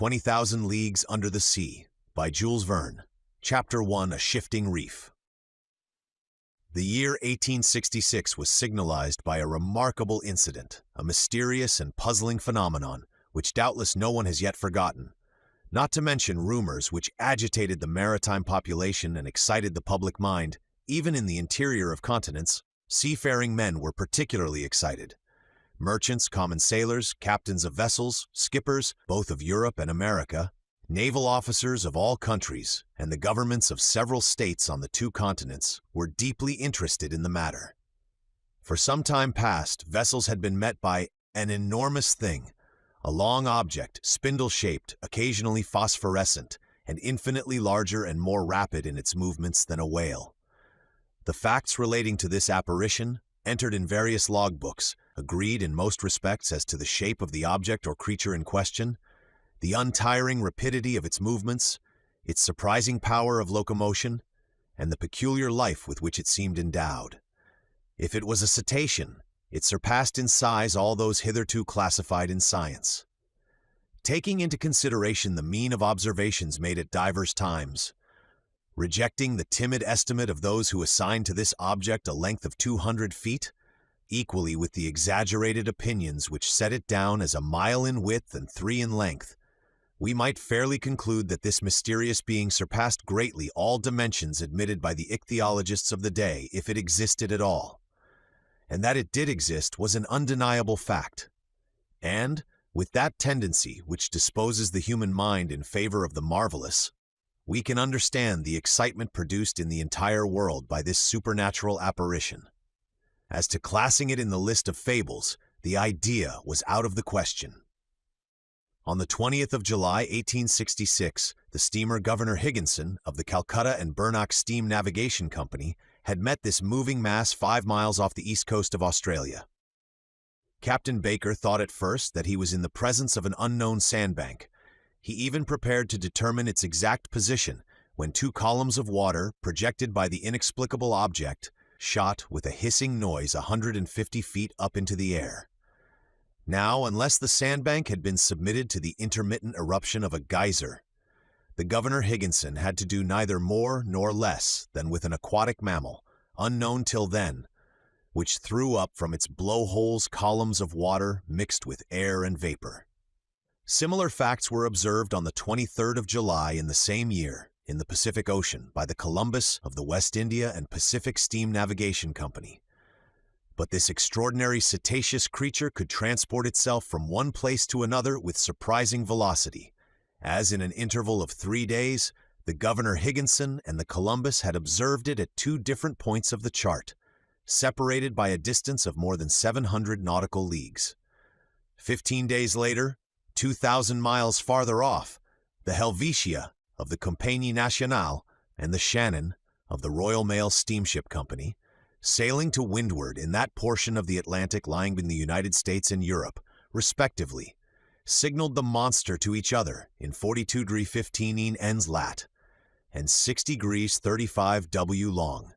20,000 Leagues Under the Sea by Jules Verne. Chapter 1, A Shifting Reef. The year 1866 was signalized by a remarkable incident, a mysterious and puzzling phenomenon, which doubtless no one has yet forgotten. Not to mention rumors which agitated the maritime population and excited the public mind, even in the interior of continents, seafaring men were particularly excited. Merchants, common sailors, captains of vessels, skippers, both of Europe and America, naval officers of all countries, and the governments of several states on the two continents were deeply interested in the matter. For some time past, vessels had been met by an enormous thing, a long object, spindle-shaped, occasionally phosphorescent, and infinitely larger and more rapid in its movements than a whale. The facts relating to this apparition, entered in various logbooks, agreed in most respects as to the shape of the object or creature in question, the untiring rapidity of its movements, its surprising power of locomotion, and the peculiar life with which it seemed endowed. If it was a cetacean, it surpassed in size all those hitherto classified in science. Taking into consideration the mean of observations made at divers times, rejecting the timid estimate of those who assigned to this object a length of 200 feet, equally with the exaggerated opinions which set it down as a mile in width and 3 in length, we might fairly conclude that this mysterious being surpassed greatly all dimensions admitted by the ichthyologists of the day, if it existed at all. And that it did exist was an undeniable fact. And, with that tendency which disposes the human mind in favor of the marvelous, we can understand the excitement produced in the entire world by this supernatural apparition. As to classing it in the list of fables, the idea was out of the question. On the 20th of July, 1866, the steamer Governor Higginson of the Calcutta and Burnock Steam Navigation Company had met this moving mass 5 miles off the east coast of Australia. Captain Baker thought at first that he was in the presence of an unknown sandbank. He even prepared to determine its exact position when 2 columns of water, projected by the inexplicable object, shot with a hissing noise 150 feet up into the air. Now, unless the sandbank had been submitted to the intermittent eruption of a geyser, the Governor Higginson had to do neither more nor less than with an aquatic mammal, unknown till then, which threw up from its blowholes columns of water mixed with air and vapor. Similar facts were observed on the 23rd of July in the same year in the Pacific Ocean by the Columbus of the West India and Pacific Steam Navigation Company. But this extraordinary cetaceous creature could transport itself from one place to another with surprising velocity, as in an interval of 3 days, the Governor Higginson and the Columbus had observed it at 2 different points of the chart, separated by a distance of more than 700 nautical leagues. 15 days later, 2,000 miles farther off, the Helvetia of the Compagnie Nationale and the Shannon of the Royal Mail Steamship Company, sailing to windward in that portion of the Atlantic lying between the United States and Europe, respectively, signaled the monster to each other in 42°15' ens lat and 60°35' long.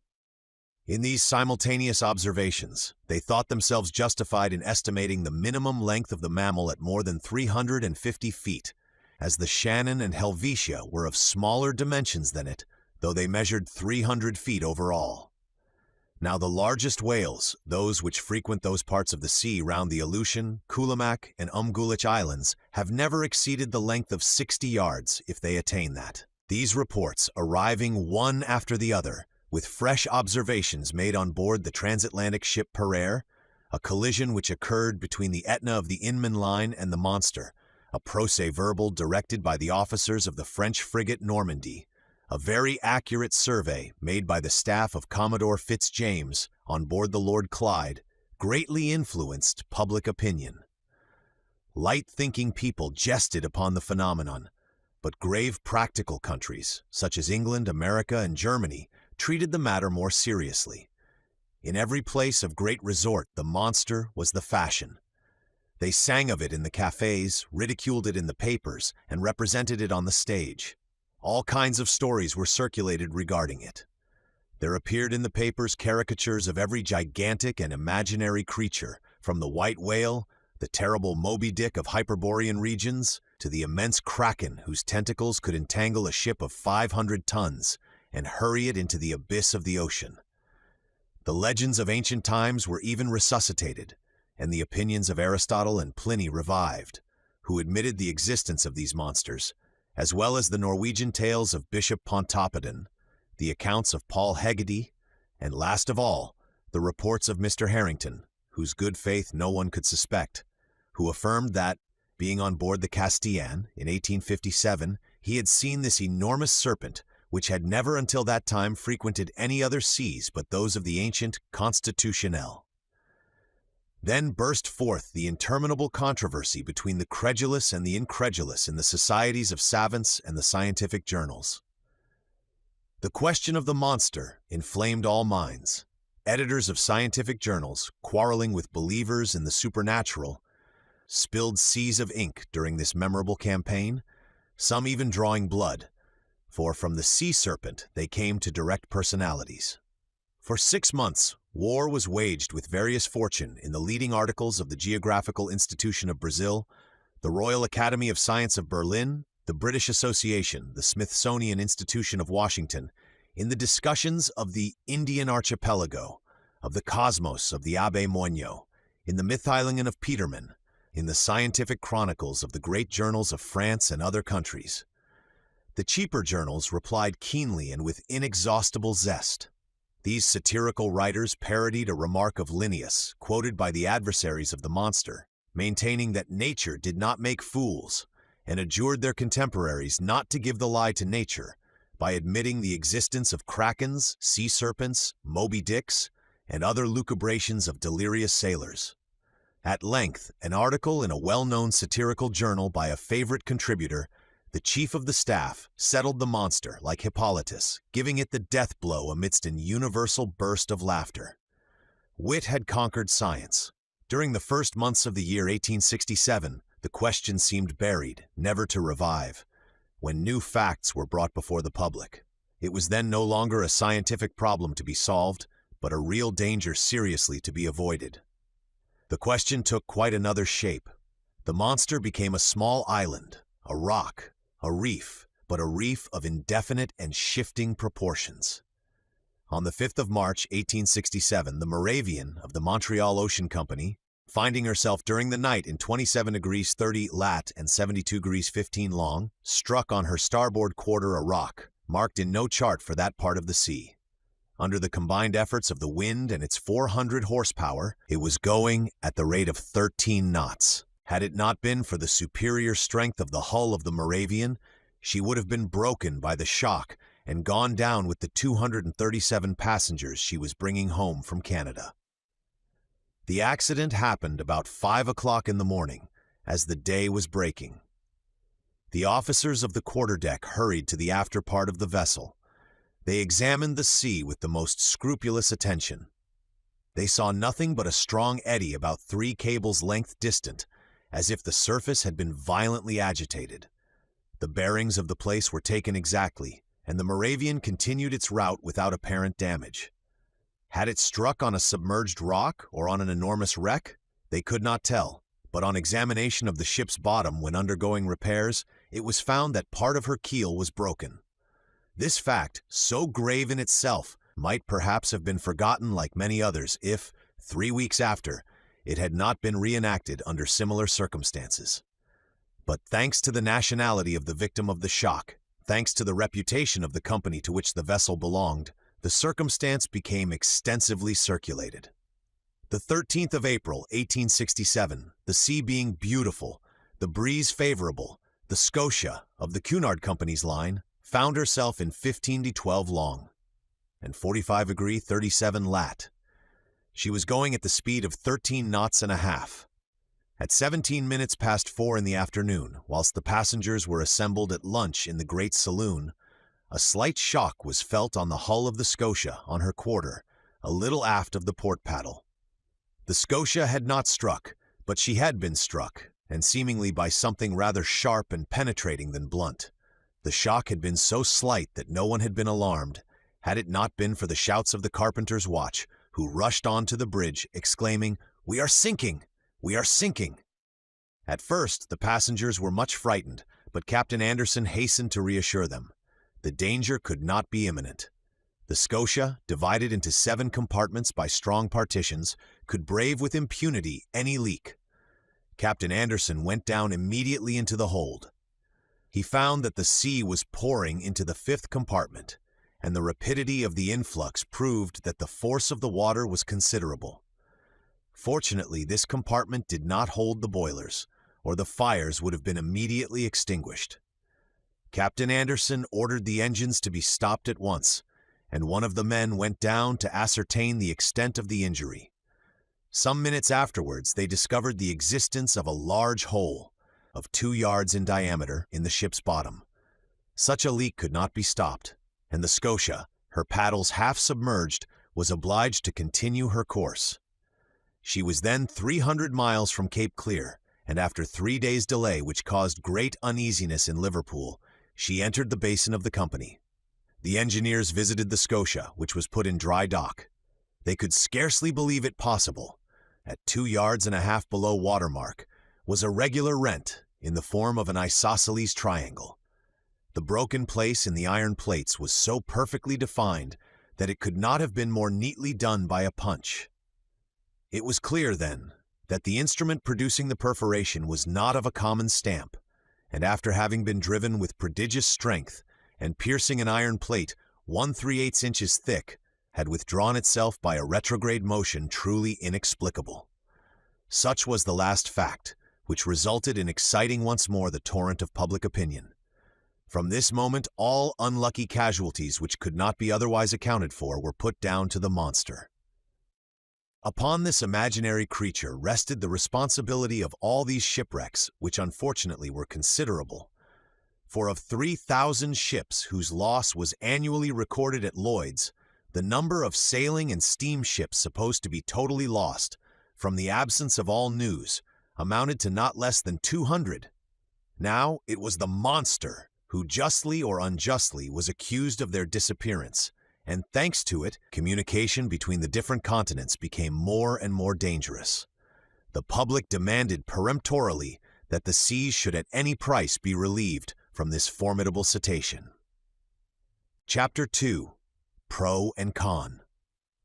In these simultaneous observations, they thought themselves justified in estimating the minimum length of the mammal at more than 350 feet, as the Shannon and Helvetia were of smaller dimensions than it, though they measured 300 feet overall. Now the largest whales, those which frequent those parts of the sea round the Aleutian, Kulamak, and Umgulich Islands, have never exceeded the length of 60 yards if they attain that. These reports, arriving one after the other, with fresh observations made on board the transatlantic ship Pereire, a collision which occurred between the Etna of the Inman Line and the monster, a procès-verbal directed by the officers of the French frigate Normandy, a very accurate survey made by the staff of Commodore Fitzjames on board the Lord Clyde, greatly influenced public opinion. Light-thinking people jested upon the phenomenon, but grave practical countries, such as England, America, and Germany, treated the matter more seriously. In every place of great resort, the monster was the fashion. They sang of it in the cafes, ridiculed it in the papers, and represented it on the stage. All kinds of stories were circulated regarding it. There appeared in the papers caricatures of every gigantic and imaginary creature, from the white whale, the terrible Moby Dick of Hyperborean regions, to the immense kraken whose tentacles could entangle a ship of 500 tons and hurry it into the abyss of the ocean. The legends of ancient times were even resuscitated, and the opinions of Aristotle and Pliny revived, who admitted the existence of these monsters, as well as the Norwegian tales of Bishop Pontoppidan, the accounts of Paul Hegede, and last of all, the reports of Mr. Harrington, whose good faith no one could suspect, who affirmed that, being on board the Castellan in 1857, he had seen this enormous serpent, which had never until that time frequented any other seas but those of the ancient Constitutionnel. Then burst forth the interminable controversy between the credulous and the incredulous in the societies of savants and the scientific journals. The question of the monster inflamed all minds. Editors of scientific journals, quarreling with believers in the supernatural, spilled seas of ink during this memorable campaign, some even drawing blood, for from the sea serpent they came to direct personalities. For 6 months, war was waged with various fortune in the leading articles of the Geographical Institution of Brazil, the Royal Academy of Science of Berlin, the British Association, the Smithsonian Institution of Washington, in the discussions of the Indian Archipelago, of the Cosmos of the Abbé Moigno, in the Mythilingen of Petermann, in the scientific chronicles of the great journals of France and other countries. The cheaper journals replied keenly and with inexhaustible zest. These satirical writers parodied a remark of Linnaeus, quoted by the adversaries of the monster, maintaining that nature did not make fools, and adjured their contemporaries not to give the lie to nature by admitting the existence of krakens, sea serpents, Moby Dicks, and other lucubrations of delirious sailors. At length, an article in a well-known satirical journal by a favorite contributor, the chief of the staff, settled the monster like Hippolytus, giving it the death blow amidst an universal burst of laughter. Wit had conquered science. During the first months of the year 1867, the question seemed buried, never to revive. When new facts were brought before the public, it was then no longer a scientific problem to be solved, but a real danger seriously to be avoided. The question took quite another shape. The monster became a small island, a rock, a reef, but a reef of indefinite and shifting proportions. On the 5th of March, 1867, the Moravian of the Montreal Ocean Company, finding herself during the night in 27 degrees 30 lat and 72 degrees 15 long, struck on her starboard quarter a rock, marked in no chart for that part of the sea. Under the combined efforts of the wind and its 400 horsepower, it was going at the rate of 13 knots. Had it not been for the superior strength of the hull of the Moravian, she would have been broken by the shock and gone down with the 237 passengers she was bringing home from Canada. The accident happened about 5 o'clock in the morning, as the day was breaking. The officers of the quarterdeck hurried to the after part of the vessel. They examined the sea with the most scrupulous attention. They saw nothing but a strong eddy about 3 cables' length distant, as if the surface had been violently agitated. The bearings of the place were taken exactly, and the Moravian continued its route without apparent damage. Had it struck on a submerged rock or on an enormous wreck? They could not tell, but on examination of the ship's bottom when undergoing repairs, it was found that part of her keel was broken. This fact, so grave in itself, might perhaps have been forgotten like many others if, 3 weeks after, it had not been reenacted under similar circumstances. But thanks to the nationality of the victim of the shock, thanks to the reputation of the company to which the vessel belonged, the circumstance became extensively circulated. The 13th of April, 1867, the sea being beautiful, the breeze favorable, the Scotia, of the Cunard Company's line, found herself in 15-12 long, and 45 degrees 37 lat. She was going at the speed of 13 knots and a half. At 17 minutes past 4 in the afternoon, whilst the passengers were assembled at lunch in the great saloon, a slight shock was felt on the hull of the Scotia on her quarter, a little aft of the port paddle. The Scotia had not struck, but she had been struck, and seemingly by something rather sharp and penetrating than blunt. The shock had been so slight that no one had been alarmed, had it not been for the shouts of the carpenter's watch, who rushed on to the bridge, exclaiming, "We are sinking! We are sinking!" At first, the passengers were much frightened, but Captain Anderson hastened to reassure them. The danger could not be imminent. The Scotia, divided into 7 compartments by strong partitions, could brave with impunity any leak. Captain Anderson went down immediately into the hold. He found that the sea was pouring into the 5th compartment, and the rapidity of the influx proved that the force of the water was considerable. Fortunately, this compartment did not hold the boilers, or the fires would have been immediately extinguished. Captain Anderson ordered the engines to be stopped at once, and one of the men went down to ascertain the extent of the injury. Some minutes afterwards, they discovered the existence of a large hole, of 2 yards in diameter, in the ship's bottom. Such a leak could not be stopped, and the Scotia, her paddles half submerged, was obliged to continue her course. She was then 300 miles from Cape Clear, and after 3 days' delay, which caused great uneasiness in Liverpool, she entered the basin of the company. The engineers visited the Scotia, which was put in dry dock. They could scarcely believe it possible. At 2 yards and a half below water mark was a regular rent in the form of an isosceles triangle. The broken place in the iron plates was so perfectly defined that it could not have been more neatly done by a punch. It was clear, then, that the instrument producing the perforation was not of a common stamp, and after having been driven with prodigious strength and piercing an iron plate 1/3 inches thick, had withdrawn itself by a retrograde motion truly inexplicable. Such was the last fact, which resulted in exciting once more the torrent of public opinion. From this moment, all unlucky casualties which could not be otherwise accounted for were put down to the monster. Upon this imaginary creature rested the responsibility of all these shipwrecks, which unfortunately were considerable. For of 3,000 ships whose loss was annually recorded at Lloyd's, the number of sailing and steamships supposed to be totally lost, from the absence of all news, amounted to not less than 200. Now it was the monster who, justly or unjustly, was accused of their disappearance, and thanks to it, communication between the different continents became more and more dangerous. The public demanded peremptorily that the seas should at any price be relieved from this formidable cetacean. Chapter 2. Pro and Con.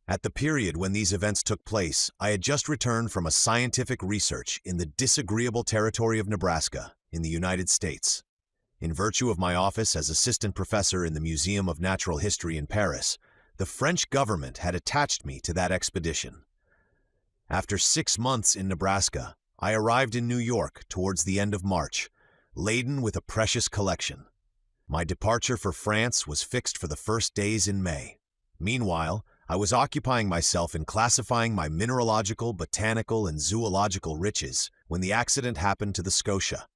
At the period when these events took place, I had just returned from a scientific research in the disagreeable territory of Nebraska, in the United States. In virtue of my office as assistant professor in the Museum of Natural History in Paris, the French government had attached me to that expedition. After 6 months in Nebraska, I arrived in New York towards the end of March, laden with a precious collection. My departure for France was fixed for the first days in May. Meanwhile, I was occupying myself in classifying my mineralogical, botanical, and zoological riches when the accident happened to the Scotia.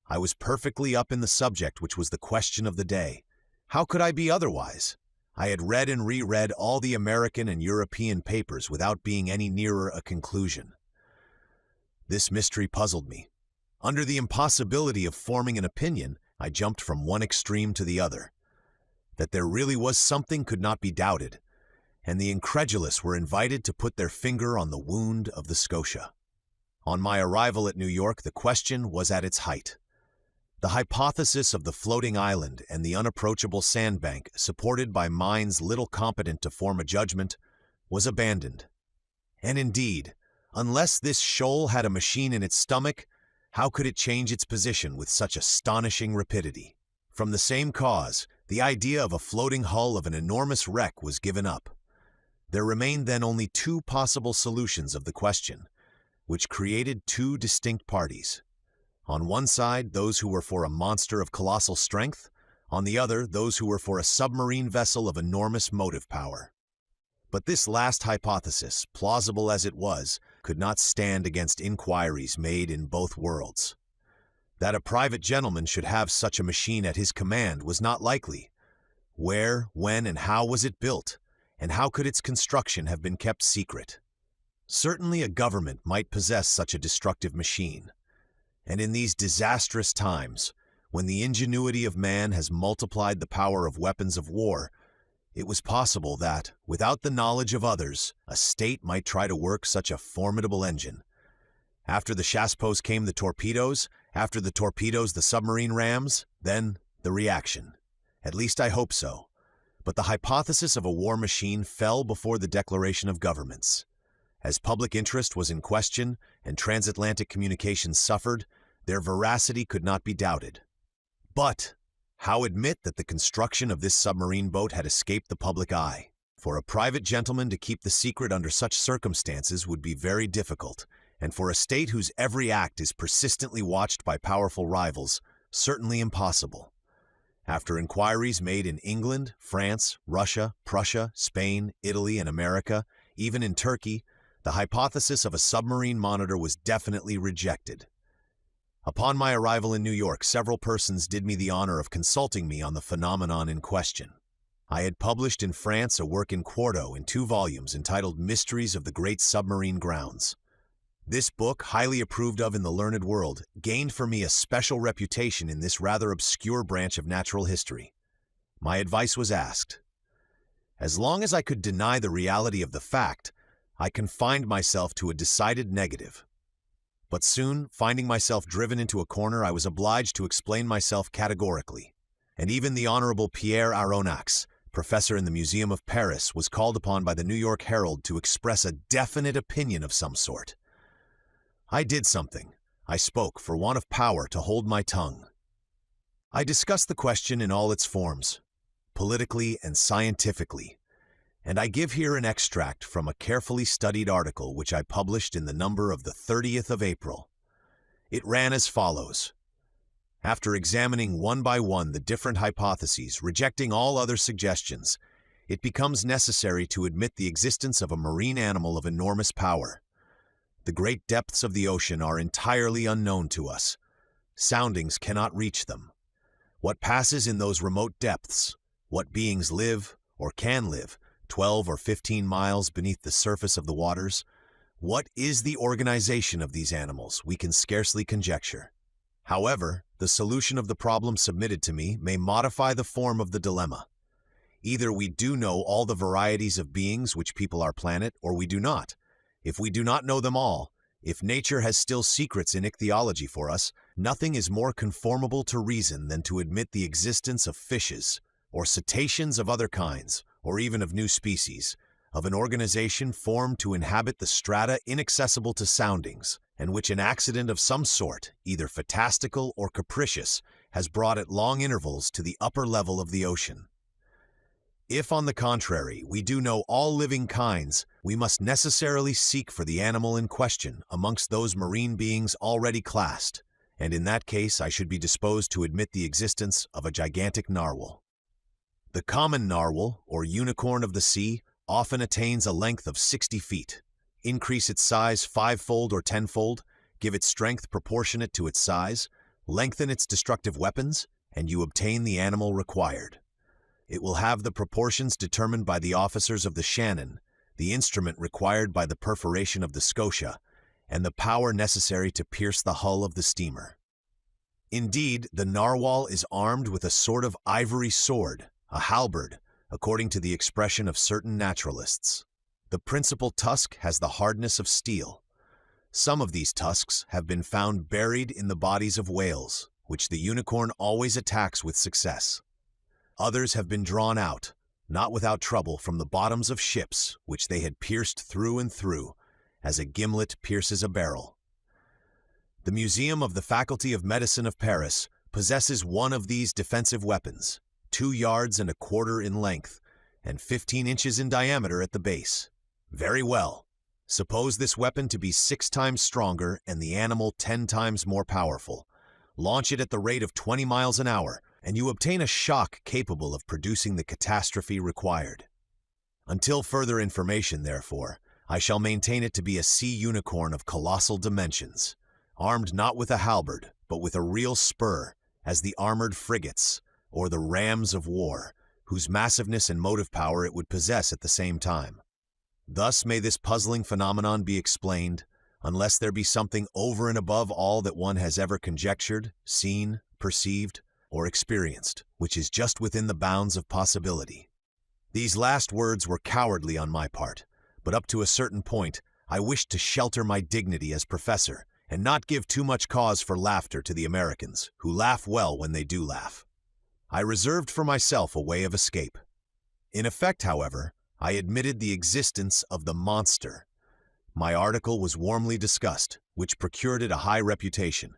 I was perfectly up in the subject, which was the question of the day. How could I be otherwise? I had read and reread all the American and European papers without being any nearer a conclusion. This mystery puzzled me. Under the impossibility of forming an opinion, I jumped from one extreme to the other. That there really was something could not be doubted, and the incredulous were invited to put their finger on the wound of the Scotia. On my arrival at New York, the question was at its height. The hypothesis of the floating island and the unapproachable sandbank, supported by minds little competent to form a judgment, was abandoned. And indeed, unless this shoal had a machine in its stomach, how could it change its position with such astonishing rapidity? From the same cause, the idea of a floating hull of an enormous wreck was given up. There remained then only 2 possible solutions of the question, which created 2 distinct parties. On one side, those who were for a monster of colossal strength, on the other, those who were for a submarine vessel of enormous motive power. But this last hypothesis, plausible as it was, could not stand against inquiries made in both worlds. That a private gentleman should have such a machine at his command was not likely. Where, when, and how was it built, and how could its construction have been kept secret? Certainly a government might possess such a destructive machine. And in these disastrous times, when the ingenuity of man has multiplied the power of weapons of war, it was possible that, without the knowledge of others, a state might try to work such a formidable engine. After the chassepôts came the torpedoes, after the torpedoes the submarine rams, then the reaction. At least I hope so. But the hypothesis of a war machine fell before the declaration of governments. As public interest was in question and transatlantic communications suffered, their veracity could not be doubted. But how admit that the construction of this submarine boat had escaped the public eye? For a private gentleman to keep the secret under such circumstances would be very difficult, and for a state whose every act is persistently watched by powerful rivals, certainly impossible. After inquiries made in England, France, Russia, Prussia, Spain, Italy, and America, even in Turkey, the hypothesis of a submarine monitor was definitely rejected. Upon my arrival in New York, several persons did me the honor of consulting me on the phenomenon in question. I had published in France a work in quarto in 2 volumes entitled Mysteries of the Great Submarine Grounds. This book, highly approved of in the learned world, gained for me a special reputation in this rather obscure branch of natural history. My advice was asked. As long as I could deny the reality of the fact, I confined myself to a decided negative. But soon, finding myself driven into a corner, I was obliged to explain myself categorically. And even the Honorable Pierre Aronnax, professor in the Museum of Paris, was called upon by the New York Herald to express a definite opinion of some sort. I did something. I spoke, for want of power to hold my tongue. I discussed the question in all its forms, politically and scientifically, and I give here an extract from a carefully studied article which I published in the number of the 30th of April. It ran as follows. After examining one by one the different hypotheses, rejecting all other suggestions, it becomes necessary to admit the existence of a marine animal of enormous power. The great depths of the ocean are entirely unknown to us. Soundings cannot reach them. What passes in those remote depths, what beings live, or can live, 12 or 15 miles beneath the surface of the waters, what is the organization of these animals, we can scarcely conjecture. However, the solution of the problem submitted to me may modify the form of the dilemma. Either we do know all the varieties of beings which people our planet, or we do not. If we do not know them all, if nature has still secrets in ichthyology for us, nothing is more conformable to reason than to admit the existence of fishes, or cetaceans of other kinds, or even of new species, of an organization formed to inhabit the strata inaccessible to soundings, and which an accident of some sort, either fantastical or capricious, has brought at long intervals to the upper level of the ocean. If, on the contrary, we do know all living kinds, we must necessarily seek for the animal in question amongst those marine beings already classed, and in that case I should be disposed to admit the existence of a gigantic narwhal. The common narwhal, or unicorn of the sea, often attains a length of 60 feet. Increase its size 5-fold or 10-fold, give its strength proportionate to its size, lengthen its destructive weapons, and you obtain the animal required. It will have the proportions determined by the officers of the Shannon, the instrument required by the perforation of the Scotia, and the power necessary to pierce the hull of the steamer. Indeed, the narwhal is armed with a sort of ivory sword, a halberd, according to the expression of certain naturalists. The principal tusk has the hardness of steel. Some of these tusks have been found buried in the bodies of whales, which the unicorn always attacks with success. Others have been drawn out, not without trouble, from the bottoms of ships, which they had pierced through and through, as a gimlet pierces a barrel. The Museum of the Faculty of Medicine of Paris possesses one of these defensive weapons, 2 yards and a quarter in length, and 15 inches in diameter at the base. Very well. Suppose this weapon to be 6 times stronger and the animal 10 times more powerful. Launch it at the rate of 20 miles an hour, and you obtain a shock capable of producing the catastrophe required. Until further information, therefore, I shall maintain it to be a sea unicorn of colossal dimensions, armed not with a halberd, but with a real spur, as the armored frigates, or the rams of war, whose massiveness and motive power it would possess at the same time. Thus may this puzzling phenomenon be explained, unless there be something over and above all that one has ever conjectured, seen, perceived, or experienced, which is just within the bounds of possibility. These last words were cowardly on my part, but up to a certain point, I wished to shelter my dignity as professor, and not give too much cause for laughter to the Americans, who laugh well when they do laugh. I reserved for myself a way of escape. In effect, however, I admitted the existence of the monster. My article was warmly discussed, which procured it a high reputation.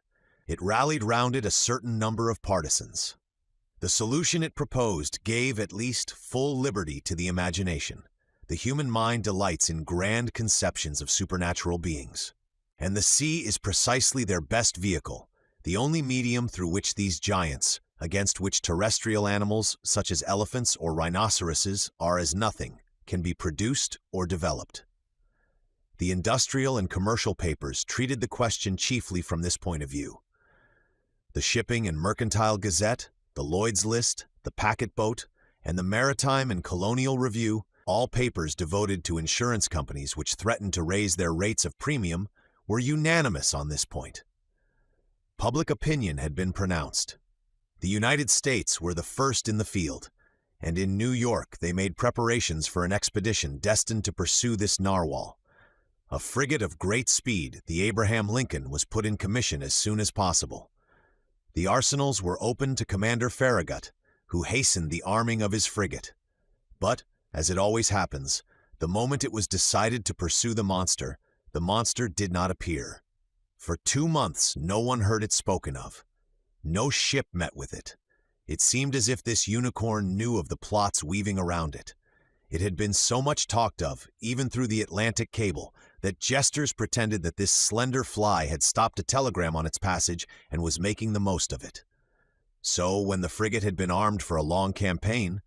It rallied round it a certain number of partisans. The solution it proposed gave at least full liberty to the imagination. The human mind delights in grand conceptions of supernatural beings, and the sea is precisely their best vehicle, the only medium through which these giants, against which terrestrial animals such as elephants or rhinoceroses are as nothing, can be produced or developed. The industrial and commercial papers treated the question chiefly from this point of view. The Shipping and Mercantile Gazette, the Lloyd's List, the Packet Boat, and the Maritime and Colonial Review, all papers devoted to insurance companies which threatened to raise their rates of premium, were unanimous on this point. Public opinion had been pronounced. The United States were the first in the field, and in New York they made preparations for an expedition destined to pursue this narwhal. A frigate of great speed, the Abraham Lincoln, was put in commission as soon as possible. The arsenals were opened to Commander Farragut, who hastened the arming of his frigate. But, as it always happens, the moment it was decided to pursue the monster did not appear. For 2 months no one heard it spoken of. No ship met with it. It seemed as if this unicorn knew of the plots weaving around it. It had been so much talked of, even through the Atlantic cable, that jesters pretended that this slender fly had stopped a telegram on its passage and was making the most of it. So, when the frigate had been armed for a long campaign,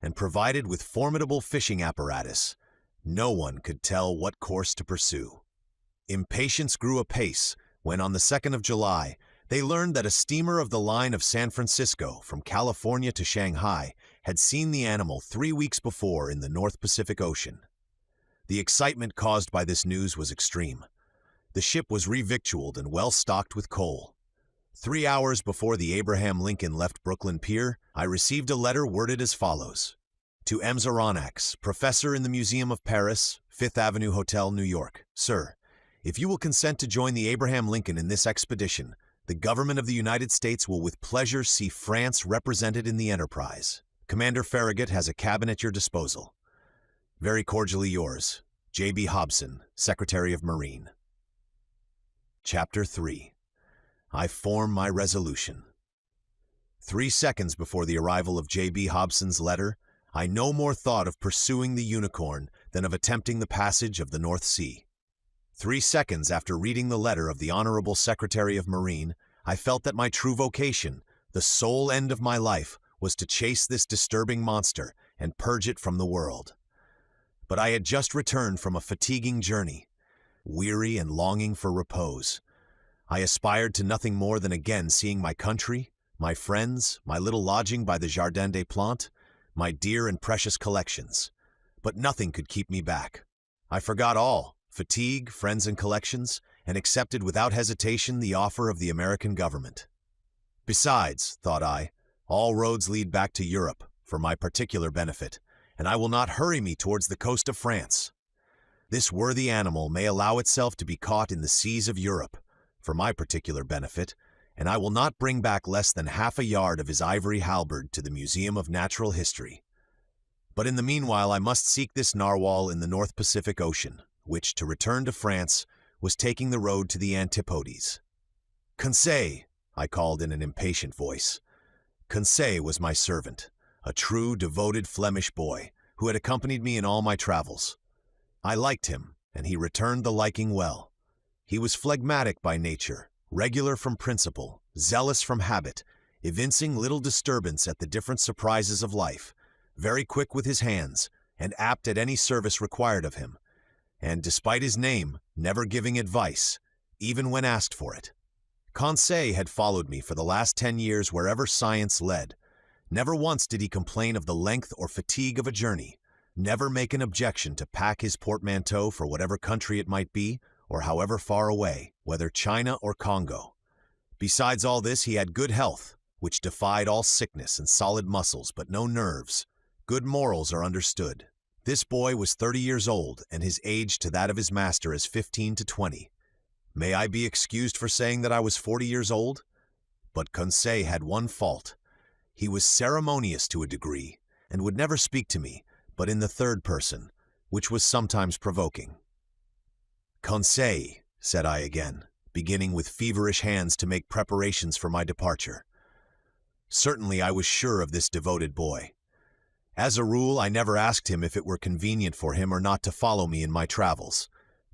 and provided with formidable fishing apparatus, no one could tell what course to pursue. Impatience grew apace when, on the 2nd of July, they learned that a steamer of the line of San Francisco from California to Shanghai had seen the animal 3 weeks before in the North Pacific Ocean. The excitement caused by this news was extreme. The ship was revictualled and well stocked with coal. 3 hours before the Abraham Lincoln left Brooklyn Pier, I received a letter worded as follows. To M. Aronnax, Professor in the Museum of Paris, 5th Avenue Hotel, New York. Sir, if you will consent to join the Abraham Lincoln in this expedition, the government of the United States will with pleasure see France represented in the enterprise. Commander Farragut has a cabin at your disposal. Very cordially yours, J.B. Hobson, Secretary of Marine. Chapter 3. I form my resolution. 3 seconds before the arrival of J.B. Hobson's letter, I no more thought of pursuing the unicorn than of attempting the passage of the North Sea. 3 seconds after reading the letter of the Honorable Secretary of Marine, I felt that my true vocation, the sole end of my life, was to chase this disturbing monster and purge it from the world. But I had just returned from a fatiguing journey, weary and longing for repose. I aspired to nothing more than again seeing my country, my friends, my little lodging by the Jardin des Plantes, my dear and precious collections. But nothing could keep me back. I forgot all, fatigue, friends and collections, and accepted without hesitation the offer of the American government. Besides, thought I, all roads lead back to Europe, for my particular benefit, and I will not hurry me towards the coast of France. This worthy animal may allow itself to be caught in the seas of Europe, for my particular benefit, and I will not bring back less than half a yard of his ivory halberd to the Museum of Natural History. But in the meanwhile I must seek this narwhal in the North Pacific Ocean, which, to return to France, was taking the road to the Antipodes. Conseil, I called in an impatient voice. Conseil was my servant, a true, devoted Flemish boy, who had accompanied me in all my travels. I liked him, and he returned the liking well. He was phlegmatic by nature, regular from principle, zealous from habit, evincing little disturbance at the different surprises of life, very quick with his hands, and apt at any service required of him, and, despite his name, never giving advice, even when asked for it. Conseil had followed me for the last 10 years wherever science led. Never once did he complain of the length or fatigue of a journey, never make an objection to pack his portmanteau for whatever country it might be, or however far away, whether China or Congo. Besides all this, he had good health, which defied all sickness, and solid muscles, but no nerves. Good morals are understood. This boy was 30 years old, and his age to that of his master as 15 to 20. May I be excused for saying that I was 40 years old? But Conseil had one fault. He was ceremonious to a degree, and would never speak to me, but in the third person, which was sometimes provoking. Conseil, said I again, beginning with feverish hands to make preparations for my departure. Certainly I was sure of this devoted boy. As a rule, I never asked him if it were convenient for him or not to follow me in my travels.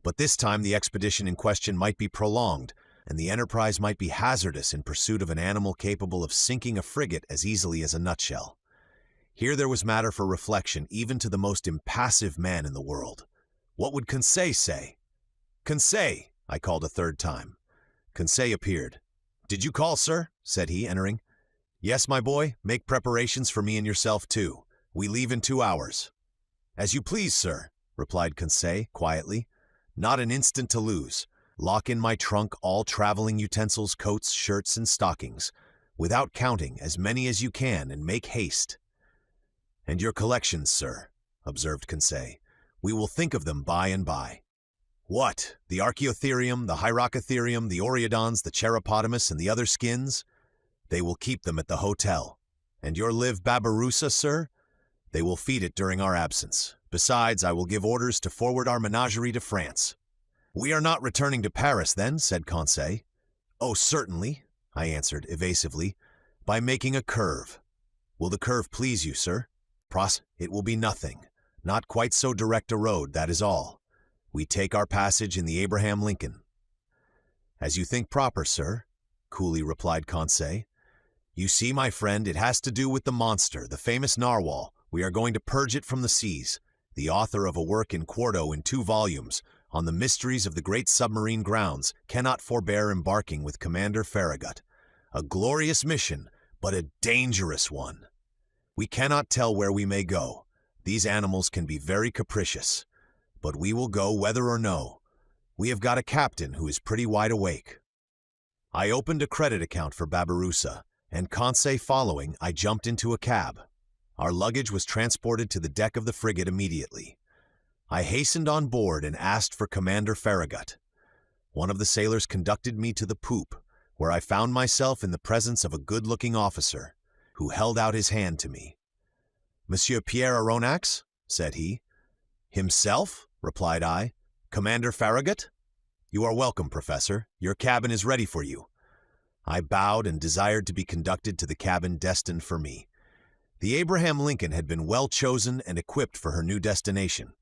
But this time the expedition in question might be prolonged, and the enterprise might be hazardous in pursuit of an animal capable of sinking a frigate as easily as a nutshell. Here there was matter for reflection even to the most impassive man in the world. What would Conseil say? Conseil, I called a third time. Conseil appeared. Did you call, sir? Said he, entering. Yes, my boy, make preparations for me and yourself too. We leave in 2 hours. As you please, sir, replied Conseil quietly. Not an instant to lose. Lock in my trunk all traveling utensils, coats, shirts, and stockings, without counting, as many as you can, and make haste. And your collections, sir, observed Conseil. We will think of them by and by. What? The Archaeotherium, the Hyracotherium, the Oreodons, the Cheropotamus, and the other skins? They will keep them at the hotel. And your live Babirusa, sir? They will feed it during our absence. Besides, I will give orders to forward our menagerie to France. We are not returning to Paris, then, said Conseil. Oh, certainly, I answered evasively, by making a curve. Will the curve please you, sir? It will be nothing. Not quite so direct a road, that is all. We take our passage in the Abraham Lincoln. As you think proper, sir, coolly replied Conseil. You see, my friend, it has to do with the monster, the famous narwhal. We are going to purge it from the seas. The author of a work in quarto in 2 volumes on the mysteries of the great submarine grounds cannot forbear embarking with Commander Farragut. A glorious mission, but a dangerous one. We cannot tell where we may go. These animals can be very capricious. But we will go whether or no. We have got a captain who is pretty wide awake. I opened a credit account for Babirusa, and Conseil following, I jumped into a cab. Our luggage was transported to the deck of the frigate immediately. I hastened on board and asked for Commander Farragut. One of the sailors conducted me to the poop, where I found myself in the presence of a good-looking officer, who held out his hand to me. Monsieur Pierre Aronnax, said he. Himself, replied I. Commander Farragut? You are welcome, Professor. Your cabin is ready for you. I bowed and desired to be conducted to the cabin destined for me. The Abraham Lincoln had been well chosen and equipped for her new destination.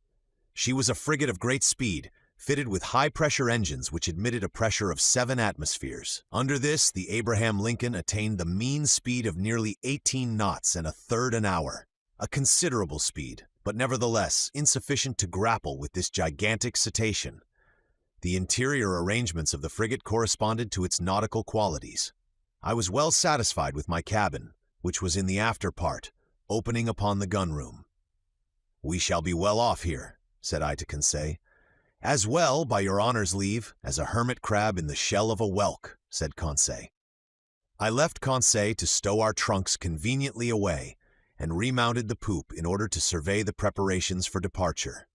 She was a frigate of great speed, fitted with high-pressure engines which admitted a pressure of 7 atmospheres. Under this, the Abraham Lincoln attained the mean speed of nearly 18 knots and 1/3 an hour. A considerable speed, but nevertheless insufficient to grapple with this gigantic cetacean. The interior arrangements of the frigate corresponded to its nautical qualities. I was well satisfied with my cabin, which was in the after part, opening upon the gunroom. We shall be well off here, said I to Conseil. As well, by your honor's leave, as a hermit crab in the shell of a whelk, said Conseil. I left Conseil to stow our trunks conveniently away, and remounted the poop in order to survey the preparations for departure.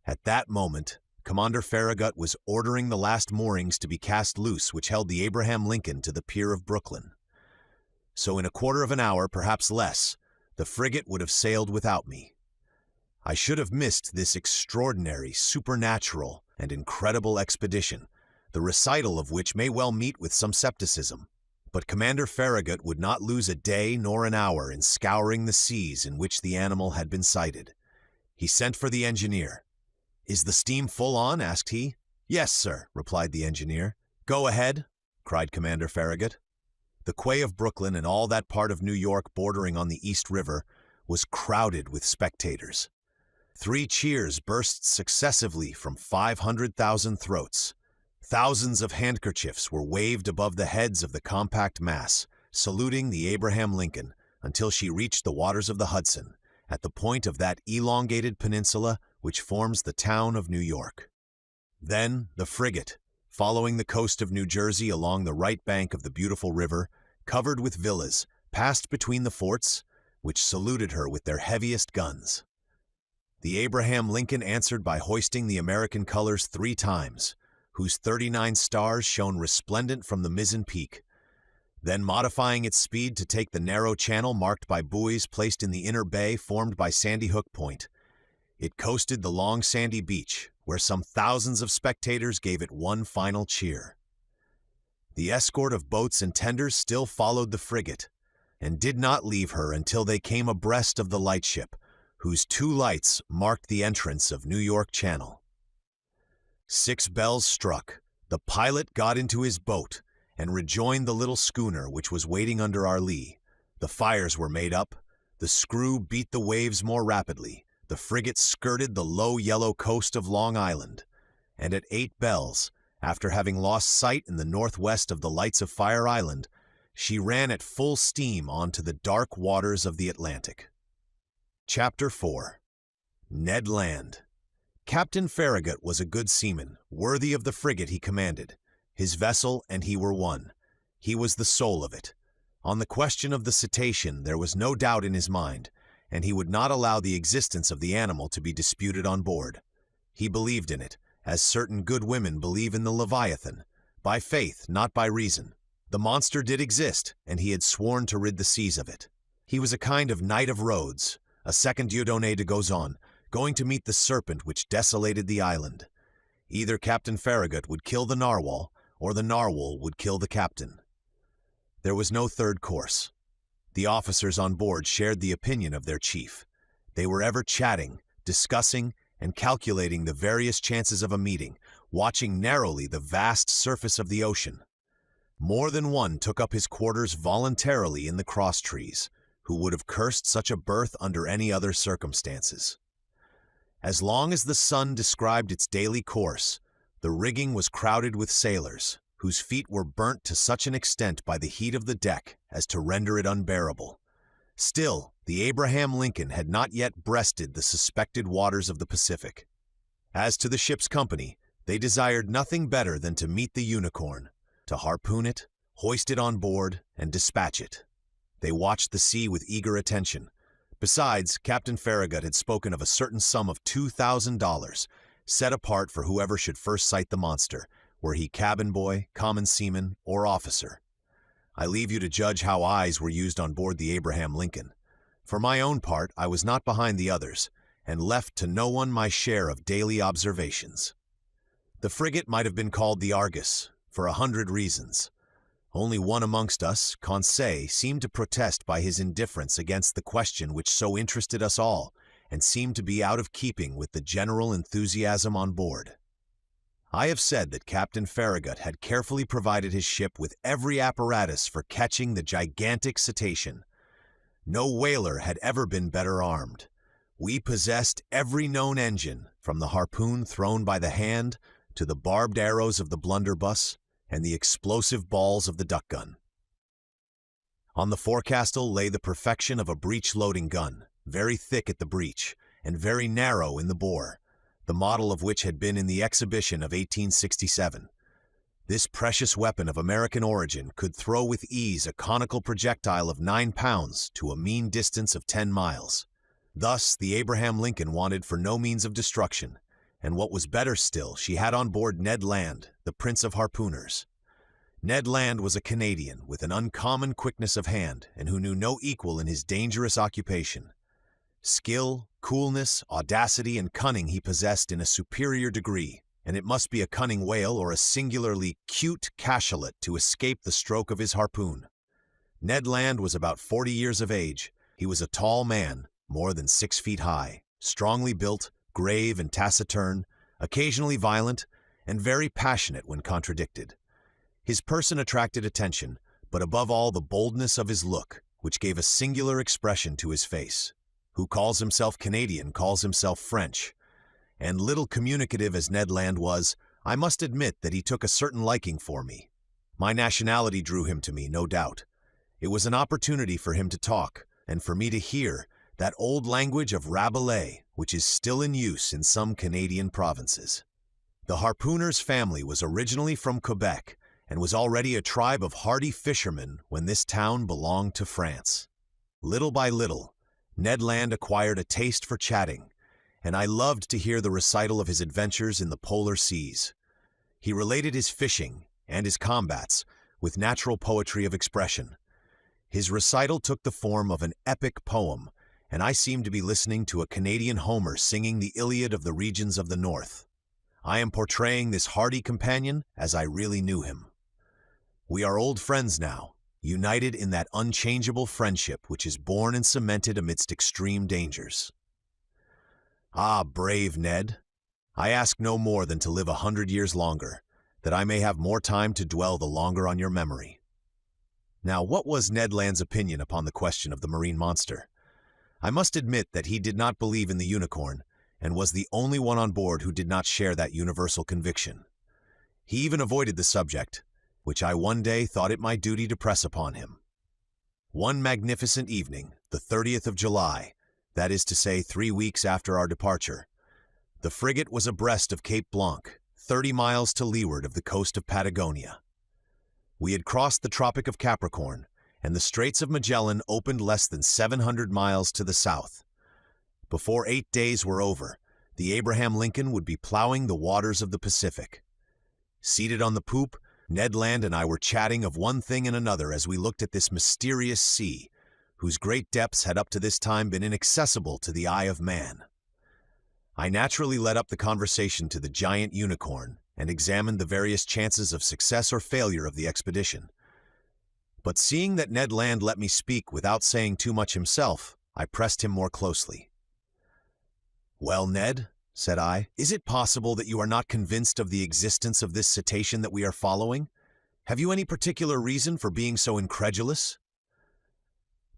At that moment, Commander Farragut was ordering the last moorings to be cast loose which held the Abraham Lincoln to the pier of Brooklyn. So in a quarter of an hour, perhaps less, the frigate would have sailed without me. I should have missed this extraordinary, supernatural, and incredible expedition, the recital of which may well meet with some skepticism. But Commander Farragut would not lose a day nor an hour in scouring the seas in which the animal had been sighted. He sent for the engineer. "Is the steam full on?" asked he. "Yes, sir," replied the engineer. "Go ahead," cried Commander Farragut. The quay of Brooklyn and all that part of New York bordering on the East River was crowded with spectators. 3 cheers burst successively from 500,000 throats. Thousands of handkerchiefs were waved above the heads of the compact mass, saluting the Abraham Lincoln until she reached the waters of the Hudson, at the point of that elongated peninsula which forms the town of New York. Then the frigate, following the coast of New Jersey along the right bank of the beautiful river, covered with villas, passed between the forts, which saluted her with their heaviest guns. The Abraham Lincoln answered by hoisting the American colors 3 times, whose 39 stars shone resplendent from the mizzen peak. Then, modifying its speed to take the narrow channel marked by buoys placed in the inner bay formed by Sandy Hook Point, it coasted the long sandy beach, where some thousands of spectators gave it one final cheer. The escort of boats and tenders still followed the frigate, and did not leave her until they came abreast of the lightship, whose 2 lights marked the entrance of New York Channel. 6 bells struck, the pilot got into his boat, and rejoined the little schooner which was waiting under our lee. The fires were made up, the screw beat the waves more rapidly, the frigate skirted the low yellow coast of Long Island, and at 8 bells, after having lost sight in the northwest of the lights of Fire Island, she ran at full steam onto the dark waters of the Atlantic. Chapter 4. Ned Land. Captain Farragut was a good seaman, worthy of the frigate he commanded. His vessel and he were one. He was the soul of it. On the question of the cetacean there was no doubt in his mind, and he would not allow the existence of the animal to be disputed on board. He believed in it, as certain good women believe in the Leviathan, by faith, not by reason. The monster did exist, and he had sworn to rid the seas of it. He was a kind of Knight of Rhodes, a second Dieudonné de Gozon, going to meet the serpent which desolated the island. Either Captain Farragut would kill the narwhal, or the narwhal would kill the captain. There was no third course. The officers on board shared the opinion of their chief. They were ever chatting, discussing, and calculating the various chances of a meeting, watching narrowly the vast surface of the ocean. More than one took up his quarters voluntarily in the crosstrees, who would have cursed such a berth under any other circumstances. As long as the sun described its daily course, the rigging was crowded with sailors, whose feet were burnt to such an extent by the heat of the deck as to render it unbearable. Still, the Abraham Lincoln had not yet breasted the suspected waters of the Pacific. As to the ship's company, they desired nothing better than to meet the Unicorn, to harpoon it, hoist it on board, and dispatch it. They watched the sea with eager attention. Besides, Captain Farragut had spoken of a certain sum of $2,000, set apart for whoever should first sight the monster, were he cabin boy, common seaman, or officer. I leave you to judge how eyes were used on board the Abraham Lincoln. For my own part, I was not behind the others, and left to no one my share of daily observations. The frigate might have been called the Argus, for 100 reasons. Only one amongst us, Conseil, seemed to protest by his indifference against the question which so interested us all, and seemed to be out of keeping with the general enthusiasm on board. I have said that Captain Farragut had carefully provided his ship with every apparatus for catching the gigantic cetacean. No whaler had ever been better armed. We possessed every known engine, from the harpoon thrown by the hand to the barbed arrows of the blunderbuss and the explosive balls of the duck gun. On the forecastle lay the perfection of a breech-loading gun, very thick at the breech and very narrow in the bore, the model of which had been in the exhibition of 1867. This precious weapon of American origin could throw with ease a conical projectile of 9 pounds to a mean distance of 10 miles. Thus, the Abraham Lincoln wanted for no means of destruction, and what was better still, she had on board Ned Land, the prince of harpooners. Ned Land was a Canadian with an uncommon quickness of hand, and who knew no equal in his dangerous occupation. Skill, coolness, audacity, and cunning he possessed in a superior degree, and it must be a cunning whale or a singularly cute cachalot to escape the stroke of his harpoon. Ned Land was about 40 years of age. He was a tall man, more than 6 feet high, strongly built, grave and taciturn, occasionally violent, and very passionate when contradicted. His person attracted attention, but above all the boldness of his look, which gave a singular expression to his face. Who calls himself Canadian calls himself French, and little communicative as Ned Land was, I must admit that he took a certain liking for me. My nationality drew him to me, no doubt. It was an opportunity for him to talk, and for me to hear that old language of Rabelais, which is still in use in some Canadian provinces. The harpooner's family was originally from Quebec, and was already a tribe of hardy fishermen when this town belonged to France. Little by little, Ned Land acquired a taste for chatting, and I loved to hear the recital of his adventures in the polar seas. He related his fishing and his combats with natural poetry of expression. His recital took the form of an epic poem, and I seemed to be listening to a Canadian Homer singing the Iliad of the regions of the North. I am portraying this hardy companion as I really knew him. We are old friends now, united in that unchangeable friendship which is born and cemented amidst extreme dangers. Ah, brave Ned! I ask no more than to live 100 years longer, that I may have more time to dwell the longer on your memory. Now, what was Ned Land's opinion upon the question of the marine monster? I must admit that he did not believe in the unicorn, and was the only one on board who did not share that universal conviction. He even avoided the subject, which I one day thought it my duty to press upon him. One magnificent evening, the 30th of July, that is to say 3 weeks after our departure, the frigate was abreast of Cape Blanc, 30 miles to leeward of the coast of Patagonia. We had crossed the Tropic of Capricorn, and the Straits of Magellan opened less than 700 miles to the south. Before 8 days were over, the Abraham Lincoln would be plowing the waters of the Pacific. Seated on the poop, Ned Land and I were chatting of one thing and another as we looked at this mysterious sea, whose great depths had up to this time been inaccessible to the eye of man. I naturally led up the conversation to the giant unicorn and examined the various chances of success or failure of the expedition. But seeing that Ned Land let me speak without saying too much himself, I pressed him more closely. "Well, Ned," said I, "is it possible that you are not convinced of the existence of this cetacean that we are following? Have you any particular reason for being so incredulous?"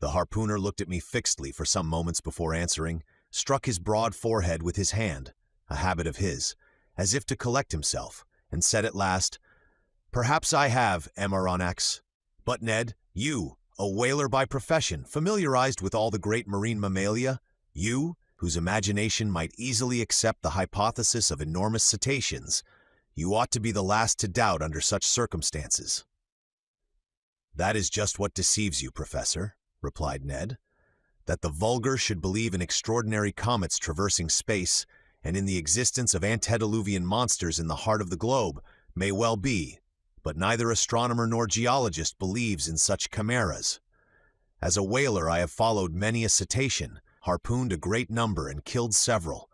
The harpooner looked at me fixedly for some moments before answering, struck his broad forehead with his hand, a habit of his, as if to collect himself, and said at last, "Perhaps I have, Amaranax. But Ned, you, a whaler by profession, familiarized with all the great marine mammalia, you, whose imagination might easily accept the hypothesis of enormous cetaceans, you ought to be the last to doubt under such circumstances." "That is just what deceives you, Professor," replied Ned. "That the vulgar should believe in extraordinary comets traversing space and in the existence of antediluvian monsters in the heart of the globe may well be, but neither astronomer nor geologist believes in such chimeras. As a whaler I have followed many a cetacean, harpooned a great number and killed several,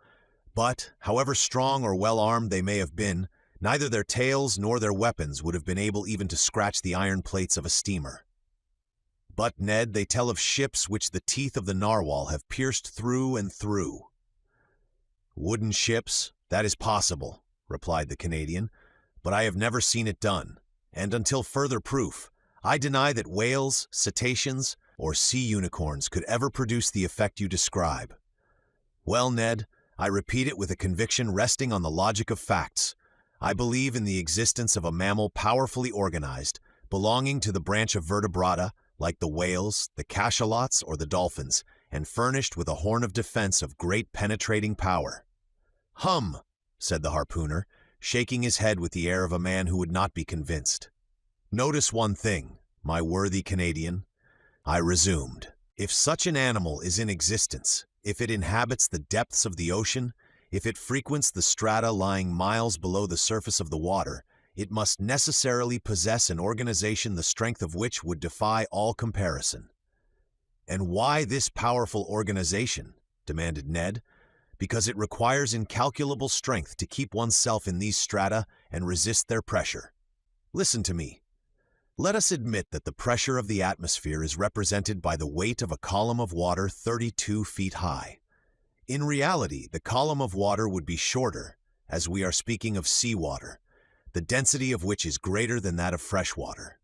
but, however strong or well-armed they may have been, neither their tails nor their weapons would have been able even to scratch the iron plates of a steamer. But, Ned, they tell of ships which the teeth of the narwhal have pierced through and through." "Wooden ships? That is possible," replied the Canadian, "but I have never seen it done, and until further proof, I deny that whales, cetaceans, or sea unicorns could ever produce the effect you describe. Well, Ned, I repeat it with a conviction resting on the logic of facts. I believe in the existence of a mammal powerfully organized, belonging to the branch of vertebrata, like the whales, the cachalots, or the dolphins, and furnished with a horn of defense of great penetrating power." "Hum," said the harpooner, shaking his head with the air of a man who would not be convinced. "Notice one thing, my worthy Canadian," I resumed. "If such an animal is in existence, if it inhabits the depths of the ocean, if it frequents the strata lying miles below the surface of the water, it must necessarily possess an organization the strength of which would defy all comparison." "And why this powerful organization?" demanded Ned. "Because it requires incalculable strength to keep oneself in these strata and resist their pressure. Listen to me. Let us admit that the pressure of the atmosphere is represented by the weight of a column of water 32 feet high. In reality, the column of water would be shorter, as we are speaking of seawater, the density of which is greater than that of fresh water.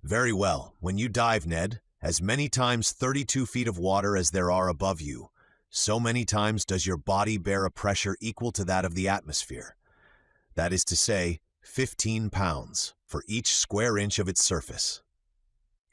Very well, when you dive, Ned, as many times 32 feet of water as there are above you, so many times does your body bear a pressure equal to that of the atmosphere. That is to say, 15 pounds for each square inch of its surface.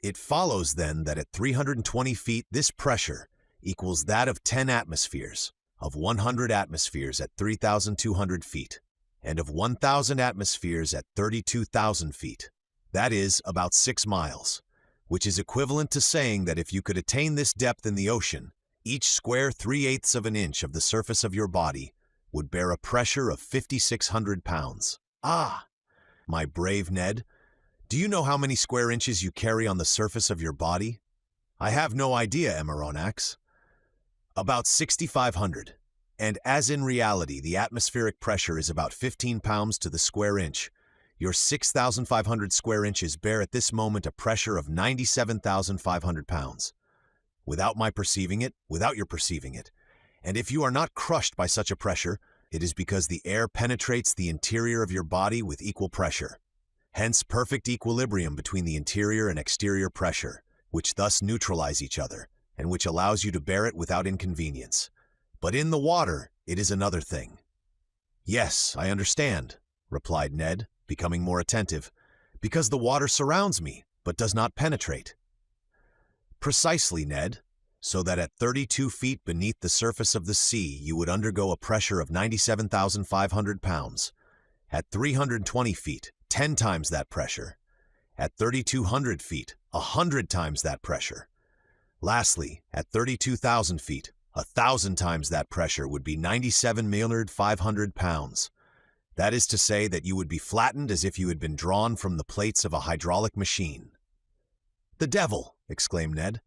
It follows then that at 320 feet this pressure equals that of 10 atmospheres, of 100 atmospheres at 3,200 feet, and of 1,000 atmospheres at 32,000 feet. That is about 6 miles, which is equivalent to saying that if you could attain this depth in the ocean, each square 3/8 of an inch of the surface of your body would bear a pressure of 5,600 pounds. Ah! My brave Ned, do you know how many square inches you carry on the surface of your body? I have no idea, Emaronax. About 6,500. And as in reality, the atmospheric pressure is about 15 pounds to the square inch, your 6,500 square inches bear at this moment a pressure of 97,500 pounds. Without your perceiving it, and if you are not crushed by such a pressure, it is because the air penetrates the interior of your body with equal pressure. Hence perfect equilibrium between the interior and exterior pressure, which thus neutralize each other, and which allows you to bear it without inconvenience. But in the water, it is another thing. Yes, I understand, replied Ned, becoming more attentive, because the water surrounds me, but does not penetrate. Precisely, Ned, so that at 32 feet beneath the surface of the sea you would undergo a pressure of 97,500 pounds. At 320 feet, 10 times that pressure. At 3,200 feet, 100 times that pressure. Lastly, at 32,000 feet, 1,000 times that pressure would be 97,500 pounds. That is to say that you would be flattened as if you had been drawn from the plates of a hydraulic machine. "The devil!" exclaimed Ned.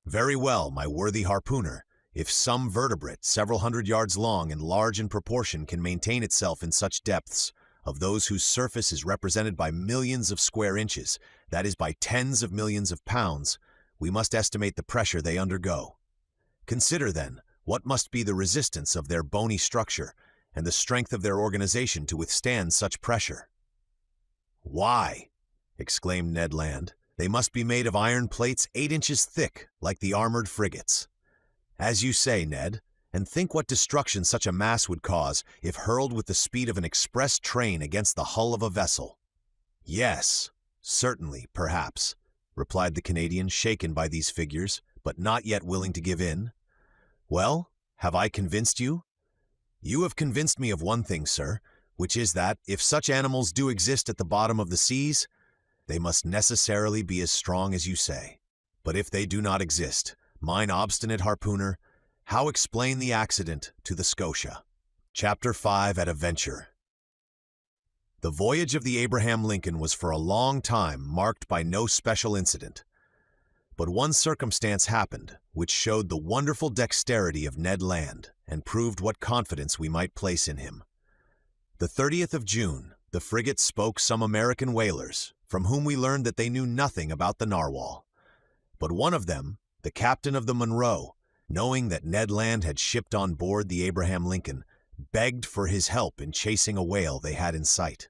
"Very well, my worthy harpooner, if some vertebrate several hundred yards long and large in proportion can maintain itself in such depths, of those whose surface is represented by millions of square inches, that is by tens of millions of pounds, we must estimate the pressure they undergo. Consider, then, what must be the resistance of their bony structure and the strength of their organization to withstand such pressure." "Why," exclaimed Ned Land, "they must be made of iron plates 8 inches thick, like the armored frigates. As you say, Ned, and think what destruction such a mass would cause if hurled with the speed of an express train against the hull of a vessel." "Yes, certainly, perhaps," replied the Canadian, shaken by these figures, but not yet willing to give in. "Well, have I convinced you?" "You have convinced me of one thing, sir, which is that, if such animals do exist at the bottom of the seas, they must necessarily be as strong as you say. But if they do not exist, mine obstinate harpooner, how explain the accident to the Scotia?" Chapter 5 at a Venture. The voyage of the Abraham Lincoln was for a long time marked by no special incident. But one circumstance happened which showed the wonderful dexterity of Ned Land and proved what confidence we might place in him. The 30th of June, the frigate spoke some American whalers, from whom we learned that they knew nothing about the narwhal. But one of them, the captain of the Monroe, knowing that Ned Land had shipped on board the Abraham Lincoln, begged for his help in chasing a whale they had in sight.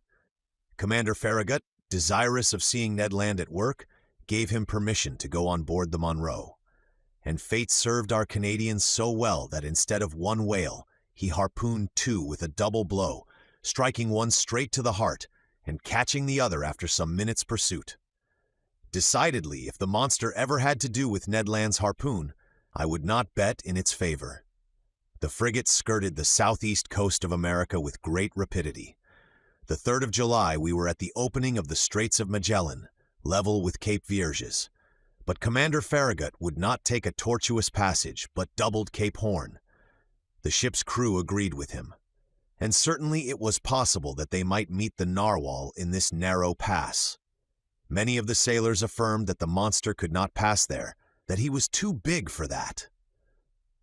Commander Farragut, desirous of seeing Ned Land at work, gave him permission to go on board the Monroe. And fate served our Canadians so well that instead of one whale, he harpooned 2 with a double blow, striking one straight to the heart and catching the other after some minutes' pursuit. Decidedly, if the monster ever had to do with Ned Land's harpoon, I would not bet in its favor. The frigate skirted the southeast coast of America with great rapidity. The 3rd of July we were at the opening of the Straits of Magellan, level with Cape Vierges. But Commander Farragut would not take a tortuous passage, but doubled Cape Horn. The ship's crew agreed with him. And certainly it was possible that they might meet the narwhal in this narrow pass. Many of the sailors affirmed that the monster could not pass there, that he was too big for that.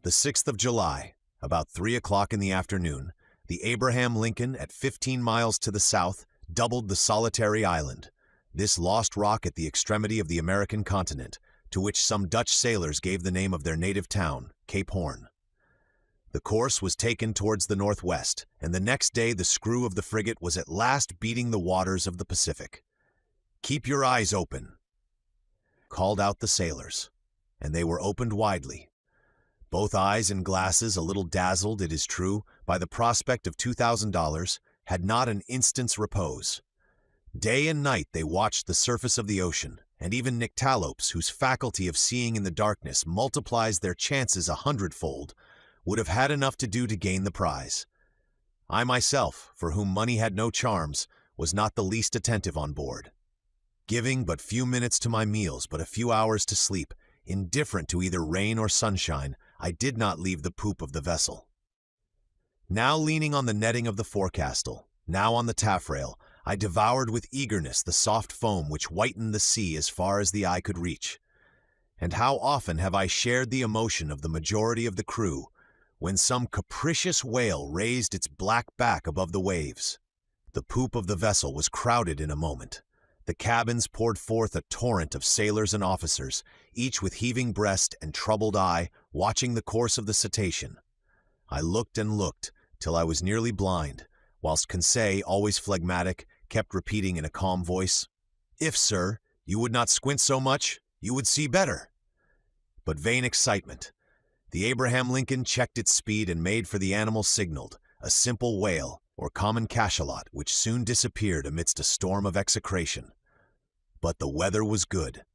The 6th of July, about 3 o'clock in the afternoon, the Abraham Lincoln, at 15 miles to the south, doubled the solitary island, this lost rock at the extremity of the American continent, to which some Dutch sailors gave the name of their native town, Cape Horn. The course was taken towards the northwest, and the next day the screw of the frigate was at last beating the waters of the Pacific. "Keep your eyes open," called out the sailors, and they were opened widely. Both eyes and glasses, a little dazzled, it is true, by the prospect of $2,000, had not an instant's repose. Day and night they watched the surface of the ocean, and even nyctalopes, whose faculty of seeing in the darkness multiplies their chances 100-fold, would have had enough to do to gain the prize. I myself, for whom money had no charms, was not the least attentive on board. Giving but few minutes to my meals, but a few hours to sleep, indifferent to either rain or sunshine, I did not leave the poop of the vessel. Now leaning on the netting of the forecastle, now on the taffrail, I devoured with eagerness the soft foam which whitened the sea as far as the eye could reach. And how often have I shared the emotion of the majority of the crew when some capricious whale raised its black back above the waves. The poop of the vessel was crowded in a moment. The cabins poured forth a torrent of sailors and officers, each with heaving breast and troubled eye, watching the course of the cetacean. I looked and looked, till I was nearly blind, whilst Conseil, always phlegmatic, kept repeating in a calm voice, "If, sir, you would not squint so much, you would see better." But vain excitement. The Abraham Lincoln checked its speed and made for the animal signaled, a simple whale, or common cachalot, which soon disappeared amidst a storm of execration. But the weather was good.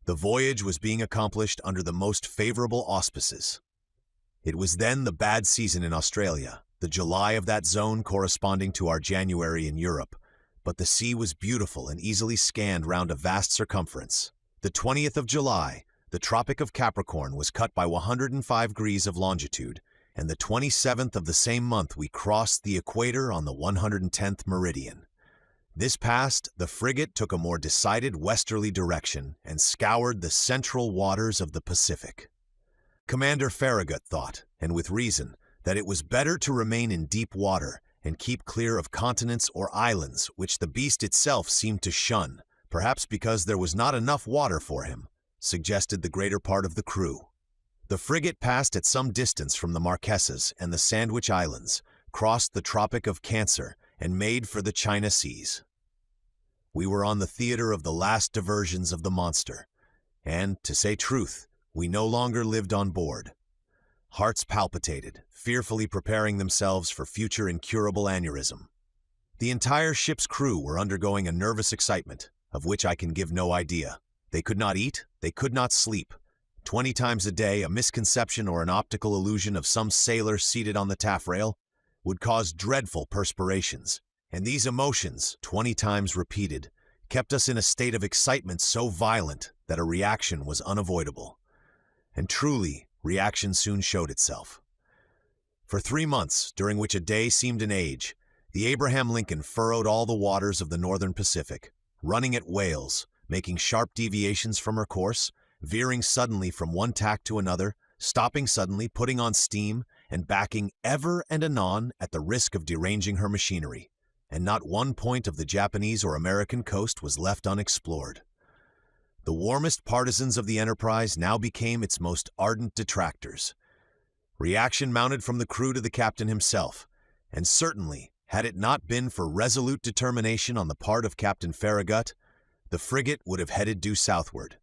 The voyage was being accomplished under the most favorable auspices. It was then the bad season in Australia, the July of that zone corresponding to our January in Europe, but the sea was beautiful and easily scanned round a vast circumference. The 20th of July, the Tropic of Capricorn was cut by 105 degrees of longitude, and the 27th of the same month we crossed the equator on the 110th meridian. This passed, the frigate took a more decided westerly direction and scoured the central waters of the Pacific. Commander Farragut thought, and with reason, that it was better to remain in deep water and keep clear of continents or islands which the beast itself seemed to shun, perhaps because there was not enough water for him, suggested the greater part of the crew. The frigate passed at some distance from the Marquesas and the Sandwich Islands, crossed the Tropic of Cancer, and made for the China Seas. We were on the theater of the last diversions of the monster, and, to say truth, we no longer lived on board. Hearts palpitated, fearfully preparing themselves for future incurable aneurysm. The entire ship's crew were undergoing a nervous excitement, of which I can give no idea. They could not eat, they could not sleep. 20 times a day, a misconception or an optical illusion of some sailor seated on the taffrail would cause dreadful perspirations, and these emotions, 20 times repeated, kept us in a state of excitement so violent that a reaction was unavoidable. And truly, reaction soon showed itself. For 3 months, during which a day seemed an age, the Abraham Lincoln furrowed all the waters of the northern Pacific, running at whales, making sharp deviations from her course, veering suddenly from one tack to another, stopping suddenly, putting on steam, and backing ever and anon at the risk of deranging her machinery, and not one point of the Japanese or American coast was left unexplored. The warmest partisans of the enterprise now became its most ardent detractors. Reaction mounted from the crew to the captain himself, and certainly, had it not been for resolute determination on the part of Captain Farragut, the frigate would have headed due southward.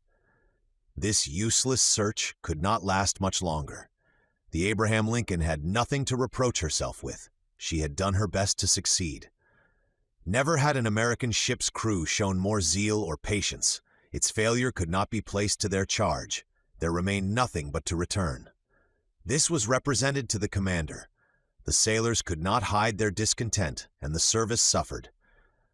This useless search could not last much longer. The Abraham Lincoln had nothing to reproach herself with. She had done her best to succeed. Never had an American ship's crew shown more zeal or patience. Its failure could not be placed to their charge. There remained nothing but to return. This was represented to the commander. The sailors could not hide their discontent, and the service suffered.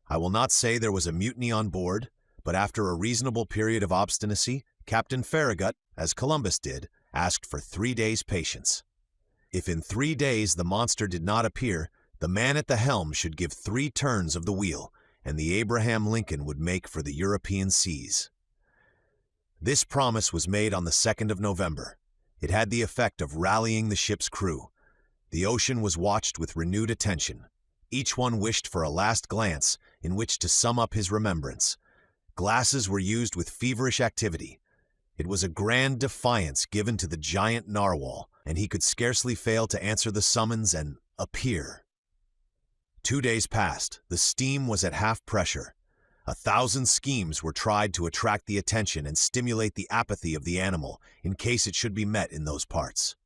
I will not say there was a mutiny on board, but after a reasonable period of obstinacy, Captain Farragut, as Columbus did, asked for 3 days' patience. If in 3 days the monster did not appear, the man at the helm should give 3 turns of the wheel, and the Abraham Lincoln would make for the European seas. This promise was made on the 2nd of November. It had the effect of rallying the ship's crew. The ocean was watched with renewed attention. Each one wished for a last glance in which to sum up his remembrance. Glasses were used with feverish activity. It was a grand defiance given to the giant narwhal, and he could scarcely fail to answer the summons and appear. 2 days passed. The steam was at half pressure. 1,000 schemes were tried to attract the attention and stimulate the apathy of the animal in case it should be met in those parts.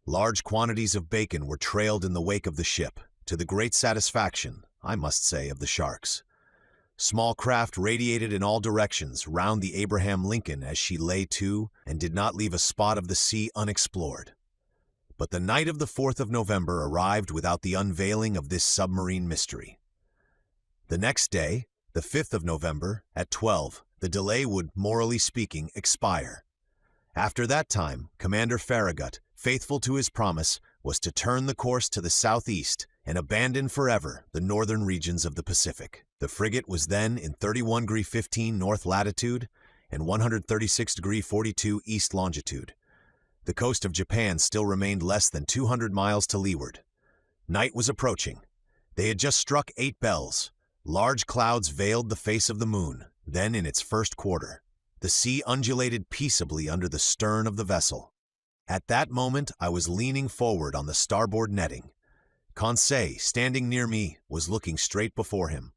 Large quantities of bacon were trailed in the wake of the ship, to the great satisfaction, I must say, of the sharks. Small craft radiated in all directions round the Abraham Lincoln as she lay to and did not leave a spot of the sea unexplored. But the night of the 4th of November arrived without the unveiling of this submarine mystery. The next day, the 5th of November, at 12, the delay would, morally speaking, expire. After that time, Commander Farragut, faithful to his promise, was to turn the course to the southeast and abandoned forever the northern regions of the Pacific. The frigate was then in 31°15' north latitude and 136°42' east longitude. The coast of Japan still remained less than 200 miles to leeward. Night was approaching. They had just struck 8 bells. Large clouds veiled the face of the moon, then in its first quarter. The sea undulated peaceably under the stern of the vessel. At that moment, I was leaning forward on the starboard netting. Conseil, standing near me, was looking straight before him.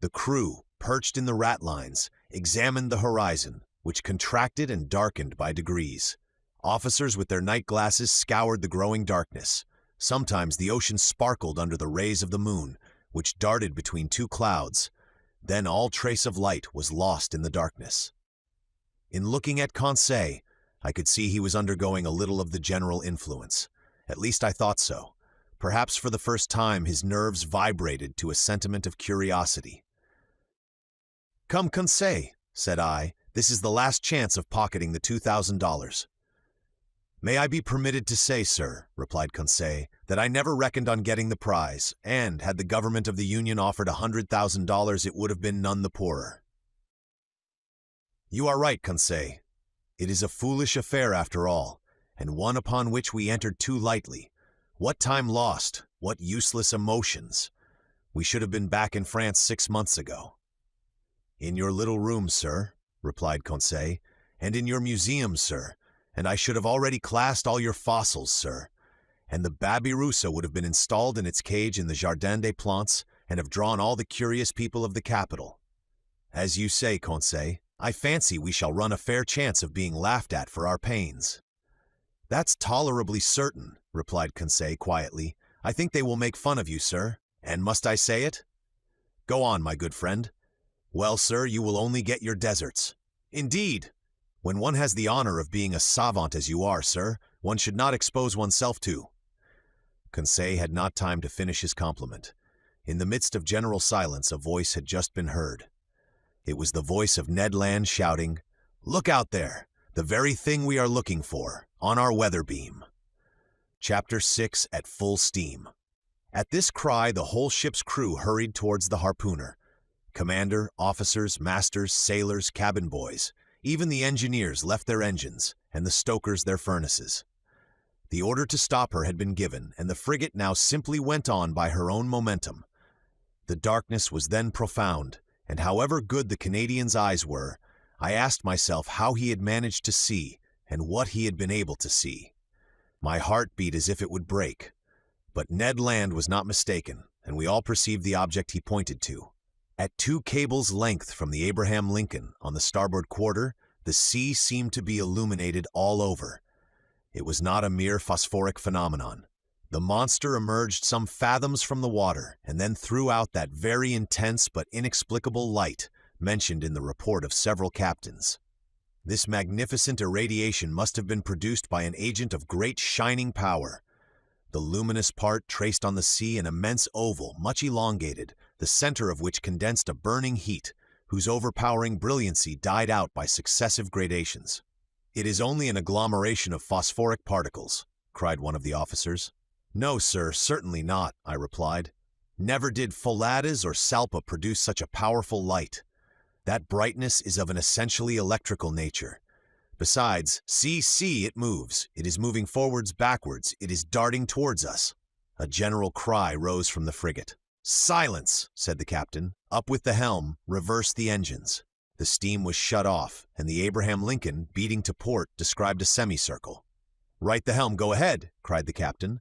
The crew, perched in the ratlines, examined the horizon, which contracted and darkened by degrees. Officers with their night glasses scoured the growing darkness. Sometimes the ocean sparkled under the rays of the moon, which darted between 2 clouds. Then all trace of light was lost in the darkness. In looking at Conseil, I could see he was undergoing a little of the general influence. At least I thought so. Perhaps for the first time his nerves vibrated to a sentiment of curiosity. "Come, Conseil," said I, "this is the last chance of pocketing the $2,000. "May I be permitted to say, sir," replied Conseil, "that I never reckoned on getting the prize, and had the government of the Union offered $100,000, it would have been none the poorer." "You are right, Conseil. It is a foolish affair after all, and one upon which we entered too lightly. What time lost, what useless emotions. We should have been back in France 6 months ago." "In your little room, sir," replied Conseil, "and in your museum, sir, and I should have already classed all your fossils, sir, and the Babirusa would have been installed in its cage in the Jardin des Plantes and have drawn all the curious people of the capital. As you say, Conseil, I fancy we shall run a fair chance of being laughed at for our pains." "That's tolerably certain," replied Conseil quietly. "I think they will make fun of you, sir. And must I say it?" "Go on, my good friend." "Well, sir, you will only get your deserts." "Indeed! When one has the honor of being a savant as you are, sir, one should not expose oneself to—" Conseil had not time to finish his compliment. In the midst of general silence, a voice had just been heard. It was the voice of Ned Land shouting, "Look out there! The very thing we are looking for, on our weather beam." Chapter 6 at full steam. At this cry, the whole ship's crew hurried towards the harpooner. Commander, officers, masters, sailors, cabin boys, even the engineers left their engines, and the stokers their furnaces. The order to stop her had been given, and the frigate now simply went on by her own momentum. The darkness was then profound, and however good the Canadian's eyes were, I asked myself how he had managed to see, and what he had been able to see. My heart beat as if it would break. But Ned Land was not mistaken, and we all perceived the object he pointed to. At 2 cables' length from the Abraham Lincoln, on the starboard quarter, the sea seemed to be illuminated all over. It was not a mere phosphoric phenomenon. The monster emerged some fathoms from the water, and then threw out that very intense but inexplicable light mentioned in the report of several captains. This magnificent irradiation must have been produced by an agent of great shining power. The luminous part traced on the sea an immense oval, much elongated, the center of which condensed a burning heat, whose overpowering brilliancy died out by successive gradations. "It is only an agglomeration of phosphoric particles," cried one of the officers. "No, sir, certainly not," I replied. "Never did Phylades or Salpa produce such a powerful light. That brightness is of an essentially electrical nature. Besides, see, it moves. It is moving forwards, backwards. It is darting towards us." A general cry rose from the frigate. "Silence," said the captain. "Up with the helm, reverse the engines." The steam was shut off, and the Abraham Lincoln, beating to port, described a semicircle. "Right the helm, go ahead," cried the captain.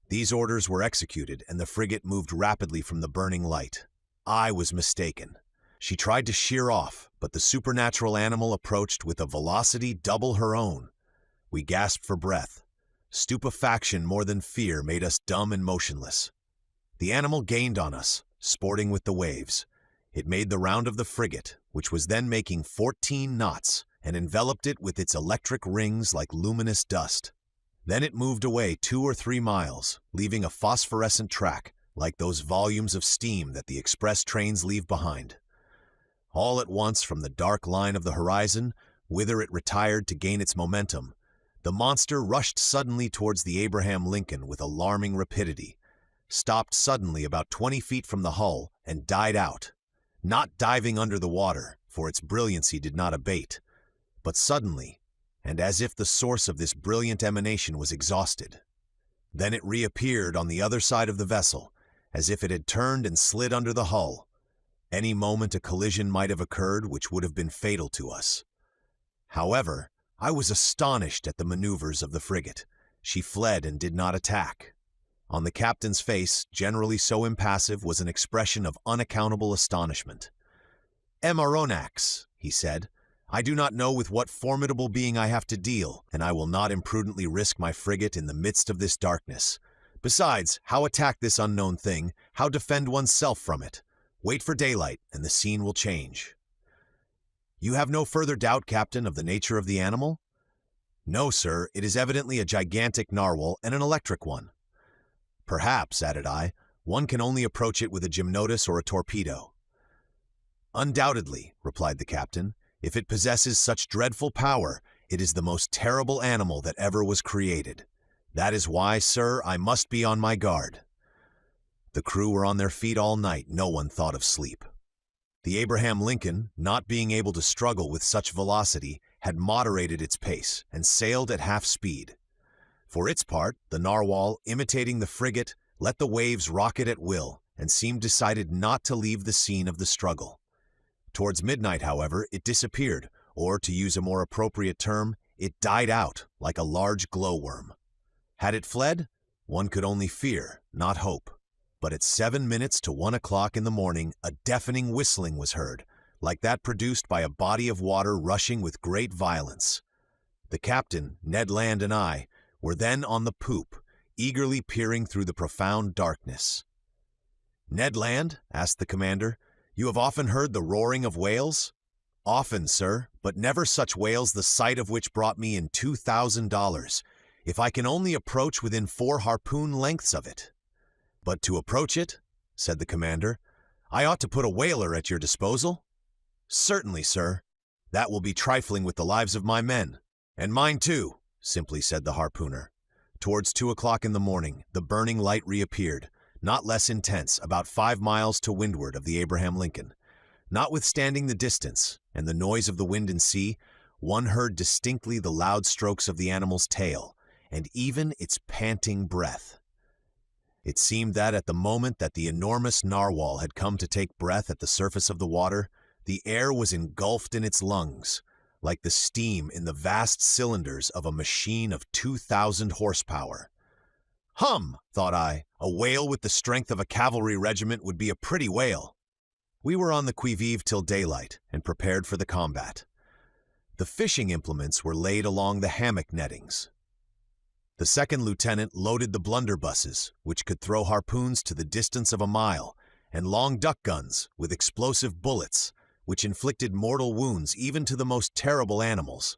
These orders were executed, and the frigate moved rapidly from the burning light. I was mistaken. She tried to sheer off, but the supernatural animal approached with a velocity double her own. We gasped for breath. Stupefaction more than fear made us dumb and motionless. The animal gained on us, sporting with the waves. It made the round of the frigate, which was then making 14 knots, and enveloped it with its electric rings like luminous dust. Then it moved away 2 or 3 miles, leaving a phosphorescent track, like those volumes of steam that the express trains leave behind. All at once, from the dark line of the horizon, whither it retired to gain its momentum, the monster rushed suddenly towards the Abraham Lincoln with alarming rapidity. stopped suddenly about 20 feet from the hull and died out, not diving under the water, for its brilliancy did not abate, but suddenly, and as if the source of this brilliant emanation was exhausted. Then it reappeared on the other side of the vessel, as if it had turned and slid under the hull. Any moment a collision might have occurred which would have been fatal to us. However, I was astonished at the maneuvers of the frigate. She fled and did not attack. On the captain's face, generally so impassive, was an expression of unaccountable astonishment. "Emaronax," he said, "I do not know with what formidable being I have to deal, and I will not imprudently risk my frigate in the midst of this darkness. Besides, how attack this unknown thing? How defend oneself from it? Wait for daylight, and the scene will change." "You have no further doubt, Captain, of the nature of the animal?" "No, sir, it is evidently a gigantic narwhal and an electric one." "Perhaps," added I, "one can only approach it with a gymnotus or a torpedo." "Undoubtedly," replied the captain. "If it possesses such dreadful power, it is the most terrible animal that ever was created. That is why, sir, I must be on my guard." The crew were on their feet all night. No one thought of sleep. The Abraham Lincoln, not being able to struggle with such velocity, had moderated its pace and sailed at half speed. For its part, the narwhal, imitating the frigate, let the waves rock it at will and seemed decided not to leave the scene of the struggle. Towards midnight, however, it disappeared, or, to use a more appropriate term, it died out like a large glowworm. Had it fled? One could only fear, not hope. But at 7 minutes to 1 o'clock in the morning, a deafening whistling was heard, like that produced by a body of water rushing with great violence. The captain, Ned Land, and I were then on the poop, eagerly peering through the profound darkness. "Ned Land," asked the commander, "you have often heard the roaring of whales?" "Often, sir, but never such whales the sight of which brought me in $2,000, if I can only approach within 4 harpoon lengths of it." "But to approach it," said the commander, "I ought to put a whaler at your disposal?" "Certainly, sir. That will be trifling with the lives of my men." "And mine too," simply said the harpooner. Towards 2 o'clock in the morning, the burning light reappeared, not less intense, about 5 miles to windward of the Abraham Lincoln. Notwithstanding the distance and the noise of the wind and sea, one heard distinctly the loud strokes of the animal's tail, and even its panting breath. It seemed that at the moment that the enormous narwhal had come to take breath at the surface of the water, the air was engulfed in its lungs, like the steam in the vast cylinders of a machine of 2,000 horsepower. "Hum," thought I, "a whale with the strength of a cavalry regiment would be a pretty whale." We were on the qui-vive till daylight and prepared for the combat. The fishing implements were laid along the hammock nettings. The second lieutenant loaded the blunderbusses, which could throw harpoons to the distance of a mile, and long duck guns with explosive bullets, which inflicted mortal wounds even to the most terrible animals.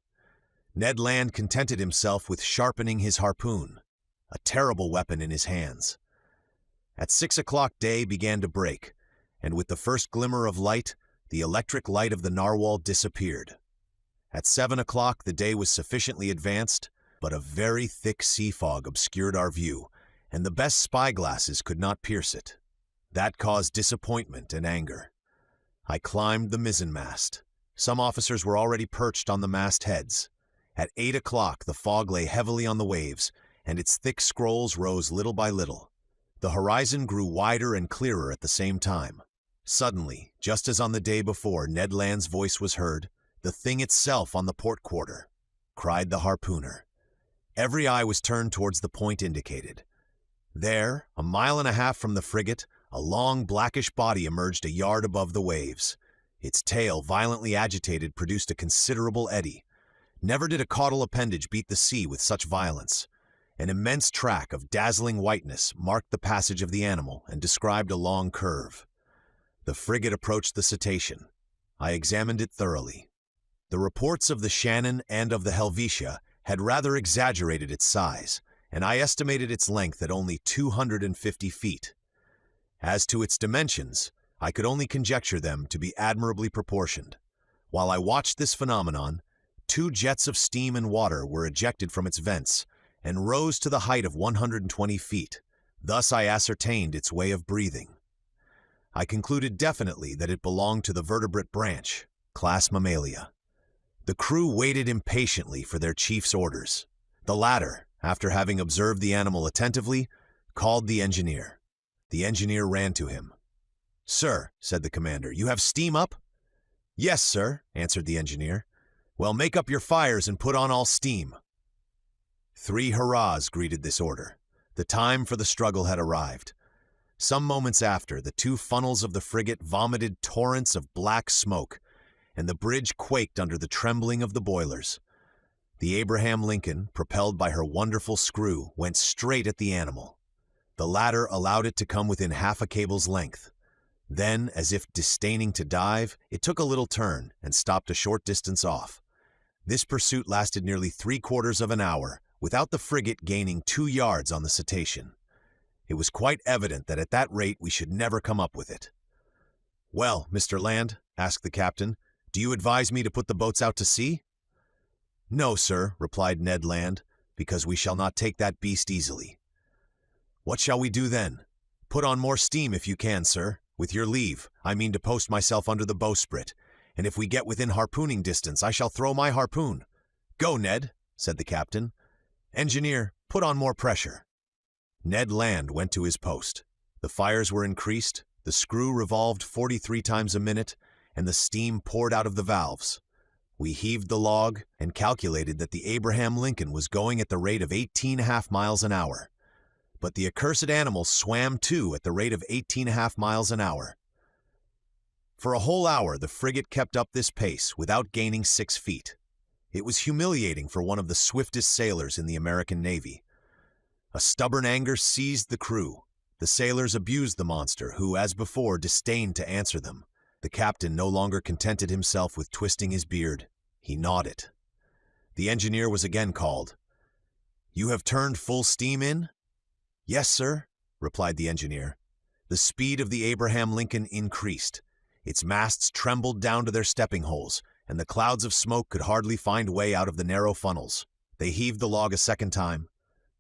Ned Land contented himself with sharpening his harpoon, a terrible weapon in his hands. At 6 o'clock day began to break, and with the first glimmer of light, the electric light of the narwhal disappeared. At 7 o'clock the day was sufficiently advanced, but a very thick sea fog obscured our view, and the best spyglasses could not pierce it. That caused disappointment and anger. I climbed the mizzenmast. Some officers were already perched on the mastheads. At 8 o'clock the fog lay heavily on the waves, and its thick scrolls rose little by little. The horizon grew wider and clearer at the same time. Suddenly, just as on the day before, Ned Land's voice was heard, "The thing itself on the port quarter," cried the harpooner. Every eye was turned towards the point indicated. There, a mile and a half from the frigate, a long blackish body emerged a yard above the waves. Its tail, violently agitated, produced a considerable eddy. Never did a caudal appendage beat the sea with such violence. An immense track of dazzling whiteness marked the passage of the animal and described a long curve. The frigate approached the cetacean. I examined it thoroughly. The reports of the Shannon and of the Helvetia had rather exaggerated its size, and I estimated its length at only 250 feet. As to its dimensions, I could only conjecture them to be admirably proportioned. While I watched this phenomenon, 2 jets of steam and water were ejected from its vents and rose to the height of 120 feet, Thus I ascertained its way of breathing. I concluded definitely that it belonged to the vertebrate branch, class Mammalia. The crew waited impatiently for their chief's orders. The latter, after having observed the animal attentively, called the engineer. The engineer ran to him. "Sir," said the commander, "you have steam up?" "Yes, sir," answered the engineer. "Well, make up your fires and put on all steam." 3 hurrahs greeted this order. The time for the struggle had arrived. Some moments after, the 2 funnels of the frigate vomited torrents of black smoke, and the bridge quaked under the trembling of the boilers. The Abraham Lincoln, propelled by her wonderful screw, went straight at the animal. The latter allowed it to come within half a cable's length. Then, as if disdaining to dive, it took a little turn and stopped a short distance off. This pursuit lasted nearly 3/4 of an hour, without the frigate gaining 2 yards on the cetacean. It was quite evident that at that rate we should never come up with it. "Well, Mr. Land," asked the captain, "do you advise me to put the boats out to sea?" "No, sir," replied Ned Land, "because we shall not take that beast easily." "What shall we do then?" "Put on more steam if you can, sir. With your leave, I mean to post myself under the bowsprit, and if we get within harpooning distance, I shall throw my harpoon." "Go, Ned," said the captain. "Engineer, put on more pressure." Ned Land went to his post. The fires were increased, the screw revolved 43 times a minute, and the steam poured out of the valves. We heaved the log and calculated that the Abraham Lincoln was going at the rate of 18.5 miles an hour. But the accursed animal swam too at the rate of 18.5 miles an hour. For a whole hour the frigate kept up this pace without gaining 6 feet. It was humiliating for one of the swiftest sailors in the American Navy. A stubborn anger seized the crew. The sailors abused the monster, who, as before, disdained to answer them. The captain no longer contented himself with twisting his beard. He gnawed it. The engineer was again called. "You have turned full steam in?" "Yes, sir," replied the engineer. The speed of the Abraham Lincoln increased. Its masts trembled down to their stepping holes, and the clouds of smoke could hardly find way out of the narrow funnels. They heaved the log a second time.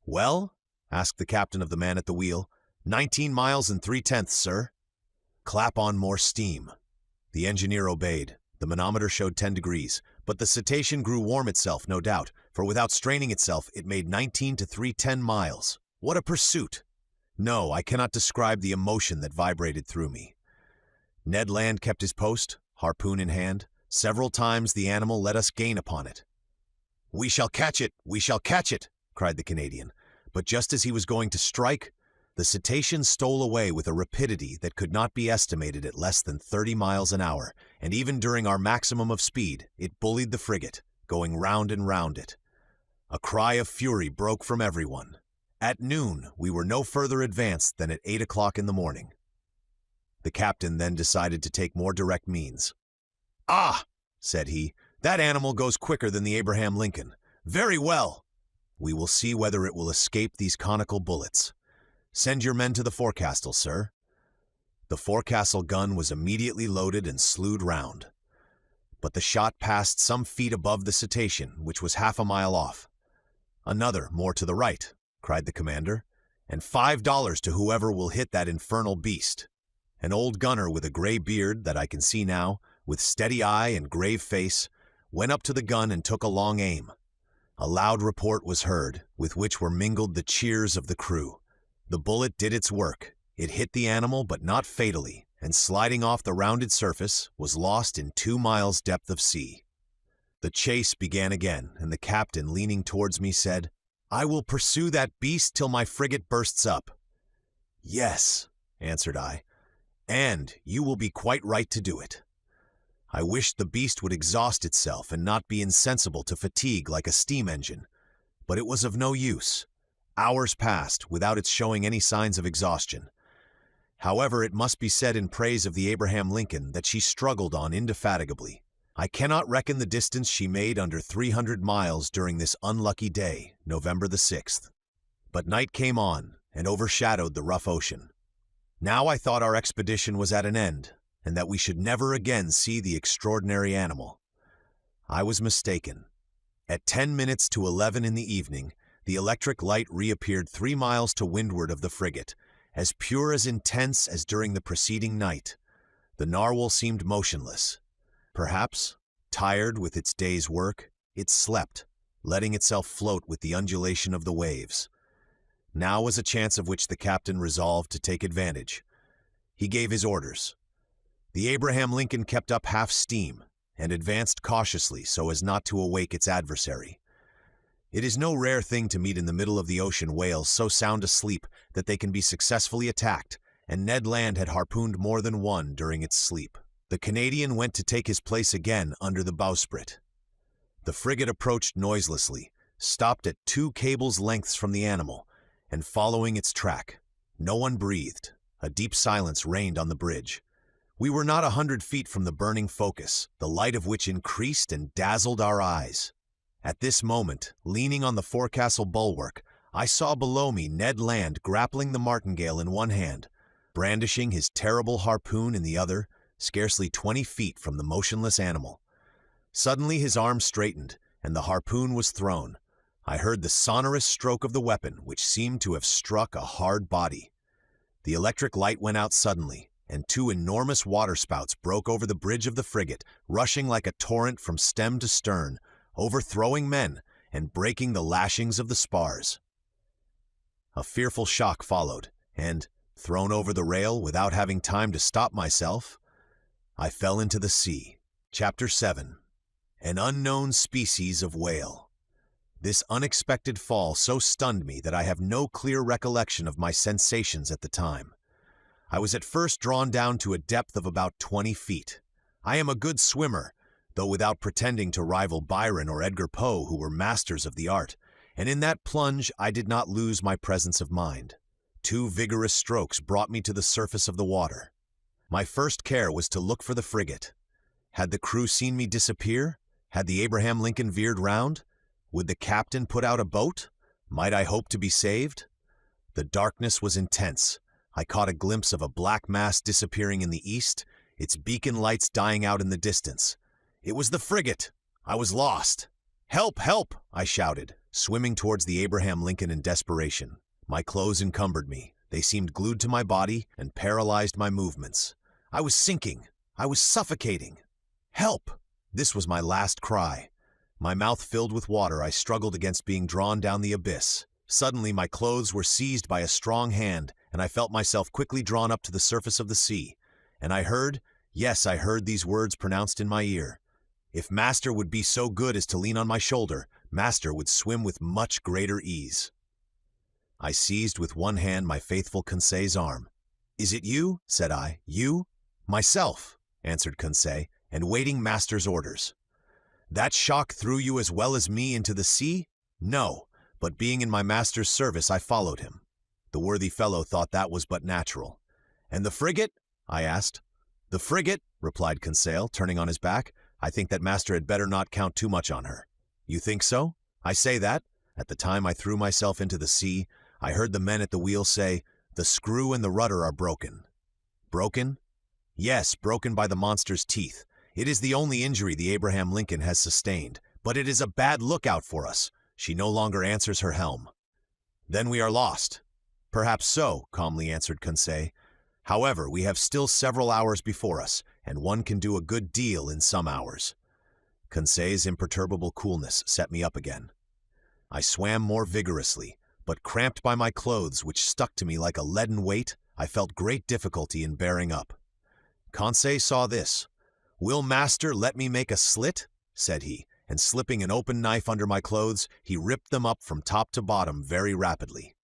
"Well?" asked the captain of the man at the wheel. 19 miles and 3/10, sir." "Clap on more steam." The engineer obeyed. The manometer showed 10 degrees, but the cetacean grew warm itself, no doubt, for without straining itself, it made 19 to 3/10 miles. What a pursuit! No, I cannot describe the emotion that vibrated through me. Ned Land kept his post, harpoon in hand. Several times the animal let us gain upon it. "We shall catch it! We shall catch it!" cried the Canadian. But just as he was going to strike, the cetacean stole away with a rapidity that could not be estimated at less than 30 miles an hour, and even during our maximum of speed, it bullied the frigate, going round and round it. A cry of fury broke from everyone. At noon, we were no further advanced than at 8 o'clock in the morning. The captain then decided to take more direct means. "Ah," said he, "that animal goes quicker than the Abraham Lincoln. Very well. We will see whether it will escape these conical bullets. Send your men to the forecastle, sir." The forecastle gun was immediately loaded and slewed round. But the shot passed some feet above the cetacean, which was half a mile off. "Another, more to the right," cried the commander, "and $5 to whoever will hit that infernal beast." An old gunner with a gray beard that I can see now, with steady eye and grave face, went up to the gun and took a long aim. A loud report was heard, with which were mingled the cheers of the crew. The bullet did its work. It hit the animal, but not fatally, and sliding off the rounded surface, was lost in 2 miles' depth of sea. The chase began again, and the captain, leaning towards me, said, "I will pursue that beast till my frigate bursts up." "Yes," answered I, "and you will be quite right to do it." I wished the beast would exhaust itself and not be insensible to fatigue like a steam engine, but it was of no use. Hours passed without its showing any signs of exhaustion. However, it must be said in praise of the Abraham Lincoln that she struggled on indefatigably. I cannot reckon the distance she made under 300 miles during this unlucky day, November the 6th. But night came on and overshadowed the rough ocean. Now I thought our expedition was at an end, and that we should never again see the extraordinary animal. I was mistaken. At 10 minutes to 11 in the evening, the electric light reappeared 3 miles to windward of the frigate, as pure as intense as during the preceding night. The narwhal seemed motionless. Perhaps, tired with its day's work, it slept, letting itself float with the undulation of the waves. Now was a chance of which the captain resolved to take advantage. He gave his orders. The Abraham Lincoln kept up half steam and advanced cautiously so as not to awake its adversary. It is no rare thing to meet in the middle of the ocean whales so sound asleep that they can be successfully attacked, and Ned Land had harpooned more than one during its sleep. The Canadian went to take his place again under the bowsprit. The frigate approached noiselessly, stopped at 2 cables' lengths from the animal, and following its track. No one breathed. A deep silence reigned on the bridge. We were not 100 feet from the burning focus, the light of which increased and dazzled our eyes. At this moment, leaning on the forecastle bulwark, I saw below me Ned Land grappling the martingale in one hand, brandishing his terrible harpoon in the other, scarcely 20 feet from the motionless animal. Suddenly his arm straightened, and the harpoon was thrown. I heard the sonorous stroke of the weapon, which seemed to have struck a hard body. The electric light went out suddenly, and 2 enormous waterspouts broke over the bridge of the frigate, rushing like a torrent from stem to stern, overthrowing men and breaking the lashings of the spars. A fearful shock followed, and, thrown over the rail without having time to stop myself, I fell into the sea. Chapter 7. An unknown species of whale. This unexpected fall so stunned me that I have no clear recollection of my sensations at the time. I was at first drawn down to a depth of about 20 feet. I am a good swimmer, though without pretending to rival Byron or Edgar Poe, who were masters of the art, and in that plunge I did not lose my presence of mind. 2 vigorous strokes brought me to the surface of the water. My first care was to look for the frigate. Had the crew seen me disappear? Had the Abraham Lincoln veered round? Would the captain put out a boat? Might I hope to be saved? The darkness was intense. I caught a glimpse of a black mass disappearing in the east, its beacon lights dying out in the distance. It was the frigate! I was lost! "Help! Help!" I shouted, swimming towards the Abraham Lincoln in desperation. My clothes encumbered me. They seemed glued to my body and paralyzed my movements. I was sinking. I was suffocating. "Help!" This was my last cry. My mouth filled with water, I struggled against being drawn down the abyss. Suddenly my clothes were seized by a strong hand, and I felt myself quickly drawn up to the surface of the sea. And I heard, yes, I heard these words pronounced in my ear. If Master would be so good as to lean on my shoulder, Master would swim with much greater ease. I seized with one hand my faithful Conseil's arm. "Is it you?" said I. "You?" "Myself," answered Conseil, "and waiting Master's orders." "That shock threw you as well as me into the sea?" "No, but being in my master's service, I followed him." The worthy fellow thought that was but natural. "And the frigate?" I asked. "The frigate," replied Conseil, turning on his back. "I think that Master had better not count too much on her." "You think so?" "I say that, at the time I threw myself into the sea, I heard the men at the wheel say, 'The screw and the rudder are broken.'" "Broken?" "Yes, broken by the monster's teeth. It is the only injury the Abraham Lincoln has sustained, but it is a bad lookout for us. She no longer answers her helm." "Then we are lost." "Perhaps so," calmly answered Conseil. "However, we have still several hours before us, and one can do a good deal in some hours." Conseil's imperturbable coolness set me up again. I swam more vigorously, but cramped by my clothes, which stuck to me like a leaden weight, I felt great difficulty in bearing up. Conseil saw this. "Will Master let me make a slit?" said he, and slipping an open knife under my clothes, he ripped them up from top to bottom very rapidly.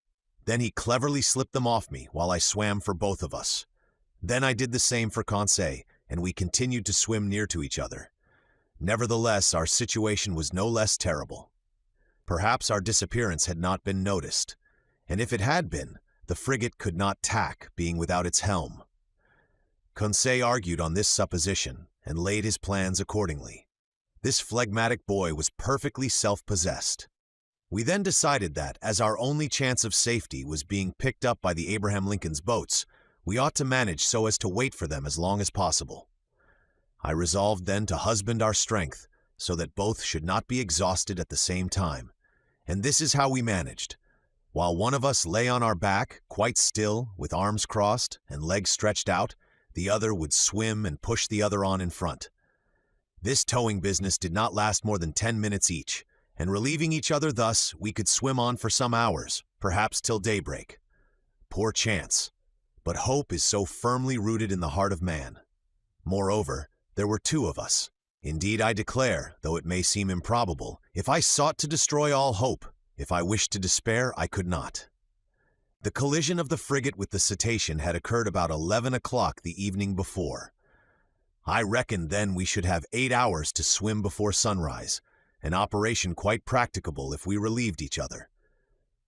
Then he cleverly slipped them off me while I swam for both of us. Then I did the same for Conseil, and we continued to swim near to each other. Nevertheless, our situation was no less terrible. Perhaps our disappearance had not been noticed, and if it had been, the frigate could not tack, being without its helm. Conseil argued on this supposition, and laid his plans accordingly. This phlegmatic boy was perfectly self-possessed. We then decided that, as our only chance of safety was being picked up by the Abraham Lincoln's boats, we ought to manage so as to wait for them as long as possible. I resolved then to husband our strength, so that both should not be exhausted at the same time, And this is how we managed. While one of us lay on our back, quite still, with arms crossed and legs stretched out, the other would swim and push the other on in front. This towing business did not last more than 10 minutes each, and relieving each other thus, we could swim on for some hours, perhaps till daybreak. Poor chance. But hope is so firmly rooted in the heart of man. Moreover, there were two of us. Indeed, I declare, though it may seem improbable, if I sought to destroy all hope, if I wished to despair, I could not. The collision of the frigate with the cetacean had occurred about 11 o'clock the evening before. I reckoned then we should have 8 hours to swim before sunrise, an operation quite practicable if we relieved each other.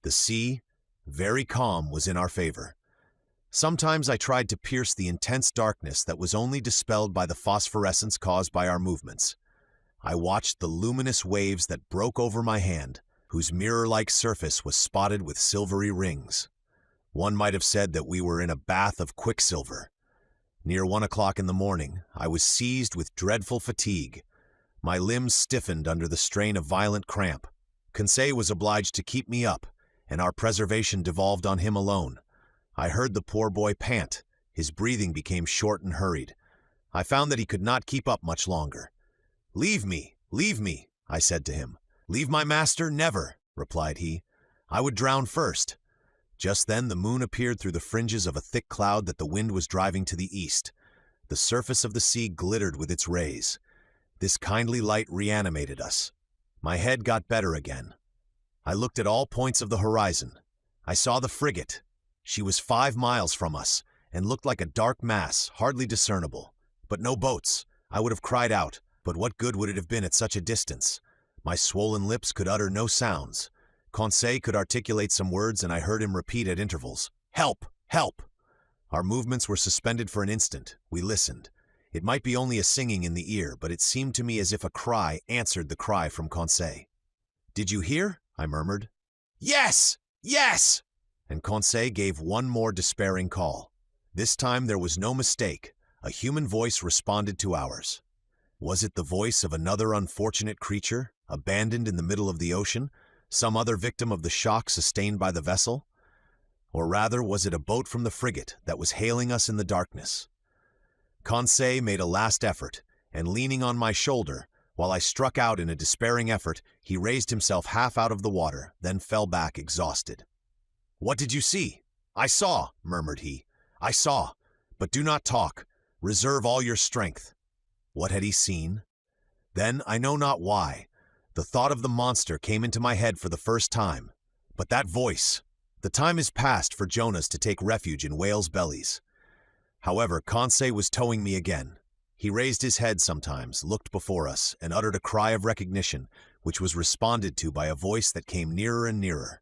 The sea, very calm, was in our favor. Sometimes I tried to pierce the intense darkness that was only dispelled by the phosphorescence caused by our movements. I watched the luminous waves that broke over my hand, whose mirror-like surface was spotted with silvery rings. One might have said that we were in a bath of quicksilver. Near 1 o'clock in the morning, I was seized with dreadful fatigue. My limbs stiffened under the strain of violent cramp. Conseil was obliged to keep me up, and our preservation devolved on him alone. I heard the poor boy pant. His breathing became short and hurried. I found that he could not keep up much longer. Leave me, I said to him. Leave my master? Never, replied he. I would drown first. Just then the moon appeared through the fringes of a thick cloud that the wind was driving to the east. The surface of the sea glittered with its rays. This kindly light reanimated us. My head got better again. I looked at all points of the horizon. I saw the frigate. She was 5 miles from us, and looked like a dark mass, hardly discernible. But no boats. I would have cried out, but what good would it have been at such a distance? My swollen lips could utter no sounds. Conseil could articulate some words, and I heard him repeat at intervals, "Help! Help!" Our movements were suspended for an instant. We listened. It might be only a singing in the ear, but it seemed to me as if a cry answered the cry from Conseil. "Did you hear?" I murmured. "Yes! Yes!" And Conseil gave one more despairing call. This time there was no mistake. A human voice responded to ours. Was it the voice of another unfortunate creature, abandoned in the middle of the ocean, some other victim of the shock sustained by the vessel? Or rather, was it a boat from the frigate that was hailing us in the darkness? Conseil made a last effort, and leaning on my shoulder, while I struck out in a despairing effort, he raised himself half out of the water, then fell back exhausted. "What did you see?" "I saw," murmured he. "I saw. But do not talk. Reserve all your strength." What had he seen? Then, I know not why, the thought of the monster came into my head for the first time. But that voice! The time is past for Jonahs to take refuge in whales' bellies. However, Conseil was towing me again. He raised his head sometimes, looked before us, and uttered a cry of recognition, which was responded to by a voice that came nearer and nearer.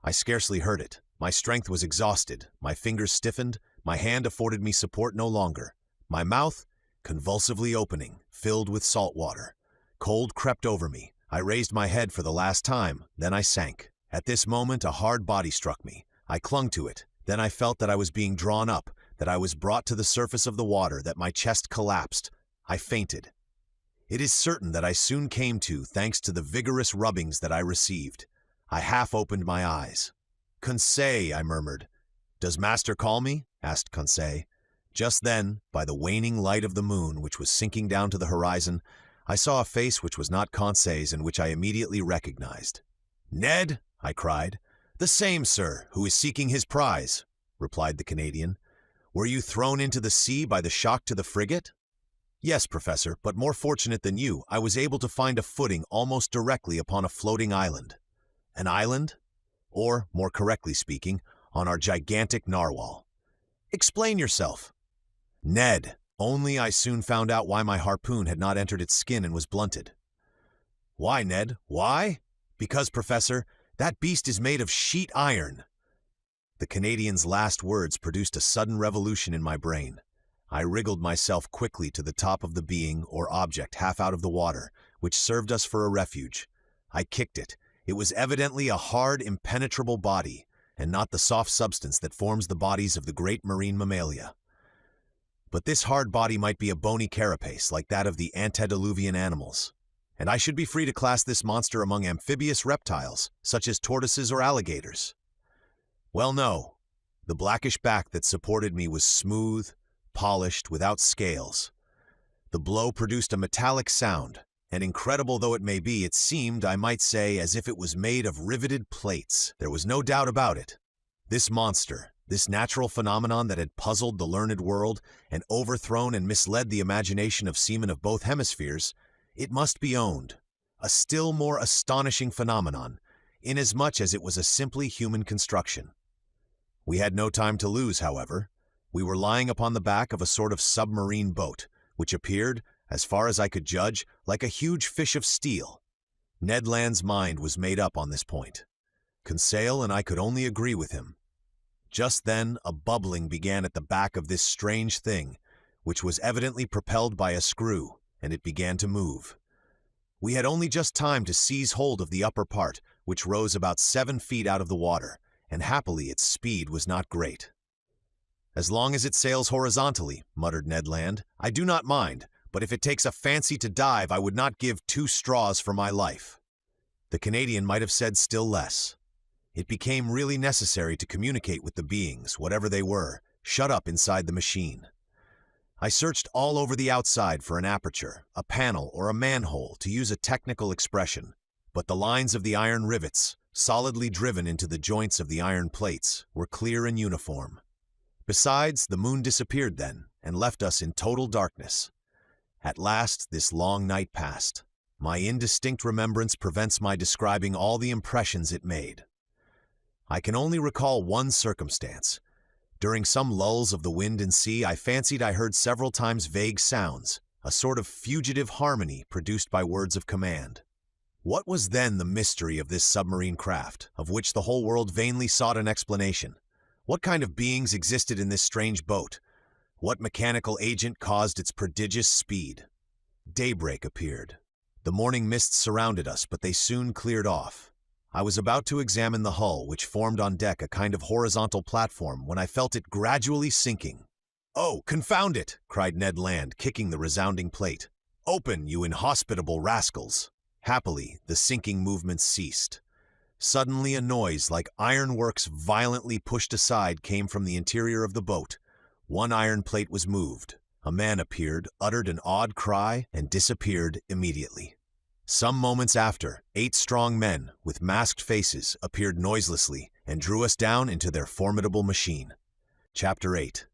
I scarcely heard it. My strength was exhausted, my fingers stiffened, my hand afforded me support no longer. My mouth, convulsively opening, filled with salt water. Cold crept over me. I raised my head for the last time, then I sank. At this moment a hard body struck me. I clung to it. Then I felt that I was being drawn up, that I was brought to the surface of the water, that my chest collapsed. I fainted. It is certain that I soon came to, thanks to the vigorous rubbings that I received. I half opened my eyes. "Conseil," I murmured. "Does master call me?" asked Conseil. Just then, by the waning light of the moon, which was sinking down to the horizon, I saw a face which was not Conseil's and which I immediately recognized. "Ned?" I cried. "The same, sir, who is seeking his prize," replied the Canadian. "Were you thrown into the sea by the shock to the frigate?" "Yes, Professor, but more fortunate than you, I was able to find a footing almost directly upon a floating island." "An island?" "Or, more correctly speaking, on our gigantic narwhal." "Explain yourself." "Ned, only I soon found out why my harpoon had not entered its skin and was blunted." "Why, Ned, why?" "Because, Professor, that beast is made of sheet iron." The Canadian's last words produced a sudden revolution in my brain. I wriggled myself quickly to the top of the being or object half out of the water, which served us for a refuge. I kicked it. It was evidently a hard, impenetrable body, and not the soft substance that forms the bodies of the great marine mammalia. But this hard body might be a bony carapace like that of the antediluvian animals. and I should be free to class this monster among amphibious reptiles, such as tortoises or alligators. Well, no. The blackish back that supported me was smooth, polished, without scales. The blow produced a metallic sound, and incredible though it may be, it seemed, I might say, as if it was made of riveted plates. There was no doubt about it. This monster, this natural phenomenon that had puzzled the learned world and overthrown and misled the imagination of seamen of both hemispheres, it must be owned. A still more astonishing phenomenon, inasmuch as it was a simply human construction. We had no time to lose, however. We were lying upon the back of a sort of submarine boat, which appeared, as far as I could judge, like a huge fish of steel. Ned Land's mind was made up on this point. Conseil and I could only agree with him. Just then, a bubbling began at the back of this strange thing, which was evidently propelled by a screw, and it began to move. We had only just time to seize hold of the upper part, which rose about 7 feet out of the water, and happily its speed was not great. "As long as it sails horizontally," muttered Ned Land, "I do not mind, but if it takes a fancy to dive, I would not give 2 straws for my life." The Canadian might have said still less. It became really necessary to communicate with the beings, whatever they were, shut up inside the machine. I searched all over the outside for an aperture, a panel, or a manhole, to use a technical expression, but the lines of the iron rivets, solidly driven into the joints of the iron plates, were clear and uniform. Besides, the moon disappeared then, and left us in total darkness. At last, this long night passed. My indistinct remembrance prevents my describing all the impressions it made. I can only recall one circumstance. During some lulls of the wind and sea, I fancied I heard several times vague sounds, a sort of fugitive harmony produced by words of command. What was then the mystery of this submarine craft, of which the whole world vainly sought an explanation? What kind of beings existed in this strange boat? What mechanical agent caused its prodigious speed? Daybreak appeared. The morning mists surrounded us, but they soon cleared off. I was about to examine the hull, which formed on deck a kind of horizontal platform, when I felt it gradually sinking. "Oh, confound it!" cried Ned Land, kicking the resounding plate. "Open, you inhospitable rascals!" Happily, the sinking movement ceased. Suddenly a noise like ironworks violently pushed aside came from the interior of the boat. One iron plate was moved. A man appeared, uttered an odd cry, and disappeared immediately. Some moments after, 8 strong men, with masked faces, appeared noiselessly and drew us down into their formidable machine. Chapter 8.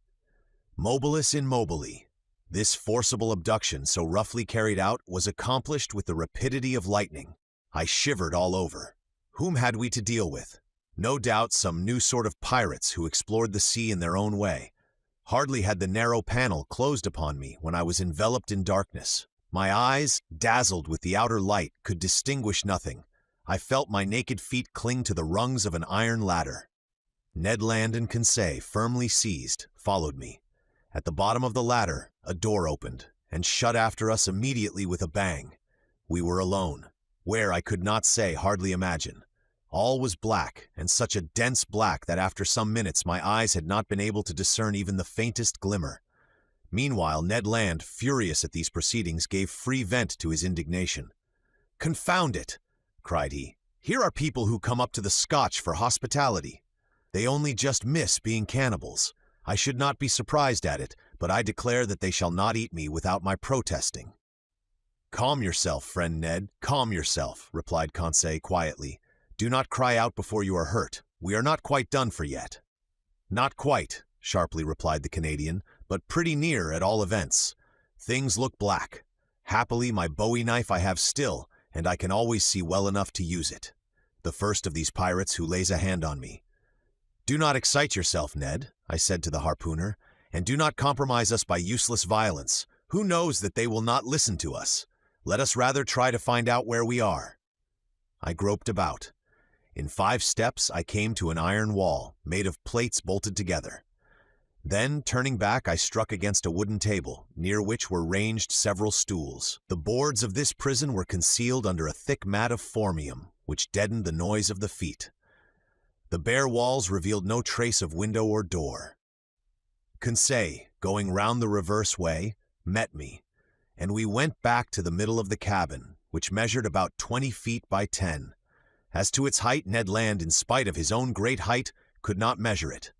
MOBILIS in MOBILI. This forcible abduction, so roughly carried out, was accomplished with the rapidity of lightning. I shivered all over. Whom had we to deal with? No doubt some new sort of pirates who explored the sea in their own way. Hardly had the narrow panel closed upon me when I was enveloped in darkness. My eyes, dazzled with the outer light, could distinguish nothing. I felt my naked feet cling to the rungs of an iron ladder. Ned Land and Conseil, firmly seized, followed me. At the bottom of the ladder, a door opened, and shut after us immediately with a bang. We were alone. Where, I could not say, hardly imagine. All was black, and such a dense black that after some minutes my eyes had not been able to discern even the faintest glimmer. Meanwhile, Ned Land, furious at these proceedings, gave free vent to his indignation. "Confound it!" cried he. "Here are people who come up to the Scotch for hospitality. They only just miss being cannibals. I should not be surprised at it, but I declare that they shall not eat me without my protesting." "Calm yourself, friend Ned, calm yourself," replied Conseil quietly. "Do not cry out before you are hurt. We are not quite done for yet." "Not quite," sharply replied the Canadian, "but pretty near at all events. Things look black. Happily, my bowie knife I have still, and I can always see well enough to use it. The first of these pirates who lays a hand on me." "Do not excite yourself, Ned," I said to the harpooner, "and do not compromise us by useless violence. Who knows that they will not listen to us? Let us rather try to find out where we are." I groped about. In 5 steps I came to an iron wall, made of plates bolted together. Then, turning back, I struck against a wooden table, near which were ranged several stools. The boards of this prison were concealed under a thick mat of formium, which deadened the noise of the feet. The bare walls revealed no trace of window or door. Conseil, going round the reverse way, met me, and we went back to the middle of the cabin, which measured about 20 feet by 10. As to its height, Ned Land, in spite of his own great height, could not measure it.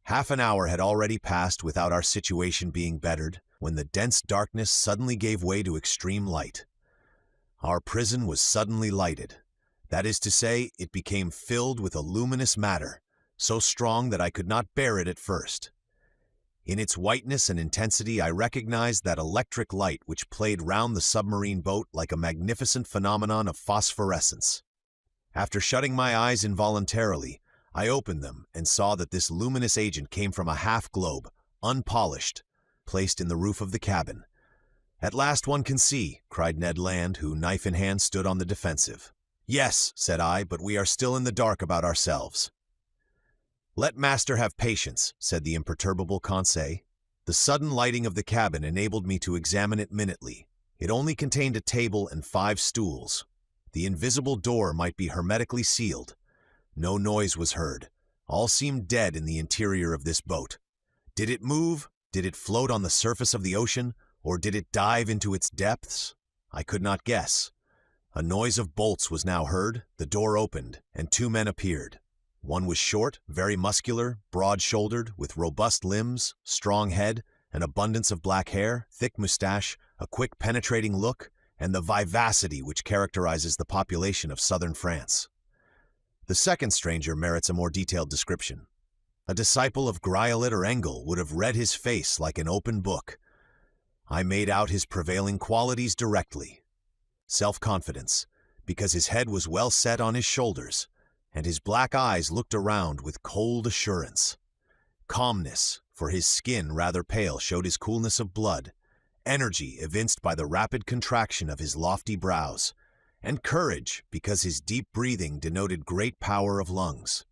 Half an hour had already passed without our situation being bettered, when the dense darkness suddenly gave way to extreme light. Our prison was suddenly lighted. That is to say, it became filled with a luminous matter, so strong that I could not bear it at first. In its whiteness and intensity, I recognized that electric light which played round the submarine boat like a magnificent phenomenon of phosphorescence. After shutting my eyes involuntarily, I opened them and saw that this luminous agent came from a half-globe, unpolished, placed in the roof of the cabin. "At last one can see," cried Ned Land, who, knife in hand, stood on the defensive. "Yes," said I, "but we are still in the dark about ourselves." "Let master have patience," said the imperturbable Conseil. The sudden lighting of the cabin enabled me to examine it minutely. It only contained a table and 5 stools. The invisible door might be hermetically sealed. No noise was heard. All seemed dead in the interior of this boat. Did it move? Did it float on the surface of the ocean? Or did it dive into its depths? I could not guess. A noise of bolts was now heard, the door opened, and 2 men appeared. One was short, very muscular, broad-shouldered, with robust limbs, strong head, an abundance of black hair, thick mustache, a quick penetrating look, and the vivacity which characterizes the population of southern France. The second stranger merits a more detailed description. A disciple of Griolet or Engel would have read his face like an open book. I made out his prevailing qualities directly. Self-confidence, because his head was well set on his shoulders, and his black eyes looked around with cold assurance. Calmness, for his skin, rather pale, showed his coolness of blood. Energy, evinced by the rapid contraction of his lofty brows. And courage, because his deep breathing denoted great power of lungs.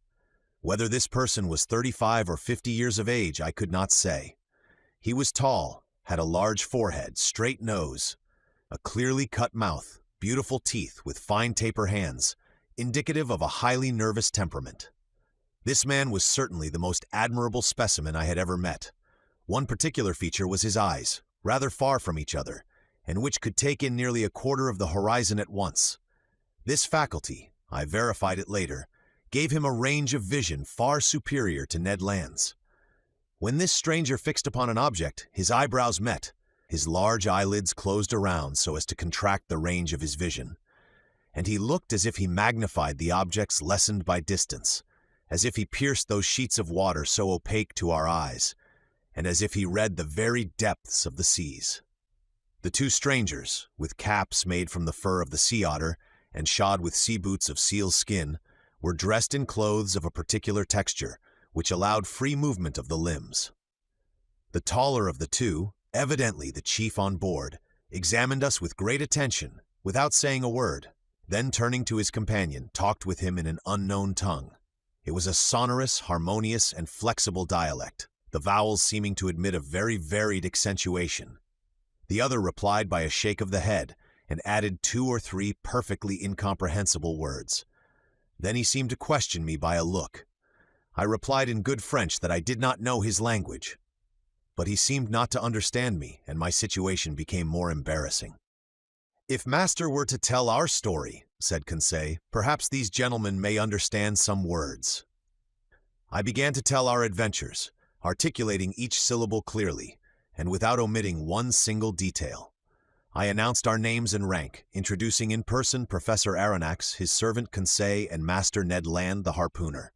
Whether this person was 35 or 50 years of age, I could not say. He was tall, had a large forehead, straight nose, a clearly cut mouth, beautiful teeth with fine taper hands, indicative of a highly nervous temperament. This man was certainly the most admirable specimen I had ever met. One particular feature was his eyes, rather far from each other, and which could take in nearly a quarter of the horizon at once. This faculty, I verified it later, gave him a range of vision far superior to Ned Land's. When this stranger fixed upon an object, his eyebrows met, his large eyelids closed around so as to contract the range of his vision, and he looked as if he magnified the objects lessened by distance, as if he pierced those sheets of water so opaque to our eyes, and as if he read the very depths of the seas. The 2 strangers, with caps made from the fur of the sea otter and shod with sea boots of seal's skin, were dressed in clothes of a particular texture, which allowed free movement of the limbs. The taller of the 2, evidently the chief on board, examined us with great attention, without saying a word, then turning to his companion, talked with him in an unknown tongue. It was a sonorous, harmonious, and flexible dialect, the vowels seeming to admit a very varied accentuation. The other replied by a shake of the head, and added 2 or 3 perfectly incomprehensible words. Then he seemed to question me by a look. I replied in good French that I did not know his language. But he seemed not to understand me, and my situation became more embarrassing. "If master were to tell our story," said Conseil, "perhaps these gentlemen may understand some words." I began to tell our adventures, articulating each syllable clearly, and without omitting one single detail. I announced our names and rank, introducing in person Professor Aronnax, his servant Conseil, and Master Ned Land, the harpooner.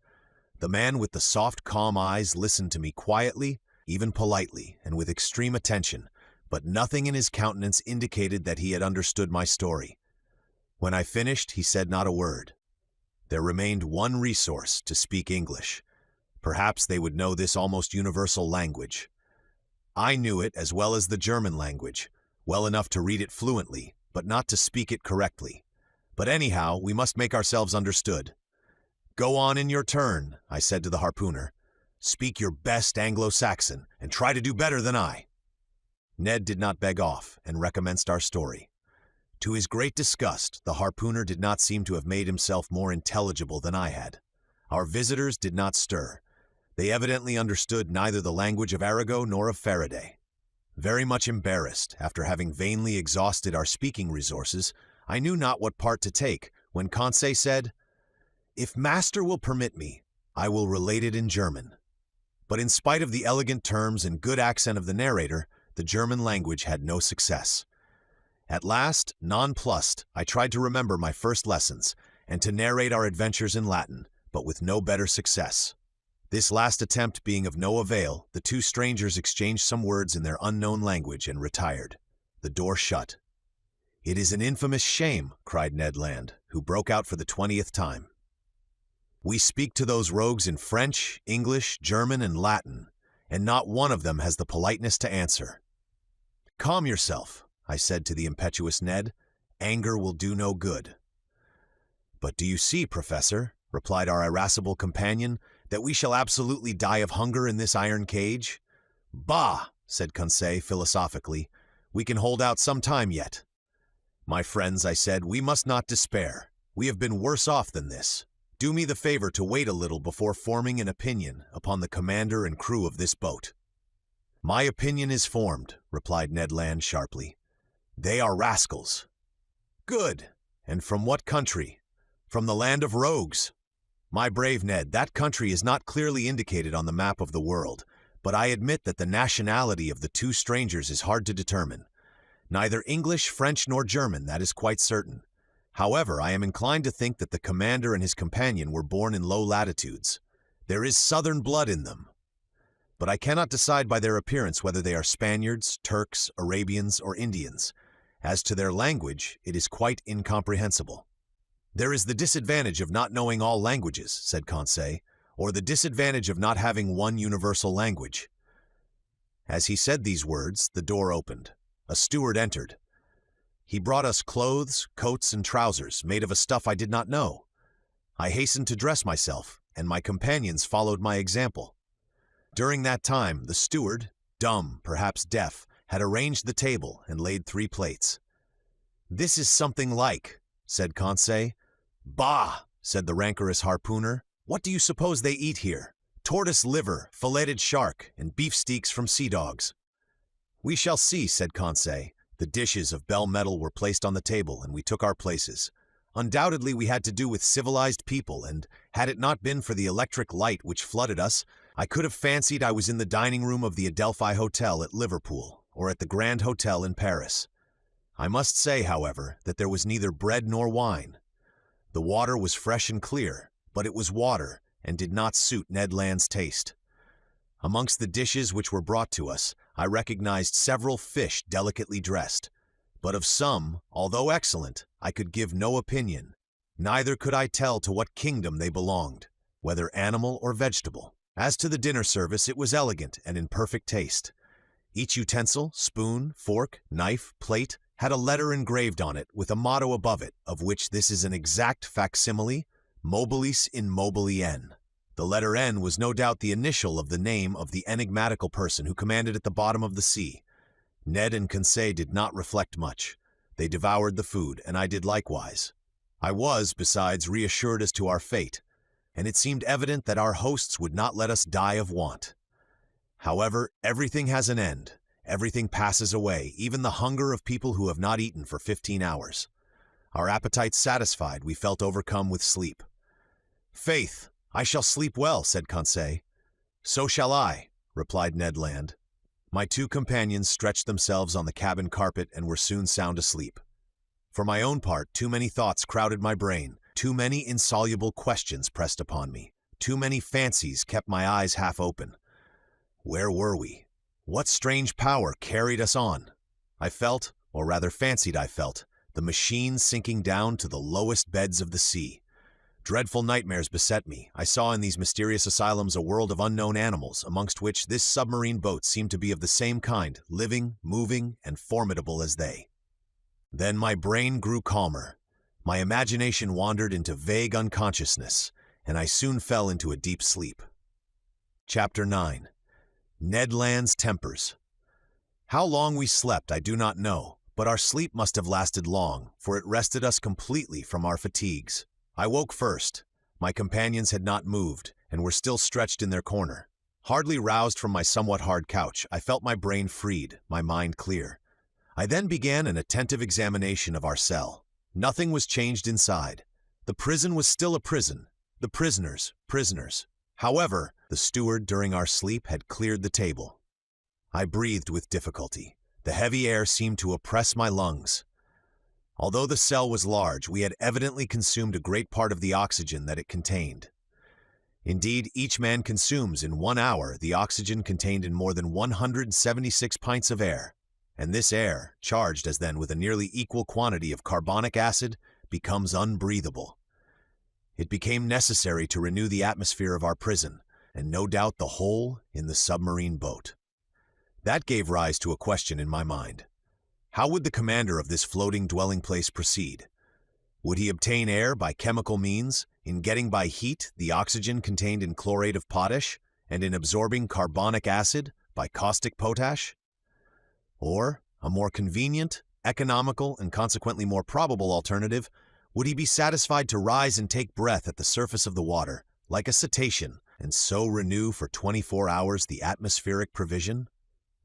The man with the soft, calm eyes listened to me quietly, even politely, and with extreme attention, but nothing in his countenance indicated that he had understood my story. When I finished, he said not a word. There remained one resource: to speak English. Perhaps they would know this almost universal language. I knew it as well as the German language, well enough to read it fluently, but not to speak it correctly. But anyhow, we must make ourselves understood. "Go on in your turn," I said to the harpooner. "Speak your best Anglo-Saxon, and try to do better than I." Ned did not beg off, and recommenced our story. To his great disgust, the harpooner did not seem to have made himself more intelligible than I had. Our visitors did not stir. They evidently understood neither the language of Arago nor of Faraday. Very much embarrassed, after having vainly exhausted our speaking resources, I knew not what part to take when Conseil said, "If master will permit me, I will relate it in German." But in spite of the elegant terms and good accent of the narrator, the German language had no success. At last, nonplussed, I tried to remember my first lessons and to narrate our adventures in Latin, but with no better success. This last attempt being of no avail, the two strangers exchanged some words in their unknown language and retired. The door shut. "It is an infamous shame," cried Ned Land, who broke out for the 20th time. "We speak to those rogues in French, English, German, and Latin, and not one of them has the politeness to answer." "Calm yourself," I said to the impetuous Ned. "Anger will do no good." "But do you see, Professor," replied our irascible companion, "that we shall absolutely die of hunger in this iron cage?" "Bah!" said Conseil philosophically. "We can hold out some time yet." "My friends," I said, "we must not despair. We have been worse off than this. Do me the favor to wait a little before forming an opinion upon the commander and crew of this boat." "My opinion is formed," replied Ned Land sharply. "They are rascals." "Good! And from what country?" "From the land of rogues." "My brave Ned, that country is not clearly indicated on the map of the world, but I admit that the nationality of the two strangers is hard to determine. Neither English, French, nor German, that is quite certain. However, I am inclined to think that the commander and his companion were born in low latitudes. There is southern blood in them. But I cannot decide by their appearance whether they are Spaniards, Turks, Arabians, or Indians. As to their language, it is quite incomprehensible." "There is the disadvantage of not knowing all languages," said Conseil, "or the disadvantage of not having one universal language." As he said these words, the door opened. A steward entered. He brought us clothes, coats, and trousers made of a stuff I did not know. I hastened to dress myself, and my companions followed my example. During that time, the steward, dumb, perhaps deaf, had arranged the table and laid 3 plates. "This is something like," said Conseil. "Bah!" said the rancorous harpooner. "What do you suppose they eat here? Tortoise liver, filleted shark, and beefsteaks from sea dogs." "We shall see," said Conseil. The dishes of bell metal were placed on the table, and we took our places. Undoubtedly we had to do with civilized people, and had it not been for the electric light which flooded us, I could have fancied I was in the dining room of the Adelphi Hotel at Liverpool, or at the Grand Hotel in Paris. I must say, however, that there was neither bread nor wine. The water was fresh and clear, but it was water, and did not suit Ned Land's taste. Amongst the dishes which were brought to us, I recognized several fish delicately dressed, but of some, although excellent, I could give no opinion. Neither could I tell to what kingdom they belonged, whether animal or vegetable. As to the dinner service, it was elegant and in perfect taste. Each utensil, spoon, fork, knife, plate, had a letter engraved on it with a motto above it, of which this is an exact facsimile, MOBILIS in mobili N. The letter N was no doubt the initial of the name of the enigmatical person who commanded at the bottom of the sea. Ned and Conseil did not reflect much. They devoured the food, and I did likewise. I was, besides, reassured as to our fate, and it seemed evident that our hosts would not let us die of want. However, everything has an end. Everything passes away, even the hunger of people who have not eaten for 15 hours. Our appetites satisfied, we felt overcome with sleep. "Faith, I shall sleep well," said Conseil. "So shall I," replied Ned Land. My 2 companions stretched themselves on the cabin carpet and were soon sound asleep. For my own part, too many thoughts crowded my brain, too many insoluble questions pressed upon me, too many fancies kept my eyes half open. Where were we? What strange power carried us on? I felt, or rather fancied I felt, the machine sinking down to the lowest beds of the sea. Dreadful nightmares beset me. I saw in these mysterious asylums a world of unknown animals, amongst which this submarine boat seemed to be of the same kind, living, moving, and formidable as they. Then my brain grew calmer. My imagination wandered into vague unconsciousness, and I soon fell into a deep sleep. Chapter 9. Ned Land's Tempers. How long we slept I do not know, but our sleep must have lasted long, for it rested us completely from our fatigues. I woke first. My companions had not moved, and were still stretched in their corner. Hardly roused from my somewhat hard couch, I felt my brain freed, my mind clear. I then began an attentive examination of our cell. Nothing was changed inside. The prison was still a prison. The prisoners, prisoners. However, the steward during our sleep had cleared the table. I breathed with difficulty. The heavy air seemed to oppress my lungs. Although the cell was large, we had evidently consumed a great part of the oxygen that it contained. Indeed, each man consumes in 1 hour the oxygen contained in more than 176 pints of air, and this air, charged as then with a nearly equal quantity of carbonic acid, becomes unbreathable. It became necessary to renew the atmosphere of our prison, and no doubt the whole in the submarine boat. That gave rise to a question in my mind. How would the commander of this floating dwelling place proceed? Would he obtain air by chemical means, in getting by heat the oxygen contained in chlorate of potash, and in absorbing carbonic acid by caustic potash? Or, a more convenient, economical, and consequently more probable alternative, would he be satisfied to rise and take breath at the surface of the water, like a cetacean, and so renew for 24 hours the atmospheric provision?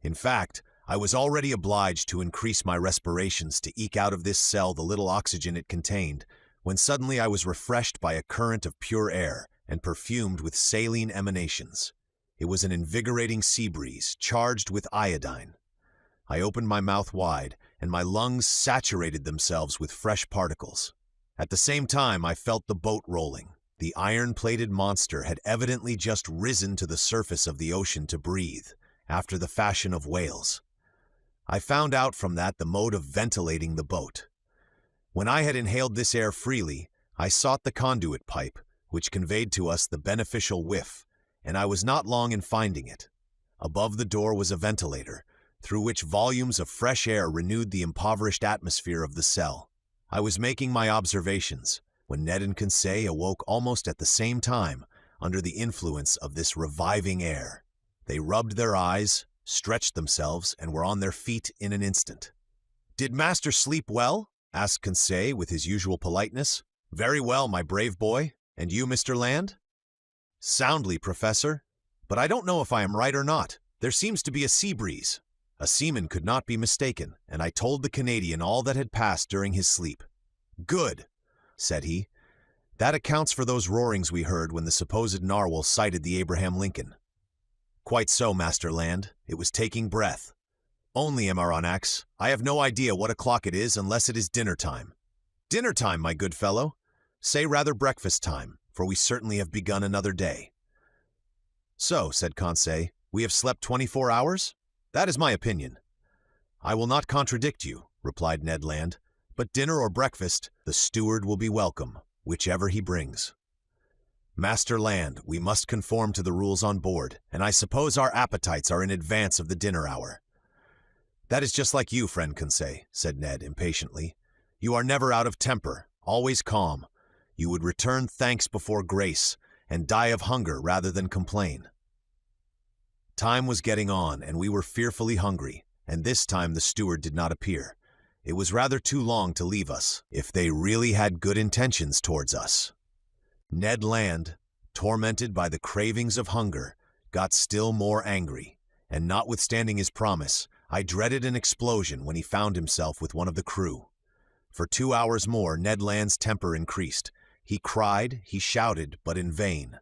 In fact, I was already obliged to increase my respirations to eke out of this cell the little oxygen it contained, when suddenly I was refreshed by a current of pure air and perfumed with saline emanations. It was an invigorating sea breeze, charged with iodine. I opened my mouth wide, and my lungs saturated themselves with fresh particles. At the same time, I felt the boat rolling. The iron-plated monster had evidently just risen to the surface of the ocean to breathe, after the fashion of whales. I found out from that the mode of ventilating the boat. When I had inhaled this air freely, I sought the conduit pipe, which conveyed to us the beneficial whiff, and I was not long in finding it. Above the door was a ventilator, through which volumes of fresh air renewed the impoverished atmosphere of the cell. I was making my observations, when Ned and Conseil awoke almost at the same time, under the influence of this reviving air. They rubbed their eyes, stretched themselves, and were on their feet in an instant. "Did master sleep well?" asked Conseil with his usual politeness. "Very well, my brave boy. And you, Mr. Land?" "Soundly, Professor. But I don't know if I am right or not. There seems to be a sea breeze." A seaman could not be mistaken, and I told the Canadian all that had passed during his sleep. "Good," said he. "That accounts for those roarings we heard when the supposed narwhal sighted the Abraham Lincoln." "Quite so, Master Land. It was taking breath." "Only, Amaranax, I have no idea what o'clock it is unless it is dinner time." "Dinner time, my good fellow. Say rather breakfast time, for we certainly have begun another day." "So," said Conseil, "we have slept 24 hours? That is my opinion." "I will not contradict you," replied Ned Land, "but dinner or breakfast, the steward will be welcome, whichever he brings." "Master Land, we must conform to the rules on board, and I suppose our appetites are in advance of the dinner hour." "That is just like you, friend Conseil," said Ned impatiently. "You are never out of temper, always calm. You would return thanks before grace, and die of hunger rather than complain." Time was getting on, and we were fearfully hungry, and this time the steward did not appear. It was rather too long to leave us, if they really had good intentions towards us. Ned Land, tormented by the cravings of hunger, got still more angry, and notwithstanding his promise, I dreaded an explosion when he found himself with one of the crew. For 2 hours more, Ned Land's temper increased. He cried, he shouted, but in vain.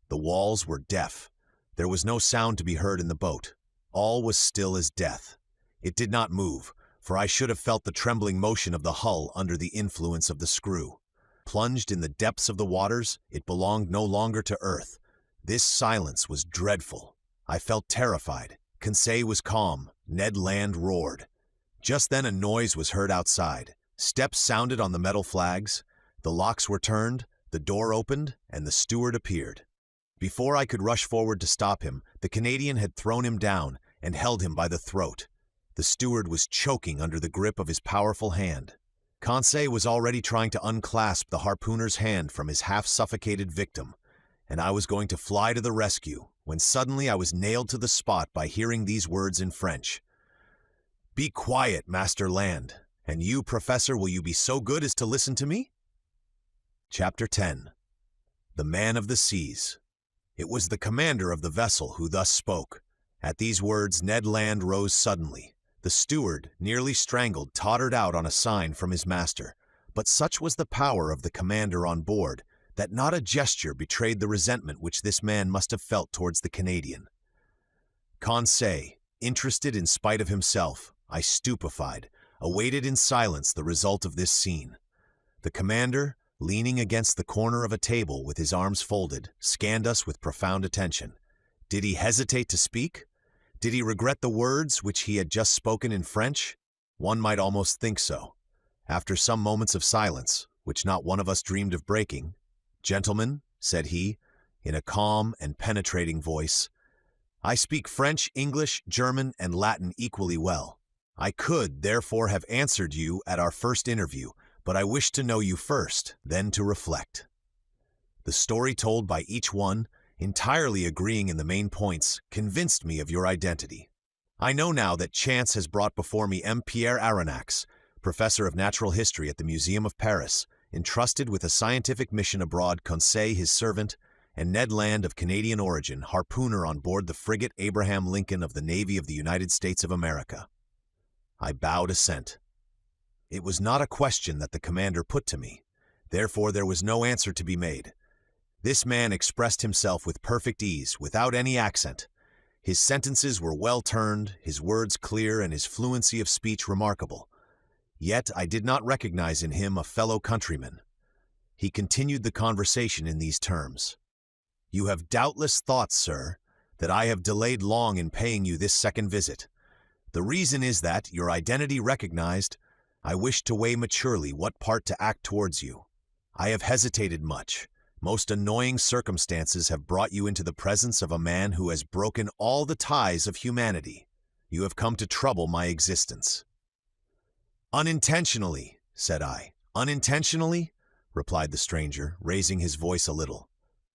The walls were deaf. There was no sound to be heard in the boat. All was still as death. It did not move, for I should have felt the trembling motion of the hull under the influence of the screw. Plunged in the depths of the waters, it belonged no longer to earth. This silence was dreadful. I felt terrified. Conseil was calm. Ned Land roared. Just then a noise was heard outside. Steps sounded on the metal flags. The locks were turned, the door opened, and the steward appeared. Before I could rush forward to stop him, the Canadian had thrown him down and held him by the throat. The steward was choking under the grip of his powerful hand. Conseil was already trying to unclasp the harpooner's hand from his half-suffocated victim, and I was going to fly to the rescue, when suddenly I was nailed to the spot by hearing these words in French. "Be quiet, Master Land, and you, Professor, will you be so good as to listen to me?" Chapter 10. The Man of the Seas. It was the commander of the vessel who thus spoke. At these words, Ned Land rose suddenly. The steward, nearly strangled, tottered out on a sign from his master, But such was the power of the commander on board that not a gesture betrayed the resentment which this man must have felt towards the Canadian. Conseil, interested in spite of himself, I stupefied, awaited in silence the result of this scene. The commander, leaning against the corner of a table with his arms folded, scanned us with profound attention. Did he hesitate to speak? Did he regret the words which he had just spoken in French? One might almost think so. After some moments of silence, which not one of us dreamed of breaking, "Gentlemen," said he, in a calm and penetrating voice, "I speak French, English, German, and Latin equally well. I could, therefore, have answered you at our first interview, but I wish to know you first, then to reflect." The story told by each one, entirely agreeing in the main points, convinced me of your identity. I know now that chance has brought before me M. Pierre Aronnax, professor of natural history at the Museum of Paris, entrusted with a scientific mission abroad, Conseil, his servant, and Ned Land, of Canadian origin, harpooner on board the frigate Abraham Lincoln of the Navy of the United States of America. I bowed assent. It was not a question that the commander put to me, therefore there was no answer to be made. This man expressed himself with perfect ease, without any accent. His sentences were well turned, his words clear, and his fluency of speech remarkable. Yet I did not recognize in him a fellow countryman. He continued the conversation in these terms. "You have doubtless thought, sir, that I have delayed long in paying you this second visit. The reason is that, your identity recognized, I wish to weigh maturely what part to act towards you. I have hesitated much. Most annoying circumstances have brought you into the presence of a man who has broken all the ties of humanity. You have come to trouble my existence." "Unintentionally," said I. "Unintentionally?" replied the stranger, raising his voice a little.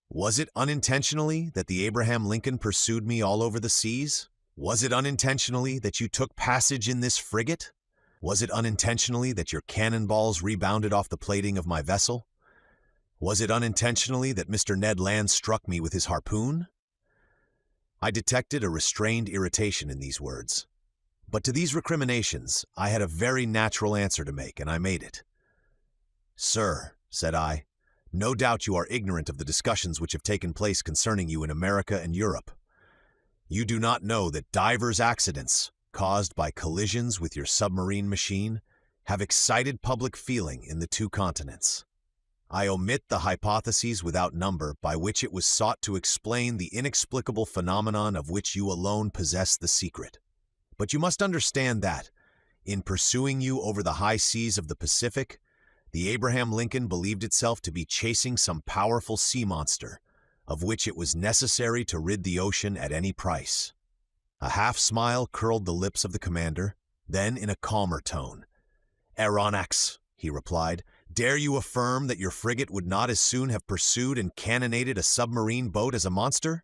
"Was it unintentionally that the Abraham Lincoln pursued me all over the seas? Was it unintentionally that you took passage in this frigate? Was it unintentionally that your cannonballs rebounded off the plating of my vessel? Was it unintentionally that Mr. Ned Land struck me with his harpoon?" I detected a restrained irritation in these words. But to these recriminations, I had a very natural answer to make, and I made it. "Sir," said I, "no doubt you are ignorant of the discussions which have taken place concerning you in America and Europe. You do not know that divers accidents, caused by collisions with your submarine machine, have excited public feeling in the two continents. I omit the hypotheses without number by which it was sought to explain the inexplicable phenomenon of which you alone possess the secret. But you must understand that, in pursuing you over the high seas of the Pacific, the Abraham Lincoln believed itself to be chasing some powerful sea monster, of which it was necessary to rid the ocean at any price." A half-smile curled the lips of the commander, then in a calmer tone, "Aronnax," he replied, "dare you affirm that your frigate would not as soon have pursued and cannonaded a submarine boat as a monster?"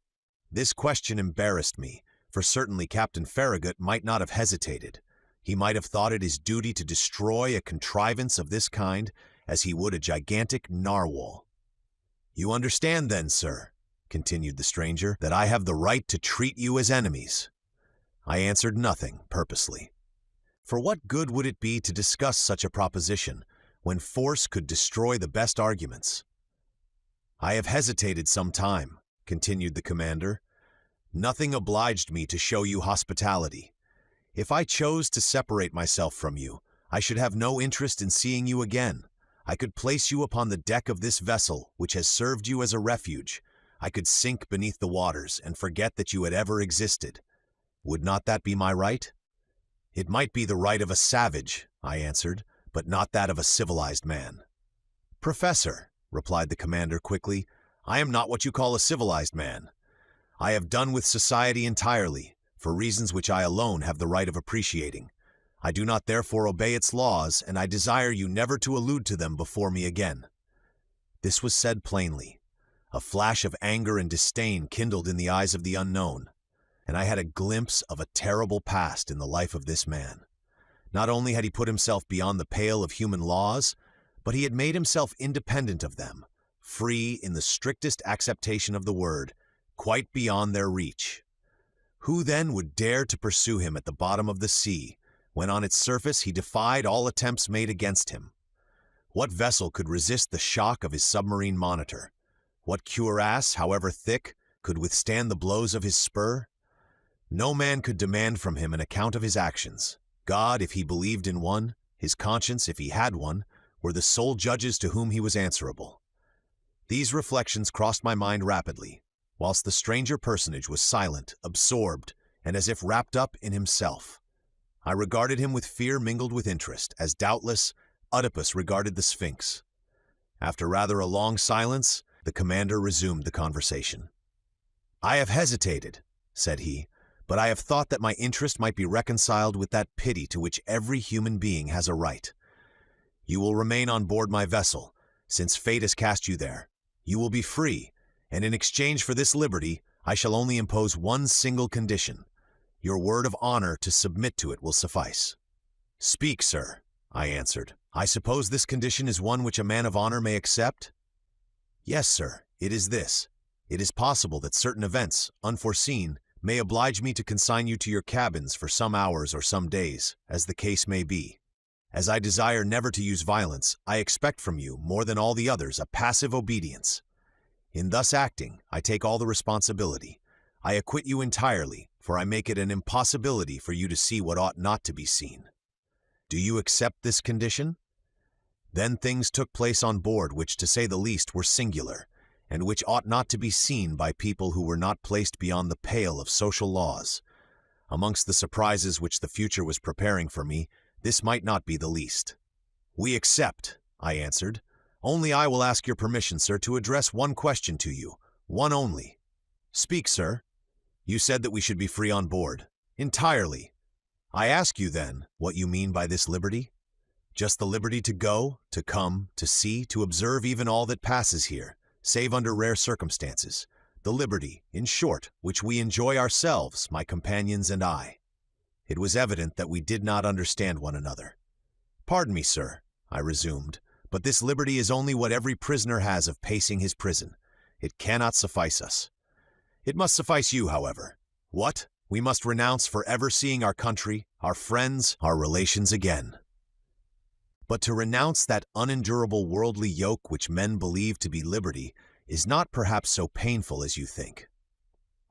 This question embarrassed me, for certainly Captain Farragut might not have hesitated. He might have thought it his duty to destroy a contrivance of this kind as he would a gigantic narwhal. "You understand then, sir," continued the stranger, "that I have the right to treat you as enemies." I answered nothing, purposely. For what good would it be to discuss such a proposition, when force could destroy the best arguments? "I have hesitated some time," continued the commander. "Nothing obliged me to show you hospitality. If I chose to separate myself from you, I should have no interest in seeing you again. I could place you upon the deck of this vessel, which has served you as a refuge. I could sink beneath the waters and forget that you had ever existed. Would not that be my right?" "It might be the right of a savage," I answered, "but not that of a civilized man." "Professor," replied the commander quickly, "I am not what you call a civilized man. I have done with society entirely, for reasons which I alone have the right of appreciating. I do not therefore obey its laws, and I desire you never to allude to them before me again." This was said plainly. A flash of anger and disdain kindled in the eyes of the unknown, and I had a glimpse of a terrible past in the life of this man. Not only had he put himself beyond the pale of human laws, but he had made himself independent of them, free in the strictest acceptation of the word, quite beyond their reach. Who then would dare to pursue him at the bottom of the sea, when on its surface he defied all attempts made against him? What vessel could resist the shock of his submarine monitor? What cuirass, however thick, could withstand the blows of his spur? No man could demand from him an account of his actions. God, if he believed in one, his conscience, if he had one, were the sole judges to whom he was answerable. These reflections crossed my mind rapidly, whilst the stranger personage was silent, absorbed, and as if wrapped up in himself. I regarded him with fear mingled with interest, as doubtless Oedipus regarded the Sphinx. After rather a long silence, the commander resumed the conversation. "I have hesitated," said he, "but I have thought that my interest might be reconciled with that pity to which every human being has a right. You will remain on board my vessel, since fate has cast you there. You will be free, and in exchange for this liberty, I shall only impose one single condition. Your word of honor to submit to it will suffice." "Speak, sir," I answered. "I suppose this condition is one which a man of honor may accept?" "Yes, sir, it is this. It is possible that certain events, unforeseen, may oblige me to consign you to your cabins for some hours or some days, as the case may be. As I desire never to use violence, I expect from you, more than all the others, a passive obedience. In thus acting, I take all the responsibility. I acquit you entirely, for I make it an impossibility for you to see what ought not to be seen. Do you accept this condition?" Then things took place on board which, to say the least, were singular, and which ought not to be seen by people who were not placed beyond the pale of social laws. Amongst the surprises which the future was preparing for me, this might not be the least. "We accept," I answered. "Only I will ask your permission, sir, to address one question to you, one only." "Speak, sir." "You said that we should be free on board." "Entirely." "I ask you, then, what you mean by this liberty? Just the liberty to go, to come, to see, to observe even all that passes here, save under rare circumstances. The liberty, in short, which we enjoy ourselves, my companions and I." It was evident that we did not understand one another. "Pardon me, sir," I resumed, "but this liberty is only what every prisoner has of pacing his prison. It cannot suffice us. It must suffice you, however. What? We must renounce for ever seeing our country, our friends, our relations again. But to renounce that unendurable worldly yoke which men believe to be liberty is not perhaps so painful as you think."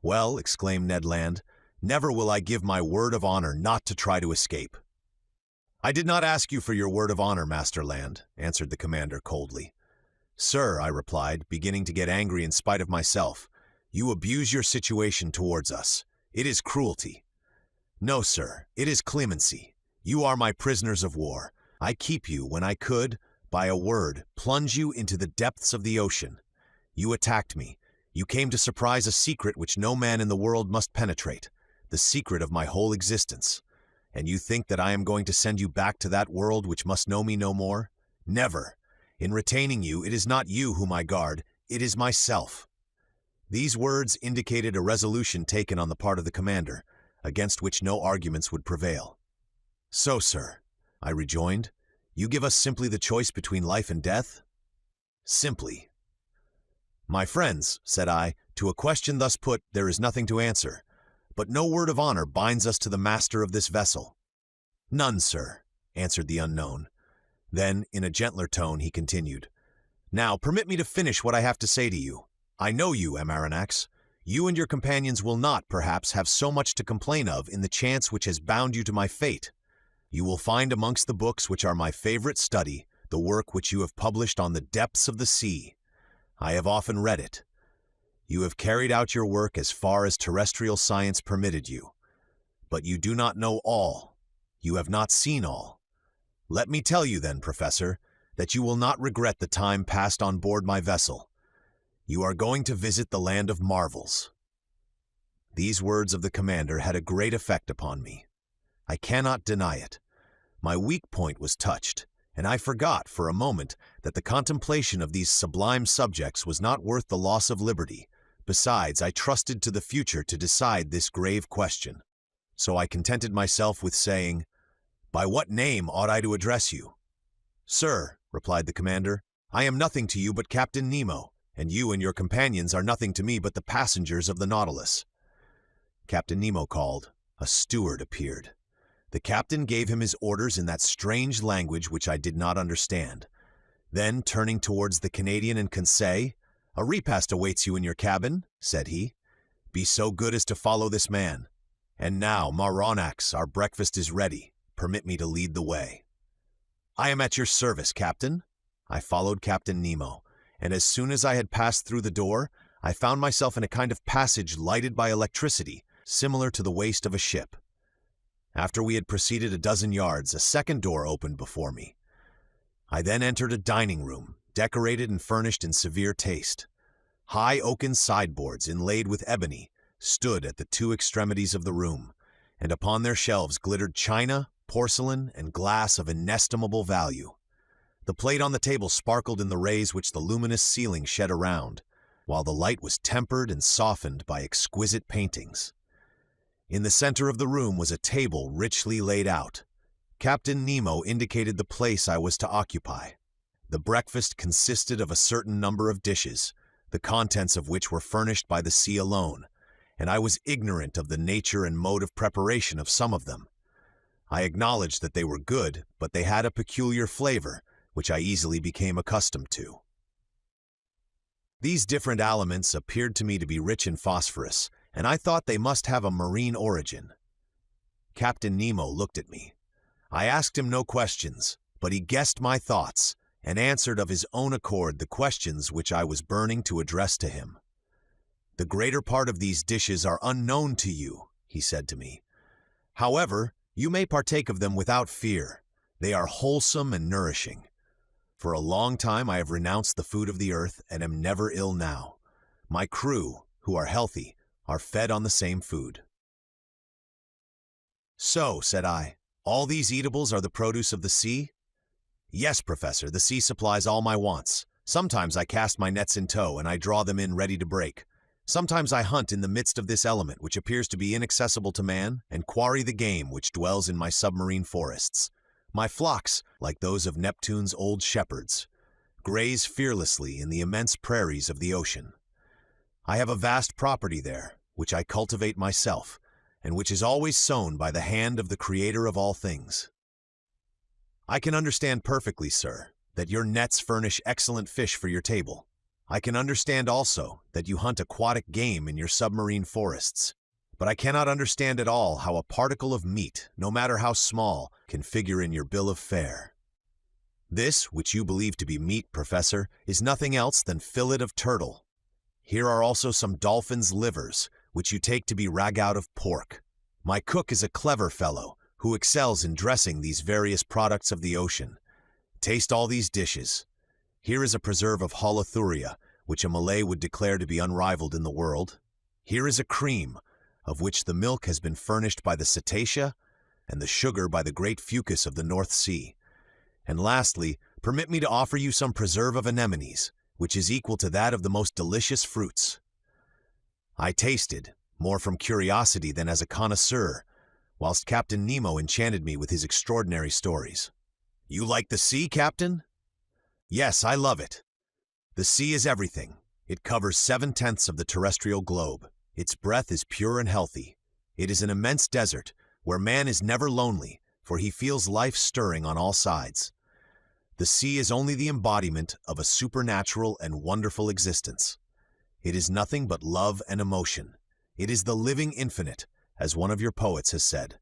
"Well," exclaimed Ned Land, "never will I give my word of honor not to try to escape." "I did not ask you for your word of honor, Master Land," answered the commander coldly. "Sir," I replied, beginning to get angry in spite of myself, "you abuse your situation towards us. It is cruelty." "No, sir, it is clemency. You are my prisoners of war. I keep you when I could, by a word, plunge you into the depths of the ocean. You attacked me. You came to surprise a secret which no man in the world must penetrate, the secret of my whole existence. And you think that I am going to send you back to that world which must know me no more? Never. In retaining you, it is not you whom I guard, it is myself." These words indicated a resolution taken on the part of the commander, against which no arguments would prevail. "So, sir," I rejoined, "you give us simply the choice between life and death?" "Simply." "My friends," said I, "to a question thus put, there is nothing to answer. But no word of honor binds us to the master of this vessel." "None, sir," answered the unknown. Then, in a gentler tone, he continued, "Now, permit me to finish what I have to say to you. I know you, Amaranax. You and your companions will not, perhaps, have so much to complain of in the chance which has bound you to my fate. You will find amongst the books which are my favorite study the work which you have published on the depths of the sea. I have often read it. You have carried out your work as far as terrestrial science permitted you. But you do not know all. You have not seen all. Let me tell you then, Professor, that you will not regret the time passed on board my vessel. You are going to visit the land of marvels." These words of the commander had a great effect upon me. I cannot deny it. My weak point was touched, and I forgot for a moment that the contemplation of these sublime subjects was not worth the loss of liberty. Besides, I trusted to the future to decide this grave question. So I contented myself with saying, "By what name ought I to address you?" "Sir," replied the commander, "I am nothing to you but Captain Nemo, and you and your companions are nothing to me but the passengers of the Nautilus." Captain Nemo called. A steward appeared. The captain gave him his orders in that strange language which I did not understand. Then, turning towards the Canadian and Conseil, "A repast awaits you in your cabin," said he. "Be so good as to follow this man. And now, Maronax, our breakfast is ready. Permit me to lead the way." "I am at your service, Captain." I followed Captain Nemo, and as soon as I had passed through the door, I found myself in a kind of passage lighted by electricity, similar to the waist of a ship. After we had proceeded a dozen yards, a second door opened before me. I then entered a dining room, decorated and furnished in severe taste. High oaken sideboards, inlaid with ebony, stood at the two extremities of the room, and upon their shelves glittered china, porcelain, and glass of inestimable value. The plate on the table sparkled in the rays which the luminous ceiling shed around, while the light was tempered and softened by exquisite paintings. In the center of the room was a table richly laid out. Captain Nemo indicated the place I was to occupy. The breakfast consisted of a certain number of dishes, the contents of which were furnished by the sea alone, and I was ignorant of the nature and mode of preparation of some of them. I acknowledged that they were good, but they had a peculiar flavor, which I easily became accustomed to. These different aliments appeared to me to be rich in phosphorus, and I thought they must have a marine origin. Captain Nemo looked at me. I asked him no questions, but he guessed my thoughts and answered of his own accord the questions which I was burning to address to him. "The greater part of these dishes are unknown to you," he said to me. "However, you may partake of them without fear. They are wholesome and nourishing. For a long time I have renounced the food of the earth and am never ill now. My crew, who are healthy, are fed on the same food." "So," said I, "all these eatables are the produce of the sea?" "Yes, Professor, the sea supplies all my wants. Sometimes I cast my nets in tow and I draw them in ready to break. Sometimes I hunt in the midst of this element which appears to be inaccessible to man and quarry the game which dwells in my submarine forests. My flocks, like those of Neptune's old shepherds, graze fearlessly in the immense prairies of the ocean. I have a vast property there, which I cultivate myself, and which is always sown by the hand of the Creator of all things. I can understand perfectly, sir, that your nets furnish excellent fish for your table. I can understand also that you hunt aquatic game in your submarine forests. But I cannot understand at all how a particle of meat, no matter how small, can figure in your bill of fare. This, which you believe to be meat, Professor, is nothing else than fillet of turtle. Here are also some dolphins' livers, which you take to be ragout of pork. My cook is a clever fellow, who excels in dressing these various products of the ocean. Taste all these dishes. Here is a preserve of holothuria, which a Malay would declare to be unrivaled in the world. Here is a cream, of which the milk has been furnished by the cetacea, and the sugar by the great fucus of the North Sea. And lastly, permit me to offer you some preserve of anemones, which is equal to that of the most delicious fruits." I tasted, more from curiosity than as a connoisseur, whilst Captain Nemo enchanted me with his extraordinary stories. "You like the sea, Captain?" "Yes, I love it. The sea is everything. It covers 7/10 of the terrestrial globe. Its breath is pure and healthy. It is an immense desert, where man is never lonely, for he feels life stirring on all sides. The sea is only the embodiment of a supernatural and wonderful existence. It is nothing but love and emotion. It is the living infinite, as one of your poets has said.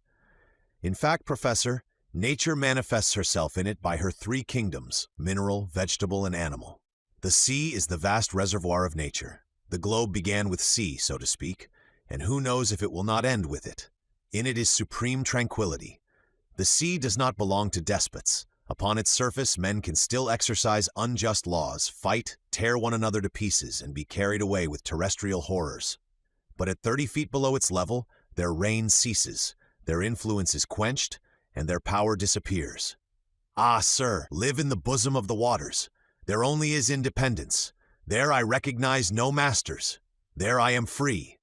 In fact, Professor, nature manifests herself in it by her three kingdoms, mineral, vegetable, and animal. The sea is the vast reservoir of nature. The globe began with sea, so to speak, and who knows if it will not end with it. In it is supreme tranquility. The sea does not belong to despots. Upon its surface, men can still exercise unjust laws, fight, tear one another to pieces, and be carried away with terrestrial horrors. But at 30 feet below its level, their reign ceases, their influence is quenched, and their power disappears. Ah, sir, live in the bosom of the waters. There only is independence. There I recognize no masters. There I am free."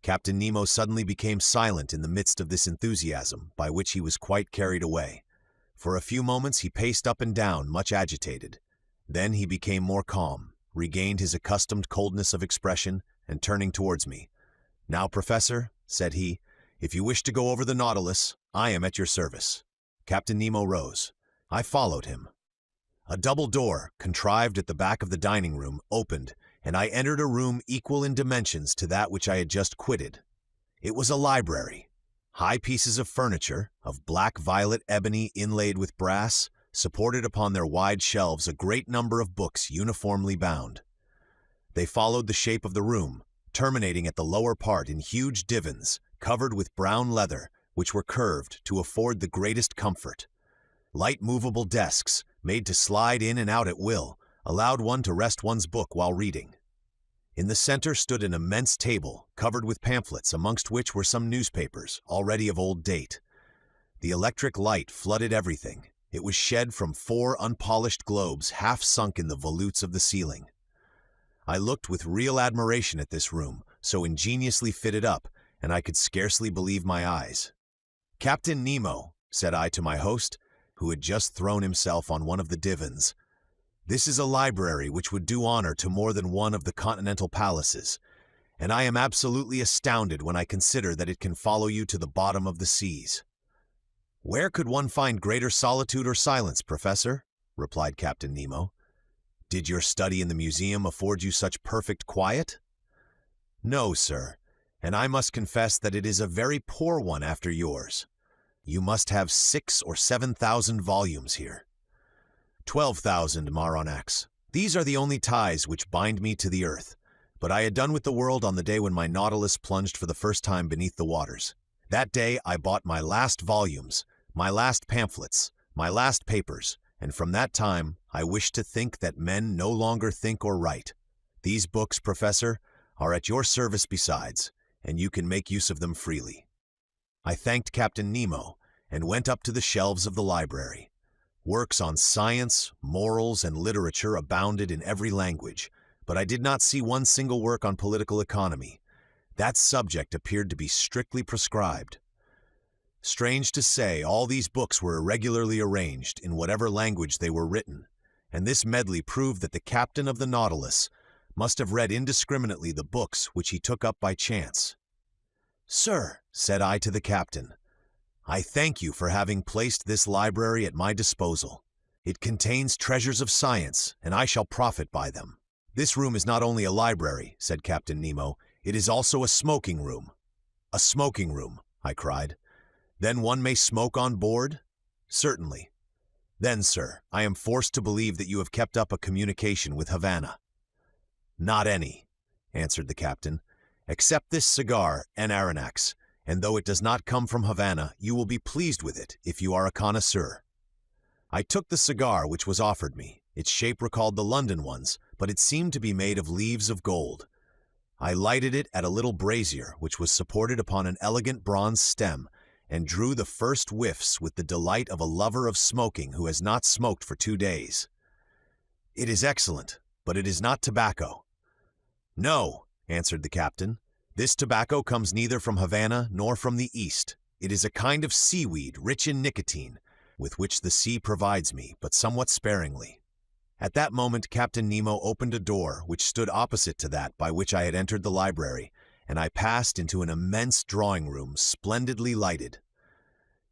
Captain Nemo suddenly became silent in the midst of this enthusiasm, by which he was quite carried away. For a few moments he paced up and down, much agitated. Then he became more calm, regained his accustomed coldness of expression, and turning towards me, "Now, Professor," said he, "if you wish to go over the Nautilus, I am at your service." Captain Nemo rose. I followed him. A double door, contrived at the back of the dining room, opened, and I entered a room equal in dimensions to that which I had just quitted. It was a library. High pieces of furniture, of black-violet ebony inlaid with brass, supported upon their wide shelves a great number of books uniformly bound. They followed the shape of the room, terminating at the lower part in huge divans, covered with brown leather, which were curved to afford the greatest comfort. Light movable desks, made to slide in and out at will, allowed one to rest one's book while reading. In the center stood an immense table, covered with pamphlets, amongst which were some newspapers, already of old date. The electric light flooded everything. It was shed from 4 unpolished globes half sunk in the volutes of the ceiling. I looked with real admiration at this room, so ingeniously fitted up, and I could scarcely believe my eyes. "Captain Nemo," said I to my host, who had just thrown himself on one of the divans, "this is a library which would do honor to more than one of the continental palaces, and I am absolutely astounded when I consider that it can follow you to the bottom of the seas." "Where could one find greater solitude or silence, Professor?" replied Captain Nemo. "Did your study in the museum afford you such perfect quiet?" "No, sir, and I must confess that it is a very poor one after yours. You must have 6,000 or 7,000 volumes here." 12,000 Maronax. These are the only ties which bind me to the earth, but I had done with the world on the day when my Nautilus plunged for the first time beneath the waters. That day I bought my last volumes, my last pamphlets, my last papers, and from that time I wish to think that men no longer think or write. These books, Professor, are at your service besides, and you can make use of them freely. I thanked Captain Nemo and went up to the shelves of the library. Works on science, morals, and literature abounded in every language, but I did not see one single work on political economy. That subject appeared to be strictly prescribed. Strange to say, all these books were irregularly arranged in whatever language they were written, and this medley proved that the captain of the Nautilus must have read indiscriminately the books which he took up by chance. "Sir," said I to the captain, "I thank you for having placed this library at my disposal. It contains treasures of science, and I shall profit by them." "This room is not only a library," said Captain Nemo, "it is also a smoking room." "A smoking room," I cried. "Then one may smoke on board?" "Certainly." "Then, sir, I am forced to believe that you have kept up a communication with Havana." "Not any," answered the captain, "except this cigar, an Aranax, and though it does not come from Havana, you will be pleased with it if you are a connoisseur." I took the cigar which was offered me. Its shape recalled the London ones, but it seemed to be made of leaves of gold. I lighted it at a little brazier which was supported upon an elegant bronze stem, and drew the first whiffs with the delight of a lover of smoking who has not smoked for 2 days. "It is excellent, but it is not tobacco." "No," answered the captain. "This tobacco comes neither from Havana nor from the East. It is a kind of seaweed rich in nicotine, with which the sea provides me, but somewhat sparingly." At that moment Captain Nemo opened a door which stood opposite to that by which I had entered the library, and I passed into an immense drawing-room splendidly lighted.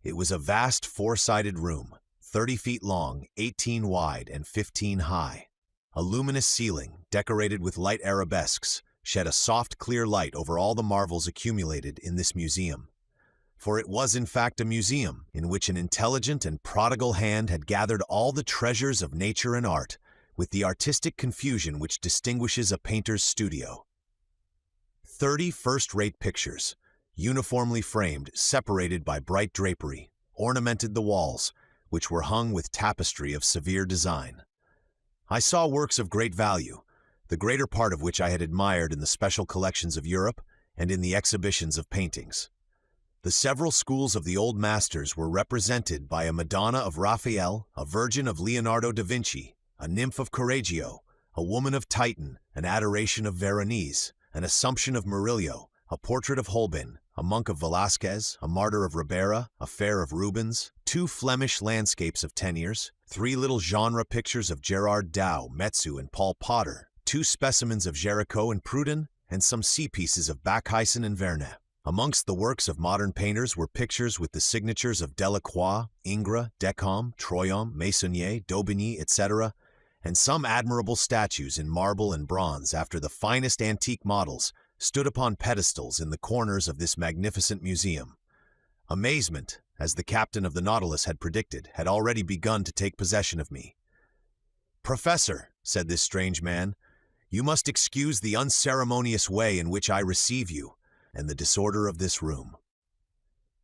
It was a vast 4-sided room, 30 feet long, 18 wide, and 15 high. A luminous ceiling, decorated with light arabesques, shed a soft, clear light over all the marvels accumulated in this museum. For it was in fact a museum in which an intelligent and prodigal hand had gathered all the treasures of nature and art, with the artistic confusion which distinguishes a painter's studio. 30 first-rate pictures, uniformly framed, separated by bright drapery, ornamented the walls, which were hung with tapestry of severe design. I saw works of great value, the greater part of which I had admired in the special collections of Europe and in the exhibitions of paintings. The several schools of the old masters were represented by a Madonna of Raphael, a Virgin of Leonardo da Vinci, a Nymph of Correggio, a Woman of Titan, an Adoration of Veronese, an Assumption of Murillo, a Portrait of Holbein, a Monk of Velasquez, a Martyr of Ribera, a Fair of Rubens, 2 Flemish landscapes of Teniers, 3 little genre pictures of Gerard Dow, Metzu, and Paul Potter, 2 specimens of Géricault and Prudhon, and some sea pieces of Bachyson and Vernet. Amongst the works of modern painters were pictures with the signatures of Delacroix, Ingres, Decamps, Troyon, Meissonier, Daubigny, etc., and some admirable statues in marble and bronze after the finest antique models stood upon pedestals in the corners of this magnificent museum. Amazement, as the captain of the Nautilus had predicted, had already begun to take possession of me. "Professor," said this strange man, "you must excuse the unceremonious way in which I receive you, and the disorder of this room."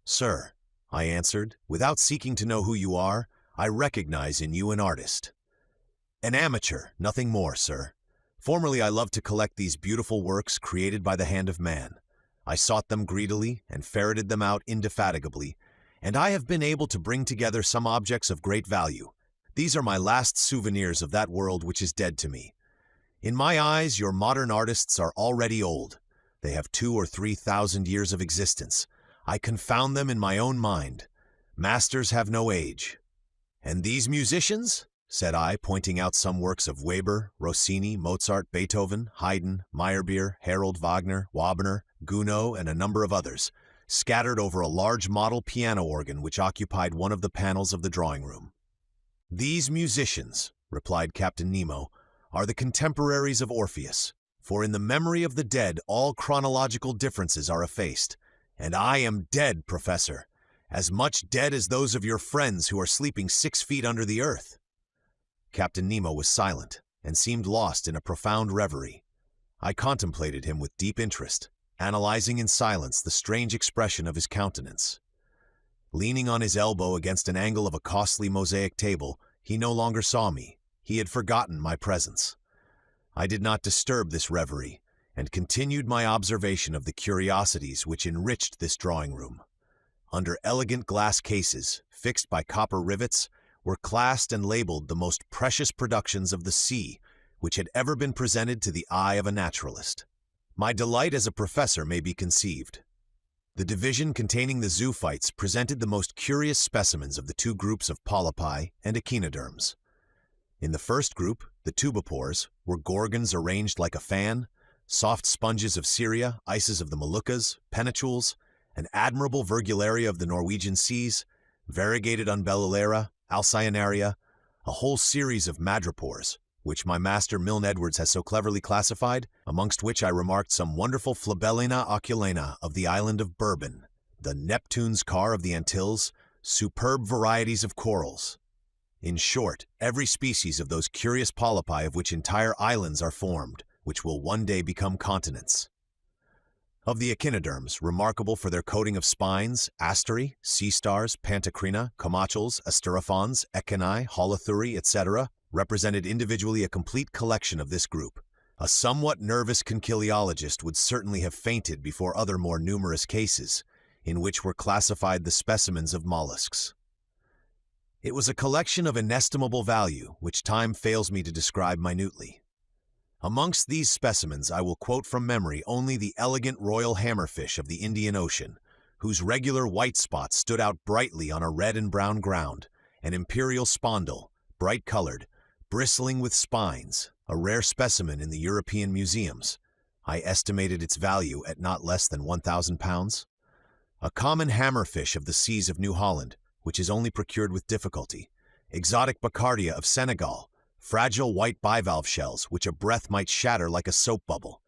"Sir," I answered, "without seeking to know who you are, I recognize in you an artist." "An amateur, nothing more, sir. Formerly I loved to collect these beautiful works created by the hand of man. I sought them greedily and ferreted them out indefatigably, and I have been able to bring together some objects of great value. These are my last souvenirs of that world which is dead to me. In my eyes, your modern artists are already old. They have 2,000 or 3,000 years of existence. I confound them in my own mind. Masters have no age." "And these musicians?" said I, pointing out some works of Weber, Rossini, Mozart, Beethoven, Haydn, Meyerbeer, Harold Wagner, Wagner, Gounod, and a number of others, scattered over a large model piano organ which occupied one of the panels of the drawing room. "These musicians," replied Captain Nemo, "are the contemporaries of Orpheus, for in the memory of the dead all chronological differences are effaced. And I am dead, Professor, as much dead as those of your friends who are sleeping 6 feet under the earth." Captain Nemo was silent, and seemed lost in a profound reverie. I contemplated him with deep interest, analyzing in silence the strange expression of his countenance. Leaning on his elbow against an angle of a costly mosaic table, he no longer saw me. He had forgotten my presence. I did not disturb this reverie, and continued my observation of the curiosities which enriched this drawing room. Under elegant glass cases, fixed by copper rivets, were classed and labeled the most precious productions of the sea which had ever been presented to the eye of a naturalist. My delight as a professor may be conceived. The division containing the zoophytes presented the most curious specimens of the 2 groups of polypi and echinoderms. In the first group, the tubipores, were gorgons arranged like a fan, soft sponges of Syria, ices of the Moluccas, penachules, an admirable virgularia of the Norwegian seas, variegated umbellularia, alcyonaria, a whole series of madrepores, which my master Milne Edwards has so cleverly classified, amongst which I remarked some wonderful Flabellina oculana of the island of Bourbon, the Neptune's car of the Antilles, superb varieties of corals. In short, every species of those curious polypi of which entire islands are formed, which will one day become continents. Of the echinoderms, remarkable for their coating of spines, astery, sea stars, pantocrina, comachules, asterophons, echini, holothuri, etc., represented individually a complete collection of this group. A somewhat nervous conchiliologist would certainly have fainted before other more numerous cases, in which were classified the specimens of mollusks. It was a collection of inestimable value, which time fails me to describe minutely. Amongst these specimens I will quote from memory only the elegant royal hammerfish of the Indian Ocean, whose regular white spots stood out brightly on a red and brown ground, an imperial spondle, bright-colored, bristling with spines, a rare specimen in the European museums. I estimated its value at not less than 1,000 pounds. A common hammerfish of the seas of New Holland, which is only procured with difficulty. Exotic Bacardia of Senegal, fragile white bivalve shells which a breath might shatter like a soap bubble.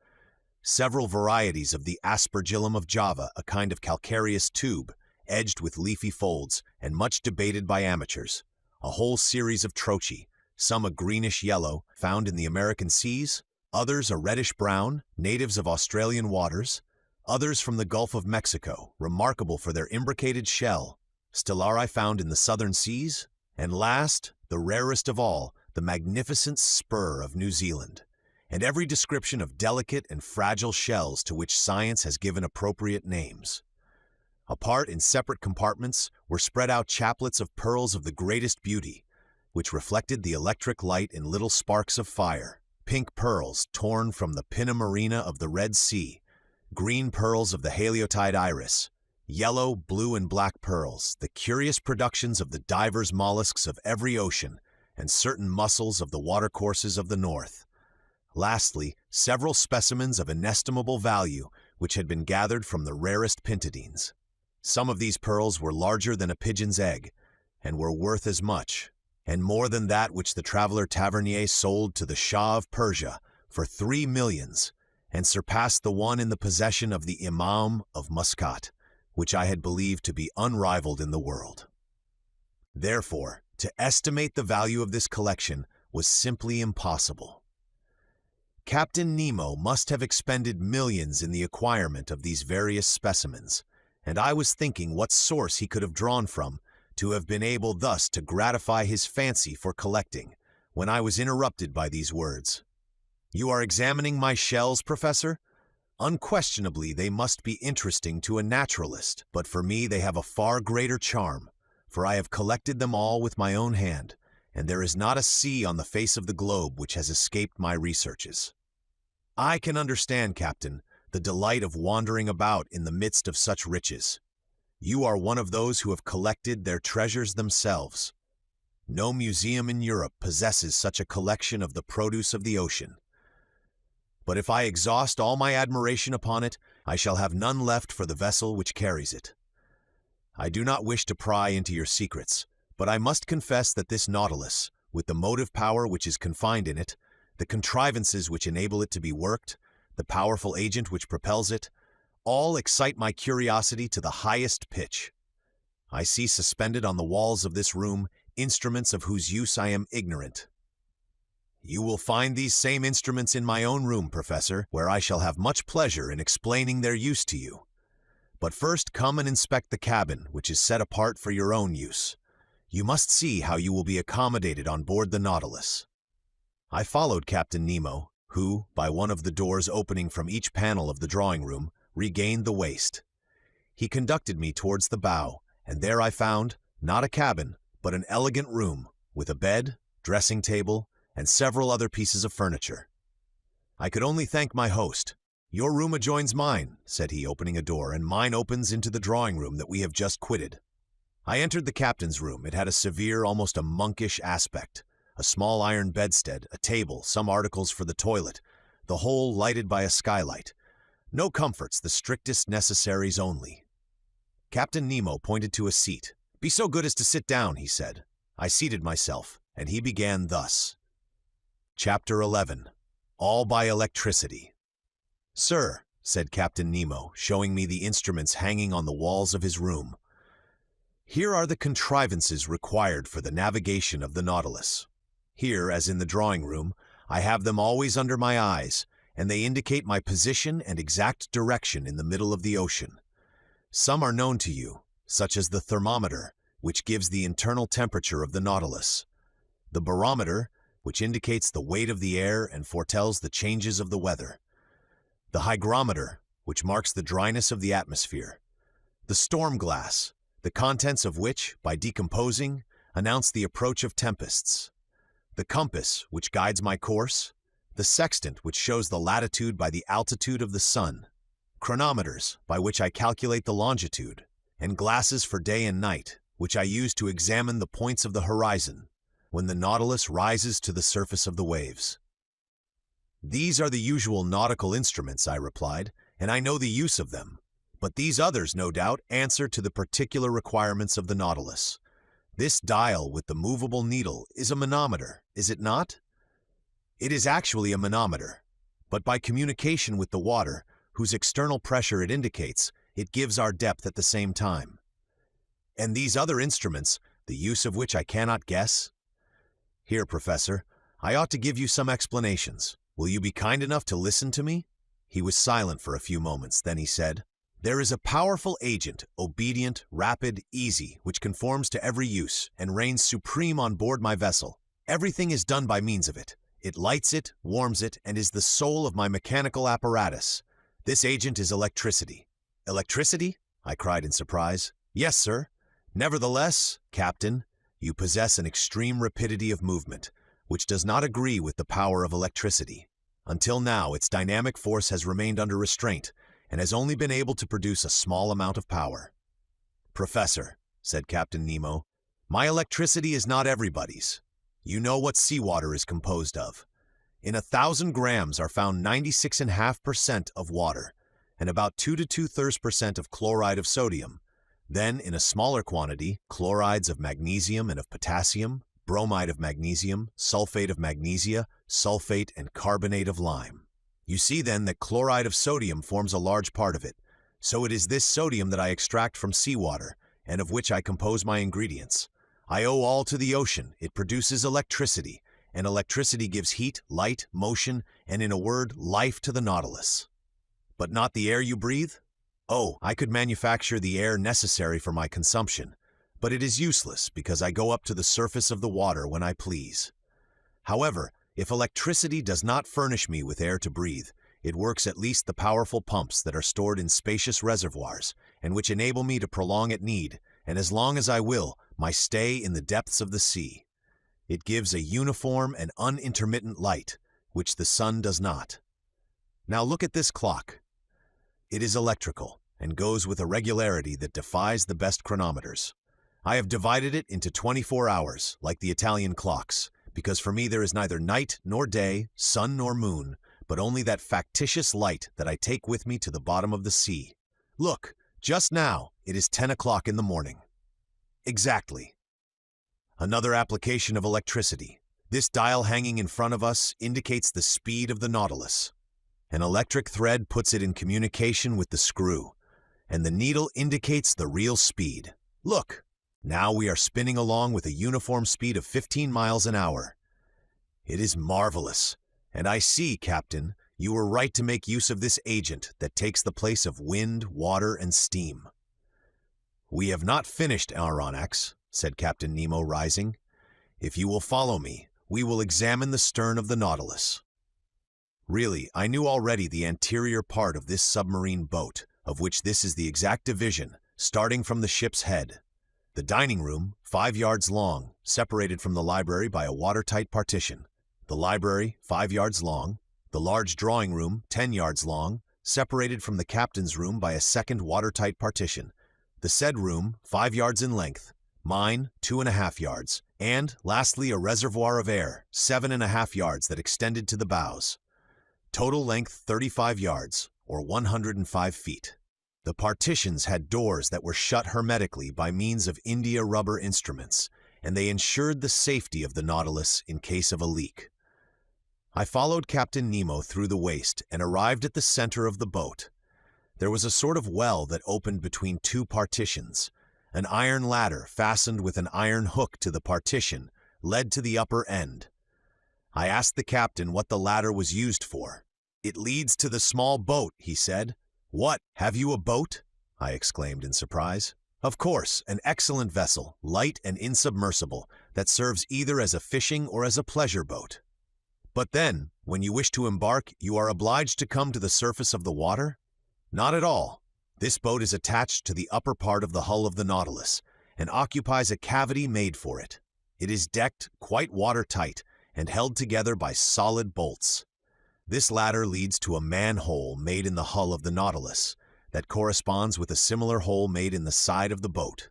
Several varieties of the Aspergillum of Java, a kind of calcareous tube, edged with leafy folds, and much debated by amateurs. A whole series of trochee, some a greenish yellow, found in the American seas, others a reddish brown, natives of Australian waters, others from the Gulf of Mexico, remarkable for their imbricated shell, stellari found in the southern seas, and last, the rarest of all, the magnificent spur of New Zealand, and every description of delicate and fragile shells to which science has given appropriate names. Apart in separate compartments were spread out chaplets of pearls of the greatest beauty, which reflected the electric light in little sparks of fire, pink pearls torn from the pinna marina of the Red Sea, green pearls of the haliotide iris, yellow, blue, and black pearls, the curious productions of the divers mollusks of every ocean, and certain mussels of the watercourses of the north. Lastly, several specimens of inestimable value, which had been gathered from the rarest pintadines. Some of these pearls were larger than a pigeon's egg, and were worth as much, and more than that which the traveler Tavernier sold to the Shah of Persia for 3 millions, and surpassed the one in the possession of the Imam of Muscat, which I had believed to be unrivaled in the world. Therefore, to estimate the value of this collection was simply impossible. Captain Nemo must have expended millions in the acquirement of these various specimens, and I was thinking what source he could have drawn from to have been able thus to gratify his fancy for collecting, when I was interrupted by these words. "You are examining my shells, Professor? Unquestionably, they must be interesting to a naturalist, but for me they have a far greater charm, for I have collected them all with my own hand, and there is not a sea on the face of the globe which has escaped my researches. I can understand, Captain, the delight of wandering about in the midst of such riches. You are one of those who have collected their treasures themselves. No museum in Europe possesses such a collection of the produce of the ocean. But if I exhaust all my admiration upon it, I shall have none left for the vessel which carries it. I do not wish to pry into your secrets, but I must confess that this Nautilus, with the motive power which is confined in it, the contrivances which enable it to be worked, the powerful agent which propels it, all excite my curiosity to the highest pitch. I see suspended on the walls of this room instruments of whose use I am ignorant. You will find these same instruments in my own room, Professor, where I shall have much pleasure in explaining their use to you. But first come and inspect the cabin, which is set apart for your own use. You must see how you will be accommodated on board the Nautilus." I followed Captain Nemo, who, by one of the doors opening from each panel of the drawing room, regained the waist. He conducted me towards the bow, and there I found, not a cabin, but an elegant room, with a bed, dressing table, and several other pieces of furniture. I could only thank my host. "Your room adjoins mine," said he, opening a door, "and mine opens into the drawing room that we have just quitted." I entered the captain's room. It had a severe, almost a monkish aspect. A small iron bedstead, a table, some articles for the toilet, the whole lighted by a skylight. No comforts, the strictest necessaries only. Captain Nemo pointed to a seat. "Be so good as to sit down," he said. I seated myself, and he began thus. Chapter 11. All by Electricity. "Sir," said Captain Nemo, showing me the instruments hanging on the walls of his room, "here are the contrivances required for the navigation of the Nautilus. Here, as in the drawing room, I have them always under my eyes, and they indicate my position and exact direction in the middle of the ocean. Some are known to you, such as the thermometer, which gives the internal temperature of the Nautilus, the barometer, which indicates the weight of the air and foretells the changes of the weather, the hygrometer, which marks the dryness of the atmosphere, the storm glass, the contents of which, by decomposing, announce the approach of tempests, the compass, which guides my course, the sextant, which shows the latitude by the altitude of the sun, chronometers, by which I calculate the longitude, and glasses for day and night, which I use to examine the points of the horizon, when the Nautilus rises to the surface of the waves." "These are the usual nautical instruments," I replied, "and I know the use of them. But these others, no doubt, answer to the particular requirements of the Nautilus. This dial with the movable needle is a manometer, is it not?" "It is actually a manometer, but by communication with the water, whose external pressure it indicates, it gives our depth at the same time." "And these other instruments, the use of which I cannot guess?" "Here, Professor, I ought to give you some explanations. Will you be kind enough to listen to me?" He was silent for a few moments, then he said, "There is a powerful agent, obedient, rapid, easy, which conforms to every use, and reigns supreme on board my vessel. Everything is done by means of it. It lights it, warms it, and is the soul of my mechanical apparatus. This agent is electricity." "Electricity?" I cried in surprise. "Yes, sir. Nevertheless, Captain, you possess an extreme rapidity of movement, which does not agree with the power of electricity. Until now, its dynamic force has remained under restraint, and has only been able to produce a small amount of power." "Professor," said Captain Nemo, "my electricity is not everybody's. You know what seawater is composed of. In 1,000 grams are found 96.5% of water, and about 2 to 2/3% of chloride of sodium. Then, in a smaller quantity, chlorides of magnesium and of potassium, bromide of magnesium, sulfate of magnesia, sulfate, and carbonate of lime. You see then that chloride of sodium forms a large part of it. So it is this sodium that I extract from seawater, and of which I compose my ingredients. I owe all to the ocean. It produces electricity, and electricity gives heat, light, motion, and in a word, life to the Nautilus. But not the air you breathe? Oh, I could manufacture the air necessary for my consumption, but it is useless because I go up to the surface of the water when I please. However, if electricity does not furnish me with air to breathe, it works at least the powerful pumps that are stored in spacious reservoirs and which enable me to prolong at need, and as long as I will, my stay in the depths of the sea. It gives a uniform and unintermittent light, which the sun does not. Now look at this clock. It is electrical and goes with a regularity that defies the best chronometers. I have divided it into 24 hours, like the Italian clocks, because for me there is neither night nor day, sun nor moon, but only that factitious light that I take with me to the bottom of the sea. Look, just now it is 10 o'clock in the morning. Exactly. Another application of electricity. This dial hanging in front of us indicates the speed of the Nautilus. An electric thread puts it in communication with the screw, and the needle indicates the real speed. Look, now we are spinning along with a uniform speed of 15 miles an hour. It is marvelous, and I see, Captain, you were right to make use of this agent that takes the place of wind, water, and steam. We have not finished, Aronnax, said Captain Nemo, rising. If you will follow me, we will examine the stern of the Nautilus. Really, I knew already the anterior part of this submarine boat, of which this is the exact division, starting from the ship's head. The dining room, 5 yards long, separated from the library by a watertight partition. The library, 5 yards long. The large drawing room, 10 yards long, separated from the captain's room by a second watertight partition. The said room, 5 yards in length. Mine, 2.5 yards. And, lastly, a reservoir of air, 7.5 yards that extended to the bows. Total length 35 yards, or 105 feet. The partitions had doors that were shut hermetically by means of India rubber instruments, and they ensured the safety of the Nautilus in case of a leak. I followed Captain Nemo through the waist and arrived at the center of the boat. There was a sort of well that opened between two partitions. An iron ladder fastened with an iron hook to the partition led to the upper end. I asked the captain what the ladder was used for. "It leads to the small boat," he said. "What, have you a boat?" I exclaimed in surprise. "Of course, an excellent vessel, light and insubmersible, that serves either as a fishing or as a pleasure boat." "But then, when you wish to embark, you are obliged to come to the surface of the water?" "Not at all. This boat is attached to the upper part of the hull of the Nautilus, and occupies a cavity made for it. It is decked quite watertight, and held together by solid bolts. This ladder leads to a manhole made in the hull of the Nautilus, that corresponds with a similar hole made in the side of the boat.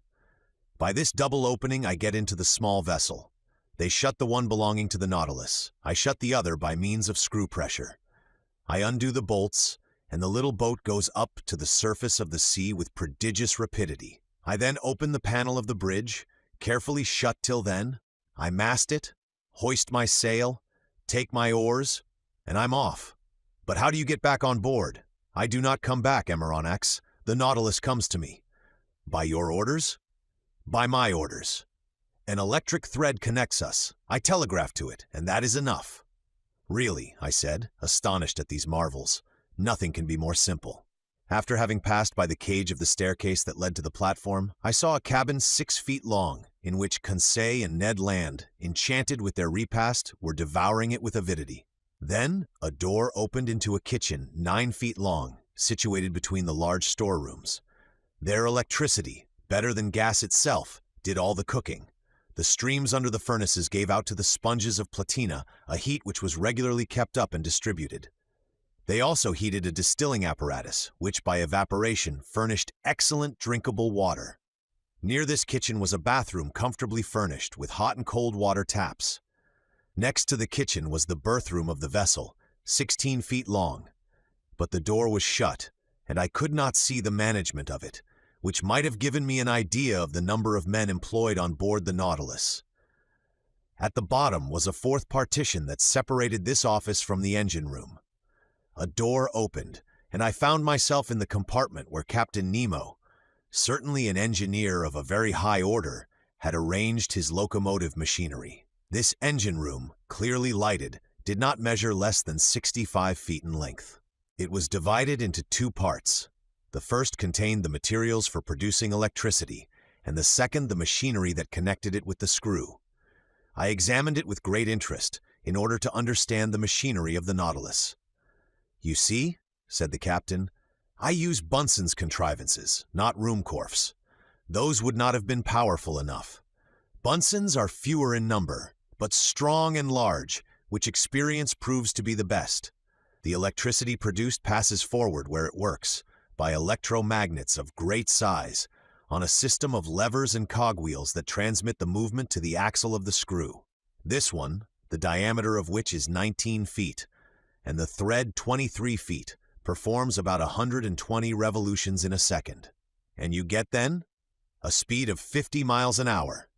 By this double opening I get into the small vessel. They shut the one belonging to the Nautilus. I shut the other by means of screw pressure. I undo the bolts, and the little boat goes up to the surface of the sea with prodigious rapidity. I then open the panel of the bridge, carefully shut till then. I mast it, hoist my sail, take my oars, and I'm off. But how do you get back on board? I do not come back, Aronnax. The Nautilus comes to me. By your orders? By my orders. An electric thread connects us. I telegraph to it, and that is enough. Really, I said, astonished at these marvels. Nothing can be more simple. After having passed by the cage of the staircase that led to the platform, I saw a cabin 6 feet long, in which Conseil and Ned Land, enchanted with their repast, were devouring it with avidity. Then a door opened into a kitchen 9 feet long, situated between the large storerooms. Their electricity, better than gas itself, did all the cooking. The streams under the furnaces gave out to the sponges of platina a heat which was regularly kept up and distributed. They also heated a distilling apparatus, which by evaporation furnished excellent drinkable water. Near this kitchen was a bathroom comfortably furnished with hot and cold water taps. Next to the kitchen was the berth room of the vessel, 16 feet long. But the door was shut, and I could not see the management of it, which might have given me an idea of the number of men employed on board the Nautilus. At the bottom was a fourth partition that separated this office from the engine room. A door opened, and I found myself in the compartment where Captain Nemo, certainly an engineer of a very high order, had arranged his locomotive machinery. This engine room, clearly lighted, did not measure less than 65 feet in length. It was divided into two parts. The first contained the materials for producing electricity, and the second the machinery that connected it with the screw. I examined it with great interest, in order to understand the machinery of the Nautilus. "You see," said the captain, "I use Bunsen's contrivances, not Ruhmkorff's. Those would not have been powerful enough. Bunsen's are fewer in number, but strong and large, which experience proves to be the best. The electricity produced passes forward where it works, by electromagnets of great size, on a system of levers and cogwheels that transmit the movement to the axle of the screw. This one, the diameter of which is 19 feet, and the thread 23 feet, performs about 120 revolutions in a second. And you get then a speed of 50 miles an hour.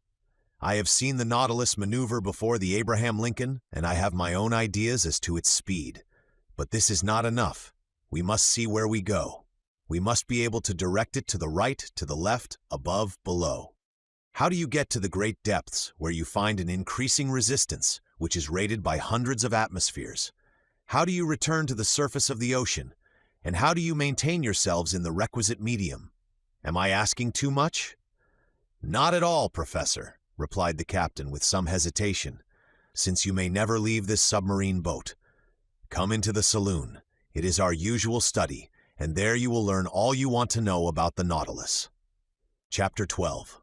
I have seen the Nautilus maneuver before the Abraham Lincoln, and I have my own ideas as to its speed. But this is not enough. We must see where we go. We must be able to direct it to the right, to the left, above, below. How do you get to the great depths, where you find an increasing resistance, which is rated by hundreds of atmospheres? How do you return to the surface of the ocean? And how do you maintain yourselves in the requisite medium? Am I asking too much?" "Not at all, Professor," replied the captain with some hesitation, "since you may never leave this submarine boat. Come into the saloon. It is our usual study, and there you will learn all you want to know about the Nautilus." Chapter 12.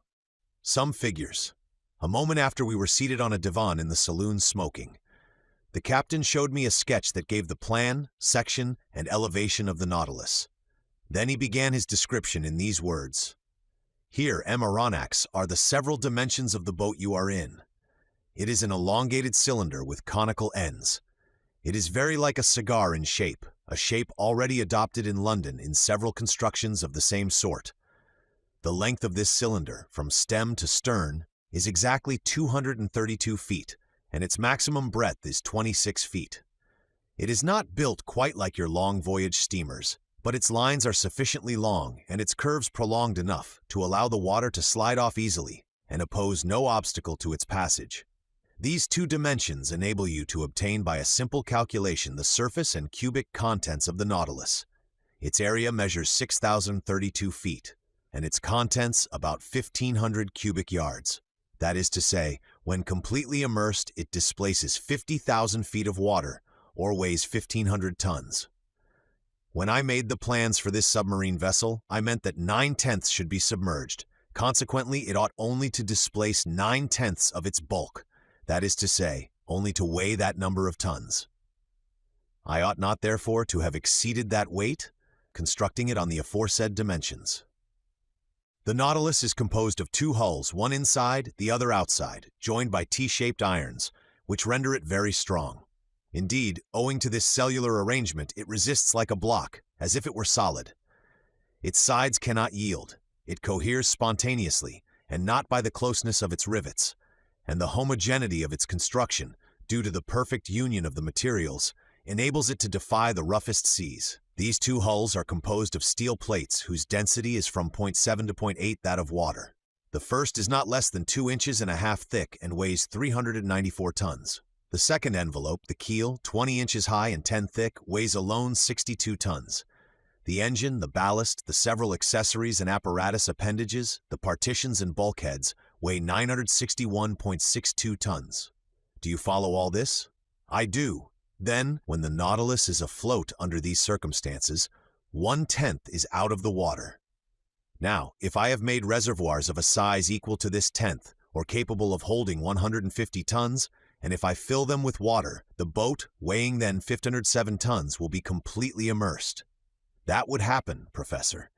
Some figures. A moment after we were seated on a divan in the saloon smoking. The captain showed me a sketch that gave the plan, section, and elevation of the Nautilus. Then he began his description in these words. "Here, Amaranax, are the several dimensions of the boat you are in. It is an elongated cylinder with conical ends. It is very like a cigar in shape, a shape already adopted in London in several constructions of the same sort. The length of this cylinder, from stem to stern, is exactly 232 feet, and its maximum breadth is 26 feet. It is not built quite like your long voyage steamers, but its lines are sufficiently long and its curves prolonged enough to allow the water to slide off easily and oppose no obstacle to its passage. These two dimensions enable you to obtain by a simple calculation the surface and cubic contents of the Nautilus. Its area measures 6,032 feet, and its contents about 1,500 cubic yards. That is to say, when completely immersed, it displaces 50,000 feet of water, or weighs 1,500 tons. When I made the plans for this submarine vessel, I meant that 9/10 should be submerged. Consequently, it ought only to displace 9/10 of its bulk, that is to say, only to weigh that number of tons. I ought not, therefore, to have exceeded that weight, constructing it on the aforesaid dimensions. The Nautilus is composed of two hulls, one inside, the other outside, joined by T-shaped irons, which render it very strong. Indeed, owing to this cellular arrangement, it resists like a block, as if it were solid. Its sides cannot yield. It coheres spontaneously, and not by the closeness of its rivets, and the homogeneity of its construction, due to the perfect union of the materials, enables it to defy the roughest seas. These two hulls are composed of steel plates whose density is from 0.7 to 0.8 that of water. The first is not less than 2.5 inches thick and weighs 394 tons. The second envelope, the keel, 20 inches high and 10 thick, weighs alone 62 tons. The engine, the ballast, the several accessories and apparatus appendages, the partitions and bulkheads, weigh 961.62 tons. Do you follow all this? I do. Then, when the Nautilus is afloat under these circumstances, 1/10 is out of the water. Now, if I have made reservoirs of a size equal to this 10th, or capable of holding 150 tons, and if I fill them with water, the boat, weighing then 507 tons, will be completely immersed. That would happen, Professor.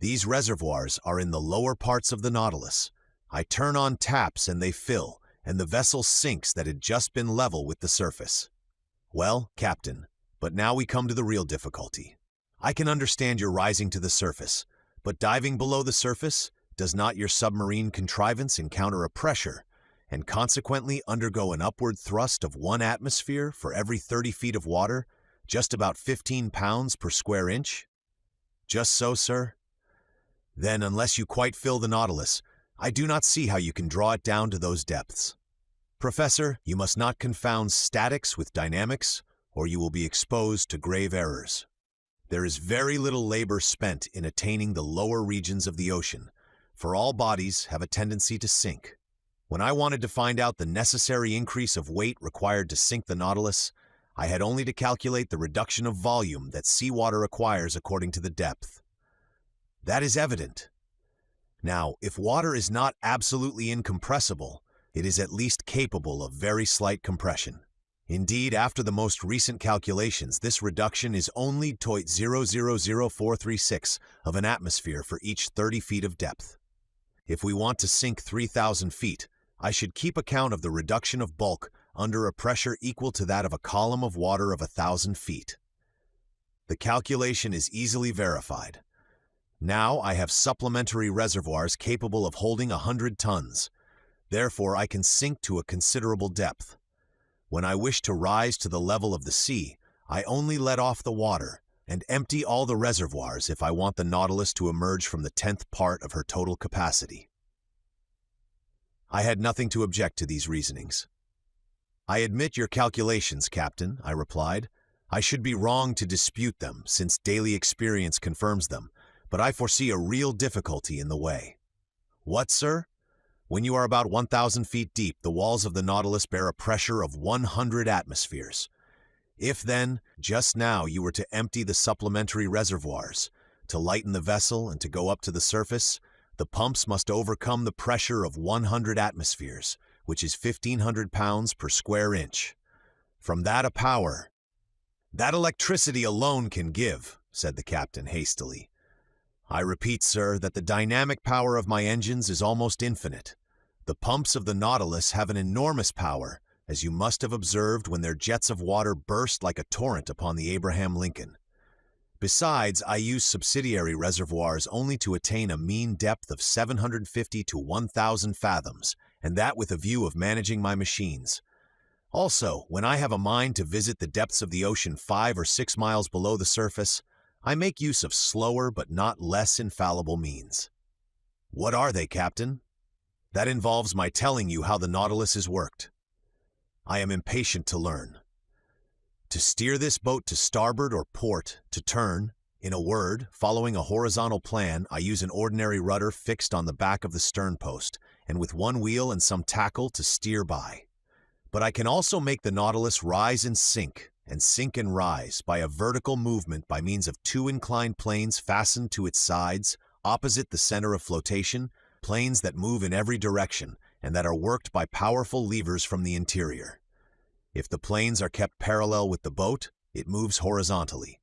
These reservoirs are in the lower parts of the Nautilus. I turn on taps and they fill, and the vessel sinks that had just been level with the surface. Well, Captain, but now we come to the real difficulty. I can understand your rising to the surface, but diving below the surface, does not your submarine contrivance encounter a pressure and consequently undergo an upward thrust of 1 atmosphere for every 30 feet of water, just about 15 pounds per square inch? Just so, sir? Then, unless you quite fill the Nautilus, I do not see how you can draw it down to those depths. Professor, you must not confound statics with dynamics, or you will be exposed to grave errors. There is very little labor spent in attaining the lower regions of the ocean, for all bodies have a tendency to sink. When I wanted to find out the necessary increase of weight required to sink the Nautilus, I had only to calculate the reduction of volume that seawater acquires according to the depth. That is evident. Now, if water is not absolutely incompressible, it is at least capable of very slight compression. Indeed, after the most recent calculations, this reduction is only 0.000436 of an atmosphere for each 30 feet of depth. If we want to sink 3,000 feet, I should keep account of the reduction of bulk under a pressure equal to that of a column of water of 1,000 feet. The calculation is easily verified. Now I have supplementary reservoirs capable of holding 100 tons. Therefore, I can sink to a considerable depth. When I wish to rise to the level of the sea, I only let off the water and empty all the reservoirs if I want the Nautilus to emerge from the 10th part of her total capacity. I had nothing to object to these reasonings. I admit your calculations, Captain, I replied. I should be wrong to dispute them, since daily experience confirms them, but I foresee a real difficulty in the way. What, sir? When you are about 1,000 feet deep, the walls of the Nautilus bear a pressure of 100 atmospheres. If then, just now, you were to empty the supplementary reservoirs, to lighten the vessel and to go up to the surface, the pumps must overcome the pressure of 100 atmospheres, which is 1,500 pounds per square inch. From that a power that electricity alone can give, said the captain hastily. I repeat, sir, that the dynamic power of my engines is almost infinite. The pumps of the Nautilus have an enormous power, as you must have observed when their jets of water burst like a torrent upon the Abraham Lincoln. Besides, I use subsidiary reservoirs only to attain a mean depth of 750 to 1,000 fathoms, and that with a view of managing my machines. Also, when I have a mind to visit the depths of the ocean 5 or 6 miles below the surface, I make use of slower but not less infallible means. What are they, Captain? That involves my telling you how the Nautilus is worked. I am impatient to learn. To steer this boat to starboard or port, to turn, in a word, following a horizontal plan, I use an ordinary rudder fixed on the back of the stern post, and with one wheel and some tackle to steer by. But I can also make the Nautilus rise and sink rise by a vertical movement by means of 2 inclined planes fastened to its sides, opposite the center of flotation, planes that move in every direction, and that are worked by powerful levers from the interior. If the planes are kept parallel with the boat, it moves horizontally.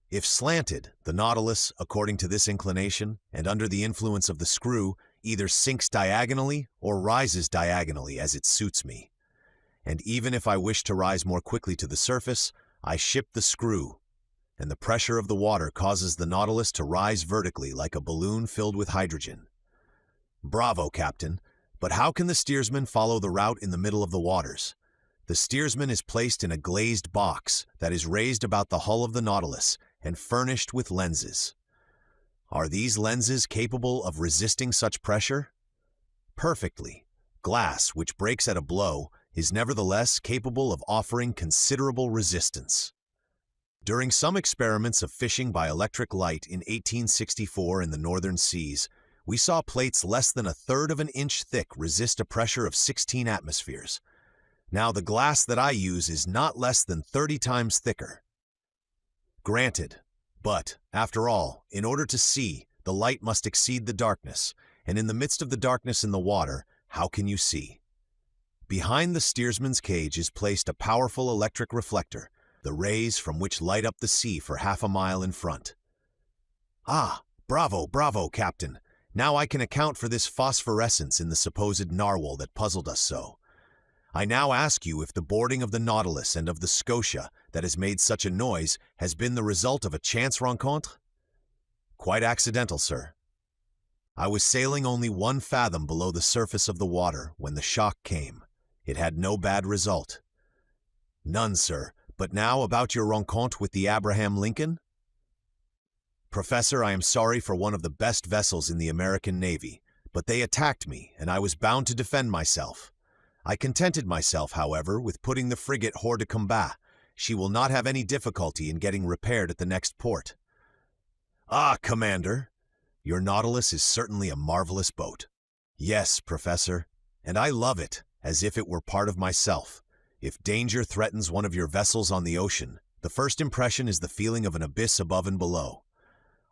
If slanted, the Nautilus, according to this inclination, and under the influence of the screw, either sinks diagonally or rises diagonally as it suits me. And even if I wish to rise more quickly to the surface, I shift the screw, and the pressure of the water causes the Nautilus to rise vertically like a balloon filled with hydrogen. Bravo, Captain, but how can the steersman follow the route in the middle of the waters? The steersman is placed in a glazed box that is raised about the hull of the Nautilus and furnished with lenses. Are these lenses capable of resisting such pressure? Perfectly. Glass, which breaks at a blow, is nevertheless capable of offering considerable resistance. During some experiments of fishing by electric light in 1864 in the northern seas, we saw plates less than 1/3 of an inch thick resist a pressure of 16 atmospheres. Now, the glass that I use is not less than 30 times thicker. Granted, but, after all, in order to see, the light must exceed the darkness, and in the midst of the darkness in the water, how can you see? Behind the steersman's cage is placed a powerful electric reflector, the rays from which light up the sea for half a mile in front. Ah, bravo, bravo, Captain! Now I can account for this phosphorescence in the supposed narwhal that puzzled us so. I now ask you if the boarding of the Nautilus and of the Scotia that has made such a noise has been the result of a chance rencontre? Quite accidental, sir. I was sailing only 1 fathom below the surface of the water when the shock came. It had no bad result. None, sir. But now about your rencontre with the Abraham Lincoln? Professor, I am sorry for one of the best vessels in the American Navy, but they attacked me, and I was bound to defend myself. I contented myself, however, with putting the frigate hors de combat. She will not have any difficulty in getting repaired at the next port. Ah, Commander! Your Nautilus is certainly a marvelous boat. Yes, Professor, and I love it, as if it were part of myself. If danger threatens one of your vessels on the ocean, the first impression is the feeling of an abyss above and below.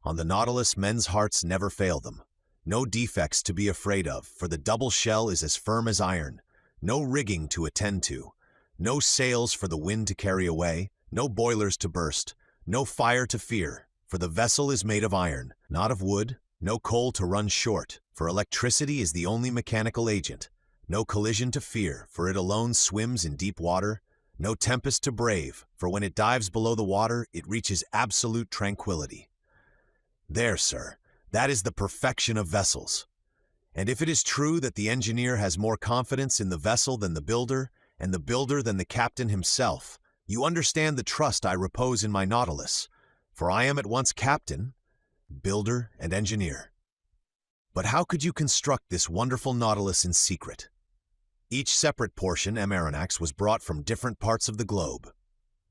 On the Nautilus, men's hearts never fail them. No defects to be afraid of, for the double shell is as firm as iron. No rigging to attend to. No sails for the wind to carry away. No boilers to burst. No fire to fear, for the vessel is made of iron, not of wood. No coal to run short, for electricity is the only mechanical agent. No collision to fear, for it alone swims in deep water. No tempest to brave, for when it dives below the water, it reaches absolute tranquility. There, sir, that is the perfection of vessels. And if it is true that the engineer has more confidence in the vessel than the builder, and the builder than the captain himself, you understand the trust I repose in my Nautilus, for I am at once captain, builder, and engineer. But how could you construct this wonderful Nautilus in secret? Each separate portion, Amerinax, was brought from different parts of the globe.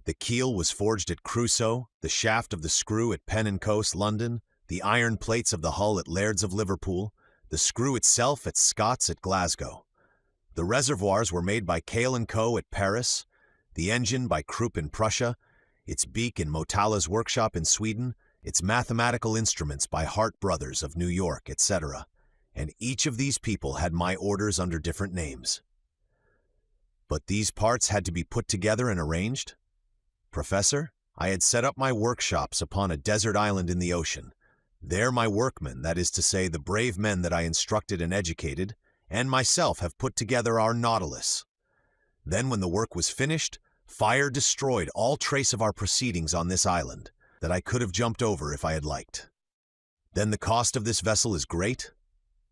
The keel was forged at Crusoe, the shaft of the screw at Pen and Coast, London, the iron plates of the hull at Laird's of Liverpool, the screw itself at Scott's at Glasgow. The reservoirs were made by Cale & Co. at Paris, the engine by Krupp in Prussia, its beak in Motala's workshop in Sweden, its mathematical instruments by Hart Brothers of New York, etc. And each of these people had my orders under different names. But these parts had to be put together and arranged? Professor, I had set up my workshops upon a desert island in the ocean. There my workmen, that is to say the brave men that I instructed and educated, and myself have put together our Nautilus. Then when the work was finished, fire destroyed all trace of our proceedings on this island, that I could have jumped over if I had liked. Then the cost of this vessel is great?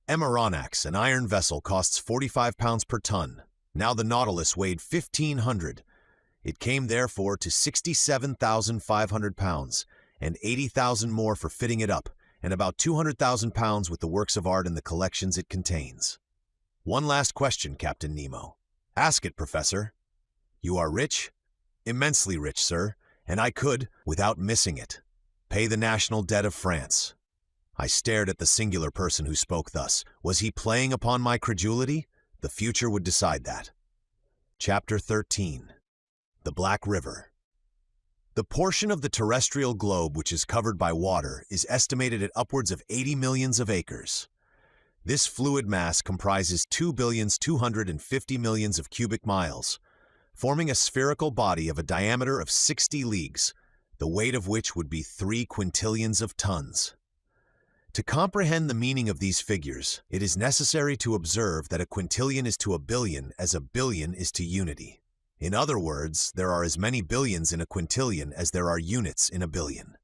Amerinax, an iron vessel, costs £45 per ton. Now the Nautilus weighed 1,500. It came therefore to £67,500, and 80,000 more for fitting it up, and about £200,000 with the works of art and the collections it contains. One last question, Captain Nemo. Ask it, Professor. You are rich? Immensely rich, sir, and I could, without missing it, pay the national debt of France. I stared at the singular person who spoke thus. Was he playing upon my credulity? The future would decide that. Chapter 13. The Black River. The portion of the terrestrial globe which is covered by water is estimated at upwards of 80 millions of acres. This fluid mass comprises 2,250 millions of cubic miles, forming a spherical body of a diameter of 60 leagues, the weight of which would be 3 quintillions of tons. To comprehend the meaning of these figures, it is necessary to observe that a quintillion is to a billion as a billion is to unity. In other words, there are as many billions in a quintillion as there are units in a billion.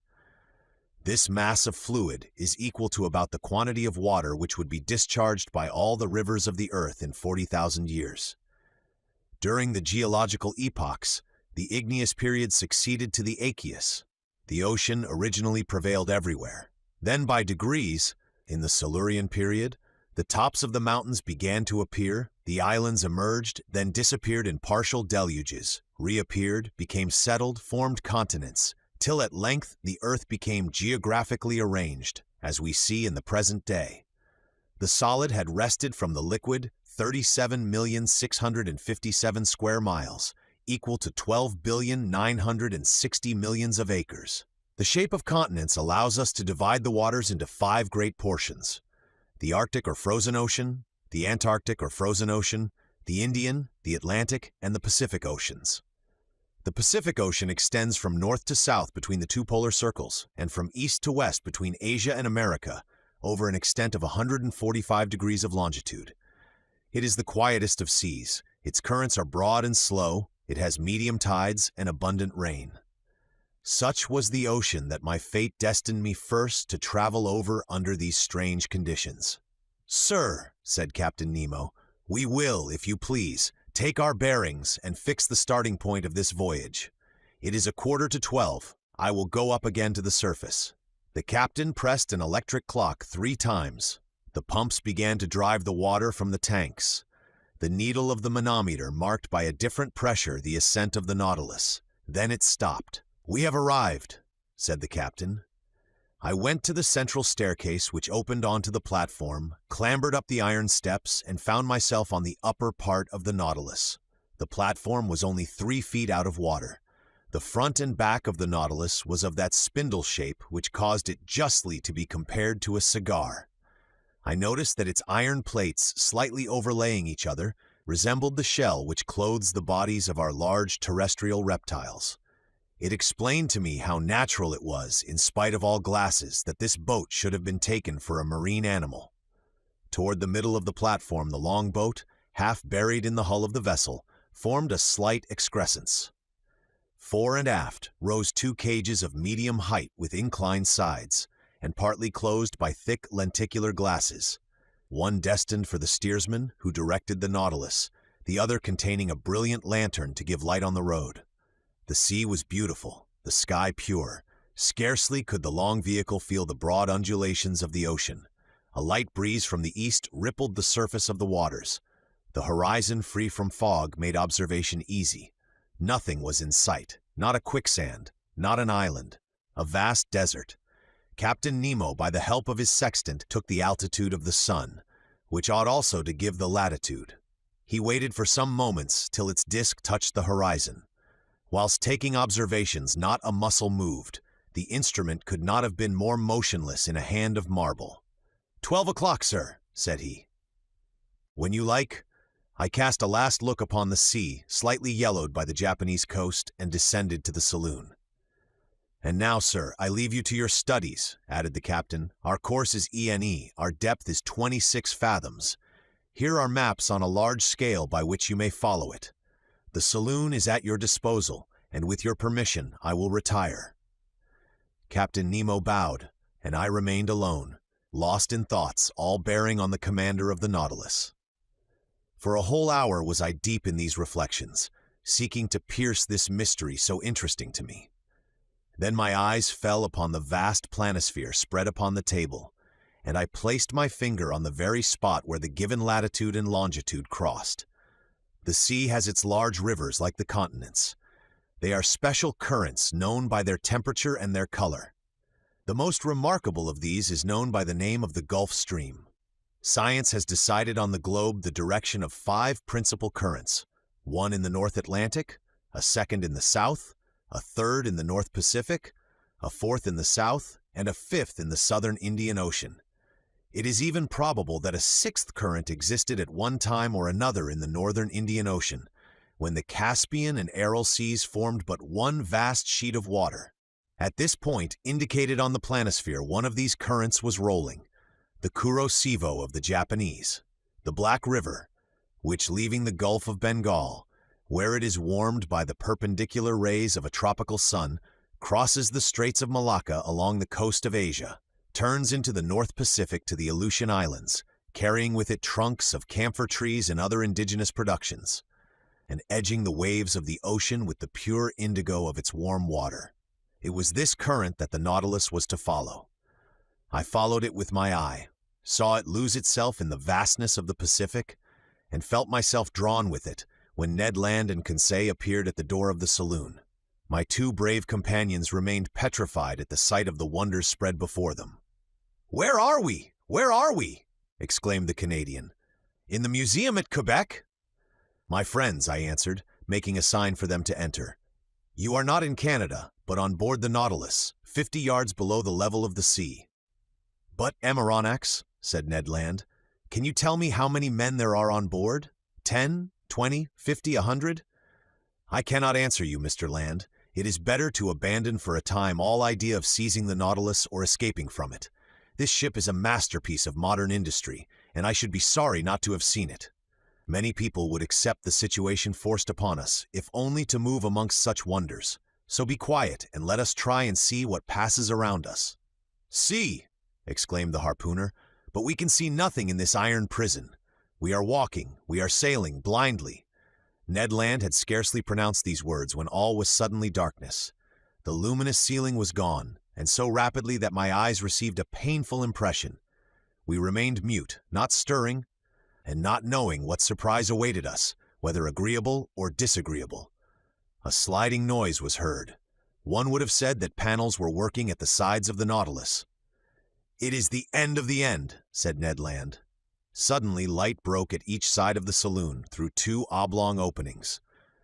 This mass of fluid is equal to about the quantity of water which would be discharged by all the rivers of the earth in 40,000 years. During the geological epochs, the igneous period succeeded to the aqueous. The ocean originally prevailed everywhere. Then by degrees, in the Silurian period, the tops of the mountains began to appear, the islands emerged, then disappeared in partial deluges, reappeared, became settled, formed continents, till at length the earth became geographically arranged, as we see in the present day. The solid had wrested from the liquid 37,657 square miles, equal to 12,960,000,000 of acres. The shape of continents allows us to divide the waters into 5 great portions: the Arctic or frozen ocean, the Antarctic or frozen ocean, the Indian, the Atlantic, and the Pacific oceans. The Pacific Ocean extends from north to south between the 2 polar circles, and from east to west between Asia and America, over an extent of 145 degrees of longitude. It is the quietest of seas. Its currents are broad and slow, it has medium tides and abundant rain. Such was the ocean that my fate destined me first to travel over under these strange conditions. "Sir," said Captain Nemo, "we will, if you please, take our bearings and fix the starting point of this voyage. It is 11:45. I will go up again to the surface." The captain pressed an electric clock 3 times. The pumps began to drive the water from the tanks. The needle of the manometer marked by a different pressure the ascent of the Nautilus. Then it stopped. "We have arrived," said the captain. I went to the central staircase which opened onto the platform, clambered up the iron steps, and found myself on the upper part of the Nautilus. The platform was only 3 feet out of water. The front and back of the Nautilus was of that spindle shape which caused it justly to be compared to a cigar. I noticed that its iron plates, slightly overlaying each other, resembled the shell which clothes the bodies of our large terrestrial reptiles. It explained to me how natural it was, in spite of all glasses, that this boat should have been taken for a marine animal. Toward the middle of the platform, the longboat, half buried in the hull of the vessel, formed a slight excrescence. Fore and aft rose 2 cages of medium height with inclined sides, and partly closed by thick lenticular glasses, one destined for the steersman who directed the Nautilus, the other containing a brilliant lantern to give light on the road. The sea was beautiful, the sky pure. Scarcely could the long vehicle feel the broad undulations of the ocean. A light breeze from the east rippled the surface of the waters. The horizon, free from fog, made observation easy. Nothing was in sight, not a quicksand, not an island, a vast desert. Captain Nemo, by the help of his sextant, took the altitude of the sun, which ought also to give the latitude. He waited for some moments till its disk touched the horizon. Whilst taking observations, not a muscle moved. The instrument could not have been more motionless in a hand of marble. 12 o'clock, sir," said he. "When you like." I cast a last look upon the sea, slightly yellowed by the Japanese coast, and descended to the saloon. "And now, sir, I leave you to your studies," added the captain. "Our course is ENE, our depth is 26 fathoms. Here are maps on a large scale by which you may follow it. The saloon is at your disposal, and with your permission I will retire." Captain Nemo bowed, and I remained alone, lost in thoughts all bearing on the commander of the Nautilus. For a whole hour was I deep in these reflections, seeking to pierce this mystery so interesting to me. Then my eyes fell upon the vast planisphere spread upon the table, and I placed my finger on the very spot where the given latitude and longitude crossed. The sea has its large rivers like the continents. They are special currents known by their temperature and their color. The most remarkable of these is known by the name of the Gulf Stream. Science has decided on the globe the direction of 5 principal currents, one in the North Atlantic, a second in the South, a third in the North Pacific, a fourth in the South, and a fifth in the Southern Indian Ocean. It is even probable that a 6th current existed at one time or another in the Northern Indian Ocean, when the Caspian and Aral Seas formed but one vast sheet of water. At this point, indicated on the planisphere, one of these currents was rolling, the Kuro-Sivo of the Japanese, the Black River, which, leaving the Gulf of Bengal, where it is warmed by the perpendicular rays of a tropical sun, crosses the Straits of Malacca along the coast of Asia, turns into the North Pacific to the Aleutian Islands, carrying with it trunks of camphor trees and other indigenous productions, and edging the waves of the ocean with the pure indigo of its warm water. It was this current that the Nautilus was to follow. I followed it with my eye, saw it lose itself in the vastness of the Pacific, and felt myself drawn with it when Ned Land and Conseil appeared at the door of the saloon. My 2 brave companions remained petrified at the sight of the wonders spread before them. "Where are we? Where are we?" exclaimed the Canadian. "In the museum at Quebec?" "My friends," I answered, making a sign for them to enter, "you are not in Canada, but on board the Nautilus, 50 yards below the level of the sea." "But, Amaranax," said Ned Land, "can you tell me how many men there are on board? 10, 20, 50, 100? "I cannot answer you, Mr. Land. It is better to abandon for a time all idea of seizing the Nautilus or escaping from it. This ship is a masterpiece of modern industry, and I should be sorry not to have seen it." Many people would accept the situation forced upon us, if only to move amongst such wonders. So be quiet and let us try and see what passes around us." "See!" exclaimed the harpooner, "but we can see nothing in this iron prison. We are walking, we are sailing blindly." Ned Land had scarcely pronounced these words when all was suddenly darkness. The luminous ceiling was gone, and so rapidly that my eyes received a painful impression. We remained mute, not stirring, and not knowing what surprise awaited us, whether agreeable or disagreeable. A sliding noise was heard. One would have said that panels were working at the sides of the Nautilus. "It is the end of the end," said Ned Land. Suddenly, light broke at each side of the saloon through two oblong openings.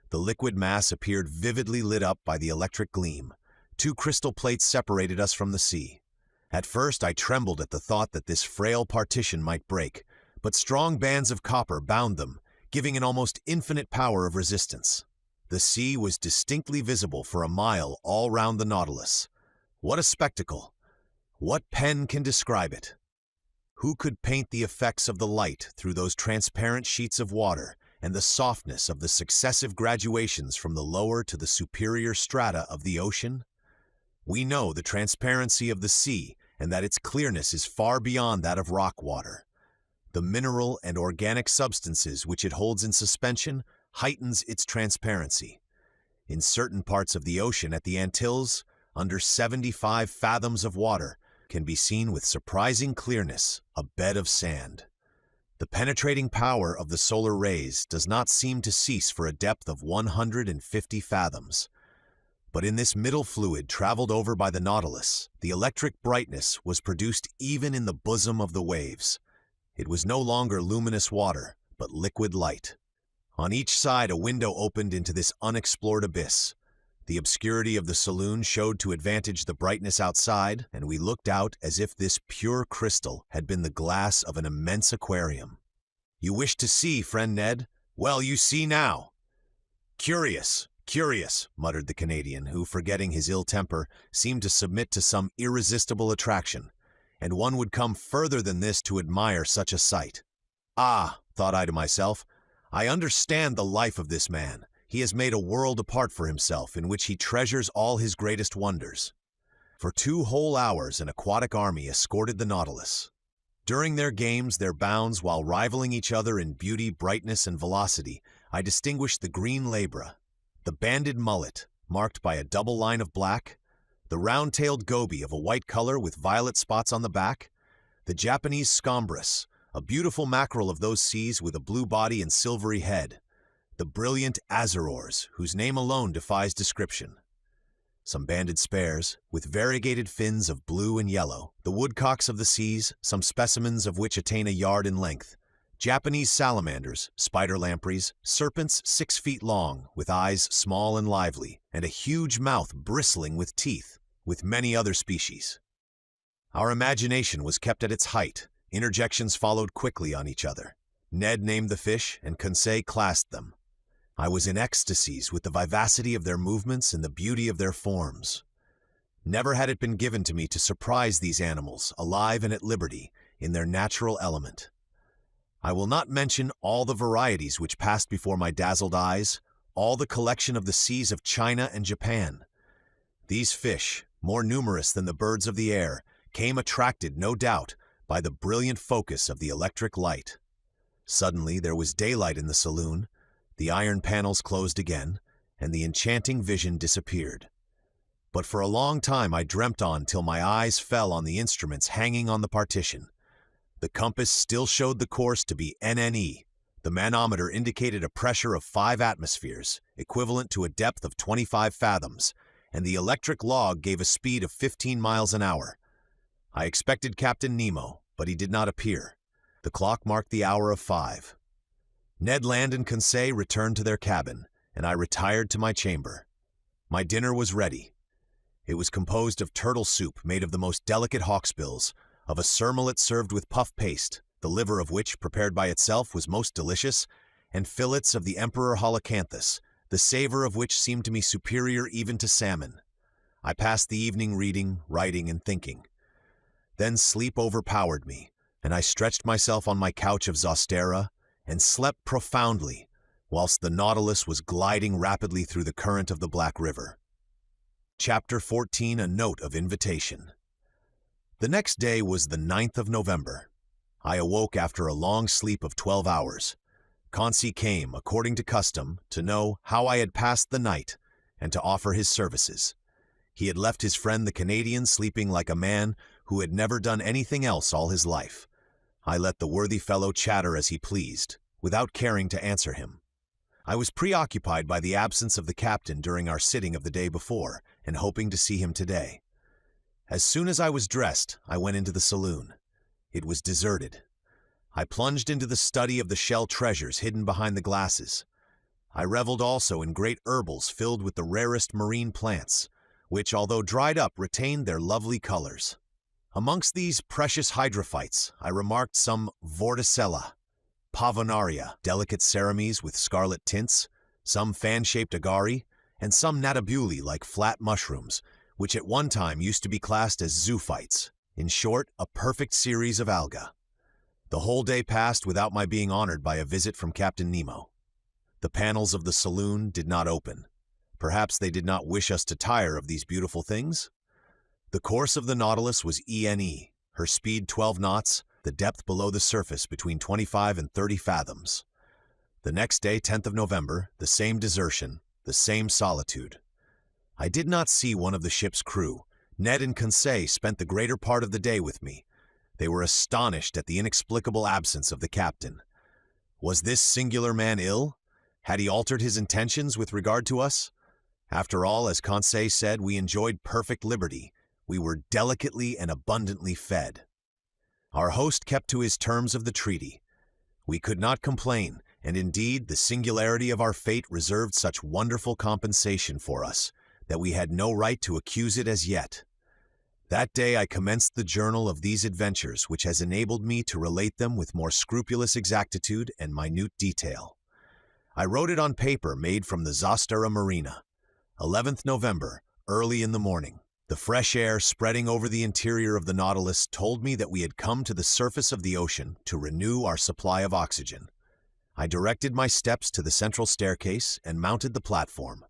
The liquid mass appeared vividly lit up by the electric gleam. Two crystal plates separated us from the sea. At first, I trembled at the thought that this frail partition might break, but strong bands of copper bound them, giving an almost infinite power of resistance. The sea was distinctly visible for a mile all round the Nautilus. What a spectacle! What pen can describe it? Who could paint the effects of the light through those transparent sheets of water and the softness of the successive graduations from the lower to the superior strata of the ocean? We know the transparency of the sea and that its clearness is far beyond that of rock water. The mineral and organic substances which it holds in suspension heightens its transparency. In certain parts of the ocean at the Antilles, under 75 fathoms of water, can be seen with surprising clearness a bed of sand. The penetrating power of the solar rays does not seem to cease for a depth of 150 fathoms. But in this middle fluid traveled over by the Nautilus, the electric brightness was produced even in the bosom of the waves. It was no longer luminous water, but liquid light. On each side a window opened into this unexplored abyss. The obscurity of the saloon showed to advantage the brightness outside, and we looked out as if this pure crystal had been the glass of an immense aquarium. "You wish to see, friend Ned? Well, you see now." "Curious, curious," muttered the Canadian, who, forgetting his ill temper, seemed to submit to some irresistible attraction, and one would come further than this to admire such a sight. "Ah," thought I to myself, "I understand the life of this man. He has made a world apart for himself in which he treasures all his greatest wonders." For 2 whole hours an aquatic army escorted the Nautilus. During their games, their bounds, while rivaling each other in beauty, brightness, and velocity, I distinguished the green labra, the banded mullet, marked by a double line of black, the round-tailed goby of a white color with violet spots on the back, the Japanese scombros, a beautiful mackerel of those seas with a blue body and silvery head, the brilliant azurors, whose name alone defies description, some banded spares, with variegated fins of blue and yellow, the woodcocks of the seas, some specimens of which attain a yard in length, Japanese salamanders, spider lampreys, serpents 6 feet long, with eyes small and lively, and a huge mouth bristling with teeth, with many other species. Our imagination was kept at its height. Interjections followed quickly on each other. Ned named the fish, and Conseil classed them. I was in ecstasies with the vivacity of their movements and the beauty of their forms. Never had it been given to me to surprise these animals, alive and at liberty, in their natural element. I will not mention all the varieties which passed before my dazzled eyes, all the collection of the seas of China and Japan. These fish, more numerous than the birds of the air, came attracted, no doubt, by the brilliant focus of the electric light. Suddenly there was daylight in the saloon, the iron panels closed again, and the enchanting vision disappeared. But for a long time I dreamt on till my eyes fell on the instruments hanging on the partition. The compass still showed the course to be NNE. The manometer indicated a pressure of 5 atmospheres, equivalent to a depth of 25 fathoms, and the electric log gave a speed of 15 miles an hour. I expected Captain Nemo, but he did not appear. The clock marked the hour of 5. Ned Land and Conseil returned to their cabin, and I retired to my chamber. My dinner was ready. It was composed of turtle soup made of the most delicate hawksbills, of a surmullet served with puff paste, the liver of which, prepared by itself, was most delicious, and fillets of the emperor holocanthus, the savor of which seemed to me superior even to salmon. I passed the evening reading, writing, and thinking. Then sleep overpowered me, and I stretched myself on my couch of zostera and slept profoundly whilst the Nautilus was gliding rapidly through the current of the Black River. Chapter 14: A Note of Invitation. The next day was the 9th of November. I awoke after a long sleep of 12 hours. Consi came, according to custom, to know how I had passed the night and to offer his services. He had left his friend the Canadian sleeping like a man who had never done anything else all his life. I let the worthy fellow chatter as he pleased, without caring to answer him. I was preoccupied by the absence of the captain during our sitting of the day before, and hoping to see him today. As soon as I was dressed, I went into the saloon. It was deserted. I plunged into the study of the shell treasures hidden behind the glasses. I reveled also in great herbals filled with the rarest marine plants, which, although dried up, retained their lovely colors. Amongst these precious hydrophytes, I remarked some vorticella, pavonaria, delicate cerames with scarlet tints, some fan-shaped ÆGRI, and some natabuli like flat mushrooms, which at one time used to be classed as zoophytes. In short, a perfect series of alga. The whole day passed without my being honored by a visit from Captain Nemo. The panels of the saloon did not open. Perhaps they did not wish us to tire of these beautiful things? The course of the Nautilus was ENE, her speed 12 knots, the depth below the surface between 25 and 30 fathoms. The next day, 10th of November, the same desertion, the same solitude. I did not see one of the ship's crew. Ned and Conseil spent the greater part of the day with me. They were astonished at the inexplicable absence of the captain. Was this singular man ill? Had he altered his intentions with regard to us? After all, as Conseil said, we enjoyed perfect liberty. We were delicately and abundantly fed. Our host kept to his terms of the treaty. We could not complain, and indeed the singularity of our fate reserved such wonderful compensation for us that we had no right to accuse it as yet. That day I commenced the journal of these adventures, which has enabled me to relate them with more scrupulous exactitude and minute detail. I wrote it on paper made from the Zostera Marina. 11th November, early in the morning. The fresh air spreading over the interior of the Nautilus told me that we had come to the surface of the ocean to renew our supply of oxygen. I directed my steps to the central staircase and mounted the platform.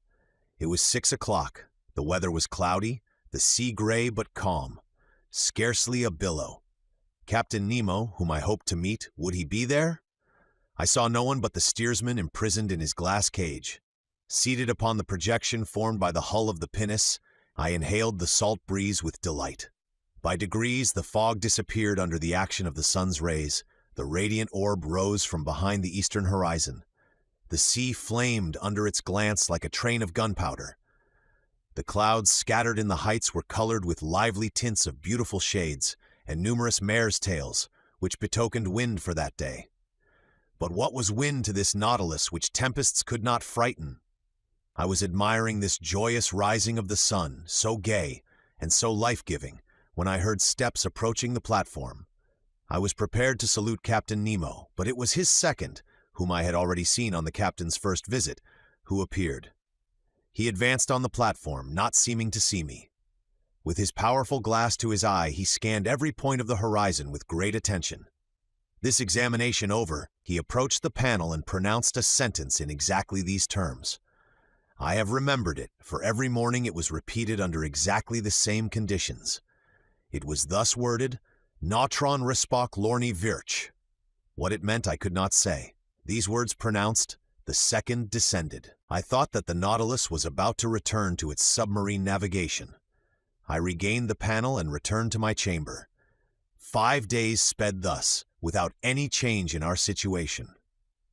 It was 6 o'clock. The weather was cloudy, the sea gray but calm, scarcely a billow. Captain Nemo, whom I hoped to meet, would he be there? I saw no one but the steersman imprisoned in his glass cage. Seated upon the projection formed by the hull of the pinnace, I inhaled the salt breeze with delight. By degrees, the fog disappeared under the action of the sun's rays. The radiant orb rose from behind the eastern horizon. The sea flamed under its glance like a train of gunpowder. The clouds scattered in the heights were colored with lively tints of beautiful shades and numerous mare's tails, which betokened wind for that day. But what was wind to this Nautilus which tempests could not frighten? I was admiring this joyous rising of the sun, so gay and so life-giving, when I heard steps approaching the platform. I was prepared to salute Captain Nemo, but it was his second, whom I had already seen on the captain's first visit, who appeared. He advanced on the platform, not seeming to see me. With his powerful glass to his eye, he scanned every point of the horizon with great attention. This examination over, he approached the panel and pronounced a sentence in exactly these terms. I have remembered it, for every morning it was repeated under exactly the same conditions. It was thus worded, Nautron Rispoc Lorni Virch. What it meant I could not say. These words pronounced, the second descended. I thought that the Nautilus was about to return to its submarine navigation. I regained the panel and returned to my chamber. 5 days sped thus, without any change in our situation.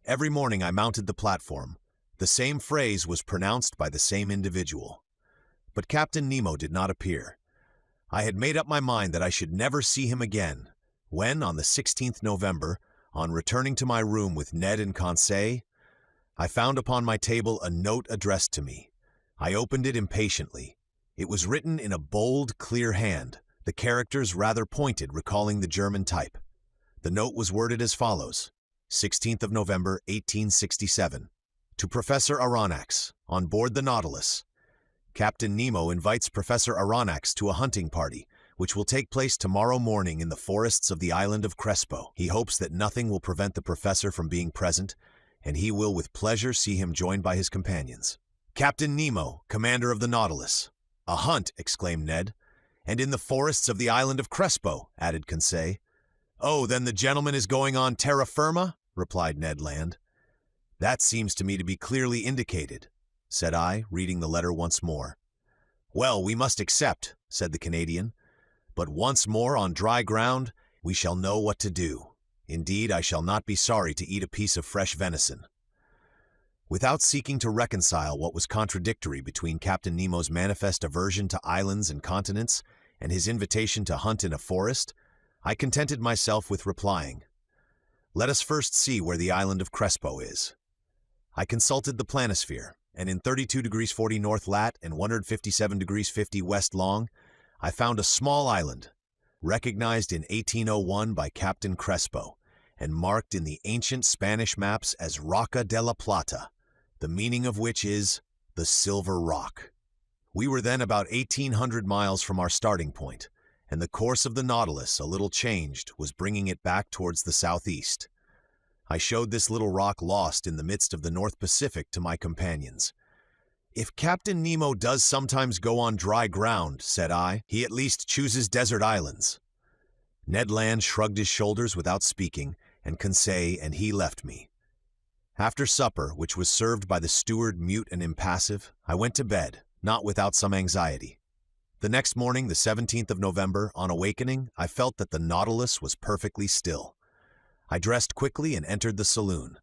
Every morning I mounted the platform. The same phrase was pronounced by the same individual. But Captain Nemo did not appear. I had made up my mind that I should never see him again, when, on the 16th November, on returning to my room with Ned and Conseil, I found upon my table a note addressed to me. I opened it impatiently. It was written in a bold, clear hand, the characters rather pointed, recalling the German type. The note was worded as follows: 16th of November, 1867. To Professor Aronnax, on board the Nautilus. Captain Nemo invites Professor Aronnax to a hunting party, which will take place tomorrow morning in the forests of the island of Crespo. He hopes that nothing will prevent the professor from being present, and he will with pleasure see him joined by his companions. Captain Nemo, commander of the Nautilus. A hunt, exclaimed Ned. And in the forests of the island of Crespo, added Conseil. Oh, then the gentleman is going on terra firma? Replied Ned Land. That seems to me to be clearly indicated, said I, reading the letter once more. Well, we must accept, said the Canadian. But once more on dry ground, we shall know what to do. Indeed, I shall not be sorry to eat a piece of fresh venison. Without seeking to reconcile what was contradictory between Captain Nemo's manifest aversion to islands and continents and his invitation to hunt in a forest, I contented myself with replying, Let us first see where the island of Crespo is. I consulted the planisphere, and in 32 degrees 40 north lat and 157 degrees 50 west long, I found a small island, recognized in 1801 by Captain Crespo, and marked in the ancient Spanish maps as Roca de la Plata, the meaning of which is the Silver Rock. We were then about 1,800 miles from our starting point, and the course of the Nautilus, a little changed, was bringing it back towards the southeast. I showed this little rock lost in the midst of the North Pacific to my companions. If Captain Nemo does sometimes go on dry ground, said I, he at least chooses desert islands. Ned Land shrugged his shoulders without speaking, and Conseil and he left me. After supper, which was served by the steward mute and impassive, I went to bed, not without some anxiety. The next morning, the 17th of November, on awakening, I felt that the Nautilus was perfectly still. I dressed quickly and entered the saloon.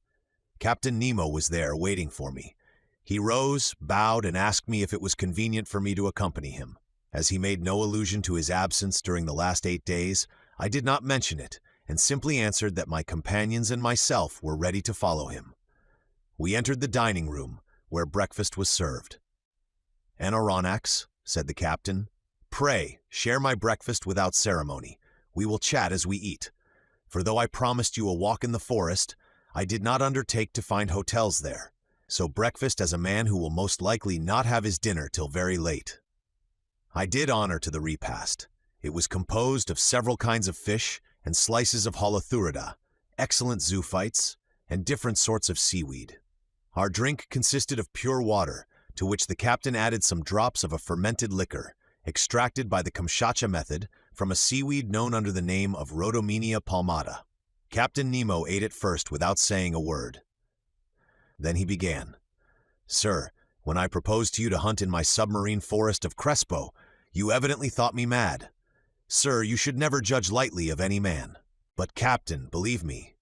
Captain Nemo was there waiting for me. He rose, bowed, and asked me if it was convenient for me to accompany him. As he made no allusion to his absence during the last 8 days, I did not mention it, and simply answered that my companions and myself were ready to follow him. We entered the dining room, where breakfast was served. Anoronnachs, said the captain, pray, share my breakfast without ceremony. We will chat as we eat. For though I promised you a walk in the forest, I did not undertake to find hotels there. So breakfast as a man who will most likely not have his dinner till very late. I did honor to the repast. It was composed of several kinds of fish and slices of holothurida, excellent zoophytes, and different sorts of seaweed. Our drink consisted of pure water, to which the captain added some drops of a fermented liquor, extracted by the Kamchatka method from a seaweed known under the name of Rhodomenia palmata. Captain Nemo ate it first without saying a word. Then he began. Sir, when I proposed to you to hunt in my submarine forest of Crespo, you evidently thought me mad. Sir, you should never judge lightly of any man. But, Captain, believe me,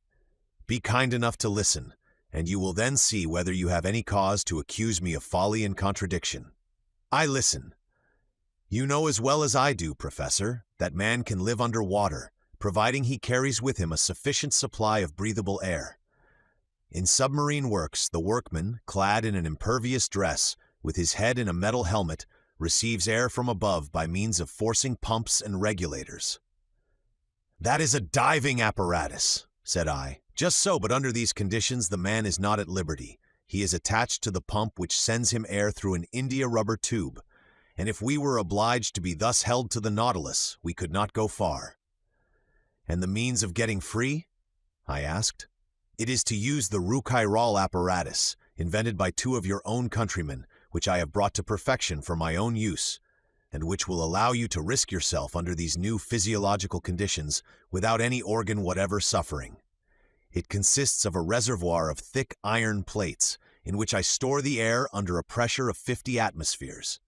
be kind enough to listen, and you will then see whether you have any cause to accuse me of folly and contradiction. I listen. You know as well as I do, Professor, that man can live under water, providing he carries with him a sufficient supply of breathable air. In submarine works, the workman, clad in an impervious dress, with his head in a metal helmet, receives air from above by means of forcing pumps and regulators. That is a diving apparatus, said I. Just so, but under these conditions the man is not at liberty. He is attached to the pump which sends him air through an India rubber tube, and if we were obliged to be thus held to the Nautilus, we could not go far. And the means of getting free? I asked. It is to use the Rouquayrol apparatus, invented by 2 of your own countrymen, which I have brought to perfection for my own use, and which will allow you to risk yourself under these new physiological conditions without any organ whatever suffering. It consists of a reservoir of thick iron plates, in which I store the air under a pressure of 50 atmospheres.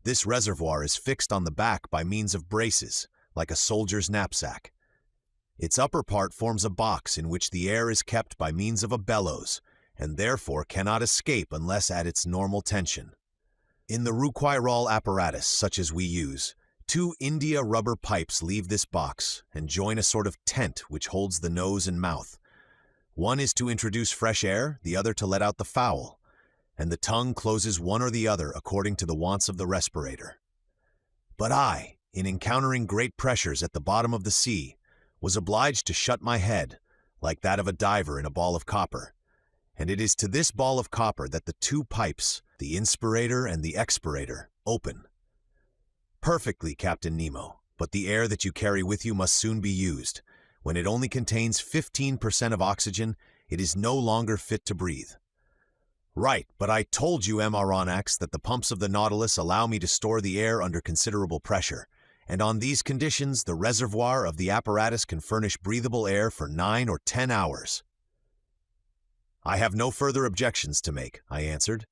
This reservoir is fixed on the back by means of braces, like a soldier's knapsack. Its upper part forms a box in which the air is kept by means of a bellows, and therefore cannot escape unless at its normal tension. In the Rouquayrol apparatus, such as we use, 2 India rubber pipes leave this box and join a sort of tent which holds the nose and mouth. One is to introduce fresh air, the other to let out the foul, and the tongue closes one or the other according to the wants of the respirator. But I, in encountering great pressures at the bottom of the sea, was obliged to shut my head, like that of a diver in a ball of copper, and it is to this ball of copper that the 2 pipes, the inspirator and the expirator, open. Perfectly, Captain Nemo. But the air that you carry with you must soon be used. When it only contains 15% of oxygen, it is no longer fit to breathe. Right, but I told you, Aronnax, that the pumps of the Nautilus allow me to store the air under considerable pressure, and on these conditions, the reservoir of the apparatus can furnish breathable air for 9 or 10 hours. I have no further objections to make, I answered.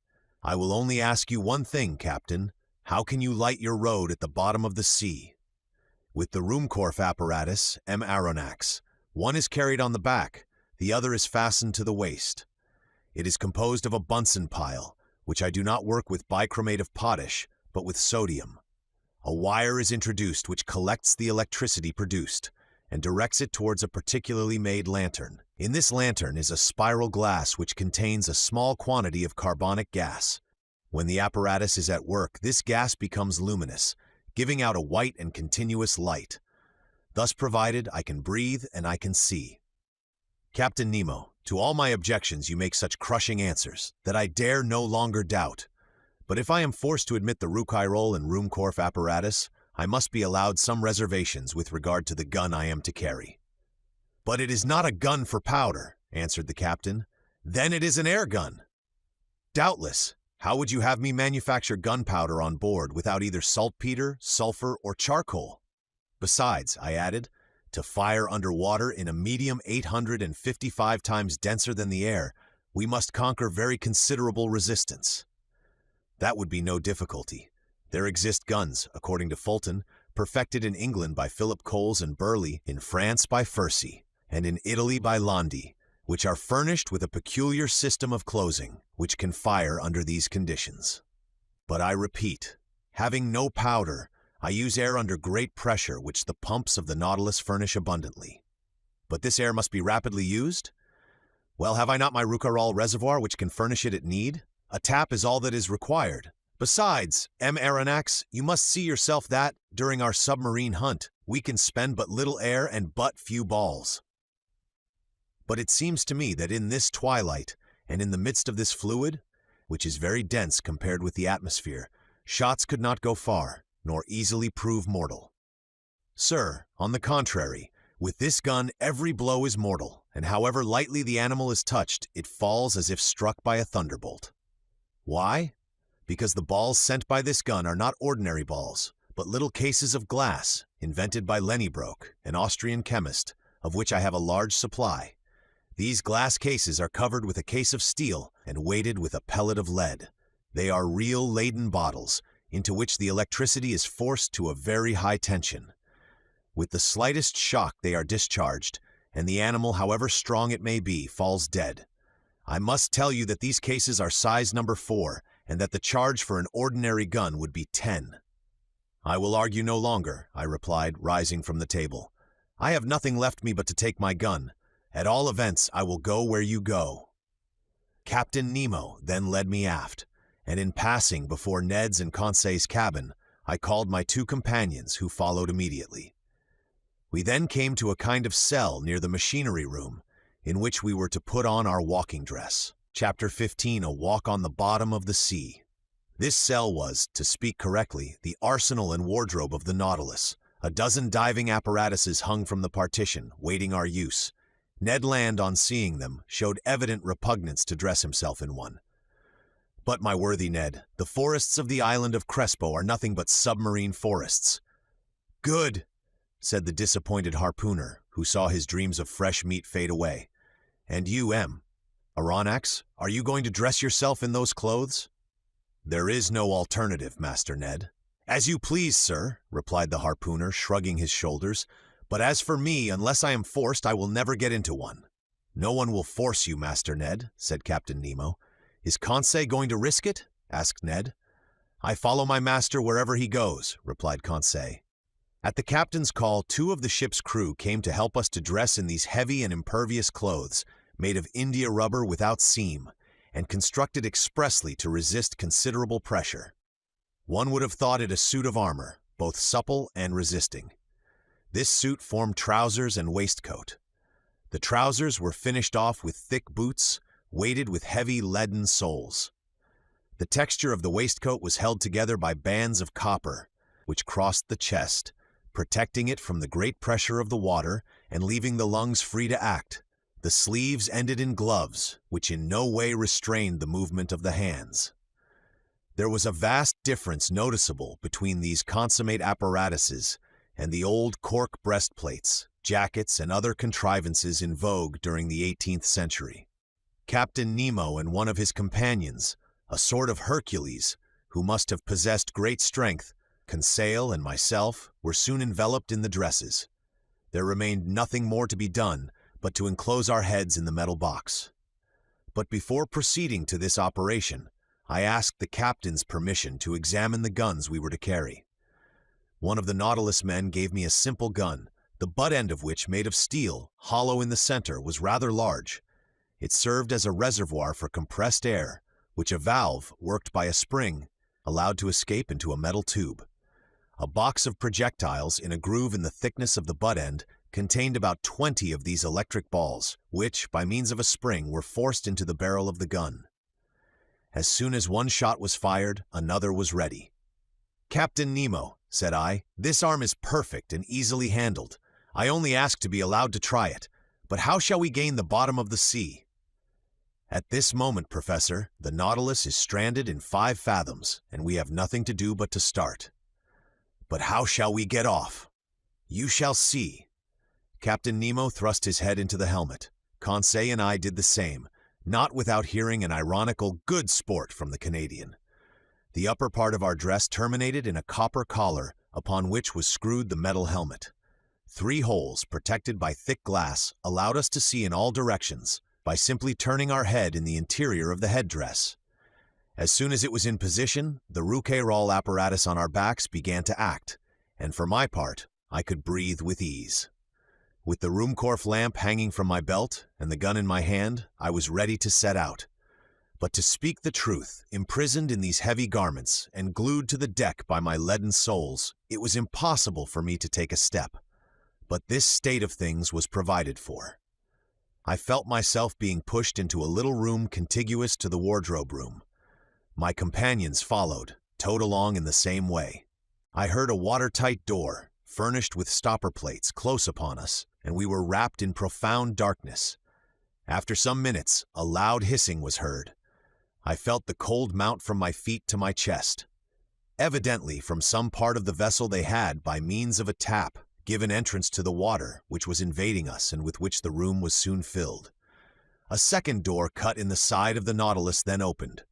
I will only ask you one thing, Captain. How can you light your road at the bottom of the sea? With the Ruhmkorff apparatus, Aronnax, one is carried on the back, the other is fastened to the waist. It is composed of a Bunsen pile, which I do not work with bichromate of potash, but with sodium. A wire is introduced which collects the electricity produced and directs it towards a particularly made lantern. In this lantern is a spiral glass which contains a small quantity of carbonic gas. When the apparatus is at work, this gas becomes luminous, giving out a white and continuous light. Thus provided, I can breathe and I can see. Captain Nemo, to all my objections you make such crushing answers that I dare no longer doubt. But if I am forced to admit the Ruhmkorff and Ruhmkorff apparatus, I must be allowed some reservations with regard to the gun I am to carry. But it is not a gun for powder, answered the captain. Then it is an air gun. Doubtless. How would you have me manufacture gunpowder on board without either saltpeter, sulfur, or charcoal? Besides, I added, to fire underwater in a medium 855 times denser than the air, we must conquer very considerable resistance. That would be no difficulty. There exist guns, according to Fulton, perfected in England by Philip Coles and Burley, in France by Fursey, and in Italy by Landi, which are furnished with a peculiar system of closing, which can fire under these conditions. But I repeat, having no powder, I use air under great pressure which the pumps of the Nautilus furnish abundantly. But this air must be rapidly used? Well, have I not my Ruhmkorff reservoir which can furnish it at need? A tap is all that is required. Besides, Aronnax, you must see yourself that, during our submarine hunt, we can spend but little air and but few balls. But it seems to me that in this twilight, and in the midst of this fluid, which is very dense compared with the atmosphere, shots could not go far, nor easily prove mortal. Sir, on the contrary, with this gun every blow is mortal, and however lightly the animal is touched, it falls as if struck by a thunderbolt. Why? Because the balls sent by this gun are not ordinary balls, but little cases of glass, invented by Leniebroek, an Austrian chemist, of which I have a large supply. These glass cases are covered with a case of steel and weighted with a pellet of lead. They are real Leyden bottles, into which the electricity is forced to a very high tension. With the slightest shock they are discharged, and the animal, however strong it may be, falls dead. I must tell you that these cases are size number 4, and that the charge for an ordinary gun would be 10. I will argue no longer, I replied, rising from the table. I have nothing left me but to take my gun. At all events, I will go where you go. Captain Nemo then led me aft, and in passing before Ned's and Conseil's cabin, I called my 2 companions, who followed immediately. We then came to a kind of cell near the machinery room, in which we were to put on our walking dress. Chapter 15, A Walk on the Bottom of the Sea. This cell was, to speak correctly, the arsenal and wardrobe of the Nautilus. A dozen diving apparatuses hung from the partition, waiting our use. Ned Land, on seeing them, showed evident repugnance to dress himself in one. But, my worthy Ned, the forests of the island of Crespo are nothing but submarine forests. Good, said the disappointed harpooner, who saw his dreams of fresh meat fade away. And you, Aronnax, are you going to dress yourself in those clothes? There is no alternative, Master Ned. As you please, sir, replied the harpooner, shrugging his shoulders. But as for me, unless I am forced, I will never get into one. No one will force you, Master Ned, said Captain Nemo. Is Conseil going to risk it? asked Ned. I follow my master wherever he goes, replied Conseil. At the captain's call, 2 of the ship's crew came to help us to dress in these heavy and impervious clothes, made of India rubber without seam, and constructed expressly to resist considerable pressure. One would have thought it a suit of armor, both supple and resisting. This suit formed trousers and waistcoat. The trousers were finished off with thick boots, weighted with heavy leaden soles. The texture of the waistcoat was held together by bands of copper, which crossed the chest, protecting it from the great pressure of the water and leaving the lungs free to act. The sleeves ended in gloves, which in no way restrained the movement of the hands. There was a vast difference noticeable between these consummate apparatuses and the old cork breastplates, jackets, and other contrivances in vogue during the 18th century. Captain Nemo and one of his companions, a sort of Hercules, who must have possessed great strength, Conseil and myself, were soon enveloped in the dresses. There remained nothing more to be done but to enclose our heads in the metal box. But before proceeding to this operation, I asked the captain's permission to examine the guns we were to carry. One of the Nautilus men gave me a simple gun, the butt end of which, made of steel, hollow in the center, was rather large. It served as a reservoir for compressed air, which a valve, worked by a spring, allowed to escape into a metal tube. A box of projectiles in a groove in the thickness of the butt end contained about 20 of these electric balls, which, by means of a spring, were forced into the barrel of the gun. As soon as one shot was fired, another was ready. "Captain Nemo," said I, "this arm is perfect and easily handled. I only ask to be allowed to try it. But how shall we gain the bottom of the sea?" "At this moment, Professor, the Nautilus is stranded in 5 fathoms, and we have nothing to do but to start." "But how shall we get off?" "You shall see." Captain Nemo thrust his head into the helmet. Conseil and I did the same, not without hearing an ironical "good sport" from the Canadian. The upper part of our dress terminated in a copper collar, upon which was screwed the metal helmet. 3 holes, protected by thick glass, allowed us to see in all directions, by simply turning our head in the interior of the headdress. As soon as it was in position, the Rouquayrol apparatus on our backs began to act, and for my part, I could breathe with ease. With the Ruhmkorff lamp hanging from my belt and the gun in my hand, I was ready to set out. But to speak the truth, imprisoned in these heavy garments and glued to the deck by my leaden soles, it was impossible for me to take a step. But this state of things was provided for. I felt myself being pushed into a little room contiguous to the wardrobe room. My companions followed, towed along in the same way. I heard a watertight door, furnished with stopper plates, close upon us, and we were wrapped in profound darkness. After some minutes, a loud hissing was heard. I felt the cold mount from my feet to my chest. Evidently, from some part of the vessel they had, by means of a tap, given entrance to the water, which was invading us and with which the room was soon filled. A second door cut in the side of the Nautilus then opened.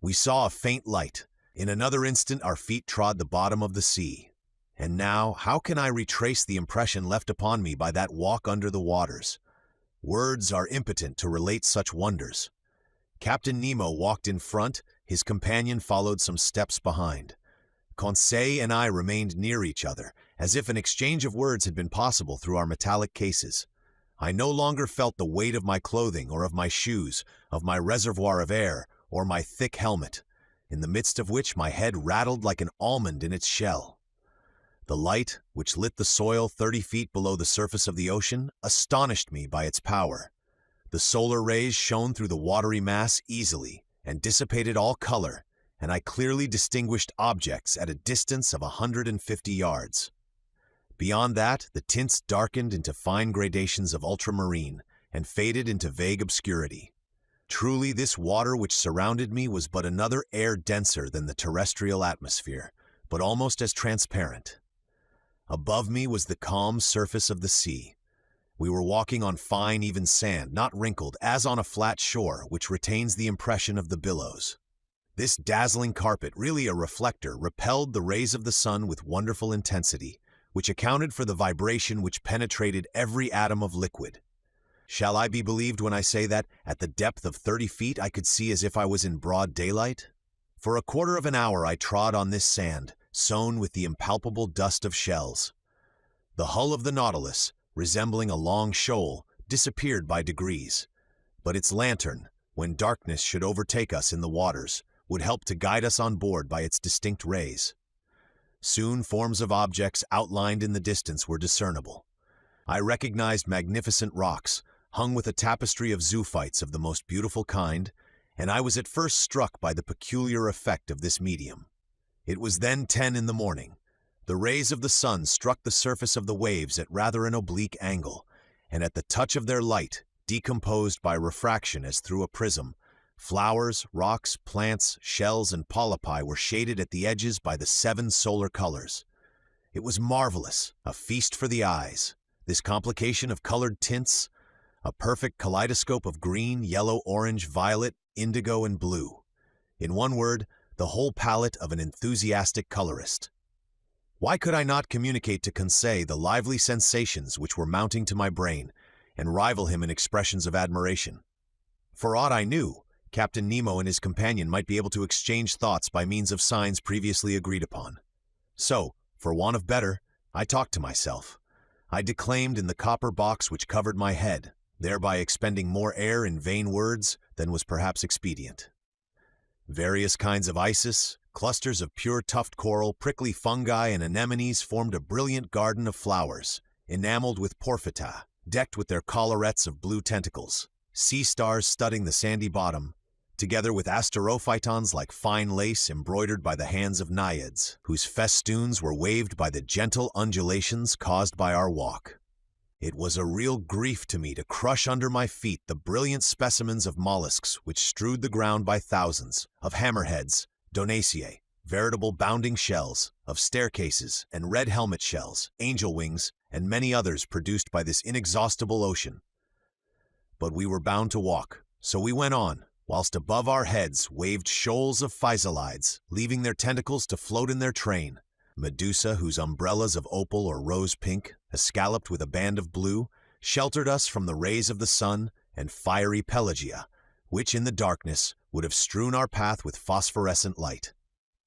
We saw a faint light. In another instant our feet trod the bottom of the sea. And now, how can I retrace the impression left upon me by that walk under the waters? Words are impotent to relate such wonders. Captain Nemo walked in front, his companion followed some steps behind. Conseil and I remained near each other, as if an exchange of words had been possible through our metallic cases. I no longer felt the weight of my clothing or of my shoes, of my reservoir of air, or my thick helmet, in the midst of which my head rattled like an almond in its shell. The light, which lit the soil 30 feet below the surface of the ocean, astonished me by its power. The solar rays shone through the watery mass easily and dissipated all color, and I clearly distinguished objects at a distance of 150 yards. Beyond that, the tints darkened into fine gradations of ultramarine and faded into vague obscurity. Truly, this water which surrounded me was but another air denser than the terrestrial atmosphere, but almost as transparent. Above me was the calm surface of the sea. We were walking on fine, even sand, not wrinkled, as on a flat shore, which retains the impression of the billows. This dazzling carpet, really a reflector, repelled the rays of the sun with wonderful intensity, which accounted for the vibration which penetrated every atom of liquid. Shall I be believed when I say that, at the depth of 30 feet, I could see as if I was in broad daylight? For a quarter of an hour I trod on this sand, sown with the impalpable dust of shells. The hull of the Nautilus, resembling a long shoal, disappeared by degrees, but its lantern, when darkness should overtake us in the waters, would help to guide us on board by its distinct rays. Soon forms of objects outlined in the distance were discernible. I recognized magnificent rocks, hung with a tapestry of zoophytes of the most beautiful kind, and I was at first struck by the peculiar effect of this medium. It was then 10 in the morning. The rays of the sun struck the surface of the waves at rather an oblique angle, and at the touch of their light, decomposed by refraction as through a prism, flowers, rocks, plants, shells, and polypi were shaded at the edges by the 7 solar colors. It was marvelous, a feast for the eyes. This complication of colored tints, a perfect kaleidoscope of green, yellow, orange, violet, indigo, and blue. In one word, the whole palette of an enthusiastic colorist. Why could I not communicate to Conseil the lively sensations which were mounting to my brain, and rival him in expressions of admiration? For aught I knew, Captain Nemo and his companion might be able to exchange thoughts by means of signs previously agreed upon. So, for want of better, I talked to myself. I declaimed in the copper box which covered my head, thereby expending more air in vain words than was perhaps expedient. Various kinds of isis, clusters of pure tuft coral, prickly fungi, and anemones formed a brilliant garden of flowers, enameled with porphyta, decked with their collarets of blue tentacles, sea stars studding the sandy bottom, together with asterophytons like fine lace embroidered by the hands of naiads, whose festoons were waved by the gentle undulations caused by our walk. It was a real grief to me to crush under my feet the brilliant specimens of mollusks which strewed the ground by thousands, of hammerheads, donaceae, veritable bounding shells, of staircases and red helmet shells, angel wings, and many others produced by this inexhaustible ocean. But we were bound to walk, so we went on, whilst above our heads waved shoals of physalides, leaving their tentacles to float in their train. Medusa, whose umbrellas of opal or rose pink, escalloped with a band of blue, sheltered us from the rays of the sun, and fiery Pelagia, which in the darkness would have strewn our path with phosphorescent light.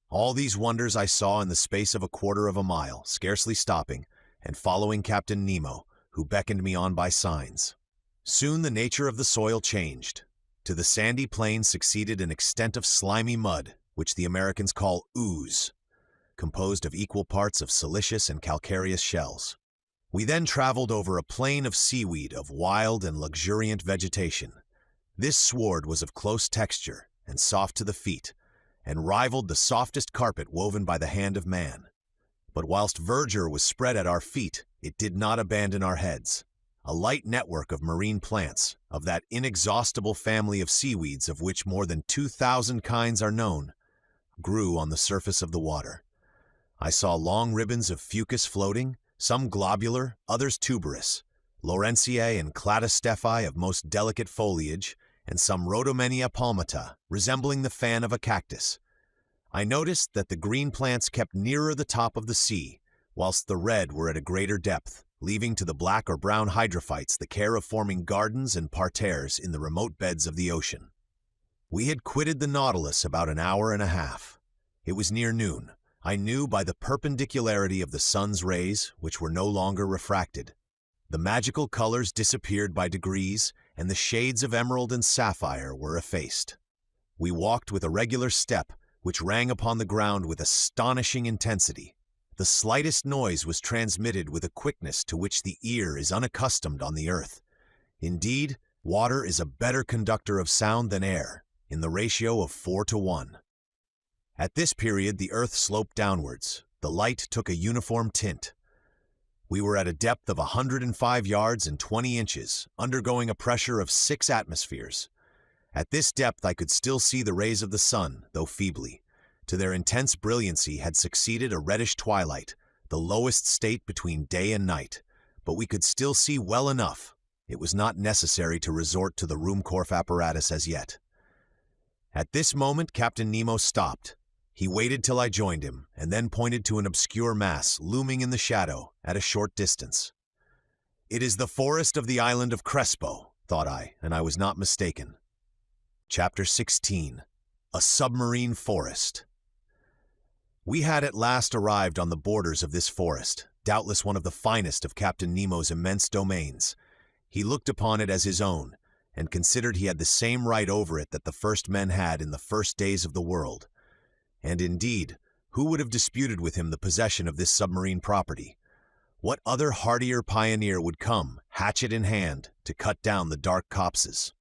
All these wonders I saw in the space of a quarter of a mile, scarcely stopping, and following Captain Nemo, who beckoned me on by signs. Soon the nature of the soil changed. To the sandy plain succeeded an extent of slimy mud, which the Americans call ooze, composed of equal parts of siliceous and calcareous shells. We then traveled over a plain of seaweed of wild and luxuriant vegetation. This sward was of close texture and soft to the feet, and rivaled the softest carpet woven by the hand of man. But whilst verdure was spread at our feet, it did not abandon our heads. A light network of marine plants, of that inexhaustible family of seaweeds of which more than 2,000 kinds are known, grew on the surface of the water. I saw long ribbons of fucus floating, some globular, others tuberous, Lawrenceae and Cladostephae of most delicate foliage, and some Rhodomenia palmata, resembling the fan of a cactus. I noticed that the green plants kept nearer the top of the sea, whilst the red were at a greater depth, leaving to the black or brown hydrophytes the care of forming gardens and parterres in the remote beds of the ocean. We had quitted the Nautilus about an hour and a half. It was near noon. I knew by the perpendicularity of the sun's rays, which were no longer refracted. The magical colors disappeared by degrees, and the shades of emerald and sapphire were effaced. We walked with a regular step, which rang upon the ground with astonishing intensity. The slightest noise was transmitted with a quickness to which the ear is unaccustomed on the earth. Indeed, water is a better conductor of sound than air, in the ratio of 4:1. At this period the earth sloped downwards. The light took a uniform tint. We were at a depth of 105 yards and 20 inches, undergoing a pressure of 6 atmospheres. At this depth I could still see the rays of the sun, though feebly. To their intense brilliancy had succeeded a reddish twilight, the lowest state between day and night, but we could still see well enough. It was not necessary to resort to the Ruhmkorff apparatus as yet. At this moment Captain Nemo stopped. He waited till I joined him, and then pointed to an obscure mass looming in the shadow at a short distance. It is the forest of the island of Crespo, thought I, and I was not mistaken. Chapter 16. A Submarine Forest. We had at last arrived on the borders of this forest, doubtless one of the finest of Captain Nemo's immense domains. He looked upon it as his own, and considered he had the same right over it that the first men had in the first days of the world. And indeed, who would have disputed with him the possession of this submarine property? What other hardier pioneer would come, hatchet in hand, to cut down the dark copses?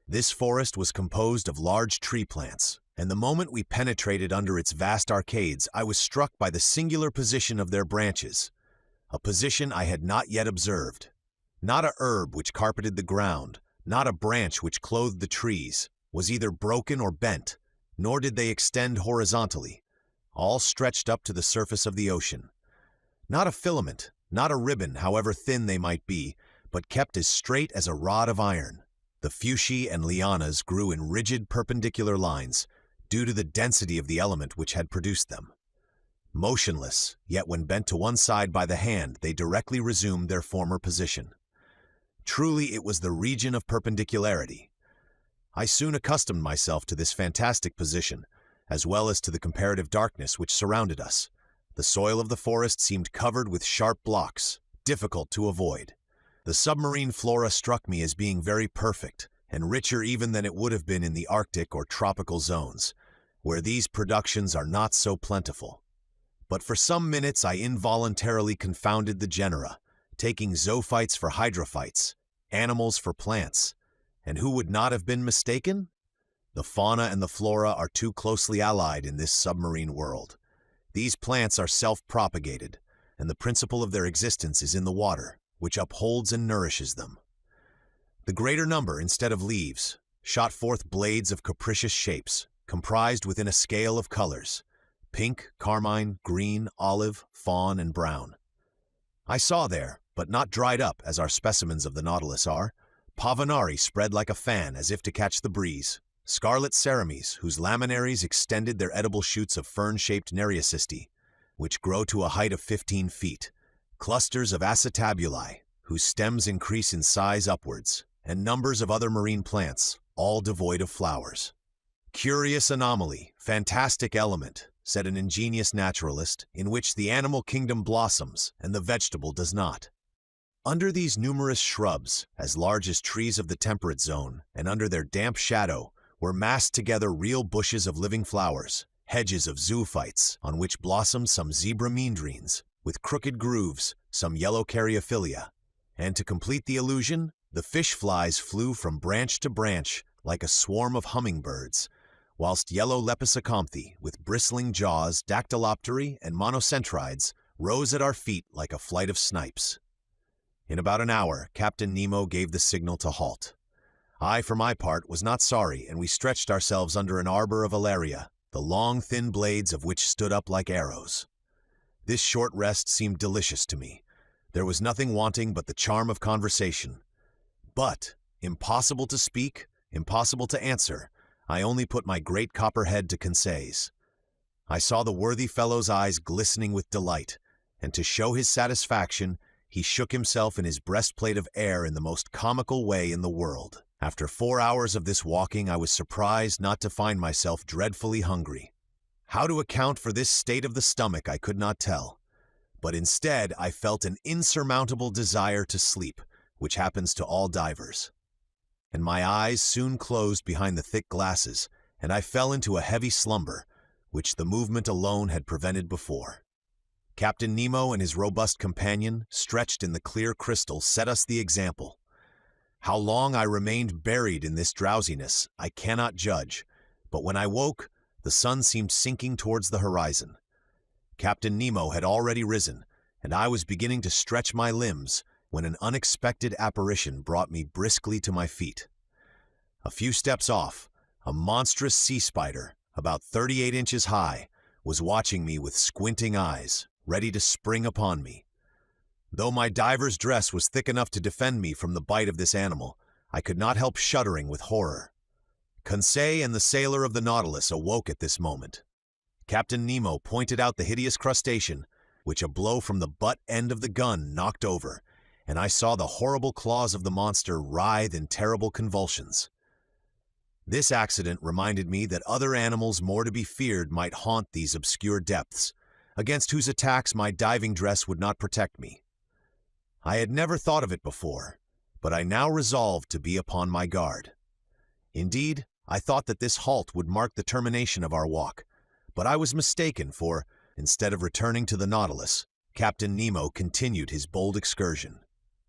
This forest was composed of large tree plants, and the moment we penetrated under its vast arcades, I was struck by the singular position of their branches, a position I had not yet observed. Not a herb which carpeted the ground, not a branch which clothed the trees, was either broken or bent, nor did they extend horizontally, all stretched up to the surface of the ocean. Not a filament, not a ribbon, however thin they might be, but kept as straight as a rod of iron. The fuchsiae and lianas grew in rigid perpendicular lines, due to the density of the element which had produced them. Motionless, yet when bent to one side by the hand, they directly resumed their former position. Truly, it was the region of perpendicularity. I soon accustomed myself to this fantastic position, as well as to the comparative darkness which surrounded us. The soil of the forest seemed covered with sharp blocks, difficult to avoid. The submarine flora struck me as being very perfect, and richer even than it would have been in the Arctic or tropical zones, where these productions are not so plentiful. But for some minutes I involuntarily confounded the genera, taking zoophytes for hydrophytes, animals for plants. And who would not have been mistaken? The fauna and the flora are too closely allied in this submarine world. These plants are self-propagated, and the principle of their existence is in the water, which upholds and nourishes them. The greater number, instead of leaves, shot forth blades of capricious shapes, comprised within a scale of colors: pink, carmine, green, olive, fawn, and brown. I saw there, but not dried up as our specimens of the Nautilus are, Pavanari spread like a fan as if to catch the breeze, scarlet cerames whose laminaries extended their edible shoots of fern-shaped nereocysty, which grow to a height of 15 feet, clusters of acetabuli, whose stems increase in size upwards, and numbers of other marine plants, all devoid of flowers. Curious anomaly, fantastic element, said an ingenious naturalist, in which the animal kingdom blossoms and the vegetable does not. Under these numerous shrubs, as large as trees of the temperate zone, and under their damp shadow, were massed together real bushes of living flowers, hedges of zoophytes, on which blossomed some zebra meandrines, with crooked grooves, some yellow caryophylla, and to complete the illusion, the fish flies flew from branch to branch like a swarm of hummingbirds, whilst yellow lepidocanthae, with bristling jaws, dactylopteri, and monocentrides, rose at our feet like a flight of snipes. In about an hour, Captain Nemo gave the signal to halt. I, for my part, was not sorry, and we stretched ourselves under an arbor of alaria, the long, thin blades of which stood up like arrows. This short rest seemed delicious to me. There was nothing wanting but the charm of conversation. But, impossible to speak, impossible to answer, I only put my great copper head to Conseil's. I saw the worthy fellow's eyes glistening with delight, and to show his satisfaction, he shook himself in his breastplate of air in the most comical way in the world. After 4 hours of this walking, I was surprised not to find myself dreadfully hungry. How to account for this state of the stomach I could not tell, but instead I felt an insurmountable desire to sleep, which happens to all divers. And my eyes soon closed behind the thick glasses, and I fell into a heavy slumber, which the movement alone had prevented before. Captain Nemo and his robust companion, stretched in the clear crystal, set us the example. How long I remained buried in this drowsiness, I cannot judge, but when I woke, the sun seemed sinking towards the horizon. Captain Nemo had already risen, and I was beginning to stretch my limbs when an unexpected apparition brought me briskly to my feet. A few steps off, a monstrous sea spider, about 38 inches high, was watching me with squinting eyes, ready to spring upon me. Though my diver's dress was thick enough to defend me from the bite of this animal, I could not help shuddering with horror. Conseil and the sailor of the Nautilus awoke at this moment. Captain Nemo pointed out the hideous crustacean, which a blow from the butt end of the gun knocked over, and I saw the horrible claws of the monster writhe in terrible convulsions. This accident reminded me that other animals more to be feared might haunt these obscure depths, against whose attacks my diving dress would not protect me. I had never thought of it before, but I now resolved to be upon my guard. Indeed, I thought that this halt would mark the termination of our walk, but I was mistaken, for, instead of returning to the Nautilus, Captain Nemo continued his bold excursion.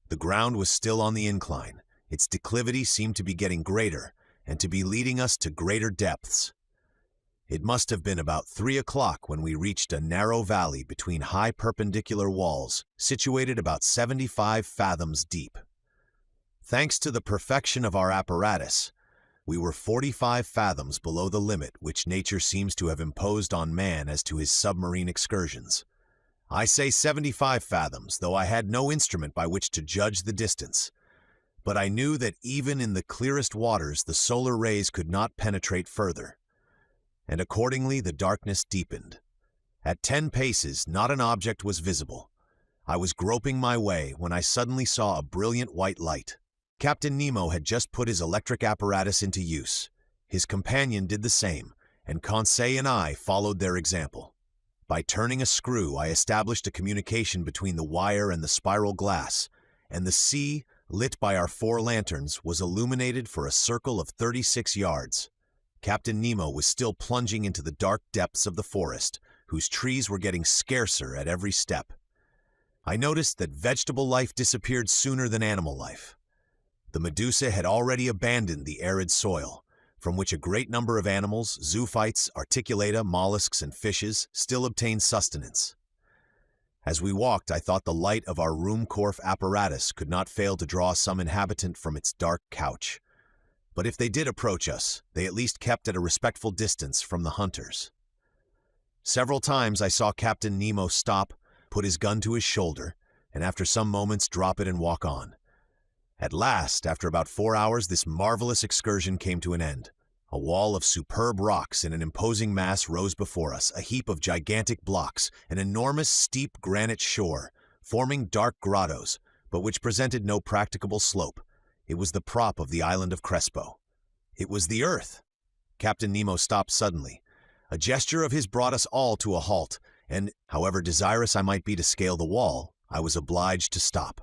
The ground was still on the incline, its declivity seemed to be getting greater, and to be leading us to greater depths. It must have been about 3 o'clock when we reached a narrow valley between high perpendicular walls, situated about 75 fathoms deep. Thanks to the perfection of our apparatus, we were 45 fathoms below the limit which nature seems to have imposed on man as to his submarine excursions. I say 75 fathoms, though I had no instrument by which to judge the distance. But I knew that even in the clearest waters the solar rays could not penetrate further. And accordingly the darkness deepened. At 10 paces not an object was visible. I was groping my way when I suddenly saw a brilliant white light. Captain Nemo had just put his electric apparatus into use. His companion did the same, and Conseil and I followed their example. By turning a screw, I established a communication between the wire and the spiral glass, and the sea, lit by our 4 lanterns, was illuminated for a circle of 36 yards. Captain Nemo was still plunging into the dark depths of the forest, whose trees were getting scarcer at every step. I noticed that vegetable life disappeared sooner than animal life. The Medusa had already abandoned the arid soil, from which a great number of animals, zoophytes, articulata, mollusks, and fishes, still obtained sustenance. As we walked, I thought the light of our Ruhmkorff apparatus could not fail to draw some inhabitant from its dark couch. But if they did approach us, they at least kept at a respectful distance from the hunters. Several times I saw Captain Nemo stop, put his gun to his shoulder, and after some moments drop it and walk on. At last, after about 4 hours, this marvelous excursion came to an end. A wall of superb rocks in an imposing mass rose before us, a heap of gigantic blocks, an enormous steep granite shore, forming dark grottos, but which presented no practicable slope. It was the prop of the island of Crespo. It was the Earth. Captain Nemo stopped suddenly. A gesture of his brought us all to a halt, and, however desirous I might be to scale the wall, I was obliged to stop.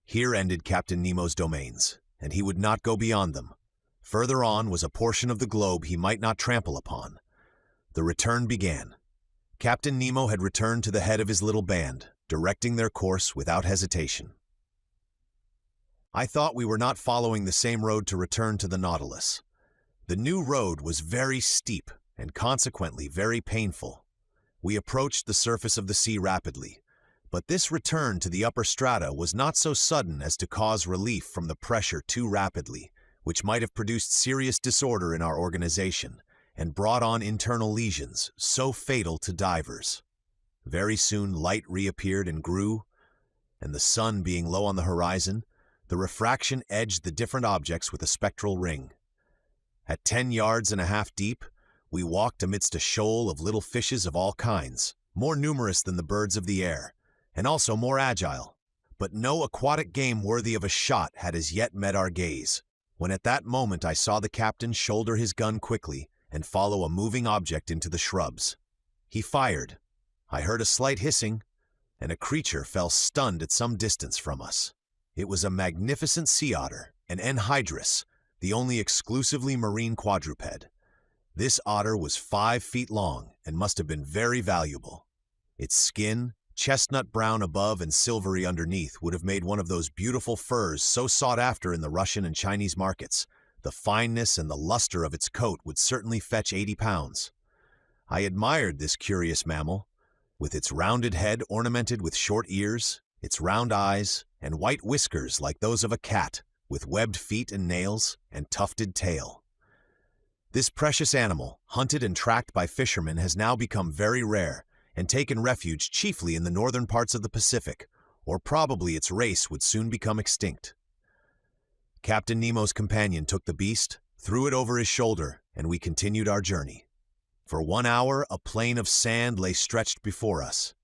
Here ended Captain Nemo's domains, and he would not go beyond them. Further on was a portion of the globe he might not trample upon. The return began. Captain Nemo had returned to the head of his little band, directing their course without hesitation. I thought we were not following the same road to return to the Nautilus. The new road was very steep and consequently very painful. We approached the surface of the sea rapidly, but this return to the upper strata was not so sudden as to cause relief from the pressure too rapidly, which might have produced serious disorder in our organization and brought on internal lesions so fatal to divers. Very soon light reappeared and grew, and the sun being low on the horizon, the refraction edged the different objects with a spectral ring. At 10 yards and a half deep, we walked amidst a shoal of little fishes of all kinds, more numerous than the birds of the air, and also more agile. But no aquatic game worthy of a shot had as yet met our gaze, when at that moment I saw the captain shoulder his gun quickly and follow a moving object into the shrubs. He fired. I heard a slight hissing, and a creature fell stunned at some distance from us. It was a magnificent sea otter, an enhydrus, the only exclusively marine quadruped. This otter was 5 feet long and must have been very valuable. Its skin, chestnut brown above and silvery underneath, would have made one of those beautiful furs so sought after in the Russian and Chinese markets. The fineness and the luster of its coat would certainly fetch 80 pounds. I admired this curious mammal, with its rounded head ornamented with short ears, its round eyes, and white whiskers like those of a cat, with webbed feet and nails, and tufted tail. This precious animal, hunted and tracked by fishermen, has now become very rare, and taken refuge chiefly in the northern parts of the Pacific, or probably its race would soon become extinct. Captain Nemo's companion took the beast, threw it over his shoulder, and we continued our journey. For 1 hour, a plain of sand lay stretched before us.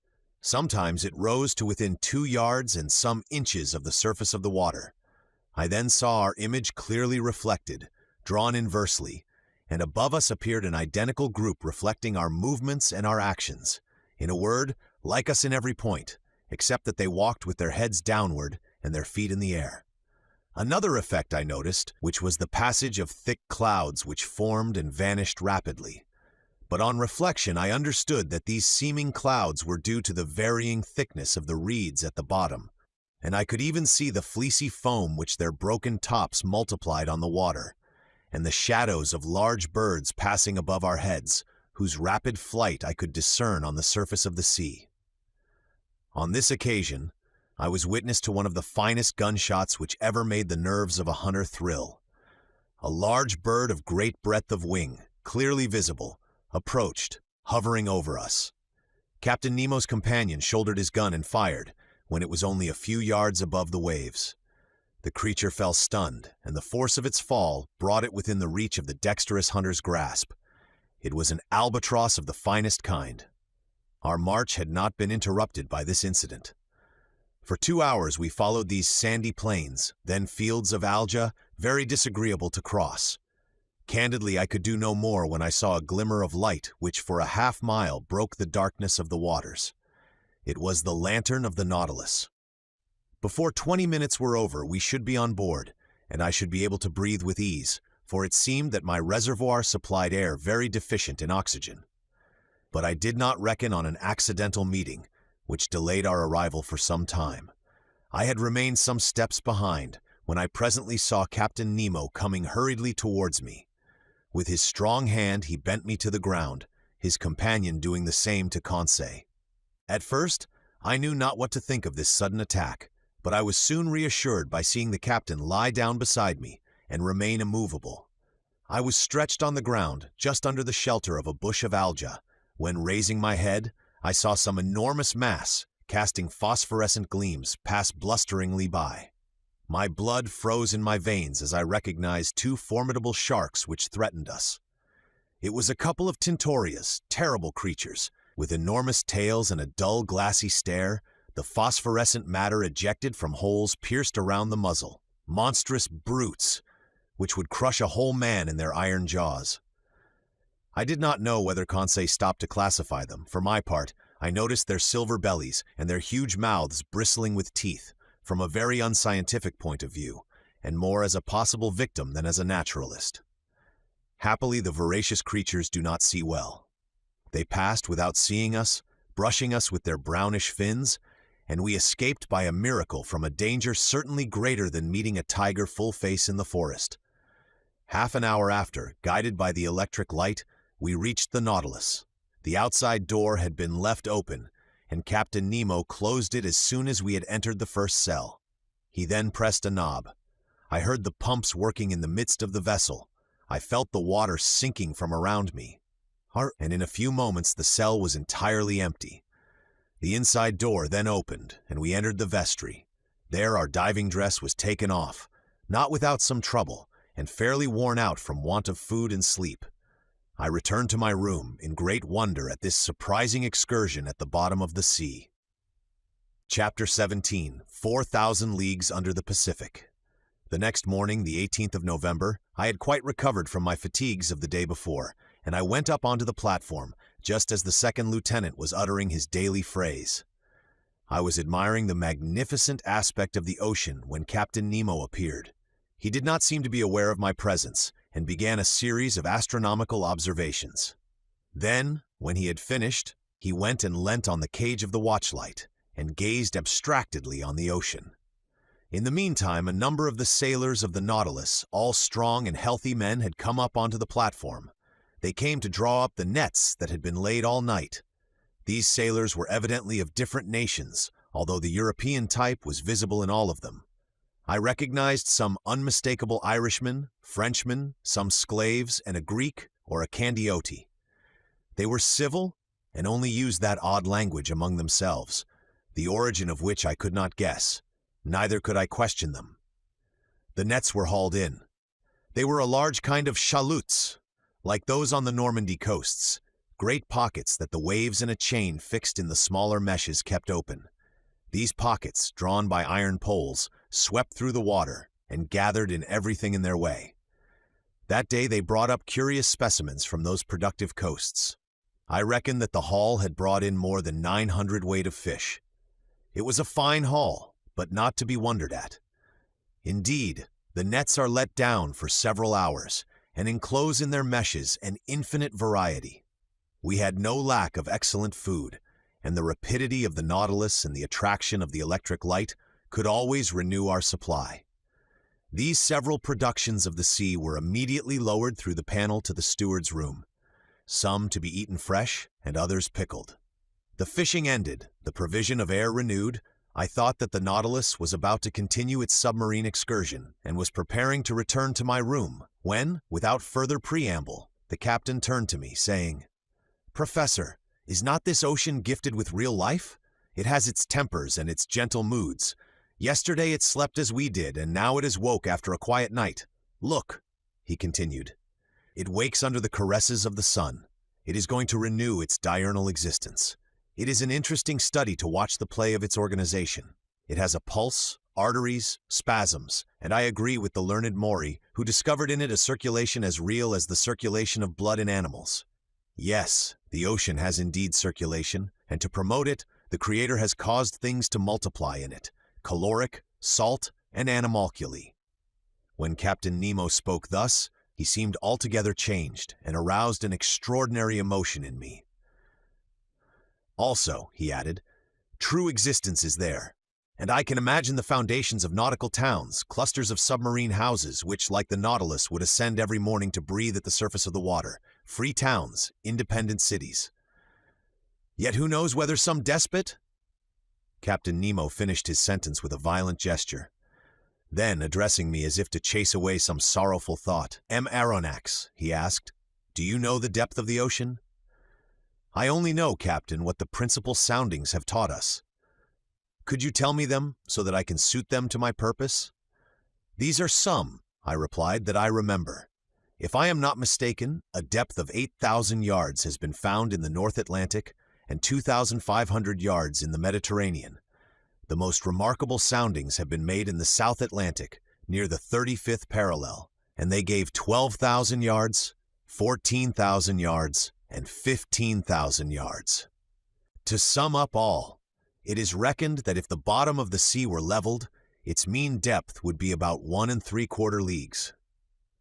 Sometimes it rose to within 2 yards and some inches of the surface of the water. I then saw our image clearly reflected, drawn inversely, and above us appeared an identical group reflecting our movements and our actions. In a word, like us in every point, except that they walked with their heads downward and their feet in the air. Another effect I noticed, which was the passage of thick clouds which formed and vanished rapidly. But on reflection I understood that these seeming clouds were due to the varying thickness of the reeds at the bottom, and I could even see the fleecy foam which their broken tops multiplied on the water, and the shadows of large birds passing above our heads, whose rapid flight I could discern on the surface of the sea. On this occasion, I was witness to one of the finest gunshots which ever made the nerves of a hunter thrill. A large bird of great breadth of wing, clearly visible, approached, hovering over us. Captain Nemo's companion shouldered his gun and fired when it was only a few yards above the waves. The creature fell stunned, and the force of its fall brought it within the reach of the dexterous hunter's grasp. It was an albatross of the finest kind. Our march had not been interrupted by this incident. For 2 hours we followed these sandy plains, then fields of alga, very disagreeable to cross. Candidly, I could do no more when I saw a glimmer of light which for a half-mile broke the darkness of the waters. It was the lantern of the Nautilus. Before 20 minutes were over, we should be on board, and I should be able to breathe with ease, for it seemed that my reservoir supplied air very deficient in oxygen. But I did not reckon on an accidental meeting, which delayed our arrival for some time. I had remained some steps behind, when I presently saw Captain Nemo coming hurriedly towards me. With his strong hand he bent me to the ground, his companion doing the same to Conseil. At first, I knew not what to think of this sudden attack, but I was soon reassured by seeing the captain lie down beside me and remain immovable. I was stretched on the ground, just under the shelter of a bush of alga, when, raising my head, I saw some enormous mass, casting phosphorescent gleams, pass blusteringly by. My blood froze in my veins as I recognized 2 formidable sharks which threatened us. It was a couple of tintorias, terrible creatures, with enormous tails and a dull glassy stare, the phosphorescent matter ejected from holes pierced around the muzzle. Monstrous brutes, which would crush a whole man in their iron jaws. I did not know whether Conseil stopped to classify them. For my part, I noticed their silver bellies and their huge mouths bristling with teeth, from a very unscientific point of view, and more as a possible victim than as a naturalist. Happily, the voracious creatures do not see well. They passed without seeing us, brushing us with their brownish fins, and we escaped by a miracle from a danger certainly greater than meeting a tiger full face in the forest. Half an hour after, guided by the electric light, we reached the Nautilus. The outside door had been left open, and Captain Nemo closed it as soon as we had entered the first cell. He then pressed a knob. I heard the pumps working in the midst of the vessel. I felt the water sinking from around me. And in a few moments the cell was entirely empty. The inside door then opened, and we entered the vestry. There our diving dress was taken off, not without some trouble, and fairly worn out from want of food and sleep. I returned to my room in great wonder at this surprising excursion at the bottom of the sea. Chapter 17, 4,000 Leagues Under the Pacific. The next morning, the 18th of November, I had quite recovered from my fatigues of the day before, and I went up onto the platform, just as the second lieutenant was uttering his daily phrase. I was admiring the magnificent aspect of the ocean when Captain Nemo appeared. He did not seem to be aware of my presence, and began a series of astronomical observations. Then, when he had finished, he went and leant on the cage of the watchlight, and gazed abstractedly on the ocean. In the meantime, a number of the sailors of the Nautilus, all strong and healthy men, had come up onto the platform. They came to draw up the nets that had been laid all night. These sailors were evidently of different nations, although the European type was visible in all of them. I recognized some unmistakable Irishmen, Frenchmen, some Sclaves, and a Greek or a Candioti. They were civil and only used that odd language among themselves, the origin of which I could not guess, neither could I question them. The nets were hauled in. They were a large kind of chaloots, like those on the Normandy coasts, great pockets that the waves in a chain fixed in the smaller meshes kept open. These pockets, drawn by iron poles, swept through the water and gathered in everything in their way. That day they brought up curious specimens from those productive coasts. I reckon that the haul had brought in more than 900 weight of fish. It was a fine haul, but not to be wondered at. Indeed, the nets are let down for several hours and enclose in their meshes an infinite variety. We had no lack of excellent food, and the rapidity of the Nautilus and the attraction of the electric light could always renew our supply. These several productions of the sea were immediately lowered through the panel to the steward's room. some to be eaten fresh and others pickled. The fishing ended, the provision of air renewed. I thought that the Nautilus was about to continue its submarine excursion and was preparing to return to my room when, without further preamble, the captain turned to me, saying, "Professor, is not this ocean gifted with real life? It has its tempers and its gentle moods. Yesterday it slept as we did, and now it is woke after a quiet night. Look," he continued. "It wakes under the caresses of the sun. It is going to renew its diurnal existence. It is an interesting study to watch the play of its organization. It has a pulse, arteries, spasms, and I agree with the learned Maury, who discovered in it a circulation as real as the circulation of blood in animals. Yes, the ocean has indeed circulation, and to promote it, the Creator has caused things to multiply in it, caloric, salt, and animalculae." When Captain Nemo spoke thus, he seemed altogether changed and aroused an extraordinary emotion in me. "Also," he added, "true existence is there, and I can imagine the foundations of nautical towns, clusters of submarine houses which, like the Nautilus, would ascend every morning to breathe at the surface of the water, free towns, independent cities. Yet who knows whether some despot—" Captain Nemo finished his sentence with a violent gesture. Then, addressing me as if to chase away some sorrowful thought, "M. Aronnax," he asked, "do you know the depth of the ocean?" "I only know, Captain, what the principal soundings have taught us." "Could you tell me them, so that I can suit them to my purpose?" "These are some," I replied, "that I remember. If I am not mistaken, a depth of 8,000 yards has been found in the North Atlantic and 2,500 yards in the Mediterranean. The most remarkable soundings have been made in the South Atlantic, near the 35th parallel, and they gave 12,000 yards, 14,000 yards, and 15,000 yards. To sum up all, it is reckoned that if the bottom of the sea were leveled, its mean depth would be about 1 3/4 leagues.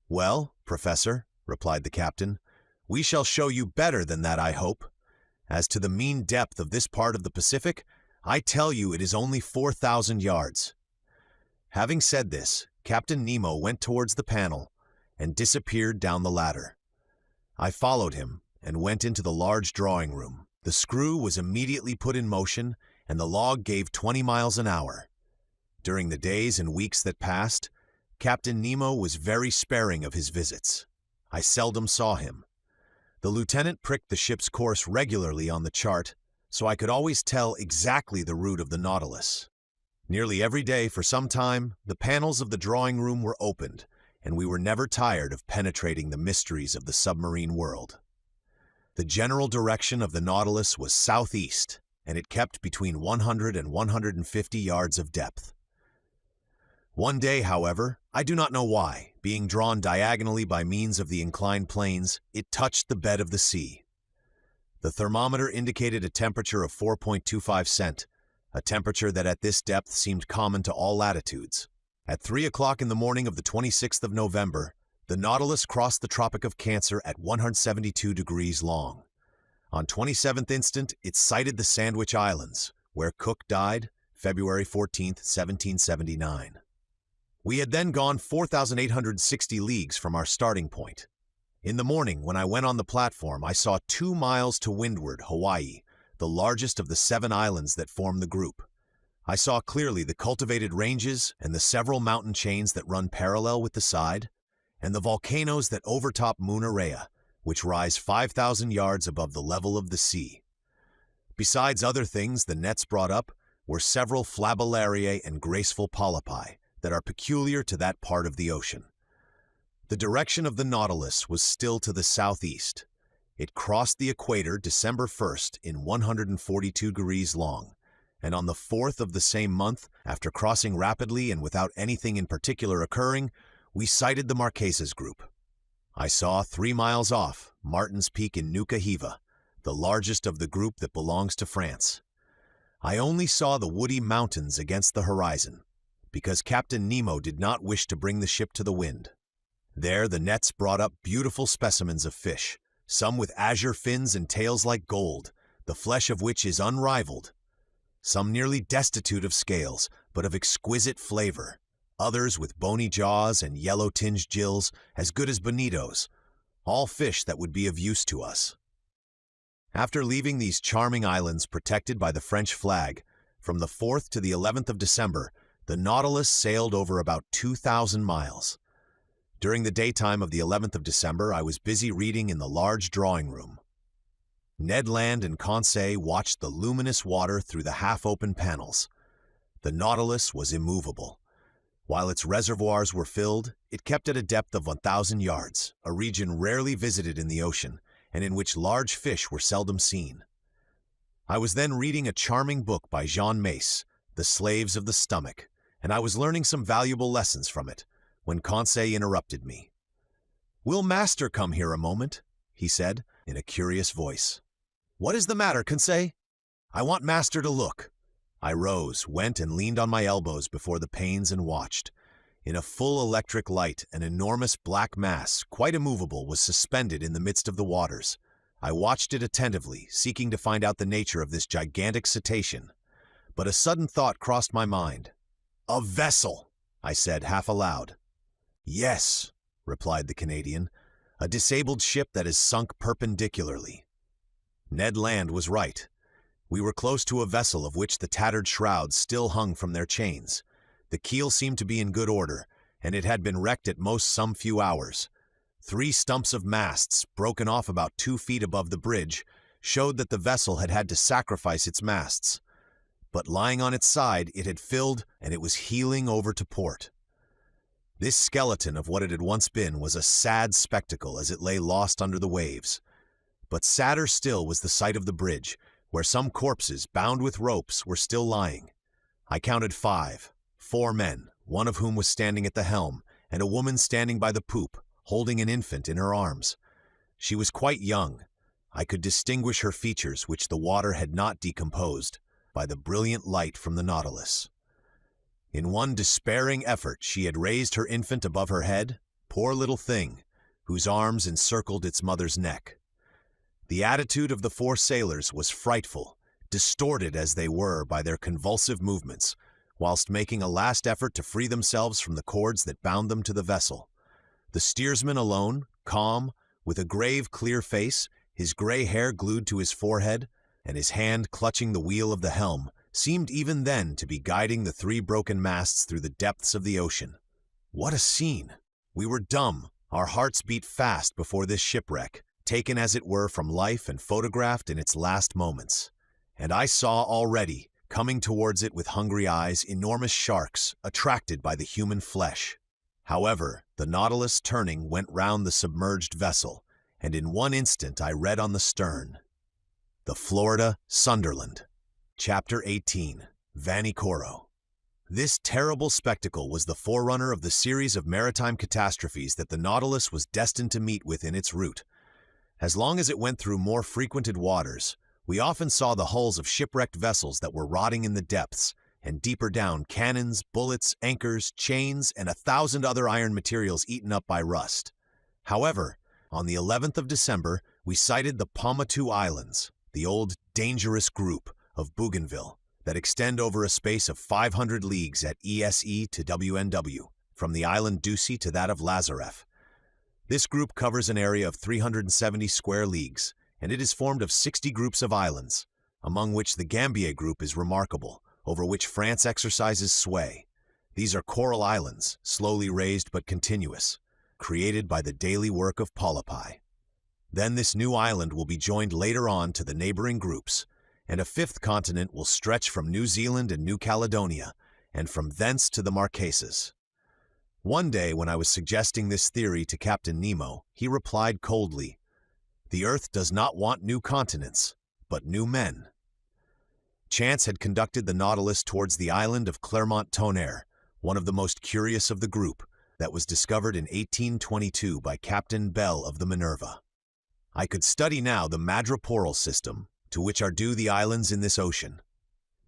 "Well, Professor," replied the captain, "we shall show you better than that, I hope. As to the mean depth of this part of the Pacific, I tell you it is only 4,000 yards." Having said this, Captain Nemo went towards the panel and disappeared down the ladder. I followed him and went into the large drawing room. The screw was immediately put in motion, and the log gave 20 miles an hour. During the days and weeks that passed, Captain Nemo was very sparing of his visits. I seldom saw him. The lieutenant pricked the ship's course regularly on the chart, so I could always tell exactly the route of the Nautilus. Nearly every day for some time, the panels of the drawing room were opened, and we were never tired of penetrating the mysteries of the submarine world. The general direction of the Nautilus was southeast, and it kept between 100 and 150 yards of depth. One day, however, I do not know why, being drawn diagonally by means of the inclined planes, it touched the bed of the sea. The thermometer indicated a temperature of 4.25 cent, a temperature that at this depth seemed common to all latitudes. At 3 o'clock in the morning of the 26th of November, the Nautilus crossed the Tropic of Cancer at 172 degrees long. On 27th instant, it sighted the Sandwich Islands, where Cook died, February 14, 1779. We had then gone 4,860 leagues from our starting point. In the morning, when I went on the platform, I saw 2 miles to windward Hawaii, the largest of the 7 islands that form the group. I saw clearly the cultivated ranges and the several mountain chains that run parallel with the side, and the volcanoes that overtop Munarea, which rise 5,000 yards above the level of the sea. Besides other things the nets brought up were several flabellariae and graceful polypi that are peculiar to that part of the ocean. The direction of the Nautilus was still to the southeast. It crossed the equator December 1st in 142 degrees long, and on the 4th of the same month, after crossing rapidly and without anything in particular occurring, we sighted the Marquesas group. I saw 3 miles off Martin's Peak in Nuka Hiva, the largest of the group that belongs to France. I only saw the woody mountains against the horizon, because Captain Nemo did not wish to bring the ship to the wind. There the nets brought up beautiful specimens of fish, some with azure fins and tails like gold, the flesh of which is unrivaled, some nearly destitute of scales, but of exquisite flavor, others with bony jaws and yellow-tinged gills as good as bonitos, all fish that would be of use to us. After leaving these charming islands protected by the French flag, from the 4th to the 11th of December, the Nautilus sailed over about 2,000 miles. During the daytime of the 11th of December, I was busy reading in the large drawing room. Ned Land and Conseil watched the luminous water through the half-open panels. The Nautilus was immovable. While its reservoirs were filled, it kept at a depth of 1,000 yards, a region rarely visited in the ocean, and in which large fish were seldom seen. I was then reading a charming book by Jean Mace, The Slaves of the Stomach, and I was learning some valuable lessons from it, when Conseil interrupted me. "Will Master come here a moment?" he said, in a curious voice. "What is the matter, Conseil?" "I want Master to look." I rose, went and leaned on my elbows before the panes and watched. In a full electric light, an enormous black mass, quite immovable, was suspended in the midst of the waters. I watched it attentively, seeking to find out the nature of this gigantic cetacean. But a sudden thought crossed my mind. "A vessel!" I said, half aloud. "Yes," replied the Canadian, "a disabled ship that is sunk perpendicularly." Ned Land was right. We were close to a vessel of which the tattered shrouds still hung from their chains. The keel seemed to be in good order, and it had been wrecked at most some few hours. 3 stumps of masts, broken off about 2 feet above the bridge, showed that the vessel had had to sacrifice its masts. But lying on its side, it had filled, and it was heeling over to port. This skeleton of what it had once been was a sad spectacle as it lay lost under the waves. But sadder still was the sight of the bridge, where some corpses, bound with ropes, were still lying. I counted 5, 4 men, one of whom was standing at the helm, and a woman standing by the poop, holding an infant in her arms. She was quite young. I could distinguish her features, which the water had not decomposed, by the brilliant light from the Nautilus. In one despairing effort, she had raised her infant above her head, poor little thing, whose arms encircled its mother's neck. The attitude of the 4 sailors was frightful, distorted as they were by their convulsive movements, whilst making a last effort to free themselves from the cords that bound them to the vessel. The steersman alone, calm, with a grave, clear face, his gray hair glued to his forehead, and his hand clutching the wheel of the helm, seemed even then to be guiding the 3 broken masts through the depths of the ocean. What a scene! We were dumb, our hearts beat fast before this shipwreck, taken as it were from life and photographed in its last moments. And I saw already, coming towards it with hungry eyes, enormous sharks, attracted by the human flesh. However, the Nautilus turning went round the submerged vessel, and in one instant I read on the stern, "The Florida Sunderland." Chapter 18, VANIKORO. This terrible spectacle was the forerunner of the series of maritime catastrophes that the Nautilus was destined to meet with in its route. As long as it went through more frequented waters, we often saw the hulls of shipwrecked vessels that were rotting in the depths, and deeper down cannons, bullets, anchors, chains, and 1,000 other iron materials eaten up by rust. However, on the 11th of December, we sighted the Paumotu Islands, the old dangerous group of Bougainville, that extend over a space of 500 leagues at ESE to WNW, from the island Ducie to that of Lazareff. This group covers an area of 370 square leagues, and it is formed of 60 groups of islands, among which the Gambier group is remarkable, over which France exercises sway. These are coral islands, slowly raised but continuous, created by the daily work of polypi. Then this new island will be joined later on to the neighboring groups, and a 5th continent will stretch from New Zealand and New Caledonia, and from thence to the Marquesas. One day when I was suggesting this theory to Captain Nemo, he replied coldly, "The Earth does not want new continents, but new men." Chance had conducted the Nautilus towards the island of Clermont-Tonnerre, one of the most curious of the group, that was discovered in 1822 by Captain Bell of the Minerva. I could study now the madreporal system, to which are due the islands in this ocean.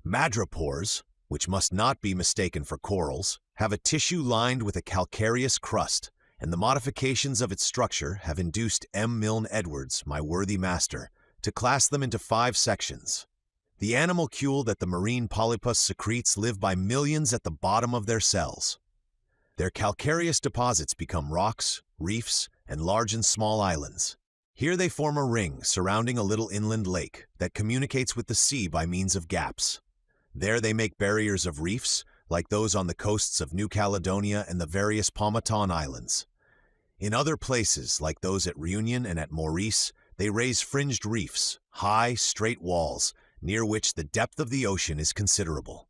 Madrepores, which must not be mistaken for corals, have a tissue lined with a calcareous crust, and the modifications of its structure have induced M. Milne Edwards, my worthy master, to class them into 5 sections. The animalcule that the marine polypus secretes live by millions at the bottom of their cells. Their calcareous deposits become rocks, reefs, and large and small islands. Here they form a ring surrounding a little inland lake that communicates with the sea by means of gaps. There they make barriers of reefs, like those on the coasts of New Caledonia and the various Pomoton Islands. In other places, like those at Reunion and at Maurice, they raise fringed reefs, high, straight walls, near which the depth of the ocean is considerable.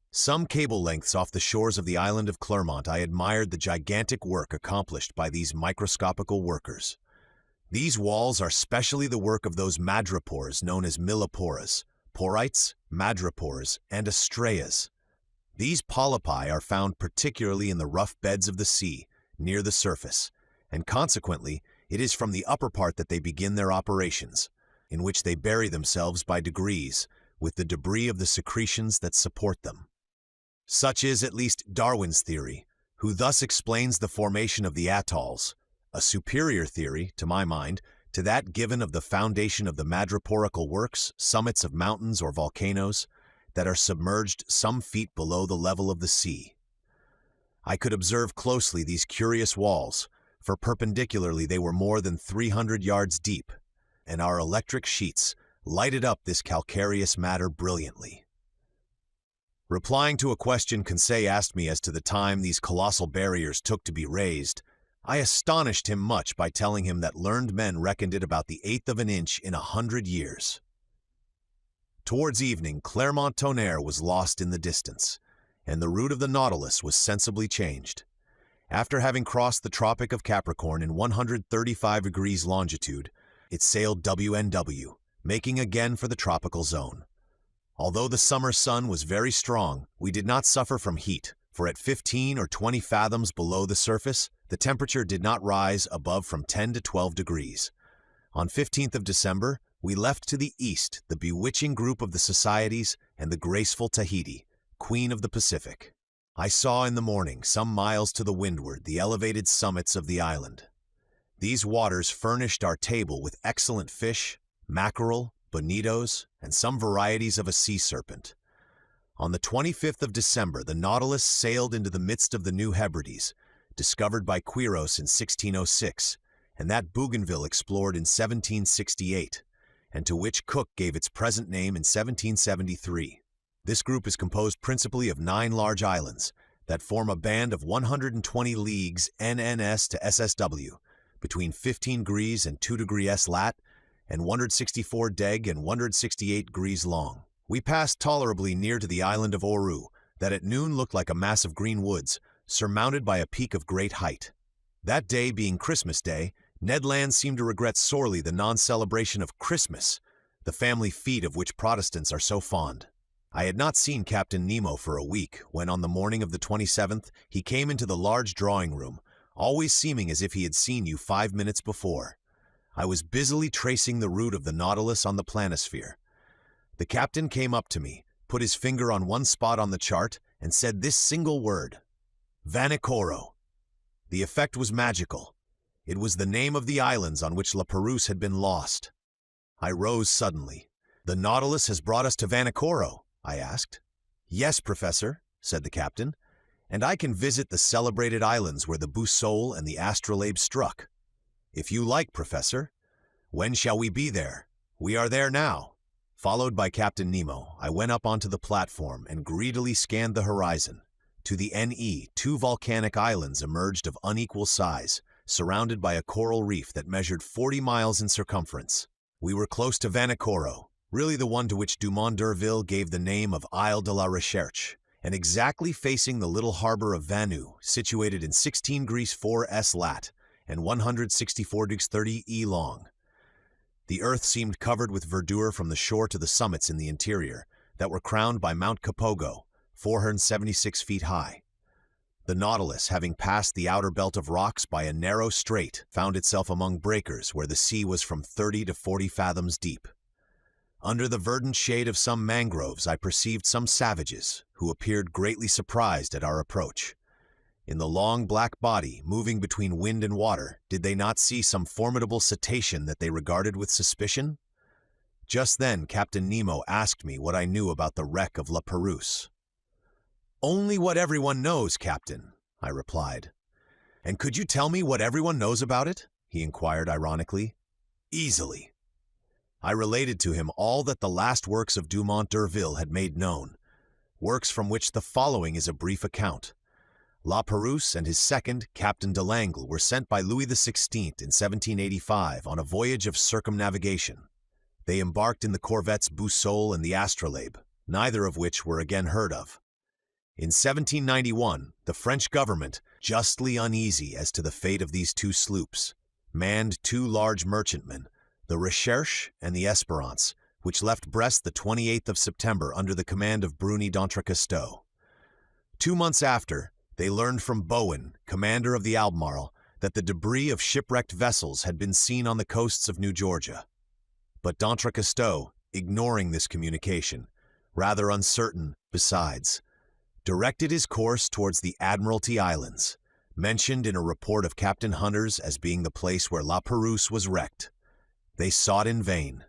Some cable lengths off the shores of the island of Clermont, I admired the gigantic work accomplished by these microscopical workers. These walls are specially the work of those madrepores known as millepores, porites, madrepores, and astraeas. These polypi are found particularly in the rough beds of the sea, near the surface, and consequently, it is from the upper part that they begin their operations, in which they bury themselves by degrees with the debris of the secretions that support them. Such is at least Darwin's theory, who thus explains the formation of the atolls, a superior theory, to my mind, to that given of the foundation of the madreporical works, summits of mountains or volcanoes, that are submerged some feet below the level of the sea. I could observe closely these curious walls, for perpendicularly they were more than 300 yards deep, and our electric sheets lighted up this calcareous matter brilliantly. Replying to a question Conseil asked me as to the time these colossal barriers took to be raised, I astonished him much by telling him that learned men reckoned it about the 1/8 of an inch in 100 years. Towards evening, Clermont-Tonnerre was lost in the distance, and the route of the Nautilus was sensibly changed. After having crossed the Tropic of Capricorn in 135 degrees longitude, it sailed WNW, making again for the tropical zone. Although the summer sun was very strong, we did not suffer from heat, for at 15 or 20 fathoms below the surface, the temperature did not rise above from 10 to 12 degrees. On 15th of December, we left to the east the bewitching group of the Societies and the graceful Tahiti, Queen of the Pacific. I saw in the morning, some miles to the windward, the elevated summits of the island. These waters furnished our table with excellent fish, mackerel, bonitos, and some varieties of a sea serpent. On the 25th of December, the Nautilus sailed into the midst of the New Hebrides, discovered by Quiros in 1606, and that Bougainville explored in 1768, and to which Cook gave its present name in 1773. This group is composed principally of 9 large islands that form a band of 120 leagues NNS to SSW, between 15 degrees and 2 degrees S lat, and 164 deg and 168 degrees long. We passed tolerably near to the island of Oru, that at noon looked like a mass of green woods, surmounted by a peak of great height. That day being Christmas Day, Ned Land seemed to regret sorely the non-celebration of Christmas, the family feat of which Protestants are so fond. I had not seen Captain Nemo for a week, when on the morning of the 27th, he came into the large drawing room, always seeming as if he had seen you 5 minutes before. I was busily tracing the route of the Nautilus on the planisphere. The captain came up to me, put his finger on one spot on the chart, and said this single word, "VANIKORO." The effect was magical. It was the name of the islands on which La Perouse had been lost. I rose suddenly. "The Nautilus has brought us to Vanikoro?" I asked. "Yes, Professor," said the captain, "and I can visit the celebrated islands where the Boussole and the Astrolabe struck." "If you like, Professor." "When shall we be there?" "We are there now." Followed by Captain Nemo, I went up onto the platform and greedily scanned the horizon. To the NE, 2 volcanic islands emerged of unequal size, surrounded by a coral reef that measured 40 miles in circumference. We were close to Vanikoro, really the one to which Dumont d'Urville gave the name of Isle de la Recherche, and exactly facing the little harbor of Vanu, situated in 16 degrees 4 S lat and 164 degrees 30 E long. The earth seemed covered with verdure from the shore to the summits in the interior, that were crowned by Mount Capogo, 476 feet high. The Nautilus, having passed the outer belt of rocks by a narrow strait, found itself among breakers where the sea was from 30 to 40 fathoms deep. Under the verdant shade of some mangroves, I perceived some savages, who appeared greatly surprised at our approach. In the long black body, moving between wind and water, did they not see some formidable cetacean that they regarded with suspicion? Just then Captain Nemo asked me what I knew about the wreck of La Perouse. "Only what everyone knows, Captain," I replied. "And could you tell me what everyone knows about it?" he inquired ironically. Easily. I related to him all that the last works of Dumont d'Urville had made known, works from which the following is a brief account. La Pérouse and his second, Captain de Langle, were sent by Louis XVI in 1785 on a voyage of circumnavigation. They embarked in the corvettes Boussole and the Astrolabe, neither of which were again heard of. In 1791, the French government, justly uneasy as to the fate of these two sloops, manned two large merchantmen, the Recherche and the Espérance, which left Brest the 28th of September under the command of Bruni d'Entrecasteaux. 2 months after, they learned from Bowen, commander of the Albemarle, that the debris of shipwrecked vessels had been seen on the coasts of New Georgia. But d'Entrecasteaux, ignoring this communication, rather uncertain, besides, directed his course towards the Admiralty Islands, mentioned in a report of Captain Hunter's as being the place where La Pérouse was wrecked. They sought in vain.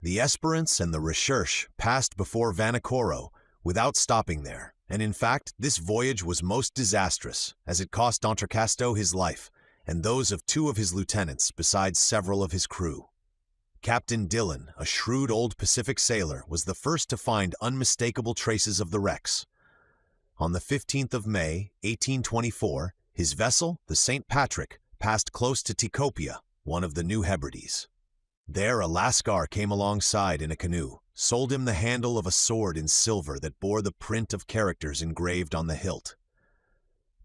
The Espérance and the Recherche passed before Vanikoro without stopping there, and in fact this voyage was most disastrous, as it cost d'Entrecasteaux his life, and those of 2 of his lieutenants, besides several of his crew. Captain Dillon, a shrewd old Pacific sailor, was the first to find unmistakable traces of the wrecks. On the 15th of May, 1824, his vessel, the St. Patrick, passed close to Tikopia, one of the New Hebrides. There a Lascar came alongside in a canoe, sold him the handle of a sword in silver that bore the print of characters engraved on the hilt.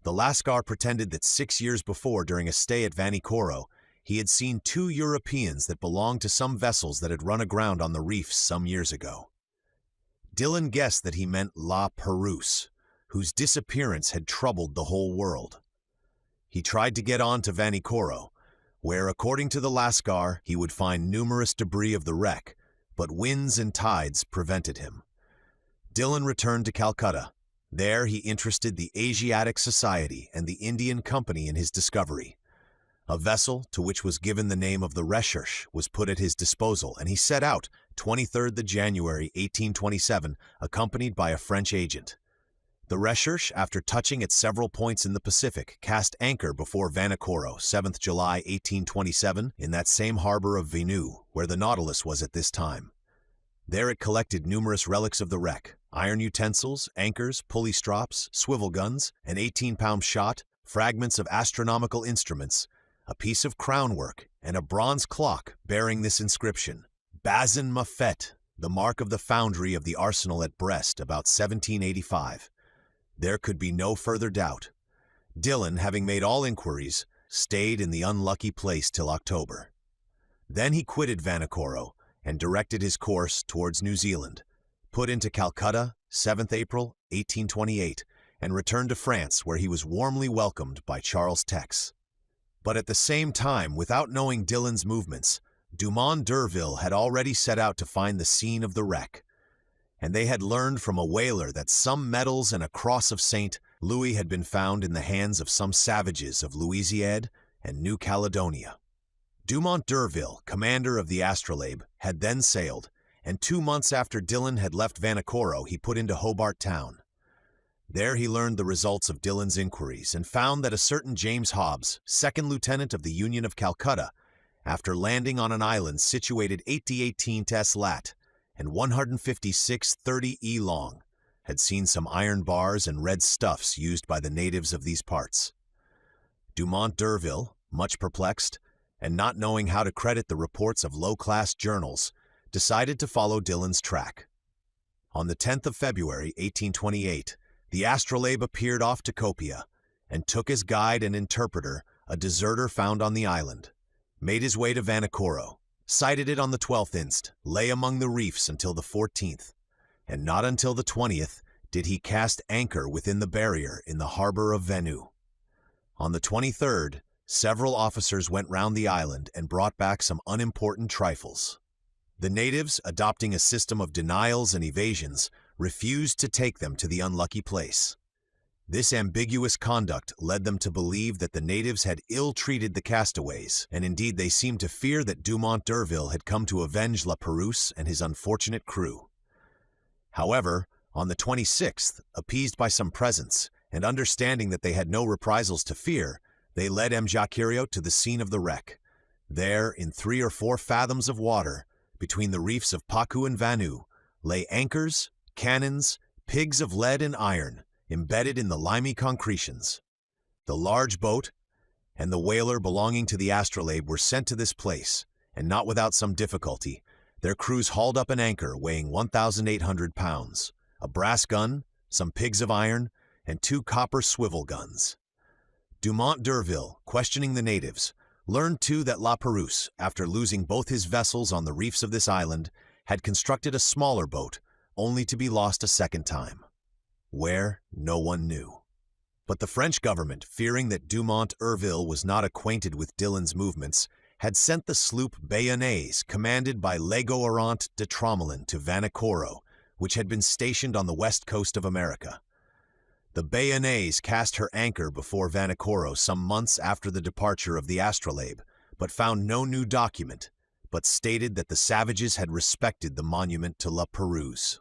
The Lascar pretended that 6 years before, during a stay at Vanikoro, he had seen 2 Europeans that belonged to some vessels that had run aground on the reefs some years ago. Dillon guessed that he meant La Pérouse, whose disappearance had troubled the whole world. He tried to get on to Vanikoro, where, according to the Lascar, he would find numerous debris of the wreck, but winds and tides prevented him. Dillon returned to Calcutta. There he interested the Asiatic Society and the Indian Company in his discovery. A vessel, to which was given the name of the Recherche, was put at his disposal, and he set out, 23rd of January, 1827, accompanied by a French agent. The Recherche, after touching at several points in the Pacific, cast anchor before Vanikoro, 7th July 1827, in that same harbor of Venu, where the Nautilus was at this time. There it collected numerous relics of the wreck, iron utensils, anchors, pulley strops, swivel guns, an 18-pound shot, fragments of astronomical instruments, a piece of crownwork, and a bronze clock bearing this inscription: Bazin Mafet, the mark of the foundry of the arsenal at Brest about 1785. There could be no further doubt. Dillon, having made all inquiries, stayed in the unlucky place till October. Then he quitted Vanikoro and directed his course towards New Zealand, put into Calcutta, 7th April, 1828, and returned to France, where he was warmly welcomed by Charles Tex. But at the same time, without knowing Dillon's movements, Dumont d'Urville had already set out to find the scene of the wreck, and they had learned from a whaler that some medals and a cross of St. Louis had been found in the hands of some savages of Louisiade and New Caledonia. Dumont d'Urville, commander of the Astrolabe, had then sailed, and 2 months after Dillon had left Vanikoro, he put into Hobart Town. There he learned the results of Dillon's inquiries and found that a certain James Hobbs, second lieutenant of the Union of Calcutta, after landing on an island situated 80-18 ts. lat. And 156-30 e long, had seen some iron bars and red stuffs used by the natives of these parts. Dumont d'Urville, much perplexed, and not knowing how to credit the reports of low-class journals, decided to follow Dillon's track. On the 10th of February, 1828, the Astrolabe appeared off Tikopia, and took as guide and interpreter a deserter found on the island, made his way to Vanikoro, sighted it on the 12th inst, lay among the reefs until the 14th, and not until the 20th did he cast anchor within the barrier in the harbor of Venu. On the 23rd, several officers went round the island and brought back some unimportant trifles. The natives, adopting a system of denials and evasions, refused to take them to the unlucky place. This ambiguous conduct led them to believe that the natives had ill-treated the castaways, and indeed they seemed to fear that Dumont d'Urville had come to avenge La Pérouse and his unfortunate crew. However, on the 26th, appeased by some presents, and understanding that they had no reprisals to fear, they led M. Jacques Herriot to the scene of the wreck, There, in 3 or 4 fathoms of water, between the reefs of Pacu and Vanu, lay anchors, cannons, pigs of lead and iron, embedded in the limy concretions. The large boat and the whaler belonging to the astrolabe were sent to this place, and not without some difficulty, their crews hauled up an anchor weighing 1,800 pounds, a brass gun, some pigs of iron, and 2 copper swivel guns. Dumont d'Urville, questioning the natives, learned too that La Perouse, after losing both his vessels on the reefs of this island, had constructed a smaller boat, only to be lost a second time. Where, no one knew. But the French government, fearing that Dumont d'Urville was not acquainted with Dillon's movements, had sent the sloop Bayonnaise, commanded by Legoarant de Tromelin, to Vanikoro, which had been stationed on the west coast of America. The Bayonnaise cast her anchor before Vanikoro some months after the departure of the astrolabe, but found no new document, but stated that the savages had respected the monument to La Perouse.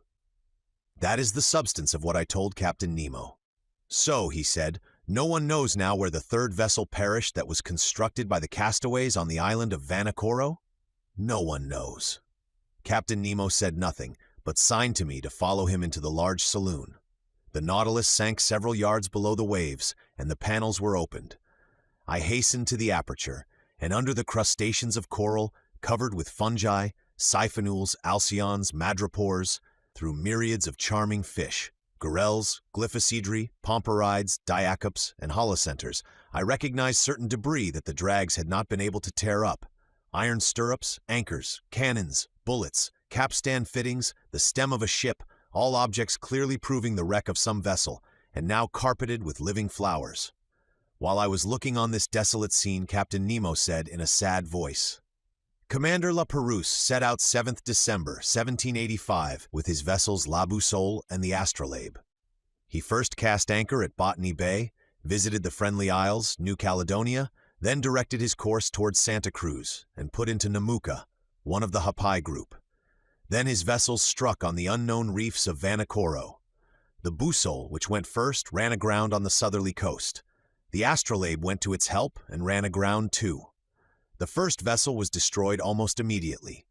That is the substance of what I told Captain Nemo. So, he said, no one knows now where the 3rd vessel perished that was constructed by the castaways on the island of Vanikoro? No one knows. Captain Nemo said nothing, but signed to me to follow him into the large saloon. The Nautilus sank several yards below the waves, and the panels were opened. I hastened to the aperture, and under the crustaceans of coral, covered with fungi, siphonules, alcyons, madrepores, through myriads of charming fish, gorels, glyphocidri, pomperides, diacops, and holocenters, I recognized certain debris that the drags had not been able to tear up. Iron stirrups, anchors, cannons, bullets, capstan fittings, the stem of a ship, all objects clearly proving the wreck of some vessel, and now carpeted with living flowers. While I was looking on this desolate scene, Captain Nemo said in a sad voice, Commander La Perouse set out 7th December, 1785, with his vessels La Boussole and the Astrolabe. He first cast anchor at Botany Bay, visited the Friendly Isles, New Caledonia, then directed his course towards Santa Cruz, and put into Namuka, one of the Hapai group. Then his vessels struck on the unknown reefs of Vanikoro. The Boussole, which went first, ran aground on the southerly coast. The Astrolabe went to its help and ran aground too. The first vessel was destroyed almost immediately.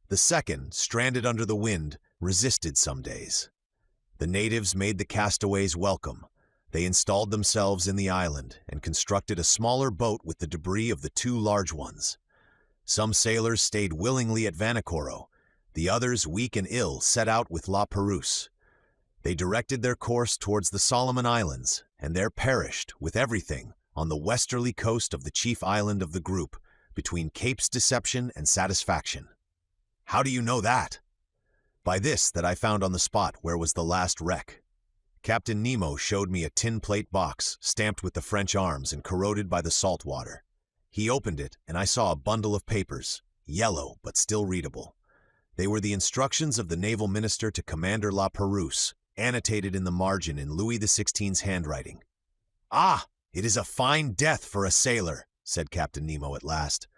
The second, stranded under the wind, resisted some days. The natives made the castaways welcome. They installed themselves in the island and constructed a smaller boat with the debris of the 2 large ones. Some sailors stayed willingly at Vanikoro. The others, weak and ill, set out with La Perouse. They directed their course towards the Solomon Islands, and there perished, with everything, on the westerly coast of the chief island of the group, between Capes Deception and Satisfaction. How do you know that? By this that I found on the spot where was the last wreck. Captain Nemo showed me a tin plate box, stamped with the French arms and corroded by the salt water. He opened it, and I saw a bundle of papers, yellow but still readable. They were the instructions of the naval minister to Commander La Perouse, annotated in the margin in Louis XVI's handwriting. "Ah, it is a fine death for a sailor," said Captain Nemo at last.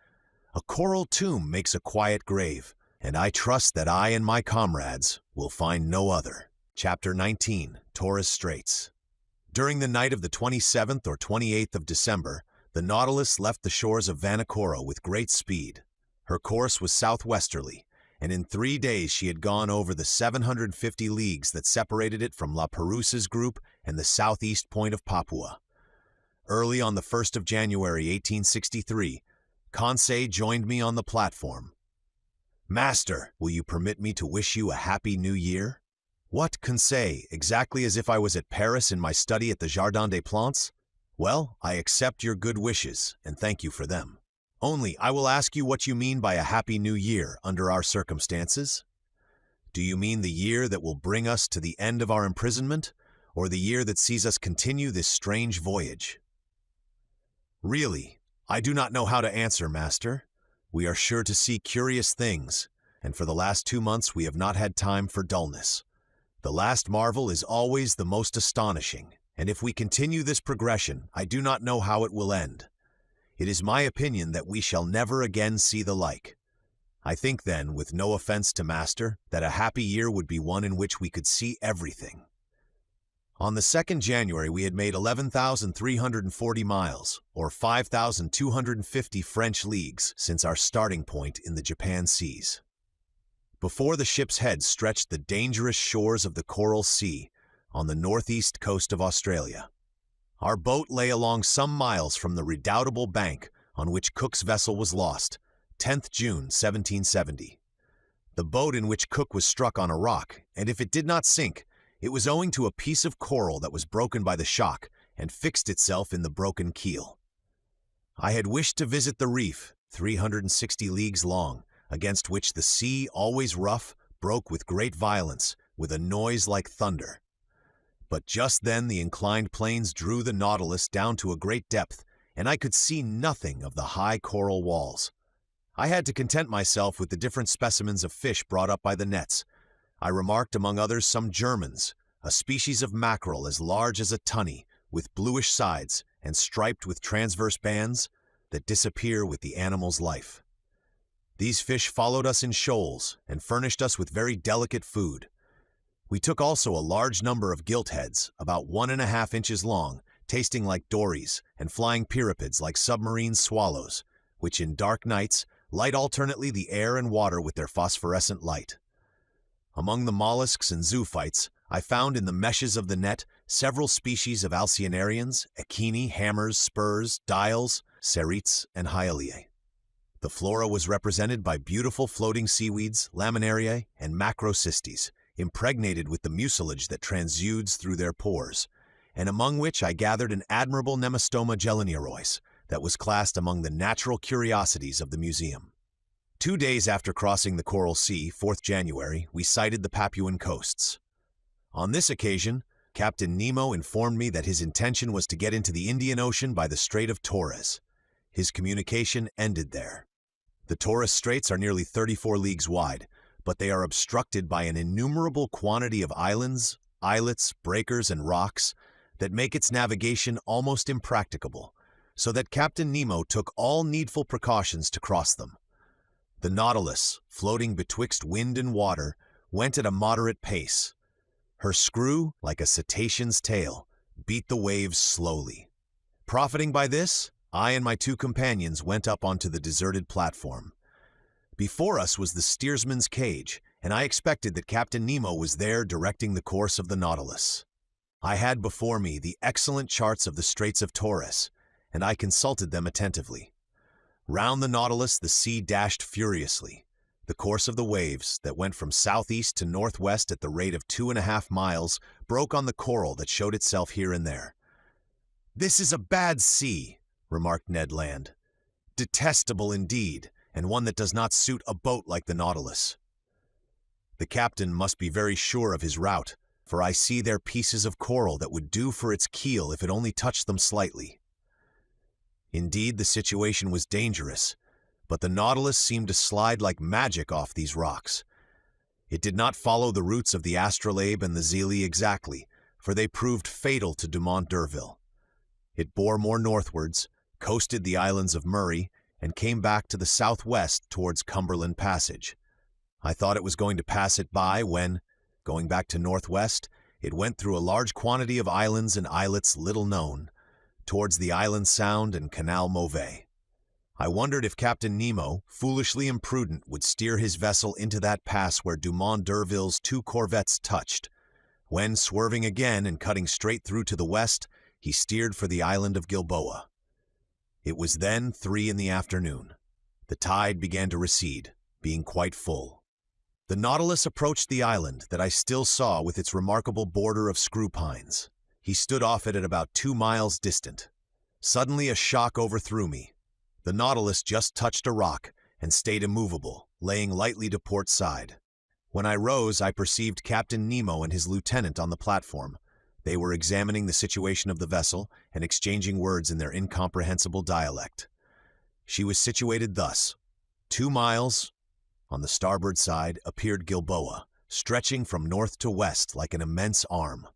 "A coral tomb makes a quiet grave, and I trust that I and my comrades will find no other." Chapter 19, Torres Straits. During the night of the 27th or 28th of December, the Nautilus left the shores of Vanikoro with great speed. Her course was southwesterly, and in 3 days she had gone over the 750 leagues that separated it from La Perouse's group and the southeast point of Papua. Early on the 1st of January, 1863, Conseil joined me on the platform. "Master, will you permit me to wish you a happy new year?" "What, Conseil, exactly as if I was at Paris in my study at the Jardin des Plantes? Well, I accept your good wishes, and thank you for them. Only, I will ask you what you mean by a happy new year under our circumstances. Do you mean the year that will bring us to the end of our imprisonment, or the year that sees us continue this strange voyage?" "Really, I do not know how to answer, master. We are sure to see curious things, and for the last 2 months we have not had time for dullness. The last marvel is always the most astonishing, and if we continue this progression, I do not know how it will end. It is my opinion that we shall never again see the like. I think then, with no offense to master, that a happy year would be one in which we could see everything." On the 2nd January, we had made 11,340 miles, or 5,250 French leagues, since our starting point in the Japan seas. Before the ship's head stretched the dangerous shores of the Coral Sea on the northeast coast of Australia. Our boat lay along some miles from the redoubtable bank on which Cook's vessel was lost, 10th June 1770. The boat in which Cook was struck on a rock, and if it did not sink, it was owing to a piece of coral that was broken by the shock and fixed itself in the broken keel. I had wished to visit the reef, 360 leagues long, against which the sea, always rough, broke with great violence, with a noise like thunder. But just then the inclined planes drew the Nautilus down to a great depth, and I could see nothing of the high coral walls. I had to content myself with the different specimens of fish brought up by the nets. I remarked among others some Germans, a species of mackerel as large as a tunny, with bluish sides and striped with transverse bands that disappear with the animal's life. These fish followed us in shoals and furnished us with very delicate food. We took also a large number of giltheads, about 1½ inches long, tasting like dories, and flying piripids like submarine swallows, which in dark nights light alternately the air and water with their phosphorescent light. Among the mollusks and zoophytes, I found in the meshes of the net several species of alcynarians, echini, hammers, spurs, dials, STRAITS, and hyaliae. The flora was represented by beautiful floating seaweeds, laminariae, and macrocystes, impregnated with the mucilage that transudes through their pores, and among which I gathered an admirable Nemostoma gelinearois that was classed among the natural curiosities of the museum. 2 days after crossing the Coral Sea, 4th January, we sighted the Papuan coasts. On this occasion, Captain Nemo informed me that his intention was to get into the Indian Ocean by the Strait of Torres. His communication ended there. The Torres Straits are nearly 34 leagues wide, but they are obstructed by an innumerable quantity of islands, islets, breakers, and rocks that make its navigation almost impracticable, so that Captain Nemo took all needful precautions to cross them. The Nautilus, floating betwixt wind and water, went at a moderate pace. Her screw, like a cetacean's tail, beat the waves slowly. Profiting by this, I and my 2 companions went up onto the deserted platform. Before us was the steersman's cage, and I expected that Captain Nemo was there directing the course of the Nautilus. I had before me the excellent charts of the Straits of Torres, and I consulted them attentively. Round the Nautilus the sea dashed furiously. The course of the waves, that went from southeast to northwest at the rate of 2½ miles, broke on the coral that showed itself here and there. "This is a bad sea," remarked Ned Land. "Detestable indeed, and one that does not suit a boat like the Nautilus. The captain must be very sure of his route, for I see there pieces of coral that would do for its keel if it only touched them slightly." Indeed, the situation was dangerous, but the Nautilus seemed to slide like magic off these rocks. It did not follow the routes of the Astrolabe and the Zélé exactly, for they proved fatal to Dumont d'Urville. It bore more northwards, coasted the islands of Murray, and came back to the southwest towards Cumberland Passage. I thought it was going to pass it by when, going back to northwest, it went through a large quantity of islands and islets little known, towards the Island Sound and Canal Mauvais. I wondered if Captain Nemo, foolishly imprudent, would steer his vessel into that pass where Dumont d'Urville's 2 corvettes touched, when, swerving again and cutting straight through to the west, he steered for the island of Gilboa. It was then 3 in the afternoon. The tide began to recede, being quite full. The Nautilus approached the island that I still saw with its remarkable border of screw pines. He stood off it at about 2 miles distant. Suddenly a shock overthrew me. The Nautilus just touched a rock and stayed immovable, laying lightly to port side. When I rose, I perceived Captain Nemo and his lieutenant on the platform. They were examining the situation of the vessel and exchanging words in their incomprehensible dialect. She was situated thus. 2 miles on the starboard side appeared Gilboa, stretching from north to west like an immense arm.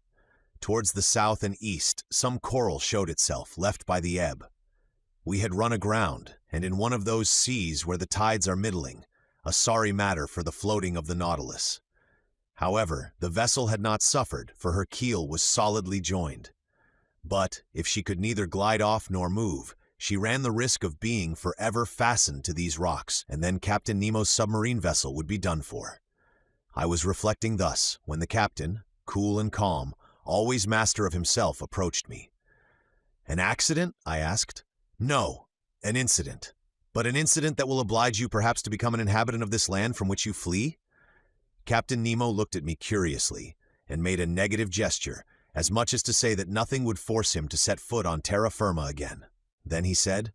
Towards the south and east, some coral showed itself, left by the ebb. We had run aground, and in one of those seas where the tides are middling, a sorry matter for the floating of the Nautilus. However, the vessel had not suffered, for her keel was solidly joined. But, if she could neither glide off nor move, she ran the risk of being forever fastened to these rocks, and then Captain Nemo's submarine vessel would be done for. I was reflecting thus, when the captain, cool and calm, always master of himself, approached me. "An accident?" I asked. "No, an incident. But an incident that will oblige you perhaps to become an inhabitant of this land from which you flee?" Captain Nemo looked at me curiously, and made a negative gesture, as much as to say that nothing would force him to set foot on terra firma again. Then he said,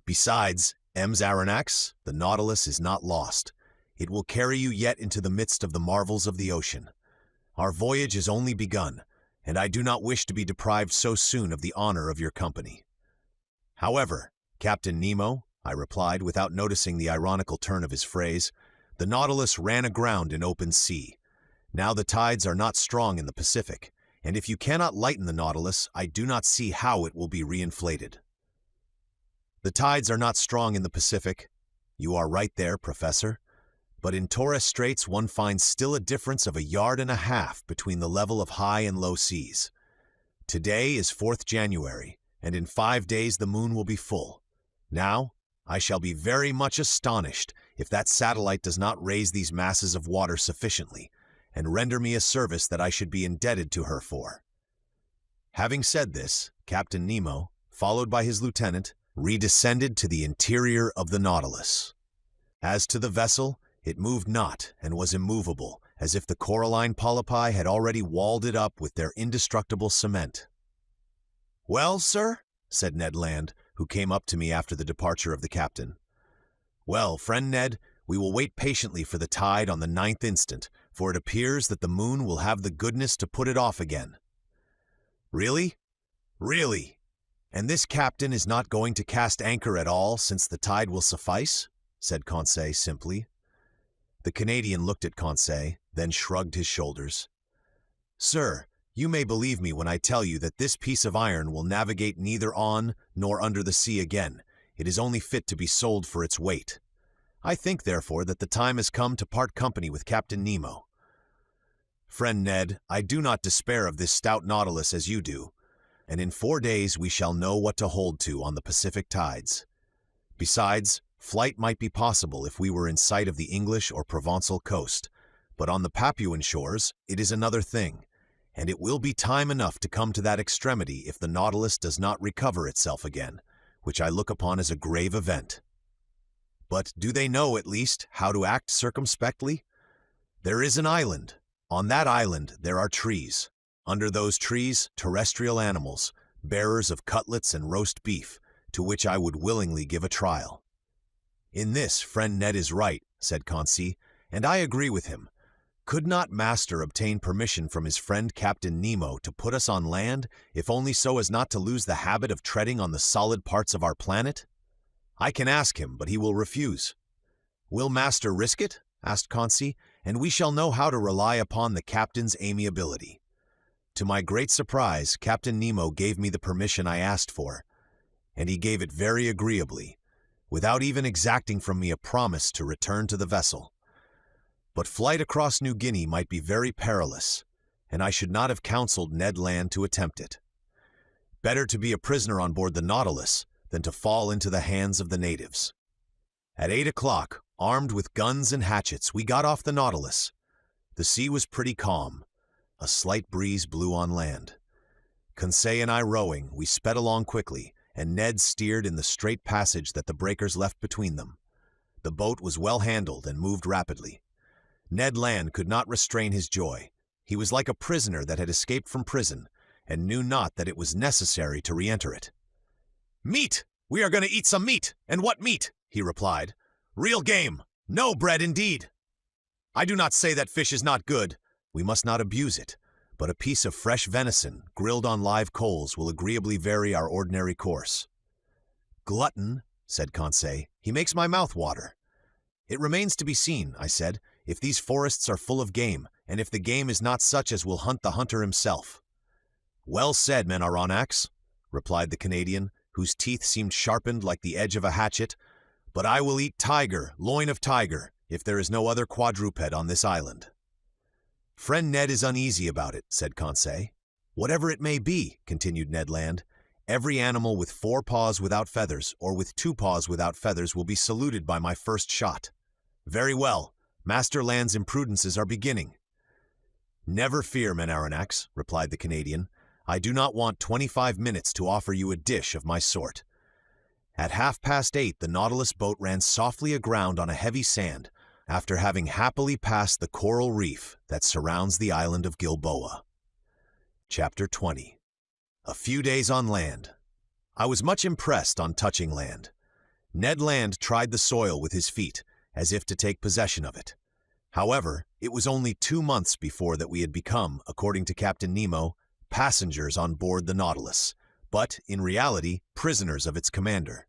"Besides, M's Aronnax, the Nautilus is not lost. It will carry you yet into the midst of the marvels of the ocean. Our voyage is only begun, and I do not wish to be deprived so soon of the honor of your company." "However, Captain Nemo," I replied, without noticing the ironical turn of his phrase, "the Nautilus ran aground in open sea. Now the tides are not strong in the Pacific, and if you cannot lighten the Nautilus, I do not see how it will be reinflated." "The tides are not strong in the Pacific. You are right there, Professor. But in Torres Straits one finds still a difference of 1.5 yards between the level of high and low seas. Today is 4th January, and in 5 days the moon will be full. Now, I shall be very much astonished if that satellite does not raise these masses of water sufficiently, and render me a service that I should be indebted to her for." Having said this, Captain Nemo, followed by his lieutenant, redescended to the interior of the Nautilus. As to the vessel, it moved not and was immovable, as if the coralline polypi had already walled it up with their indestructible cement. "Well, sir?" said Ned Land, who came up to me after the departure of the captain. "Well, friend Ned, we will wait patiently for the tide on the 9th instant, for it appears that the moon will have the goodness to put it off again." "Really? Really? And this captain is not going to cast anchor at all, since the tide will suffice?" said Conseil simply. The Canadian looked at Conseil, then shrugged his shoulders. "Sir, you may believe me when I tell you that this piece of iron will navigate neither on nor under the sea again. It is only fit to be sold for its weight. I think, therefore, that the time has come to part company with Captain Nemo. Friend Ned, I do not despair of this stout Nautilus as you do, and in 4 days we shall know what to hold to on the Pacific tides. Besides, flight might be possible if we were in sight of the English or Provençal coast, but on the Papuan shores it is another thing, and it will be time enough to come to that extremity if the Nautilus does not recover itself again, which I look upon as a grave event. But do they know, at least, how to act circumspectly? There is an island. On that island there are trees. Under those trees, terrestrial animals, bearers of cutlets and roast beef, to which I would willingly give a trial." "In this, friend Ned is right," said Conseil, "and I agree with him. Could not master obtain permission from his friend Captain Nemo to put us on land, if only so as not to lose the habit of treading on the solid parts of our planet? I can ask him, but he will refuse." "Will master risk it?" asked Conseil, "and we shall know how to rely upon the captain's amiability." To my great surprise, Captain Nemo gave me the permission I asked for, and he gave it very agreeably, without even exacting from me a promise to return to the vessel. But flight across New Guinea might be very perilous, and I should not have counseled Ned Land to attempt it. Better to be a prisoner on board the Nautilus than to fall into the hands of the natives. At 8 o'clock, armed with guns and hatchets, we got off the Nautilus. The sea was pretty calm. A slight breeze blew on land. Conseil and I rowing, we sped along quickly, and Ned steered in the straight passage that the breakers left between them. The boat was well handled and moved rapidly. Ned Land could not restrain his joy. He was like a prisoner that had escaped from prison, and knew not that it was necessary to re-enter it. "Meat! We are going to eat some meat! And what meat?" he replied. "Real game! No bread indeed! I do not say that fish is not good. We must not abuse it, but a piece of fresh venison, grilled on live coals, will agreeably vary our ordinary course." "Glutton," said Conseil, "he makes my mouth water." "It remains to be seen," I said, "if these forests are full of game, and if the game is not such as will hunt the hunter himself." "Well said, men Aronnax," replied the Canadian, whose teeth seemed sharpened like the edge of a hatchet, "but I will eat tiger, loin of tiger, if there is no other quadruped on this island." "Friend Ned is uneasy about it," said Conseil. "Whatever it may be," continued Ned Land, "every animal with 4 paws without feathers or with 2 paws without feathers will be saluted by my first shot." "Very well. Master Land's imprudences are beginning." "Never fear, Menaranax," replied the Canadian. "I do not want 25 minutes to offer you a dish of my sort." At 8:30, the Nautilus boat ran softly aground on a heavy sand, after having happily passed the coral reef that surrounds the island of Gilboa. Chapter 20. A few days on land. I was much impressed on touching land. Ned Land tried the soil with his feet, as if to take possession of it. However, it was only 2 months before that we had become, according to Captain Nemo, passengers on board the Nautilus, but, in reality, prisoners of its commander.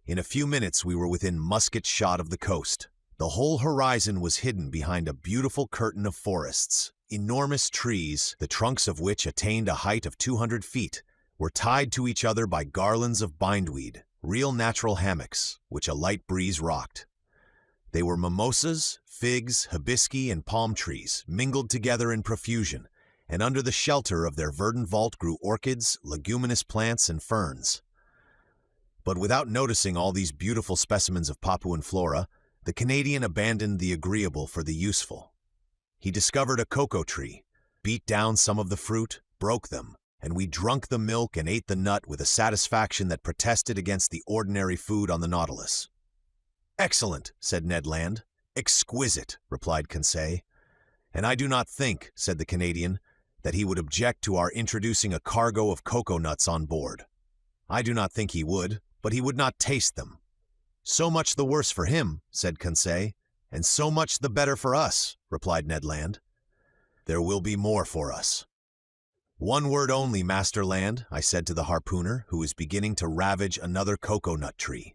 In a few minutes we were within musket shot of the coast. The whole horizon was hidden behind a beautiful curtain of forests. Enormous trees, the trunks of which attained a height of 200 feet, were tied to each other by garlands of bindweed, real natural hammocks, which a light breeze rocked. They were mimosas, figs, hibisci, and palm trees, mingled together in profusion, and under the shelter of their verdant vault grew orchids, leguminous plants, and ferns. But without noticing all these beautiful specimens of Papuan flora, the Canadian abandoned the agreeable for the useful. He discovered a cocoa tree, beat down some of the fruit, broke them, and we drunk the milk and ate the nut with a satisfaction that protested against the ordinary food on the Nautilus. "Excellent," said Ned Land. "Exquisite," replied Conseil. "And I do not think," said the Canadian, "that he would object to our introducing a cargo of cocoa nuts on board." "I do not think he would, but he would not taste them." "So much the worse for him," said Conseil. "And so much the better for us," replied Ned Land. "There will be more for us." "One word only, Master Land," I said to the harpooner, who was beginning to ravage another cocoa-nut tree.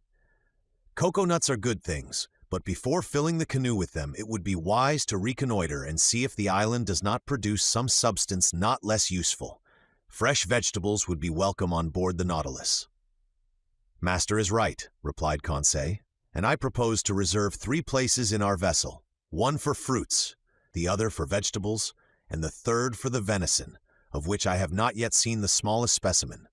"Cocoa-nuts are good things, but before filling the canoe with them, it would be wise to reconnoiter and see if the island does not produce some substance not less useful. Fresh vegetables would be welcome on board the Nautilus." "Master is right," replied Conseil, "and I propose to reserve 3 places in our vessel, one for fruits, the other for vegetables, and the third for the venison, of which I have not yet seen the smallest specimen."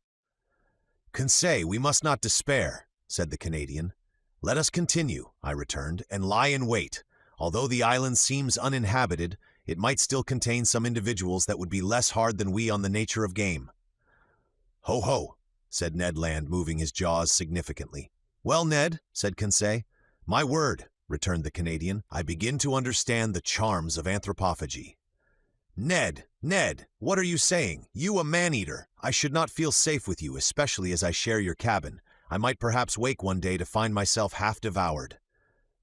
"Conseil, we must not despair," said the Canadian. "Let us continue," I returned, "and lie in wait. Although the island seems uninhabited, it might still contain some individuals that would be less hard than we on the nature of game." "Ho ho," said Ned Land, moving his jaws significantly. "Well, Ned," said Conseil. "My word," returned the Canadian, "I begin to understand the charms of anthropophagy." "Ned, what are you saying? You a man-eater! I should not feel safe with you, especially as I share your cabin. I might perhaps wake one day to find myself half devoured."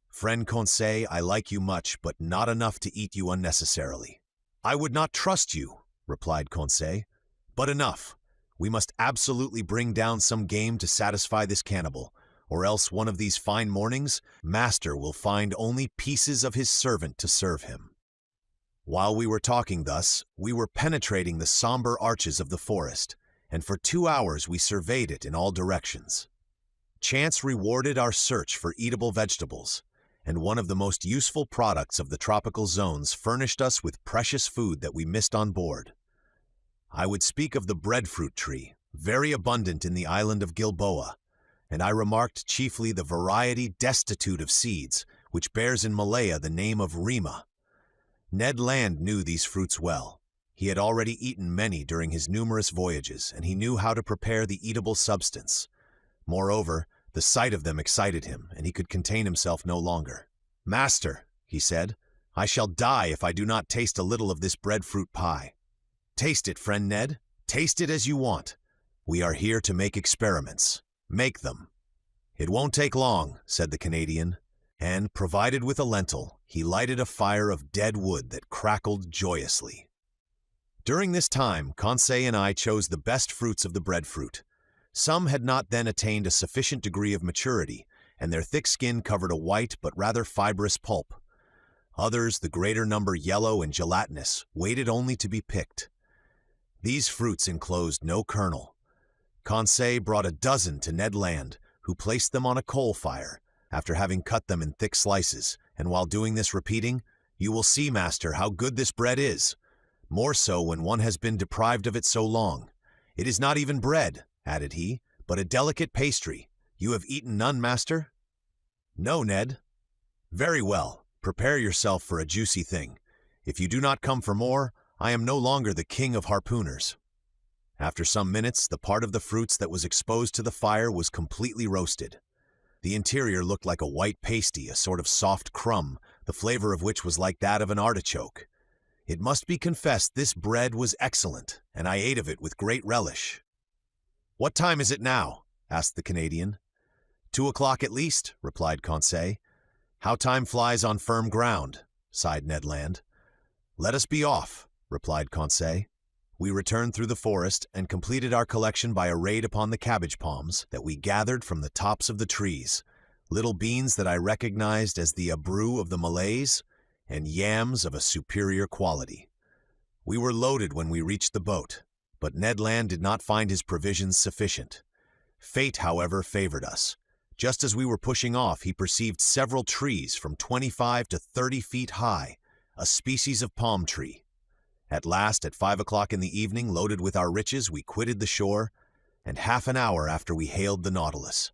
"Friend Conseil, I like you much, but not enough to eat you unnecessarily." "I would not trust you," replied Conseil. "But enough. We must absolutely bring down some game to satisfy this cannibal, or else one of these fine mornings, Master will find only pieces of his servant to serve him." While we were talking thus, we were penetrating the somber arches of the forest, and for 2 hours we surveyed it in all directions. Chance rewarded our search for eatable vegetables, and one of the most useful products of the tropical zones furnished us with precious food that we missed on board. I would speak of the breadfruit tree, very abundant in the island of Gilboa, and I remarked chiefly the variety destitute of seeds, which bears in Malaya the name of rima. Ned Land knew these fruits well. He had already eaten many during his numerous voyages, and he knew how to prepare the eatable substance. Moreover, the sight of them excited him, and he could contain himself no longer. "Master," he said, "I shall die if I do not taste a little of this breadfruit pie." "Taste it, friend Ned. Taste it as you want. We are here to make experiments. Make them." "It won't take long," said the Canadian, and, provided with a lentil, he lighted a fire of dead wood that crackled joyously. During this time, Conseil and I chose the best fruits of the breadfruit. Some had not then attained a sufficient degree of maturity, and their thick skin covered a white but rather fibrous pulp. Others, the greater number yellow and gelatinous, waited only to be picked. These fruits enclosed no kernel. Conseil brought a dozen to Ned Land, who placed them on a coal fire, after having cut them in thick slices, and while doing this repeating, You will see, master, how good this bread is. More so when one has been deprived of it so long. It is not even bread, added he, but a delicate pastry. You have eaten none, master? No, Ned. Very well. Prepare yourself for a juicy thing. If you do not come for more, I am no longer the king of harpooners. After some minutes, the part of the fruits that was exposed to the fire was completely roasted. The interior looked like a white pasty, a sort of soft crumb, the flavor of which was like that of an artichoke. It must be confessed this bread was excellent, and I ate of it with great relish. "What time is it now?" asked the Canadian. 2 o'clock at least, replied Conseil. "How time flies on firm ground," sighed Ned Land. "Let us be off," replied Conseil. We returned through the forest and completed our collection by a raid upon the cabbage palms that we gathered from the tops of the trees, little beans that I recognized as the abrou of the Malays, and yams of a superior quality. We were loaded when we reached the boat, but Ned Land did not find his provisions sufficient. Fate, however, favored us. Just as we were pushing off, he perceived several trees from 25 to 30 feet high, a species of palm tree. At last, at 5 o'clock in the evening, loaded with our riches, we quitted the shore, and half an hour after we hailed the Nautilus.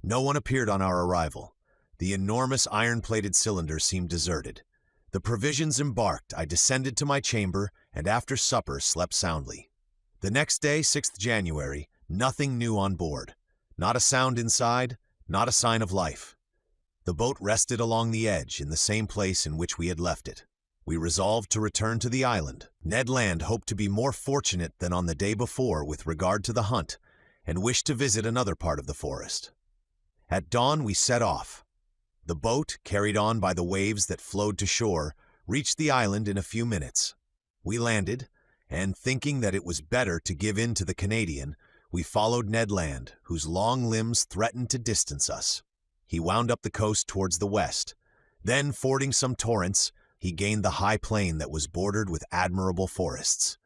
No one appeared on our arrival. The enormous iron-plated cylinder seemed deserted. The provisions embarked, I descended to my chamber, and after supper slept soundly. The next day, 6th January, nothing new on board. Not a sound inside, not a sign of life. The boat rested along the edge, in the same place in which we had left it. We resolved to return to the island. Ned Land hoped to be more fortunate than on the day before with regard to the hunt, and wished to visit another part of the forest. At dawn we set off. The boat, carried on by the waves that flowed to shore, reached the island in a few minutes. We landed, and thinking that it was better to give in to the Canadian, we followed Ned Land, whose long limbs threatened to distance us. He wound up the coast towards the west. Then, fording some torrents, he gained the high plain that was bordered with admirable forests.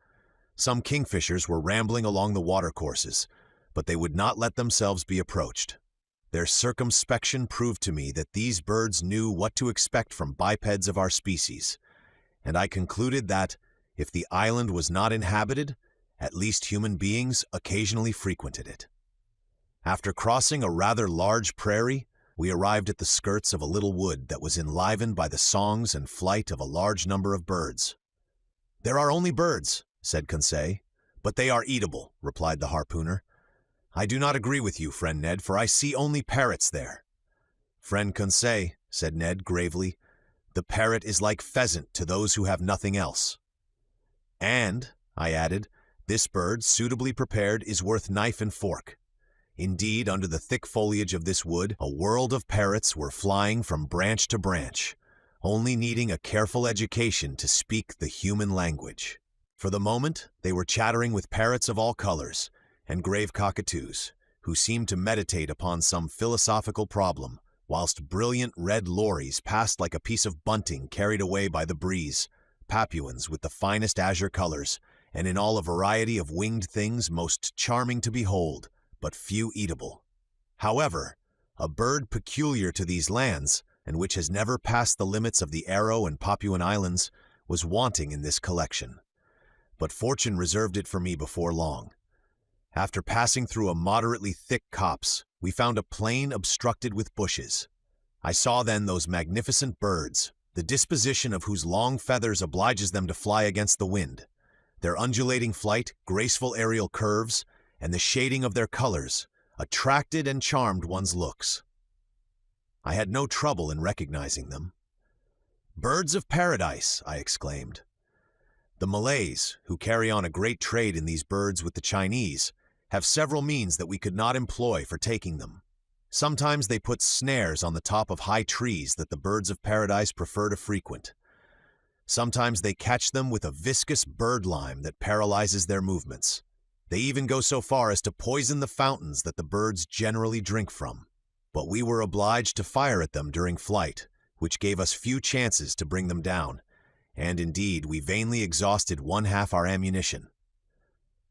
Some kingfishers were rambling along the watercourses, but they would not let themselves be approached. Their circumspection proved to me that these birds knew what to expect from bipeds of our species, and I concluded that, if the island was not inhabited, at least human beings occasionally frequented it. After crossing a rather large prairie, we arrived at the skirts of a little wood that was enlivened by the songs and flight of a large number of birds. "There are only birds," said Conseil. "But they are eatable," replied the harpooner. "I do not agree with you, friend Ned, for I see only parrots there." "Friend Conseil," said Ned gravely, "the parrot is like pheasant to those who have nothing else." "And," I added, "this bird, suitably prepared, is worth knife and fork." Indeed, under the thick foliage of this wood, a world of parrots were flying from branch to branch, only needing a careful education to speak the human language. For the moment, they were chattering with parrots of all colors, and grave cockatoos, who seemed to meditate upon some philosophical problem, whilst brilliant red lories passed like a piece of bunting carried away by the breeze, Papuans with the finest azure colors, and in all a variety of winged things most charming to behold, but few eatable. However, a bird peculiar to these lands, and which has never passed the limits of the Aru and Papuan Islands, was wanting in this collection. But fortune reserved it for me before long. After passing through a moderately thick copse, we found a plain obstructed with bushes. I saw then those magnificent birds, the disposition of whose long feathers obliges them to fly against the wind. Their undulating flight, graceful aerial curves, and the shading of their colors attracted and charmed one's looks. I had no trouble in recognizing them. "Birds of paradise!" I exclaimed. The Malays, who carry on a great trade in these birds with the Chinese, have several means that we could not employ for taking them. Sometimes they put snares on the top of high trees that the birds of paradise prefer to frequent. Sometimes they catch them with a viscous bird lime that paralyzes their movements. They even go so far as to poison the fountains that the birds generally drink from. But we were obliged to fire at them during flight, which gave us few chances to bring them down, and indeed we vainly exhausted one half our ammunition.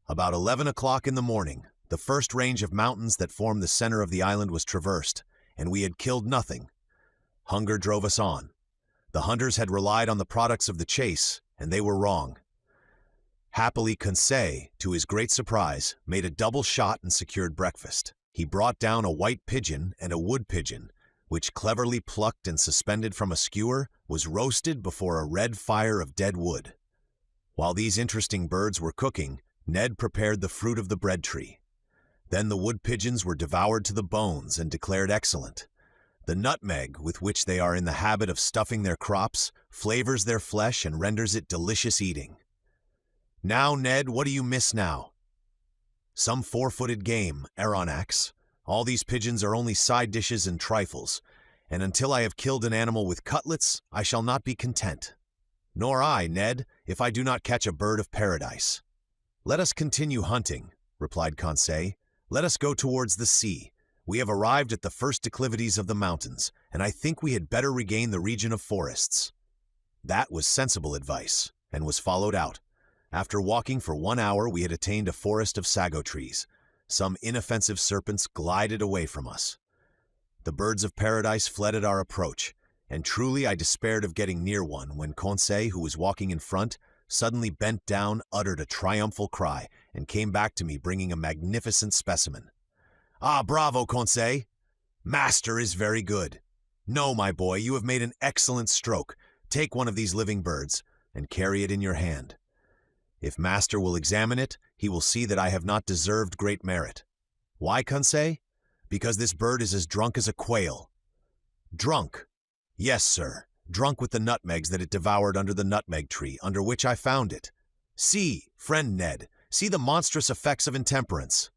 About 11 o'clock in the morning, the first range of mountains that formed the center of the island was traversed, and we had killed nothing. Hunger drove us on. The hunters had relied on the products of the chase, and they were wrong. Happily, Conseil, to his great surprise, made a double shot and secured breakfast. He brought down a white pigeon and a wood pigeon, which, cleverly plucked and suspended from a skewer, was roasted before a red fire of dead wood. While these interesting birds were cooking, Ned prepared the fruit of the bread tree. Then the wood pigeons were devoured to the bones and declared excellent. The nutmeg, with which they are in the habit of stuffing their crops, flavors their flesh and renders it delicious eating. Now, Ned, what do you miss now? Some four-footed game, Aronnax. All these pigeons are only side dishes and trifles, and until I have killed an animal with cutlets, I shall not be content. Nor I, Ned, if I do not catch a bird of paradise. Let us continue hunting, replied Conseil. Let us go towards the sea. We have arrived at the first declivities of the mountains, and I think we had better regain the region of forests. That was sensible advice, and was followed out. After walking for 1 hour, we had attained a forest of sago trees. Some inoffensive serpents glided away from us. The birds of paradise fled at our approach, and truly I despaired of getting near one when Conseil, who was walking in front, suddenly bent down, uttered a triumphal cry, and came back to me bringing a magnificent specimen. Ah, bravo, Conseil! Master is very good. No, my boy, you have made an excellent stroke. Take one of these living birds, and carry it in your hand. If master will examine it, he will see that I have not deserved great merit. Why, Conseil? Because this bird is as drunk as a quail. Drunk? Yes, sir. Drunk with the nutmegs that it devoured under the nutmeg tree, under which I found it. See, friend Ned, see the monstrous effects of intemperance.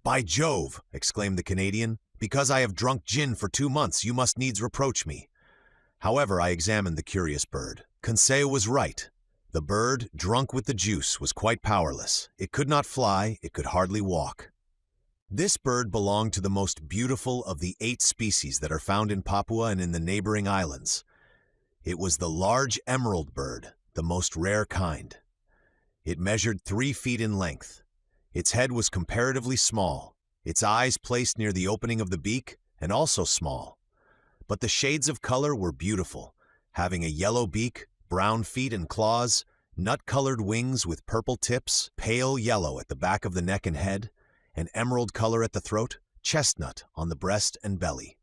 By Jove, exclaimed the Canadian, because I have drunk gin for 2 months, you must needs reproach me. However, I examined the curious bird. Conseil was right. The bird, drunk with the juice, was quite powerless. It could not fly, it could hardly walk. This bird belonged to the most beautiful of the 8 species that are found in Papua and in the neighboring islands. It was the large emerald bird, the most rare kind. It measured 3 feet in length. Its head was comparatively small, its eyes placed near the opening of the beak, and also small. But the shades of color were beautiful, having a yellow beak, brown feet and claws, nut-colored wings with purple tips, pale yellow at the back of the neck and head, and emerald color at the throat, chestnut on the breast and belly.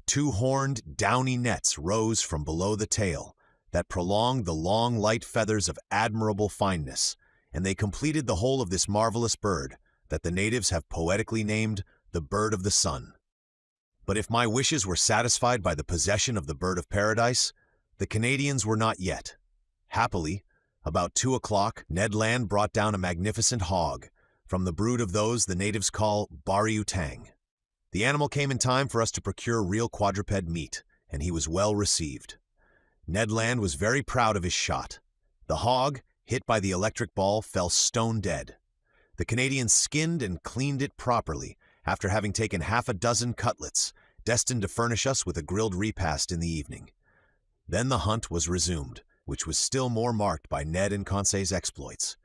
2 horned, downy nets rose from below the tail that prolonged the long, light feathers of admirable fineness, and they completed the whole of this marvelous bird that the natives have poetically named the bird of the sun. But if my wishes were satisfied by the possession of the bird of paradise, the Canadians were not yet. Happily, about 2 o'clock, Ned Land brought down a magnificent hog, from the brood of those the natives call bari-utang. The animal came in time for us to procure real quadruped meat, and he was well received. Ned Land was very proud of his shot. The hog, hit by the electric ball, fell stone dead. The Canadians skinned and cleaned it properly, after having taken half a dozen cutlets, destined to furnish us with a grilled repast in the evening. Then the hunt was resumed, which was still more marked by Ned and Conseil's exploits.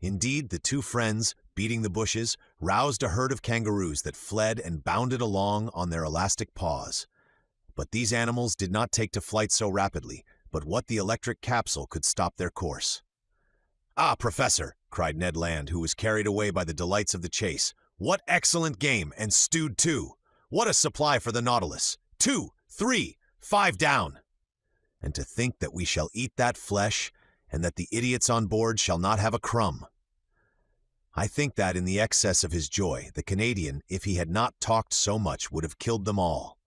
Indeed, the 2 friends, beating the bushes, roused a herd of kangaroos that fled and bounded along on their elastic paws. But these animals did not take to flight so rapidly, but what the electric capsule could stop their course. Ah, Professor, cried Ned Land, who was carried away by the delights of the chase. What excellent game, and stewed too! What a supply for the Nautilus! 2, 3, 5 down! And to think that we shall eat that flesh, and that the idiots on board shall not have a crumb. I think that, in the excess of his joy, the Canadian, if he had not talked so much, would have killed them all.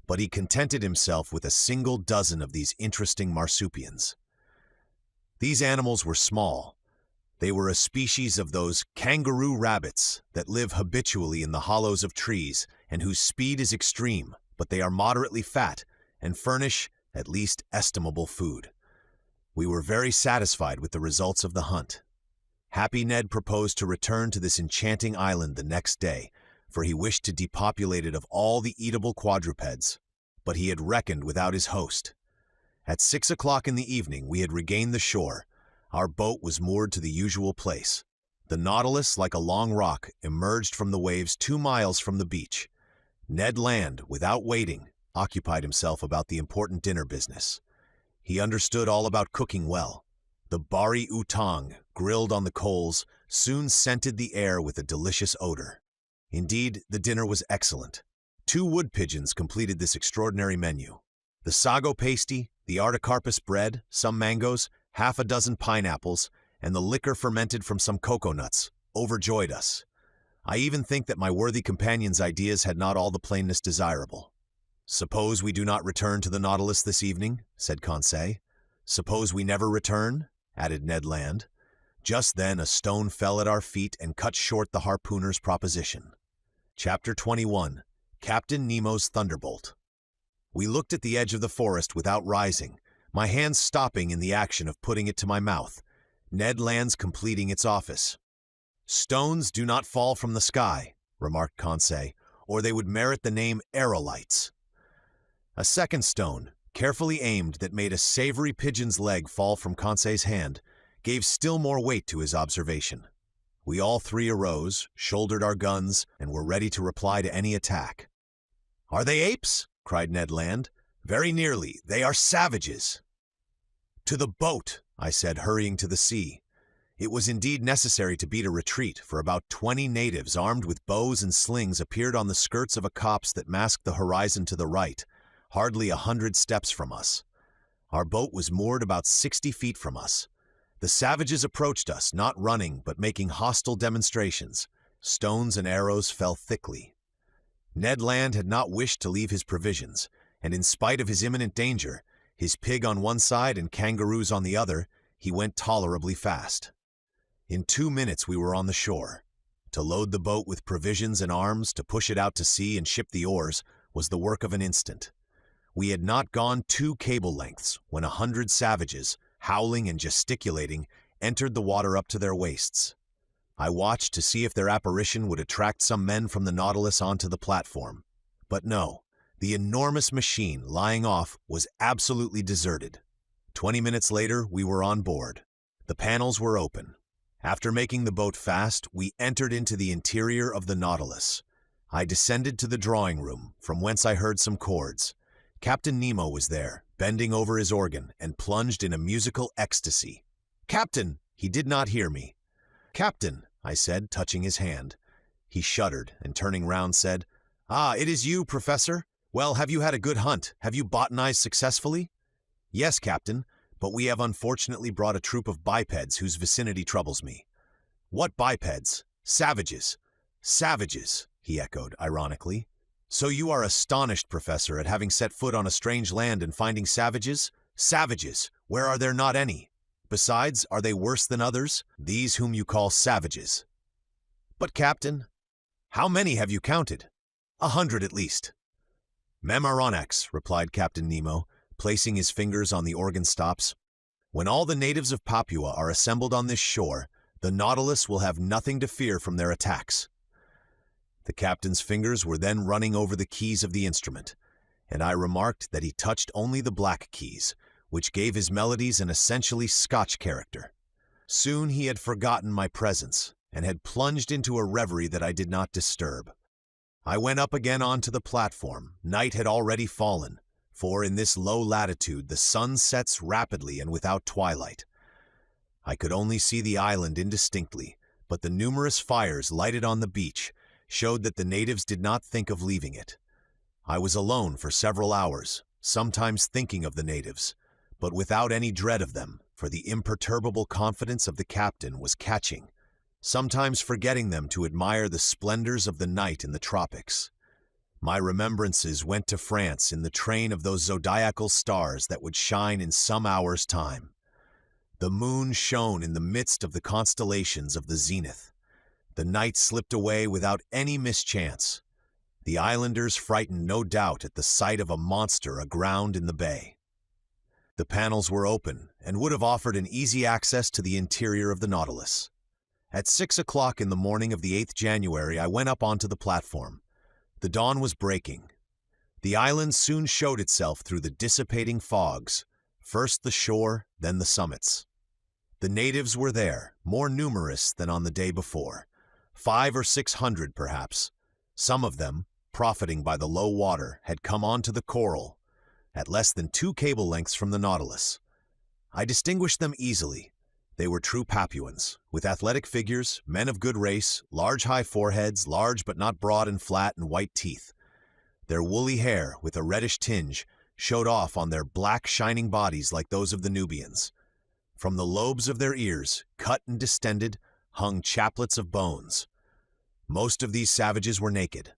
But he contented himself with a single dozen of these interesting marsupials. These animals were small. They were a species of those kangaroo rabbits that live habitually in the hollows of trees and whose speed is extreme, but they are moderately fat and furnish at least estimable food. We were very satisfied with the results of the hunt. Happy Ned proposed to return to this enchanting island the next day, for he wished to depopulate it of all the eatable quadrupeds, but he had reckoned without his host. At 6 o'clock in the evening we had regained the shore. Our boat was moored to the usual place. The Nautilus, like a long rock, emerged from the waves 2 miles from the beach. Ned Land, without waiting, occupied himself about the important dinner business. He understood all about cooking well. The bari utang, grilled on the coals, soon scented the air with a delicious odor. Indeed, the dinner was excellent. 2 wood pigeons completed this extraordinary menu. The sago pasty, the artocarpus bread, some mangoes, half a dozen pineapples, and the liquor fermented from some cocoa nuts overjoyed us. I even think that my worthy companion's ideas had not all the plainness desirable. "Suppose we do not return to the Nautilus this evening," said Conseil. "Suppose we never return," added Ned Land. Just then a stone fell at our feet and cut short the harpooner's proposition. Chapter 21. Captain Nemo's Thunderbolt. We looked at the edge of the forest without rising, my hands stopping in the action of putting it to my mouth, Ned Land's completing its office. "Stones do not fall from the sky," remarked Conseil, "or they would merit the name aerolites." A second stone, carefully aimed that made a savory pigeon's leg fall from Conseil's hand, gave still more weight to his observation. We all 3 arose, shouldered our guns, and were ready to reply to any attack. "Are they apes?" cried Ned Land. "Very nearly. They are savages." "To the boat," I said, hurrying to the sea. It was indeed necessary to beat a retreat, for about 20 natives armed with bows and slings appeared on the skirts of a copse that masked the horizon to the right, hardly 100 steps from us. Our boat was moored about 60 feet from us. The savages approached us, not running, but making hostile demonstrations. Stones and arrows fell thickly. Ned Land had not wished to leave his provisions, and in spite of his imminent danger, his pig on one side and kangaroos on the other, he went tolerably fast. In 2 minutes we were on the shore. To load the boat with provisions and arms, to push it out to sea and ship the oars, was the work of an instant. We had not gone 2 cable lengths when 100 savages, howling and gesticulating, entered the water up to their waists. I watched to see if their apparition would attract some men from the Nautilus onto the platform. But no, the enormous machine lying off was absolutely deserted. 20 minutes later, we were on board. The panels were open. After making the boat fast, we entered into the interior of the Nautilus. I descended to the drawing room, from whence I heard some chords. Captain Nemo was there, bending over his organ, and plunged in a musical ecstasy. "Captain!" He did not hear me. "Captain," I said, touching his hand. He shuddered, and turning round said, "Ah, it is you, Professor. Well, have you had a good hunt? Have you botanized successfully?" "Yes, Captain, but we have unfortunately brought a troop of bipeds whose vicinity troubles me." "What bipeds?" "Savages." "Savages," he echoed, ironically. "So you are astonished, Professor, at having set foot on a strange land and finding savages? Savages, where are there not any? Besides, are they worse than others, these whom you call savages?" "But, Captain, how many have you counted?" 100 at least." "Memaronex," replied Captain Nemo, placing his fingers on the organ stops. "When all the natives of Papua are assembled on this shore, the Nautilus will have nothing to fear from their attacks." The captain's fingers were then running over the keys of the instrument, and I remarked that he touched only the black keys, which gave his melodies an essentially Scotch character. Soon he had forgotten my presence, and had plunged into a reverie that I did not disturb. I went up again onto the platform. Night had already fallen, for in this low latitude the sun sets rapidly and without twilight. I could only see the island indistinctly, but the numerous fires lighted on the beach showed that the natives did not think of leaving it. I was alone for several hours, sometimes thinking of the natives, but without any dread of them, for the imperturbable confidence of the captain was catching, sometimes forgetting them to admire the splendors of the night in the tropics. My remembrances went to France in the train of those zodiacal stars that would shine in some hours' time. The moon shone in the midst of the constellations of the zenith. The night slipped away without any mischance. The islanders frightened no doubt at the sight of a monster aground in the bay. The panels were open and would have offered an easy access to the interior of the Nautilus. At 6 o'clock in the morning of the 8th January, I went up onto the platform. The dawn was breaking. The island soon showed itself through the dissipating fogs, first the shore, then the summits. The natives were there, more numerous than on the day before, 500 or 600 perhaps. Some of them, profiting by the low water, had come onto the coral, at less than 2 cable lengths from the Nautilus. I distinguished them easily. They were true Papuans, with athletic figures, men of good race, large high foreheads, large but not broad and flat, and white teeth. Their woolly hair, with a reddish tinge, showed off on their black shining bodies like those of the Nubians. From the lobes of their ears, cut and distended, hung chaplets of bones. Most of these savages were naked.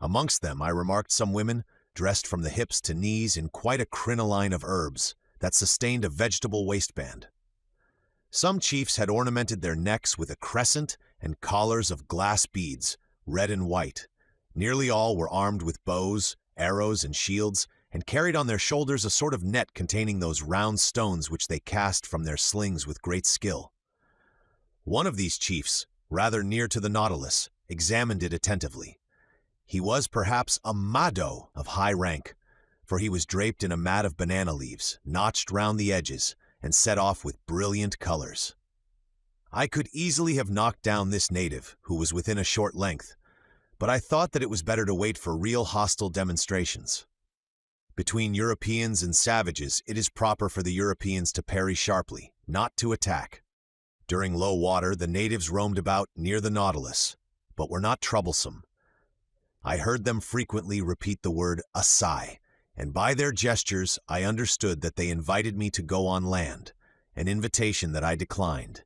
Amongst them I remarked some women, dressed from the hips to knees in quite a crinoline of herbs that sustained a vegetable waistband. Some chiefs had ornamented their necks with a crescent and collars of glass beads, red and white. Nearly all were armed with bows, arrows, and shields, and carried on their shoulders a sort of net containing those round stones which they cast from their slings with great skill. One of these chiefs, rather near to the Nautilus, examined it attentively. He was perhaps a Mado of high rank, for he was draped in a mat of banana leaves, notched round the edges, and set off with brilliant colors. I could easily have knocked down this native, who was within a short length, but I thought that it was better to wait for real hostile demonstrations. Between Europeans and savages, it is proper for the Europeans to parry sharply, not to attack. During low water, the natives roamed about near the Nautilus, but were not troublesome. I heard them frequently repeat the word "asai," and by their gestures I understood that they invited me to go on land, an invitation that I declined.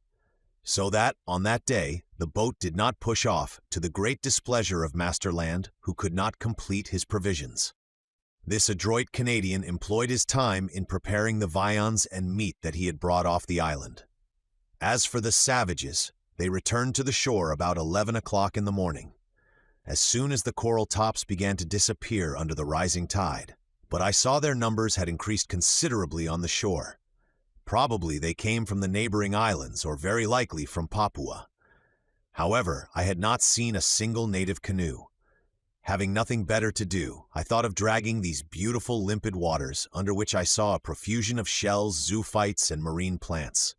So that, on that day, the boat did not push off, to the great displeasure of Master Land, who could not complete his provisions. This adroit Canadian employed his time in preparing the viands and meat that he had brought off the island. As for the savages, they returned to the shore about 11 o'clock in the morning, as soon as the coral tops began to disappear under the rising tide. But I saw their numbers had increased considerably on the shore. Probably they came from the neighboring islands, or very likely from Papua. However, I had not seen a single native canoe. Having nothing better to do, I thought of dragging these beautiful limpid waters, under which I saw a profusion of shells, zoophytes, and marine plants.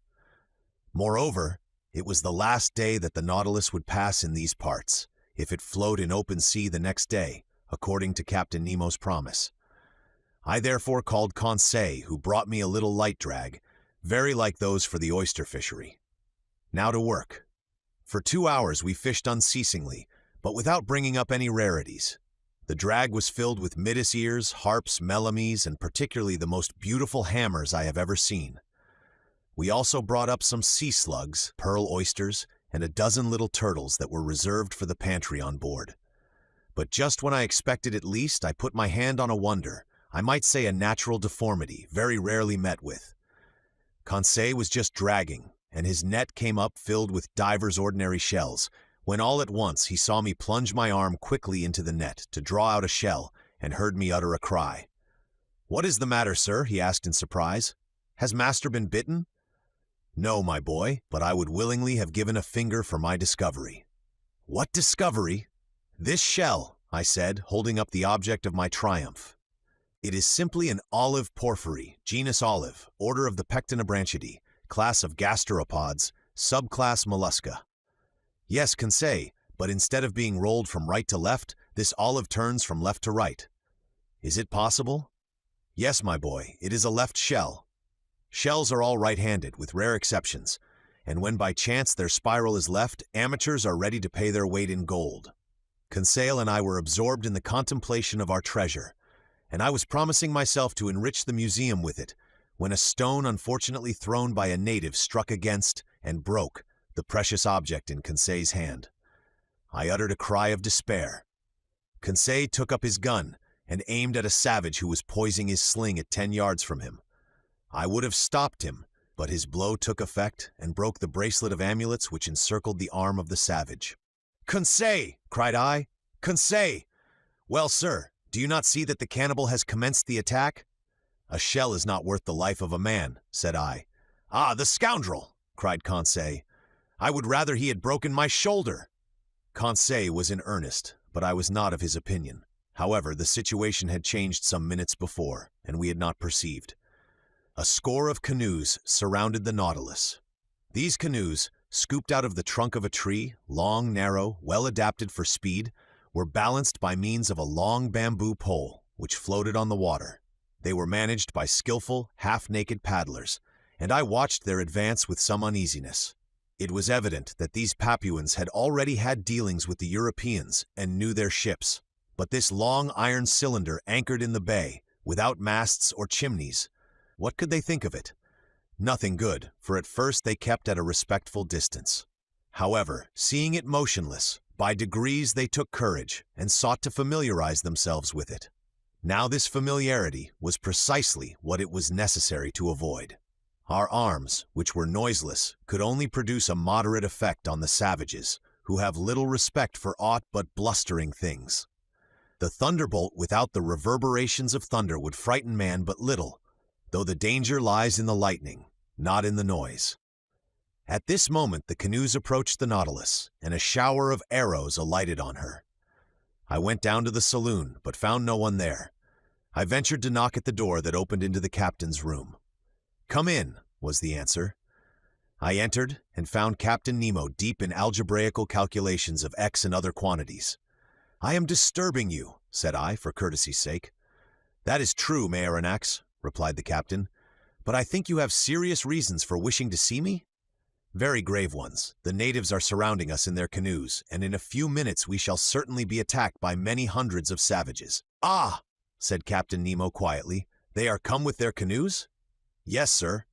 Moreover, it was the last day that the Nautilus would pass in these parts, if it flowed in open sea the next day, according to Captain Nemo's promise. I therefore called Conseil, who brought me a little light drag, very like those for the oyster fishery. Now to work. For 2 hours we fished unceasingly, but without bringing up any rarities. The drag was filled with midis ears, harps, melamies, and particularly the most beautiful hammers I have ever seen. We also brought up some sea slugs, pearl oysters, and a dozen little turtles that were reserved for the pantry on board. But just when I expected it least, I put my hand on a wonder, I might say a natural deformity, very rarely met with. Conseil was just dragging, and his net came up filled with divers ordinary shells, when all at once he saw me plunge my arm quickly into the net to draw out a shell, and heard me utter a cry. "What is the matter, sir?" he asked in surprise. "Has master been bitten?" "No, my boy, but I would willingly have given a finger for my discovery." "What discovery?" "This shell," I said, holding up the object of my triumph. "It is simply an olive porphyry, genus olive, order of the Pectinobranchidae, class of gasteropods, subclass mollusca." "Yes, Conseil, but instead of being rolled from right to left, this olive turns from left to right." "Is it possible?" "Yes, my boy, it is a left shell. Shells are all right-handed, with rare exceptions, and when by chance their spiral is left, amateurs are ready to pay their weight in gold." Conseil and I were absorbed in the contemplation of our treasure, and I was promising myself to enrich the museum with it, when a stone unfortunately thrown by a native struck against and broke the precious object in Conseil's hand. I uttered a cry of despair. Conseil took up his gun and aimed at a savage who was poising his sling at 10 yards from him. I would have stopped him, but his blow took effect and broke the bracelet of amulets which encircled the arm of the savage. "Conseil!" cried I. "Conseil! Well, sir, do you not see that the cannibal has commenced the attack?" "A shell is not worth the life of a man," said I. "Ah, the scoundrel!" cried Conseil. "I would rather he had broken my shoulder." Conseil was in earnest, but I was not of his opinion. However, the situation had changed some minutes before, and we had not perceived. A score of canoes surrounded the Nautilus. These canoes, scooped out of the trunk of a tree, long, narrow, well adapted for speed, were balanced by means of a long bamboo pole, which floated on the water. They were managed by skillful, half-naked paddlers, and I watched their advance with some uneasiness. It was evident that these Papuans had already had dealings with the Europeans and knew their ships. But this long iron cylinder anchored in the bay, without masts or chimneys, what could they think of it? Nothing good, for at first they kept at a respectful distance. However, seeing it motionless, by degrees they took courage and sought to familiarize themselves with it. Now this familiarity was precisely what it was necessary to avoid. Our arms, which were noiseless, could only produce a moderate effect on the savages, who have little respect for aught but blustering things. The thunderbolt without the reverberations of thunder would frighten man but little, though the danger lies in the lightning, not in the noise. At this moment the canoes approached the Nautilus, and a shower of arrows alighted on her. I went down to the saloon, but found no one there. I ventured to knock at the door that opened into the captain's room. "Come in," was the answer. I entered and found Captain Nemo deep in algebraical calculations of x and other quantities. "I am disturbing you," said I, for courtesy's sake. "That is true, my aronnax," replied the captain, "but I think you have serious reasons for wishing to see me?" "Very grave ones. The natives are surrounding us in their canoes, and in a few minutes we shall certainly be attacked by many hundreds of savages." "Ah!" said Captain Nemo quietly. "They are come with their canoes?" "Yes, sir."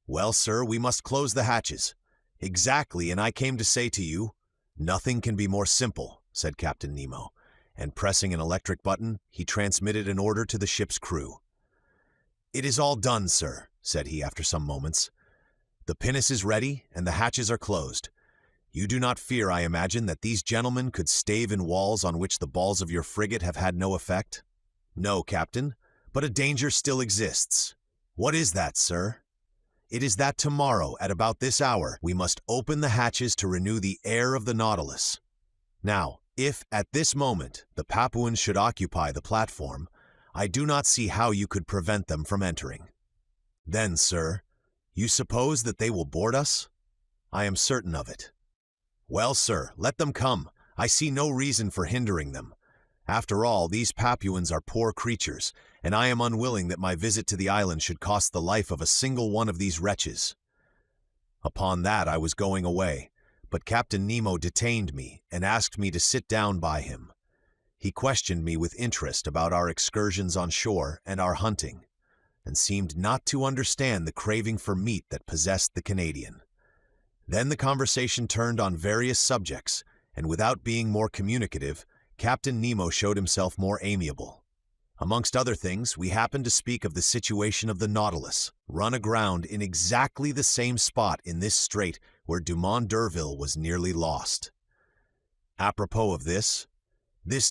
"Well, sir, we must close the hatches." "Exactly, and I came to say to you—" "Nothing can be more simple," said Captain Nemo, and pressing an electric button, he transmitted an order to the ship's crew. "It is all done, sir," said he after some moments. "The pinnace is ready, and the hatches are closed. You do not fear, I imagine, that these gentlemen could stave in walls on which the balls of your frigate have had no effect?" "No, Captain, but a danger still exists." "What is that, sir?" "It is that tomorrow, at about this hour, we must open the hatches to renew the air of the Nautilus. Now, if, at this moment, the Papuans should occupy the platform, I do not see how you could prevent them from entering." "Then, sir, you suppose that they will board us?" "I am certain of it." "Well, sir, let them come. I see no reason for hindering them. After all, these Papuans are poor creatures, and I am unwilling that my visit to the island should cost the life of a single one of these wretches." Upon that I was going away, but Captain Nemo detained me and asked me to sit down by him. He questioned me with interest about our excursions on shore and our hunting, and seemed not to understand the craving for meat that possessed the Canadian. Then the conversation turned on various subjects, and without being more communicative, Captain Nemo showed himself more amiable. Amongst other things, we happened to speak of the situation of the Nautilus, run aground in exactly the same spot in this strait where Dumont d'Urville was nearly lost. "Apropos of this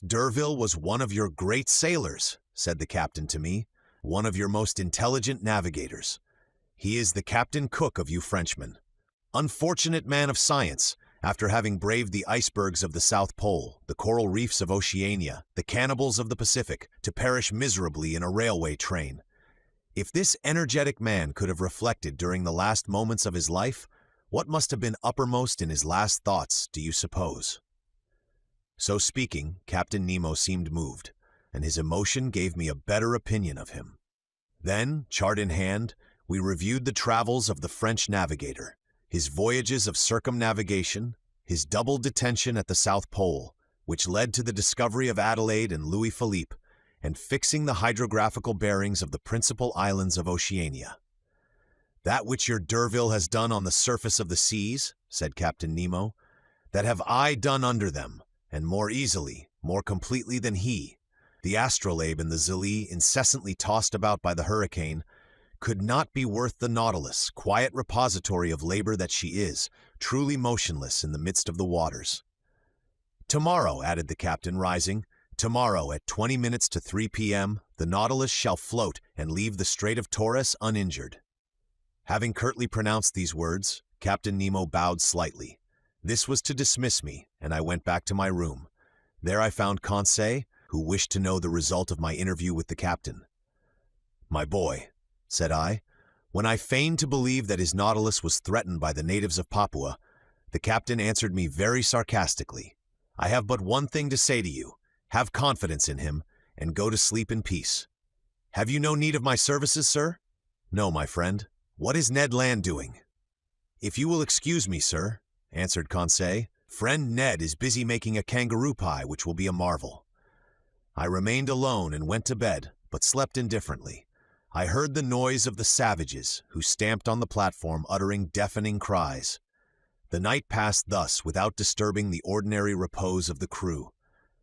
d'Urville was one of your great sailors," said the captain to me, "one of your most intelligent navigators. He is the Captain Cook of you Frenchmen. Unfortunate man of science, after having braved the icebergs of the South Pole, the coral reefs of Oceania, the cannibals of the Pacific, to perish miserably in a railway train. If this energetic man could have reflected during the last moments of his life, what must have been uppermost in his last thoughts, do you suppose?" So speaking, Captain Nemo seemed moved, and his emotion gave me a better opinion of him. Then, chart in hand, we reviewed the travels of the French navigator, his voyages of circumnavigation, his double detention at the South Pole, which led to the discovery of Adelaide and Louis Philippe, and fixing the hydrographical bearings of the principal islands of Oceania. "That which your d'Urville has done on the surface of the seas," said Captain Nemo, "that have I done under them, and more easily, more completely than he. The Astrolabe and the Zélie, incessantly tossed about by the hurricane, could not be worth the Nautilus, quiet repository of labor that she is, truly motionless in the midst of the waters. Tomorrow," added the captain, rising, "tomorrow at 20 minutes to 3 p.m., the Nautilus shall float and leave the Strait of Torres uninjured." Having curtly pronounced these words, Captain Nemo bowed slightly. This was to dismiss me, and I went back to my room. There I found Conseil, who wished to know the result of my interview with the captain. "My boy," said I, "when I feigned to believe that his Nautilus was threatened by the natives of Papua, the captain answered me very sarcastically, 'I have but one thing to say to you. Have confidence in him, and go to sleep in peace.' Have you no need of my services, sir? No, my friend. What is Ned Land doing? If you will excuse me, sir, answered Conseil, friend Ned is busy making a kangaroo pie which will be a marvel. I remained alone and went to bed, but slept indifferently. I heard the noise of the savages, who stamped on the platform uttering deafening cries. The night passed thus without disturbing the ordinary repose of the crew.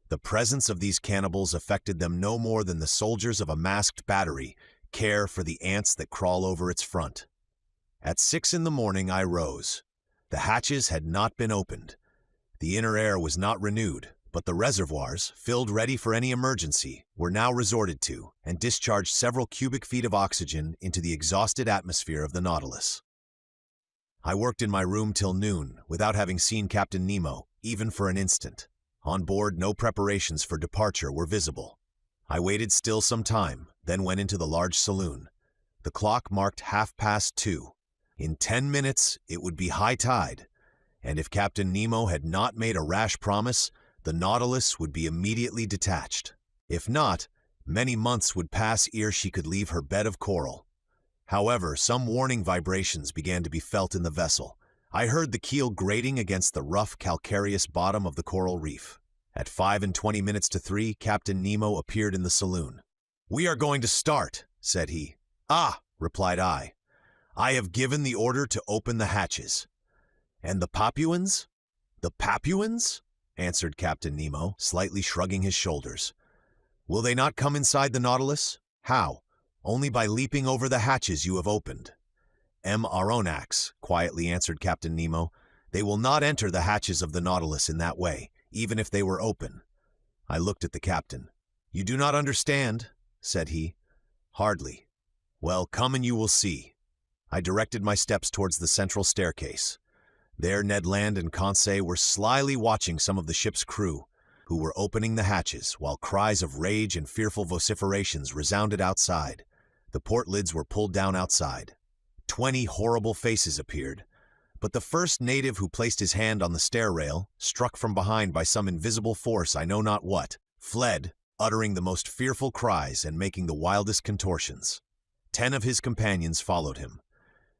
The presence of these cannibals affected them no more than the soldiers of a masked battery care for the ants that crawl over its front. At 6 in the morning I rose. The hatches had not been opened. The inner air was not renewed, but the reservoirs, filled ready for any emergency, were now resorted to and discharged several cubic feet of oxygen into the exhausted atmosphere of the Nautilus. I worked in my room till noon without having seen Captain Nemo, even for an instant. On board, no preparations for departure were visible. I waited still some time, then went into the large saloon. The clock marked 2:30. In 10 minutes, it would be high tide, and if Captain Nemo had not made a rash promise, the Nautilus would be immediately detached. If not, many months would pass ere she could leave her bed of coral. However, some warning vibrations began to be felt in the vessel. I heard the keel grating against the rough, calcareous bottom of the coral reef. At 5:20 to 3, Captain Nemo appeared in the saloon. "We are going to start," said he. "Ah," replied I. "I have given the order to open the hatches." "And the Papuans?" "The Papuans?" answered Captain Nemo, slightly shrugging his shoulders. "Will they not come inside the Nautilus? How? Only by leaping over the hatches you have opened." "Aronnax," quietly answered Captain Nemo. "They will not enter the hatches of the Nautilus in that way, even if they were open." I looked at the captain. "You do not understand," said he. "Hardly." "Well, come and you will see." I directed my steps towards the central staircase. There Ned Land and Conseil were slyly watching some of the ship's crew, who were opening the hatches, while cries of rage and fearful vociferations resounded outside. The port lids were pulled down outside. 20 horrible faces appeared, but the first native who placed his hand on the stair rail, struck from behind by some invisible force I know not what, fled, uttering the most fearful cries and making the wildest contortions. 10 of his companions followed him.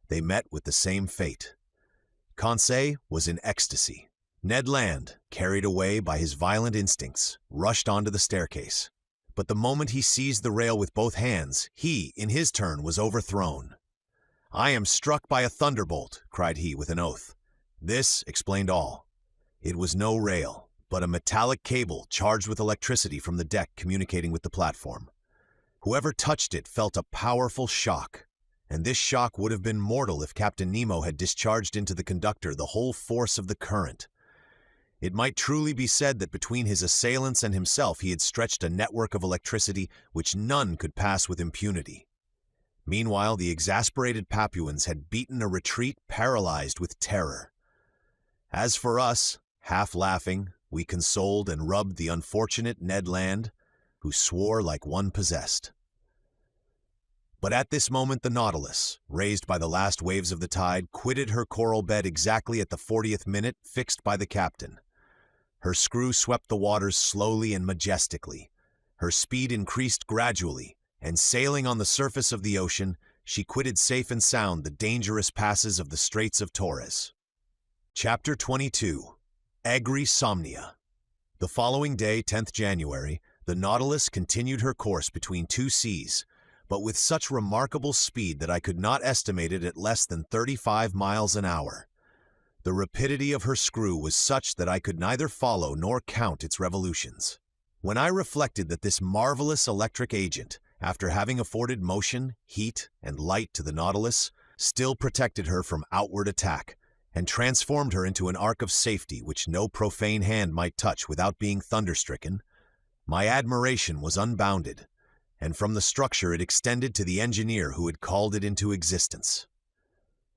They met with the same fate. Conseil was in ecstasy. Ned Land, carried away by his violent instincts, rushed onto the staircase. But the moment he seized the rail with both hands, he, in his turn, was overthrown. "I am struck by a thunderbolt," cried he with an oath. This explained all. It was no rail, but a metallic cable charged with electricity from the deck communicating with the platform. Whoever touched it felt a powerful shock, and this shock would have been mortal if Captain Nemo had discharged into the conductor the whole force of the current. It might truly be said that between his assailants and himself he had stretched a network of electricity which none could pass with impunity. Meanwhile, the exasperated Papuans had beaten a retreat paralyzed with terror. As for us, half laughing, we consoled and rubbed the unfortunate Ned Land, who swore like one possessed. But at this moment the Nautilus, raised by the last waves of the tide, quitted her coral bed exactly at the 40th minute fixed by the captain. Her screw swept the waters slowly and majestically. Her speed increased gradually, and sailing on the surface of the ocean, she quitted safe and sound the dangerous passes of the Straits of Torres. Chapter 22. ÆGRI SOMNIA. The following day, 10th January, the Nautilus continued her course between two seas, but with such remarkable speed that I could not estimate it at less than 35 miles an hour. The rapidity of her screw was such that I could neither follow nor count its revolutions. When I reflected that this marvelous electric agent, after having afforded motion, heat, and light to the Nautilus, still protected her from outward attack, and transformed her into an ark of safety which no profane hand might touch without being thunderstricken, my admiration was unbounded, and from the structure it extended to the engineer who had called it into existence.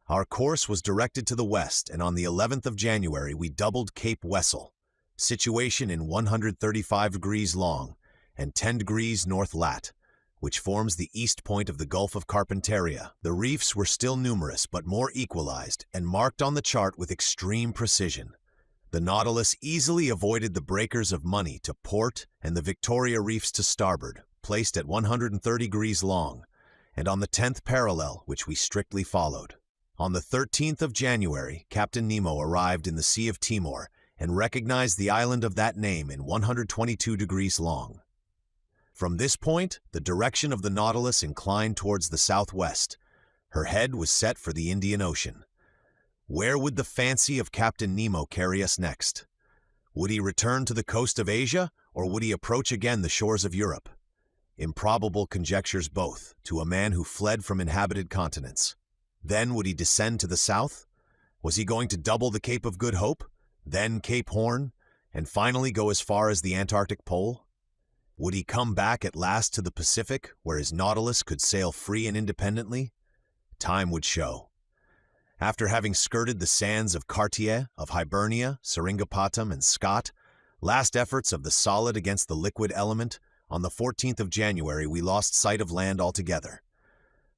Our course was directed to the west, and on the 11th of January we doubled Cape Wessel, situation in 135 degrees long and 10 degrees north lat, which forms the east point of the Gulf of Carpentaria. The reefs were still numerous but more equalized and marked on the chart with extreme precision. The Nautilus easily avoided the breakers of Money to port and the Victoria reefs to starboard, placed at 130 degrees long, and on the 10th parallel, which we strictly followed. On the 13th of January, Captain Nemo arrived in the Sea of Timor and recognized the island of that name in 122 degrees long. From this point, the direction of the Nautilus inclined towards the southwest. Her head was set for the Indian Ocean. Where would the fancy of Captain Nemo carry us next? Would he return to the coast of Asia, or would he approach again the shores of Europe? Improbable conjectures both, to a man who fled from inhabited continents. Then would he descend to the south? Was he going to double the Cape of Good Hope, then Cape Horn, and finally go as far as the Antarctic Pole? Would he come back at last to the Pacific, where his Nautilus could sail free and independently? Time would show. After having skirted the sands of Cartier, of Hibernia, Seringapatam, and Scott, last efforts of the solid against the liquid element, on the 14th of January we lost sight of land altogether.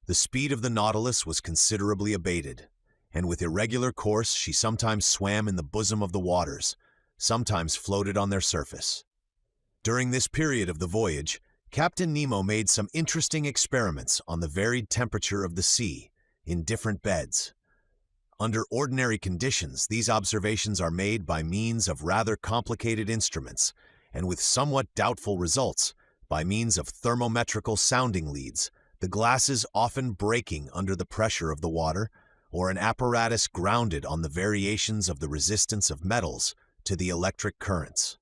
The speed of the Nautilus was considerably abated, and with irregular course she sometimes swam in the bosom of the waters, sometimes floated on their surface. During this period of the voyage, Captain Nemo made some interesting experiments on the varied temperature of the sea, in different beds. Under ordinary conditions, these observations are made by means of rather complicated instruments, and with somewhat doubtful results, by means of thermometrical sounding leads, the glasses often breaking under the pressure of the water, or an apparatus grounded on the variations of the resistance of metals to the electric currents.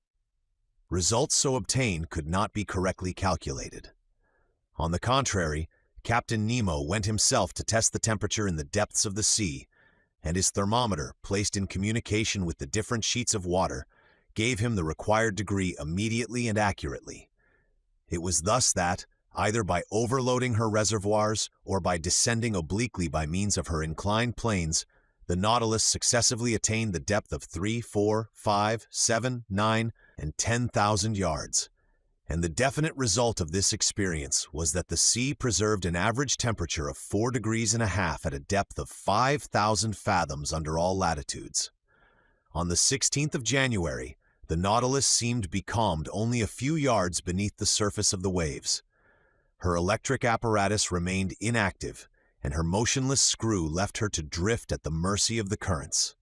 Results so obtained could not be correctly calculated. On the contrary, Captain Nemo went himself to test the temperature in the depths of the sea, and his thermometer, placed in communication with the different sheets of water, gave him the required degree immediately and accurately. It was thus that, either by overloading her reservoirs or by descending obliquely by means of her inclined planes, the Nautilus successively attained the depth of 3, 4, 5, 7, 9, and 10,000 yards. And the definite result of this experience was that the sea preserved an average temperature of 4.5 degrees at a depth of 5,000 fathoms under all latitudes. On the 16th of January, the Nautilus seemed becalmed only a few yards beneath the surface of the waves. Her electric apparatus remained inactive, and her motionless screw left her to drift at the mercy of the currents.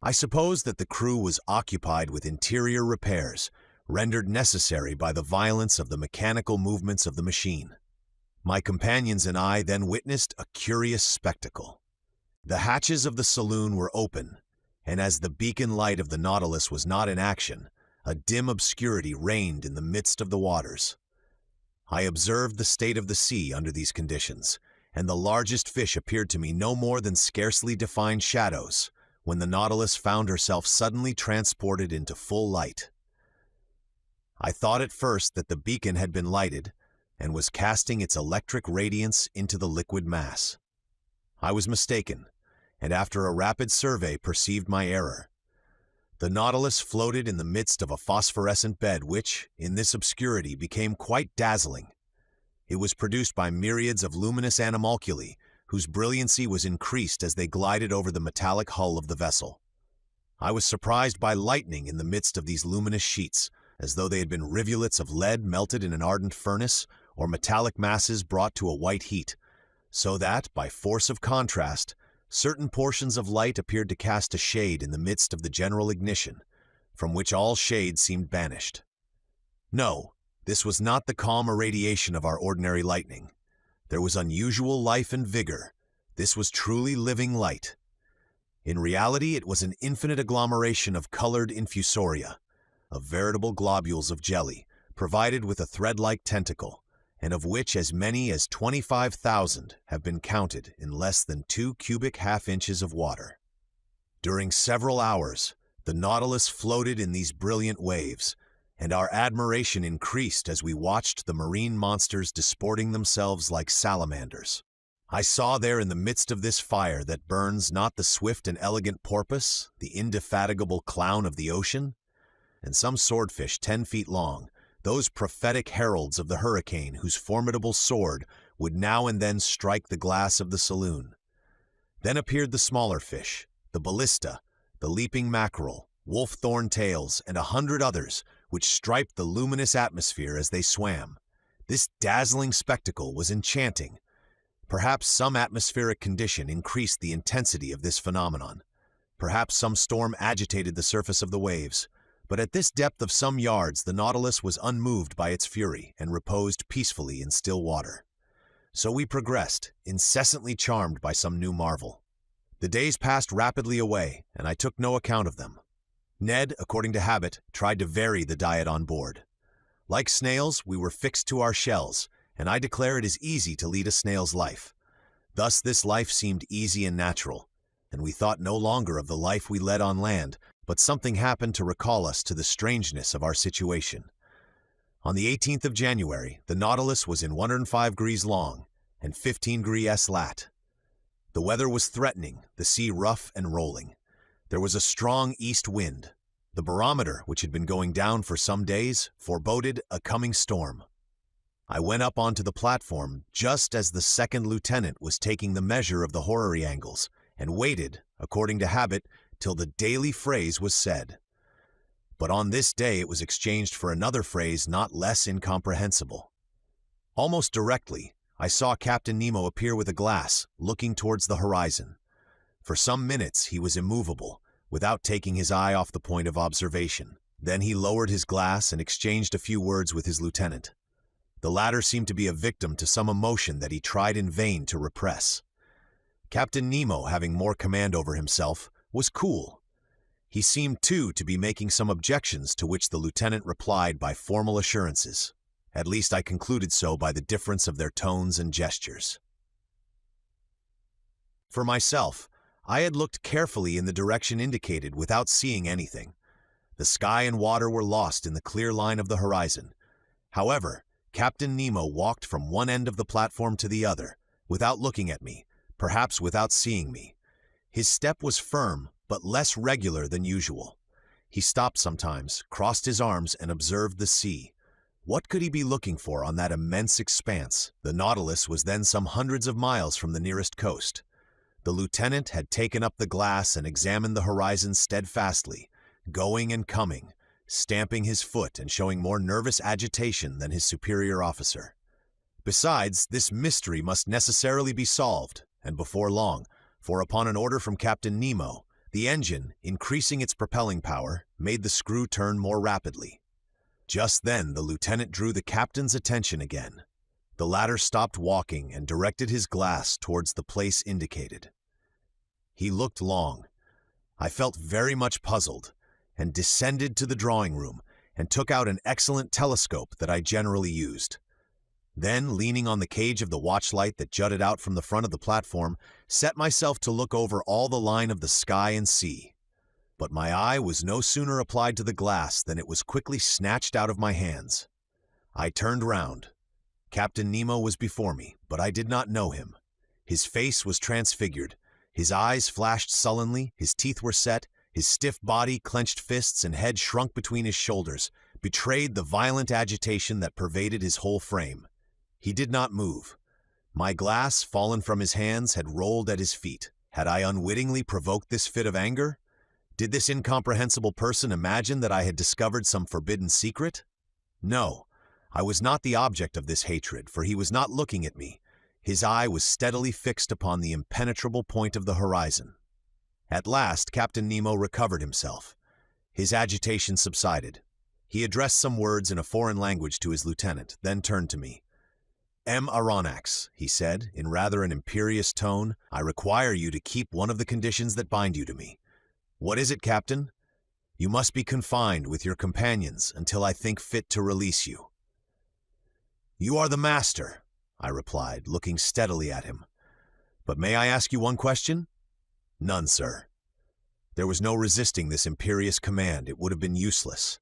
I suppose that the crew was occupied with interior repairs, rendered necessary by the violence of the mechanical movements of the machine. My companions and I then witnessed a curious spectacle. The hatches of the saloon were open, and as the beacon light of the Nautilus was not in action, a dim obscurity reigned in the midst of the waters. I observed the state of the sea under these conditions, and the largest fish appeared to me no more than scarcely defined shadows, when the Nautilus found herself suddenly transported into full light. I thought at first that the beacon had been lighted and was casting its electric radiance into the liquid mass. I was mistaken, and after a rapid survey perceived my error. The Nautilus floated in the midst of a phosphorescent bed which, in this obscurity, became quite dazzling. It was produced by myriads of luminous animalculae, whose brilliancy was increased as they glided over the metallic hull of the vessel. I was surprised by lightning in the midst of these luminous sheets, as though they had been rivulets of lead melted in an ardent furnace, or metallic masses brought to a white heat, so that, by force of contrast, certain portions of light appeared to cast a shade in the midst of the general ignition, from which all shade seemed banished. No, this was not the calm irradiation of our ordinary lightning. There was unusual life and vigor. This was truly living light. In reality, it was an infinite agglomeration of colored infusoria, of veritable globules of jelly, provided with a thread-like tentacle, and of which as many as 25,000 have been counted in less than 2 cubic half-inches of water. During several hours, the Nautilus floated in these brilliant waves, and our admiration increased as we watched the marine monsters disporting themselves like salamanders. I saw there in the midst of this fire that burns not the swift and elegant porpoise, the indefatigable clown of the ocean, and some swordfish 10 feet long, those prophetic heralds of the hurricane whose formidable sword would now and then strike the glass of the saloon. Then appeared the smaller fish, the ballista, the leaping mackerel, wolf-thorn tails, and 100 others which striped the luminous atmosphere as they swam, This dazzling spectacle was enchanting. Perhaps some atmospheric condition increased the intensity of this phenomenon. Perhaps some storm agitated the surface of the waves. But at this depth of some yards, the Nautilus was unmoved by its fury and reposed peacefully in still water. So we progressed, incessantly charmed by some new marvel. The days passed rapidly away, and I took no account of them. Ned, according to habit, tried to vary the diet on board. Like snails, we were fixed to our shells, and I declare it is easy to lead a snail's life. Thus this life seemed easy and natural, and we thought no longer of the life we led on land, but something happened to recall us to the strangeness of our situation. On the 18th of January, the Nautilus was in 105 degrees long and 15 degrees lat. The weather was threatening, the sea rough and rolling. There was a strong east wind. The barometer, which had been going down for some days, foreboded a coming storm. I went up onto the platform just as the second lieutenant was taking the measure of the horary angles and waited, according to habit, till the daily phrase was said. But on this day it was exchanged for another phrase not less incomprehensible. Almost directly, I saw Captain Nemo appear with a glass, looking towards the horizon. For some minutes he was immovable, without taking his eye off the point of observation. Then he lowered his glass and exchanged a few words with his lieutenant. The latter seemed to be a victim to some emotion that he tried in vain to repress. Captain Nemo, having more command over himself, was cool. He seemed, too, to be making some objections to which the lieutenant replied by formal assurances. At least I concluded so by the difference of their tones and gestures. For myself, I had looked carefully in the direction indicated without seeing anything. The sky and water were lost in the clear line of the horizon. However, Captain Nemo walked from one end of the platform to the other, without looking at me, perhaps without seeing me. His step was firm, but less regular than usual. He stopped sometimes, crossed his arms, and observed the sea. What could he be looking for on that immense expanse? The Nautilus was then some hundreds of miles from the nearest coast. The lieutenant had taken up the glass and examined the horizon steadfastly, going and coming, stamping his foot and showing more nervous agitation than his superior officer. Besides, this mystery must necessarily be solved, and before long, for upon an order from Captain Nemo, the engine, increasing its propelling power, made the screw turn more rapidly. Just then the lieutenant drew the captain's attention again. The latter stopped walking and directed his glass towards the place indicated. He looked long. I felt very much puzzled, and descended to the drawing room and took out an excellent telescope that I generally used. Then, leaning on the cage of the watchlight that jutted out from the front of the platform, set myself to look over all the line of the sky and sea. But my eye was no sooner applied to the glass than it was quickly snatched out of my hands. I turned round. Captain Nemo was before me, but I did not know him. His face was transfigured. His eyes flashed sullenly, his teeth were set, his stiff body, clenched fists, and head shrunk between his shoulders, betrayed the violent agitation that pervaded his whole frame. He did not move. My glass, fallen from his hands, had rolled at his feet. Had I unwittingly provoked this fit of anger? Did this incomprehensible person imagine that I had discovered some forbidden secret? No, I was not the object of this hatred, for he was not looking at me. His eye was steadily fixed upon the impenetrable point of the horizon. At last, Captain Nemo recovered himself. His agitation subsided. He addressed some words in a foreign language to his lieutenant, then turned to me. Aronnax, he said, in rather an imperious tone, I require you to keep one of the conditions that bind you to me. What is it, Captain? You must be confined with your companions until I think fit to release you. You are the master, I replied, looking steadily at him. But may I ask you one question? None, sir. There was no resisting this imperious command. It would have been useless.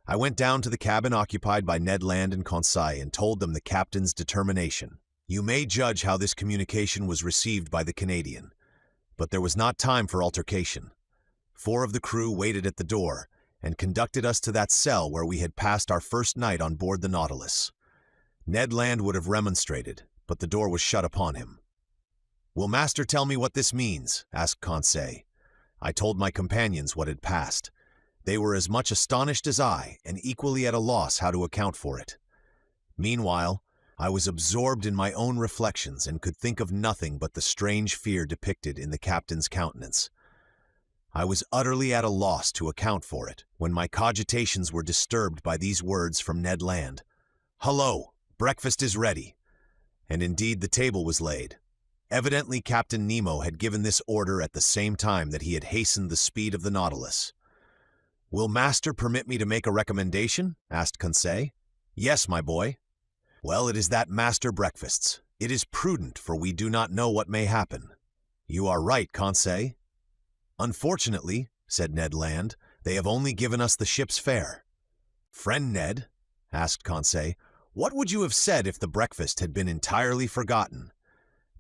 I went down to the cabin occupied by Ned Land and Conseil and told them the captain's determination. You may judge how this communication was received by the Canadian, but there was not time for altercation. 4 of the crew waited at the door and conducted us to that cell where we had passed our first night on board the Nautilus. Ned Land would have remonstrated, but the door was shut upon him. Will master tell me what this means? Asked Conseil. I told my companions what had passed. They were as much astonished as I, and equally at a loss how to account for it. Meanwhile, I was absorbed in my own reflections and could think of nothing but the strange fear depicted in the captain's countenance. I was utterly at a loss to account for it when my cogitations were disturbed by these words from Ned Land. "Hello, breakfast is ready." And indeed the table was laid. Evidently Captain Nemo had given this order at the same time that he had hastened the speed of the Nautilus. "Will master permit me to make a recommendation?" asked Conseil. "Yes, my boy." "Well, it is that master breakfasts. It is prudent, for we do not know what may happen." "You are right, Conseil." "Unfortunately," said Ned Land, "they have only given us the ship's fare." "Friend Ned," asked Conseil, "what would you have said if the breakfast had been entirely forgotten?"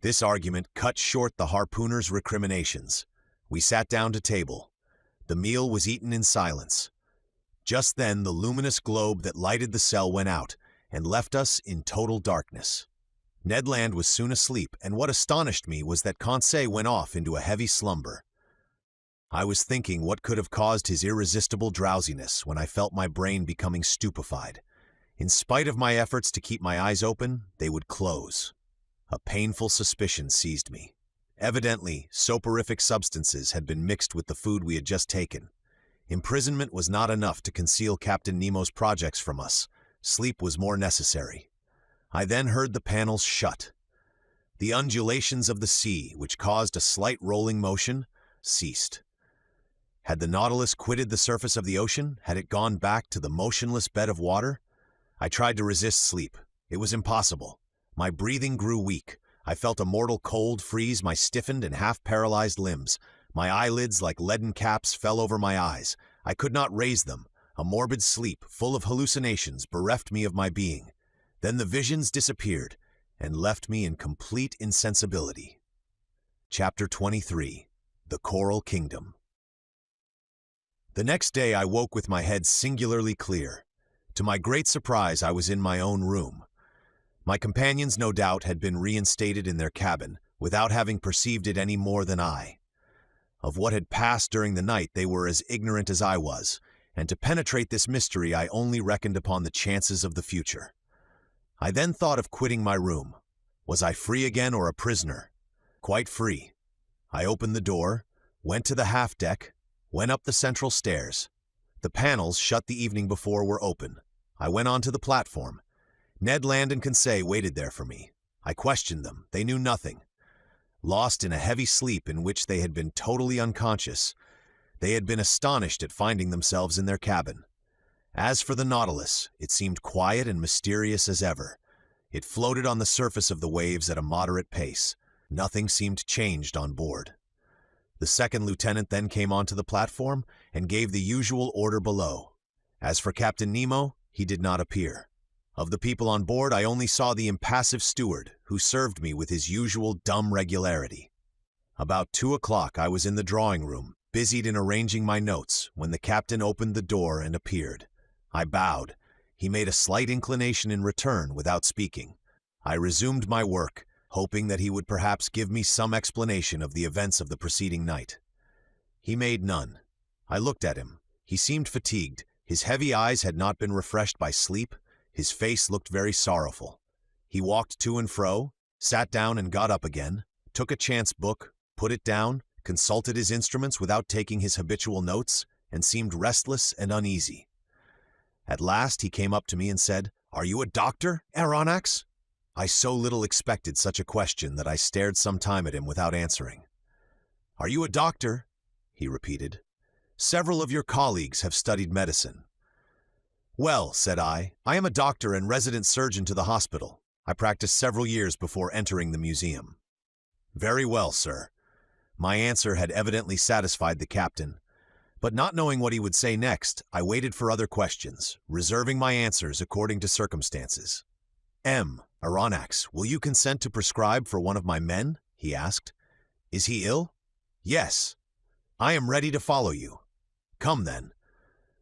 This argument cut short the harpooner's recriminations. We sat down to table. The meal was eaten in silence. Just then the luminous globe that lighted the cell went out and left us in total darkness. Ned Land was soon asleep, and what astonished me was that Conseil went off into a heavy slumber. I was thinking what could have caused his irresistible drowsiness when I felt my brain becoming stupefied. In spite of my efforts to keep my eyes open, they would close. A painful suspicion seized me. Evidently, soporific substances had been mixed with the food we had just taken. Imprisonment was not enough to conceal Captain Nemo's projects from us. Sleep was more necessary. I then heard the panels shut. The undulations of the sea, which caused a slight rolling motion, ceased. Had the Nautilus quitted the surface of the ocean? Had it gone back to the motionless bed of water? I tried to resist sleep. It was impossible. My breathing grew weak. I felt a mortal cold freeze my stiffened and half-paralyzed limbs. My eyelids, like leaden caps, fell over my eyes. I could not raise them. A morbid sleep, full of hallucinations, bereft me of my being. Then the visions disappeared and left me in complete insensibility. Chapter 23. The Coral Kingdom. The next day I woke with my head singularly clear. To my great surprise, I was in my own room. My companions, no doubt, had been reinstated in their cabin, without having perceived it any more than I. Of what had passed during the night they were as ignorant as I was, and to penetrate this mystery I only reckoned upon the chances of the future. I then thought of quitting my room. Was I free again or a prisoner? Quite free. I opened the door, went to the half-deck, went up the central stairs. The panels, shut the evening before, were open. I went on to the platform. Ned Land and Conseil waited there for me. I questioned them. They knew nothing. Lost in a heavy sleep in which they had been totally unconscious, they had been astonished at finding themselves in their cabin. As for the Nautilus, it seemed quiet and mysterious as ever. It floated on the surface of the waves at a moderate pace. Nothing seemed changed on board. The second lieutenant then came onto the platform and gave the usual order below. As for Captain Nemo, he did not appear. Of the people on board, I only saw the impassive steward, who served me with his usual dumb regularity. About 2 o'clock I was in the drawing room, busied in arranging my notes, when the captain opened the door and appeared. I bowed. He made a slight inclination in return without speaking. I resumed my work, hoping that he would perhaps give me some explanation of the events of the preceding night. He made none. I looked at him. He seemed fatigued. His heavy eyes had not been refreshed by sleep. His face looked very sorrowful. He walked to and fro, sat down and got up again, took a chance book, put it down, consulted his instruments without taking his habitual notes, and seemed restless and uneasy. At last he came up to me and said, "Are you a doctor, Aronnax?" I so little expected such a question that I stared some time at him without answering. "Are you a doctor?" he repeated. "Several of your colleagues have studied medicine." "Well," said I am a doctor and resident surgeon to the hospital. I practiced several years before entering the museum." "Very well, sir." My answer had evidently satisfied the captain, but not knowing what he would say next, I waited for other questions, reserving my answers according to circumstances. "Aronnax, will you consent to prescribe for one of my men?" he asked. "Is he ill?" "Yes." "I am ready to follow you." "Come then."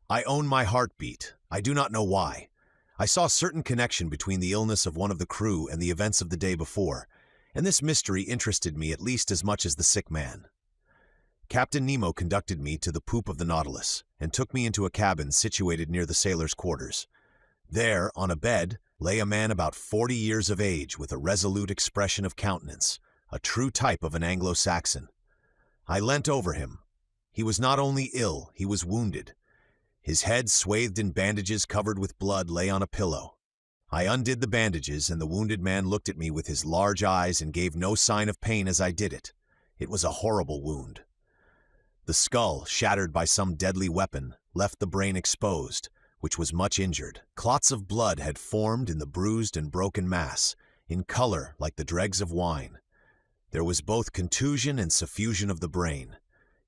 I own my heartbeat. I do not know why. I saw certain connection between the illness of one of the crew and the events of the day before, and this mystery interested me at least as much as the sick man. Captain Nemo conducted me to the poop of the Nautilus and took me into a cabin situated near the sailors' quarters. There, on a bed, lay a man about 40 years of age with a resolute expression of countenance, a true type of an Anglo-Saxon. I leant over him. He was not only ill, he was wounded. His head, swathed in bandages covered with blood, lay on a pillow. I undid the bandages, and the wounded man looked at me with his large eyes and gave no sign of pain as I did it. It was a horrible wound. The skull, shattered by some deadly weapon, left the brain exposed, which was much injured. Clots of blood had formed in the bruised and broken mass, in color like the dregs of wine. There was both contusion and suffusion of the brain.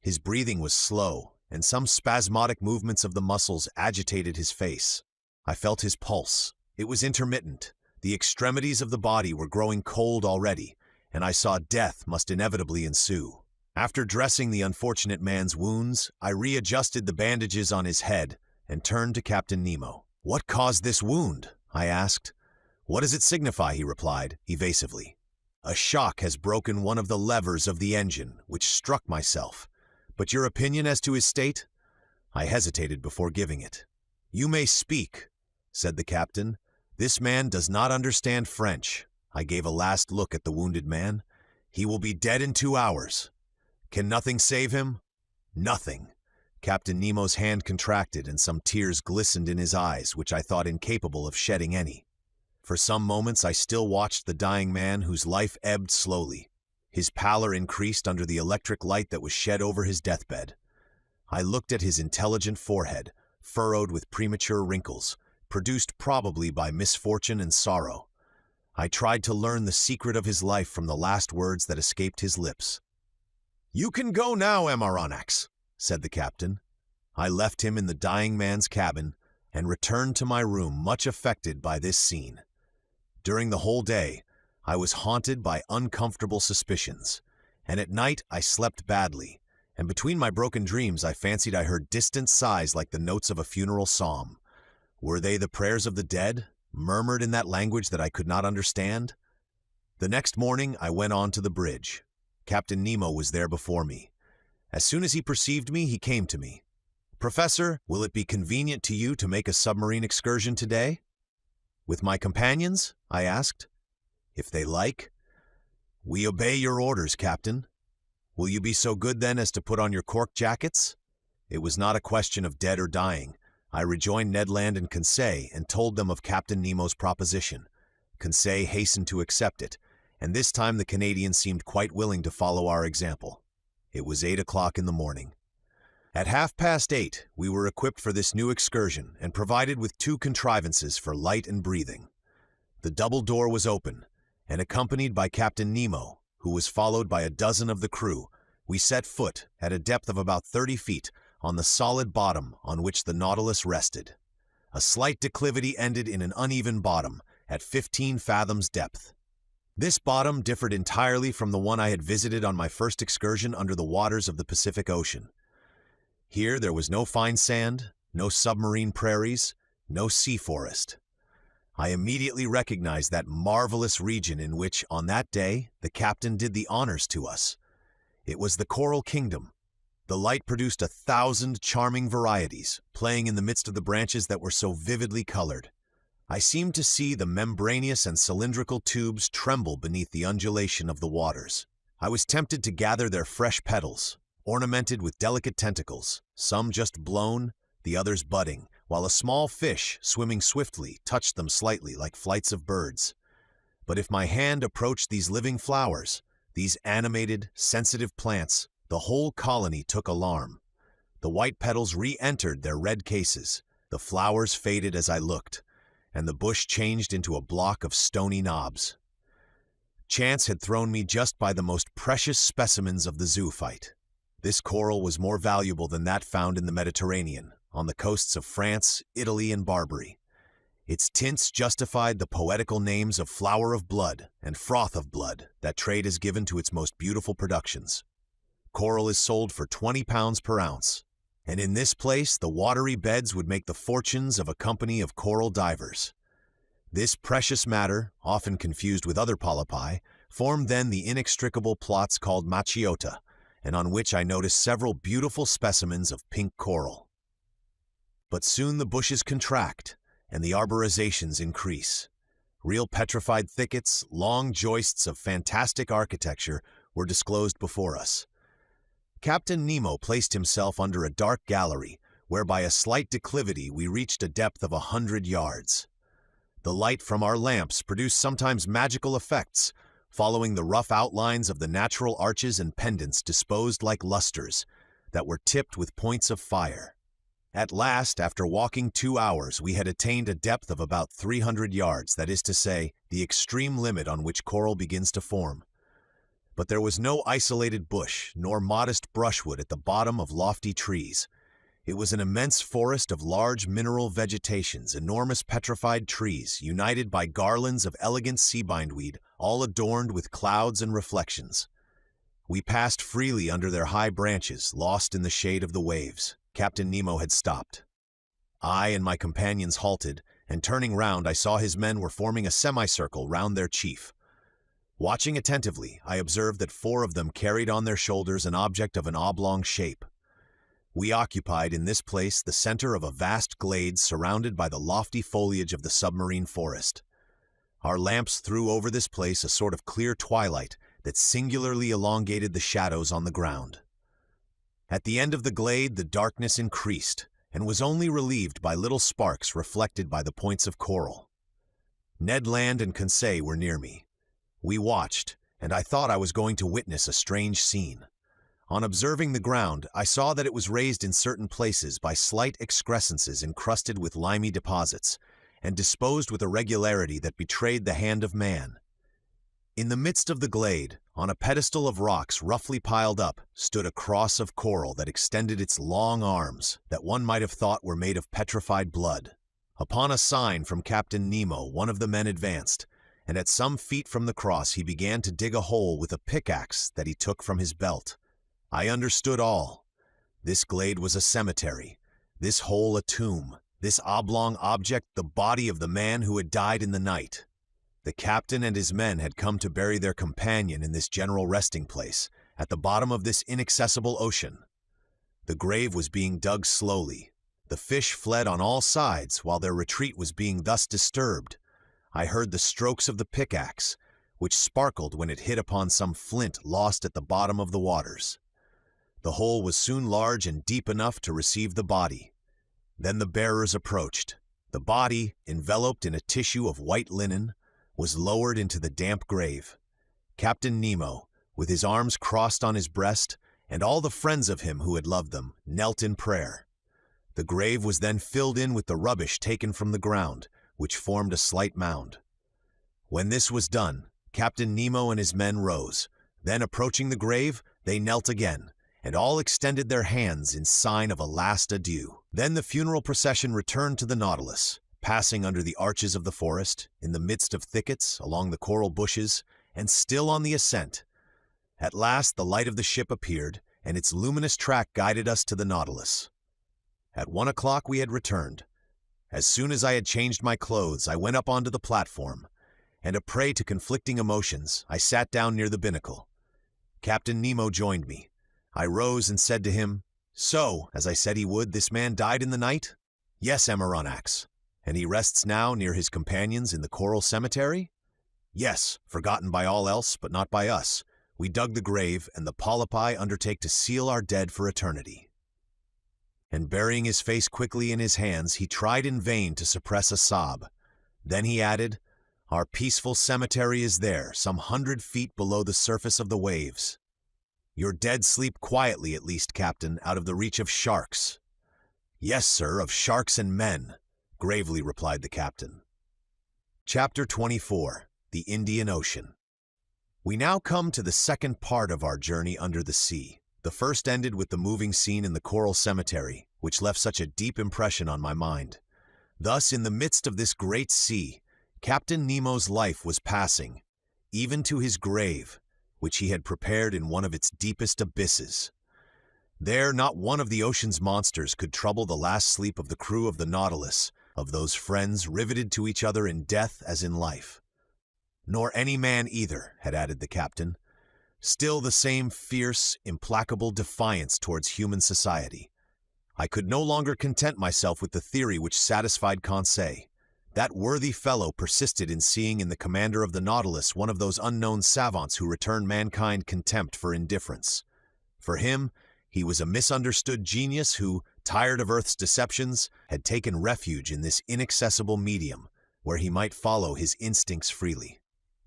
His breathing was slow, and some spasmodic movements of the muscles agitated his face. I felt his pulse. It was intermittent. The extremities of the body were growing cold already, and I saw death must inevitably ensue. After dressing the unfortunate man's wounds, I readjusted the bandages on his head and turned to Captain Nemo. "What caused this wound?" I asked. "What does it signify?" he replied, evasively. "A shock has broken one of the levers of the engine, which struck myself. But your opinion as to his state?" I hesitated before giving it. "You may speak," said the captain. "This man does not understand French." I gave a last look at the wounded man. "He will be dead in 2 hours. Can nothing save him?" "Nothing." Captain Nemo's hand contracted, and some tears glistened in his eyes, which I thought incapable of shedding any. For some moments I still watched the dying man, whose life ebbed slowly. His pallor increased under the electric light that was shed over his deathbed. I looked at his intelligent forehead, furrowed with premature wrinkles, produced probably by misfortune and sorrow. I tried to learn the secret of his life from the last words that escaped his lips. "You can go now, Amaranax," said the captain. I left him in the dying man's cabin and returned to my room much affected by this scene. During the whole day, I was haunted by uncomfortable suspicions, and at night I slept badly, and between my broken dreams I fancied I heard distant sighs like the notes of a funeral psalm. Were they the prayers of the dead, murmured in that language that I could not understand? The next morning I went on to the bridge. Captain Nemo was there before me. As soon as he perceived me, he came to me. "Professor, will it be convenient to you to make a submarine excursion today?" "With my companions?" I asked. "If they like." "We obey your orders, Captain." "Will you be so good then as to put on your cork jackets?" It was not a question of dead or dying. I rejoined Ned Land and Conseil and told them of Captain Nemo's proposition. Conseil hastened to accept it, and this time the Canadian seemed quite willing to follow our example. It was 8 o'clock in the morning. At 8:30, we were equipped for this new excursion and provided with 2 contrivances for light and breathing. The double door was open, and accompanied by Captain Nemo, who was followed by a dozen of the crew, we set foot, at a depth of about 30 feet, on the solid bottom on which the Nautilus rested. A slight declivity ended in an uneven bottom, at 15 fathoms depth. This bottom differed entirely from the one I had visited on my first excursion under the waters of the Pacific Ocean. Here there was no fine sand, no submarine prairies, no sea forest. I immediately recognized that marvelous region in which, on that day, the captain did the honors to us. It was the Coral Kingdom. The light produced 1,000 charming varieties, playing in the midst of the branches that were so vividly colored. I seemed to see the membranous and cylindrical tubes tremble beneath the undulation of the waters. I was tempted to gather their fresh petals, ornamented with delicate tentacles, some just blown, the others budding, while a small fish, swimming swiftly, touched them slightly like flights of birds. But if my hand approached these living flowers, these animated, sensitive plants, the whole colony took alarm. The white petals re-entered their red cases, the flowers faded as I looked, and the bush changed into a block of stony knobs. Chance had thrown me just by the most precious specimens of the zoophyte. This coral was more valuable than that found in the Mediterranean, on the coasts of France, Italy, and Barbary. Its tints justified the poetical names of flower of blood and froth of blood that trade has given to its most beautiful productions. Coral is sold for 20 pounds per ounce, and in this place the watery beds would make the fortunes of a company of coral divers. This precious matter, often confused with other polypi, formed then the inextricable plots called machiota, and on which I noticed several beautiful specimens of pink coral. But soon the bushes contract, and the arborizations increase. Real petrified thickets, long joists of fantastic architecture were disclosed before us. Captain Nemo placed himself under a dark gallery, where by a slight declivity we reached a depth of 100 yards. The light from our lamps produced sometimes magical effects, following the rough outlines of the natural arches and pendants disposed like lustres that were tipped with points of fire. At last, after walking 2 hours, we had attained a depth of about 300 yards, that is to say, the extreme limit on which coral begins to form. But there was no isolated bush, nor modest brushwood at the bottom of lofty trees. It was an immense forest of large mineral vegetations, enormous petrified trees, united by garlands of elegant sea bindweed, all adorned with clouds and reflections. We passed freely under their high branches, lost in the shade of the waves. Captain Nemo had stopped. I and my companions halted, and turning round I saw his men were forming a semicircle round their chief. Watching attentively, I observed that 4 of them carried on their shoulders an object of an oblong shape. We occupied in this place the center of a vast glade surrounded by the lofty foliage of the submarine forest. Our lamps threw over this place a sort of clear twilight that singularly elongated the shadows on the ground. At the end of the glade the darkness increased, and was only relieved by little sparks reflected by the points of coral. Ned Land and Conseil were near me. We watched, and I thought I was going to witness a strange scene. On observing the ground, I saw that it was raised in certain places by slight excrescences encrusted with limy deposits, and disposed with a regularity that betrayed the hand of man. In the midst of the glade, on a pedestal of rocks roughly piled up, stood a cross of coral that extended its long arms, that one might have thought were made of petrified blood. Upon a sign from Captain Nemo, one of the men advanced, and at some feet from the cross he began to dig a hole with a pickaxe that he took from his belt. I understood all. This glade was a cemetery, this hole a tomb, this oblong object the body of the man who had died in the night. The captain and his men had come to bury their companion in this general resting place, at the bottom of this inaccessible ocean. The grave was being dug slowly. The fish fled on all sides while their retreat was being thus disturbed. I heard the strokes of the pickaxe, which sparkled when it hit upon some flint lost at the bottom of the waters. The hole was soon large and deep enough to receive the body. Then the bearers approached. The body, enveloped in a tissue of white linen, was lowered into the damp grave. Captain Nemo, with his arms crossed on his breast, and all the friends of him who had loved them, knelt in prayer. The grave was then filled in with the rubbish taken from the ground, which formed a slight mound. When this was done, Captain Nemo and his men rose. Then, approaching the grave, they knelt again, and all extended their hands in sign of a last adieu. Then the funeral procession returned to the Nautilus, passing under the arches of the forest, in the midst of thickets, along the coral bushes, and still on the ascent. At last the light of the ship appeared, and its luminous track guided us to the Nautilus. At 1 o'clock we had returned. As soon as I had changed my clothes, I went up onto the platform, and a prey to conflicting emotions, I sat down near the binnacle. Captain Nemo joined me. I rose and said to him, "So, as I said he would, this man died in the night?" "Yes, Amaranax." "And he rests now near his companions in the coral cemetery?" "Yes, forgotten by all else, but not by us. We dug the grave, and the polypi undertake to seal our dead for eternity." And burying his face quickly in his hands, he tried in vain to suppress a sob. Then he added, "Our peaceful cemetery is there, some 100 feet below the surface of the waves. Your dead sleep quietly, at least, Captain, out of the reach of sharks." "Yes, sir, of sharks and men," gravely replied the captain. Chapter 24. The Indian Ocean. We now come to the second part of our journey under the sea. The first ended with the moving scene in the coral cemetery, which left such a deep impression on my mind. Thus, in the midst of this great sea, Captain Nemo's life was passing, even to his grave, which he had prepared in one of its deepest abysses. There, not one of the ocean's monsters could trouble the last sleep of the crew of the Nautilus, of those friends riveted to each other in death as in life. Nor any man either, had added the captain. Still the same fierce, implacable defiance towards human society. I could no longer content myself with the theory which satisfied Conseil. That worthy fellow persisted in seeing in the commander of the Nautilus one of those unknown savants who return mankind contempt for indifference. For him, he was a misunderstood genius who, tired of Earth's deceptions, had taken refuge in this inaccessible medium, where he might follow his instincts freely.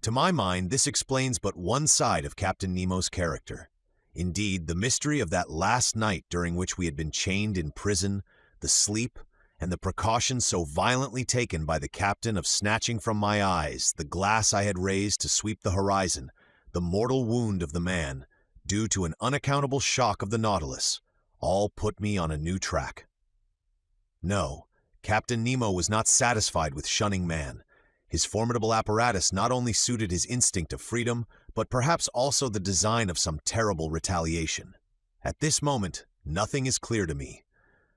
To my mind, this explains but one side of Captain Nemo's character. Indeed, the mystery of that last night during which we had been chained in prison, the sleep, and the precaution so violently taken by the captain of snatching from my eyes the glass I had raised to sweep the horizon, the mortal wound of the man, due to an unaccountable shock of the Nautilus, all put me on a new track. No, Captain Nemo was not satisfied with shunning man. His formidable apparatus not only suited his instinct of freedom, but perhaps also the design of some terrible retaliation. At this moment, nothing is clear to me.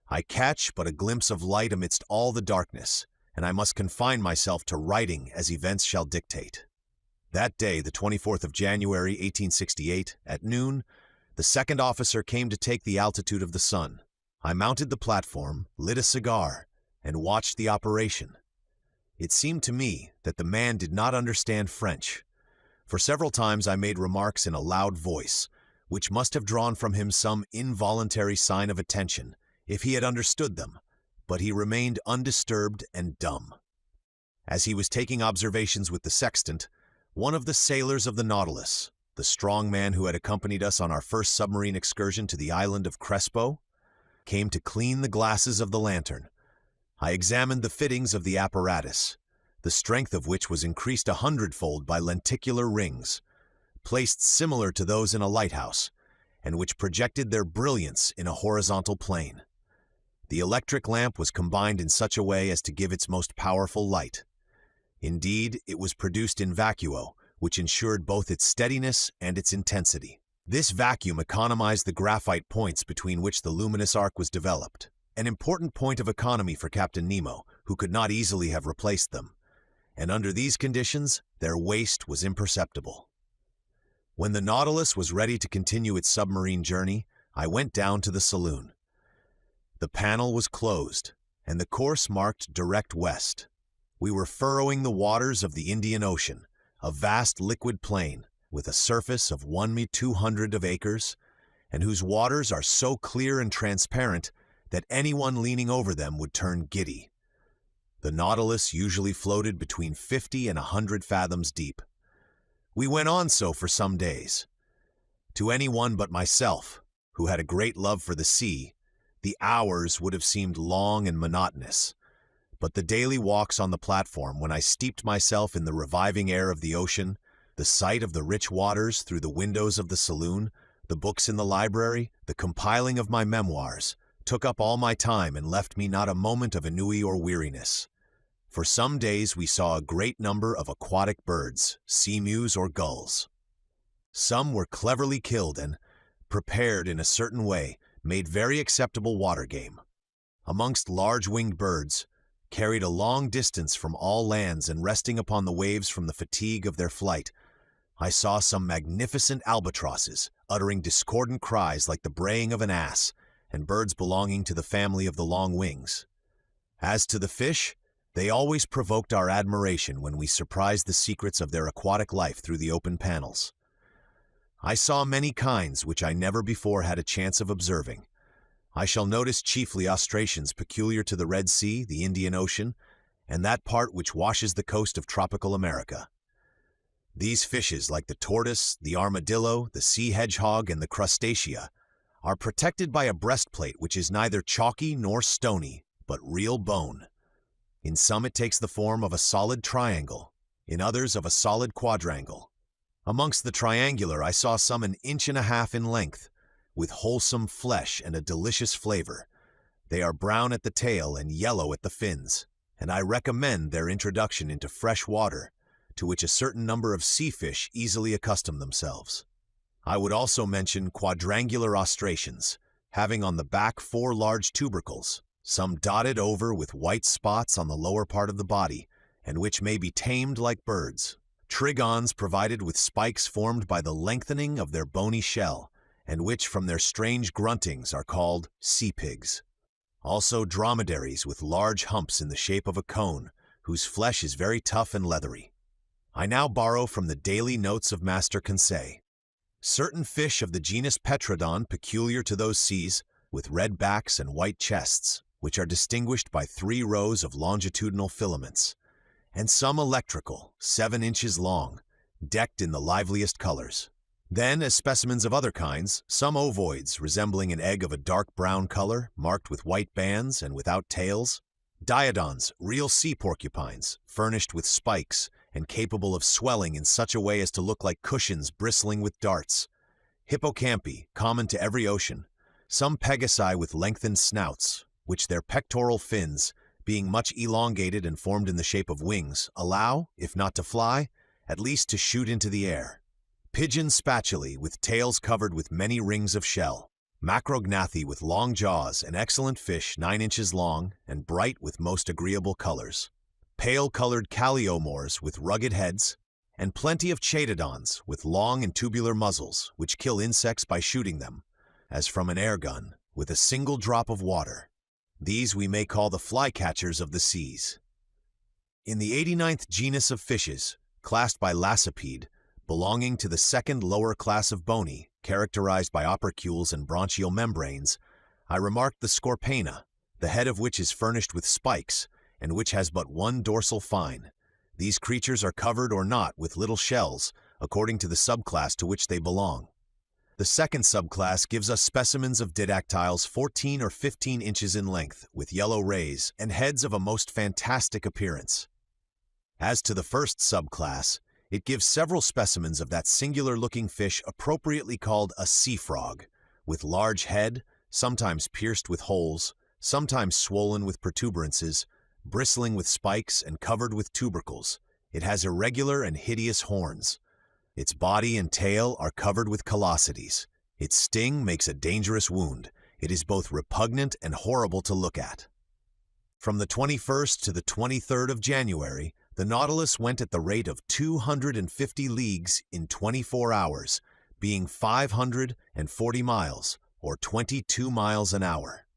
I catch but a glimpse of light amidst all the darkness, and I must confine myself to writing as events shall dictate. That day, the 24th of January, 1868, at noon, the second officer came to take the altitude of the sun. I mounted the platform, lit a cigar, and watched the operation. It seemed to me that the man did not understand French. For several times I made remarks in a loud voice, which must have drawn from him some involuntary sign of attention, if he had understood them, but he remained undisturbed and dumb. As he was taking observations with the sextant, one of the sailors of the Nautilus, the strong man who had accompanied us on our first submarine excursion to the island of Crespo, came to clean the glasses of the lantern. I examined the fittings of the apparatus, the strength of which was increased 100-fold by lenticular rings, placed similar to those in a lighthouse, and which projected their brilliance in a horizontal plane. The electric lamp was combined in such a way as to give its most powerful light. Indeed, it was produced in vacuo, which ensured both its steadiness and its intensity. This vacuum economized the graphite points between which the luminous arc was developed, an important point of economy for Captain Nemo, who could not easily have replaced them, and under these conditions, their waste was imperceptible. When the Nautilus was ready to continue its submarine journey, I went down to the saloon. The panel was closed, and the course marked direct west. We were furrowing the waters of the Indian Ocean, a vast liquid plain with a surface of 1,200 of acres, and whose waters are so clear and transparent that anyone leaning over them would turn giddy. The Nautilus usually floated between 50 and 100 fathoms deep. We went on so for some days. To anyone but myself, who had a great love for the sea, the hours would have seemed long and monotonous, but the daily walks on the platform when I steeped myself in the reviving air of the ocean, the sight of the rich waters through the windows of the saloon, the books in the library, the compiling of my memoirs, took up all my time and left me not a moment of ennui or weariness. For some days we saw a great number of aquatic birds, seamews or gulls. Some were cleverly killed and, prepared in a certain way, made very acceptable water game. Amongst large-winged birds, carried a long distance from all lands and resting upon the waves from the fatigue of their flight, I saw some magnificent albatrosses, uttering discordant cries like the braying of an ass, and birds belonging to the family of the long wings. As to the fish, they always provoked our admiration when we surprised the secrets of their aquatic life through the open panels. I saw many kinds which I never before had a chance of observing. I shall notice chiefly ostracions peculiar to the Red Sea, the Indian Ocean, and that part which washes the coast of tropical America. These fishes, like the tortoise, the armadillo, the sea hedgehog, and the crustacea, are protected by a breastplate which is neither chalky nor stony, but real bone. In some it takes the form of a solid triangle, in others of a solid quadrangle. Amongst the triangular I saw some 1.5 inches in length, with wholesome flesh and a delicious flavor. They are brown at the tail and yellow at the fins, and I recommend their introduction into fresh water, to which a certain number of sea fish easily accustom themselves. I would also mention quadrangular ostracions, having on the back 4 large tubercles, some dotted over with white spots on the lower part of the body, and which may be tamed like birds. Trigons provided with spikes formed by the lengthening of their bony shell, and which from their strange gruntings are called sea pigs. Also dromedaries with large humps in the shape of a cone, whose flesh is very tough and leathery. I now borrow from the daily notes of Master Conseil. Certain fish of the genus Petrodon peculiar to those seas, with red backs and white chests, which are distinguished by 3 rows of longitudinal filaments, and some electrical, 7 inches long, decked in the liveliest colors. Then, as specimens of other kinds, some ovoids resembling an egg of a dark brown color, marked with white bands and without tails. Diodons, real sea porcupines, furnished with spikes and capable of swelling in such a way as to look like cushions bristling with darts. Hippocampi, common to every ocean. Some pegasi with lengthened snouts, which their pectoral fins, being much elongated and formed in the shape of wings, allow, if not to fly, at least to shoot into the air. Pigeon spatulae with tails covered with many rings of shell. Macrognathi with long jaws, an excellent fish 9 inches long and bright with most agreeable colors. Pale-colored calliomores with rugged heads, and plenty of chaetodons with long and tubular muzzles, which kill insects by shooting them, as from an air gun, with a single drop of water. These we may call the flycatchers of the seas. In the 89th genus of fishes, classed by Lacipede, belonging to the second lower class of boni, characterized by opercules and bronchial membranes, I remarked the Scorpaena, the head of which is furnished with spikes, and which has but 1 dorsal fine. These creatures are covered or not with little shells, according to the subclass to which they belong. The second subclass gives us specimens of didactyles 14 or 15 inches in length, with yellow rays and heads of a most fantastic appearance. As to the first subclass, it gives several specimens of that singular-looking fish appropriately called a sea frog, with large head, sometimes pierced with holes, sometimes swollen with protuberances, bristling with spikes and covered with tubercles. It has irregular and hideous horns. Its body and tail are covered with callosities. Its sting makes a dangerous wound. It is both repugnant and horrible to look at. From the 21st to the 23rd of January, the Nautilus went at the rate of 250 leagues in 24 hours, being 540 miles, or 22 miles an hour.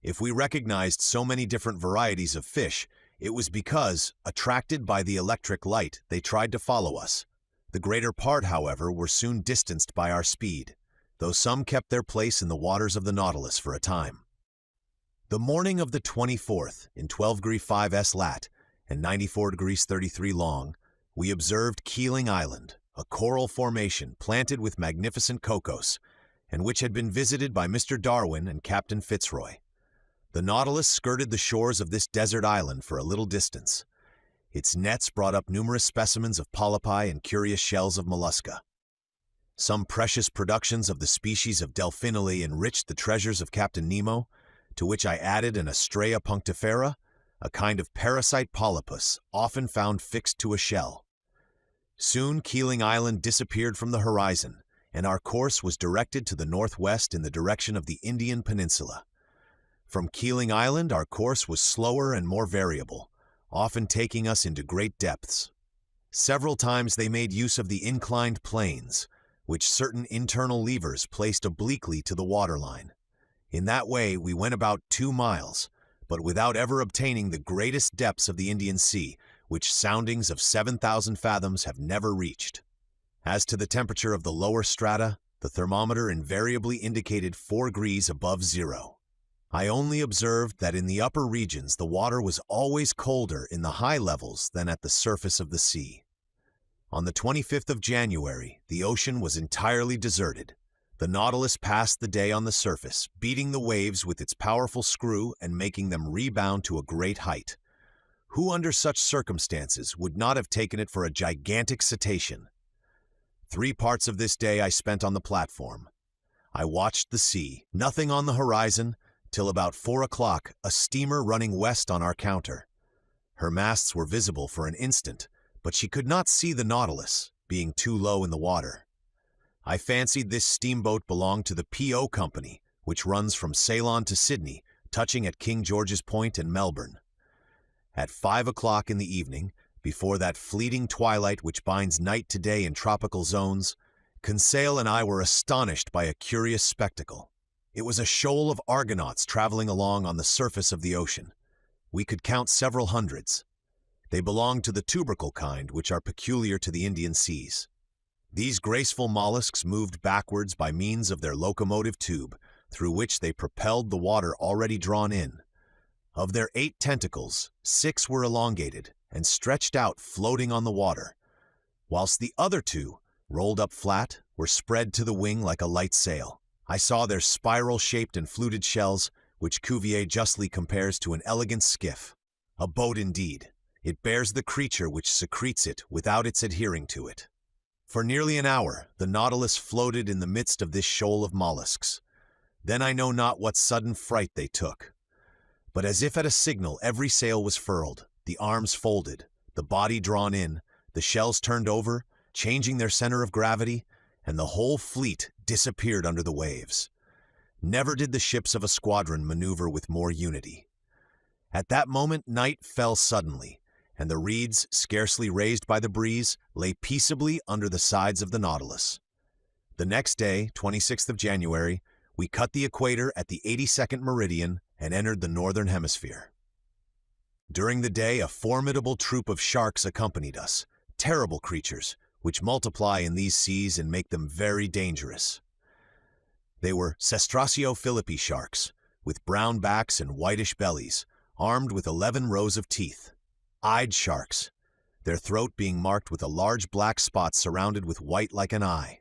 If we recognized so many different varieties of fish, it was because, attracted by the electric light, they tried to follow us. The greater part, however, were soon distanced by our speed, though some kept their place in the waters of the Nautilus for a time. The morning of the 24th, in 12° 5' lat. And 94° 33' long, we observed Keeling Island, a coral formation planted with magnificent cocos, and which had been visited by Mr. Darwin and Captain Fitzroy. The Nautilus skirted the shores of this desert island for a little distance. Its nets brought up numerous specimens of polypi and curious shells of mollusca. Some precious productions of the species of Delphinulae enriched the treasures of Captain Nemo, to which I added an Astrea punctifera, a kind of parasite polypus often found fixed to a shell. Soon Keeling Island disappeared from the horizon, and our course was directed to the northwest in the direction of the Indian Peninsula. From Keeling Island our course was slower and more variable, often taking us into great depths. Several times they made use of the inclined planes, which certain internal levers placed obliquely to the waterline. In that way we went about 2 miles, but without ever obtaining the greatest depths of the Indian Sea, which soundings of 7,000 fathoms have never reached. As to the temperature of the lower strata, the thermometer invariably indicated 4 degrees above zero. I only observed that in the upper regions the water was always colder in the high levels than at the surface of the sea. On the 25th of January, the ocean was entirely deserted. The Nautilus passed the day on the surface, beating the waves with its powerful screw and making them rebound to a great height. Who under such circumstances would not have taken it for a gigantic cetacean? 3 parts of this day I spent on the platform. I watched the sea, nothing on the horizon, till about 4 o'clock, a steamer running west on our counter. Her masts were visible for an instant, but she could not see the Nautilus, being too low in the water. I fancied this steamboat belonged to the P.O. Company, which runs from Ceylon to Sydney, touching at King George's Point and Melbourne. At 5 o'clock in the evening, before that fleeting twilight which binds night to day in tropical zones, Conseil and I were astonished by a curious spectacle. It was a shoal of Argonauts traveling along on the surface of the ocean. We could count several hundreds. They belong to the tubercle kind, which are peculiar to the Indian seas. These graceful mollusks moved backwards by means of their locomotive tube, through which they propelled the water already drawn in. Of their 8 tentacles, 6 were elongated and stretched out, floating on the water, whilst the other 2, rolled up flat, were spread to the wing like a light sail. I saw their spiral-shaped and fluted shells, which Cuvier justly compares to an elegant skiff. A boat indeed. It bears the creature which secretes it without its adhering to it. For nearly an hour, the Nautilus floated in the midst of this shoal of mollusks. Then I know not what sudden fright they took. But as if at a signal, every sail was furled, the arms folded, the body drawn in, the shells turned over, changing their center of gravity, and the whole fleet disappeared under the waves. Never did the ships of a squadron maneuver with more unity. At that moment, night fell suddenly, and the reeds, scarcely raised by the breeze, lay peaceably under the sides of the Nautilus. The next day, 26th of January, we cut the equator at the 82nd meridian and entered the northern hemisphere. During the day, a formidable troop of sharks accompanied us, terrible creatures, which multiply in these seas and make them very dangerous. They were Cestraceo philippi sharks, with brown backs and whitish bellies, armed with 11 rows of teeth. Eyed sharks, their throat being marked with a large black spot surrounded with white like an eye.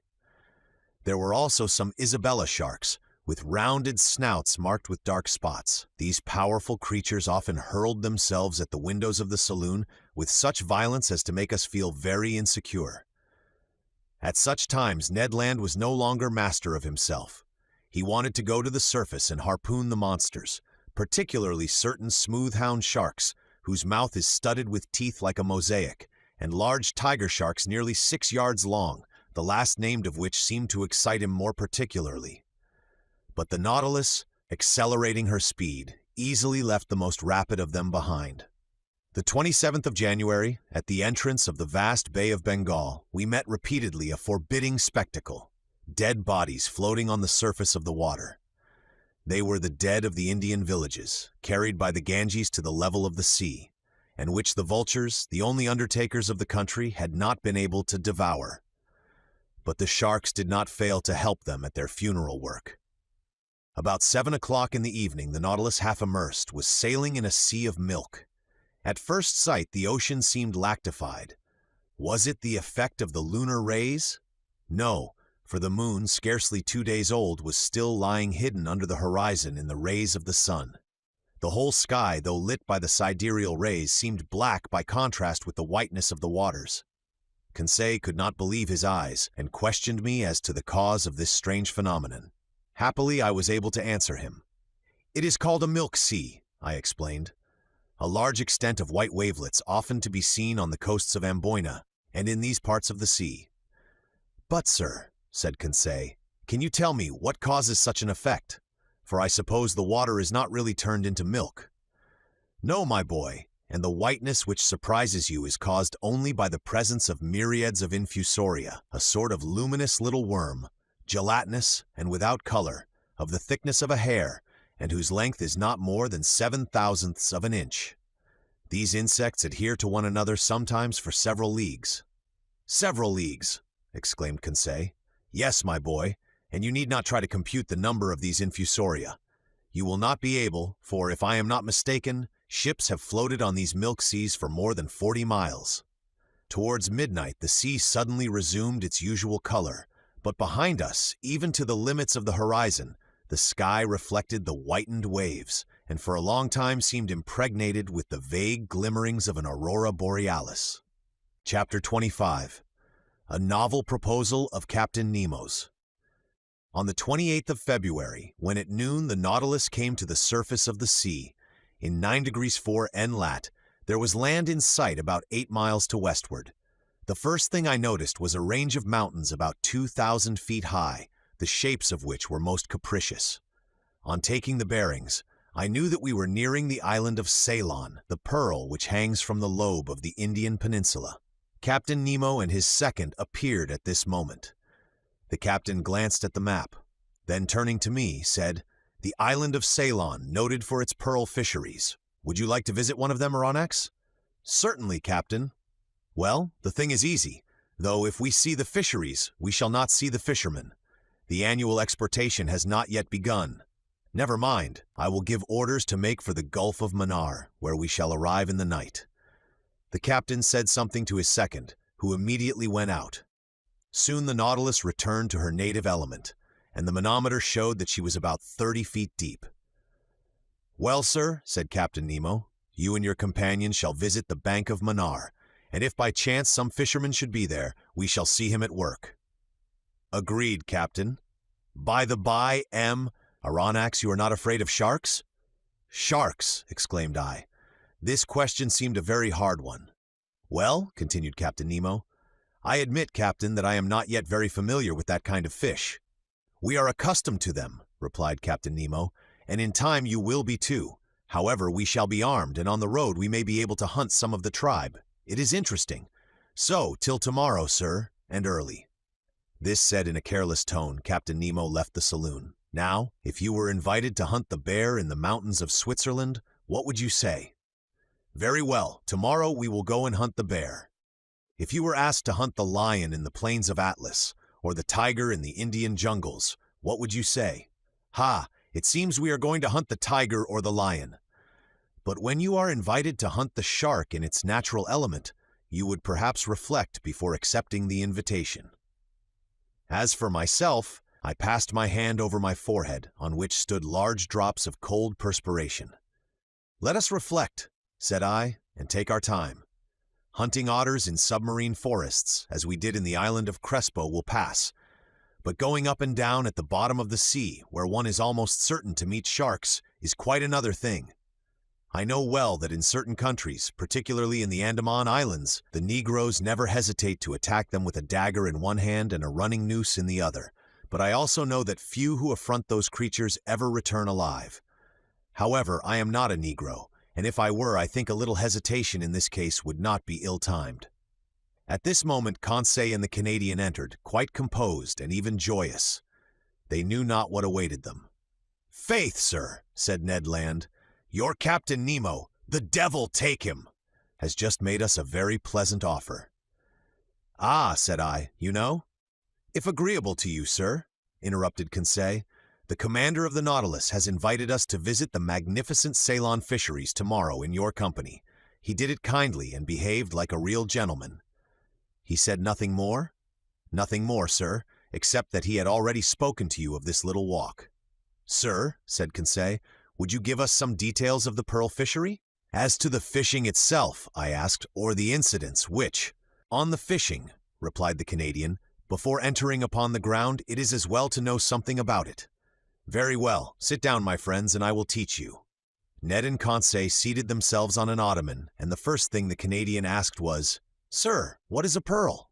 There were also some Isabella sharks, with rounded snouts marked with dark spots. These powerful creatures often hurled themselves at the windows of the saloon with such violence as to make us feel very insecure. At such times, Ned Land was no longer master of himself. He wanted to go to the surface and harpoon the monsters, particularly certain smooth-hound sharks, whose mouth is studded with teeth like a mosaic, and large tiger sharks nearly 6 yards long, the last named of which seemed to excite him more particularly. But the Nautilus, accelerating her speed, easily left the most rapid of them behind. The 27th of January, at the entrance of the vast Bay of Bengal, we met repeatedly a forbidding spectacle: dead bodies floating on the surface of the water. They were the dead of the Indian villages, carried by the Ganges to the level of the sea, and which the vultures, the only undertakers of the country, had not been able to devour. But the sharks did not fail to help them at their funeral work. About 7 o'clock in the evening, the Nautilus, half immersed, was sailing in a sea of milk. At first sight, the ocean seemed lactified. Was it the effect of the lunar rays? No, for the moon, scarcely 2 days old, was still lying hidden under the horizon in the rays of the sun. The whole sky, though lit by the sidereal rays, seemed black by contrast with the whiteness of the waters. Conseil could not believe his eyes, and questioned me as to the cause of this strange phenomenon. Happily, I was able to answer him. "It is called a milk sea," I explained. "A large extent of white wavelets, often to be seen on the coasts of Amboina, and in these parts of the sea." "But, sir," said Conseil, "can you tell me what causes such an effect? For I suppose the water is not really turned into milk." "No, my boy, and the whiteness which surprises you is caused only by the presence of myriads of infusoria, a sort of luminous little worm, gelatinous and without color, of the thickness of a hair, and whose length is not more than 7/1000ths of an inch. These insects adhere to one another sometimes for several leagues." "Several leagues!" exclaimed Conseil. "Yes, my boy, and you need not try to compute the number of these infusoria. You will not be able, for, if I am not mistaken, ships have floated on these milk seas for more than 40 miles. Towards midnight, the sea suddenly resumed its usual color, but behind us, even to the limits of the horizon, the sky reflected the whitened waves, and for a long time seemed impregnated with the vague glimmerings of an aurora borealis. Chapter 25. A Novel Proposal of Captain Nemo's. On the 28th of February, when at noon the Nautilus came to the surface of the sea, in 9° 4' N lat, there was land in sight about 8 miles to westward. The first thing I noticed was a range of mountains about 2,000 feet high, the shapes of which were most capricious. On taking the bearings, I knew that we were nearing the island of Ceylon, the pearl which hangs from the lobe of the Indian peninsula. Captain Nemo and his second appeared at this moment. The captain glanced at the map, then turning to me, said, "The island of Ceylon, noted for its pearl fisheries. Would you like to visit one of them, Aronnax?" Certainly, Captain. Well, the thing is easy, though if we see the fisheries, we shall not see the fishermen. The annual exportation has not yet begun. Never mind, I will give orders to make for the Gulf of Mannar, where we shall arrive in the night. The captain said something to his second, who immediately went out. Soon the Nautilus returned to her native element, and the manometer showed that she was about 30 feet deep. "Well, sir," said Captain Nemo, "you and your companions shall visit the Bank of Mannar, and if by chance some fisherman should be there, we shall see him at work." "Agreed, Captain. By the by, Aronnax, you are not afraid of sharks?" "Sharks!" exclaimed I. This question seemed a very hard one. "Well," continued Captain Nemo, "I admit, Captain, that I am not yet very familiar with that kind of fish." "We are accustomed to them," replied Captain Nemo, "and in time you will be too. However, we shall be armed, and on the road we may be able to hunt some of the tribe. It is interesting. So, till tomorrow, sir, and early." This said in a careless tone, Captain Nemo left the saloon. Now, if you were invited to hunt the bear in the mountains of Switzerland, what would you say? "Very well, tomorrow we will go and hunt the bear." If you were asked to hunt the lion in the plains of Atlas, or the tiger in the Indian jungles, what would you say? "Ha, it seems we are going to hunt the tiger or the lion." But when you are invited to hunt the shark in its natural element, you would perhaps reflect before accepting the invitation. As for myself, I passed my hand over my forehead, on which stood large drops of cold perspiration. "Let us reflect," said I, "and take our time. Hunting otters in submarine forests, as we did in the island of Crespo, will pass, but going up and down at the bottom of the sea, where one is almost certain to meet sharks, is quite another thing. I know well that in certain countries, particularly in the Andaman Islands, the Negroes never hesitate to attack them with a dagger in one hand and a running noose in the other, but I also know that few who affront those creatures ever return alive. However, I am not a Negro, and if I were, I think a little hesitation in this case would not be ill-timed." At this moment Conseil and the Canadian entered, quite composed and even joyous. They knew not what awaited them. "Faith, sir," said Ned Land, "your Captain Nemo, the devil take him, has just made us a very pleasant offer." "Ah," said I, "you know?" "If agreeable to you, sir," interrupted Conseil, "the commander of the Nautilus has invited us to visit the magnificent Ceylon fisheries tomorrow in your company. He did it kindly and behaved like a real gentleman." "He said nothing more?" "Nothing more, sir, except that he had already spoken to you of this little walk." "Sir," said Conseil, "would you give us some details of the pearl fishery?" "As to the fishing itself," I asked, "or the incidents which—" "On the fishing," replied the Canadian, "before entering upon the ground, it is as well to know something about it." "Very well, sit down, my friends, and I will teach you." Ned and Conseil seated themselves on an ottoman, and the first thing the Canadian asked was, "Sir, what is a pearl?"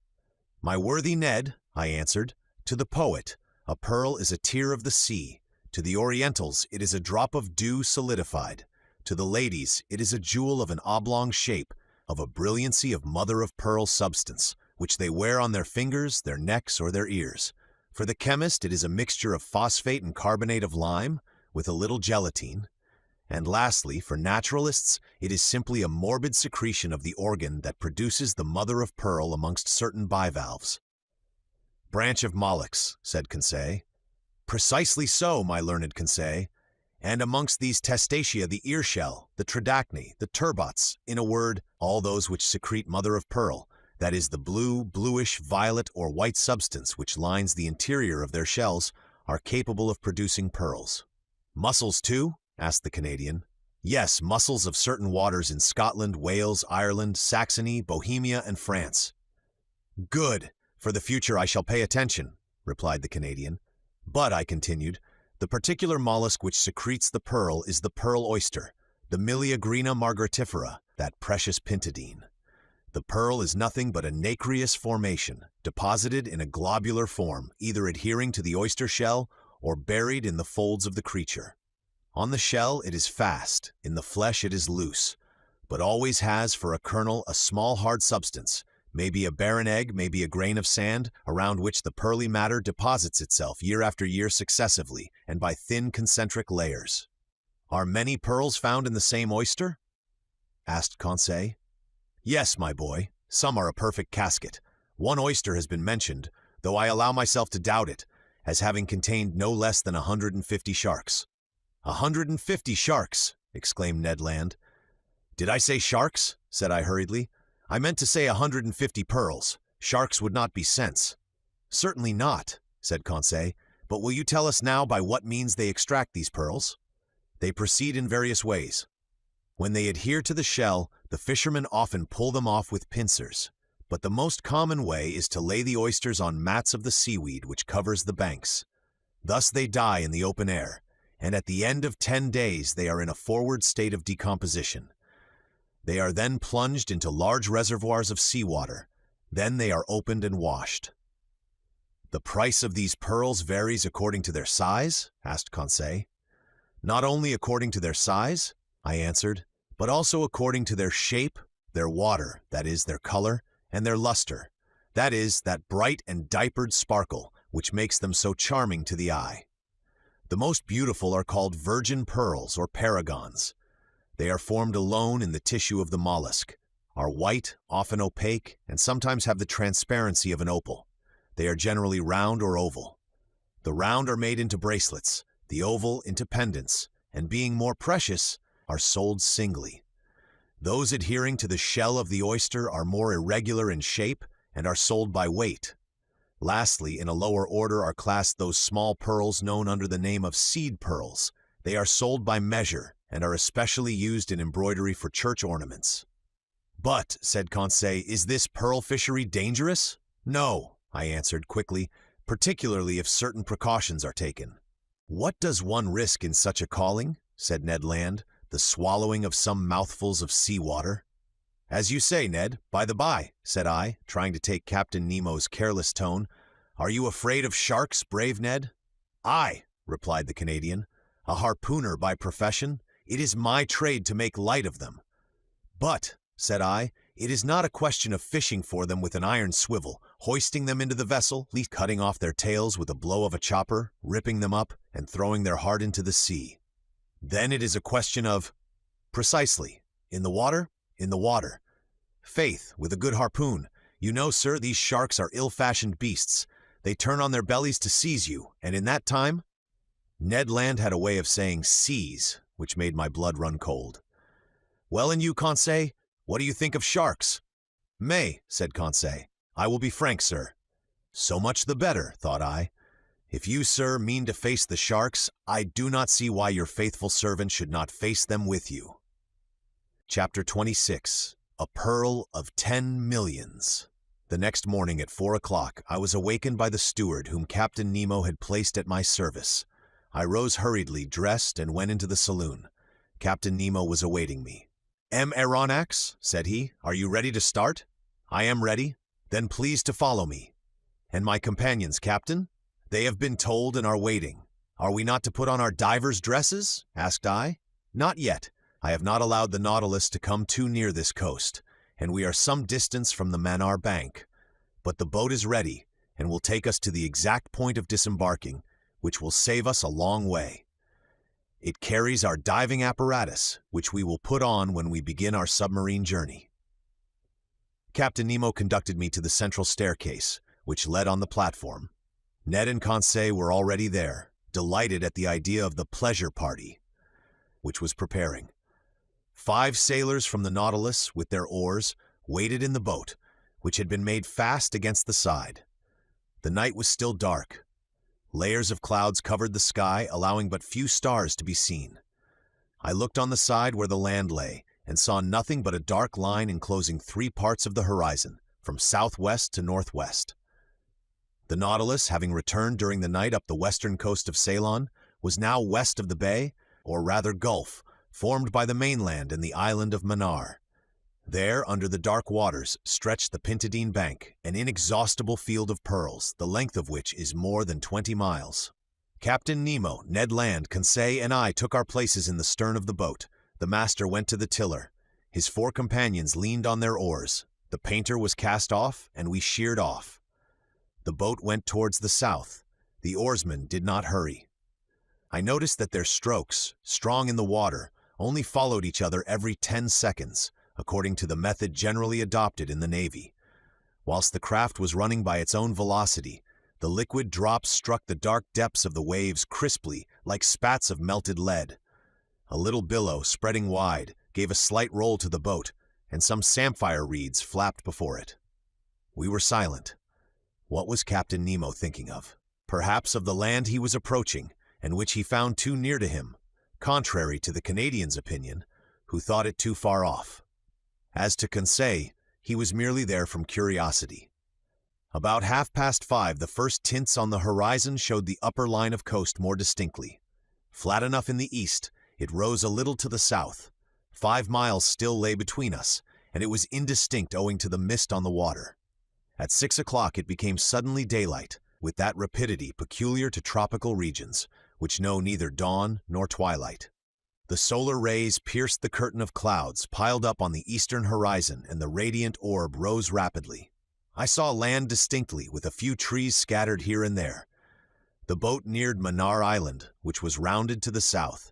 "My worthy Ned," I answered, "to the poet, a pearl is a tear of the sea. To the Orientals, it is a drop of dew solidified. To the ladies, it is a jewel of an oblong shape, of a brilliancy of mother-of-pearl substance, which they wear on their fingers, their necks, or their ears. For the chemist, it is a mixture of phosphate and carbonate of lime, with a little gelatine. And lastly, for naturalists, it is simply a morbid secretion of the organ that produces the mother-of-pearl amongst certain bivalves." "Branch of mollusks," said Conseil. "Precisely so, my learned Conseil. And amongst these testacea the earshell, the tridacne, the turbots, in a word, all those which secrete mother-of-pearl, that is the blue, bluish, violet, or white substance which lines the interior of their shells, are capable of producing pearls." "Mussels too?" asked the Canadian. "Yes, mussels of certain waters in Scotland, Wales, Ireland, Saxony, Bohemia, and France." "Good! For the future I shall pay attention," replied the Canadian. "But," I continued, "the particular mollusk which secretes the pearl is the pearl oyster, the Miliagrina margaritifera, that precious pintadine. The pearl is nothing but a nacreous formation, deposited in a globular form, either adhering to the oyster shell or buried in the folds of the creature. On the shell it is fast, in the flesh it is loose, but always has for a kernel a small hard substance, maybe a barren egg, maybe a grain of sand, around which the pearly matter deposits itself year after year successively, and by thin concentric layers." "Are many pearls found in the same oyster?" asked Conseil. Yes, my boy, some are a perfect casket. One oyster has been mentioned, though I allow myself to doubt it, as having contained no less than 150 sharks. 150 sharks, exclaimed Ned Land. Did I say sharks? Said I hurriedly. I meant to say 150 pearls. Sharks would not be cents. Certainly not, said Conseil, but will you tell us now by what means they extract these pearls? They proceed in various ways. When they adhere to the shell, the fishermen often pull them off with pincers, but the most common way is to lay the oysters on mats of the seaweed which covers the banks. Thus they die in the open air, and at the end of 10 days they are in a forward state of decomposition. They are then plunged into large reservoirs of seawater. Then they are opened and washed. The price of these pearls varies according to their size? Asked Conseil. Not only according to their size, I answered, but also according to their shape, their water, that is, their color, and their luster, that is, that bright and diapered sparkle which makes them so charming to the eye. The most beautiful are called virgin pearls or paragons. They are formed alone in the tissue of the mollusk, are white, often opaque, and sometimes have the transparency of an opal. They are generally round or oval. The round are made into bracelets, the oval into pendants, and being more precious, are sold singly. Those adhering to the shell of the oyster are more irregular in shape and are sold by weight. Lastly, in a lower order are classed those small pearls known under the name of seed pearls. They are sold by measure and are especially used in embroidery for church ornaments. But, said Conseil, is this pearl fishery dangerous? No, I answered quickly, particularly if certain precautions are taken. What does one risk in such a calling? Said Ned Land. The swallowing of some mouthfuls of seawater? As you say, Ned. By the by, said I, trying to take Captain Nemo's careless tone, are you afraid of sharks, brave Ned? Aye, replied the Canadian. A harpooner by profession, it is my trade to make light of them. But, said I, it is not a question of fishing for them with an iron swivel, hoisting them into the vessel, cutting off their tails with a blow of a chopper, ripping them up, and throwing their heart into the sea. Then it is a question of, precisely, in the water, in the water. Faith, with a good harpoon. You know, sir, these sharks are ill-fashioned beasts. They turn on their bellies to seize you, and in that time... Ned Land had a way of saying seize, which made my blood run cold. Well, and you, Conseil, what do you think of sharks? Mais, said Conseil, I will be frank, sir. So much the better, thought I. If you, sir, mean to face the sharks, I do not see why your faithful servant should not face them with you. Chapter 26. A Pearl of 10 Millions. The next morning at 4 o'clock, I was awakened by the steward whom Captain Nemo had placed at my service. I rose hurriedly, dressed, and went into the saloon. Captain Nemo was awaiting me. Aronnax, said he, are you ready to start? I am ready. Then please to follow me. And my companions, Captain? They have been told and are waiting. Are we not to put on our divers' dresses? Asked I. Not yet. I have not allowed the Nautilus to come too near this coast, and we are some distance from the Manar bank. But the boat is ready, and will take us to the exact point of disembarking, which will save us a long way. It carries our diving apparatus, which we will put on when we begin our submarine journey. Captain Nemo conducted me to the central staircase, which led on the platform. Ned and Conseil were already there, delighted at the idea of the pleasure party, which was preparing. 5 sailors from the Nautilus, with their oars, waited in the boat, which had been made fast against the side. The night was still dark. Layers of clouds covered the sky, allowing but few stars to be seen. I looked on the side where the land lay, and saw nothing but a dark line enclosing 3 parts of the horizon, from southwest to northwest. The Nautilus, having returned during the night up the western coast of Ceylon, was now west of the bay, or rather gulf, formed by the mainland and the island of Manar. There, under the dark waters, stretched the Pintadine Bank, an inexhaustible field of pearls, the length of which is more than 20 miles. Captain Nemo, Ned Land, Conseil, and I took our places in the stern of the boat. The master went to the tiller. His 4 companions leaned on their oars. The painter was cast off, and we sheered off. The boat went towards the south. The oarsmen did not hurry. I noticed that their strokes, strong in the water, only followed each other every 10 seconds, according to the method generally adopted in the Navy. Whilst the craft was running by its own velocity, the liquid drops struck the dark depths of the waves crisply like spats of melted lead. A little billow, spreading wide, gave a slight roll to the boat, and some samphire reeds flapped before it. We were silent. What was Captain Nemo thinking of? Perhaps of the land he was approaching, and which he found too near to him, contrary to the Canadian's opinion, who thought it too far off. As to Conseil, he was merely there from curiosity. About 5:30, the first tints on the horizon showed the upper line of coast more distinctly. Flat enough in the east, it rose a little to the south. 5 miles still lay between us, and it was indistinct owing to the mist on the water. At 6 o'clock it became suddenly daylight, with that rapidity peculiar to tropical regions, which know neither dawn nor twilight. The solar rays pierced the curtain of clouds piled up on the eastern horizon, and the radiant orb rose rapidly. I saw land distinctly, with a few trees scattered here and there. The boat neared Manar Island, which was rounded to the south.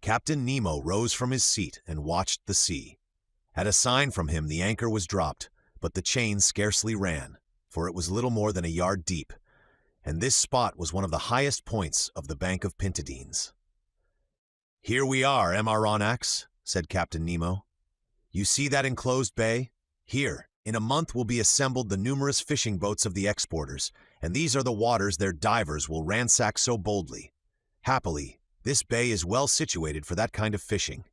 Captain Nemo rose from his seat and watched the sea. At a sign from him the anchor was dropped, but the chain scarcely ran, for it was little more than a yard deep, and this spot was one of the highest points of the bank of Pintadines. "Here we are, Aronnax," said Captain Nemo. "You see that enclosed bay? Here, in a month will be assembled the numerous fishing boats of the exporters, and these are the waters their divers will ransack so boldly. Happily, this bay is well situated for that kind of fishing.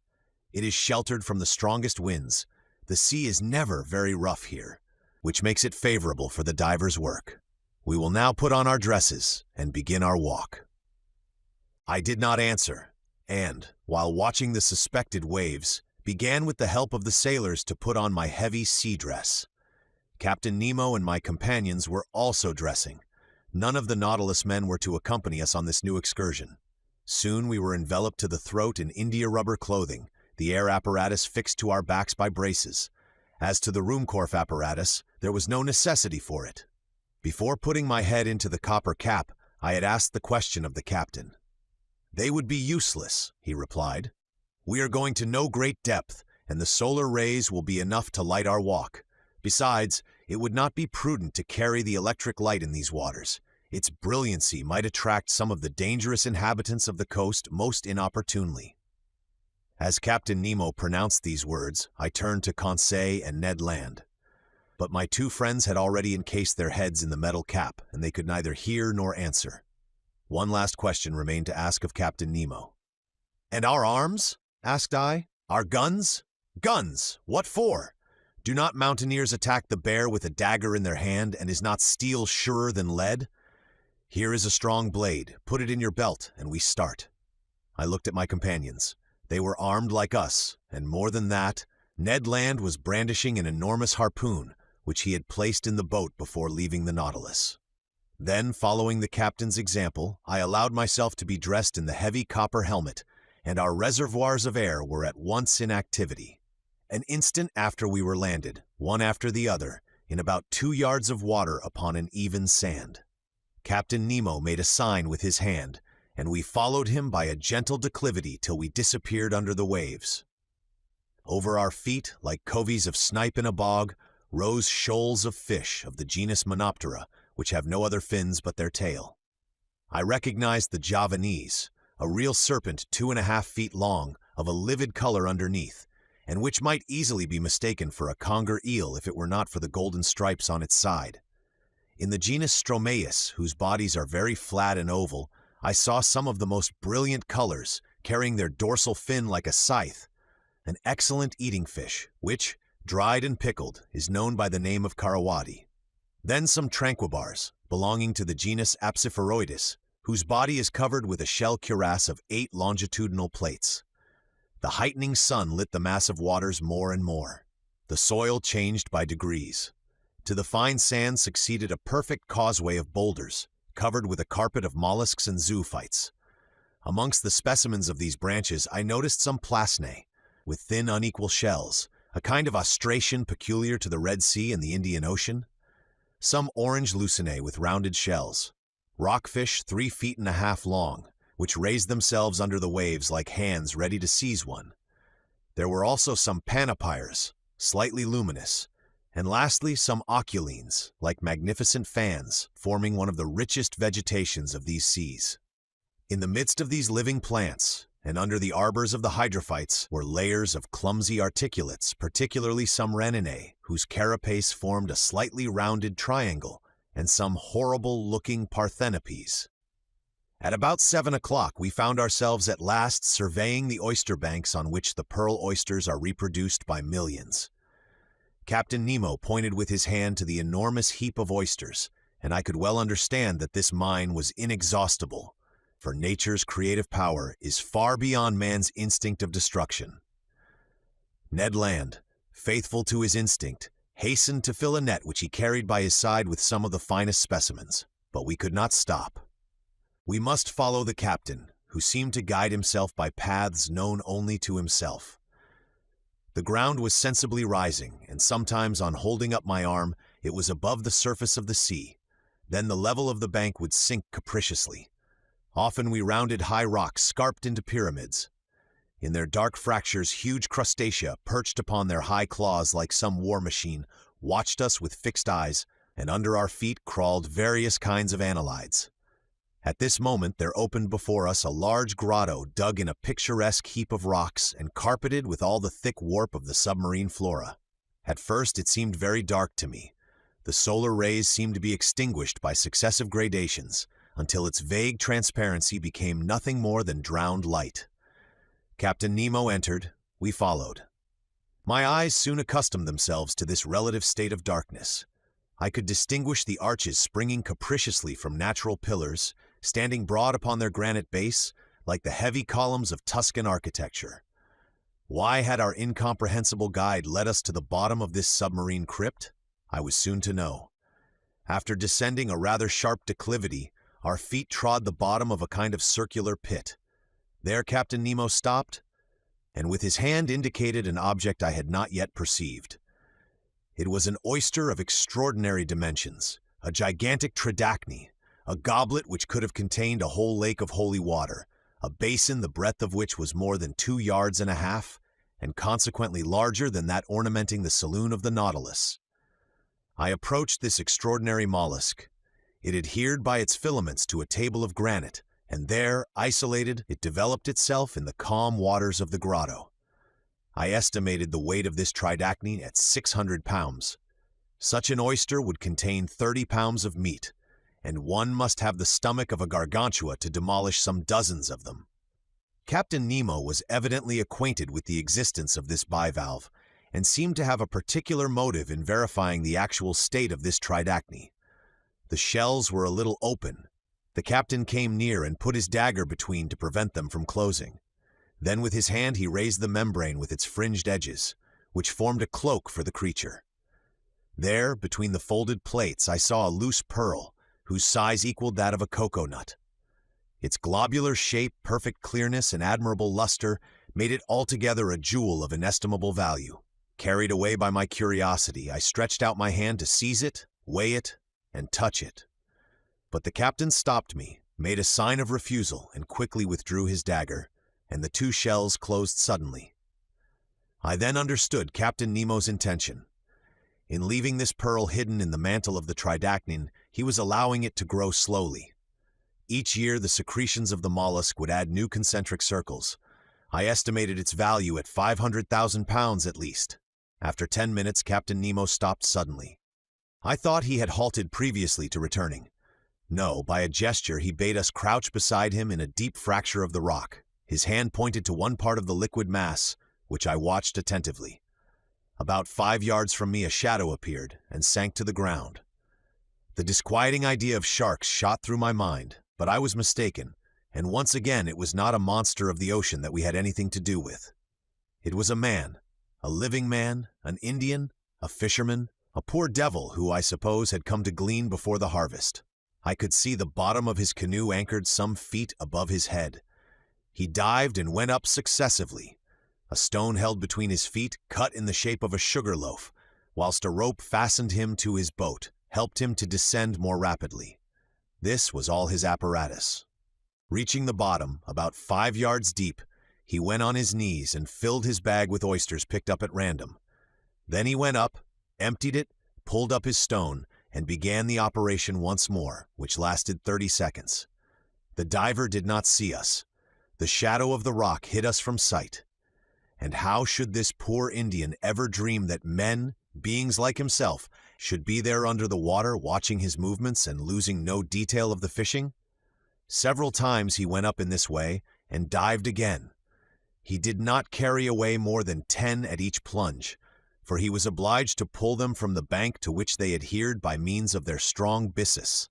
It is sheltered from the strongest winds. The sea is never very rough here, which makes it favorable for the divers' work. We will now put on our dresses and begin our walk." I did not answer, and, while watching the suspected waves, began with the help of the sailors to put on my heavy sea dress. Captain Nemo and my companions were also dressing. None of the Nautilus men were to accompany us on this new excursion. Soon we were enveloped to the throat in india-rubber clothing, the air apparatus fixed to our backs by braces. As to the Ruhmkorff apparatus, there was no necessity for it. Before putting my head into the copper cap, I had asked the question of the captain. "They would be useless," he replied. "We are going to no great depth, and the solar rays will be enough to light our walk. Besides, it would not be prudent to carry the electric light in these waters. Its brilliancy might attract some of the dangerous inhabitants of the coast most inopportunely." As Captain Nemo pronounced these words, I turned to Conseil and Ned Land. But my two friends had already encased their heads in the metal cap, and they could neither hear nor answer. One last question remained to ask of Captain Nemo. "And our arms?" asked I. "Our guns?" "Guns! What for? Do not mountaineers attack the bear with a dagger in their hand, and is not steel surer than lead? Here is a strong blade. Put it in your belt, and we start." I looked at my companions. They were armed like us, and more than that, Ned Land was brandishing an enormous harpoon, which he had placed in the boat before leaving the Nautilus. Then, following the captain's example, I allowed myself to be dressed in the heavy copper helmet, and our reservoirs of air were at once in activity. An instant after we were landed, one after the other, in about 2 yards of water upon an even sand. Captain Nemo made a sign with his hand, and we followed him by a gentle declivity till we disappeared under the waves. Over our feet, like coveys of snipe in a bog, rose shoals of fish of the genus Monoptera, which have no other fins but their tail. I recognized the Javanese, a real serpent 2.5 feet long, of a livid color underneath, and which might easily be mistaken for a conger eel if it were not for the golden stripes on its side. In the genus Stromaeus, whose bodies are very flat and oval, I saw some of the most brilliant colors, carrying their dorsal fin like a scythe, an excellent eating fish, which, dried and pickled, is known by the name of carawati. Then some tranquibars, belonging to the genus Apsipharoides, whose body is covered with a shell cuirass of 8 longitudinal plates. The heightening sun lit the massive waters more and more. The soil changed by degrees. To the fine sand succeeded a perfect causeway of boulders, covered with a carpet of mollusks and zoophytes. Amongst the specimens of these branches I noticed some plasinae, with thin unequal shells, a kind of ostration peculiar to the Red Sea and the Indian Ocean. Some orange lucinae with rounded shells. Rockfish 3.5 feet long, which raised themselves under the waves like hands ready to seize one. There were also some panapires, slightly luminous, and lastly some oculines, like magnificent fans, forming one of the richest vegetations of these seas. In the midst of these living plants, and under the arbors of the hydrophytes, were layers of clumsy articulates, particularly some reninae, whose carapace formed a slightly rounded triangle, and some horrible-looking parthenopes. At about 7 o'clock, we found ourselves at last surveying the oyster banks on which the pearl oysters are reproduced by millions. Captain Nemo pointed with his hand to the enormous heap of oysters, and I could well understand that this mine was inexhaustible, for nature's creative power is far beyond man's instinct of destruction. Ned Land, faithful to his instinct, hastened to fill a net which he carried by his side with some of the finest specimens, but we could not stop. We must follow the captain, who seemed to guide himself by paths known only to himself. The ground was sensibly rising, and sometimes on holding up my arm, it was above the surface of the sea. Then the level of the bank would sink capriciously. Often we rounded high rocks scarped into pyramids. In their dark fractures, huge crustacea, perched upon their high claws like some war machine, watched us with fixed eyes, and under our feet crawled various kinds of annelids. At this moment there opened before us a large grotto dug in a picturesque heap of rocks and carpeted with all the thick warp of the submarine flora. At first it seemed very dark to me. The solar rays seemed to be extinguished by successive gradations, until its vague transparency became nothing more than drowned light. Captain Nemo entered. We followed. My eyes soon accustomed themselves to this relative state of darkness. I could distinguish the arches springing capriciously from natural pillars, standing broad upon their granite base, like the heavy columns of Tuscan architecture. Why had our incomprehensible guide led us to the bottom of this submarine crypt? I was soon to know. After descending a rather sharp declivity, our feet trod the bottom of a kind of circular pit. There Captain Nemo stopped, and with his hand indicated an object I had not yet perceived. It was an oyster of extraordinary dimensions, a gigantic tridacne, a goblet which could have contained a whole lake of holy water, a basin the breadth of which was more than 2.5 yards, and consequently larger than that ornamenting the saloon of the Nautilus. I approached this extraordinary mollusk. It adhered by its filaments to a table of granite, and there, isolated, it developed itself in the calm waters of the grotto. I estimated the weight of this tridacne at 600 pounds. Such an oyster would contain 30 pounds of meat, and one must have the stomach of a gargantua to demolish some dozens of them. Captain Nemo was evidently acquainted with the existence of this bivalve, and seemed to have a particular motive in verifying the actual state of this tridacne. The shells were a little open. The captain came near and put his dagger between to prevent them from closing. Then with his hand he raised the membrane with its fringed edges, which formed a cloak for the creature. There, between the folded plates, I saw a loose pearl, whose size equaled that of a cocoa nut. Its globular shape, perfect clearness, and admirable luster made it altogether a jewel of inestimable value. Carried away by my curiosity, I stretched out my hand to seize it, weigh it, and touch it. But the captain stopped me, made a sign of refusal, and quickly withdrew his dagger, and the 2 shells closed suddenly. I then understood Captain Nemo's intention. In leaving this pearl hidden in the mantle of the tridacne, he was allowing it to grow slowly. Each year the secretions of the mollusk would add new concentric circles. I estimated its value at 500,000 pounds at least. After 10 minutes, Captain Nemo stopped suddenly. I thought he had halted previously to returning. No, by a gesture he bade us crouch beside him in a deep fracture of the rock. His hand pointed to one part of the liquid mass, which I watched attentively. About 5 yards from me a shadow appeared and sank to the ground. The disquieting idea of sharks shot through my mind, but I was mistaken, and once again it was not a monster of the ocean that we had anything to do with. It was a man, a living man, an Indian, a fisherman, a poor devil who I suppose had come to glean before the harvest. I could see the bottom of his canoe anchored some feet above his head. He dived and went up successively. A stone held between his feet, cut in the shape of a sugar loaf, whilst a rope fastened him to his boat, helped him to descend more rapidly. This was all his apparatus. Reaching the bottom, about 5 yards deep, he went on his knees and filled his bag with oysters picked up at random. Then he went up, emptied it, pulled up his stone, and began the operation once more, which lasted 30 seconds. The diver did not see us. The shadow of the rock hid us from sight. And how should this poor Indian ever dream that men, beings like himself, should be there under the water watching his movements and losing no detail of the fishing? Several times he went up in this way and dived again. He did not carry away more than 10 at each plunge, for he was obliged to pull them from the bank to which they adhered by means of their strong byssus.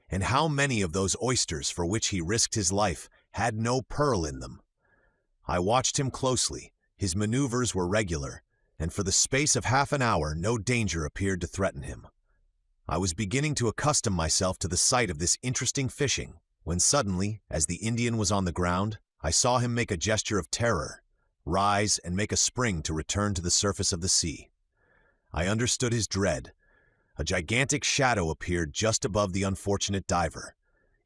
And how many of those oysters for which he risked his life had no pearl in them? I watched him closely. His maneuvers were regular, and for the space of half an hour no danger appeared to threaten him. I was beginning to accustom myself to the sight of this interesting fishing, when suddenly, as the Indian was on the ground, I saw him make a gesture of terror, rise and make a spring to return to the surface of the sea. I understood his dread. A gigantic shadow appeared just above the unfortunate diver.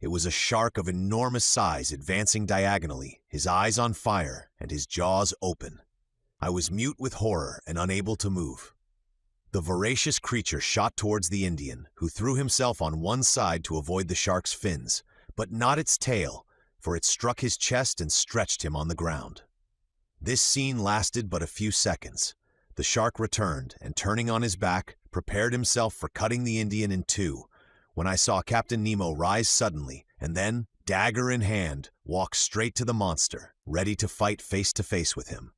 It was a shark of enormous size advancing diagonally, his eyes on fire and his jaws open. I was mute with horror and unable to move. The voracious creature shot towards the Indian, who threw himself on one side to avoid the shark's fins, but not its tail, for it struck his chest and stretched him on the ground. This scene lasted but a few seconds. The shark returned and, turning on his back, prepared himself for cutting the Indian in two, when I saw Captain Nemo rise suddenly and then, dagger in hand, walk straight to the monster, ready to fight face to face with him.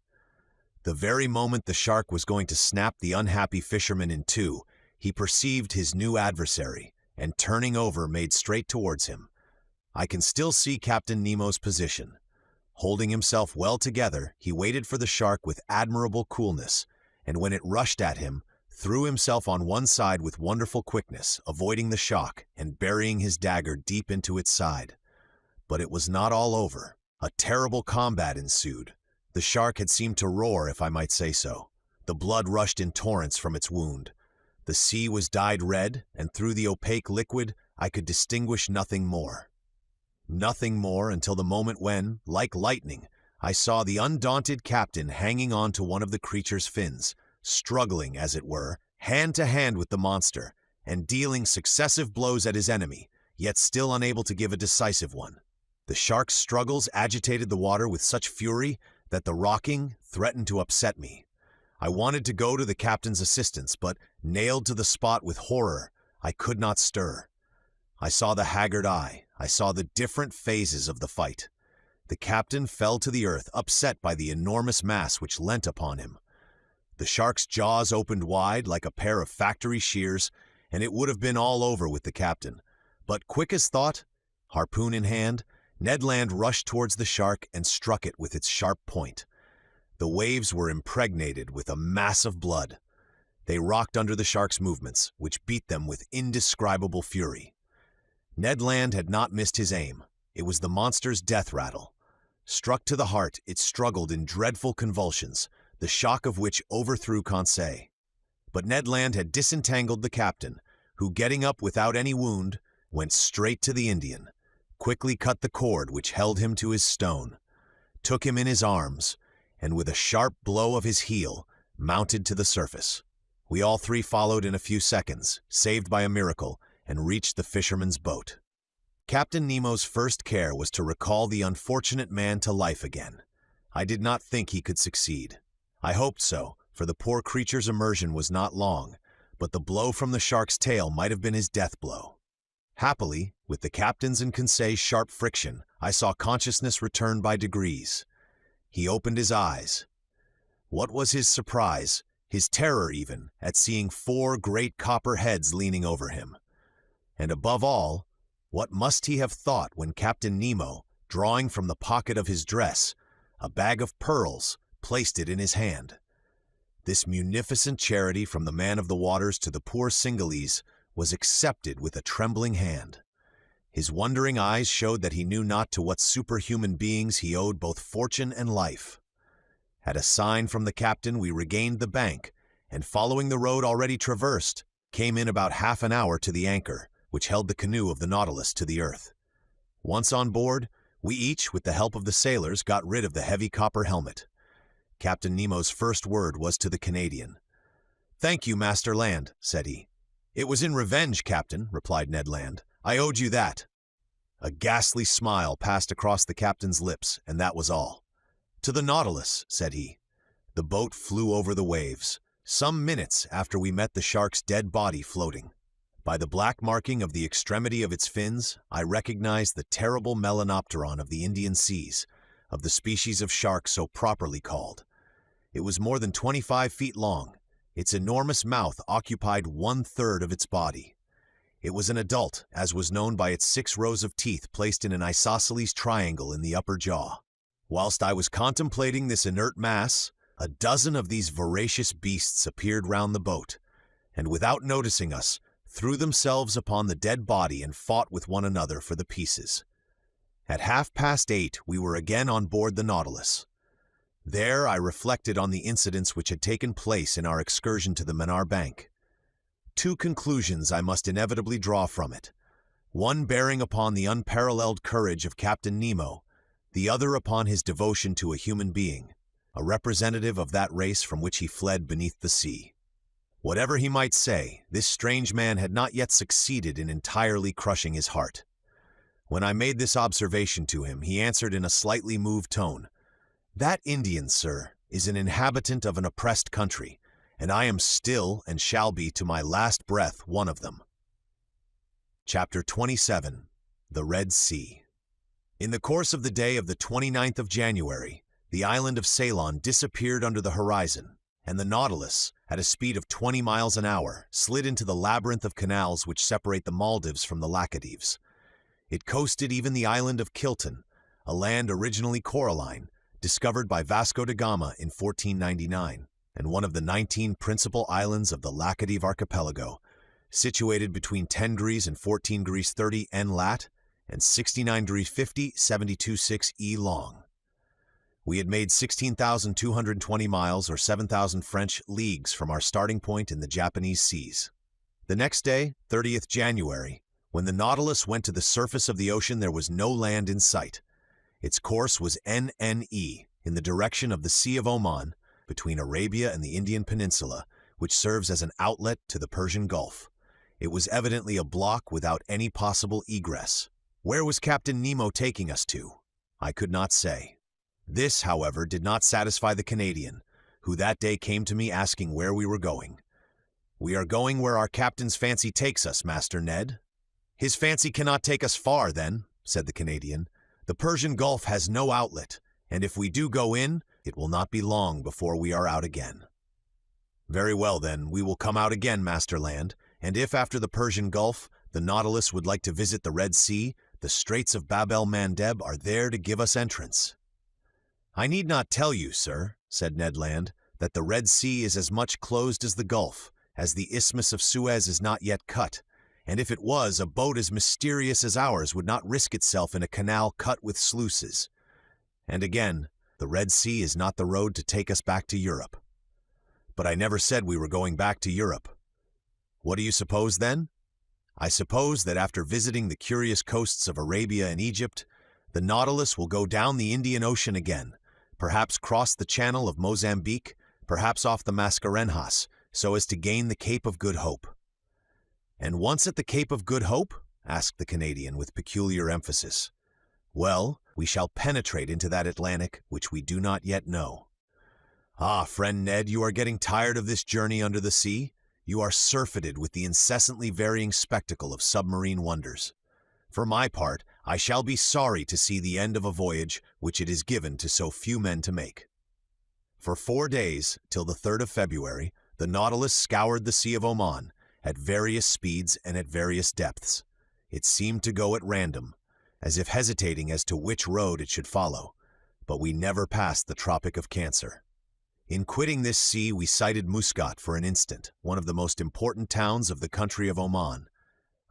The very moment the shark was going to snap the unhappy fisherman in two, he perceived his new adversary, and turning over made straight towards him. I can still see Captain Nemo's position. Holding himself well together, he waited for the shark with admirable coolness, and when it rushed at him, threw himself on one side with wonderful quickness, avoiding the shock and burying his dagger deep into its side. But it was not all over. A terrible combat ensued. The shark had seemed to roar, if I might say so. The blood rushed in torrents from its wound. The sea was dyed red, and through the opaque liquid I could distinguish nothing more. Nothing more until the moment when, like lightning, I saw the undaunted captain hanging on to one of the creature's fins, struggling, as it were, hand to hand with the monster, and dealing successive blows at his enemy, yet still unable to give a decisive one. The shark's struggles agitated the water with such fury that the rocking threatened to upset me. I wanted to go to the captain's assistance, but, nailed to the spot with horror, I could not stir. I saw the haggard eye. I saw the different phases of the fight. The captain fell to the earth, upset by the enormous mass which leant upon him. The shark's jaws opened wide like a pair of factory shears, and it would have been all over with the captain. But quick as thought, harpoon in hand, Ned Land rushed towards the shark and struck it with its sharp point. The waves were impregnated with a mass of blood. They rocked under the shark's movements, which beat them with indescribable fury. Ned Land had not missed his aim. It was the monster's death rattle. Struck to the heart, it struggled in dreadful convulsions, the shock of which overthrew Conseil. But Ned Land had disentangled the captain, who, getting up without any wound, went straight to the Indian, quickly cut the cord which held him to his stone, took him in his arms, and with a sharp blow of his heel, mounted to the surface. We all three followed in a few seconds, saved by a miracle, and reached the fisherman's boat. Captain Nemo's first care was to recall the unfortunate man to life again. I did not think he could succeed. I hoped so, for the poor creature's immersion was not long, but the blow from the shark's tail might have been his death blow. Happily, with the captain's and Conseil's sharp friction, I saw consciousness return by degrees. He opened his eyes. What was his surprise, his terror even, at seeing 4 great copper heads leaning over him. And above all, what must he have thought when Captain Nemo, drawing from the pocket of his dress a bag of pearls, placed it in his hand? This munificent charity from the man of the waters to the poor Cingalese was accepted with a trembling hand. His wondering eyes showed that he knew not to what superhuman beings he owed both fortune and life. At a sign from the captain, we regained the bank, and following the road already traversed, came in about half an hour to the anchor, which held the canoe of the Nautilus to the earth. Once on board, we each, with the help of the sailors, got rid of the heavy copper helmet. Captain Nemo's first word was to the Canadian, "Thank you, Master Land," said he. "It was in revenge, Captain," replied Ned Land. "I owed you that." A ghastly smile passed across the captain's lips, and that was all. "To the Nautilus," said he. The boat flew over the waves, some minutes after we met the shark's dead body floating. By the black marking of the extremity of its fins, I recognized the terrible melanopteron of the Indian seas, of the species of shark so properly called. It was more than 25 feet long. Its enormous mouth occupied 1/3 of its body. It was an adult, as was known by its 6 rows of teeth placed in an isosceles triangle in the upper jaw. Whilst I was contemplating this inert mass, a dozen of these voracious beasts appeared round the boat, and without noticing us, threw themselves upon the dead body and fought with one another for the pieces. At 8:30 we were again on board the Nautilus. There I reflected on the incidents which had taken place in our excursion to the Manar Bank. 2 conclusions I must inevitably draw from it, one bearing upon the unparalleled courage of Captain Nemo, the other upon his devotion to a human being, a representative of that race from which he fled beneath the sea. Whatever he might say, this strange man had not yet succeeded in entirely crushing his heart. When I made this observation to him, he answered in a slightly moved tone, "That Indian, sir, is an inhabitant of an oppressed country, and I am still and shall be to my last breath one of them." Chapter 27. The Red Sea. In the course of the day of the 29th of January, the island of Ceylon disappeared under the horizon, and the Nautilus, at a speed of 20 miles an hour, slid into the labyrinth of canals which separate the Maldives from the Laccadives. It coasted even the island of Kilton, a land originally coralline, discovered by Vasco da Gama in 1499, and one of the 19 principal islands of the Laccadive archipelago, situated between 10 degrees and 14 degrees 30 N lat and 69 degrees 50, 72.6 E long. We had made 16,220 miles or 7,000 French leagues from our starting point in the Japanese seas. The next day, 30th January, when the Nautilus went to the surface of the ocean, there was no land in sight. Its course was NNE, in the direction of the Sea of Oman, between Arabia and the Indian Peninsula, which serves as an outlet to the Persian Gulf. It was evidently a block without any possible egress. Where was Captain Nemo taking us to? I could not say. This, however, did not satisfy the Canadian, who that day came to me asking where we were going. "We are going where our captain's fancy takes us, Master Ned." "His fancy cannot take us far, then," said the Canadian. "The Persian Gulf has no outlet, and if we do go in, it will not be long before we are out again." "Very well, then, we will come out again, Master Land, and if after the Persian Gulf the Nautilus would like to visit the Red Sea, the Straits of Bab el-Mandeb are there to give us entrance." "I need not tell you, sir," said Ned Land, "that the Red Sea is as much closed as the Gulf, as the Isthmus of Suez is not yet cut, and if it was, a boat as mysterious as ours would not risk itself in a canal cut with sluices. And again, the Red Sea is not the road to take us back to Europe." "But I never said we were going back to Europe." "What do you suppose, then?" "I suppose that after visiting the curious coasts of Arabia and Egypt, the Nautilus will go down the Indian Ocean again, perhaps cross the channel of Mozambique, perhaps off the Mascarenhas, so as to gain the Cape of Good Hope." "And once at the Cape of Good Hope?" asked the Canadian with peculiar emphasis. "Well, we shall penetrate into that Atlantic which we do not yet know." "Ah, friend Ned, you are getting tired of this journey under the sea? You are surfeited with the incessantly varying spectacle of submarine wonders. For my part, I shall be sorry to see the end of a voyage which it is given to so few men to make." For 4 days, till the 3rd of February, the Nautilus scoured the Sea of Oman, at various speeds and at various depths. It seemed to go at random, as if hesitating as to which road it should follow, but we never passed the Tropic of Cancer. In quitting this sea, we sighted Muscat for an instant, one of the most important towns of the country of Oman.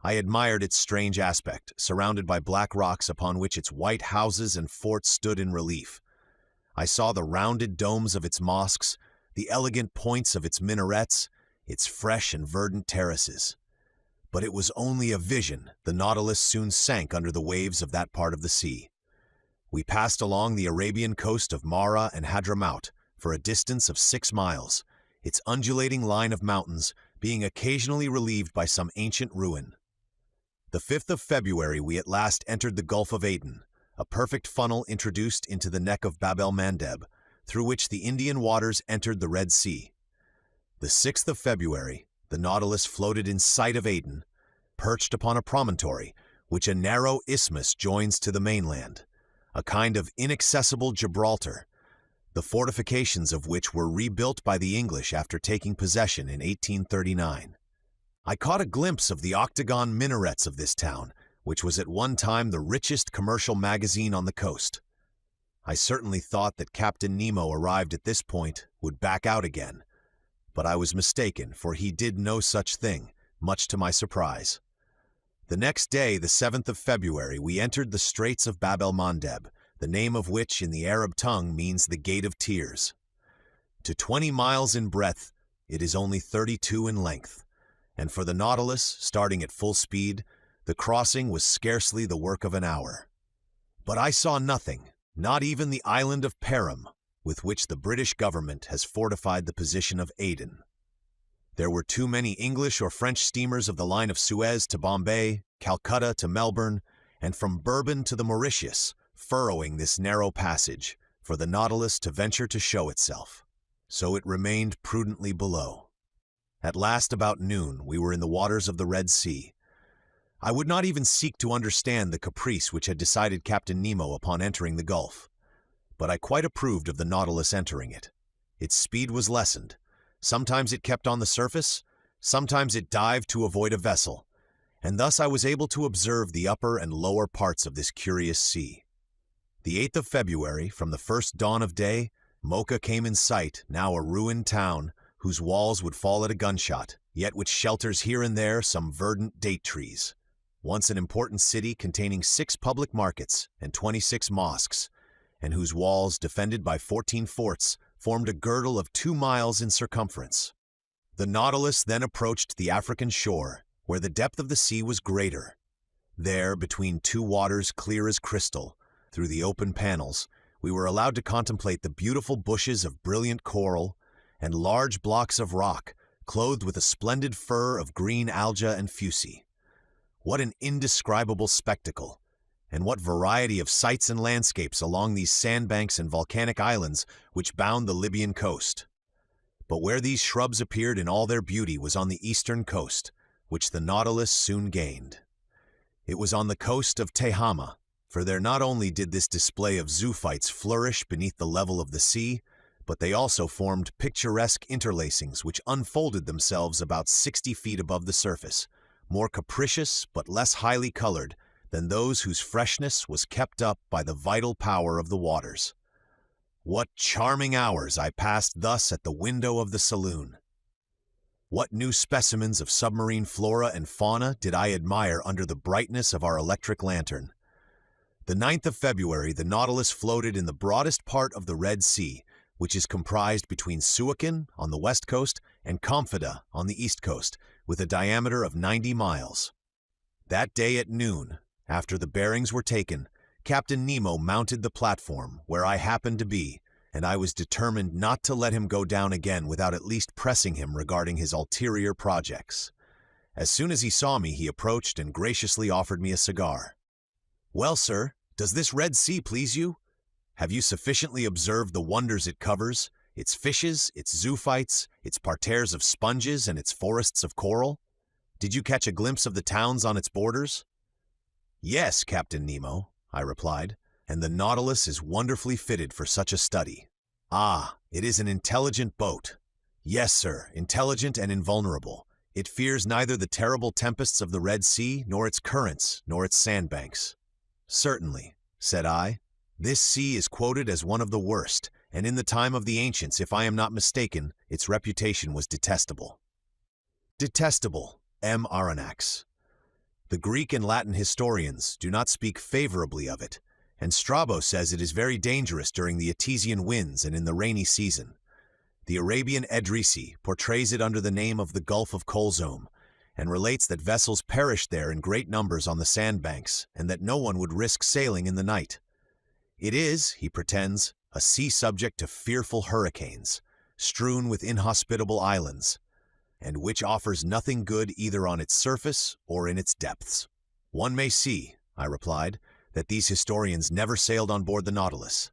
I admired its strange aspect, surrounded by black rocks upon which its white houses and forts stood in relief. I saw the rounded domes of its mosques, the elegant points of its minarets, its fresh and verdant terraces. But it was only a vision. The Nautilus soon sank under the waves of that part of the sea. We passed along the Arabian coast of Mara and Hadramaut for a distance of 6 miles, its undulating line of mountains being occasionally relieved by some ancient ruin. The 5th of February we at last entered the Gulf of Aden, a perfect funnel introduced into the neck of Bab el-Mandeb, through which the Indian waters entered the Red Sea. The 6th of February, the Nautilus floated in sight of Aden, perched upon a promontory which a narrow isthmus joins to the mainland, a kind of inaccessible Gibraltar, the fortifications of which were rebuilt by the English after taking possession in 1839. I caught a glimpse of the octagon minarets of this town, which was at one time the richest commercial magazine on the coast. I certainly thought that Captain Nemo arrived at this point would back out again, but I was mistaken, for he did no such thing, much to my surprise. The next day, the 7th of February, we entered the Straits of Bab el-Mandeb, the name of which in the Arab tongue means the Gate of Tears. To 20 miles in breadth, it is only 32 in length, and for the Nautilus, starting at full speed, the crossing was scarcely the work of an hour. But I saw nothing, not even the island of Perim, with which the British government has fortified the position of Aden. There were too many English or French steamers of the line of Suez to Bombay, Calcutta to Melbourne, and from Bourbon to the Mauritius, furrowing this narrow passage, for the Nautilus to venture to show itself. So it remained prudently below. At last, about noon, we were in the waters of the Red Sea. I would not even seek to understand the caprice which had decided Captain Nemo upon entering the Gulf, but I quite approved of the Nautilus entering it. Its speed was lessened. Sometimes it kept on the surface, sometimes it dived to avoid a vessel, and thus I was able to observe the upper and lower parts of this curious sea. The 8th of February, from the first dawn of day, Mocha came in sight, now a ruined town, whose walls would fall at a gunshot, yet which shelters here and there some verdant date trees. Once an important city containing 6 public markets and 26 mosques, and whose walls, defended by 14 forts, formed a girdle of 2 miles in circumference. The Nautilus then approached the African shore, where the depth of the sea was greater. There, between 2 waters clear as crystal, through the open panels, we were allowed to contemplate the beautiful bushes of brilliant coral and large blocks of rock, clothed with a splendid fur of green alga and fuci. What an indescribable spectacle, and what variety of sights and landscapes along these sandbanks and volcanic islands which bound the Libyan coast. But where these shrubs appeared in all their beauty was on the eastern coast, which the Nautilus soon gained. It was on the coast of Tehama, for there not only did this display of zoophytes flourish beneath the level of the sea, but they also formed picturesque interlacings which unfolded themselves about 60 feet above the surface, more capricious but less highly colored than those whose freshness was kept up by the vital power of the waters. What charming hours I passed thus at the window of the saloon! What new specimens of submarine flora and fauna did I admire under the brightness of our electric lantern! The 9th of February, the Nautilus floated in the broadest part of the Red Sea, which is comprised between Suakin on the west coast and Komfada on the east coast, with a diameter of 90 miles. That day at noon, after the bearings were taken, Captain Nemo mounted the platform where I happened to be, and I was determined not to let him go down again without at least pressing him regarding his ulterior projects. As soon as he saw me, he approached and graciously offered me a cigar. "Well, sir, does this Red Sea please you? Have you sufficiently observed the wonders it covers, its fishes, its zoophytes, its parterres of sponges, and its forests of coral? Did you catch a glimpse of the towns on its borders?" "Yes, Captain Nemo," I replied, "and the Nautilus is wonderfully fitted for such a study." "Ah, it is an intelligent boat." "Yes, sir, intelligent and invulnerable. It fears neither the terrible tempests of the Red Sea, nor its currents, nor its sandbanks." "Certainly," said I. "This sea is quoted as one of the worst, and in the time of the ancients, if I am not mistaken, its reputation was detestable." Detestable, M. Aronnax. The Greek and Latin historians do not speak favorably of it, and Strabo says it is very dangerous during the Etesian winds and in the rainy season. The Arabian Edrisi portrays it under the name of the Gulf of Colzom, and relates that vessels perished there in great numbers on the sandbanks, and that no one would risk sailing in the night. It is, he pretends, a sea subject to fearful hurricanes, strewn with inhospitable islands, and which offers nothing good either on its surface or in its depths. One may see, I replied, that these historians never sailed on board the Nautilus.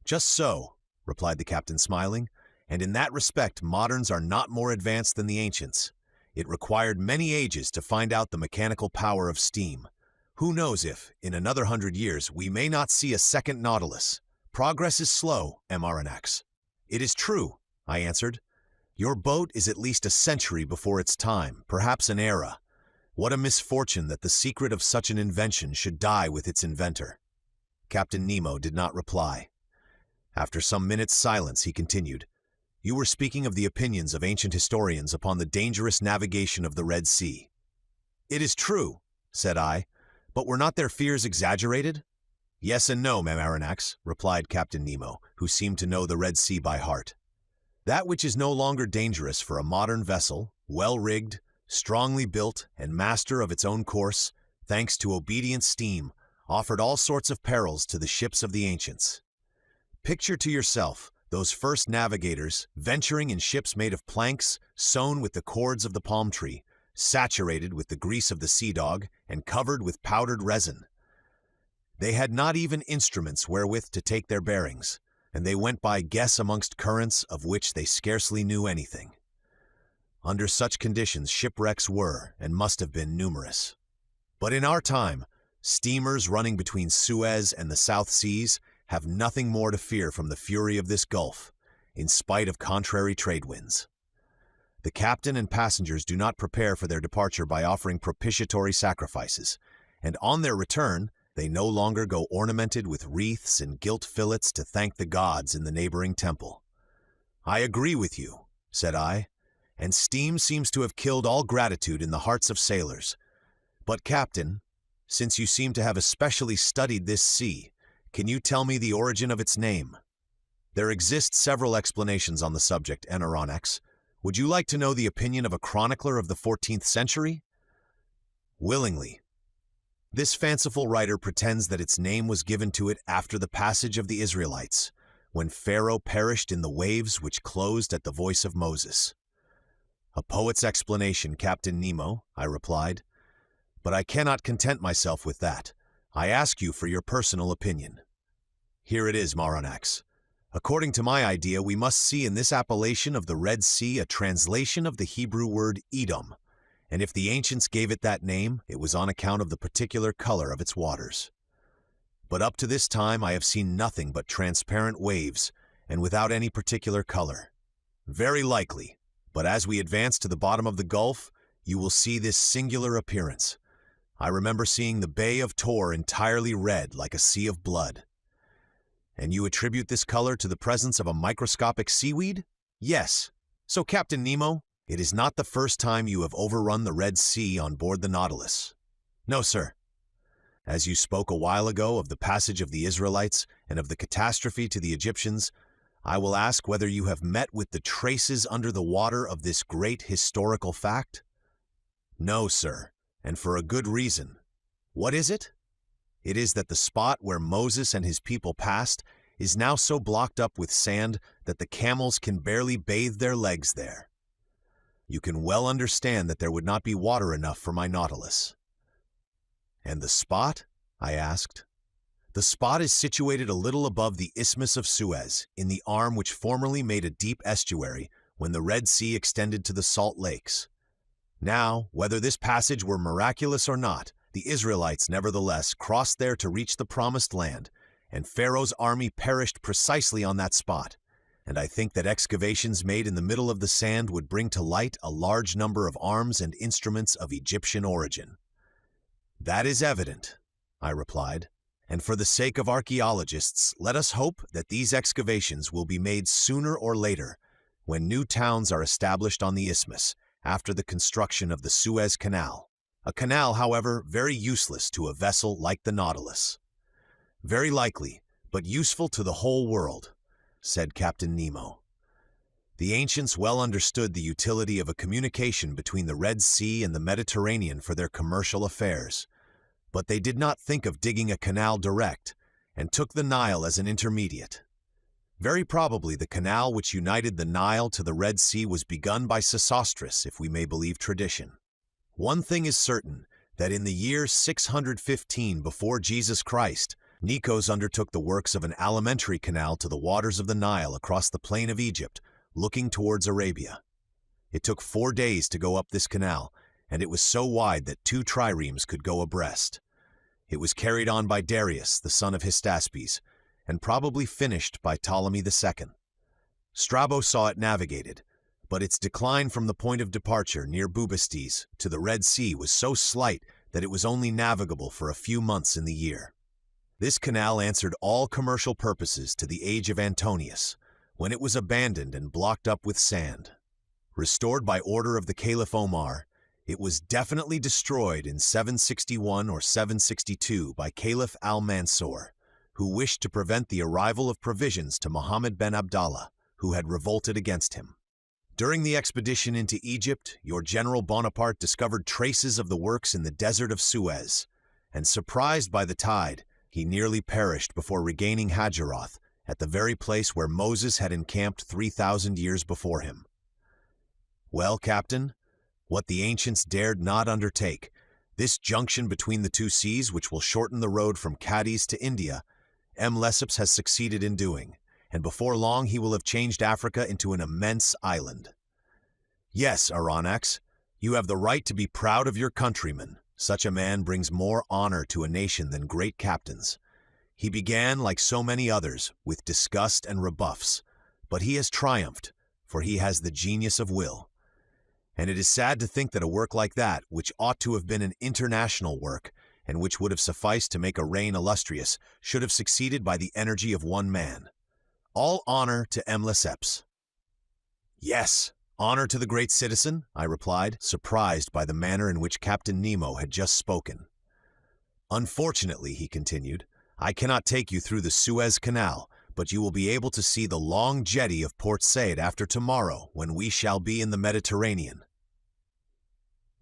Just so, replied the captain smiling, and in that respect moderns are not more advanced than the ancients. It required many ages to find out the mechanical power of steam. Who knows if, in another 100 years, we may not see a second Nautilus. Progress is slow, MRNX. It is true, I answered. Your boat is at least a century before its time, perhaps an era. What a misfortune that the secret of such an invention should die with its inventor. Captain Nemo did not reply. After some minutes' silence, he continued, You were speaking of the opinions of ancient historians upon the dangerous navigation of the Red Sea. It is true, said I, but were not their fears exaggerated? Yes and no, Mamaranax, replied Captain Nemo, who seemed to know the Red Sea by heart. That which is no longer dangerous for a modern vessel, well-rigged, strongly built, and master of its own course, thanks to obedient steam, offered all sorts of perils to the ships of the ancients. Picture to yourself those first navigators venturing in ships made of planks sewn with the cords of the palm tree, saturated with the grease of the sea dog, and covered with powdered resin. They had not even instruments wherewith to take their bearings, and they went by guess amongst currents of which they scarcely knew anything. Under such conditions shipwrecks were and must have been numerous. But in our time, steamers running between Suez and the South Seas have nothing more to fear from the fury of this gulf, in spite of contrary trade winds. The captain and passengers do not prepare for their departure by offering propitiatory sacrifices, and on their return, they no longer go ornamented with wreaths and gilt fillets to thank the gods in the neighboring temple. I agree with you, said I, and steam seems to have killed all gratitude in the hearts of sailors. But, Captain, since you seem to have especially studied this sea, can you tell me the origin of its name? There exist several explanations on the subject, Enoronex. Would you like to know the opinion of a chronicler of the 14th century? Willingly. This fanciful writer pretends that its name was given to it after the passage of the Israelites, when Pharaoh perished in the waves which closed at the voice of Moses. A poet's explanation, Captain Nemo, I replied. But I cannot content myself with that. I ask you for your personal opinion. Here it is, Maronax. According to my idea, we must see in this appellation of the Red Sea a translation of the Hebrew word Edom, and if the ancients gave it that name, it was on account of the particular color of its waters. But up to this time I have seen nothing but transparent waves, and without any particular color. Very likely, but as we advance to the bottom of the Gulf, you will see this singular appearance. I remember seeing the Bay of Tor entirely red like a sea of blood. And you attribute this color to the presence of a microscopic seaweed? Yes. So, Captain Nemo, it is not the first time you have overrun the Red Sea on board the Nautilus. No, sir. As you spoke a while ago of the passage of the Israelites and of the catastrophe to the Egyptians, I will ask whether you have met with the traces under the water of this great historical fact? No, sir, and for a good reason. What is it? It is that the spot where Moses and his people passed is now so blocked up with sand that the camels can barely bathe their legs there. You can well understand that there would not be water enough for my Nautilus. And the spot? I asked. The spot is situated a little above the Isthmus of Suez, in the arm which formerly made a deep estuary when the Red Sea extended to the Salt Lakes. Now, whether this passage were miraculous or not, the Israelites nevertheless crossed there to reach the Promised Land, and Pharaoh's army perished precisely on that spot, and I think that excavations made in the middle of the sand would bring to light a large number of arms and instruments of Egyptian origin. That is evident, I replied, and for the sake of archaeologists, let us hope that these excavations will be made sooner or later, when new towns are established on the isthmus, after the construction of the Suez Canal. A canal, however, very useless to a vessel like the Nautilus. Very likely, but useful to the whole world, said Captain Nemo. The ancients well understood the utility of a communication between the Red Sea and the Mediterranean for their commercial affairs, but they did not think of digging a canal direct, and took the Nile as an intermediate. Very probably the canal which united the Nile to the Red Sea was begun by Sesostris, if we may believe tradition. One thing is certain, that in the year 615 before Jesus Christ, Nikos undertook the works of an alimentary canal to the waters of the Nile across the plain of Egypt, looking towards Arabia. It took 4 days to go up this canal, and it was so wide that 2 triremes could go abreast. It was carried on by Darius, the son of Hystaspes, and probably finished by Ptolemy II. Strabo saw it navigated, but its decline from the point of departure near Bubastis to the Red Sea was so slight that it was only navigable for a few months in the year. This canal answered all commercial purposes to the age of Antonius, when it was abandoned and blocked up with sand. Restored by order of the Caliph Omar, it was definitely destroyed in 761 or 762 by Caliph al-Mansur, who wished to prevent the arrival of provisions to Muhammad ben Abdallah, who had revolted against him. During the expedition into Egypt, your General Bonaparte discovered traces of the works in the desert of Suez, and surprised by the tide, he nearly perished before regaining Hajaroth, at the very place where Moses had encamped 3,000 years before him. Well, Captain, what the ancients dared not undertake, this junction between the 2 seas, which will shorten the road from Cadiz to India, Lesseps has succeeded in doing, and before long he will have changed Africa into an immense island. Yes, Aronnax, you have the right to be proud of your countrymen. Such a man brings more honor to a nation than great captains. He began, like so many others, with disgust and rebuffs, but he has triumphed, for he has the genius of will. And it is sad to think that a work like that, which ought to have been an international work, and which would have sufficed to make a reign illustrious, should have succeeded by the energy of one man. All honor to Lesseps. Yes, honor to the great citizen, I replied, surprised by the manner in which Captain Nemo had just spoken. Unfortunately, he continued, I cannot take you through the Suez Canal, but you will be able to see the long jetty of Port Said after tomorrow, when we shall be in the Mediterranean.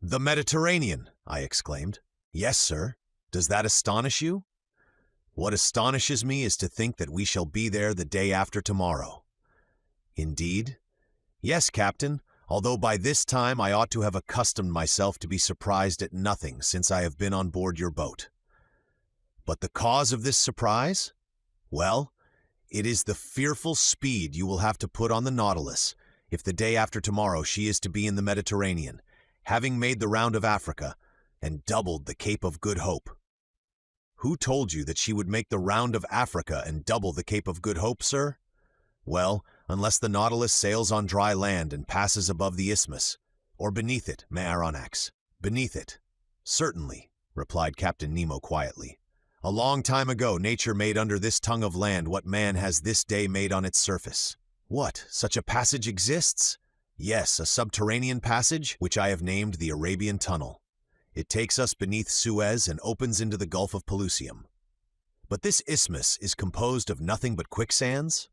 The Mediterranean, I exclaimed. Yes, sir. Does that astonish you? What astonishes me is to think that we shall be there the day after tomorrow. Indeed? Yes, Captain, although by this time I ought to have accustomed myself to be surprised at nothing since I have been on board your boat. But the cause of this surprise? Well, it is the fearful speed you will have to put on the Nautilus, if the day after tomorrow she is to be in the Mediterranean, having made the round of Africa, and doubled the Cape of Good Hope. Who told you that she would make the round of Africa and double the Cape of Good Hope, sir? Well, unless the Nautilus sails on dry land and passes above the isthmus, or beneath it, Aronnax. Beneath it. Certainly, replied Captain Nemo quietly. A long time ago nature made under this tongue of land what man has this day made on its surface. What, such a passage exists? Yes, a subterranean passage, which I have named the Arabian Tunnel. It takes us beneath Suez and opens into the Gulf of Pelusium. But this isthmus is composed of nothing but quicksands?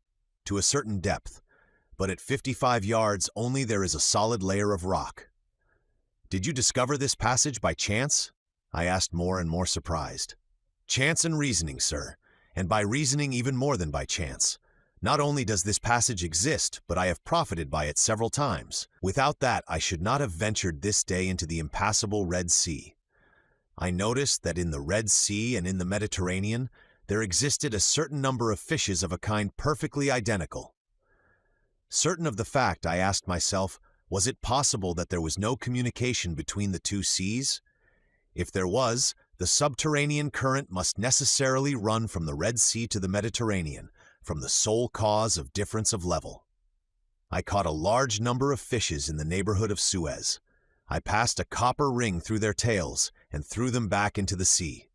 To a certain depth, but at 55 yards only there is a solid layer of rock. Did you discover this passage by chance? I asked, more and more surprised. Chance and reasoning, sir, and by reasoning even more than by chance. Not only does this passage exist, but I have profited by it several times. Without that, I should not have ventured this day into the impassable Red Sea. I noticed that in the Red Sea and in the Mediterranean, there existed a certain number of fishes of a kind perfectly identical. Certain of the fact, I asked myself, was it possible that there was no communication between the 2 seas? If there was, the subterranean current must necessarily run from the Red Sea to the Mediterranean, from the sole cause of difference of level. I caught a large number of fishes in the neighborhood of Suez. I passed a copper ring through their tails and threw them back into the sea.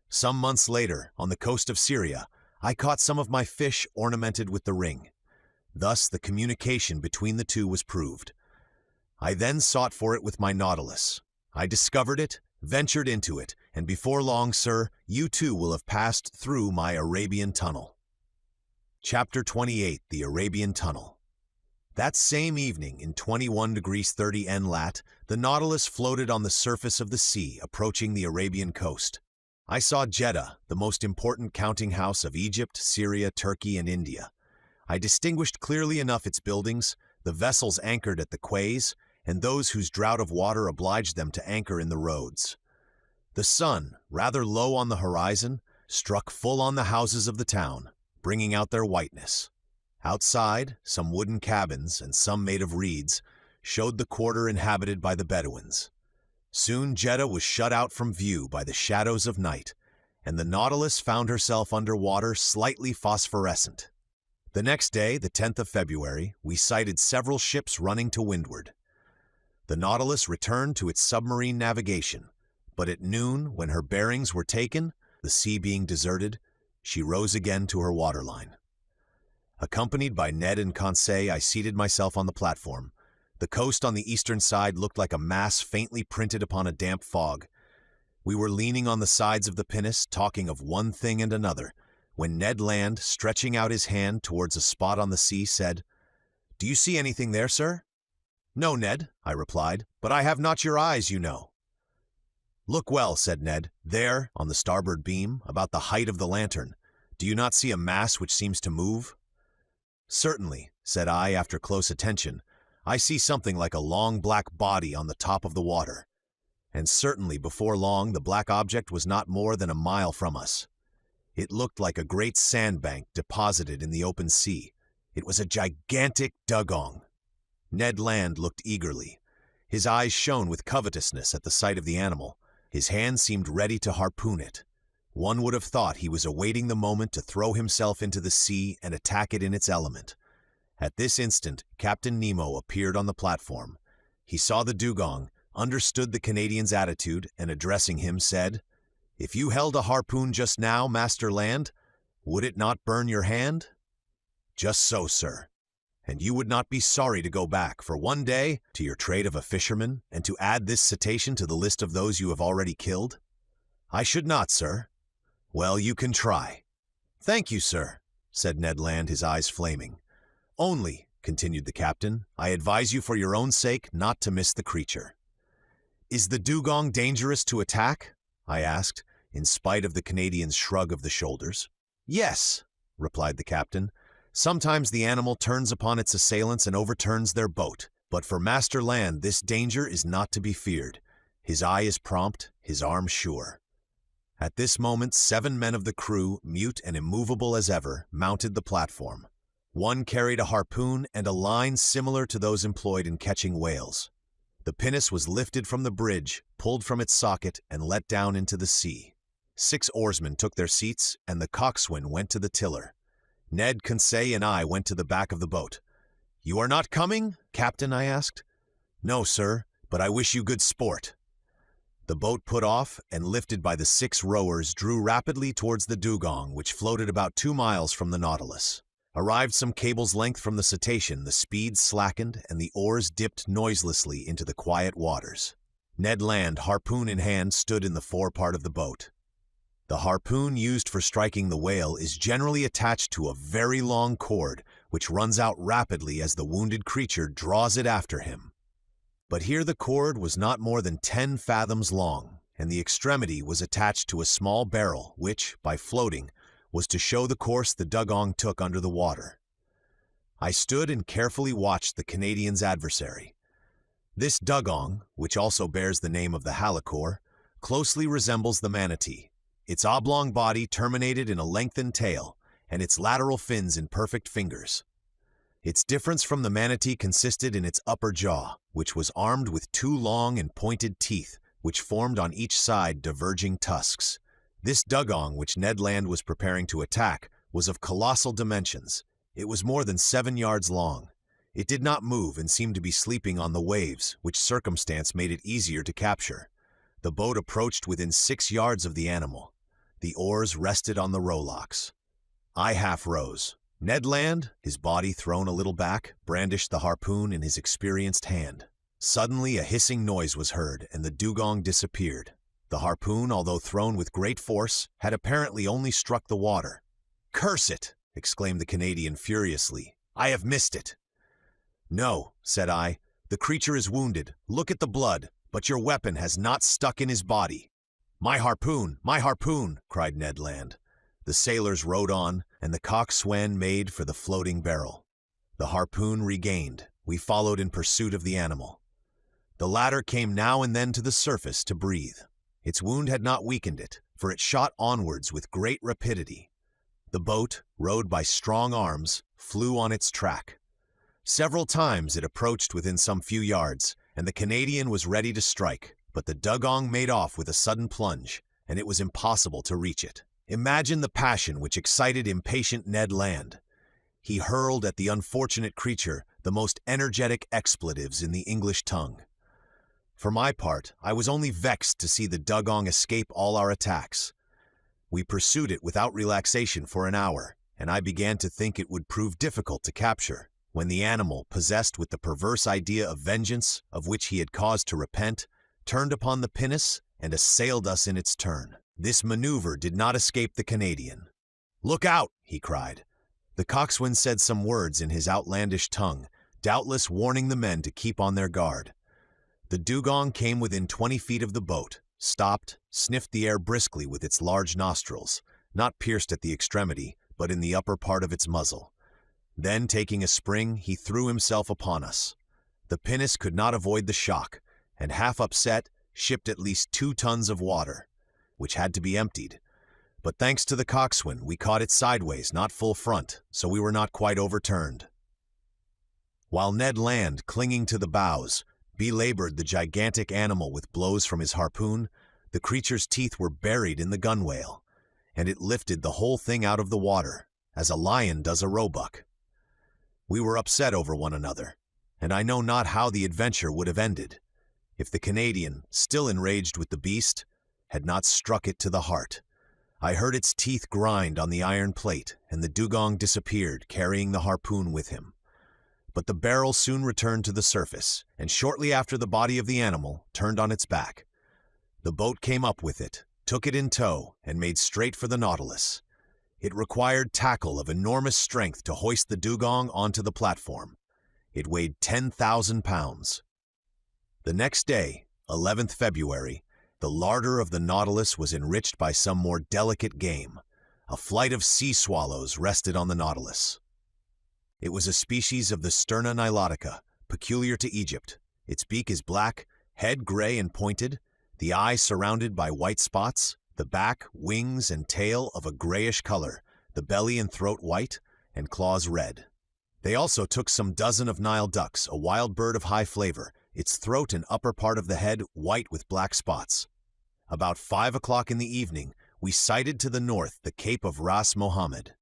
Some months later, on the coast of Syria, I caught some of my fish ornamented with the ring. Thus the communication between the 2 was proved. I then sought for it with my Nautilus. I discovered it, ventured into it, and before long, sir, you too will have passed through my Arabian Tunnel. Chapter 28, The Arabian Tunnel. That same evening, in 21 degrees 30 N lat, the Nautilus floated on the surface of the sea, approaching the Arabian coast. I saw Jeddah, the most important counting house of Egypt, Syria, Turkey, and India. I distinguished clearly enough its buildings, the vessels anchored at the quays, and those whose drought of water obliged them to anchor in the roads. The sun, rather low on the horizon, struck full on the houses of the town, bringing out their whiteness. Outside, some wooden cabins, and some made of reeds, showed the quarter inhabited by the Bedouins. Soon Jeddah was shut out from view by the shadows of night, and the Nautilus found herself under water slightly phosphorescent. The next day, the 10th of February, we sighted several ships running to windward. The Nautilus returned to its submarine navigation, but at noon, when her bearings were taken, the sea being deserted, she rose again to her waterline. Accompanied by Ned and Conseil, I seated myself on the platform. The coast on the eastern side looked like a mass faintly printed upon a damp fog. We were leaning on the sides of the pinnace, talking of one thing and another, when Ned Land, stretching out his hand towards a spot on the sea, said, "Do you see anything there, sir?" "No, Ned," I replied, "but I have not your eyes, you know." "Look well," said Ned. "There, on the starboard beam, about the height of the lantern, do you not see a mass which seems to move?" "Certainly," said I after close attention. "I see something like a long black body on the top of the water." And certainly before long the black object was not more than a mile from us. It looked like a great sandbank deposited in the open sea. It was a gigantic dugong. Ned Land looked eagerly. His eyes shone with covetousness at the sight of the animal. His hand seemed ready to harpoon it. One would have thought he was awaiting the moment to throw himself into the sea and attack it in its element. At this instant, Captain Nemo appeared on the platform. He saw the dugong, understood the Canadian's attitude, and addressing him, said, "If you held a harpoon just now, Master Land, would it not burn your hand?" "Just so, sir. And you would not be sorry to go back, for one day, to your trade of a fisherman, and to add this cetacean to the list of those you have already killed?" "I should not, sir." "Well, you can try." "Thank you, sir," said Ned Land, his eyes flaming. "Only," continued the captain, "I advise you for your own sake not to miss the creature." "Is the dugong dangerous to attack?" I asked, in spite of the Canadian's shrug of the shoulders. "Yes," replied the captain. "Sometimes the animal turns upon its assailants and overturns their boat, but for Master Land this danger is not to be feared. His eye is prompt, his arm sure." At this moment 7 men of the crew, mute and immovable as ever, mounted the platform. One carried a harpoon and a line similar to those employed in catching whales. The pinnace was lifted from the bridge, pulled from its socket, and let down into the sea. 6 oarsmen took their seats, and the coxswain went to the tiller. Ned, Conseil, and I went to the back of the boat. "You are not coming, Captain?" I asked. "No, sir, but I wish you good sport." The boat put off, and lifted by the 6 rowers, drew rapidly towards the dugong, which floated about 2 miles from the Nautilus. Arrived some cable's length from the cetacean, the speed slackened, and the oars dipped noiselessly into the quiet waters. Ned Land, harpoon in hand, stood in the forepart of the boat. The harpoon used for striking the whale is generally attached to a very long cord, which runs out rapidly as the wounded creature draws it after him. But here the cord was not more than 10 fathoms long, and the extremity was attached to a small barrel, which, by floating, was to show the course the dugong took under the water. I stood and carefully watched the Canadian's adversary. This dugong, which also bears the name of the halicore, closely resembles the manatee, its oblong body terminated in a lengthened tail, and its lateral fins in perfect fingers. Its difference from the manatee consisted in its upper jaw, which was armed with 2 long and pointed teeth, which formed on each side diverging tusks. This dugong, which Ned Land was preparing to attack, was of colossal dimensions. It was more than 7 yards long. It did not move and seemed to be sleeping on the waves, which circumstance made it easier to capture. The boat approached within 6 yards of the animal. The oars rested on the rowlocks. I half rose. Ned Land, his body thrown a little back, brandished the harpoon in his experienced hand. Suddenly a hissing noise was heard, and the dugong disappeared. The harpoon, although thrown with great force, had apparently only struck the water. "Curse it!" exclaimed the Canadian furiously. "I have missed it." "No," said I. "The creature is wounded. Look at the blood, but your weapon has not stuck in his body." "My harpoon! My harpoon!" cried Ned Land. The sailors rowed on, and the coxswain made for the floating barrel. The harpoon regained, we followed in pursuit of the animal. The latter came now and then to the surface to breathe. Its wound had not weakened it, for it shot onwards with great rapidity. The boat, rowed by strong arms, flew on its track. Several times it approached within some few yards, and the Canadian was ready to strike, but the dugong made off with a sudden plunge, and it was impossible to reach it. Imagine the passion which excited impatient Ned Land. He hurled at the unfortunate creature the most energetic expletives in the English tongue. For my part, I was only vexed to see the dugong escape all our attacks. We pursued it without relaxation for an hour, and I began to think it would prove difficult to capture, when the animal, possessed with the perverse idea of vengeance, of which he had cause to repent, turned upon the pinnace and assailed us in its turn. This maneuver did not escape the Canadian. "Look out!" he cried. The coxswain said some words in his outlandish tongue, doubtless warning the men to keep on their guard. The dugong came within 20 feet of the boat, stopped, sniffed the air briskly with its large nostrils, not pierced at the extremity, but in the upper part of its muzzle. Then, taking a spring, he threw himself upon us. The pinnace could not avoid the shock, and half upset, shipped at least 2 tons of water, which had to be emptied. But thanks to the coxswain, we caught it sideways, not full front, so we were not quite overturned. While Ned Land, clinging to the bows, belabored the gigantic animal with blows from his harpoon, the creature's teeth were buried in the gunwale, and it lifted the whole thing out of the water, as a lion does a roebuck. We were upset over one another, and I know not how the adventure would have ended, if the Canadian, still enraged with the beast, had not struck it to the heart. I heard its teeth grind on the iron plate, and the dugong disappeared, carrying the harpoon with him. But the barrel soon returned to the surface, and shortly after the body of the animal turned on its back. The boat came up with it, took it in tow, and made straight for the Nautilus. It required tackle of enormous strength to hoist the dugong onto the platform. It weighed 10,000 pounds. The next day, 11th February, the larder of the Nautilus was enriched by some more delicate game. A flight of sea swallows rested on the Nautilus. It was a species of the Sterna nilotica, peculiar to Egypt. Its beak is black, head gray and pointed, the eye surrounded by white spots, the back, wings, and tail of a grayish color, the belly and throat white, and claws red. They also took some dozen of Nile ducks, a wild bird of high flavor, its throat and upper part of the head white with black spots. About 5 o'clock in the evening, we sighted to the north the Cape of Ras Mohammed.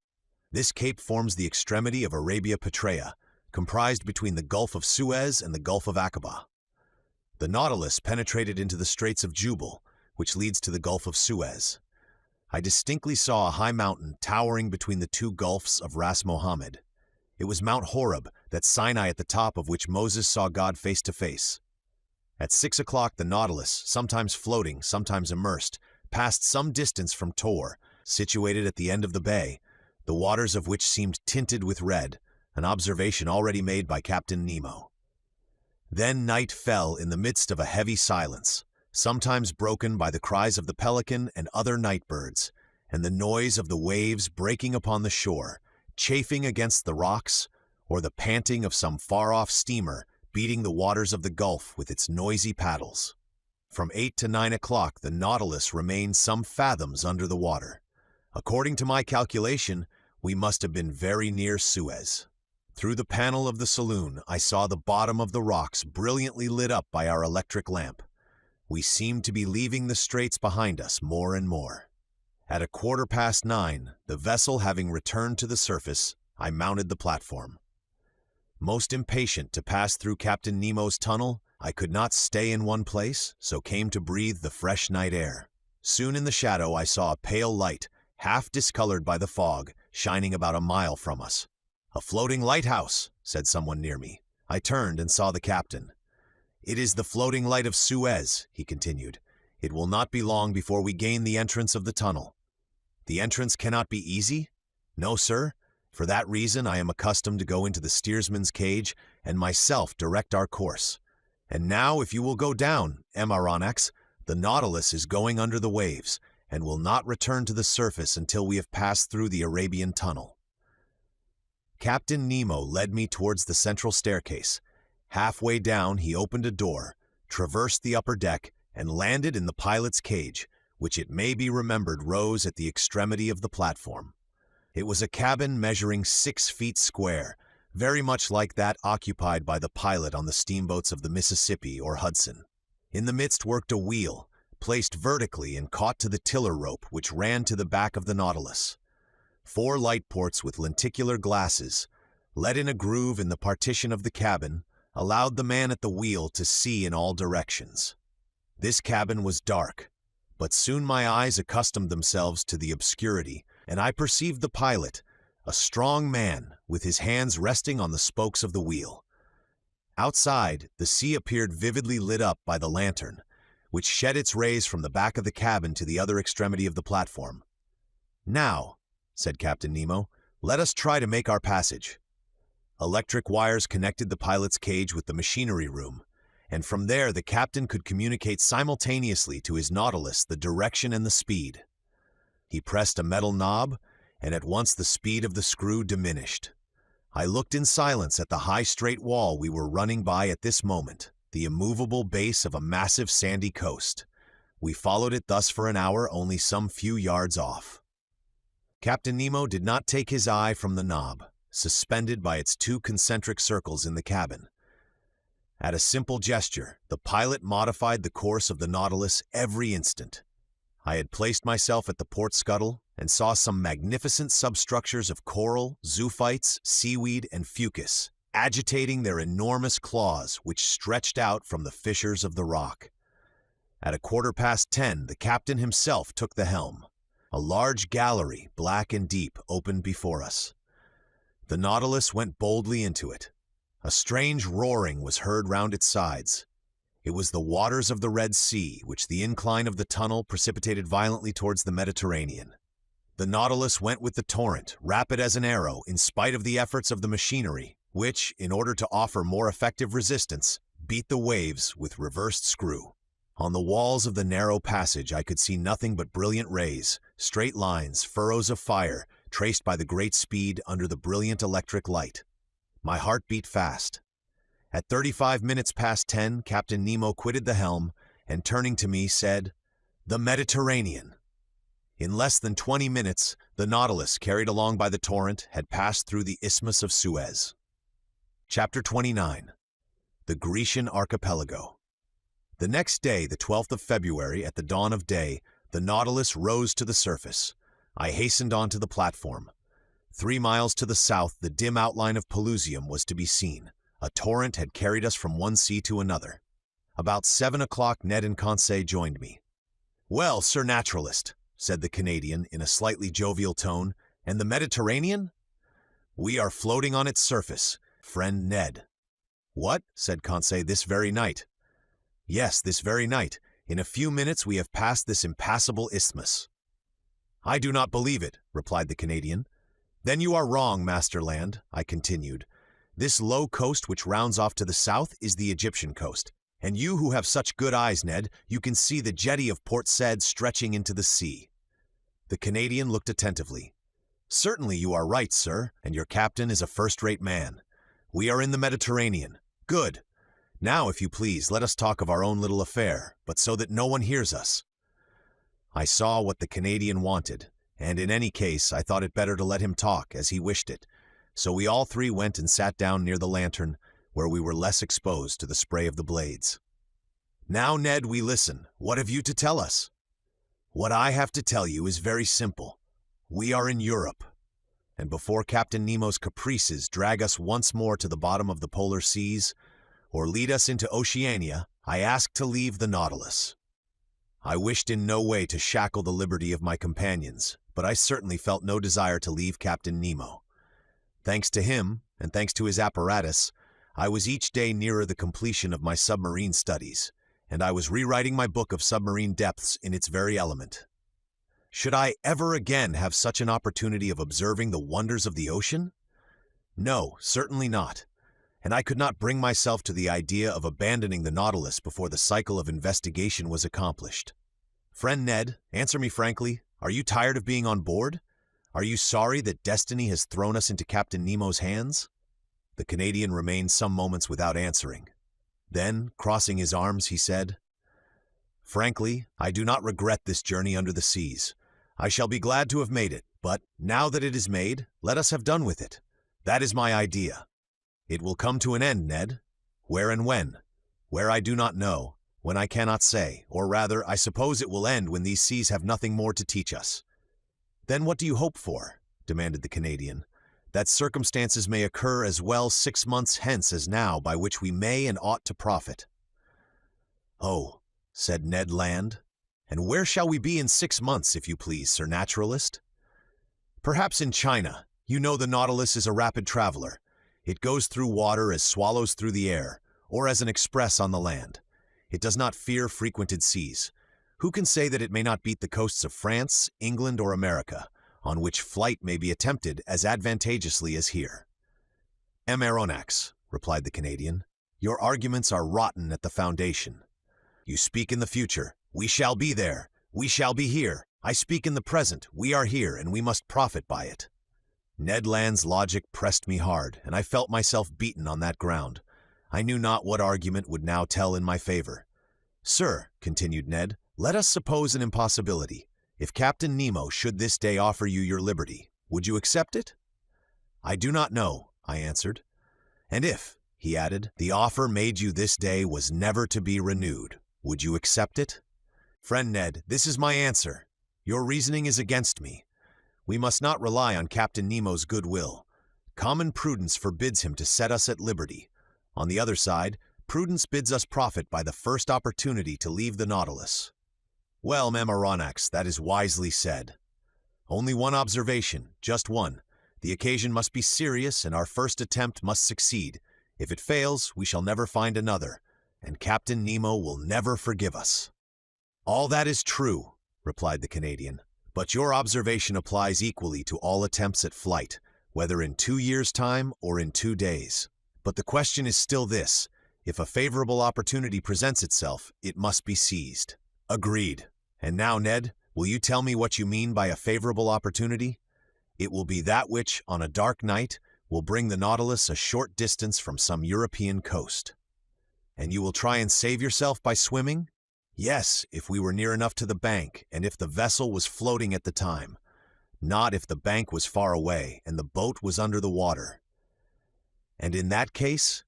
This cape forms the extremity of Arabia Petraea, comprised between the Gulf of Suez and the Gulf of Aqaba. The Nautilus penetrated into the Straits of Jubal, which leads to the Gulf of Suez. I distinctly saw a high mountain towering between the 2 gulfs of Ras Mohammed. It was Mount Horeb, that Sinai at the top of which Moses saw God face to face. At 6 o'clock the Nautilus, sometimes floating, sometimes immersed, passed some distance from Tor, situated at the end of the bay, the waters of which seemed tinted with red, an observation already made by Captain Nemo. Then night fell in the midst of a heavy silence, sometimes broken by the cries of the pelican and other night birds, and the noise of the waves breaking upon the shore, chafing against the rocks, or the panting of some far-off steamer beating the waters of the Gulf with its noisy paddles. From 8 to 9 o'clock the Nautilus remained some fathoms under the water. According to my calculation, we must have been very near Suez. Through the panel of the saloon, I saw the bottom of the rocks brilliantly lit up by our electric lamp. We seemed to be leaving the straits behind us more and more. At 9:15, the vessel having returned to the surface, I mounted the platform. Most impatient to pass through Captain Nemo's tunnel, I could not stay in one place, so came to breathe the fresh night air. Soon in the shadow I saw a pale light, half discolored by the fog, shining about a mile from us. "A floating lighthouse," said someone near me. I turned and saw the captain. "It is the floating light of Suez," he continued. "It will not be long before we gain the entrance of the tunnel." "The entrance cannot be easy?" "No, sir. For that reason I am accustomed to go into the steersman's cage and myself direct our course. And now if you will go down, Emaronex, the Nautilus is going under the waves, and will not return to the surface until we have passed through the Arabian Tunnel. Captain Nemo led me towards the central staircase. Halfway down, he opened a door, traversed the upper deck, and landed in the pilot's cage, which it may be remembered rose at the extremity of the platform. It was a cabin measuring 6 feet square, very much like that occupied by the pilot on the steamboats of the Mississippi or Hudson. In the midst worked a wheel, placed vertically and caught to the tiller rope which ran to the back of the Nautilus. 4 light ports with lenticular glasses, let in a groove in the partition of the cabin, allowed the man at the wheel to see in all directions. This cabin was dark, but soon my eyes accustomed themselves to the obscurity, and I perceived the pilot, a strong man with his hands resting on the spokes of the wheel. Outside, the sea appeared vividly lit up by the lantern, which shed its rays from the back of the cabin to the other extremity of the platform. "Now," said Captain Nemo, "let us try to make our passage." Electric wires connected the pilot's cage with the machinery room, and from there the captain could communicate simultaneously to his Nautilus the direction and the speed. He pressed a metal knob, and at once the speed of the screw diminished. I looked in silence at the high straight wall we were running by at this moment, the immovable base of a massive sandy coast. We followed it thus for an hour, only some few yards off. Captain Nemo did not take his eye from the knob, suspended by its 2 concentric circles in the cabin. At a simple gesture, the pilot modified the course of the Nautilus every instant. I had placed myself at the port scuttle and saw some magnificent substructures of coral, zoophytes, seaweed, and fucus, agitating their enormous claws which stretched out from the fissures of the rock. At 10:15, the captain himself took the helm. A large gallery, black and deep, opened before us. The Nautilus went boldly into it. A strange roaring was heard round its sides. It was the waters of the Red Sea, which the incline of the tunnel precipitated violently towards the Mediterranean. The Nautilus went with the torrent, rapid as an arrow, in spite of the efforts of the machinery, which, in order to offer more effective resistance, beat the waves with reversed screw. On the walls of the narrow passage I could see nothing but brilliant rays, straight lines, furrows of fire, traced by the great speed under the brilliant electric light. My heart beat fast. At 10:35, Captain Nemo quitted the helm, and turning to me said, "The Mediterranean." In less than 20 minutes, the Nautilus, carried along by the torrent, had passed through the Isthmus of Suez. Chapter 29. The Grecian Archipelago. The next day, the 12th of February, at the dawn of day, the Nautilus rose to the surface. I hastened on to the platform. 3 miles to the south, the dim outline of Pelusium was to be seen. A torrent had carried us from one sea to another. About 7 o'clock, Ned and Conseil joined me. "Well, Sir Naturalist," said the Canadian in a slightly jovial tone, "and the Mediterranean?" "We are floating on its surface, friend Ned." "What?" said Conseil, "this very night?" "Yes, this very night. In a few minutes we have passed this impassable isthmus." "I do not believe it," replied the Canadian. "Then you are wrong, Master Land," I continued. "This low coast which rounds off to the south is the Egyptian coast, and you who have such good eyes, Ned, you can see the jetty of Port Said stretching into the sea." The Canadian looked attentively. "Certainly you are right, sir, and your captain is a first-rate man. We are in the Mediterranean. Good. Now, if you please, let us talk of our own little affair, but so that no one hears us." I saw what the Canadian wanted, and in any case I thought it better to let him talk as he wished it, so we all 3 went and sat down near the lantern, where we were less exposed to the spray of the blades. "Now, Ned, we listen. What have you to tell us?" "What I have to tell you is very simple. We are in Europe, and before Captain Nemo's caprices drag us once more to the bottom of the polar seas, or lead us into Oceania, I ask to leave the Nautilus." I wished in no way to shackle the liberty of my companions, but I certainly felt no desire to leave Captain Nemo. Thanks to him, and thanks to his apparatus, I was each day nearer the completion of my submarine studies, and I was rewriting my book of submarine depths in its very element. Should I ever again have such an opportunity of observing the wonders of the ocean? No, certainly not, and I could not bring myself to the idea of abandoning the Nautilus before the cycle of investigation was accomplished. Friend Ned, answer me frankly. Are you tired of being on board? Are you sorry that destiny has thrown us into Captain Nemo's hands?" The Canadian remained some moments without answering. Then, crossing his arms, he said, "Frankly, I do not regret this journey under the seas. I shall be glad to have made it, but now that it is made, let us have done with it. That is my idea. It will come to an end, Ned. Where and when? Where I do not know, when I cannot say, or rather, I suppose it will end when these seas have nothing more to teach us." "Then what do you hope for?" demanded the Canadian. "That circumstances may occur as well 6 months hence as now by which we may and ought to profit." "Oh," said Ned Land, "and where shall we be in 6 months, if you please, Sir Naturalist?" "Perhaps in China. You know the Nautilus is a rapid traveler. It goes through water as swallows through the air, or as an express on the land. It does not fear frequented seas. Who can say that it may not beat the coasts of France, England, or America, on which flight may be attempted as advantageously as here?" "Aronnax," replied the Canadian, "your arguments are rotten at the foundation. You speak in the future. We shall be there. We shall be here. I speak in the present. We are here, and we must profit by it." Ned Land's logic pressed me hard, and I felt myself beaten on that ground. I knew not what argument would now tell in my favor. "Sir," continued Ned, "let us suppose an impossibility. If Captain Nemo should this day offer you your liberty, would you accept it?" "I do not know," I answered. "And if," he added, "the offer made you this day was never to be renewed, would you accept it?" "Friend Ned, this is my answer. Your reasoning is against me. We must not rely on Captain Nemo's goodwill. Common prudence forbids him to set us at liberty. On the other side, prudence bids us profit by the first opportunity to leave the Nautilus." "Well, Aronnax, that is wisely said. Only one observation, just one. The occasion must be serious, and our first attempt must succeed. If it fails, we shall never find another, and Captain Nemo will never forgive us." "All that is true," replied the Canadian. "But your observation applies equally to all attempts at flight, whether in 2 years' time or in 2 days. But the question is still this: if a favorable opportunity presents itself, it must be seized." "Agreed. And now, Ned, will you tell me what you mean by a favorable opportunity?" "It will be that which, on a dark night, will bring the Nautilus a short distance from some European coast." "And you will try and save yourself by swimming?" "Yes, if we were near enough to the bank, and if the vessel was floating at the time. Not if the bank was far away, and the boat was under the water." "And in that case?"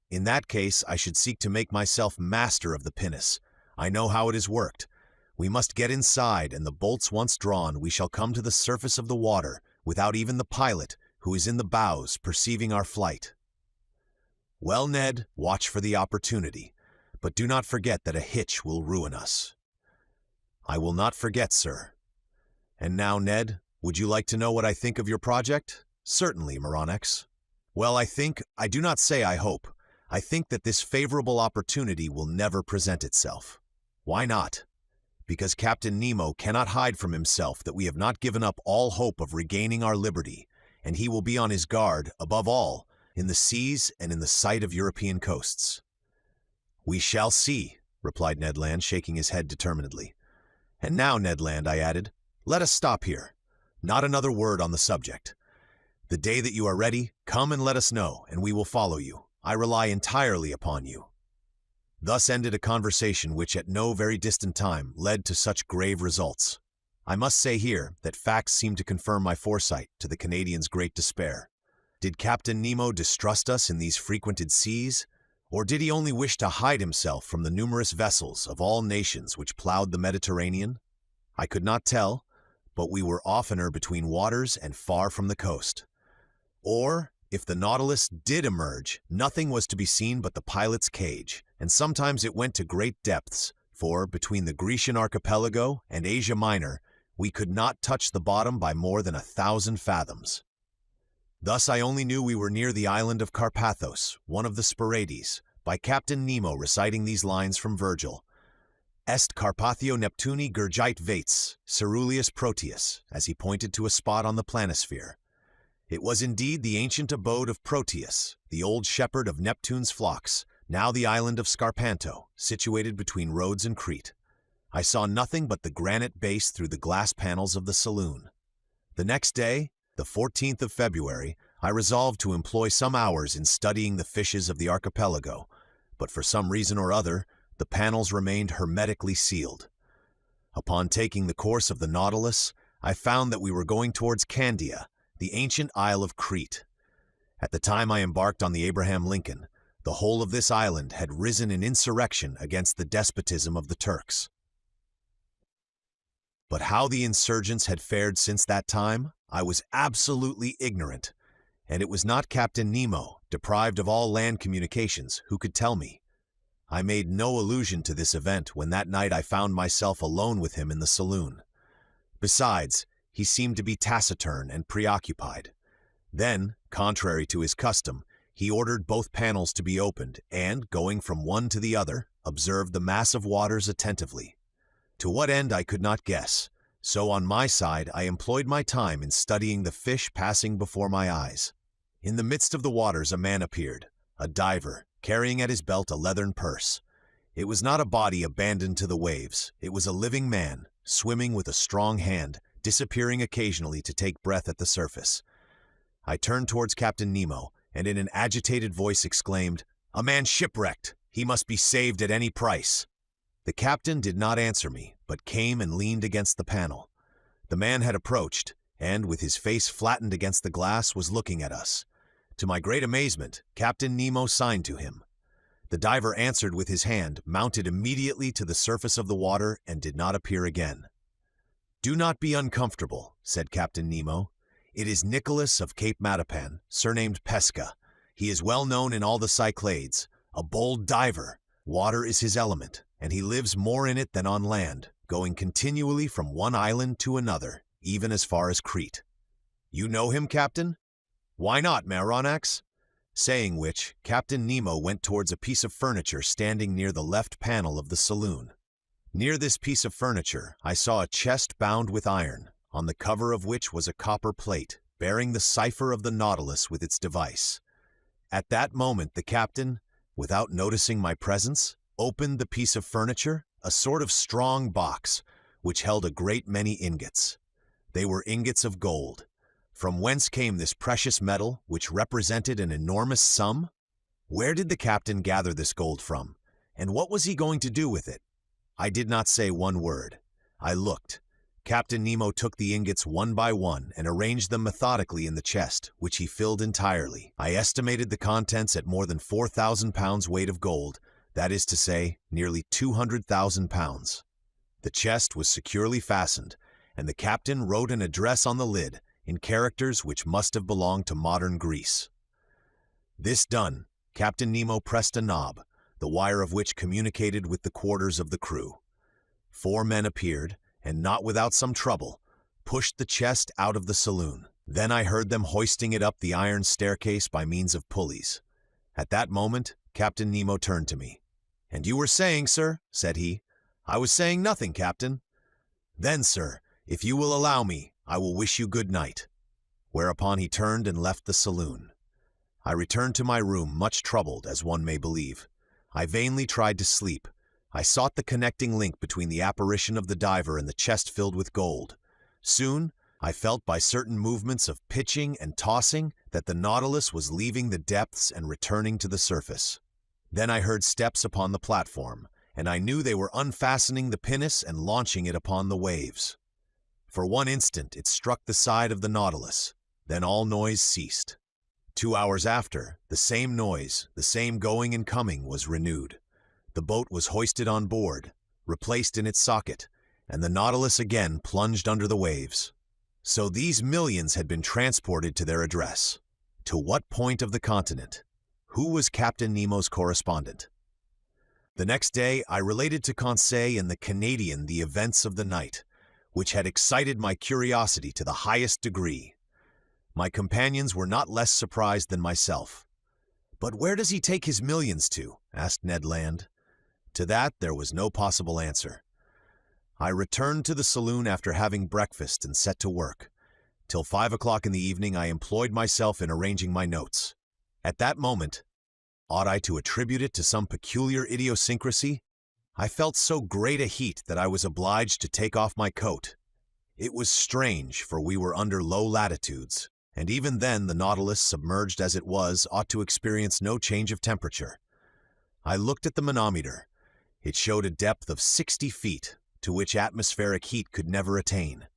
"In that case, I should seek to make myself master of the pinnace. I know how it is worked. We must get inside, and the bolts once drawn, we shall come to the surface of the water, without even the pilot, who is in the bows, perceiving our flight." "Well, Ned, watch for the opportunity. But do not forget that a hitch will ruin us." "I will not forget, sir." "And now, Ned, would you like to know what I think of your project?" "Certainly, Aronnax." "Well, I do not say I hope. I think that this favorable opportunity will never present itself." "Why not?" "Because Captain Nemo cannot hide from himself that we have not given up all hope of regaining our liberty, and he will be on his guard, above all, in the seas and in the sight of European coasts." "We shall see," replied Ned Land, shaking his head determinedly. "And now, Ned Land," I added, "let us stop here. Not another word on the subject. The day that you are ready, come and let us know, and we will follow you. I rely entirely upon you." Thus ended a conversation which at no very distant time led to such grave results. I must say here that facts seem to confirm my foresight, to the Canadian's great despair. Did Captain Nemo distrust us in these frequented seas? Or did he only wish to hide himself from the numerous vessels of all nations which plowed the Mediterranean? I could not tell, but we were oftener between waters and far from the coast. Or, if the Nautilus did emerge, nothing was to be seen but the pilot's cage, and sometimes it went to great depths, for, between the Grecian archipelago and Asia Minor, we could not touch the bottom by more than 1,000 fathoms. Thus I only knew we were near the island of Carpathos, one of the Sporades, by Captain Nemo reciting these lines from Virgil: "Est Carpathio Neptuni gurgite vates, ceruleus Proteus," as he pointed to a spot on the planisphere. It was indeed the ancient abode of Proteus, the old shepherd of Neptune's flocks, now the island of Scarpanto, situated between Rhodes and Crete. I saw nothing but the granite base through the glass panels of the saloon. The next day, the 14th of February, I resolved to employ some hours in studying the fishes of the archipelago, but for some reason or other, the panels remained hermetically sealed. Upon taking the course of the Nautilus, I found that we were going towards Candia, the ancient Isle of Crete. At the time I embarked on the Abraham Lincoln, the whole of this island had risen in insurrection against the despotism of the Turks. But how the insurgents had fared since that time, I was absolutely ignorant, and it was not Captain Nemo, deprived of all land communications, who could tell me. I made no allusion to this event when that night I found myself alone with him in the saloon. Besides, he seemed to be taciturn and preoccupied. Then, contrary to his custom, he ordered both panels to be opened and, going from one to the other, observed the mass of waters attentively. To what end I could not guess, so on my side I employed my time in studying the fish passing before my eyes. In the midst of the waters a man appeared, a diver, carrying at his belt a leathern purse. It was not a body abandoned to the waves, it was a living man, swimming with a strong hand, disappearing occasionally to take breath at the surface. I turned towards Captain Nemo, and in an agitated voice exclaimed, "A man shipwrecked! He must be saved at any price!" The captain did not answer me, but came and leaned against the panel. The man had approached, and with his face flattened against the glass was looking at us. To my great amazement, Captain Nemo signed to him. The diver answered with his hand, mounted immediately to the surface of the water, and did not appear again. "Do not be uncomfortable," said Captain Nemo. "It is Nicholas of Cape Matapan, surnamed Pesca. He is well known in all the Cyclades, a bold diver. Water is his element, and he lives more in it than on land, going continually from one island to another, even as far as Crete. You know him, Captain? Why not, Maronax?" Saying which, Captain Nemo went towards a piece of furniture standing near the left panel of the saloon. Near this piece of furniture, I saw a chest bound with iron, on the cover of which was a copper plate, bearing the cipher of the Nautilus with its device. At that moment the captain, without noticing my presence, opened the piece of furniture, a sort of strong box, which held a great many ingots. They were ingots of gold. From whence came this precious metal, which represented an enormous sum? Where did the captain gather this gold from, and what was he going to do with it? I did not say one word. I looked. Captain Nemo took the ingots one by one and arranged them methodically in the chest, which he filled entirely. I estimated the contents at more than 4,000 pounds weight of gold, that is to say, nearly 200,000 pounds. The chest was securely fastened, and the captain wrote an address on the lid, in characters which must have belonged to modern Greece. This done, Captain Nemo pressed a knob, the wire of which communicated with the quarters of the crew. 4 men appeared, and not without some trouble, pushed the chest out of the saloon. Then I heard them hoisting it up the iron staircase by means of pulleys. At that moment, Captain Nemo turned to me. "And you were saying, sir?" said he. "I was saying nothing, Captain." "Then, sir, if you will allow me, I will wish you good night." Whereupon he turned and left the saloon. I returned to my room much troubled, as one may believe. I vainly tried to sleep. I sought the connecting link between the apparition of the diver and the chest filled with gold. Soon, I felt by certain movements of pitching and tossing that the Nautilus was leaving the depths and returning to the surface. Then I heard steps upon the platform, and I knew they were unfastening the pinnace and launching it upon the waves. For one instant it struck the side of the Nautilus, then all noise ceased. 2 hours after, the same noise, the same going and coming was renewed. The boat was hoisted on board, replaced in its socket, and the Nautilus again plunged under the waves. So these millions had been transported to their address. To what point of the continent? Who was Captain Nemo's correspondent? The next day I related to Conseil and the Canadian the events of the night, which had excited my curiosity to the highest degree. My companions were not less surprised than myself. "But where does he take his millions to?" asked Ned Land. To that there was no possible answer. I returned to the saloon after having breakfast and set to work. Till 5 o'clock in the evening I employed myself in arranging my notes. At that moment, ought I to attribute it to some peculiar idiosyncrasy? I felt so great a heat that I was obliged to take off my coat. It was strange, for we were under low latitudes, and even then the Nautilus, submerged as it was, ought to experience no change of temperature. I looked at the manometer. It showed a depth of 60 feet, to which atmospheric heat could never attain.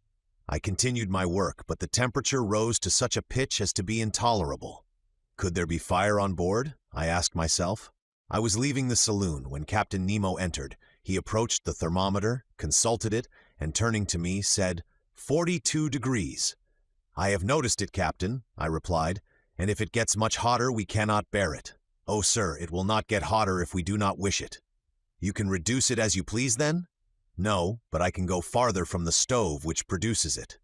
I continued my work, but the temperature rose to such a pitch as to be intolerable. Could there be fire on board? I asked myself. I was leaving the saloon when Captain Nemo entered. He approached the thermometer, consulted it, and turning to me, said, 42 degrees. I have noticed it, Captain, I replied, and if it gets much hotter, we cannot bear it. Oh, sir, it will not get hotter if we do not wish it. You can reduce it as you please, then? No, but I can go farther from the stove which produces it.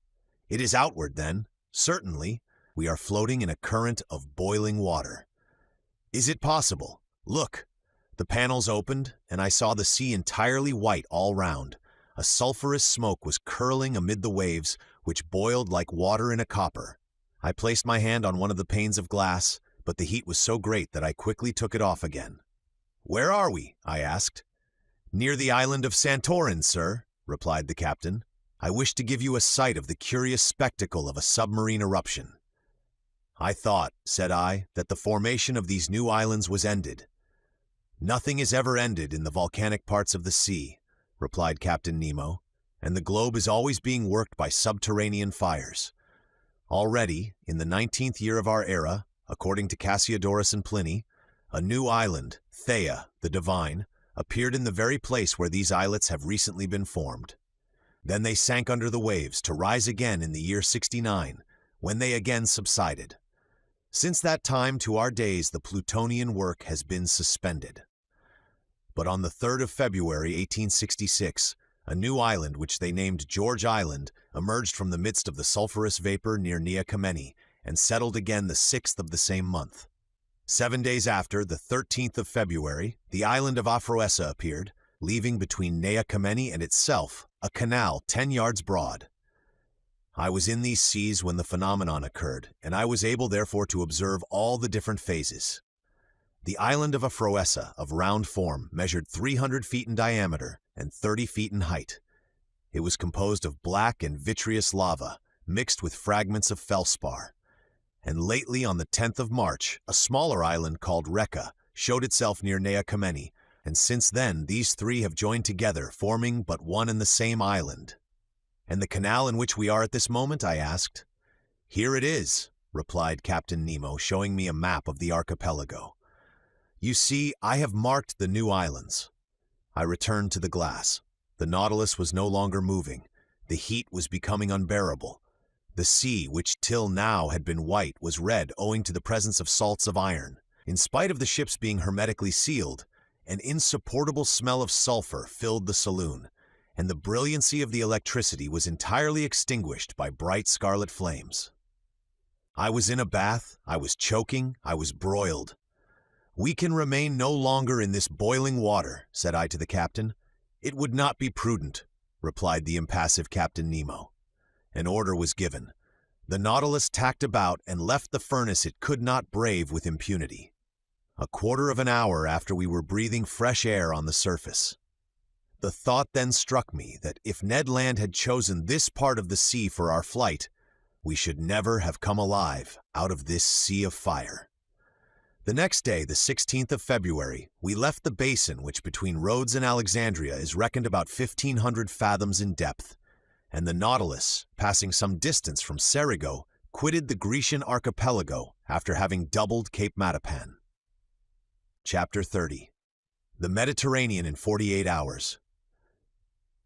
It is outward, then? Certainly. We are floating in a current of boiling water. Is it possible? Look! The panels opened, and I saw the sea entirely white all round. A sulphurous smoke was curling amid the waves, which boiled like water in a copper. I placed my hand on one of the panes of glass, but the heat was so great that I quickly took it off again. "Where are we?" I asked. "Near the island of Santorin, sir," replied the captain. "I wish to give you a sight of the curious spectacle of a submarine eruption." "I thought," said I, "that the formation of these new islands was ended." "Nothing is ever ended in the volcanic parts of the sea," replied Captain Nemo, "and the globe is always being worked by subterranean fires. Already, in the 19th year of our era, according to Cassiodorus and Pliny, a new island, Theia, the Divine, appeared in the very place where these islets have recently been formed. Then they sank under the waves, to rise again in the year 69, when they again subsided. Since that time to our days the Plutonian work has been suspended. But on the 3rd of February, 1866, a new island, which they named George Island, emerged from the midst of the sulphurous vapor near Nea Kamenni, and settled again the 6th of the same month. 7 days after, the 13th of February, the island of Aphroessa appeared, leaving between Nea Kamenni and itself a canal 10 yards broad. I was in these seas when the phenomenon occurred, and I was able therefore to observe all the different phases. The island of Aphroessa, of round form, measured 300 feet in diameter and 30 feet in height. It was composed of black and vitreous lava, mixed with fragments of felspar. And lately, on the 10th of March, a smaller island called Reka showed itself near Nea Kamenni, and since then these three have joined together, forming but one and the same island. "And the canal in which we are at this moment?" I asked. "Here it is," replied Captain Nemo, showing me a map of the archipelago. "You see, I have marked the new islands." I returned to the glass. The Nautilus was no longer moving. The heat was becoming unbearable. The sea, which till now had been white, was red owing to the presence of salts of iron. In spite of the ships being hermetically sealed, an insupportable smell of sulfur filled the saloon, and the brilliancy of the electricity was entirely extinguished by bright scarlet flames. I was in a bath, I was choking, I was broiled. "We can remain no longer in this boiling water," said I to the captain. "It would not be prudent," replied the impassive Captain Nemo. An order was given. The Nautilus tacked about and left the furnace it could not brave with impunity. A quarter of an hour after we were breathing fresh air on the surface. The thought then struck me that if Ned Land had chosen this part of the sea for our flight, we should never have come alive out of this sea of fire. The next day, the 16th of February, we left the basin which between Rhodes and Alexandria is reckoned about 1,500 fathoms in depth, and the Nautilus, passing some distance from Cerigo, quitted the Grecian archipelago after having doubled Cape Matapan. Chapter 30. The Mediterranean in 48 hours.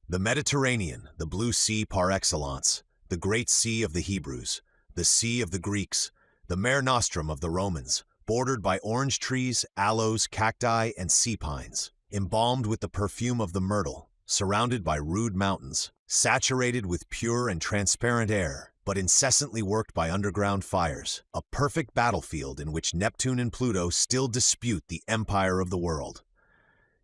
The Mediterranean, the blue sea par excellence, the great sea of the Hebrews, the sea of the Greeks, the Mare Nostrum of the Romans, bordered by orange trees, aloes, cacti, and sea pines, embalmed with the perfume of the myrtle, surrounded by rude mountains, saturated with pure and transparent air, but incessantly worked by underground fires, a perfect battlefield in which Neptune and Pluto still dispute the empire of the world.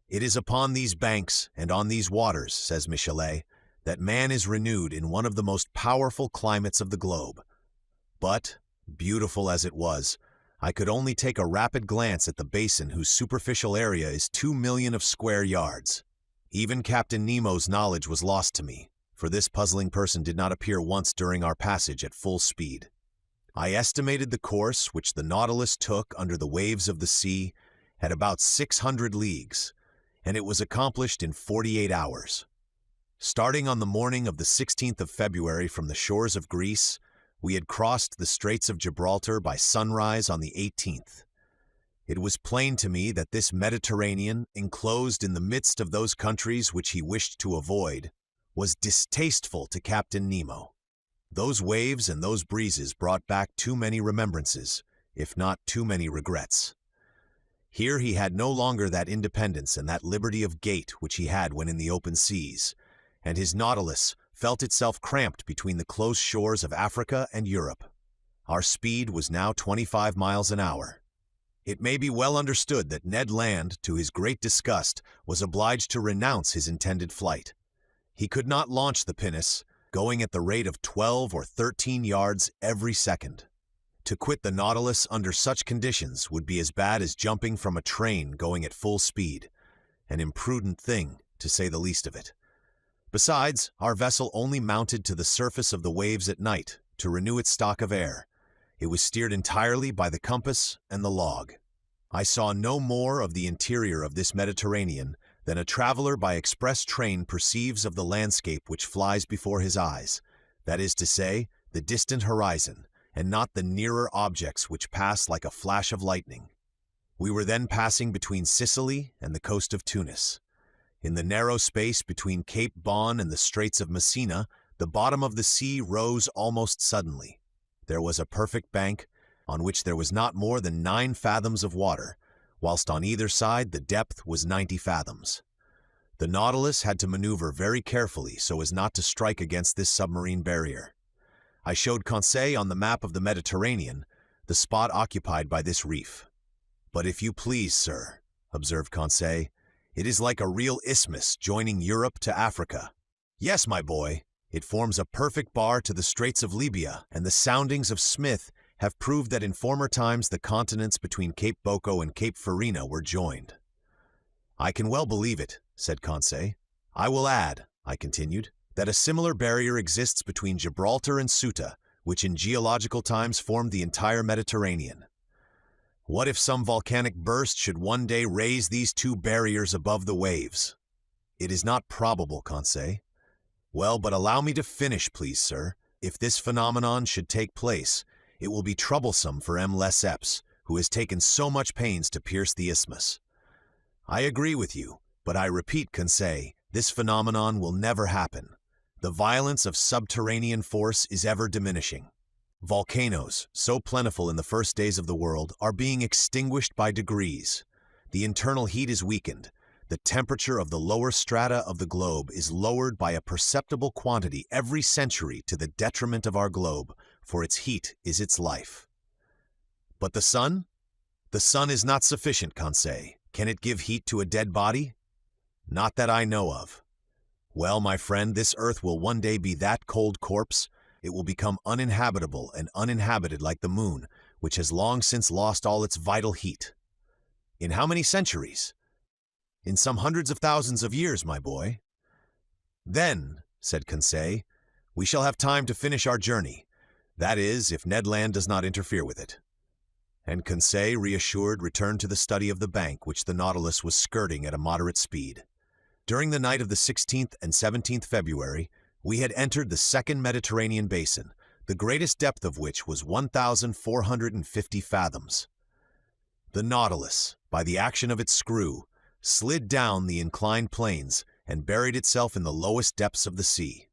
It is upon these banks and on these waters, says Michelet, that man is renewed in one of the most powerful climates of the globe. But, beautiful as it was, I could only take a rapid glance at the basin whose superficial area is 2 million of square yards. Even Captain Nemo's knowledge was lost to me, for this puzzling person did not appear once during our passage at full speed. I estimated the course which the Nautilus took under the waves of the sea at about 600 leagues, and it was accomplished in 48 hours. Starting on the morning of the 16th of February from the shores of Greece, we had crossed the Straits of Gibraltar by sunrise on the 18th. It was plain to me that this Mediterranean, enclosed in the midst of those countries which he wished to avoid, was distasteful to Captain Nemo. Those waves and those breezes brought back too many remembrances, if not too many regrets. Here he had no longer that independence and that liberty of gait which he had when in the open seas, and his Nautilus felt itself cramped between the close shores of Africa and Europe. Our speed was now 25 miles an hour. It may be well understood that Ned Land, to his great disgust, was obliged to renounce his intended flight. He could not launch the pinnace, going at the rate of 12 or 13 yards every second. To quit the Nautilus under such conditions would be as bad as jumping from a train going at full speed, an imprudent thing, to say the least of it. Besides, our vessel only mounted to the surface of the waves at night to renew its stock of air. It was steered entirely by the compass and the log. I saw no more of the interior of this Mediterranean than a traveler by express train perceives of the landscape which flies before his eyes, that is to say, the distant horizon, and not the nearer objects which pass like a flash of lightning. We were then passing between Sicily and the coast of Tunis. In the narrow space between Cape Bon and the Straits of Messina, the bottom of the sea rose almost suddenly. There was a perfect bank, on which there was not more than 9 fathoms of water, whilst on either side the depth was 90 fathoms. The Nautilus had to maneuver very carefully so as not to strike against this submarine barrier. I showed Conseil on the map of the Mediterranean the spot occupied by this reef. "But if you please, sir," observed Conseil, "it is like a real isthmus joining Europe to Africa." "Yes, my boy. It forms a perfect bar to the Straits of Libya, and the soundings of Smith have proved that in former times the continents between Cape Boko and Cape Farina were joined." "I can well believe it," said Conseil. "I will add," I continued, "that a similar barrier exists between Gibraltar and Ceuta, which in geological times formed the entire Mediterranean. What if some volcanic burst should one day raise these 2 barriers above the waves?" "It is not probable, Conseil." "Well, but allow me to finish, please, sir. If this phenomenon should take place, it will be troublesome for M. Lesseps, who has taken so much pains to pierce the isthmus." "I agree with you, but I repeat, Conseil, this phenomenon will never happen. The violence of subterranean force is ever diminishing. Volcanoes, so plentiful in the first days of the world, are being extinguished by degrees. The internal heat is weakened. The temperature of the lower strata of the globe is lowered by a perceptible quantity every century to the detriment of our globe, for its heat is its life." "But the sun? The sun is not sufficient, Conseil. Can it give heat to a dead body?" "Not that I know of." "Well, my friend, this earth will one day be that cold corpse. It will become uninhabitable and uninhabited like the moon, which has long since lost all its vital heat." "In how many centuries?" "In some hundreds of thousands of years, my boy." "Then," said Conseil, "we shall have time to finish our journey. That is, if Ned Land does not interfere with it." And Conseil, reassured, returned to the study of the bank which the Nautilus was skirting at a moderate speed. During the night of the 16th and 17th February, we had entered the second Mediterranean basin, the greatest depth of which was 1,450 fathoms. The Nautilus, by the action of its screw, slid down the inclined planes and buried itself in the lowest depths of the sea.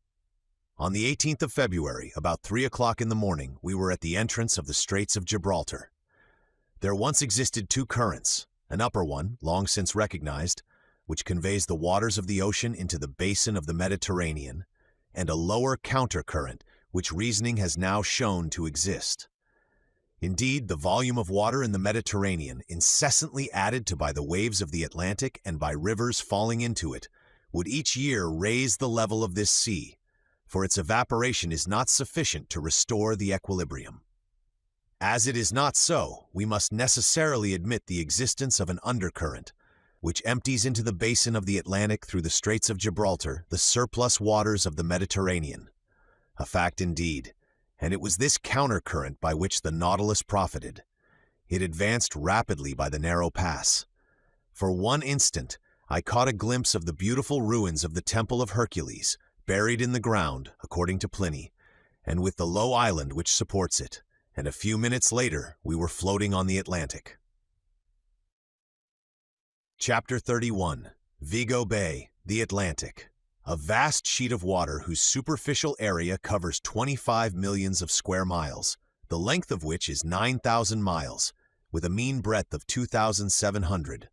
On the 18th of February, about 3 o'clock in the morning, we were at the entrance of the Straits of Gibraltar. There once existed 2 currents, an upper one, long since recognized, which conveys the waters of the ocean into the basin of the Mediterranean, and a lower counter-current, which reasoning has now shown to exist. Indeed, the volume of water in the Mediterranean, incessantly added to by the waves of the Atlantic and by rivers falling into it, would each year raise the level of this sea, for its evaporation is not sufficient to restore the equilibrium. As it is not so, we must necessarily admit the existence of an undercurrent, which empties into the basin of the Atlantic through the Straits of Gibraltar, the surplus waters of the Mediterranean. A fact indeed, and it was this countercurrent by which the Nautilus profited. It advanced rapidly by the narrow pass. For one instant, I caught a glimpse of the beautiful ruins of the Temple of Hercules, buried in the ground, according to Pliny, and with the low island which supports it, and a few minutes later we were floating on the Atlantic. Chapter 31. VIGO Bay, the Atlantic. A vast sheet of water whose superficial area covers 25 millions of square miles, the length of which is 9,000 miles, with a mean breadth of 2,700.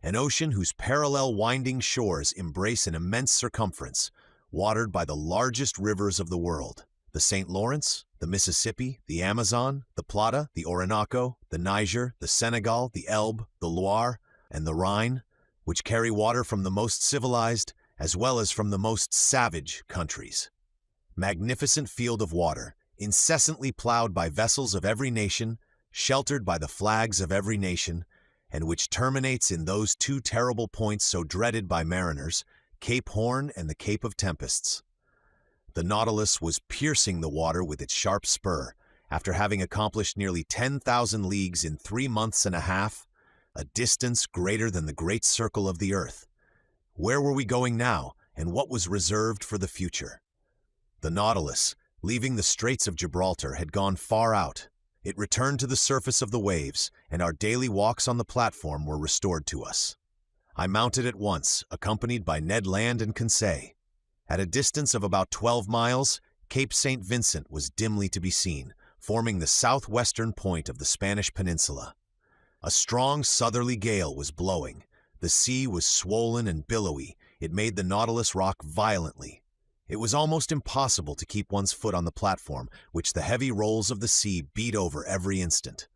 An ocean whose parallel winding shores embrace an immense circumference, watered by the largest rivers of the world: the St. Lawrence, the Mississippi, the Amazon, the Plata, the Orinoco, the Niger, the Senegal, the Elbe, the Loire, and the Rhine, which carry water from the most civilized as well as from the most savage countries. Magnificent field of water, incessantly plowed by vessels of every nation, sheltered by the flags of every nation, and which terminates in those two terrible points so dreaded by mariners, Cape Horn and the Cape of Tempests. The Nautilus was piercing the water with its sharp spur, after having accomplished nearly 10,000 leagues in 3 months and a half, a distance greater than the great circle of the earth. Where were we going now, and what was reserved for the future? The Nautilus, leaving the Straits of Gibraltar, had gone far out. It returned to the surface of the waves, and our daily walks on the platform were restored to us. I mounted at once, accompanied by Ned Land and Conseil. At a distance of about 12 miles, Cape St. Vincent was dimly to be seen, forming the southwestern point of the Spanish peninsula. A strong southerly gale was blowing. The sea was swollen and billowy. It made the Nautilus rock violently. It was almost impossible to keep one's foot on the platform, which the heavy rolls of the sea beat over every instant.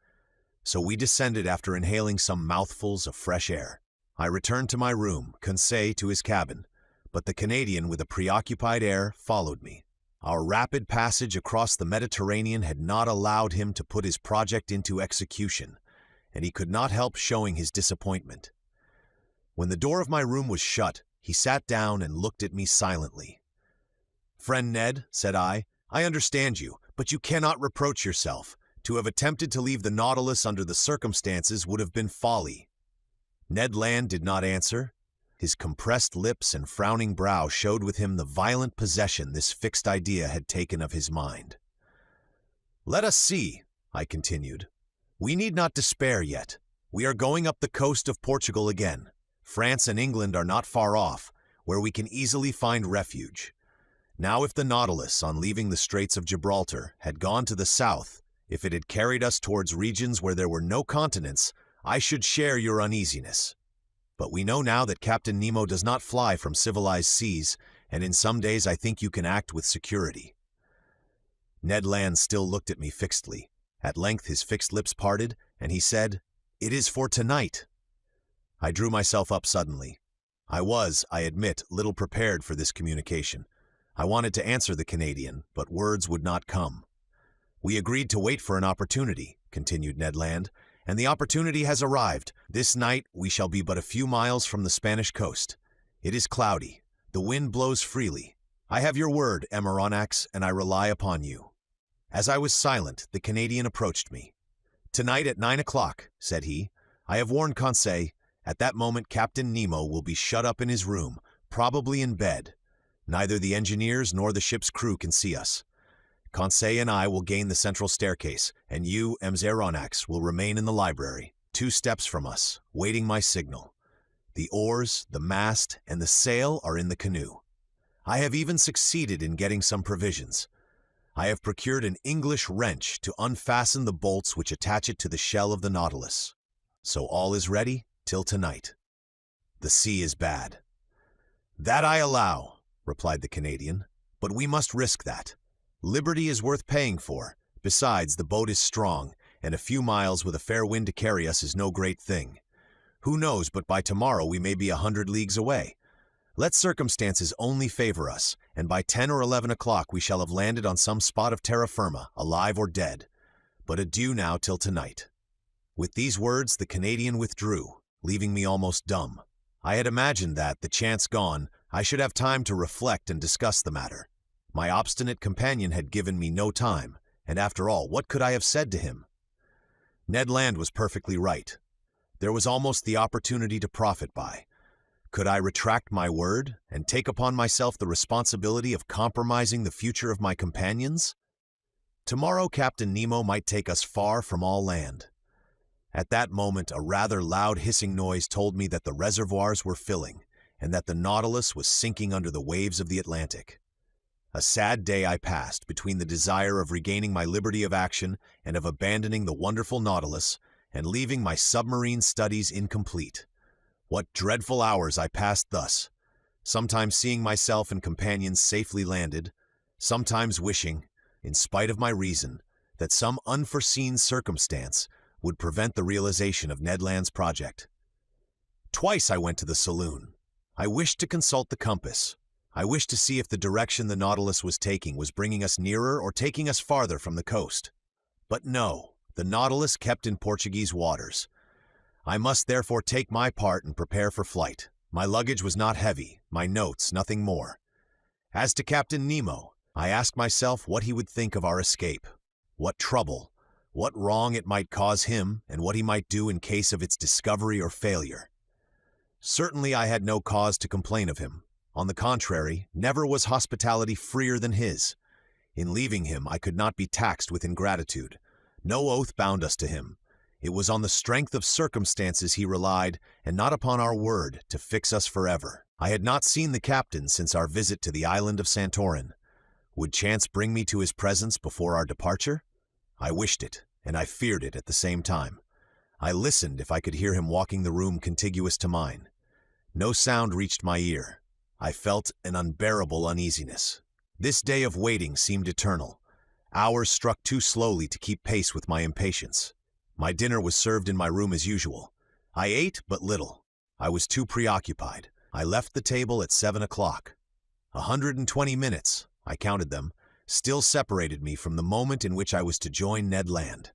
So we descended after inhaling some mouthfuls of fresh air. I returned to my room, Conseil to his cabin, but the Canadian, with a preoccupied air, followed me. Our rapid passage across the Mediterranean had not allowed him to put his project into execution, and he could not help showing his disappointment. When the door of my room was shut, he sat down and looked at me silently. "Friend Ned," said I understand you, but you cannot reproach yourself. To have attempted to leave the Nautilus under the circumstances would have been folly." Ned Land did not answer. His compressed lips and frowning brow showed with him the violent possession this fixed idea had taken of his mind. "Let us see," I continued. "We need not despair yet. We are going up the coast of Portugal again. France and England are not far off, where we can easily find refuge. Now, if the Nautilus, on leaving the Straits of Gibraltar, had gone to the south, if it had carried us towards regions where there were no continents, I should share your uneasiness. But we know now that Captain Nemo does not fly from civilized seas, and in some days I think you can act with security." Ned Land still looked at me fixedly. At length his fixed lips parted, and he said, "It is for tonight." I drew myself up suddenly. I was, I admit, little prepared for this communication. I wanted to answer the Canadian, but words would not come. "We agreed to wait for an opportunity," continued Ned Land, "and the opportunity has arrived. This night we shall be but a few miles from the Spanish coast. It is cloudy. The wind blows freely. I have your word, Aronnax, and I rely upon you." As I was silent, the Canadian approached me. "Tonight at 9 o'clock, said he. "I have warned Conseil. At that moment Captain Nemo will be shut up in his room, probably in bed. Neither the engineers nor the ship's crew can see us. Conseil and I will gain the central staircase, and you, Aronnax, will remain in the library, 2 steps from us, waiting my signal. The oars, the mast, and the sail are in the canoe. I have even succeeded in getting some provisions. I have procured an English wrench to unfasten the bolts which attach it to the shell of the Nautilus. So all is ready till tonight. The sea is bad." "That I allow," replied the Canadian, "but we must risk that. Liberty is worth paying for. Besides, the boat is strong, and a few miles with a fair wind to carry us is no great thing. Who knows but by tomorrow we may be 100 leagues away? Let circumstances only favor us, and by 10 or 11 o'clock we shall have landed on some spot of terra firma, alive or dead. But adieu now till tonight." With these words the Canadian withdrew, leaving me almost dumb. I had imagined that, the chance gone, I should have time to reflect and discuss the matter. My obstinate companion had given me no time, and after all, what could I have said to him? Ned Land was perfectly right. There was almost the opportunity to profit by. Could I retract my word and take upon myself the responsibility of compromising the future of my companions? Tomorrow Captain Nemo might take us far from all land. At that moment, a rather loud hissing noise told me that the reservoirs were filling and that the Nautilus was sinking under the waves of the Atlantic. A sad day I passed between the desire of regaining my liberty of action and of abandoning the wonderful Nautilus and leaving my submarine studies incomplete. What dreadful hours I passed thus, sometimes seeing myself and companions safely landed, sometimes wishing, in spite of my reason, that some unforeseen circumstance would prevent the realization of Ned Land's project. Twice I went to the saloon. I wished to consult the compass. I wished to see if the direction the Nautilus was taking was bringing us nearer or taking us farther from the coast. But no, the Nautilus kept in Portuguese waters. I must therefore take my part and prepare for flight. My luggage was not heavy, my notes nothing more. As to Captain Nemo, I asked myself what he would think of our escape, what trouble, what wrong it might cause him, and what he might do in case of its discovery or failure. Certainly I had no cause to complain of him. On the contrary, never was hospitality freer than his. In leaving him, I could not be taxed with ingratitude. No oath bound us to him. It was on the strength of circumstances he relied, and not upon our word, to fix us forever. I had not seen the captain since our visit to the island of Santorin. Would chance bring me to his presence before our departure? I wished it, and I feared it at the same time. I listened if I could hear him walking the room contiguous to mine. No sound reached my ear. I felt an unbearable uneasiness. This day of waiting seemed eternal. Hours struck too slowly to keep pace with my impatience. My dinner was served in my room as usual. I ate but little. I was too preoccupied. I left the table at 7 o'clock. 120 minutes, I counted them, still separated me from the moment in which I was to join Ned Land.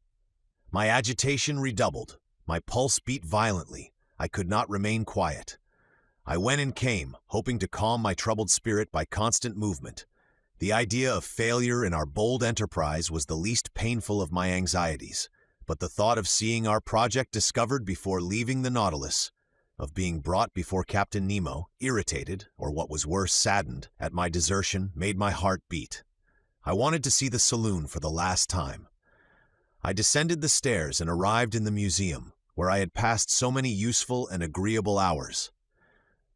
My agitation redoubled. My pulse beat violently. I could not remain quiet. I went and came, hoping to calm my troubled spirit by constant movement. The idea of failure in our bold enterprise was the least painful of my anxieties, but the thought of seeing our project discovered before leaving the Nautilus, of being brought before Captain Nemo, irritated, or what was worse, saddened, at my desertion, made my heart beat. I wanted to see the saloon for the last time. I descended the stairs and arrived in the museum, where I had passed so many useful and agreeable hours.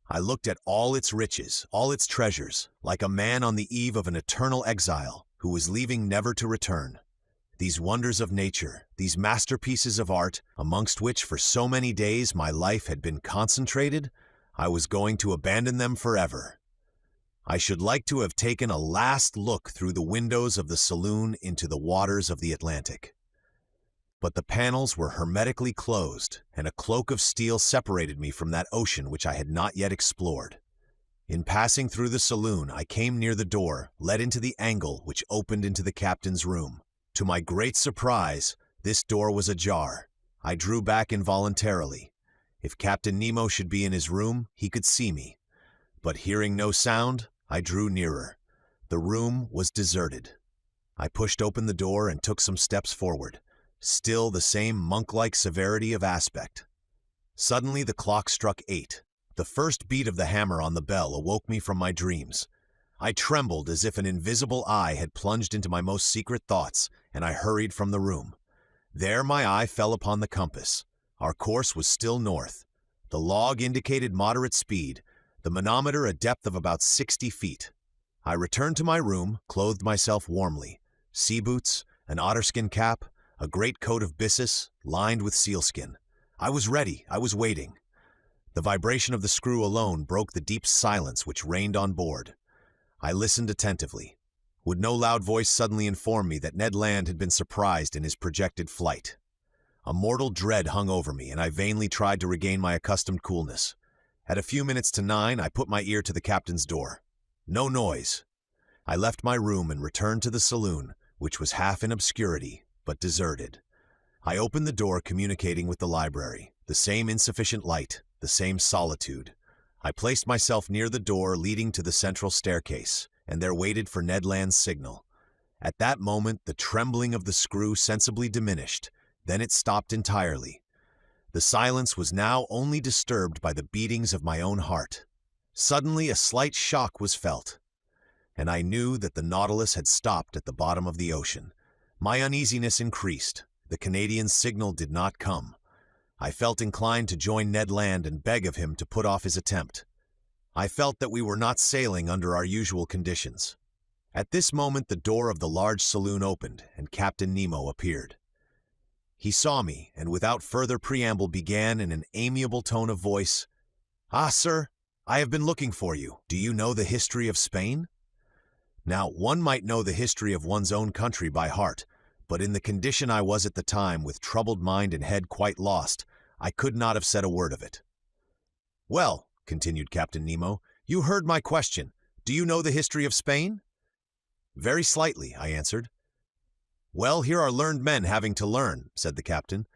I looked at all its riches, all its treasures, like a man on the eve of an eternal exile who was leaving never to return. These wonders of nature, these masterpieces of art, amongst which for so many days my life had been concentrated, I was going to abandon them forever. I should like to have taken a last look through the windows of the saloon into the waters of the Atlantic. But the panels were hermetically closed, and a cloak of steel separated me from that ocean which I had not yet explored. In passing through the saloon, I came near the door, led into the angle which opened into the captain's room. To my great surprise, this door was ajar. I drew back involuntarily. If Captain Nemo should be in his room, he could see me. But hearing no sound, I drew nearer. The room was deserted. I pushed open the door and took some steps forward. Still the same monk-like severity of aspect. Suddenly the clock struck 8. The first beat of the hammer on the bell awoke me from my dreams. I trembled as if an invisible eye had plunged into my most secret thoughts, and I hurried from the room. There my eye fell upon the compass. Our course was still north. The log indicated moderate speed, the manometer a depth of about 60 feet. I returned to my room, clothed myself warmly. Sea boots, an otterskin cap, a great coat of byssus, lined with sealskin. I was ready, I was waiting. The vibration of the screw alone broke the deep silence which reigned on board. I listened attentively. Would no loud voice suddenly inform me that Ned Land had been surprised in his projected flight? A mortal dread hung over me, and I vainly tried to regain my accustomed coolness. At a few minutes to 9, I put my ear to the captain's door. No noise. I left my room and returned to the saloon, which was half in obscurity, but deserted. I opened the door communicating with the library. The same insufficient light, the same solitude. I placed myself near the door leading to the central staircase, and there waited for Ned Land's signal. At that moment, the trembling of the screw sensibly diminished, then it stopped entirely. The silence was now only disturbed by the beatings of my own heart. Suddenly, a slight shock was felt, and I knew that the Nautilus had stopped at the bottom of the ocean. My uneasiness increased. The Canadian's signal did not come. I felt inclined to join Ned Land and beg of him to put off his attempt. I felt that we were not sailing under our usual conditions. At this moment, the door of the large saloon opened, and Captain Nemo appeared. He saw me, and without further preamble began in an amiable tone of voice, "Ah, sir, I have been looking for you. Do you know the history of Spain?" Now, one might know the history of one's own country by heart, but in the condition I was at the time, with troubled mind and head quite lost, I could not have said a word of it. "Well," continued Captain Nemo, "you heard my question. Do you know the history of Spain?" "Very slightly," I answered. "Well, here are learned men having to learn," said the captain.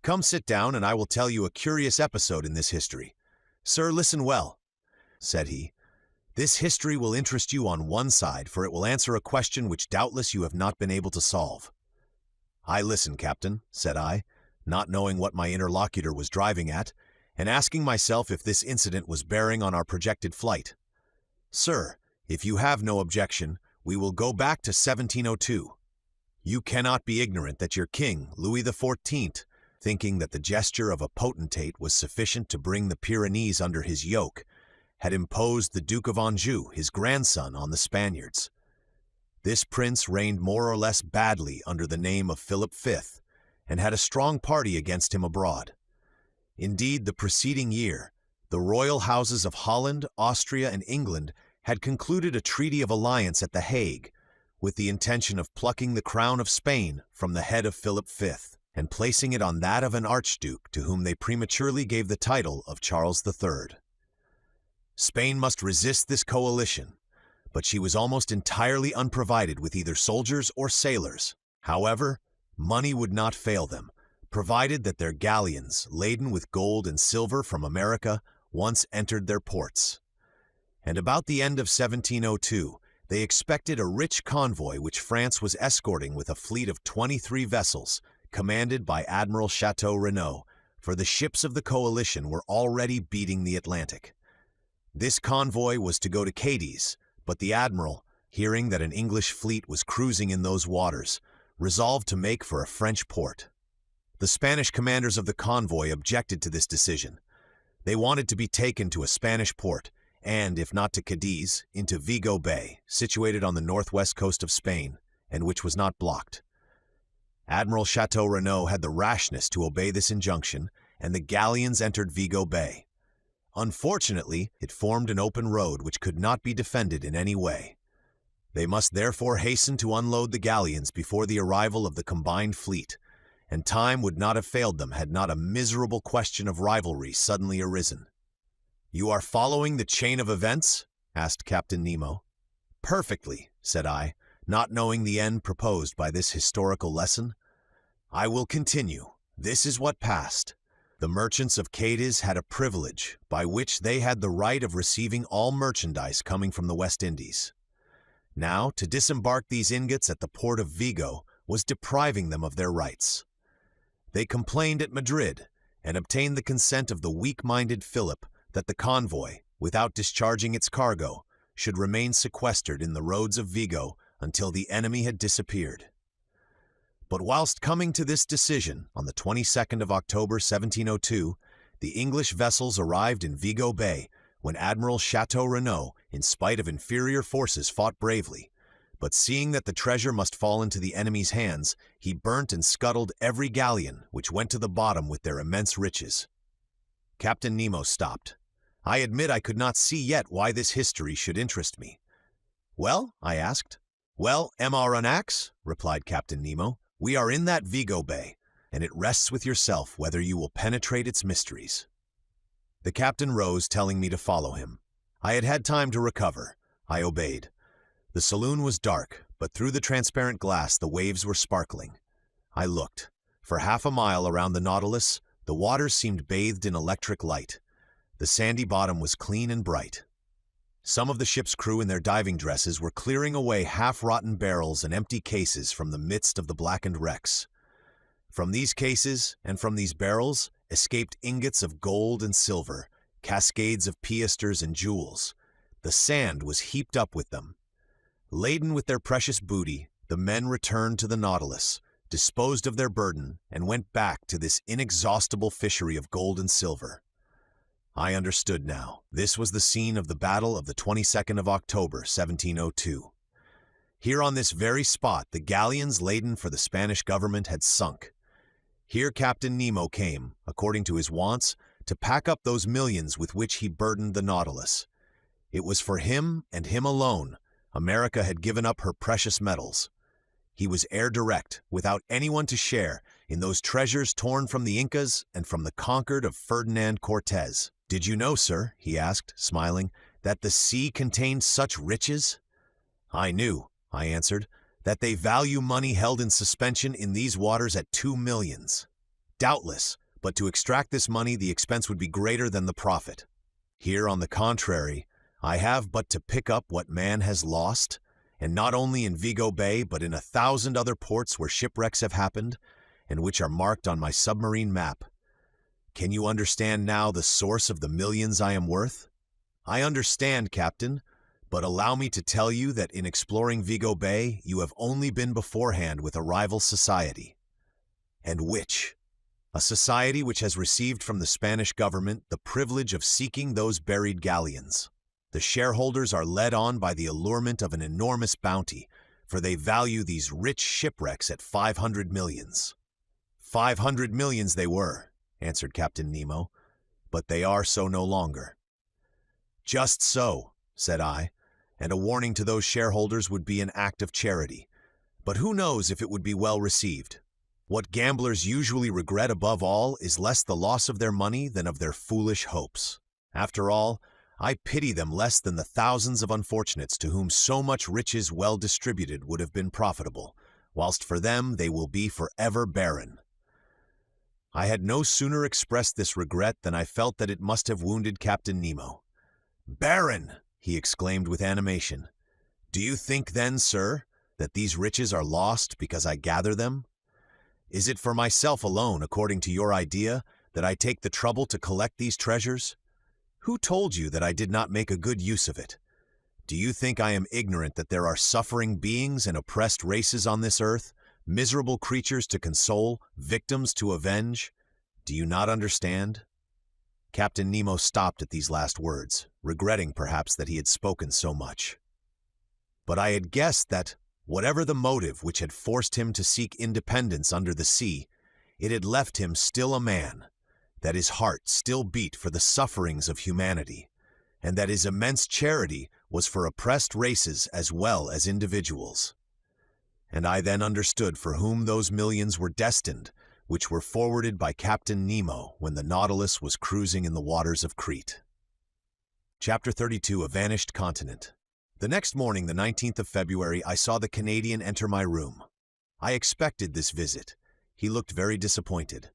"Come sit down, and I will tell you a curious episode in this history. Sir, listen well," said he. "This history will interest you on one side, for it will answer a question which doubtless you have not been able to solve." "I listen, Captain," said I, not knowing what my interlocutor was driving at, and asking myself if this incident was bearing on our projected flight. "Sir, if you have no objection, we will go back to 1702. You cannot be ignorant that your king, Louis XIV, thinking that the gesture of a potentate was sufficient to bring the Pyrenees under his yoke, had imposed the Duke of Anjou, his grandson, on the Spaniards. This prince reigned more or less badly under the name of Philip V, and had a strong party against him abroad. Indeed, the preceding year, the royal houses of Holland, Austria, and England had concluded a treaty of alliance at The Hague, with the intention of plucking the crown of Spain from the head of Philip V, and placing it on that of an archduke to whom they prematurely gave the title of Charles III. Spain must resist this coalition, but she was almost entirely unprovided with either soldiers or sailors. However, money would not fail them, provided that their galleons, laden with gold and silver from America, once entered their ports. And about the end of 1702, they expected a rich convoy which France was escorting with a fleet of 23 vessels, commanded by Admiral Chateau Renaud, for the ships of the coalition were already beating the Atlantic. This convoy was to go to Cadiz, but the admiral, hearing that an English fleet was cruising in those waters, resolved to make for a French port. The Spanish commanders of the convoy objected to this decision. They wanted to be taken to a Spanish port, and, if not to Cadiz, into VIGO Bay, situated on the northwest coast of Spain, and which was not blocked. Admiral Chateau Renaud had the rashness to obey this injunction, and the galleons entered VIGO Bay. Unfortunately, it formed an open road which could not be defended in any way. They must therefore hasten to unload the galleons before the arrival of the combined fleet, and time would not have failed them had not a miserable question of rivalry suddenly arisen. "You are following the chain of events?" asked Captain Nemo. "Perfectly," said I, not knowing the end proposed by this historical lesson. "I will continue. This is what passed. The merchants of Cadiz had a privilege by which they had the right of receiving all merchandise coming from the West Indies. Now, to disembark these ingots at the port of Vigo was depriving them of their rights. They complained at Madrid, and obtained the consent of the weak-minded Philip that the convoy, without discharging its cargo, should remain sequestered in the roads of Vigo until the enemy had disappeared. But whilst coming to this decision, on the 22nd of October 1702, the English vessels arrived in Vigo Bay, when Admiral Chateau Renaud, in spite of inferior forces, fought bravely. But seeing that the treasure must fall into the enemy's hands, he burnt and scuttled every galleon which went to the bottom with their immense riches. Captain Nemo stopped. I admit I could not see yet why this history should interest me. "Well?" I asked. "Well, MR replied Captain Nemo. "We are in that Vigo Bay, and it rests with yourself whether you will penetrate its mysteries." The captain rose, telling me to follow him. I had had time to recover. I obeyed. The saloon was dark, but through the transparent glass the waves were sparkling. I looked. For half a mile around the Nautilus, the waters seemed bathed in electric light. The sandy bottom was clean and bright. Some of the ship's crew in their diving dresses were clearing away half-rotten barrels and empty cases from the midst of the blackened wrecks. From these cases and from these barrels escaped ingots of gold and silver, cascades of piastres and jewels. The sand was heaped up with them. Laden with their precious booty, the men returned to the Nautilus, disposed of their burden, and went back to this inexhaustible fishery of gold and silver. I understood now. This was the scene of the battle of the 22nd of October, 1702. Here on this very spot, the galleons laden for the Spanish government had sunk. Here Captain Nemo came, according to his wants, to pack up those millions with which he burdened the Nautilus. It was for him and him alone America had given up her precious metals. He was heir direct, without anyone to share, in those treasures torn from the Incas and from the conquered of Ferdinand Cortez. "Did you know, sir," he asked, smiling, "that the sea contained such riches?" "I knew," I answered, "that they value money held in suspension in these waters at 2 millions. Doubtless, but to extract this money the expense would be greater than the profit. Here, on the contrary, I have but to pick up what man has lost, and not only in Vigo Bay but in 1,000 other ports where shipwrecks have happened, and which are marked on my submarine map. Can you understand now the source of the millions I am worth?" "I understand, Captain, but allow me to tell you that in exploring Vigo Bay you have only been beforehand with a rival society." "And which?" "A society which has received from the Spanish government the privilege of seeking those buried galleons. The shareholders are led on by the allurement of an enormous bounty, for they value these rich shipwrecks at 500 millions. 500 millions they were," answered Captain Nemo, "but they are so no longer." "Just so," said I, "and a warning to those shareholders would be an act of charity. But who knows if it would be well received? What gamblers usually regret above all is less the loss of their money than of their foolish hopes. After all, I pity them less than the thousands of unfortunates to whom so much riches well distributed would have been profitable, whilst for them they will be forever barren." I had no sooner expressed this regret than I felt that it must have wounded Captain Nemo. "Barren!" he exclaimed with animation. "Do you think then, sir, that these riches are lost because I gather them? Is it for myself alone, according to your idea, that I take the trouble to collect these treasures? Who told you that I did not make a good use of it? Do you think I am ignorant that there are suffering beings and oppressed races on this earth, miserable creatures to console, victims to avenge? Do you not understand?" Captain Nemo stopped at these last words, regretting perhaps that he had spoken so much. But I had guessed that, whatever the motive which had forced him to seek independence under the sea, it had left him still a man, that his heart still beat for the sufferings of humanity, and that his immense charity was for oppressed races as well as individuals. And I then understood for whom those millions were destined, which were forwarded by Captain Nemo when the Nautilus was cruising in the waters of Crete. Chapter 32: A Vanished Continent. The next morning, the 19th of February, I saw the Canadian enter my room. I expected this visit. He looked very disappointed.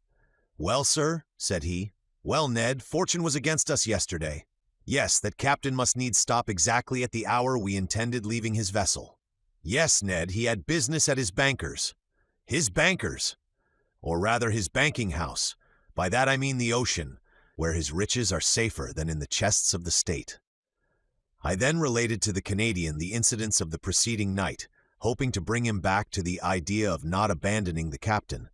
"Well, sir," said he. "Well, Ned, fortune was against us yesterday. Yes, that captain must needs stop exactly at the hour we intended leaving his vessel. Yes, Ned, he had business at his bankers. His bankers! Or rather his banking house. By that I mean the ocean, where his riches are safer than in the chests of the state." I then related to the Canadian the incidents of the preceding night, hoping to bring him back to the idea of not abandoning the captain.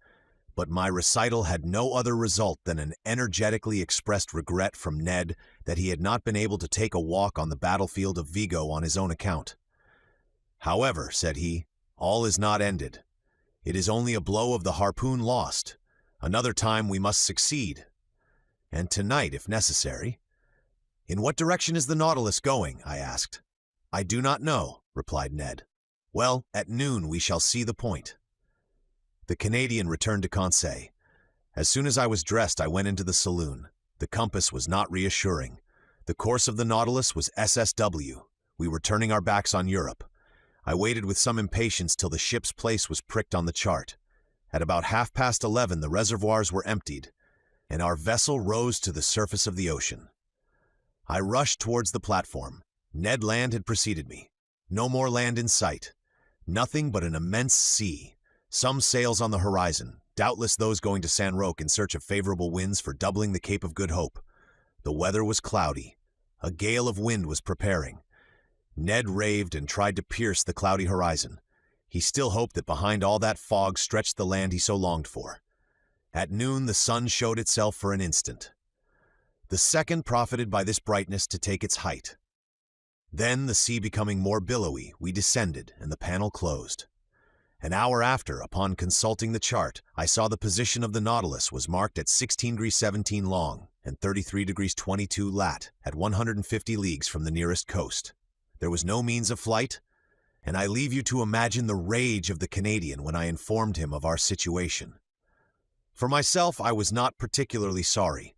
But my recital had no other result than an energetically expressed regret from Ned that he had not been able to take a walk on the battlefield of Vigo on his own account. "However," said he, "all is not ended. It is only a blow of the harpoon lost. Another time we must succeed. And tonight, if necessary." "In what direction is the Nautilus going?" I asked. "I do not know," replied Ned. "Well, at noon we shall see the point." The Canadian returned to Conseil. As soon as I was dressed, I went into the saloon. The compass was not reassuring. The course of the Nautilus was SSW. We were turning our backs on Europe. I waited with some impatience till the ship's place was pricked on the chart. At about 11:30 the reservoirs were emptied, and our vessel rose to the surface of the ocean. I rushed towards the platform. Ned Land had preceded me. No more land in sight. Nothing but an immense sea. Some sails on the horizon, doubtless those going to San Roque in search of favorable winds for doubling the Cape of Good Hope. The weather was cloudy. A gale of wind was preparing. Ned raved and tried to pierce the cloudy horizon. He still hoped that behind all that fog stretched the land he so longed for. At noon, the sun showed itself for an instant. The second profited by this brightness to take its height. Then, the sea becoming more billowy, we descended, and the panel closed. An hour after, upon consulting the chart, I saw the position of the Nautilus was marked at 16°17' long and 33°22' lat, at 150 leagues from the nearest coast. There was no means of flight, and I leave you to imagine the rage of the Canadian when I informed him of our situation. For myself, I was not particularly sorry.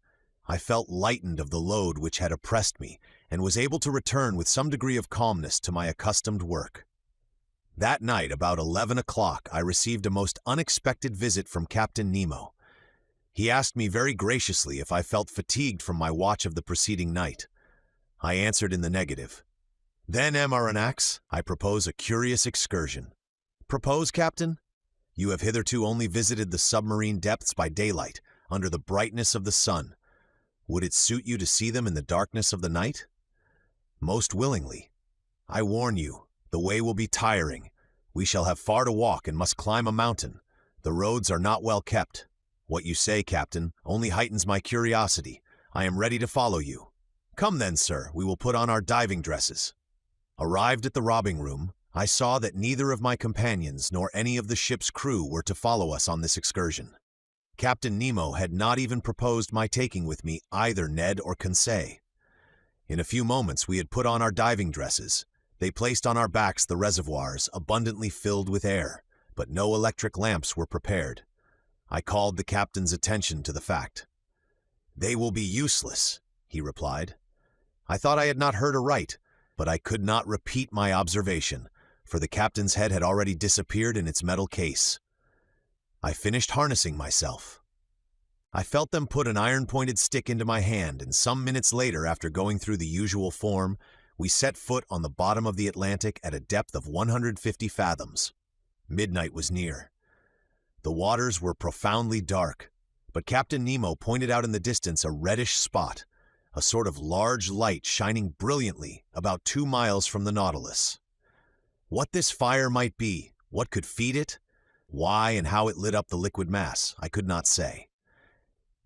I felt lightened of the load which had oppressed me, and was able to return with some degree of calmness to my accustomed work. That night, about 11 o'clock, I received a most unexpected visit from Captain Nemo. He asked me very graciously if I felt fatigued from my watch of the preceding night. I answered in the negative. Then, Amaranax, I propose a curious excursion. Propose, Captain? You have hitherto only visited the submarine depths by daylight, under the brightness of the sun. Would it suit you to see them in the darkness of the night? Most willingly. I warn you, the way will be tiring. We shall have far to walk and must climb a mountain. The roads are not well kept. What you say, Captain, only heightens my curiosity. I am ready to follow you. Come then, sir, we will put on our diving dresses. Arrived at the robbing room, I saw that neither of my companions nor any of the ship's crew were to follow us on this excursion. Captain Nemo had not even proposed my taking with me either Ned or Conseil. In a few moments we had put on our diving dresses. They placed on our backs the reservoirs, abundantly filled with air, but no electric lamps were prepared. I called the captain's attention to the fact. "They will be useless," he replied. I thought I had not heard aright, but I could not repeat my observation, for the captain's head had already disappeared in its metal case. I finished harnessing myself. I felt them put an iron-pointed stick into my hand, and some minutes later, after going through the usual form, we set foot on the bottom of the Atlantic at a depth of 150 fathoms. Midnight was near. The waters were profoundly dark, but Captain Nemo pointed out in the distance a reddish spot, a sort of large light shining brilliantly about 2 miles from the Nautilus. What this fire might be, what could feed it, why and how it lit up the liquid mass, I could not say.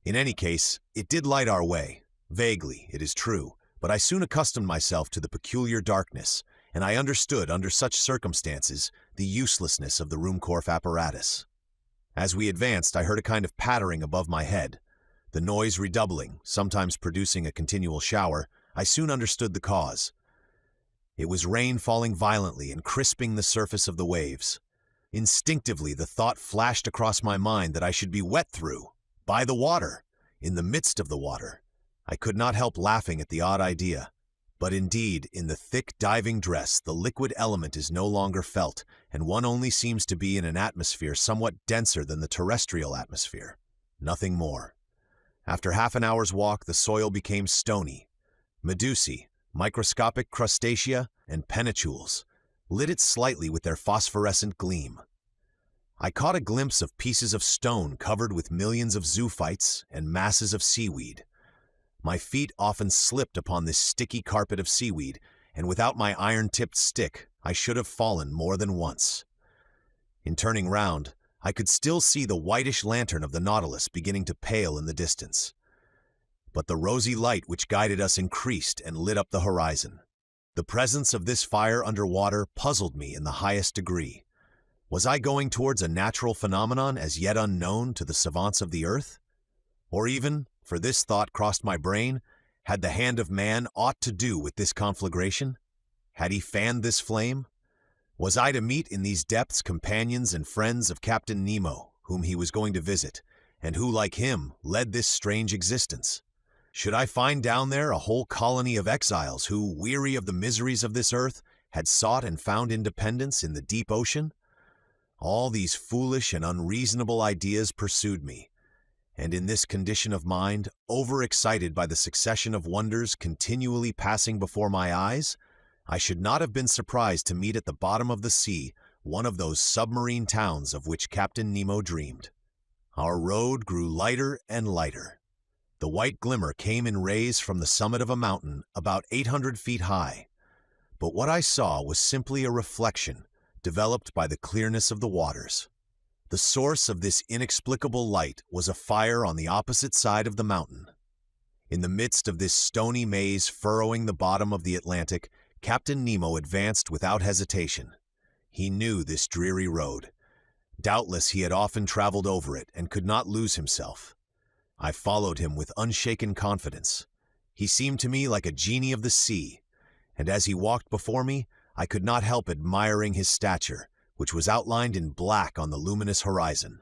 In any case, it did light our way, vaguely, it is true, but I soon accustomed myself to the peculiar darkness, and I understood, under such circumstances, the uselessness of the Ruhmkorff apparatus. As we advanced, I heard a kind of pattering above my head. The noise redoubling, sometimes producing a continual shower, I soon understood the cause. It was rain falling violently and crisping the surface of the waves. Instinctively, the thought flashed across my mind that I should be wet through, by the water, in the midst of the water. I could not help laughing at the odd idea. But indeed, in the thick diving dress, the liquid element is no longer felt, and one only seems to be in an atmosphere somewhat denser than the terrestrial atmosphere. Nothing more. After half an hour's walk, the soil became stony. Medusae, microscopic crustacea, and pennicules lit it slightly with their phosphorescent gleam. I caught a glimpse of pieces of stone covered with millions of zoophytes and masses of seaweed. My feet often slipped upon this sticky carpet of seaweed, and without my iron-tipped stick, I should have fallen more than once. In turning round, I could still see the whitish lantern of the Nautilus beginning to pale in the distance. But the rosy light which guided us increased and lit up the horizon. The presence of this fire underwater puzzled me in the highest degree. Was I going towards a natural phenomenon as yet unknown to the savants of the earth? Or even, for this thought crossed my brain, had the hand of man aught to do with this conflagration? Had he fanned this flame? Was I to meet in these depths companions and friends of Captain Nemo, whom he was going to visit, and who, like him, led this strange existence? Should I find down there a whole colony of exiles who, weary of the miseries of this earth, had sought and found independence in the deep ocean? All these foolish and unreasonable ideas pursued me, and in this condition of mind, overexcited by the succession of wonders continually passing before my eyes, I should not have been surprised to meet at the bottom of the sea one of those submarine towns of which Captain Nemo dreamed. Our road grew lighter and lighter. The white glimmer came in rays from the summit of a mountain about 800 feet high. But what I saw was simply a reflection developed by the clearness of the waters. The source of this inexplicable light was a fire on the opposite side of the mountain. In the midst of this stony maze furrowing the bottom of the Atlantic, Captain Nemo advanced without hesitation. He knew this dreary road. Doubtless he had often traveled over it and could not lose himself. I followed him with unshaken confidence. He seemed to me like a genie of the sea, and as he walked before me, I could not help admiring his stature, which was outlined in black on the luminous horizon.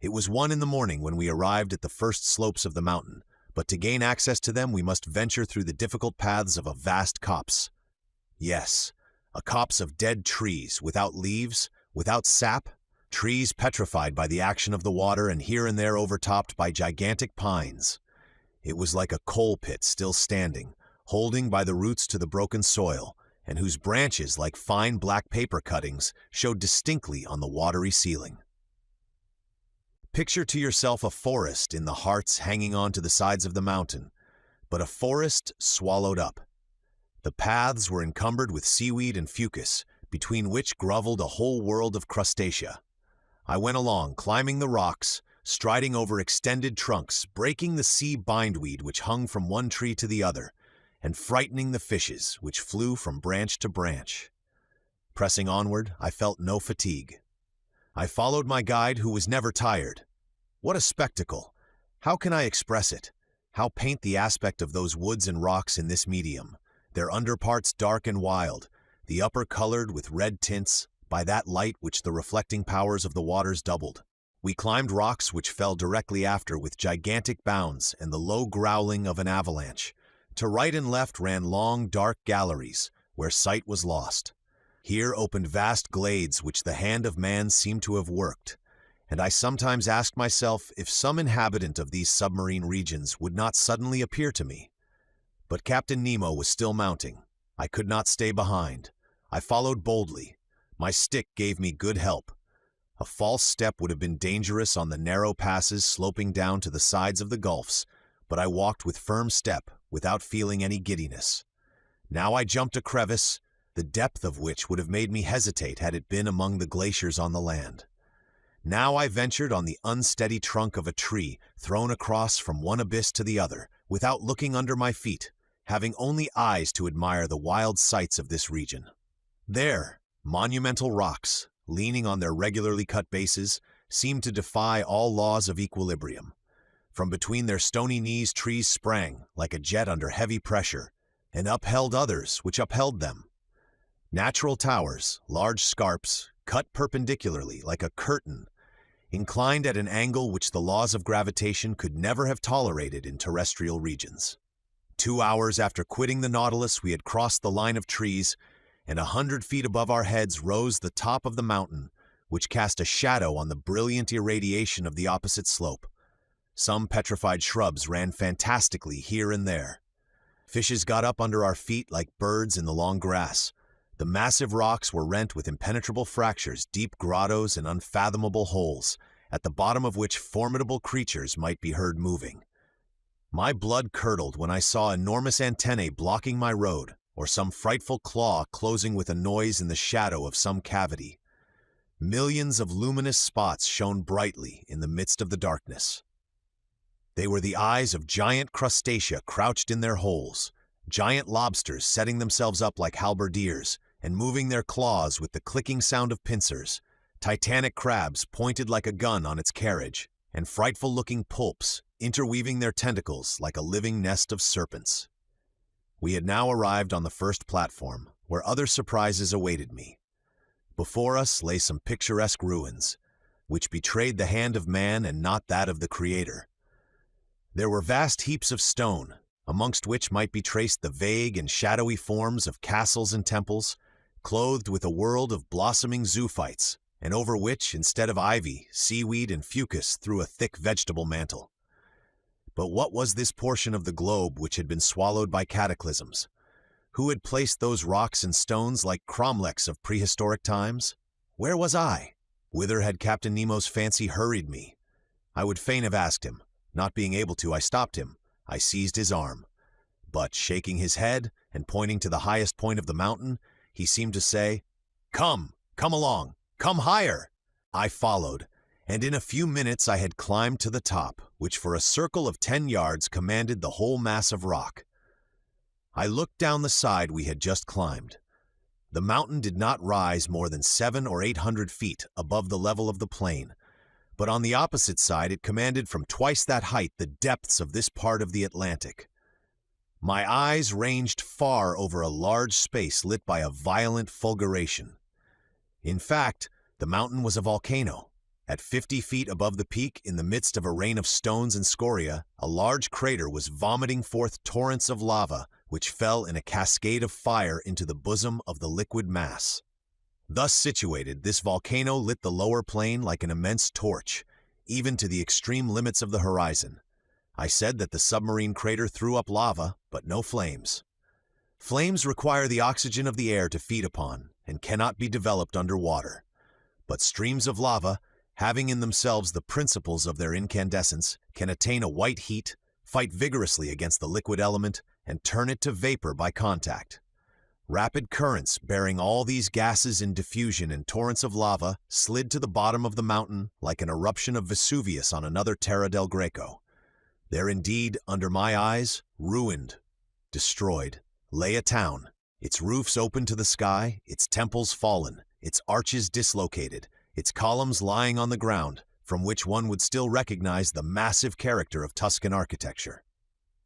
It was 1 in the morning when we arrived at the first slopes of the mountain, but to gain access to them we must venture through the difficult paths of a vast copse. Yes, a copse of dead trees, without leaves, without sap, trees petrified by the action of the water and here and there overtopped by gigantic pines. It was like a coal pit still standing, holding by the roots to the broken soil, and whose branches, like fine black paper cuttings, showed distinctly on the watery ceiling. Picture to yourself a forest in the hearts hanging on to the sides of the mountain, but a forest swallowed up. The paths were encumbered with seaweed and fucus, between which groveled a whole world of crustacea. I went along, climbing the rocks, striding over extended trunks, breaking the sea bindweed which hung from one tree to the other, and frightening the fishes which flew from branch to branch. Pressing onward, I felt no fatigue. I followed my guide, who was never tired. What a spectacle! How can I express it? How paint the aspect of those woods and rocks in this medium, their underparts dark and wild, the upper colored with red tints, by that light which the reflecting powers of the waters doubled. We climbed rocks which fell directly after with gigantic bounds and the low growling of an avalanche. To right and left ran long, dark galleries, where sight was lost. Here opened vast glades which the hand of man seemed to have worked, and I sometimes asked myself if some inhabitant of these submarine regions would not suddenly appear to me. But Captain Nemo was still mounting. I could not stay behind. I followed boldly. My stick gave me good help. A false step would have been dangerous on the narrow passes sloping down to the sides of the gulfs, but I walked with firm step, without feeling any giddiness. Now I jumped a crevice, the depth of which would have made me hesitate had it been among the glaciers on the land. Now I ventured on the unsteady trunk of a tree, thrown across from one abyss to the other, without looking under my feet, having only eyes to admire the wild sights of this region. There, monumental rocks, leaning on their regularly cut bases, seemed to defy all laws of equilibrium. From between their stony knees trees sprang, like a jet under heavy pressure, and upheld others which upheld them. Natural towers, large scarps, cut perpendicularly like a curtain, inclined at an angle which the laws of gravitation could never have tolerated in terrestrial regions. 2 hours after quitting the Nautilus, we had crossed the line of trees, and 100 feet above our heads rose the top of the mountain, which cast a shadow on the brilliant irradiation of the opposite slope. Some petrified shrubs ran fantastically here and there. Fishes got up under our feet like birds in the long grass. The massive rocks were rent with impenetrable fractures, deep grottos and unfathomable holes, at the bottom of which formidable creatures might be heard moving. My blood curdled when I saw enormous antennae blocking my road, or some frightful claw closing with a noise in the shadow of some cavity. Millions of luminous spots shone brightly in the midst of the darkness. They were the eyes of giant crustacea crouched in their holes, giant lobsters setting themselves up like halberdiers and moving their claws with the clicking sound of pincers, titanic crabs pointed like a gun on its carriage, and frightful-looking poulps interweaving their tentacles like a living nest of serpents. We had now arrived on the first platform, where other surprises awaited me. Before us lay some picturesque ruins, which betrayed the hand of man and not that of the Creator. There were vast heaps of stone, amongst which might be traced the vague and shadowy forms of castles and temples, clothed with a world of blossoming zoophytes and over which, instead of ivy, seaweed and fucus threw a thick vegetable mantle. But what was this portion of the globe which had been swallowed by cataclysms? Who had placed those rocks and stones like cromlechs of prehistoric times? Where was I? Whither had Captain Nemo's fancy hurried me? I would fain have asked him. Not being able to, I stopped him. I seized his arm. But, shaking his head and pointing to the highest point of the mountain, he seemed to say, "Come, come along, come higher." I followed, and in a few minutes I had climbed to the top, which for a circle of 10 yards commanded the whole mass of rock. I looked down the side we had just climbed. The mountain did not rise more than 700 or 800 feet above the level of the plain, but on the opposite side it commanded from twice that height the depths of this part of the Atlantic. My eyes ranged far over a large space lit by a violent fulguration. In fact, the mountain was a volcano. At 50 feet above the peak, in the midst of a rain of stones and scoria, a large crater was vomiting forth torrents of lava, which fell in a cascade of fire into the bosom of the liquid mass. Thus situated, this volcano lit the lower plain like an immense torch, even to the extreme limits of the horizon. I said that the submarine crater threw up lava, but no flames. Flames require the oxygen of the air to feed upon, and cannot be developed under water. But streams of lava, having in themselves the principles of their incandescence, can attain a white heat, fight vigorously against the liquid element, and turn it to vapor by contact. Rapid currents bearing all these gases in diffusion and torrents of lava slid to the bottom of the mountain like an eruption of Vesuvius on another Terra del Greco. There indeed, under my eyes, ruined, destroyed, lay a town, its roofs open to the sky, its temples fallen, its arches dislocated, its columns lying on the ground, from which one would still recognize the massive character of Tuscan architecture.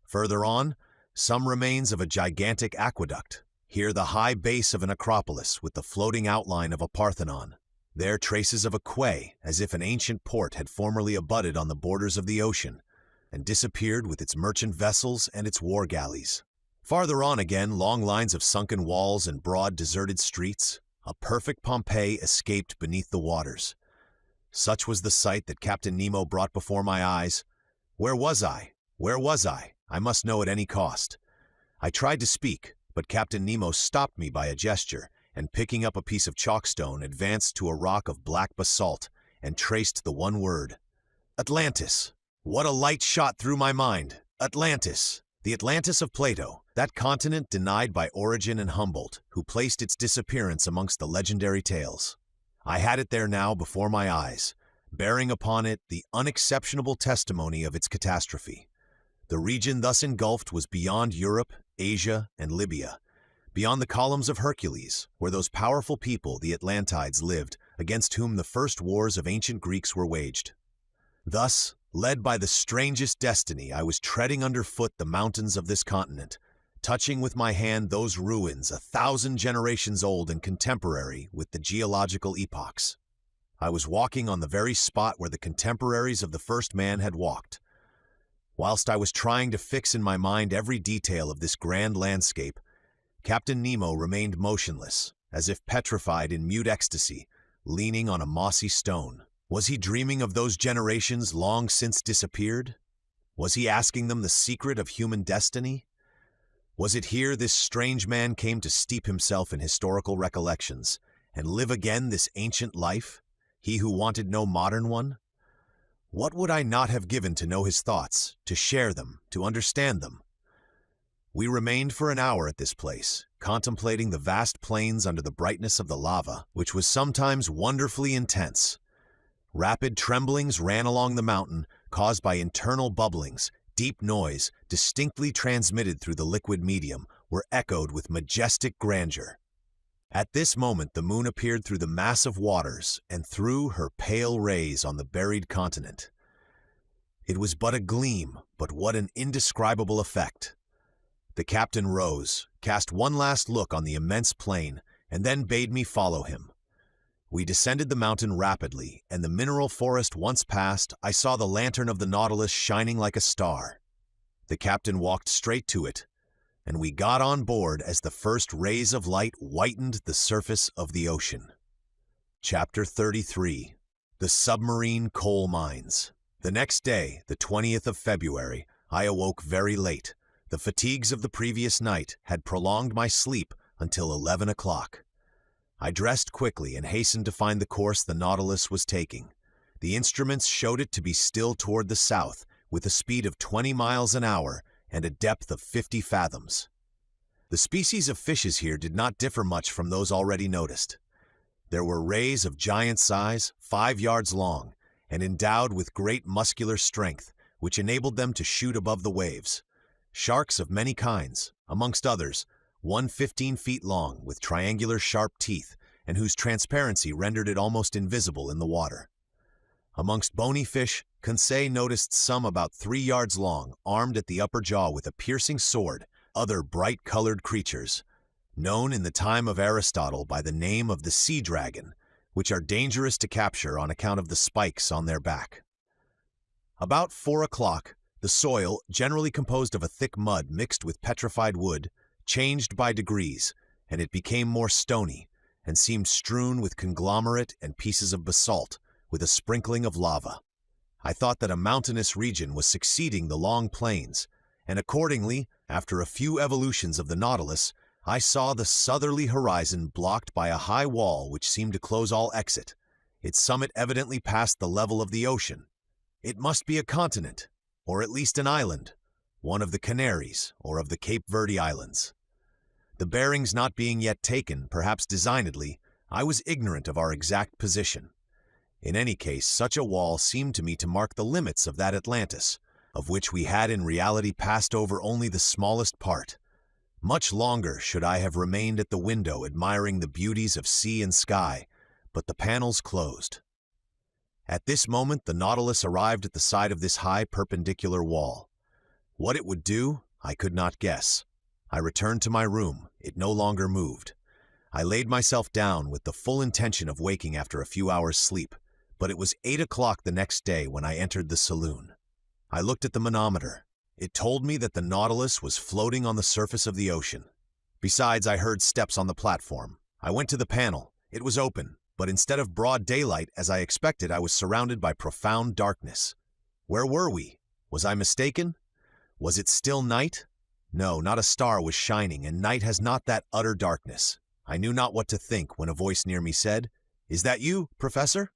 Further on, some remains of a gigantic aqueduct. Here the high base of an acropolis with the floating outline of a Parthenon. There traces of a quay, as if an ancient port had formerly abutted on the borders of the ocean, and disappeared with its merchant vessels and its war galleys. Farther on again, long lines of sunken walls and broad deserted streets. A perfect Pompeii escaped beneath the waters. Such was the sight that Captain Nemo brought before my eyes. Where was I? Where was I? I must know at any cost. I tried to speak, but Captain Nemo stopped me by a gesture, and picking up a piece of chalkstone, advanced to a rock of black basalt, and traced the one word, Atlantis. What a light shot through my mind! Atlantis! The Atlantis of Plato, that continent denied by Origen and Humboldt, who placed its disappearance amongst the legendary tales. I had it there now before my eyes, bearing upon it the unexceptionable testimony of its catastrophe. The region thus engulfed was beyond Europe, Asia, and Libya, beyond the columns of Hercules, where those powerful people, the Atlantides, lived, against whom the first wars of ancient Greeks were waged. Thus, led by the strangest destiny, I was treading underfoot the mountains of this continent, touching with my hand those ruins 1,000 generations old and contemporary with the geological epochs. I was walking on the very spot where the contemporaries of the first man had walked. Whilst I was trying to fix in my mind every detail of this grand landscape, Captain Nemo remained motionless, as if petrified in mute ecstasy, leaning on a mossy stone. Was he dreaming of those generations long since disappeared? Was he asking them the secret of human destiny? Was it here this strange man came to steep himself in historical recollections, and live again this ancient life, he who wanted no modern one? What would I not have given to know his thoughts, to share them, to understand them? We remained for an hour at this place, contemplating the vast plains under the brightness of the lava, which was sometimes wonderfully intense. Rapid tremblings ran along the mountain, caused by internal bubblings. Deep noise, distinctly transmitted through the liquid medium, were echoed with majestic grandeur. At this moment the moon appeared through the mass of waters and threw her pale rays on the buried continent. It was but a gleam, but what an indescribable effect! The captain rose, cast one last look on the immense plain, and then bade me follow him. We descended the mountain rapidly, and the mineral forest once passed, I saw the lantern of the Nautilus shining like a star. The captain walked straight to it, and we got on board as the first rays of light whitened the surface of the ocean. Chapter 33. The Submarine Coal Mines. The next day, the 20th of February, I awoke very late. The fatigues of the previous night had prolonged my sleep until 11 o'clock. I dressed quickly and hastened to find the course the Nautilus was taking. The instruments showed it to be still toward the south, with a speed of 20 miles an hour and a depth of 50 fathoms. The species of fishes here did not differ much from those already noticed. There were rays of giant size, 5 yards long, and endowed with great muscular strength, which enabled them to shoot above the waves. Sharks of many kinds, amongst others, one 15 feet long with triangular sharp teeth, and whose transparency rendered it almost invisible in the water. Amongst bony fish, Conseil noticed some about 3 yards long, armed at the upper jaw with a piercing sword, other bright-colored creatures, known in the time of Aristotle by the name of the sea dragon, which are dangerous to capture on account of the spikes on their back. About 4 o'clock, the soil, generally composed of a thick mud mixed with petrified wood, changed by degrees, and it became more stony, and seemed strewn with conglomerate and pieces of basalt, with a sprinkling of lava. I thought that a mountainous region was succeeding the long plains, and accordingly, after a few evolutions of the Nautilus, I saw the southerly horizon blocked by a high wall which seemed to close all exit, its summit evidently past the level of the ocean. It must be a continent, or at least an island, one of the Canaries or of the Cape Verde Islands. The bearings not being yet taken, perhaps designedly, I was ignorant of our exact position. In any case, such a wall seemed to me to mark the limits of that Atlantis, of which we had in reality passed over only the smallest part. Much longer should I have remained at the window admiring the beauties of sea and sky, but the panels closed. At this moment the Nautilus arrived at the side of this high perpendicular wall. What it would do, I could not guess. I returned to my room. It no longer moved. I laid myself down with the full intention of waking after a few hours' sleep, but it was 8 o'clock the next day when I entered the saloon. I looked at the manometer. It told me that the Nautilus was floating on the surface of the ocean. Besides, I heard steps on the platform. I went to the panel. It was open, but instead of broad daylight, as I expected, I was surrounded by profound darkness. Where were we? Was I mistaken? Was it still night? No, not a star was shining, and night has not that utter darkness. I knew not what to think when a voice near me said, "Is that you, Professor?"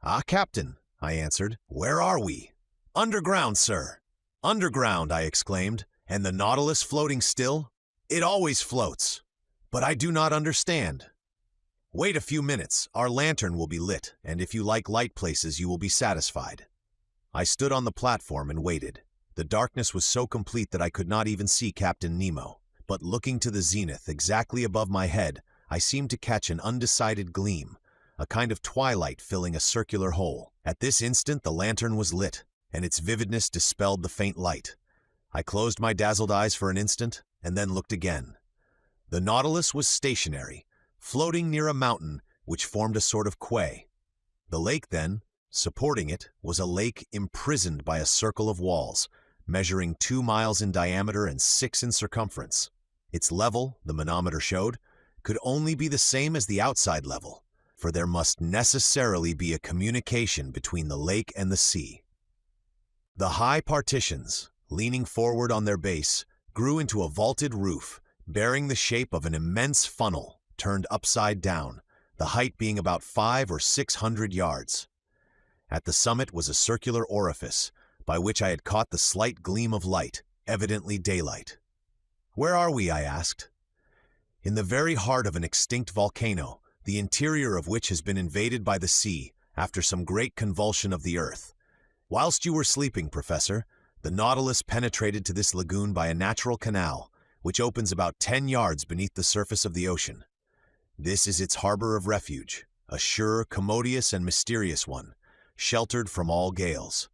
"Ah, Captain," I answered. "Where are we?" "Underground, sir." "Underground," I exclaimed. "And the Nautilus floating still?" "It always floats." "But I do not understand." "Wait a few minutes. Our lantern will be lit, and if you like light places, you will be satisfied." I stood on the platform and waited. The darkness was so complete that I could not even see Captain Nemo. But looking to the zenith, exactly above my head, I seemed to catch an undecided gleam, a kind of twilight filling a circular hole. At this instant the lantern was lit, and its vividness dispelled the faint light. I closed my dazzled eyes for an instant, and then looked again. The Nautilus was stationary, floating near a mountain which formed a sort of quay. The lake then, supporting it, was a lake imprisoned by a circle of walls, measuring 2 miles in diameter and 6 in circumference. Its level, the manometer showed, could only be the same as the outside level, for there must necessarily be a communication between the lake and the sea. The high partitions, leaning forward on their base, grew into a vaulted roof, bearing the shape of an immense funnel, turned upside down, the height being about 500 or 600 yards. At the summit was a circular orifice, by which I had caught the slight gleam of light, evidently daylight. "Where are we?" I asked. "In the very heart of an extinct volcano, the interior of which has been invaded by the sea after some great convulsion of the earth. Whilst you were sleeping, Professor, the Nautilus penetrated to this lagoon by a natural canal, which opens about 10 yards beneath the surface of the ocean. This is its harbor of refuge, a sure, commodious, and mysterious one, sheltered from all gales.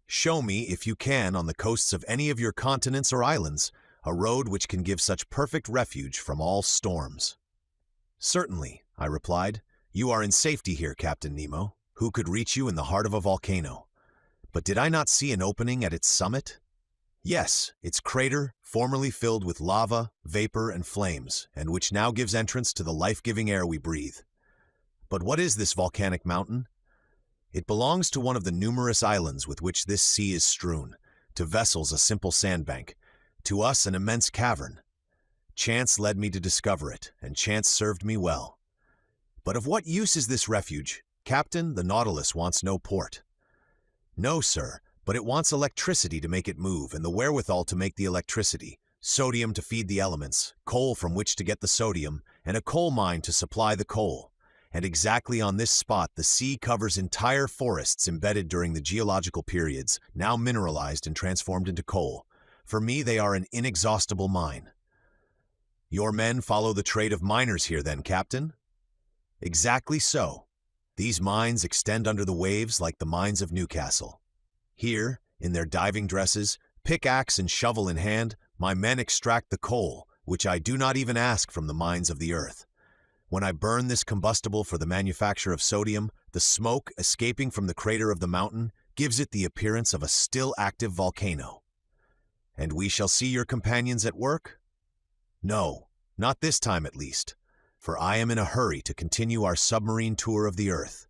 Show me, if you can, on the coasts of any of your continents or islands, a road which can give such perfect refuge from all storms." "Certainly," I replied. "You are in safety here, Captain Nemo. Who could reach you in the heart of a volcano? But did I not see an opening at its summit?" "Yes, its crater, formerly filled with lava, vapor, and flames, and which now gives entrance to the life-giving air we breathe." But what is this volcanic mountain? It belongs to one of the numerous islands with which this sea is strewn, to vessels a simple sandbank, to us an immense cavern. Chance led me to discover it, and chance served me well. But of what use is this refuge? Captain, the Nautilus wants no port. No, sir, but it wants electricity to make it move, and the wherewithal to make the electricity, sodium to feed the elements, coal from which to get the sodium, and a coal mine to supply the coal. And exactly on this spot the sea covers entire forests embedded during the geological periods, now mineralized and transformed into coal. For me, they are an inexhaustible mine. Your men follow the trade of miners here then, Captain? Exactly so. These mines extend under the waves like the mines of Newcastle. Here, in their diving dresses, pickaxe and shovel in hand, my men extract the coal, which I do not even ask from the mines of the earth. When I burn this combustible for the manufacture of sodium, the smoke escaping from the crater of the mountain gives it the appearance of a still active volcano. And we shall see your companions at work? No, not this time at least, for I am in a hurry to continue our submarine tour of the earth.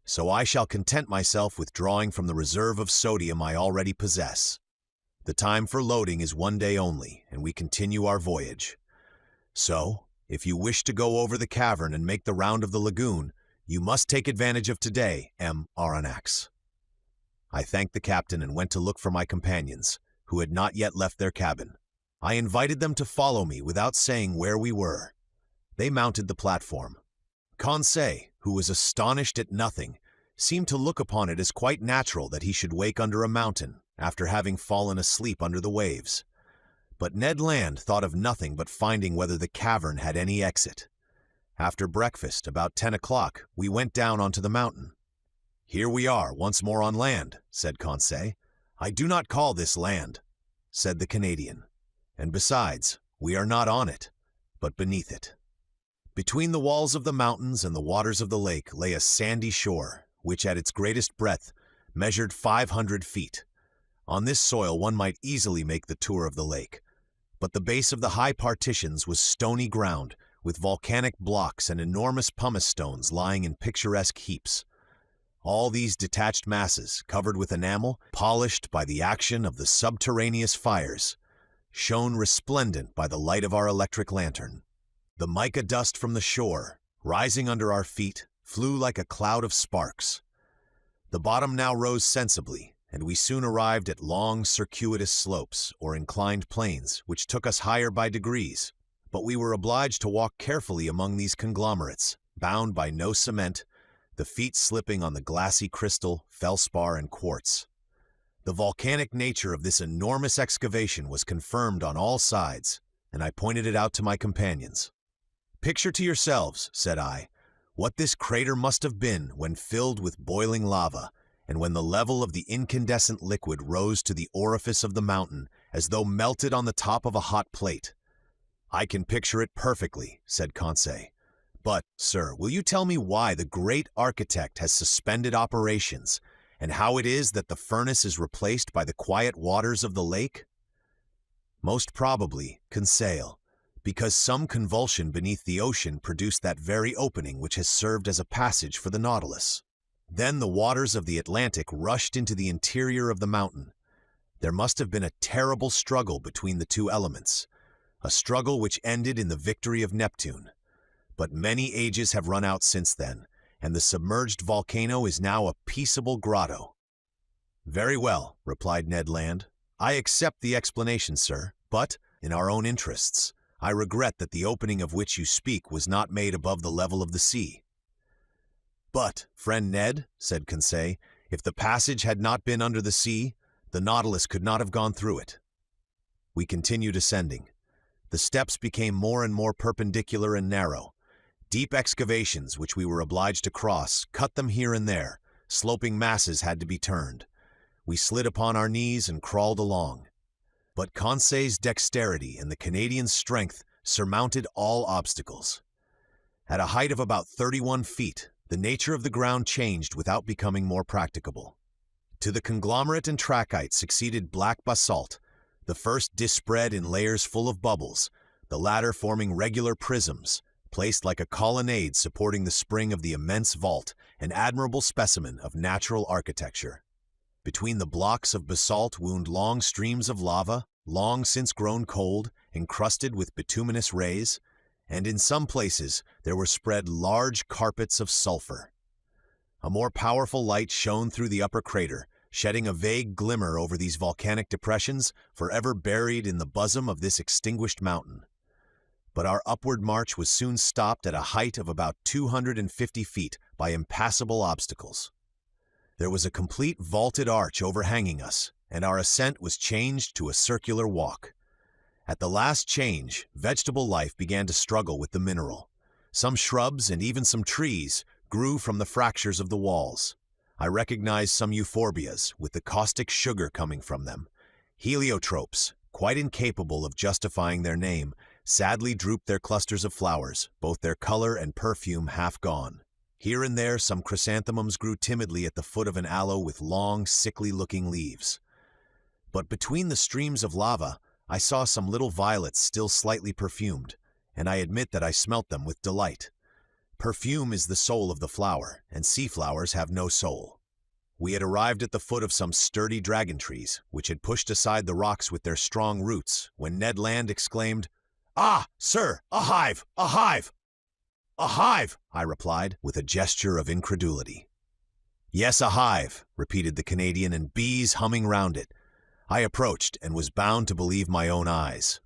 So I shall content myself with drawing from the reserve of sodium I already possess. The time for loading is 1 day only, and we continue our voyage. So, if you wish to go over the cavern and make the round of the lagoon, you must take advantage of today, M. Aronnax. I thanked the captain and went to look for my companions, who had not yet left their cabin. I invited them to follow me without saying where we were. They mounted the platform. Conseil, who was astonished at nothing, seemed to look upon it as quite natural that he should wake under a mountain after having fallen asleep under the waves. But Ned Land thought of nothing but finding whether the cavern had any exit. After breakfast, about 10 o'clock, we went down onto the mountain. Here we are, once more on land, said Conseil. I do not call this land, said the Canadian. And besides, we are not on it, but beneath it. Between the walls of the mountains and the waters of the lake lay a sandy shore, which at its greatest breadth measured 500 feet. On this soil one might easily make the tour of the lake. But the base of the high partitions was stony ground, with volcanic blocks and enormous pumice stones lying in picturesque heaps. All these detached masses, covered with enamel, polished by the action of the subterraneous fires, shone resplendent by the light of our electric lantern. The mica dust from the shore, rising under our feet, flew like a cloud of sparks. The bottom now rose sensibly, and we soon arrived at long, circuitous slopes, or inclined planes, which took us higher by degrees. But we were obliged to walk carefully among these conglomerates, bound by no cement, the feet slipping on the glassy crystal, felspar, and quartz. The volcanic nature of this enormous excavation was confirmed on all sides, and I pointed it out to my companions. Picture to yourselves, said I, what this crater must have been when filled with boiling lava, and when the level of the incandescent liquid rose to the orifice of the mountain as though melted on the top of a hot plate. I can picture it perfectly, said Conseil. But, sir, will you tell me why the great architect has suspended operations, and how it is that the furnace is replaced by the quiet waters of the lake? Most probably, Conseil, because some convulsion beneath the ocean produced that very opening which has served as a passage for the Nautilus. Then the waters of the Atlantic rushed into the interior of the mountain. There must have been a terrible struggle between the two elements, a struggle which ended in the victory of Neptune. But many ages have run out since then, and the submerged volcano is now a peaceable grotto. Very well, replied Ned Land. I accept the explanation, sir, but, in our own interests, I regret that the opening of which you speak was not made above the level of the sea. But, friend Ned, said Conseil, if the passage had not been under the sea, the Nautilus could not have gone through it. We continued ascending. The steps became more and more perpendicular and narrow. Deep excavations, which we were obliged to cross, cut them here and there. Sloping masses had to be turned. We slid upon our knees and crawled along. But Conseil's dexterity and the Canadian's strength surmounted all obstacles. At a height of about 31 feet, the nature of the ground changed without becoming more practicable. To the conglomerate and trachyte succeeded black basalt, the first dispread in layers full of bubbles, the latter forming regular prisms, placed like a colonnade supporting the spring of the immense vault, an admirable specimen of natural architecture. Between the blocks of basalt wound long streams of lava, long since grown cold, encrusted with bituminous rays, and in some places there were spread large carpets of sulfur. A more powerful light shone through the upper crater, shedding a vague glimmer over these volcanic depressions forever buried in the bosom of this extinguished mountain. But our upward march was soon stopped at a height of about 250 feet by impassable obstacles. There was a complete vaulted arch overhanging us, and our ascent was changed to a circular walk. At the last change, vegetable life began to struggle with the mineral. Some shrubs and even some trees grew from the fractures of the walls. I recognized some euphorbias, with the caustic sugar coming from them. Heliotropes, quite incapable of justifying their name, sadly drooped their clusters of flowers, both their color and perfume half gone. Here and there some chrysanthemums grew timidly at the foot of an aloe with long, sickly-looking leaves. But between the streams of lava, I saw some little violets still slightly perfumed, and I admit that I smelt them with delight. Perfume is the soul of the flower, and sea flowers have no soul. We had arrived at the foot of some sturdy dragon trees, which had pushed aside the rocks with their strong roots, when Ned Land exclaimed, "Ah, sir, a hive! A hive!" "A hive!" I replied, with a gesture of incredulity. "Yes, a hive," repeated the Canadian, "and bees humming round it." I approached and was bound to believe my own eyes.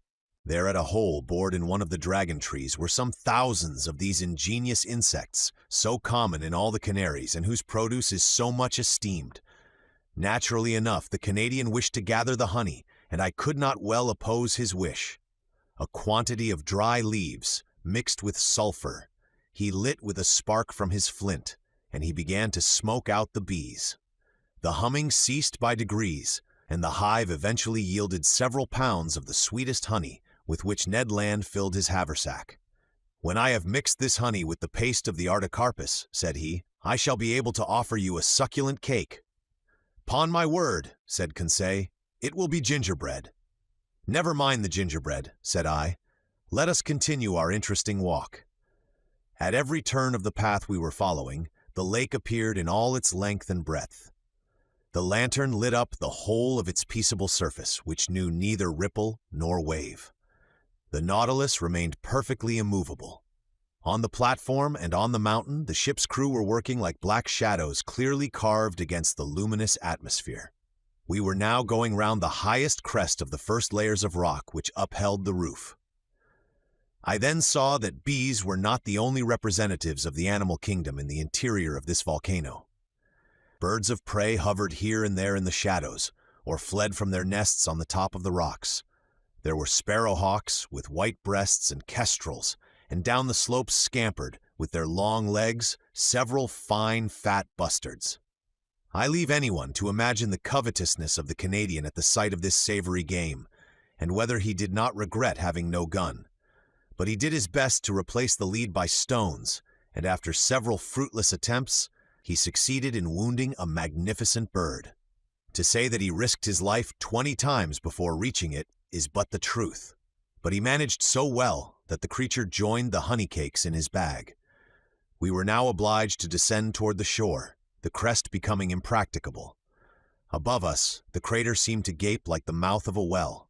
There at a hole bored in one of the dragon trees were some thousands of these ingenious insects, so common in all the Canaries and whose produce is so much esteemed. Naturally enough, the Canadian wished to gather the honey, and I could not well oppose his wish. A quantity of dry leaves, mixed with sulfur, he lit with a spark from his flint, and he began to smoke out the bees. The humming ceased by degrees, and the hive eventually yielded several pounds of the sweetest honey, with which Ned Land filled his haversack. "When I have mixed this honey with the paste of the artocarpus," said he, "I shall be able to offer you a succulent cake." "'Pon my word," said Conseil, "it will be gingerbread." "Never mind the gingerbread," said I. "Let us continue our interesting walk." At every turn of the path we were following, the lake appeared in all its length and breadth. The lantern lit up the whole of its peaceable surface, which knew neither ripple nor wave. The Nautilus remained perfectly immovable. On the platform and on the mountain, the ship's crew were working like black shadows clearly carved against the luminous atmosphere. We were now going round the highest crest of the first layers of rock which upheld the roof. I then saw that bees were not the only representatives of the animal kingdom in the interior of this volcano. Birds of prey hovered here and there in the shadows, or fled from their nests on the top of the rocks. There were sparrowhawks with white breasts and kestrels, and down the slopes scampered, with their long legs, several fine, fat bustards. I leave anyone to imagine the covetousness of the Canadian at the sight of this savory game, and whether he did not regret having no gun. But he did his best to replace the lead by stones, and after several fruitless attempts, he succeeded in wounding a magnificent bird. To say that he risked his life 20 times before reaching it is but the truth. But he managed so well that the creature joined the honey cakes in his bag. We were now obliged to descend toward the shore, the crest becoming impracticable. Above us, the crater seemed to gape like the mouth of a well.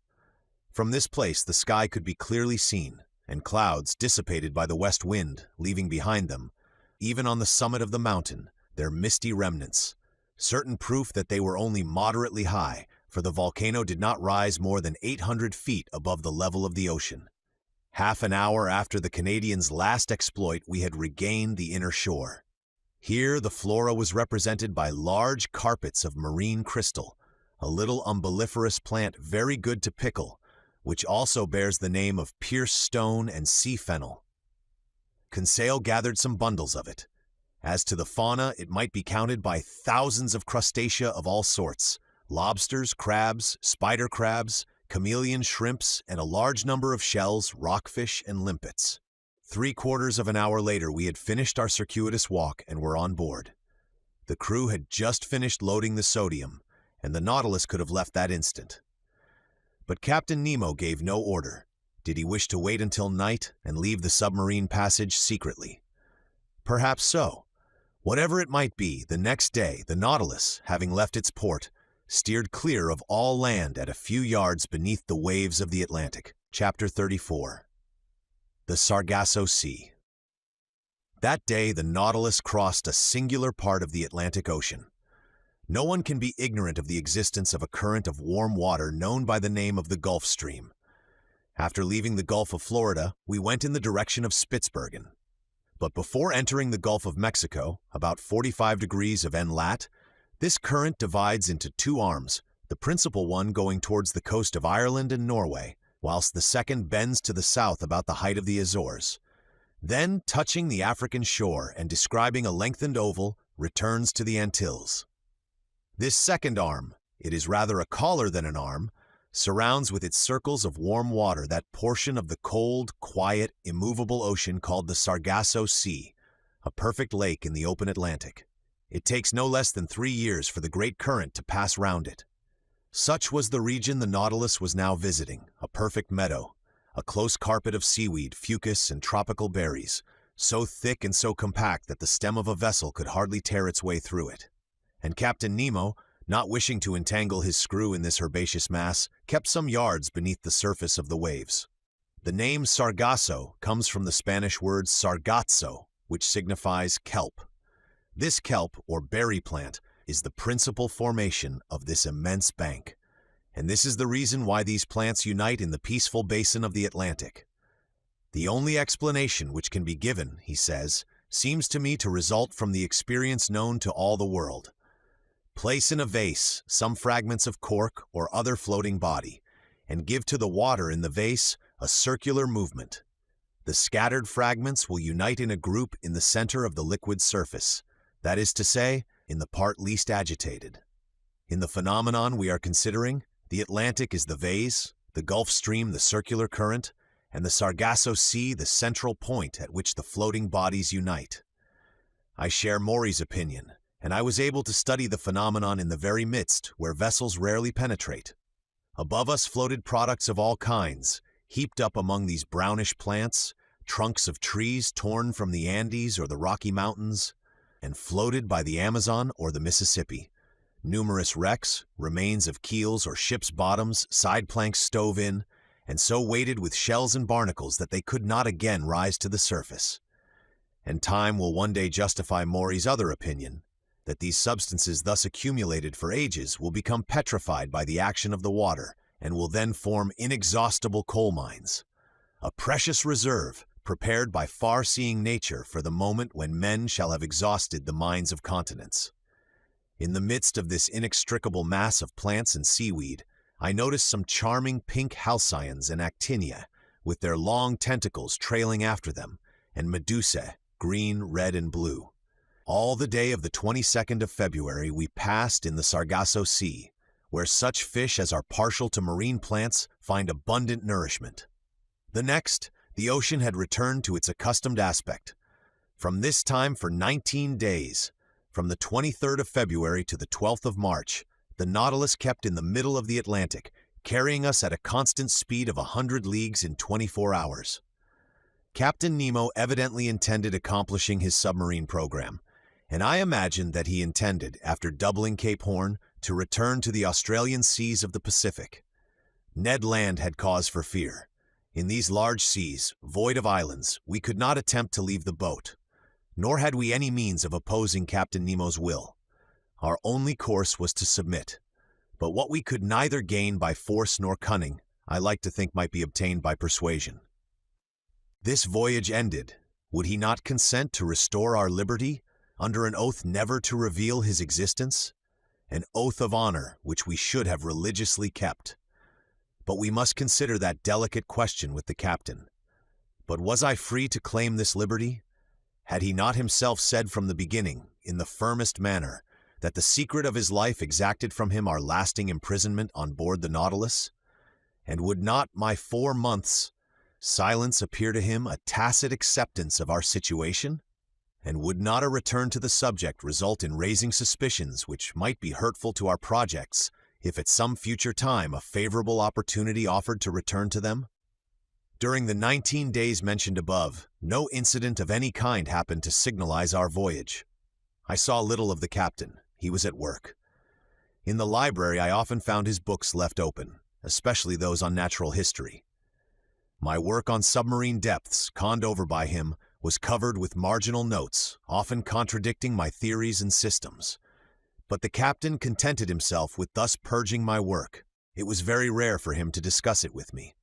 From this place the sky could be clearly seen, and clouds dissipated by the west wind, leaving behind them, even on the summit of the mountain, their misty remnants, certain proof that they were only moderately high, for the volcano did not rise more than 800 feet above the level of the ocean. Half an hour after the Canadian's last exploit, we had regained the inner shore. Here the flora was represented by large carpets of marine crystal, a little umbelliferous plant very good to pickle, which also bears the name of pierce stone and sea fennel. Conseil gathered some bundles of it. As to the fauna, it might be counted by thousands of crustacea of all sorts, lobsters, crabs, spider crabs, chameleon shrimps, and a large number of shells, rockfish, and limpets. 3/4 of an hour later, we had finished our circuitous walk and were on board. The crew had just finished loading the sodium, and the Nautilus could have left that instant. But Captain Nemo gave no order. Did he wish to wait until night and leave the submarine passage secretly? Perhaps so. Whatever it might be, the next day, the Nautilus, having left its port, steered clear of all land at a few yards beneath the waves of the Atlantic. Chapter 34. The Sargasso Sea. That day, the Nautilus crossed a singular part of the Atlantic Ocean. No one can be ignorant of the existence of a current of warm water known by the name of the Gulf Stream. After leaving the Gulf of Florida, we went in the direction of Spitzbergen. But before entering the Gulf of Mexico, about 45 degrees of N-lat, this current divides into two arms, the principal one going towards the coast of Ireland and Norway, whilst the second bends to the south about the height of the Azores. Then, touching the African shore and describing a lengthened oval, returns to the Antilles. This second arm, it is rather a collar than an arm, surrounds with its circles of warm water that portion of the cold, quiet, immovable ocean called the Sargasso Sea, a perfect lake in the open Atlantic. It takes no less than 3 years for the great current to pass round it. Such was the region the Nautilus was now visiting, a perfect meadow, a close carpet of seaweed, fucus, and tropical berries, so thick and so compact that the stem of a vessel could hardly tear its way through it. And Captain Nemo, not wishing to entangle his screw in this herbaceous mass, kept some yards beneath the surface of the waves. The name Sargasso comes from the Spanish word sargazo, which signifies kelp. This kelp, or berry plant, is the principal formation of this immense bank, and this is the reason why these plants unite in the peaceful basin of the Atlantic. The only explanation which can be given, he says, seems to me to result from the experience known to all the world. Place in a vase some fragments of cork or other floating body, and give to the water in the vase a circular movement. The scattered fragments will unite in a group in the center of the liquid surface, that is to say, in the part least agitated. In the phenomenon we are considering, the Atlantic is the vase, the Gulf Stream the circular current, and the Sargasso Sea the central point at which the floating bodies unite. I share Maury's opinion, and I was able to study the phenomenon in the very midst where vessels rarely penetrate. Above us floated products of all kinds, heaped up among these brownish plants, trunks of trees torn from the Andes or the Rocky Mountains, and floated by the Amazon or the Mississippi. Numerous wrecks, remains of keels or ships' bottoms, side planks stove in, and so weighted with shells and barnacles that they could not again rise to the surface. And time will one day justify Maury's other opinion, that these substances thus accumulated for ages will become petrified by the action of the water and will then form inexhaustible coal mines, a precious reserve prepared by far-seeing nature for the moment when men shall have exhausted the mines of continents. In the midst of this inextricable mass of plants and seaweed, I noticed some charming pink halcyons and actinia, with their long tentacles trailing after them, and medusae, green, red, and blue. All the day of the 22nd of February we passed in the Sargasso Sea, where such fish as are partial to marine plants find abundant nourishment. The next, the ocean had returned to its accustomed aspect. From this time for 19 days, from the 23rd of February to the 12th of March, the Nautilus kept in the middle of the Atlantic, carrying us at a constant speed of 100 leagues in 24 hours. Captain Nemo evidently intended accomplishing his submarine program, and I imagined that he intended, after doubling Cape Horn, to return to the Australian seas of the Pacific. Ned Land had cause for fear. In these large seas, void of islands, we could not attempt to leave the boat, nor had we any means of opposing Captain Nemo's will. Our only course was to submit, but what we could neither gain by force nor cunning, I like to think might be obtained by persuasion. This voyage ended, would he not consent to restore our liberty, under an oath never to reveal his existence? An oath of honor which we should have religiously kept. But we must consider that delicate question with the captain. But was I free to claim this liberty? Had he not himself said from the beginning, in the firmest manner, that the secret of his life exacted from him our lasting imprisonment on board the Nautilus? And would not my 4 months' silence appear to him a tacit acceptance of our situation? And would not a return to the subject result in raising suspicions which might be hurtful to our projects if at some future time a favorable opportunity offered to return to them? During the 19 days mentioned above, no incident of any kind happened to signalize our voyage. I saw little of the captain. He was at work. In the library, I often found his books left open, especially those on natural history. My work on submarine depths, conned over by him, was covered with marginal notes, often contradicting my theories and systems. But the captain contented himself with thus purging my work. It was very rare for him to discuss it with me.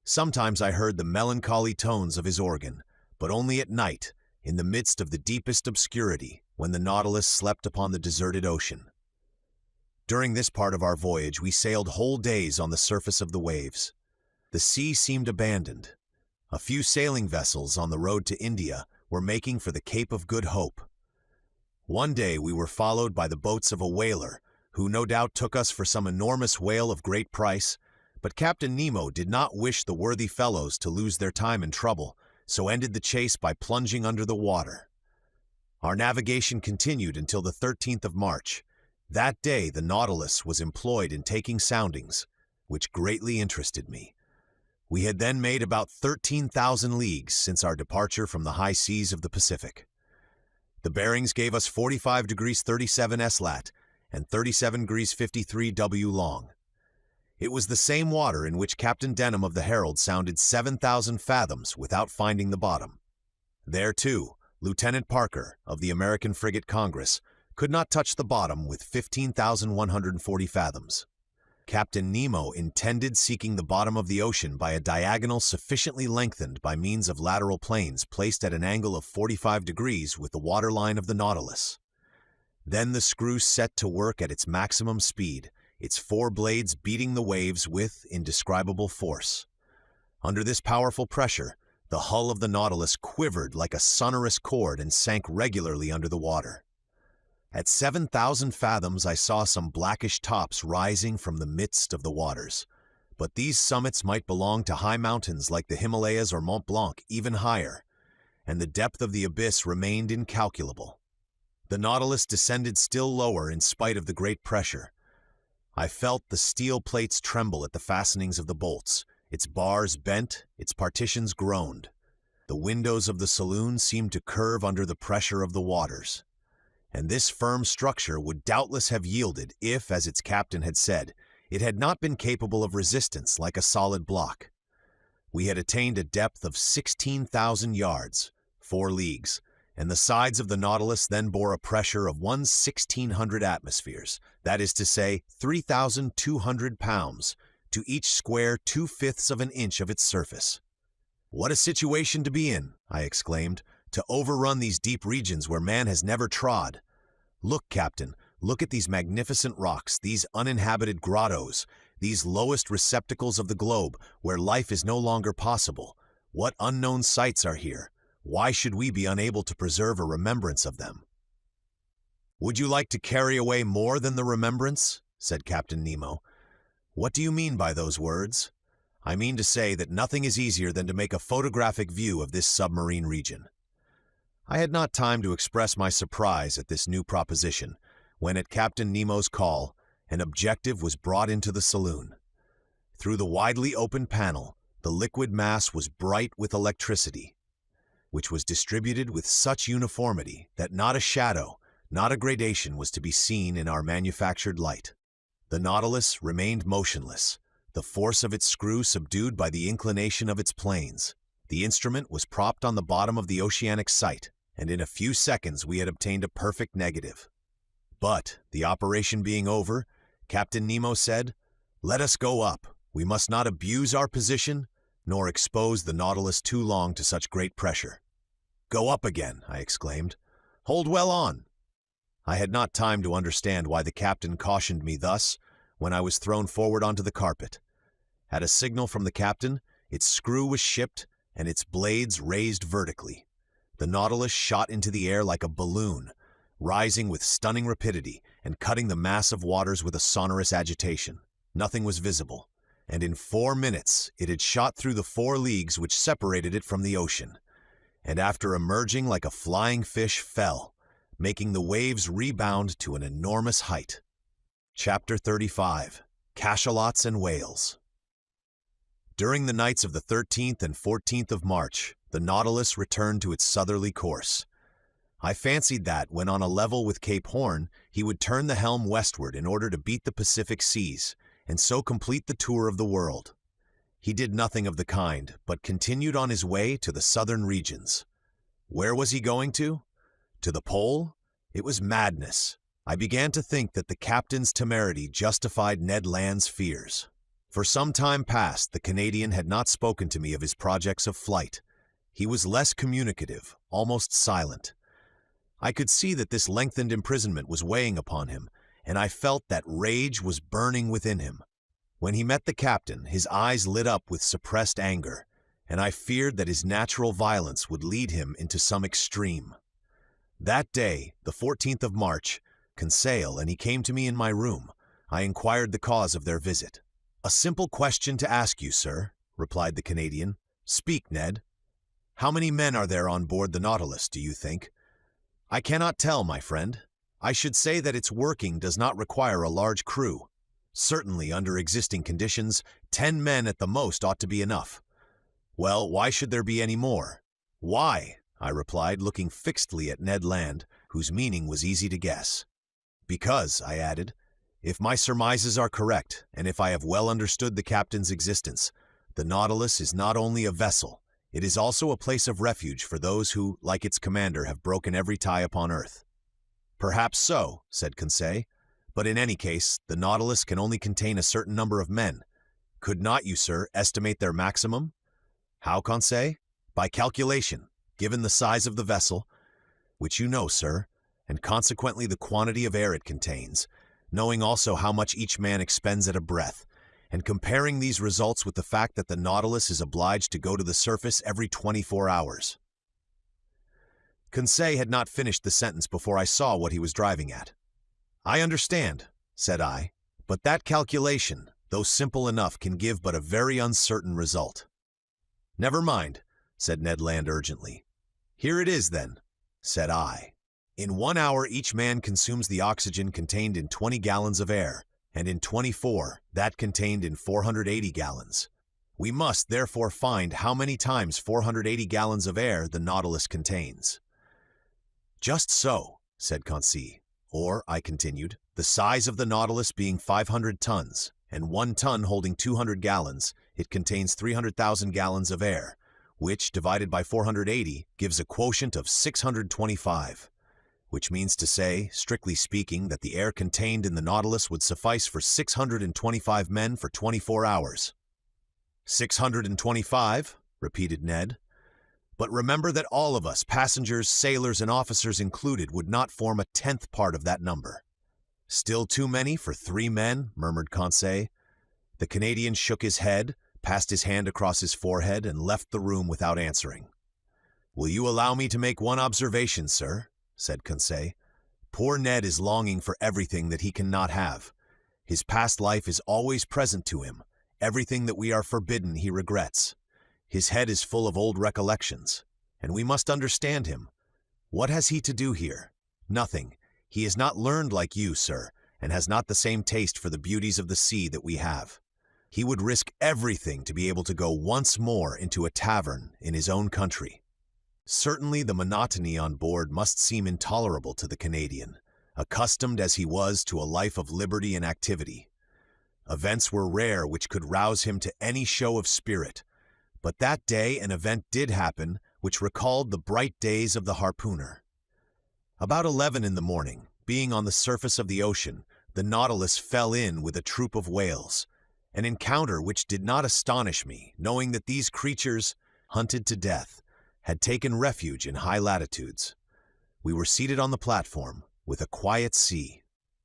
Sometimes I heard the melancholy tones of his organ, but only at night, in the midst of the deepest obscurity, when the Nautilus slept upon the deserted ocean. During this part of our voyage, we sailed whole days on the surface of the waves. The sea seemed abandoned. A few sailing vessels on the road to India were making for the Cape of Good Hope. One day we were followed by the boats of a whaler, who no doubt took us for some enormous whale of great price, but Captain Nemo did not wish the worthy fellows to lose their time and trouble, so ended the chase by plunging under the water. Our navigation continued until the 13th of March. That day the Nautilus was employed in taking soundings, which greatly interested me. We had then made about 13,000 leagues since our departure from the high seas of the Pacific. The bearings gave us 45 degrees 37 S lat and 37 degrees 53 W long. It was the same water in which Captain Denham of the Herald sounded 7,000 fathoms without finding the bottom. There, too, Lieutenant Parker, of the American frigate Congress, could not touch the bottom with 15,140 fathoms. Captain Nemo intended seeking the bottom of the ocean by a diagonal sufficiently lengthened by means of lateral planes placed at an angle of 45 degrees with the waterline of the Nautilus. Then the screw set to work at its maximum speed, its four blades beating the waves with indescribable force. Under this powerful pressure, the hull of the Nautilus quivered like a sonorous cord and sank regularly under the water. At 7,000 fathoms I saw some blackish tops rising from the midst of the waters, but these summits might belong to high mountains like the Himalayas or Mont Blanc, even higher, and the depth of the abyss remained incalculable. The Nautilus descended still lower in spite of the great pressure. I felt the steel plates tremble at the fastenings of the bolts, its bars bent, its partitions groaned. The windows of the saloon seemed to curve under the pressure of the waters. And this firm structure would doubtless have yielded if, as its captain had said, it had not been capable of resistance like a solid block. We had attained a depth of 16,000 yards, 4 leagues, and the sides of the Nautilus then bore a pressure of 1,600 atmospheres, that is to say, 3,200 pounds, to each square 2/5 of an inch of its surface. "What a situation to be in," I exclaimed, "to overrun these deep regions where man has never trod. Look, Captain, look at these magnificent rocks, these uninhabited grottos, these lowest receptacles of the globe, where life is no longer possible. What unknown sights are here? Why should we be unable to preserve a remembrance of them?" "Would you like to carry away more than the remembrance?" said Captain Nemo. "What do you mean by those words?" "I mean to say that nothing is easier than to make a photographic view of this submarine region." I had not time to express my surprise at this new proposition, when at Captain Nemo's call, an objective was brought into the saloon. Through the widely open panel, the liquid mass was bright with electricity, which was distributed with such uniformity that not a shadow, not a gradation was to be seen in our manufactured light. The Nautilus remained motionless, the force of its screw subdued by the inclination of its planes. The instrument was propped on the bottom of the oceanic sight, and in a few seconds we had obtained a perfect negative. But, the operation being over, Captain Nemo said, "Let us go up. We must not abuse our position, nor expose the Nautilus too long to such great pressure." "Go up again," I exclaimed. "Hold well on." I had not time to understand why the captain cautioned me thus, when I was thrown forward onto the carpet. At a signal from the captain, its screw was shipped and its blades raised vertically. The Nautilus shot into the air like a balloon, rising with stunning rapidity and cutting the mass of waters with a sonorous agitation. Nothing was visible, and in 4 minutes it had shot through the 4 leagues which separated it from the ocean, and after emerging like a flying fish fell, making the waves rebound to an enormous height. Chapter 35. Cachalots and Whales. During the nights of the 13th and 14th of March, the Nautilus returned to its southerly course. I fancied that, when on a level with Cape Horn, he would turn the helm westward in order to beat the Pacific seas, and so complete the tour of the world. He did nothing of the kind, but continued on his way to the southern regions. Where was he going to? To the pole? It was madness. I began to think that the captain's temerity justified Ned Land's fears. For some time past, the Canadian had not spoken to me of his projects of flight. He was less communicative, almost silent. I could see that this lengthened imprisonment was weighing upon him, and I felt that rage was burning within him. When he met the captain, his eyes lit up with suppressed anger, and I feared that his natural violence would lead him into some extreme. That day, the 14th of March, Conseil and he came to me in my room. I inquired the cause of their visit. "A simple question to ask you, sir," replied the Canadian. "Speak, Ned. How many men are there on board the Nautilus, do you think?" "I cannot tell, my friend. I should say that its working does not require a large crew. Certainly, under existing conditions, 10 men at the most ought to be enough." "Well, why should there be any more?" "Why?" I replied, looking fixedly at Ned Land, whose meaning was easy to guess. "Because," I added, "if my surmises are correct, and if I have well understood the captain's existence, the Nautilus is not only a vessel, it is also a place of refuge for those who, like its commander, have broken every tie upon earth." "Perhaps so," said Conseil, "but in any case, the Nautilus can only contain a certain number of men. Could not you, sir, estimate their maximum?" "How, Conseil?" "By calculation, given the size of the vessel, which you know, sir, and consequently the quantity of air it contains, knowing also how much each man expends at a breath, and comparing these results with the fact that the Nautilus is obliged to go to the surface every 24 hours. Conseil had not finished the sentence before I saw what he was driving at. "I understand," said I, "but that calculation, though simple enough, can give but a very uncertain result." "Never mind," said Ned Land urgently. "Here it is, then," said I. "In 1 hour each man consumes the oxygen contained in 20 gallons of air, and in 24, that contained in 480 gallons. We must therefore find how many times 480 gallons of air the Nautilus contains." "Just so," said Conseil. "Or," I continued, "the size of the Nautilus being 500 tons, and 1 ton holding 200 gallons, it contains 300,000 gallons of air, which, divided by 480, gives a quotient of 625. Which means to say, strictly speaking, that the air contained in the Nautilus would suffice for 625 men for 24 hours. 625, repeated Ned. "But remember that all of us, passengers, sailors, and officers included, would not form a 10th part of that number." "Still too many for 3 men," murmured Conseil. The Canadian shook his head, passed his hand across his forehead, and left the room without answering. "Will you allow me to make one observation, sir?" said Conseil. "Poor Ned is longing for everything that he cannot have. His past life is always present to him. Everything that we are forbidden he regrets. His head is full of old recollections, and we must understand him. What has he to do here? Nothing. He is not learned like you, sir, and has not the same taste for the beauties of the sea that we have. He would risk everything to be able to go once more into a tavern in his own country." Certainly the monotony on board must seem intolerable to the Canadian, accustomed as he was to a life of liberty and activity. Events were rare which could rouse him to any show of spirit, but that day an event did happen which recalled the bright days of the harpooner. About 11 in the morning, being on the surface of the ocean, the Nautilus fell in with a troop of whales, an encounter which did not astonish me, knowing that these creatures, hunted to death, had taken refuge in high latitudes. We were seated on the platform, with a quiet sea.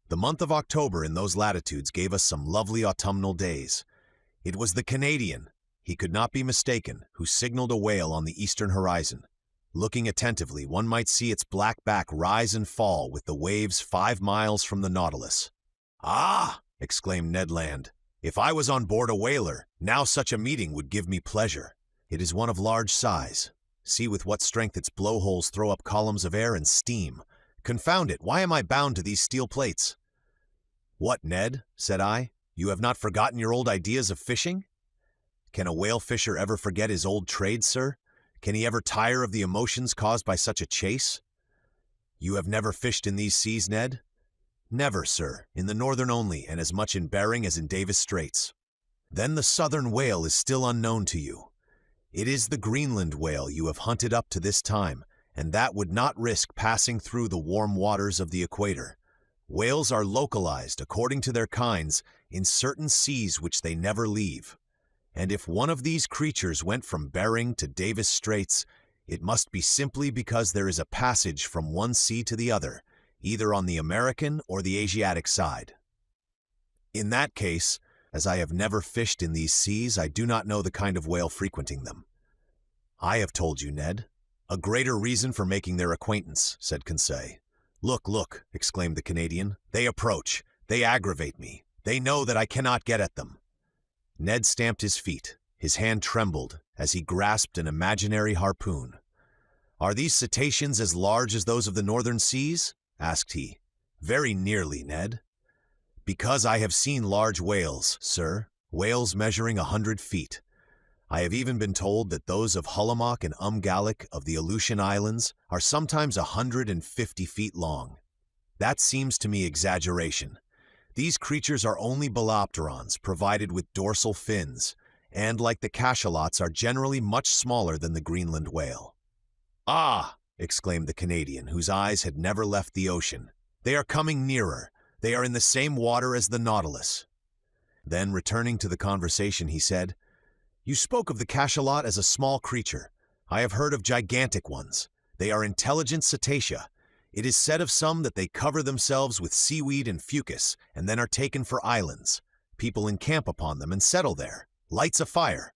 The month of October in those latitudes gave us some lovely autumnal days. It was the Canadian, he could not be mistaken, who signaled a whale on the eastern horizon. Looking attentively, one might see its black back rise and fall with the waves 5 miles from the Nautilus. "Ah!" exclaimed Ned Land. "If I was on board a whaler, now such a meeting would give me pleasure. It is one of large size. See with what strength its blowholes throw up columns of air and steam. Confound it, why am I bound to these steel plates?" "What, Ned?" said I. "You have not forgotten your old ideas of fishing?" Can a whale fisher ever forget his old trade, sir? Can he ever tire of the emotions caused by such a chase? You have never fished in these seas, Ned? Never, sir. In the northern only, and as much in Bering as in Davis Straits. Then the southern whale is still unknown to you. It is the Greenland whale you have hunted up to this time, and that would not risk passing through the warm waters of the equator. Whales are localized, according to their kinds, in certain seas which they never leave. And if one of these creatures went from Bering to Davis Straits, it must be simply because there is a passage from one sea to the other, either on the American or the Asiatic side. In that case, as I have never fished in these seas, I do not know the kind of whale frequenting them. I have told you, Ned. A greater reason for making their acquaintance, said Conseil. Look, look, exclaimed the Canadian. They approach. They aggravate me. They know that I cannot get at them. Ned stamped his feet. His hand trembled as he grasped an imaginary harpoon. Are these cetaceans as large as those of the northern seas? Asked he. Very nearly, Ned. Because I have seen large whales, sir, whales measuring 100 feet. I have even been told that those of Hullamock and Umgallick of the Aleutian Islands are sometimes 150 feet long. That seems to me exaggeration. These creatures are only belopterons provided with dorsal fins, and like the cachalots are generally much smaller than the Greenland whale. Ah! Exclaimed the Canadian, whose eyes had never left the ocean. They are coming nearer. They are in the same water as the Nautilus. Then, returning to the conversation, he said, You spoke of the cachalot as a small creature. I have heard of gigantic ones. They are intelligent cetacea. It is said of some that they cover themselves with seaweed and fucus, and then are taken for islands. People encamp upon them and settle there, lights a fire.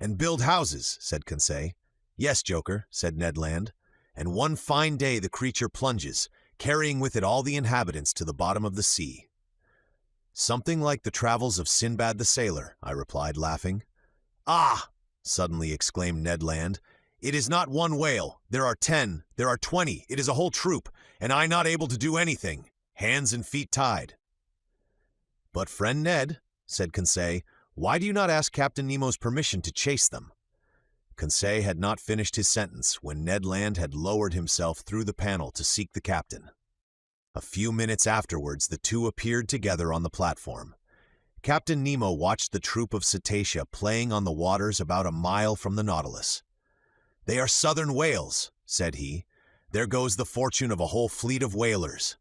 And build houses, said Conseil. Yes, Joker, said Ned Land. And one fine day the creature plunges, carrying with it all the inhabitants to the bottom of the sea. Something like the travels of Sinbad the Sailor, I replied, laughing. Ah! Suddenly exclaimed Ned Land. It is not one whale. There are 10. There are 20. It is a whole troop, and I not able to do anything. Hands and feet tied. But friend Ned, said Conseil, why do you not ask Captain Nemo's permission to chase them? Conseil had not finished his sentence when Ned Land had lowered himself through the panel to seek the captain. A few minutes afterwards, the two appeared together on the platform. Captain Nemo watched the troop of cetacea playing on the waters about a mile from the Nautilus. They are southern whales, said he. There goes the fortune of a whole fleet of whalers.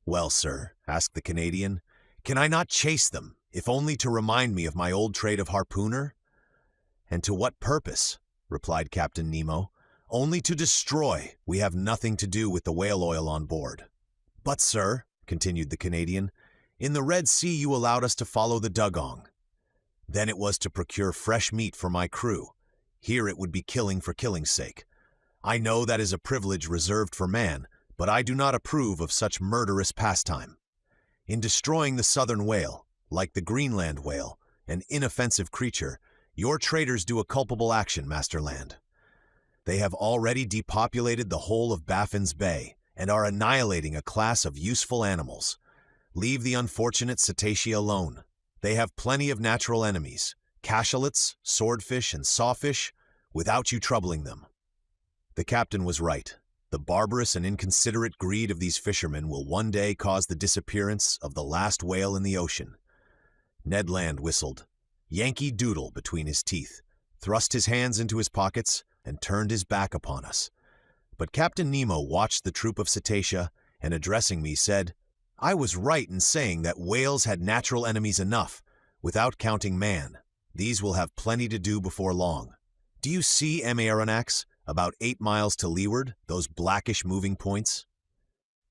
Well, sir, asked the Canadian, can I not chase them, if only to remind me of my old trade of harpooner? And to what purpose? Replied Captain Nemo. Only to destroy. We have nothing to do with the whale oil on board. But, sir, continued the Canadian, in the Red Sea you allowed us to follow the dugong. Then it was to procure fresh meat for my crew. Here it would be killing for killing's sake. I know that is a privilege reserved for man, but I do not approve of such murderous pastime. In destroying the southern whale, like the Greenland whale, an inoffensive creature, your traders do a culpable action, Master Land. They have already depopulated the whole of Baffin's Bay and are annihilating a class of useful animals. Leave the unfortunate cetacea alone. They have plenty of natural enemies, cachalots, swordfish, and sawfish, without you troubling them. The captain was right. The barbarous and inconsiderate greed of these fishermen will one day cause the disappearance of the last whale in the ocean. Ned Land whistled. Yankee Doodle between his teeth, thrust his hands into his pockets, and turned his back upon us. But Captain Nemo watched the troop of cetacea, and addressing me said, I was right in saying that whales had natural enemies enough, without counting man. These will have plenty to do before long. Do you see, M. Aronnax, about 8 miles to leeward, those blackish moving points?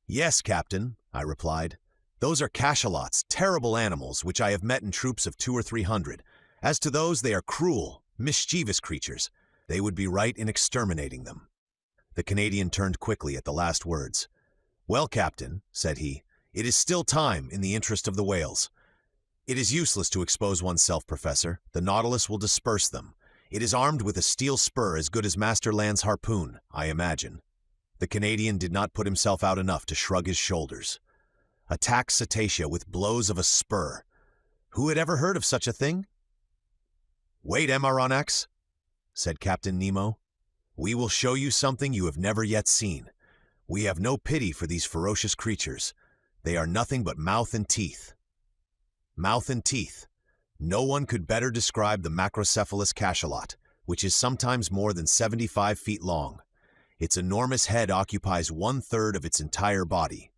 Yes, Captain, I replied. Those are cachalots, terrible animals which I have met in troops of 200 or 300. As to those, they are cruel, mischievous creatures. They would be right in exterminating them. The Canadian turned quickly at the last words. Well, Captain, said he, it is still time in the interest of the whales. It is useless to expose oneself, Professor. The Nautilus will disperse them. It is armed with a steel spur as good as Master Land's harpoon, I imagine. The Canadian did not put himself out enough to shrug his shoulders. Attack cetacea with blows of a spur. Who had ever heard of such a thing? "Wait, Emaronex," said Captain Nemo. "We will show you something you have never yet seen. We have no pity for these ferocious creatures. They are nothing but mouth and teeth." Mouth and teeth. No one could better describe the macrocephalous cachalot, which is sometimes more than 75 feet long. Its enormous head occupies 1/3 of its entire body.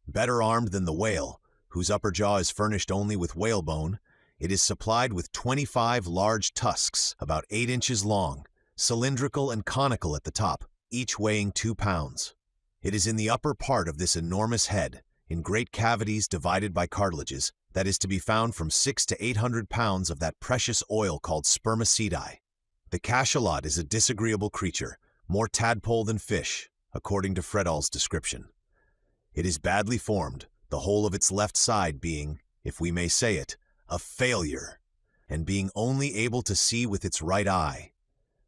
Better armed than the whale, whose upper jaw is furnished only with whalebone, it is supplied with 25 large tusks, about 8 inches long, cylindrical and conical at the top, each weighing 2 pounds. It is in the upper part of this enormous head, in great cavities divided by cartilages, that is to be found from 600 to 800 pounds of that precious oil called spermaceti. The cachalot is a disagreeable creature, more tadpole than fish, according to Fredol's description. It is badly formed, the whole of its left side being, if we may say it, a failure, and being only able to see with its right eye.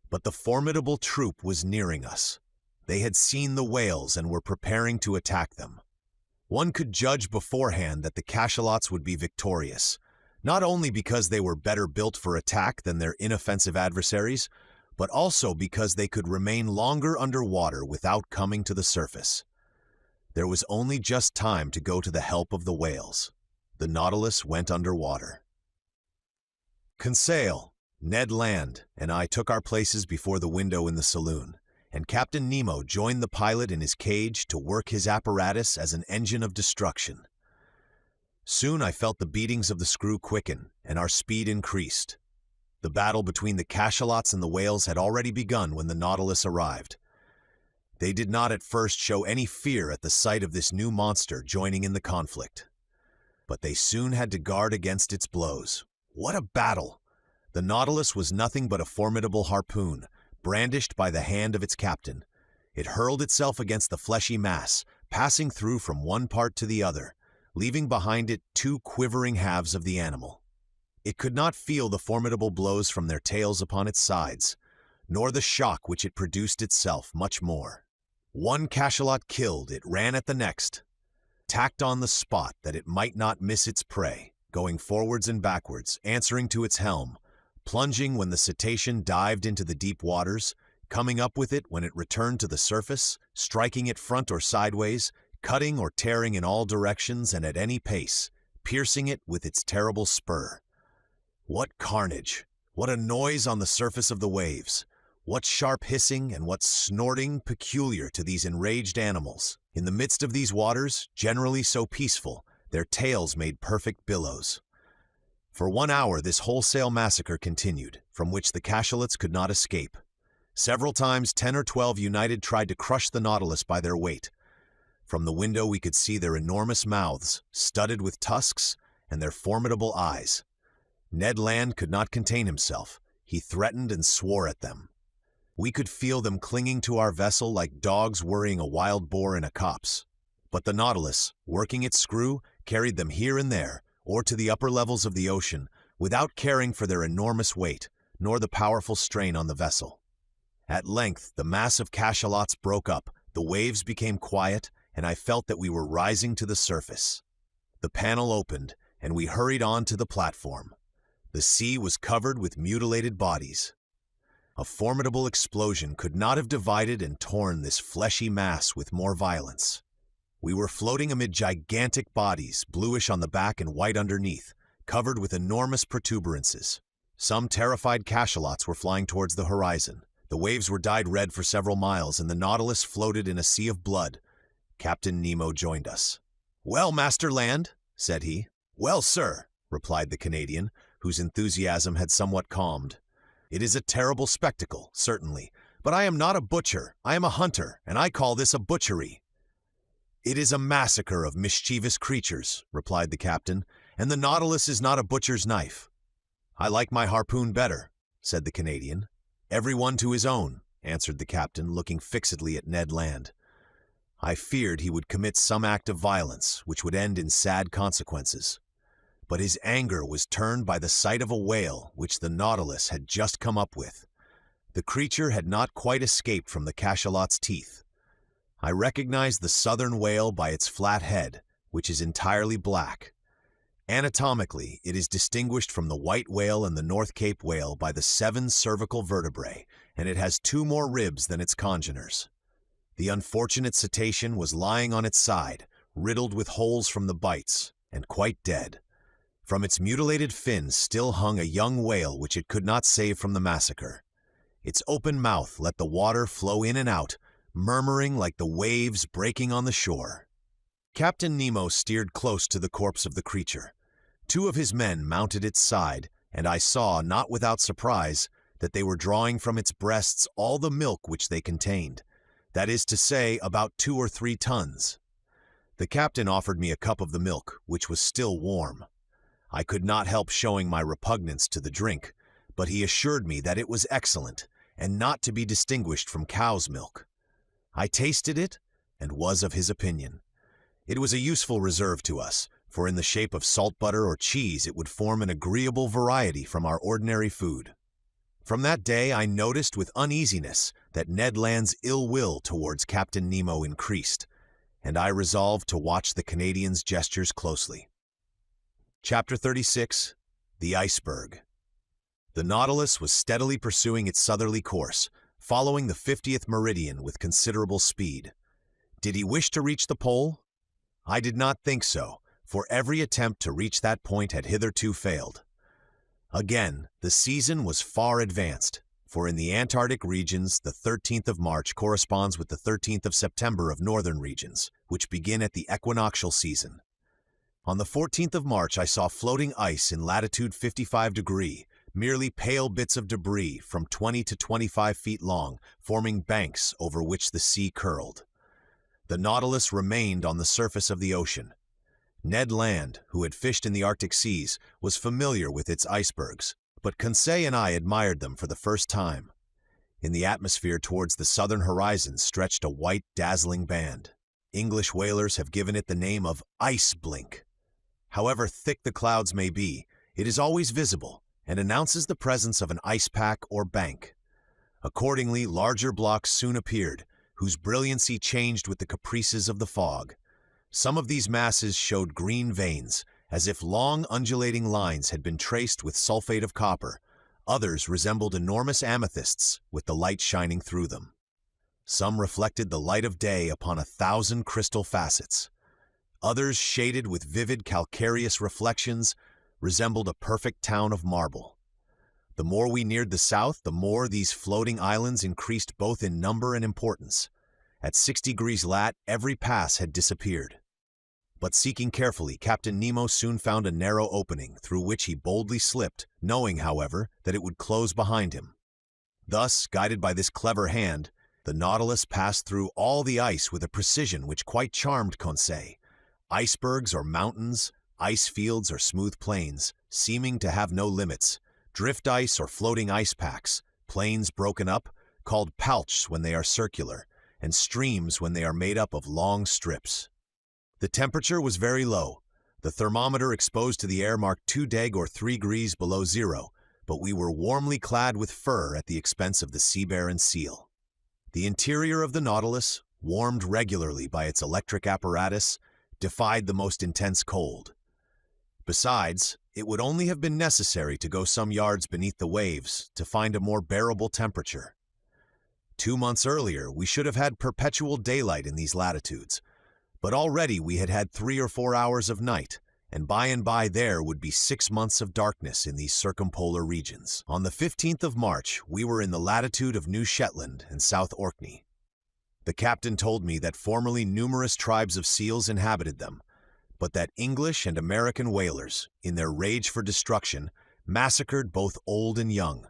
But the formidable troop was nearing us. They had seen the whales and were preparing to attack them. One could judge beforehand that the cachalots would be victorious, not only because they were better built for attack than their inoffensive adversaries, but also because they could remain longer underwater without coming to the surface. There was only just time to go to the help of the whales. The Nautilus went underwater. Conseil, Ned Land, and I took our places before the window in the saloon, and Captain Nemo joined the pilot in his cage to work his apparatus as an engine of destruction. Soon I felt the beatings of the screw quicken, and our speed increased. The battle between the cachalots and the whales had already begun when the Nautilus arrived. They did not at first show any fear at the sight of this new monster joining in the conflict. But they soon had to guard against its blows. What a battle! The Nautilus was nothing but a formidable harpoon, brandished by the hand of its captain. It hurled itself against the fleshy mass, passing through from one part to the other, leaving behind it 2 quivering halves of the animal. It could not feel the formidable blows from their tails upon its sides, nor the shock which it produced itself, much more. One cachalot killed, it ran at the next, tacked on the spot that it might not miss its prey, going forwards and backwards, answering to its helm, plunging when the cetacean dived into the deep waters, coming up with it when it returned to the surface, striking it front or sideways, cutting or tearing in all directions and at any pace, piercing it with its terrible spur. What carnage! What a noise on the surface of the waves! What sharp hissing and what snorting peculiar to these enraged animals! In the midst of these waters, generally so peaceful, their tails made perfect billows. For 1 hour this wholesale massacre continued, from which the cachalots could not escape. Several times 10 or 12 united tried to crush the Nautilus by their weight. From the window we could see their enormous mouths, studded with tusks, and their formidable eyes. Ned Land could not contain himself. He threatened and swore at them. We could feel them clinging to our vessel like dogs worrying a wild boar in a copse. But the Nautilus, working its screw, carried them here and there, or to the upper levels of the ocean, without caring for their enormous weight, nor the powerful strain on the vessel. At length, the mass of cachalots broke up, the waves became quiet, and I felt that we were rising to the surface. The panel opened, and we hurried on to the platform. The sea was covered with mutilated bodies. A formidable explosion could not have divided and torn this fleshy mass with more violence. We were floating amid gigantic bodies, bluish on the back and white underneath, covered with enormous protuberances. Some terrified cachalots were flying towards the horizon. The waves were dyed red for several miles, and the Nautilus floated in a sea of blood. Captain Nemo joined us. "Well, Master Land," said he. "Well, sir," replied the Canadian, whose enthusiasm had somewhat calmed. "It is a terrible spectacle, certainly, but I am not a butcher. I am a hunter, and I call this a butchery." "It is a massacre of mischievous creatures," replied the captain, "and the Nautilus is not a butcher's knife." "I like my harpoon better," said the Canadian. "Every one to his own," answered the captain, looking fixedly at Ned Land. I feared he would commit some act of violence, which would end in sad consequences. But his anger was turned by the sight of a whale which the Nautilus had just come up with. The creature had not quite escaped from the cachalot's teeth. I recognized the southern whale by its flat head, which is entirely black. Anatomically, it is distinguished from the white whale and the North Cape whale by the 7 cervical vertebrae, and it has 2 more ribs than its congeners. The unfortunate cetacean was lying on its side, riddled with holes from the bites, and quite dead. From its mutilated fins still hung a young whale which it could not save from the massacre. Its open mouth let the water flow in and out, murmuring like the waves breaking on the shore. Captain Nemo steered close to the corpse of the creature. 2 of his men mounted its side, and I saw, not without surprise, that they were drawing from its breasts all the milk which they contained. That is to say, about 2 or 3 tons. The captain offered me a cup of the milk, which was still warm. I could not help showing my repugnance to the drink, but he assured me that it was excellent, and not to be distinguished from cow's milk. I tasted it, and was of his opinion. It was a useful reserve to us, for in the shape of salt butter or cheese it would form an agreeable variety from our ordinary food. From that day I noticed with uneasiness that Ned Land's ill will towards Captain Nemo increased, and I resolved to watch the Canadian's gestures closely. Chapter 36. The Iceberg. The Nautilus was steadily pursuing its southerly course, following the 50th meridian with considerable speed. Did he wish to reach the pole? I did not think so, for every attempt to reach that point had hitherto failed. Again, the season was far advanced, for in the Antarctic regions the 13th of March corresponds with the 13th of September of northern regions, which begin at the equinoctial season. On the 14th of March I saw floating ice in latitude 55°, merely pale bits of debris from 20 to 25 feet long, forming banks over which the sea curled. The Nautilus remained on the surface of the ocean. Ned Land, who had fished in the Arctic seas, was familiar with its icebergs, but Conseil and I admired them for the first time. In the atmosphere towards the southern horizon stretched a white, dazzling band. English whalers have given it the name of ice blink. However thick the clouds may be, it is always visible and announces the presence of an ice pack or bank. Accordingly, larger blocks soon appeared, whose brilliancy changed with the caprices of the fog. Some of these masses showed green veins, as if long undulating lines had been traced with sulfate of copper. Others resembled enormous amethysts, with the light shining through them. Some reflected the light of day upon 1,000 crystal facets. Others, shaded with vivid calcareous reflections, resembled a perfect town of marble. The more we neared the south, the more these floating islands increased both in number and importance. At 60° lat, every pass had disappeared. But seeking carefully, Captain Nemo soon found a narrow opening through which he boldly slipped, knowing, however, that it would close behind him. Thus, guided by this clever hand, the Nautilus passed through all the ice with a precision which quite charmed Conseil. Icebergs or mountains, ice fields or smooth plains, seeming to have no limits, drift ice or floating ice packs, plains broken up, called POULPS when they are circular, and streams when they are made up of long strips. The temperature was very low. The thermometer exposed to the air marked 2° or 3° below zero, but we were warmly clad with fur at the expense of the sea bear and seal. The interior of the Nautilus, warmed regularly by its electric apparatus, defied the most intense cold. Besides, it would only have been necessary to go some yards beneath the waves to find a more bearable temperature. 2 months earlier, we should have had perpetual daylight in these latitudes, but already we had had 3 or 4 hours of night, and by there would be 6 months of darkness in these circumpolar regions. On the 15th of March, we were in the latitude of New Shetland and South Orkney. The captain told me that formerly numerous tribes of seals inhabited them, but that English and American whalers, in their rage for destruction, massacred both old and young.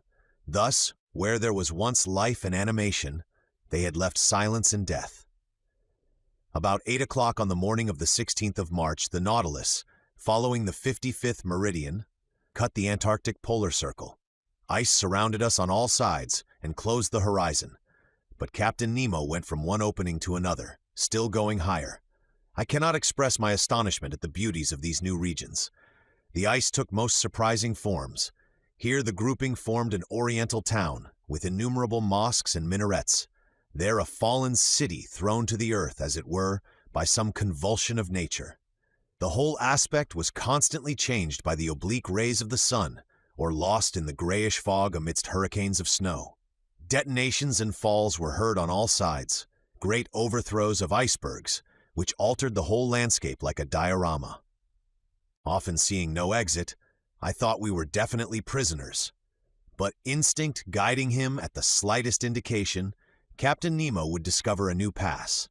Thus, where there was once life and animation, they had left silence and death. About 8 o'clock on the morning of the 16th of March, the Nautilus, following the 55th meridian, cut the Antarctic polar circle. Ice surrounded us on all sides and closed the horizon, but Captain Nemo went from one opening to another, still going higher. I cannot express my astonishment at the beauties of these new regions. The ice took most surprising forms. Here the grouping formed an oriental town, with innumerable mosques and minarets. There a fallen city thrown to the earth, as it were, by some convulsion of nature. The whole aspect was constantly changed by the oblique rays of the sun, or lost in the grayish fog amidst hurricanes of snow. Detonations and falls were heard on all sides, great overthrows of icebergs, which altered the whole landscape like a diorama. Often seeing no exit, I thought we were definitely prisoners. But instinct guiding him at the slightest indication, Captain Nemo would discover a new pass.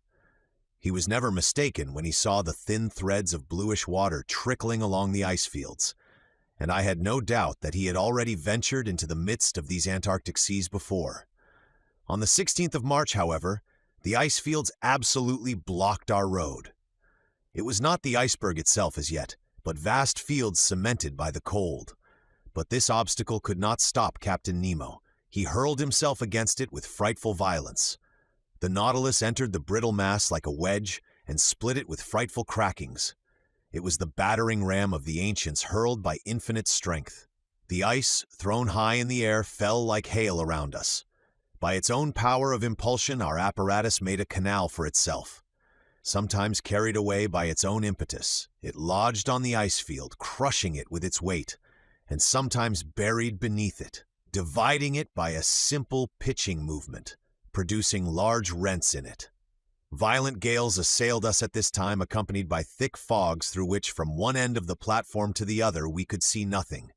He was never mistaken when he saw the thin threads of bluish water trickling along the ice fields, and I had no doubt that he had already ventured into the midst of these Antarctic seas before. On the 16th of March, however, the ice fields absolutely blocked our road. It was not the iceberg itself as yet, but vast fields cemented by the cold. But this obstacle could not stop Captain Nemo. He hurled himself against it with frightful violence. The Nautilus entered the brittle mass like a wedge and split it with frightful crackings. It was the battering ram of the ancients hurled by infinite strength. The ice, thrown high in the air, fell like hail around us. By its own power of impulsion, our apparatus made a canal for itself. Sometimes carried away by its own impetus, it lodged on the ice field, crushing it with its weight, and sometimes buried beneath it, dividing it by a simple pitching movement, producing large rents in it. Violent gales assailed us at this time, accompanied by thick fogs through which from one end of the platform to the other we could see nothing.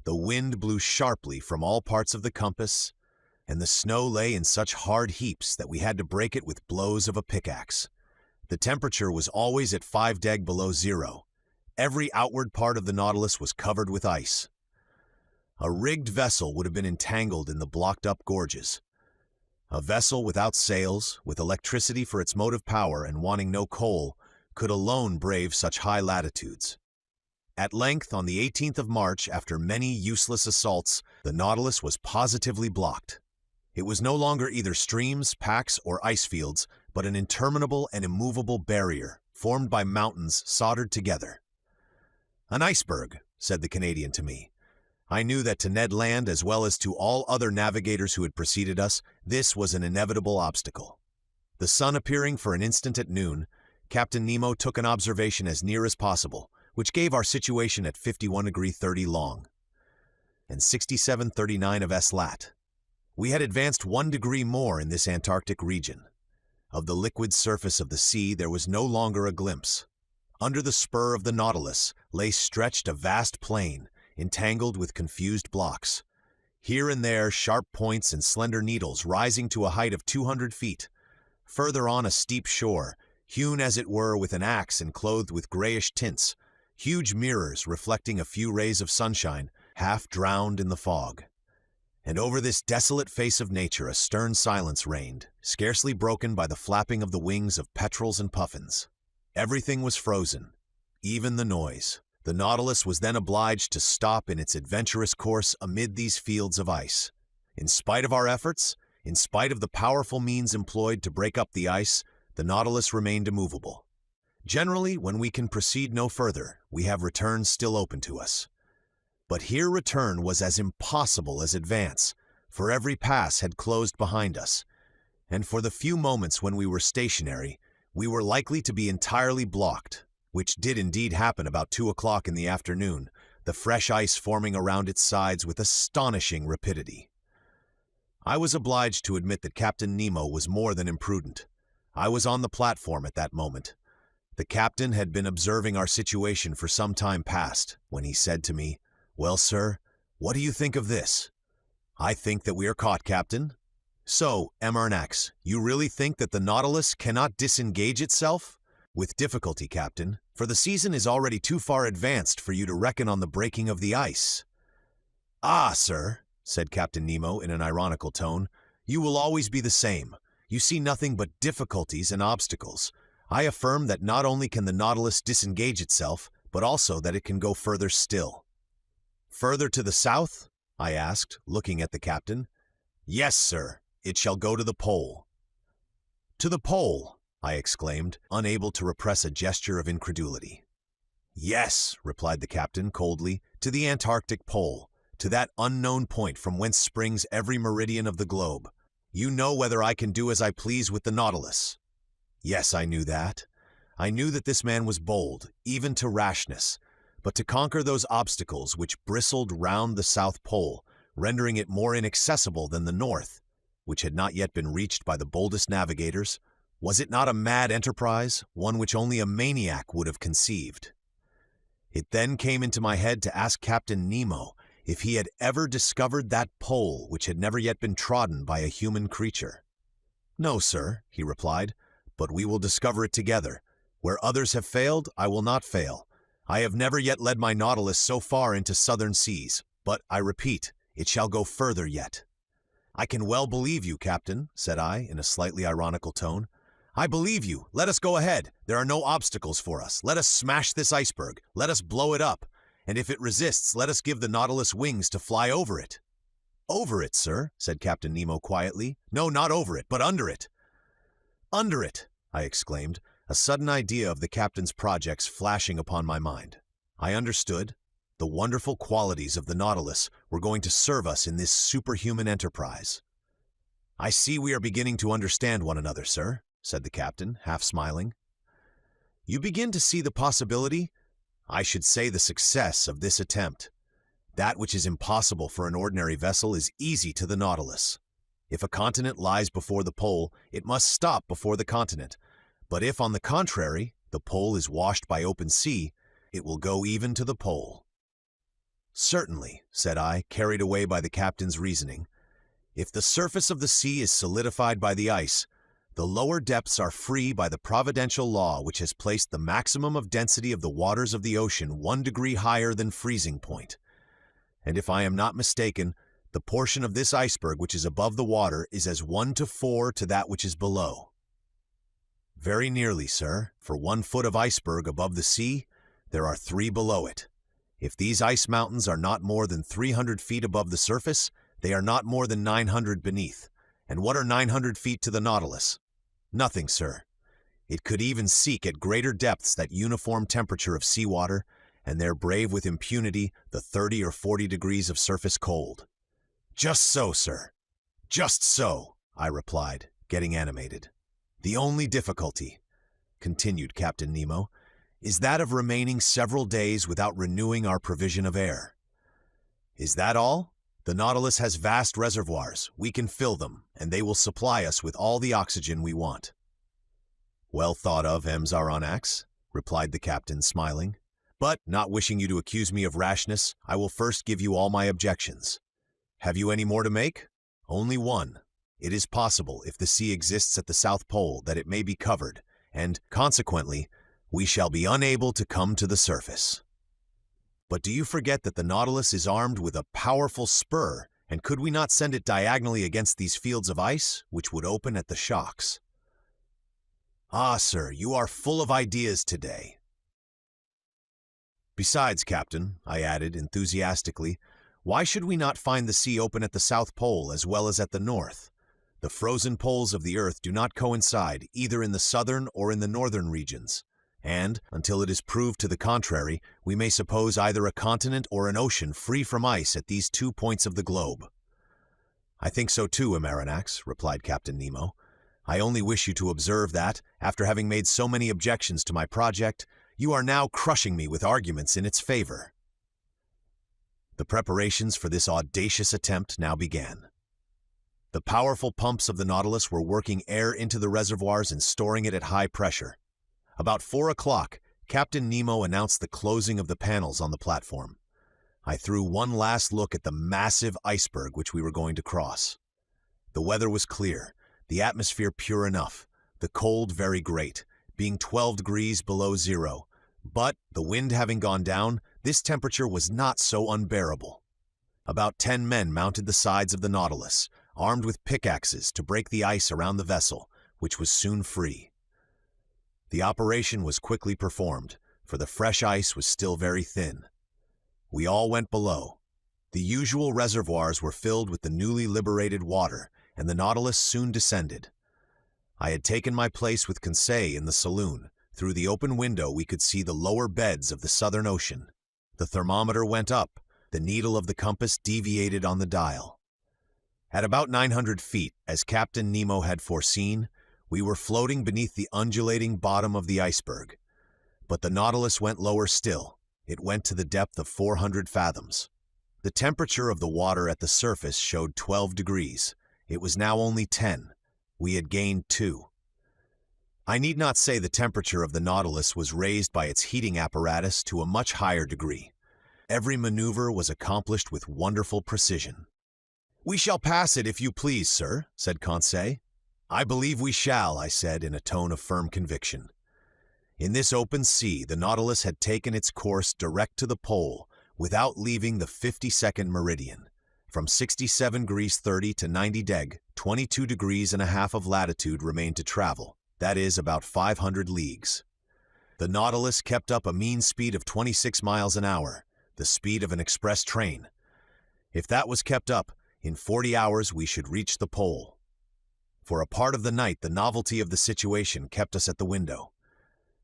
The wind blew sharply from all parts of the compass, and the snow lay in such hard heaps that we had to break it with blows of a pickaxe. The temperature was always at 5 deg below zero. Every outward part of the Nautilus was covered with ice. A rigged vessel would have been entangled in the blocked-up gorges. A vessel without sails, with electricity for its motive power and wanting no coal, could alone brave such high latitudes. At length, on the 18th of March, after many useless assaults, the Nautilus was positively blocked. It was no longer either streams, packs, or ice fields, but an interminable and immovable barrier, formed by mountains soldered together. "An iceberg," said the Canadian to me. I knew that to Ned Land, as well as to all other navigators who had preceded us, this was an inevitable obstacle. The sun appearing for an instant at noon, Captain Nemo took an observation as near as possible, which gave our situation at 51°30 long, and 67°39 of S lat. We had advanced 1 degree more in this Antarctic region. Of the liquid surface of the sea there was no longer a glimpse. Under the spur of the Nautilus lay stretched a vast plain, entangled with confused blocks. Here and there sharp points and slender needles rising to a height of 200 feet. Further on a steep shore, hewn as it were with an axe and clothed with grayish tints, huge mirrors reflecting a few rays of sunshine, half drowned in the fog. And over this desolate face of nature a stern silence reigned, scarcely broken by the flapping of the wings of petrels and puffins. Everything was frozen, even the noise. The Nautilus was then obliged to stop in its adventurous course amid these fields of ice. In spite of our efforts, in spite of the powerful means employed to break up the ice, the Nautilus remained immovable. Generally, when we can proceed no further, we have return still open to us. But here return was as impossible as advance, for every pass had closed behind us, and for the few moments when we were stationary, we were likely to be entirely blocked, which did indeed happen about 2 o'clock in the afternoon, the fresh ice forming around its sides with astonishing rapidity. I was obliged to admit that Captain Nemo was more than imprudent. I was on the platform at that moment. The captain had been observing our situation for some time past, when he said to me, "Well, sir, what do you think of this?" "I think that we are caught, Captain." "So, Emarnax, you really think that the Nautilus cannot disengage itself?" "With difficulty, Captain, for the season is already too far advanced for you to reckon on the breaking of the ice." "Ah, sir," said Captain Nemo in an ironical tone, "you will always be the same. You see nothing but difficulties and obstacles. I affirm that not only can the Nautilus disengage itself, but also that it can go further still." "Further to the south?" I asked, looking at the captain. "Yes, sir. It shall go to the pole." "To the pole?" I exclaimed, unable to repress a gesture of incredulity. "Yes," replied the captain coldly, "to the Antarctic pole, to that unknown point from whence springs every meridian of the globe. You know whether I can do as I please with the Nautilus." Yes, I knew that. I knew that this man was bold, even to rashness, but to conquer those obstacles which bristled round the South Pole, rendering it more inaccessible than the North, which had not yet been reached by the boldest navigators, was it not a mad enterprise, one which only a maniac would have conceived? It then came into my head to ask Captain Nemo if he had ever discovered that pole which had never yet been trodden by a human creature. "No, sir," he replied, "but we will discover it together. Where others have failed, I will not fail. I have never yet led my Nautilus so far into southern seas, but, I repeat, it shall go further yet." "I can well believe you, Captain," said I, in a slightly ironical tone. "I believe you. Let us go ahead. There are no obstacles for us. Let us smash this iceberg. Let us blow it up. And if it resists, let us give the Nautilus wings to fly over it." "Over it, sir," said Captain Nemo quietly. "No, not over it, but under it." "Under it," I exclaimed, a sudden idea of the captain's projects flashing upon my mind. I understood. The wonderful qualities of the Nautilus were going to serve us in this superhuman enterprise. "I see we are beginning to understand one another, sir," said the captain, half smiling. "You begin to see the possibility, I should say the success, of this attempt. That which is impossible for an ordinary vessel is easy to the Nautilus. If a continent lies before the pole, it must stop before the continent. But if, on the contrary, the pole is washed by open sea, it will go even to the pole." "Certainly," said I, carried away by the captain's reasoning. "If the surface of the sea is solidified by the ice, the lower depths are free by the providential law which has placed the maximum of density of the waters of the ocean 1 degree higher than freezing point. And if I am not mistaken, the portion of this iceberg which is above the water is as 1 to 4 to that which is below." "Very nearly, sir. For 1 foot of iceberg above the sea, there are 3 below it. If these ice mountains are not more than 300 feet above the surface, they are not more than 900 beneath. And what are 900 feet to the Nautilus? Nothing, sir. It could even seek at greater depths that uniform temperature of seawater, and there brave with impunity the 30 or 40 degrees of surface cold." "Just so, sir. Just so," I replied, getting animated. "The only difficulty," continued Captain Nemo, "is that of remaining several days without renewing our provision of air." "Is that all? The Nautilus has vast reservoirs. We can fill them, and they will supply us with all the oxygen we want." "Well thought of, Aronnax," replied the captain, smiling. "But, not wishing you to accuse me of rashness, I will first give you all my objections. Have you any more to make?" "Only one. It is possible, if the sea exists at the South Pole, that it may be covered, and, consequently, we shall be unable to come to the surface." "But do you forget that the Nautilus is armed with a powerful spur, and could we not send it diagonally against these fields of ice, which would open at the shocks?" "Ah, sir, you are full of ideas today." "Besides, Captain," I added enthusiastically, "why should we not find the sea open at the South Pole as well as at the North? The frozen poles of the Earth do not coincide either in the southern or in the northern regions, and, until it is proved to the contrary, we may suppose either a continent or an ocean free from ice at these 2 points of the globe." "I think so too, Aronnax," replied Captain Nemo. "I only wish you to observe that, after having made so many objections to my project, you are now crushing me with arguments in its favor." The preparations for this audacious attempt now began. The powerful pumps of the Nautilus were working air into the reservoirs and storing it at high pressure. About 4 o'clock, Captain Nemo announced the closing of the panels on the platform. I threw one last look at the massive iceberg which we were going to cross. The weather was clear, the atmosphere pure enough, the cold very great, being 12 degrees below zero. But, the wind having gone down, this temperature was not so unbearable. About 10 men mounted the sides of the Nautilus, armed with pickaxes to break the ice around the vessel, which was soon free. The operation was quickly performed, for the fresh ice was still very thin. We all went below. The usual reservoirs were filled with the newly liberated water, and the Nautilus soon descended. I had taken my place with Conseil in the saloon. Through the open window we could see the lower beds of the Southern Ocean. The thermometer went up, the needle of the compass deviated on the dial. At about 900 feet, as Captain Nemo had foreseen, We were floating beneath the undulating bottom of the iceberg. But the Nautilus went lower still. It went to the depth of 400 fathoms. The temperature of the water at the surface showed 12 degrees. It was now only 10. We had gained 2. I need not say the temperature of the Nautilus was raised by its heating apparatus to a much higher degree. Every maneuver was accomplished with wonderful precision. "We shall pass it, if you please, sir," said Conseil. "I believe we shall," I said in a tone of firm conviction. In this open sea, the Nautilus had taken its course direct to the pole without leaving the 52nd meridian. From 67°30' to 90°, 22 degrees and a half of latitude remained to travel. That is about 500 leagues. The Nautilus kept up a mean speed of 26 miles an hour, the speed of an express train. If that was kept up, in 40 hours we should reach the pole. For a part of the night, the novelty of the situation kept us at the window.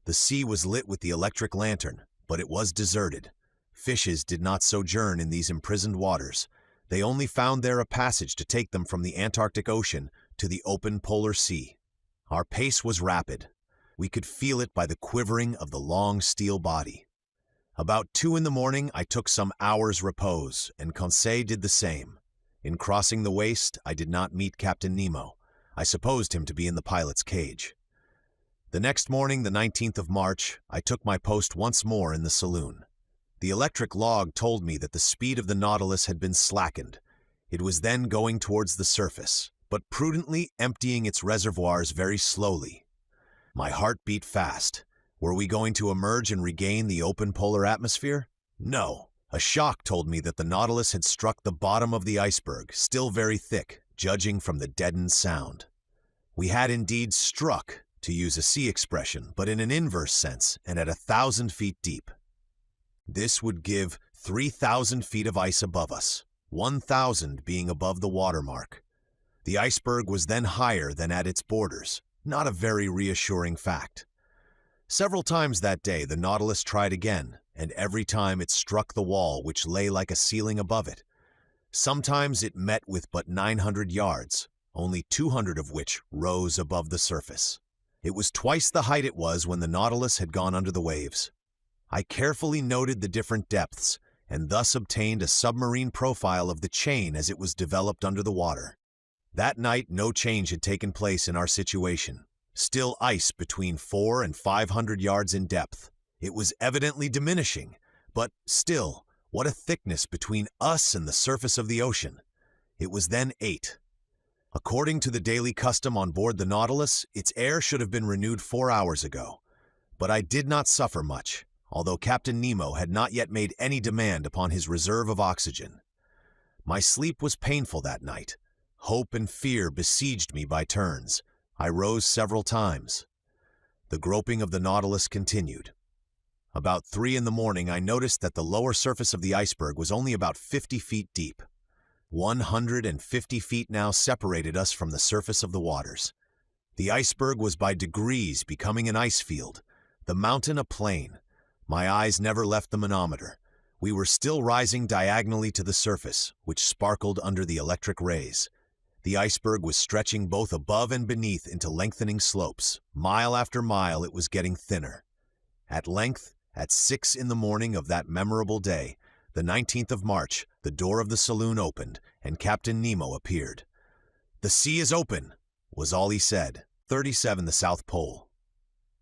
The sea was lit with the electric lantern, but it was deserted. Fishes did not sojourn in these imprisoned waters. They only found there a passage to take them from the Antarctic Ocean to the open polar sea. Our pace was rapid. We could feel it by the quivering of the long steel body. About 2 in the morning, I took some hours' repose, and Conseil did the same. In crossing the waist, I did not meet Captain Nemo. I supposed him to be in the pilot's cage. The next morning, the 19th of March, I took my post once more in the saloon. The electric log told me that the speed of the Nautilus had been slackened. It was then going towards the surface, but prudently emptying its reservoirs very slowly. My heart beat fast. Were we going to emerge and regain the open polar atmosphere? No. A shock told me that the Nautilus had struck the bottom of the iceberg, still very thick, judging from the deadened sound. We had indeed struck, to use a sea expression, but in an inverse sense and at 1,000 feet deep. This would give 3,000 feet of ice above us, 1,000 being above the watermark. The iceberg was then higher than at its borders, not a very reassuring fact. Several times that day the Nautilus tried again, and every time it struck the wall which lay like a ceiling above it. Sometimes it met with but 900 yards, only 200 of which rose above the surface. It was twice the height it was when the Nautilus had gone under the waves. I carefully noted the different depths, and thus obtained a submarine profile of the chain as it was developed under the water. That night no change had taken place in our situation. Still ice between 400 and 500 yards in depth. It was evidently diminishing, but still, what a thickness between us and the surface of the ocean. It was then 8. According to the daily custom on board the Nautilus, its air should have been renewed 4 hours ago. But I did not suffer much, although Captain Nemo had not yet made any demand upon his reserve of oxygen. My sleep was painful that night. Hope and fear besieged me by turns. I rose several times. The groping of the Nautilus continued. About 3 in the morning, I noticed that the lower surface of the iceberg was only about 50 feet deep. 150 feet now separated us from the surface of the waters. The iceberg was by degrees becoming an ice field, the mountain a plain. My eyes never left the manometer. We were still rising diagonally to the surface, which sparkled under the electric rays. The iceberg was stretching both above and beneath into lengthening slopes. Mile after mile it was getting thinner. At length, at 6 in the morning of that memorable day, the 19th of March, the door of the saloon opened, and Captain Nemo appeared. "The sea is open," was all he said. 37 the South Pole.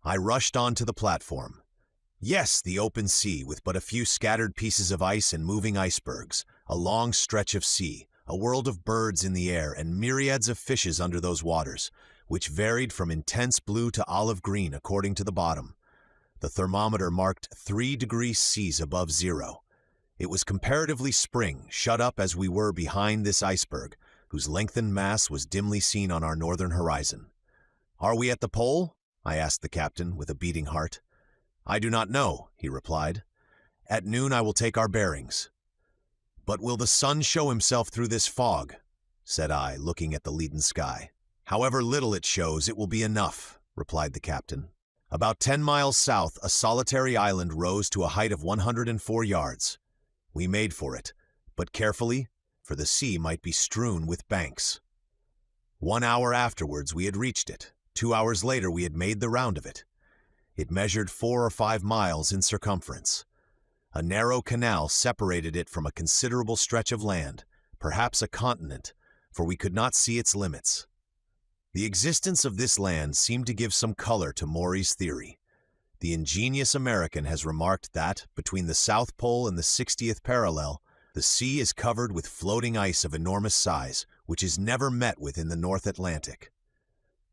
I rushed on to the platform. Yes, the open sea, with but a few scattered pieces of ice and moving icebergs, a long stretch of sea, a world of birds in the air, and myriads of fishes under those waters, which varied from intense blue to olive green according to the bottom. The thermometer marked 3 degrees Celsius above zero. It was comparatively spring, shut up as we were behind this iceberg, whose lengthened mass was dimly seen on our northern horizon. "Are we at the pole?" I asked the captain with a beating heart. "I do not know," he replied. "At noon I will take our bearings." "But will the sun show himself through this fog?" said I, looking at the leaden sky. "However little it shows, it will be enough," replied the captain. About 10 miles south, a solitary island rose to a height of 104 yards. We made for it, but carefully, for the sea might be strewn with banks. 1 hour afterwards we had reached it. 2 hours later, we had made the round of it. It measured 4 or 5 miles in circumference. A narrow canal separated it from a considerable stretch of land, perhaps a continent, for we could not see its limits. The existence of this land seemed to give some color to Maury's theory. The ingenious American has remarked that, between the South Pole and the 60th parallel, the sea is covered with floating ice of enormous size, which is never met with in the North Atlantic.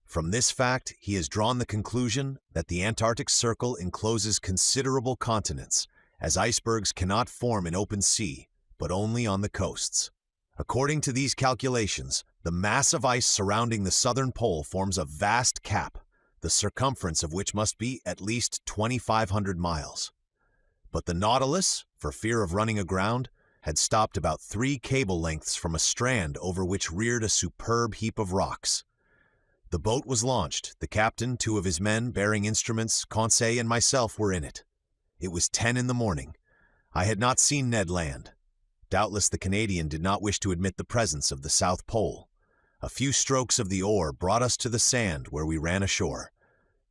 From this fact, he has drawn the conclusion that the Antarctic Circle encloses considerable continents, as icebergs cannot form in open sea, but only on the coasts. According to these calculations, the mass of ice surrounding the southern pole forms a vast cap, the circumference of which must be at least 2,500 miles. But the Nautilus, for fear of running aground, had stopped about 3 cable lengths from a strand over which reared a superb heap of rocks. The boat was launched. The captain, 2 of his men, bearing instruments, Conseil and myself were in it. It was 10 in the morning. I had not seen Ned Land. Doubtless the Canadian did not wish to admit the presence of the South Pole. A few strokes of the oar brought us to the sand where we ran ashore.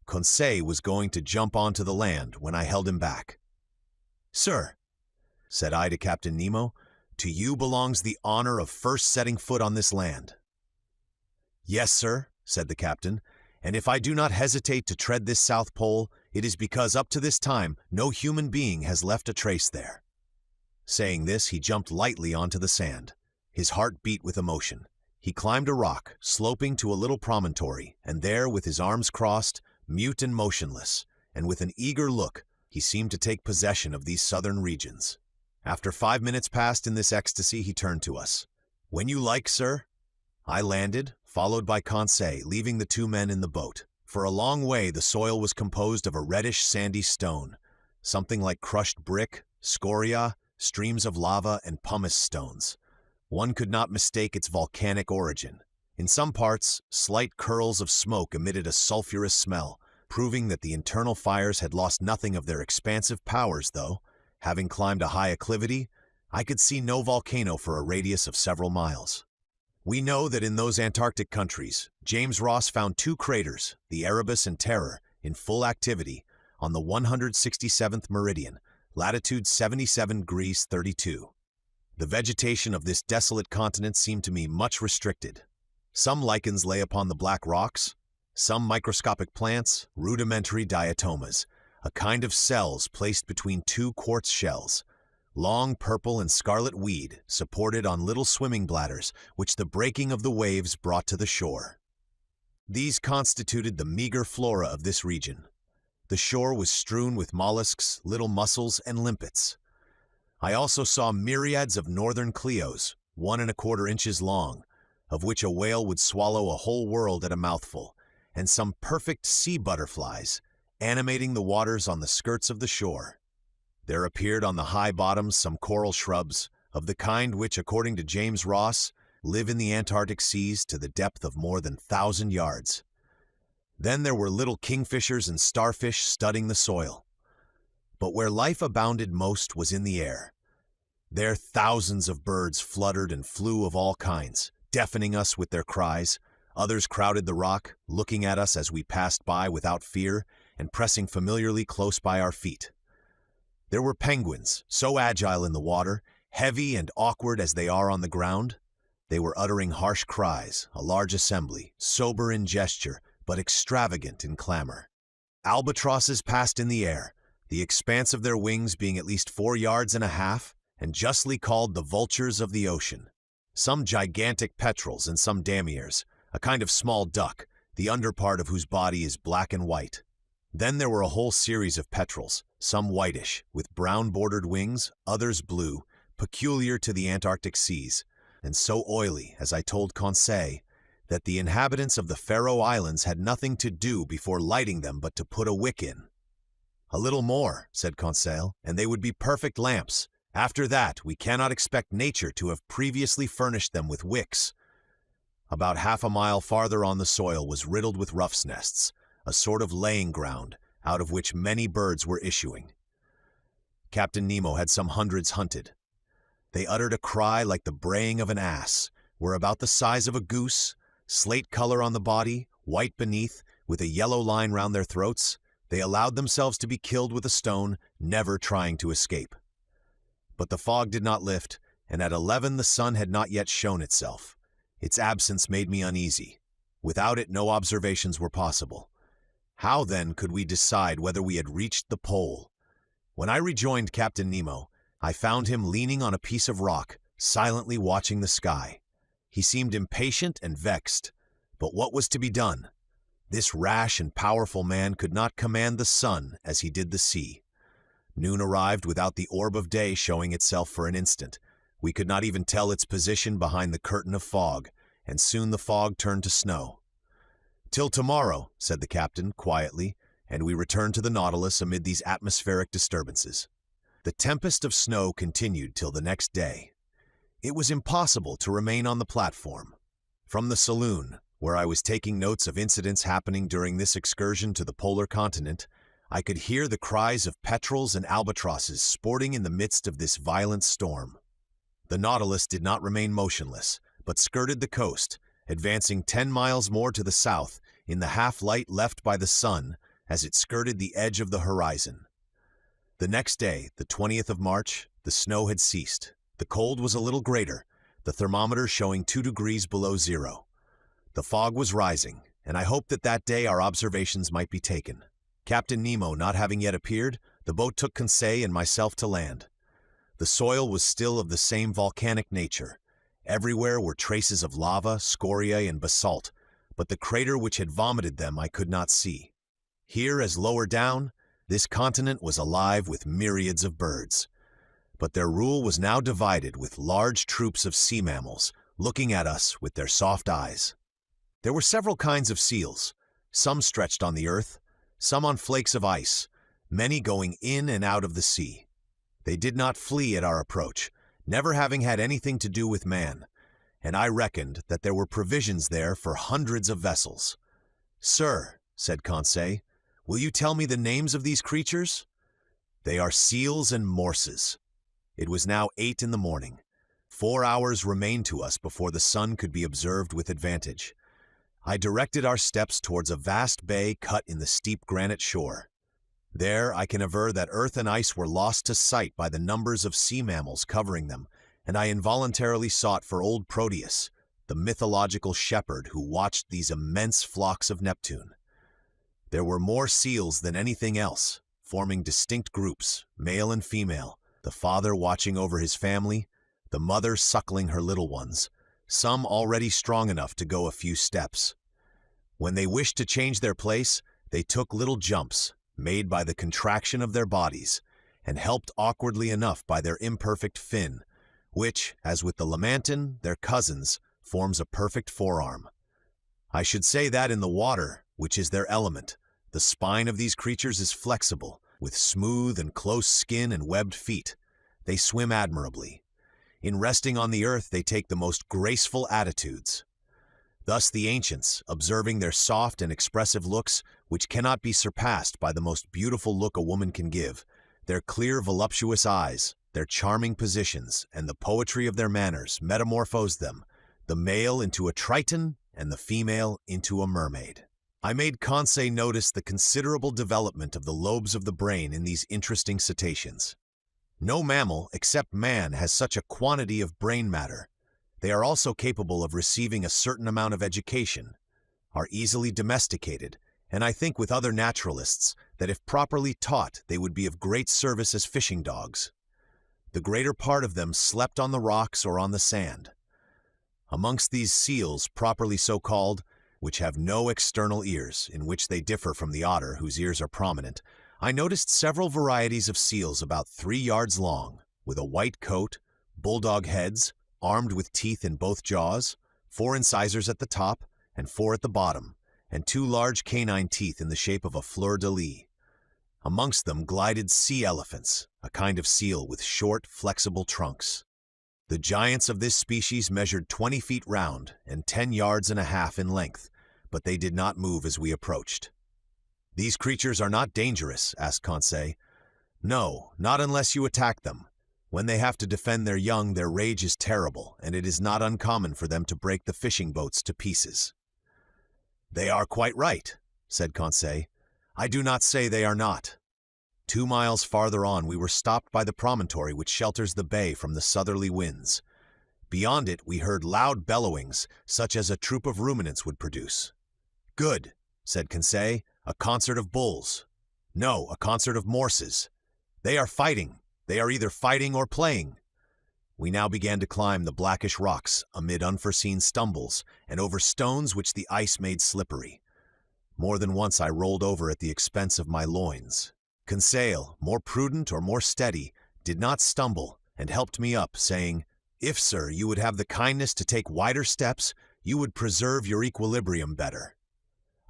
Conseil was going to jump onto the land when I held him back. "Sir," said I to Captain Nemo, "to you belongs the honor of first setting foot on this land." "Yes, sir," said the captain, "and if I do not hesitate to tread this South Pole, it is because up to this time no human being has left a trace there." Saying this, he jumped lightly onto the sand. His heart beat with emotion. He climbed a rock, sloping to a little promontory, and there, with his arms crossed, mute and motionless, and with an eager look, he seemed to take possession of these southern regions. After 5 minutes passed in this ecstasy, he turned to us. "When you like, sir." I landed, followed by Conseil, leaving the 2 men in the boat. For a long way the soil was composed of a reddish sandy stone, something like crushed brick, scoria, streams of lava, and pumice stones. One could not mistake its volcanic origin. In some parts, slight curls of smoke emitted a sulfurous smell, proving that the internal fires had lost nothing of their expansive powers, though, having climbed a high acclivity, I could see no volcano for a radius of several miles. We know that in those Antarctic countries, James Ross found 2 craters, the Erebus and Terror, in full activity, on the 167th meridian, latitude 77°32. The vegetation of this desolate continent seemed to me much restricted. Some lichens lay upon the black rocks, some microscopic plants, rudimentary diatomas, a kind of cells placed between 2 quartz shells, long purple and scarlet weed supported on little swimming bladders which the breaking of the waves brought to the shore. These constituted the meager flora of this region. The shore was strewn with mollusks, little mussels, and limpets. I also saw myriads of northern Cleos, 1¼ inches long, of which a whale would swallow a whole world at a mouthful, and some perfect sea butterflies, animating the waters on the skirts of the shore. There appeared on the high bottoms some coral shrubs, of the kind which, according to James Ross, live in the Antarctic seas to the depth of more than 1,000 yards. Then there were little kingfishers and starfish studding the soil. But where life abounded most was in the air. There thousands of birds fluttered and flew of all kinds, deafening us with their cries. Others crowded the rock, looking at us as we passed by without fear and pressing familiarly close by our feet. There were penguins, so agile in the water, heavy and awkward as they are on the ground. They were uttering harsh cries, a large assembly, sober in gesture, but extravagant in clamor. Albatrosses passed in the air, the expanse of their wings being at least 4 yards and a half, and justly called the vultures of the ocean. Some gigantic petrels and some damiers, a kind of small duck, the underpart of whose body is black and white. Then there were a whole series of petrels, some whitish, with brown-bordered wings, others blue, peculiar to the Antarctic seas, and so oily, as I told Conseil, that the inhabitants of the Faroe Islands had nothing to do before lighting them but to put a wick in. "A little more," said Conseil, "and they would be perfect lamps. After that, we cannot expect nature to have previously furnished them with wicks." About half a mile farther on the soil was riddled with ruff's nests, a sort of laying ground, out of which many birds were issuing. Captain Nemo had some hundreds hunted. They uttered a cry like the braying of an ass, were about the size of a goose, slate color on the body, white beneath, With a yellow line round their throats, they allowed themselves to be killed with a stone, never trying to escape. But the fog did not lift, and at 11 the sun had not yet shown itself. Its absence made me uneasy. Without it, no observations were possible. How, then, could we decide whether we had reached the pole? When I rejoined Captain Nemo, I found him leaning on a piece of rock, silently watching the sky. He seemed impatient and vexed. But what was to be done? This rash and powerful man could not command the sun as he did the sea. Noon arrived without the orb of day showing itself for an instant. We could not even tell its position behind the curtain of fog, and soon the fog turned to snow. "Till tomorrow," said the captain, quietly, and we returned to the Nautilus amid these atmospheric disturbances. The tempest of snow continued till the next day. It was impossible to remain on the platform. From the saloon, where I was taking notes of incidents happening during this excursion to the polar continent, I could hear the cries of petrels and albatrosses sporting in the midst of this violent storm. The Nautilus did not remain motionless, but skirted the coast, advancing 10 miles more to the south in the half-light left by the sun as it skirted the edge of the horizon. The next day, the 20th of March, the snow had ceased. The cold was a little greater, the thermometer showing 2 degrees below zero. The fog was rising, and I hoped that that day our observations might be taken. Captain Nemo not having yet appeared, the boat took Conseil and myself to land. The soil was still of the same volcanic nature. Everywhere were traces of lava, scoria, and basalt, but the crater which had vomited them I could not see. Here, as lower down, this continent was alive with myriads of birds. But their rule was now divided with large troops of sea mammals, looking at us with their soft eyes. There were several kinds of seals, some stretched on the earth, some on flakes of ice, many going in and out of the sea. They did not flee at our approach, never having had anything to do with man, and I reckoned that there were provisions there for hundreds of vessels. "Sir," said Conseil, "will you tell me the names of these creatures?" "They are seals and morses." It was now 8 in the morning. 4 hours remained to us before the sun could be observed with advantage. I directed our steps towards a vast bay cut in the steep granite shore. There I can aver that earth and ice were lost to sight by the numbers of sea mammals covering them, and I involuntarily sought for old Proteus, the mythological shepherd who watched these immense flocks of Neptune. There were more seals than anything else, forming distinct groups, male and female, the father watching over his family, the mother suckling her little ones, some already strong enough to go a few steps. When they wished to change their place, they took little jumps, made by the contraction of their bodies, and helped awkwardly enough by their imperfect fin, which, as with the lamantin, their cousins, forms a perfect forearm. I should say that in the water, which is their element, the spine of these creatures is flexible, with smooth and close skin and webbed feet. They swim admirably. In resting on the earth, they take the most graceful attitudes. Thus the ancients, observing their soft and expressive looks, which cannot be surpassed by the most beautiful look a woman can give, their clear, voluptuous eyes, their charming positions, and the poetry of their manners metamorphosed them, the male into a Triton and the female into a mermaid. I made Conseil notice the considerable development of the lobes of the brain in these interesting cetaceans. No mammal, except man, has such a quantity of brain matter. They are also capable of receiving a certain amount of education, are easily domesticated, and I think with other naturalists that if properly taught they would be of great service as fishing dogs. The greater part of them slept on the rocks or on the sand. Amongst these seals, properly so called, which have no external ears, in which they differ from the otter, whose ears are prominent, I noticed several varieties of seals about 3 yards long, with a white coat, bulldog heads, armed with teeth in both jaws, 4 incisors at the top and 4 at the bottom, and 2 large canine teeth in the shape of a fleur-de-lis. Amongst them glided sea elephants, a kind of seal with short, flexible trunks. The giants of this species measured 20 feet round and 10 yards and a half in length, but they did not move as we approached. "These creatures are not dangerous?" asked Conseil. "No, not unless you attack them. When they have to defend their young, their rage is terrible, and it is not uncommon for them to break the fishing boats to pieces." "They are quite right," said Conseil. "I do not say they are not." 2 miles farther on, we were stopped by the promontory which shelters the bay from the southerly winds. Beyond it, we heard loud bellowings, such as a troop of ruminants would produce. "Good," said Conseil, "a concert of bulls. No, a concert of morses. They are fighting. They are either fighting or playing." We now began to climb the blackish rocks amid unforeseen stumbles and over stones which the ice made slippery. More than once I rolled over at the expense of my loins. Conseil, more prudent or more steady, did not stumble and helped me up, saying, "If, sir, you would have the kindness to take wider steps, you would preserve your equilibrium better."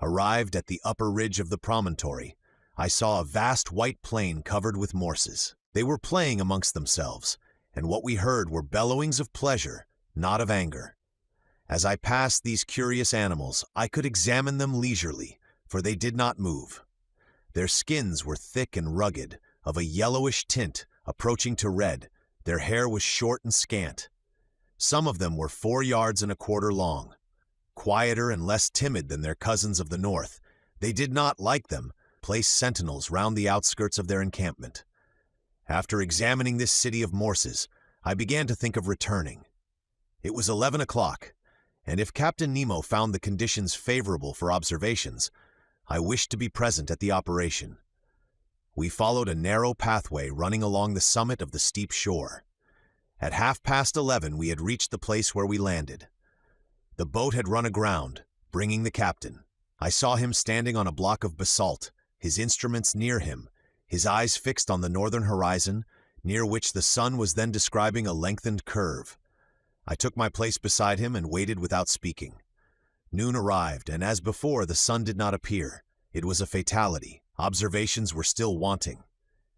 Arrived at the upper ridge of the promontory, I saw a vast white plain covered with morses. They were playing amongst themselves, and what we heard were bellowings of pleasure, not of anger. As I passed these curious animals, I could examine them leisurely, for they did not move. Their skins were thick and rugged, of a yellowish tint, approaching to red. Their hair was short and scant. Some of them were 4 yards and a quarter long. Quieter and less timid than their cousins of the north, they did not, like them, place sentinels round the outskirts of their encampment. After examining this city of morses, I began to think of returning. It was 11 o'clock, and if Captain Nemo found the conditions favorable for observations, I wished to be present at the operation. We followed a narrow pathway running along the summit of the steep shore. At 11:30 we had reached the place where we landed. The boat had run aground, bringing the captain. I saw him standing on a block of basalt, his instruments near him, his eyes fixed on the northern horizon, near which the sun was then describing a lengthened curve. I took my place beside him and waited without speaking. Noon arrived, and as before, the sun did not appear. It was a fatality. Observations were still wanting.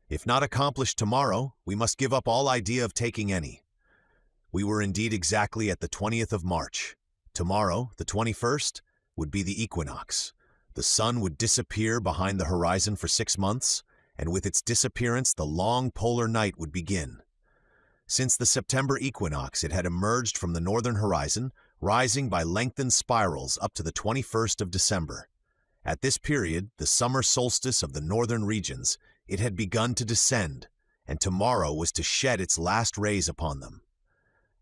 If not accomplished tomorrow, we must give up all idea of taking any. We were indeed exactly at the 20th of March. Tomorrow, the 21st, would be the equinox. The sun would disappear behind the horizon for 6 months, and with its disappearance the long polar night would begin. Since the September equinox, it had emerged from the northern horizon, rising by lengthened spirals up to the 21st of December. At this period, the summer solstice of the northern regions, it had begun to descend, and tomorrow was to shed its last rays upon them.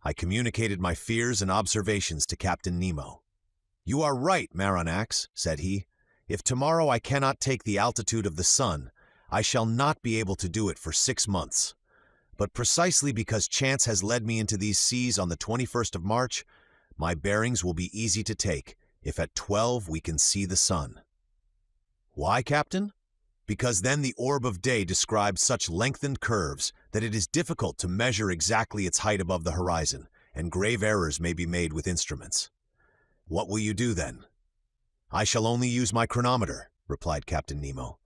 I communicated my fears and observations to Captain Nemo. "You are right, Maronax," said he. "If tomorrow I cannot take the altitude of the sun, I shall not be able to do it for 6 months. But precisely because chance has led me into these seas on the 21st of March, my bearings will be easy to take if at 12 we can see the sun." "Why, Captain?" "Because then the orb of day describes such lengthened curves that it is difficult to measure exactly its height above the horizon, and grave errors may be made with instruments." "What will you do then?" "I shall only use my chronometer," replied Captain Nemo.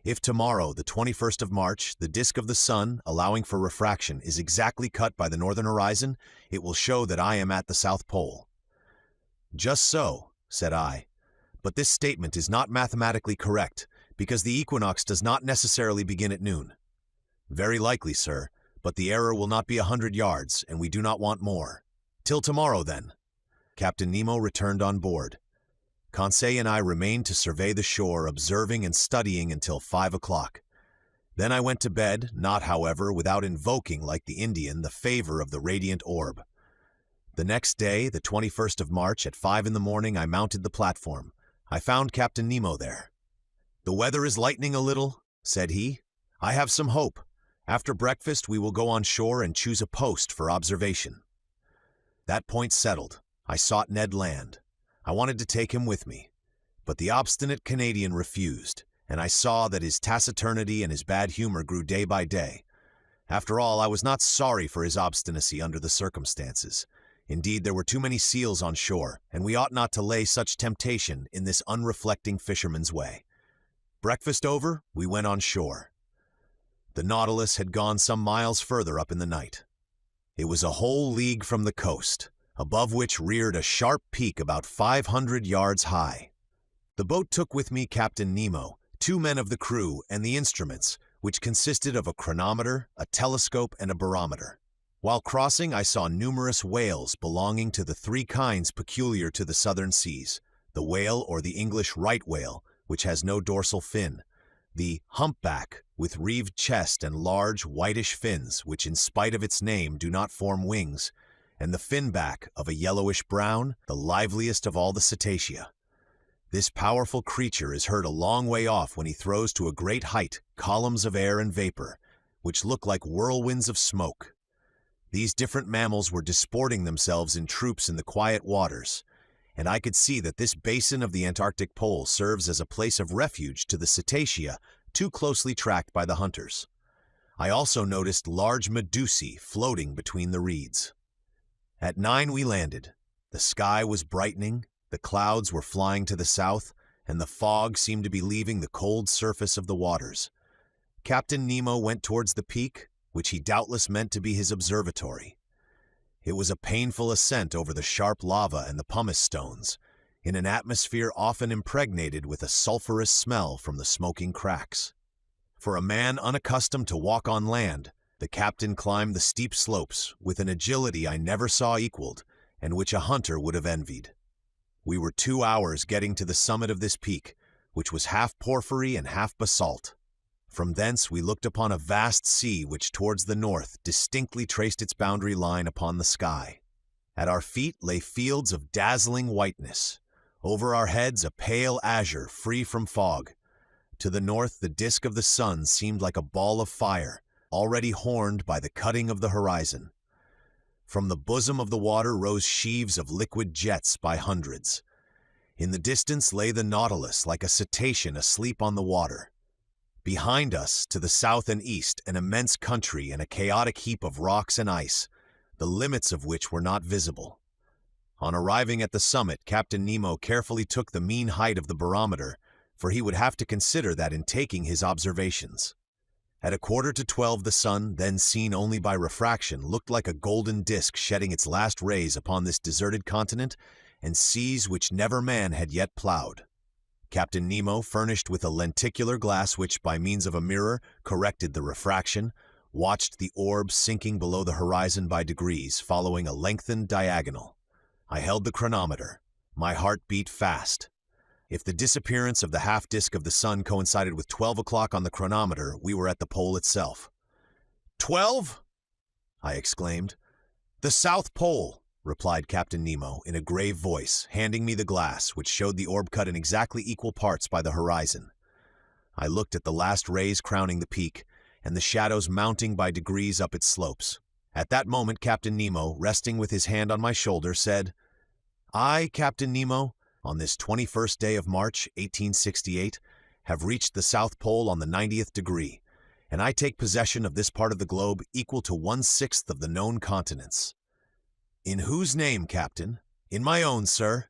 "If tomorrow, the 21st of March, the disk of the sun, allowing for refraction, is exactly cut by the northern horizon, it will show that I am at the South Pole." "Just so," said I. "But this statement is not mathematically correct, because the equinox does not necessarily begin at noon." "Very likely, sir, but the error will not be 100 yards, and we do not want more. Till tomorrow, then." Captain Nemo returned on board. Conseil and I remained to survey the shore, observing and studying until 5 o'clock. Then I went to bed, not, however, without invoking, like the Indian, the favor of the radiant orb. The next day, the 21st of March, at 5 in the morning, I mounted the platform. I found Captain Nemo there. "The weather is lightening a little," said he. "I have some hope. After breakfast, we will go on shore and choose a post for observation." That point settled, I sought Ned Land. I wanted to take him with me, but the obstinate Canadian refused, and I saw that his taciturnity and his bad humor grew day by day. After all, I was not sorry for his obstinacy under the circumstances. Indeed, there were too many seals on shore, and we ought not to lay such temptation in this unreflecting fisherman's way. Breakfast over, we went on shore. The Nautilus had gone some miles further up in the night. It was a whole league from the coast, above which reared a sharp peak about 500 yards high. The boat took with me Captain Nemo, 2 men of the crew, and the instruments, which consisted of a chronometer, a telescope, and a barometer. While crossing, I saw numerous whales belonging to the 3 kinds peculiar to the southern seas: the whale or the English right whale, which has no dorsal fin, the humpback, with reeved chest and large, whitish fins, which in spite of its name do not form wings, and the finback of a yellowish-brown, the liveliest of all the cetacea. This powerful creature is heard a long way off when he throws to a great height columns of air and vapor, which look like whirlwinds of smoke. These different mammals were disporting themselves in troops in the quiet waters, and I could see that this basin of the Antarctic pole serves as a place of refuge to the cetacea too closely tracked by the hunters. I also noticed large medusae floating between the reeds. At 9 we landed. The sky was brightening, the clouds were flying to the south, and the fog seemed to be leaving the cold surface of the waters. Captain Nemo went towards the peak, which he doubtless meant to be his observatory. It was a painful ascent over the sharp lava and the pumice stones, in an atmosphere often impregnated with a sulphurous smell from the smoking cracks. For a man unaccustomed to walk on land, the captain climbed the steep slopes with an agility I never saw equaled, and which a hunter would have envied. We were 2 hours getting to the summit of this peak, which was half porphyry and half basalt. From thence we looked upon a vast sea which towards the north distinctly traced its boundary line upon the sky. At our feet lay fields of dazzling whiteness. Over our heads a pale azure free from fog. To the north the disk of the sun seemed like a ball of fire, already horned by the cutting of the horizon. From the bosom of the water rose sheaves of liquid jets by hundreds. In the distance lay the Nautilus like a cetacean asleep on the water. Behind us, to the south and east, an immense country and a chaotic heap of rocks and ice, the limits of which were not visible. On arriving at the summit, Captain Nemo carefully took the mean height of the barometer, for he would have to consider that in taking his observations. At 11:45 the sun, then seen only by refraction, looked like a golden disk shedding its last rays upon this deserted continent and seas which never man had yet plowed. Captain Nemo, furnished with a lenticular glass which, by means of a mirror, corrected the refraction, watched the orb sinking below the horizon by degrees, following a lengthened diagonal. I held the chronometer. My heart beat fast. If the disappearance of the half-disk of the sun coincided with 12 o'clock on the chronometer, we were at the pole itself. 12? I exclaimed. The South Pole, replied Captain Nemo in a grave voice, handing me the glass, which showed the orb cut in exactly equal parts by the horizon. I looked at the last rays crowning the peak, and the shadows mounting by degrees up its slopes. At that moment Captain Nemo, resting with his hand on my shoulder, said, I, Captain Nemo, on this 21st day of March, 1868, have reached the South Pole on the 90th degree, and I take possession of this part of the globe equal to 1/6 of the known continents. In whose name, Captain? In my own, sir.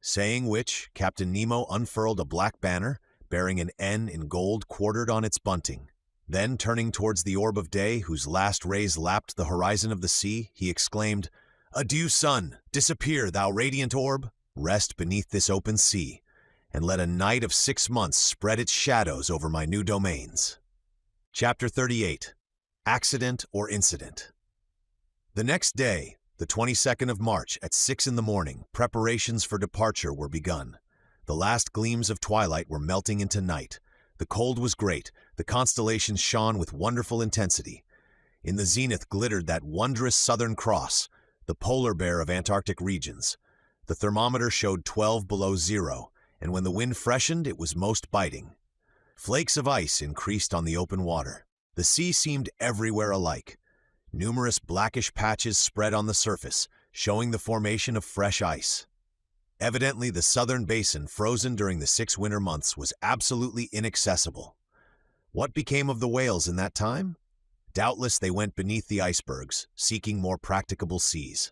Saying which, Captain Nemo unfurled a black banner, bearing an N in gold quartered on its bunting. Then, turning towards the orb of day, whose last rays lapped the horizon of the sea, he exclaimed, Adieu, sun! Disappear, thou radiant orb! Rest beneath this open sea, and let a night of 6 months spread its shadows over my new domains. Chapter 38. Accident or Incident. The next day, the 22nd of March, at 6 in the morning, preparations for departure were begun. The last gleams of twilight were melting into night. The cold was great, the constellations shone with wonderful intensity. In the zenith glittered that wondrous Southern Cross, the polar bear of Antarctic regions. The thermometer showed 12 below zero, and when the wind freshened, it was most biting. Flakes of ice increased on the open water. The sea seemed everywhere alike. Numerous blackish patches spread on the surface, showing the formation of fresh ice. Evidently, the southern basin, frozen during the 6 winter months, was absolutely inaccessible. What became of the whales in that time? Doubtless they went beneath the icebergs, seeking more practicable seas.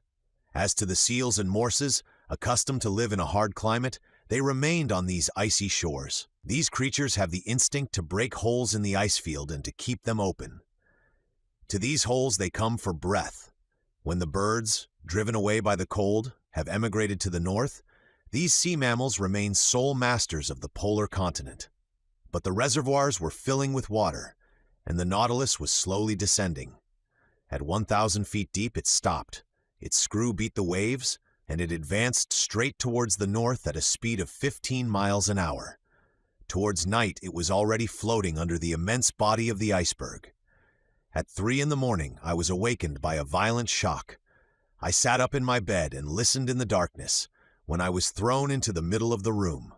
As to the seals and morses, accustomed to live in a hard climate, they remained on these icy shores. These creatures have the instinct to break holes in the ice field and to keep them open. To these holes they come for breath. When the birds, driven away by the cold, have emigrated to the north, these sea mammals remain sole masters of the polar continent. But the reservoirs were filling with water, and the Nautilus was slowly descending. At 1,000 feet deep it stopped. Its screw beat the waves, and it advanced straight towards the north at a speed of 15 miles an hour. Towards night, it was already floating under the immense body of the iceberg. At 3 in the morning, I was awakened by a violent shock. I sat up in my bed and listened in the darkness, when I was thrown into the middle of the room.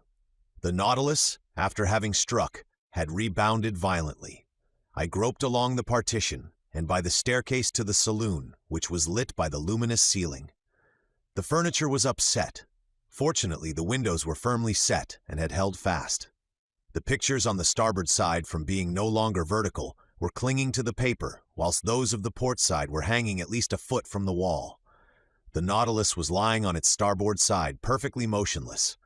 The Nautilus, after having struck, had rebounded violently. I groped along the partition and by the staircase to the saloon, which was lit by the luminous ceiling. The furniture was upset. Fortunately, the windows were firmly set and had held fast. The pictures on the starboard side, from being no longer vertical, were clinging to the paper, whilst those of the port side were hanging at least a foot from the wall. The Nautilus was lying on its starboard side, perfectly motionless.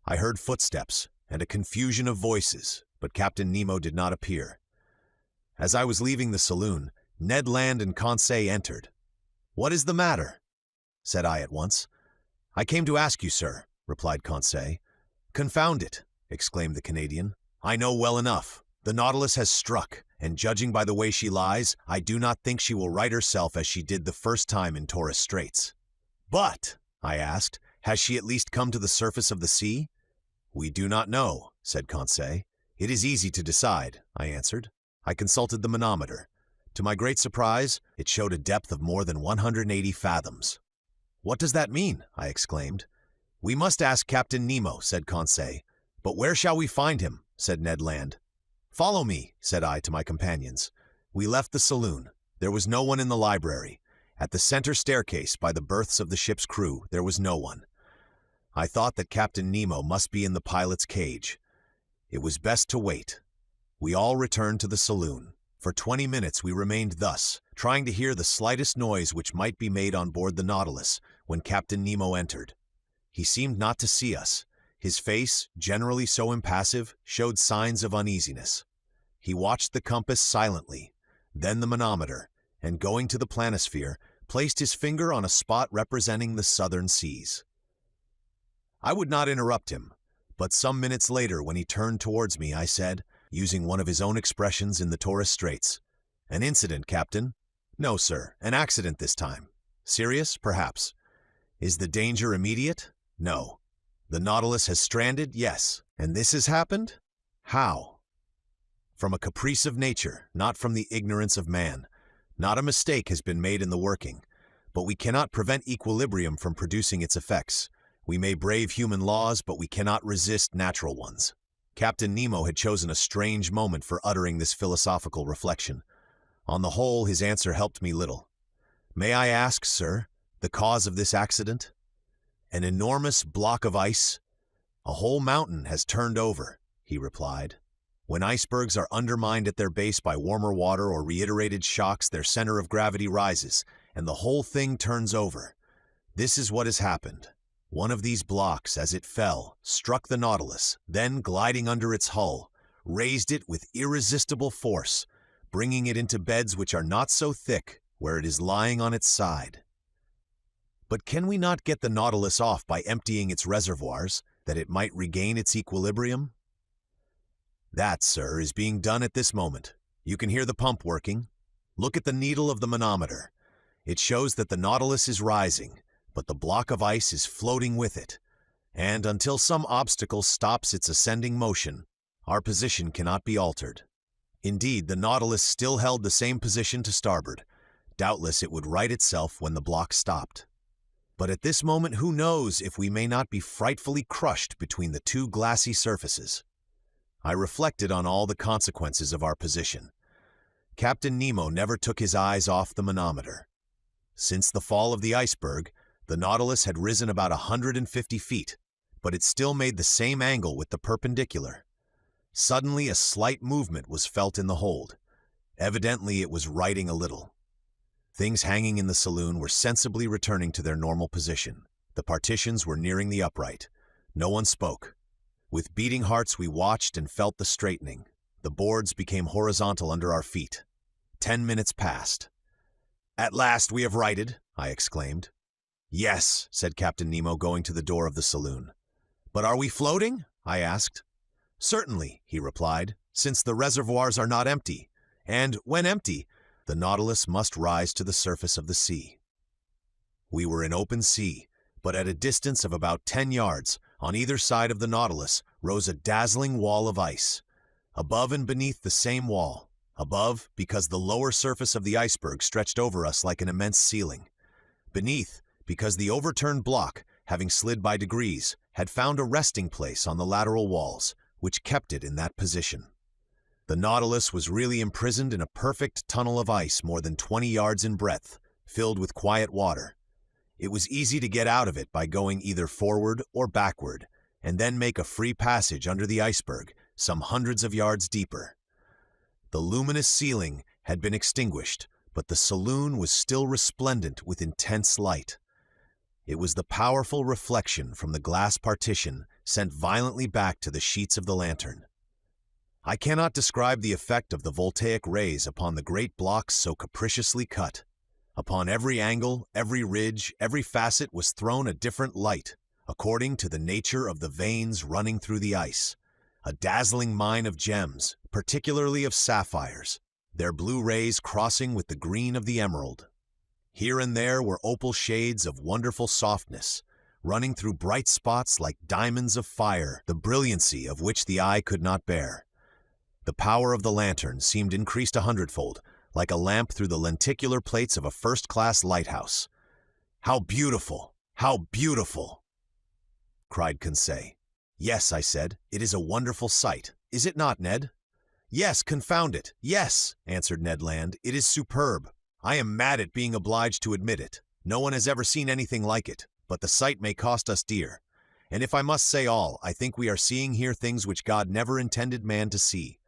I heard footsteps and a confusion of voices, but Captain Nemo did not appear. As I was leaving the saloon, Ned Land and Conseil entered. "What is the matter?" said I at once. "I came to ask you, sir," replied Conseil. "Confound it!" exclaimed the Canadian. "I know well enough. The Nautilus has struck, and judging by the way she lies, I do not think she will right herself as she did the first time in Torres Straits." "But," I asked, "has she at least come to the surface of the sea?" "We do not know," said Conseil. "It is easy to decide," I answered. I consulted the manometer. To my great surprise, it showed a depth of more than 180 fathoms. "What does that mean?" I exclaimed. "We must ask Captain Nemo," said Conseil. "But where shall we find him?" said Ned Land. "Follow me," said I to my companions. We left the saloon. There was no one in the library. At the center staircase, by the berths of the ship's crew, there was no one. I thought that Captain Nemo must be in the pilot's cage. It was best to wait. We all returned to the saloon. For 20 minutes we remained thus, trying to hear the slightest noise which might be made on board the Nautilus, when Captain Nemo entered. He seemed not to see us. His face, generally so impassive, showed signs of uneasiness. He watched the compass silently, then the manometer, and going to the planisphere, placed his finger on a spot representing the southern seas. I would not interrupt him, but some minutes later, when he turned towards me, I said, using one of his own expressions in the Torres Straits, "An incident, Captain?" "No, sir, an accident this time." "Serious, perhaps." "Is the danger immediate?" "No." "The Nautilus has stranded?" "Yes." "And this has happened?" "How?" "From a caprice of nature, not from the ignorance of man. Not a mistake has been made in the working, but we cannot prevent equilibrium from producing its effects. We may brave human laws, but we cannot resist natural ones." Captain Nemo had chosen a strange moment for uttering this philosophical reflection. On the whole, his answer helped me little. "May I ask, sir, the cause of this accident?" "An enormous block of ice. A whole mountain has turned over," he replied. "When icebergs are undermined at their base by warmer water or reiterated shocks, their center of gravity rises, and the whole thing turns over. This is what has happened. One of these blocks, as it fell, struck the Nautilus, then gliding under its hull, raised it with irresistible force, bringing it into beds which are not so thick where it is lying on its side." "But can we not get the Nautilus off by emptying its reservoirs, that it might regain its equilibrium?" "That, sir, is being done at this moment. You can hear the pump working. Look at the needle of the manometer. It shows that the Nautilus is rising, but the block of ice is floating with it, and until some obstacle stops its ascending motion, our position cannot be altered." Indeed, the Nautilus still held the same position to starboard. Doubtless it would right itself when the block stopped. But at this moment, who knows if we may not be frightfully crushed between the two glassy surfaces? I reflected on all the consequences of our position. Captain Nemo never took his eyes off the manometer. Since the fall of the iceberg, the Nautilus had risen about 150 feet, but it still made the same angle with the perpendicular. Suddenly, a slight movement was felt in the hold. Evidently, it was righting a little. Things hanging in the saloon were sensibly returning to their normal position. The partitions were nearing the upright. No one spoke. With beating hearts, we watched and felt the straightening. The boards became horizontal under our feet. 10 minutes passed. "At last we have righted," I exclaimed. "Yes," said Captain Nemo, going to the door of the saloon. "But are we floating?" I asked. "Certainly," he replied, "since the reservoirs are not empty, and, when empty, the Nautilus must rise to the surface of the sea." We were in open sea, but at a distance of about 10 yards, on either side of the Nautilus, rose a dazzling wall of ice. Above and beneath the same wall. Above, because the lower surface of the iceberg stretched over us like an immense ceiling. Beneath, because the overturned block, having slid by degrees, had found a resting place on the lateral walls, which kept it in that position. The Nautilus was really imprisoned in a perfect tunnel of ice more than 20 yards in breadth, filled with quiet water. It was easy to get out of it by going either forward or backward, and then make a free passage under the iceberg, some hundreds of yards deeper. The luminous ceiling had been extinguished, but the saloon was still resplendent with intense light. It was the powerful reflection from the glass partition sent violently back to the sheets of the lantern. I cannot describe the effect of the voltaic rays upon the great blocks so capriciously cut. Upon every angle, every ridge, every facet was thrown a different light, according to the nature of the veins running through the ice. A dazzling mine of gems, particularly of sapphires, their blue rays crossing with the green of the emerald. Here and there were opal shades of wonderful softness, running through bright spots like diamonds of fire, the brilliancy of which the eye could not bear. The power of the lantern seemed increased 100-fold, like a lamp through the lenticular plates of a first-class lighthouse. "How beautiful! How beautiful!" cried Conseil. "Yes," I said, "it is a wonderful sight. Is it not, Ned?" "Yes, confound it, yes," answered Ned Land. "It is superb. I am mad at being obliged to admit it. No one has ever seen anything like it, but the sight may cost us dear. And if I must say all, I think we are seeing here things which God never intended man to see."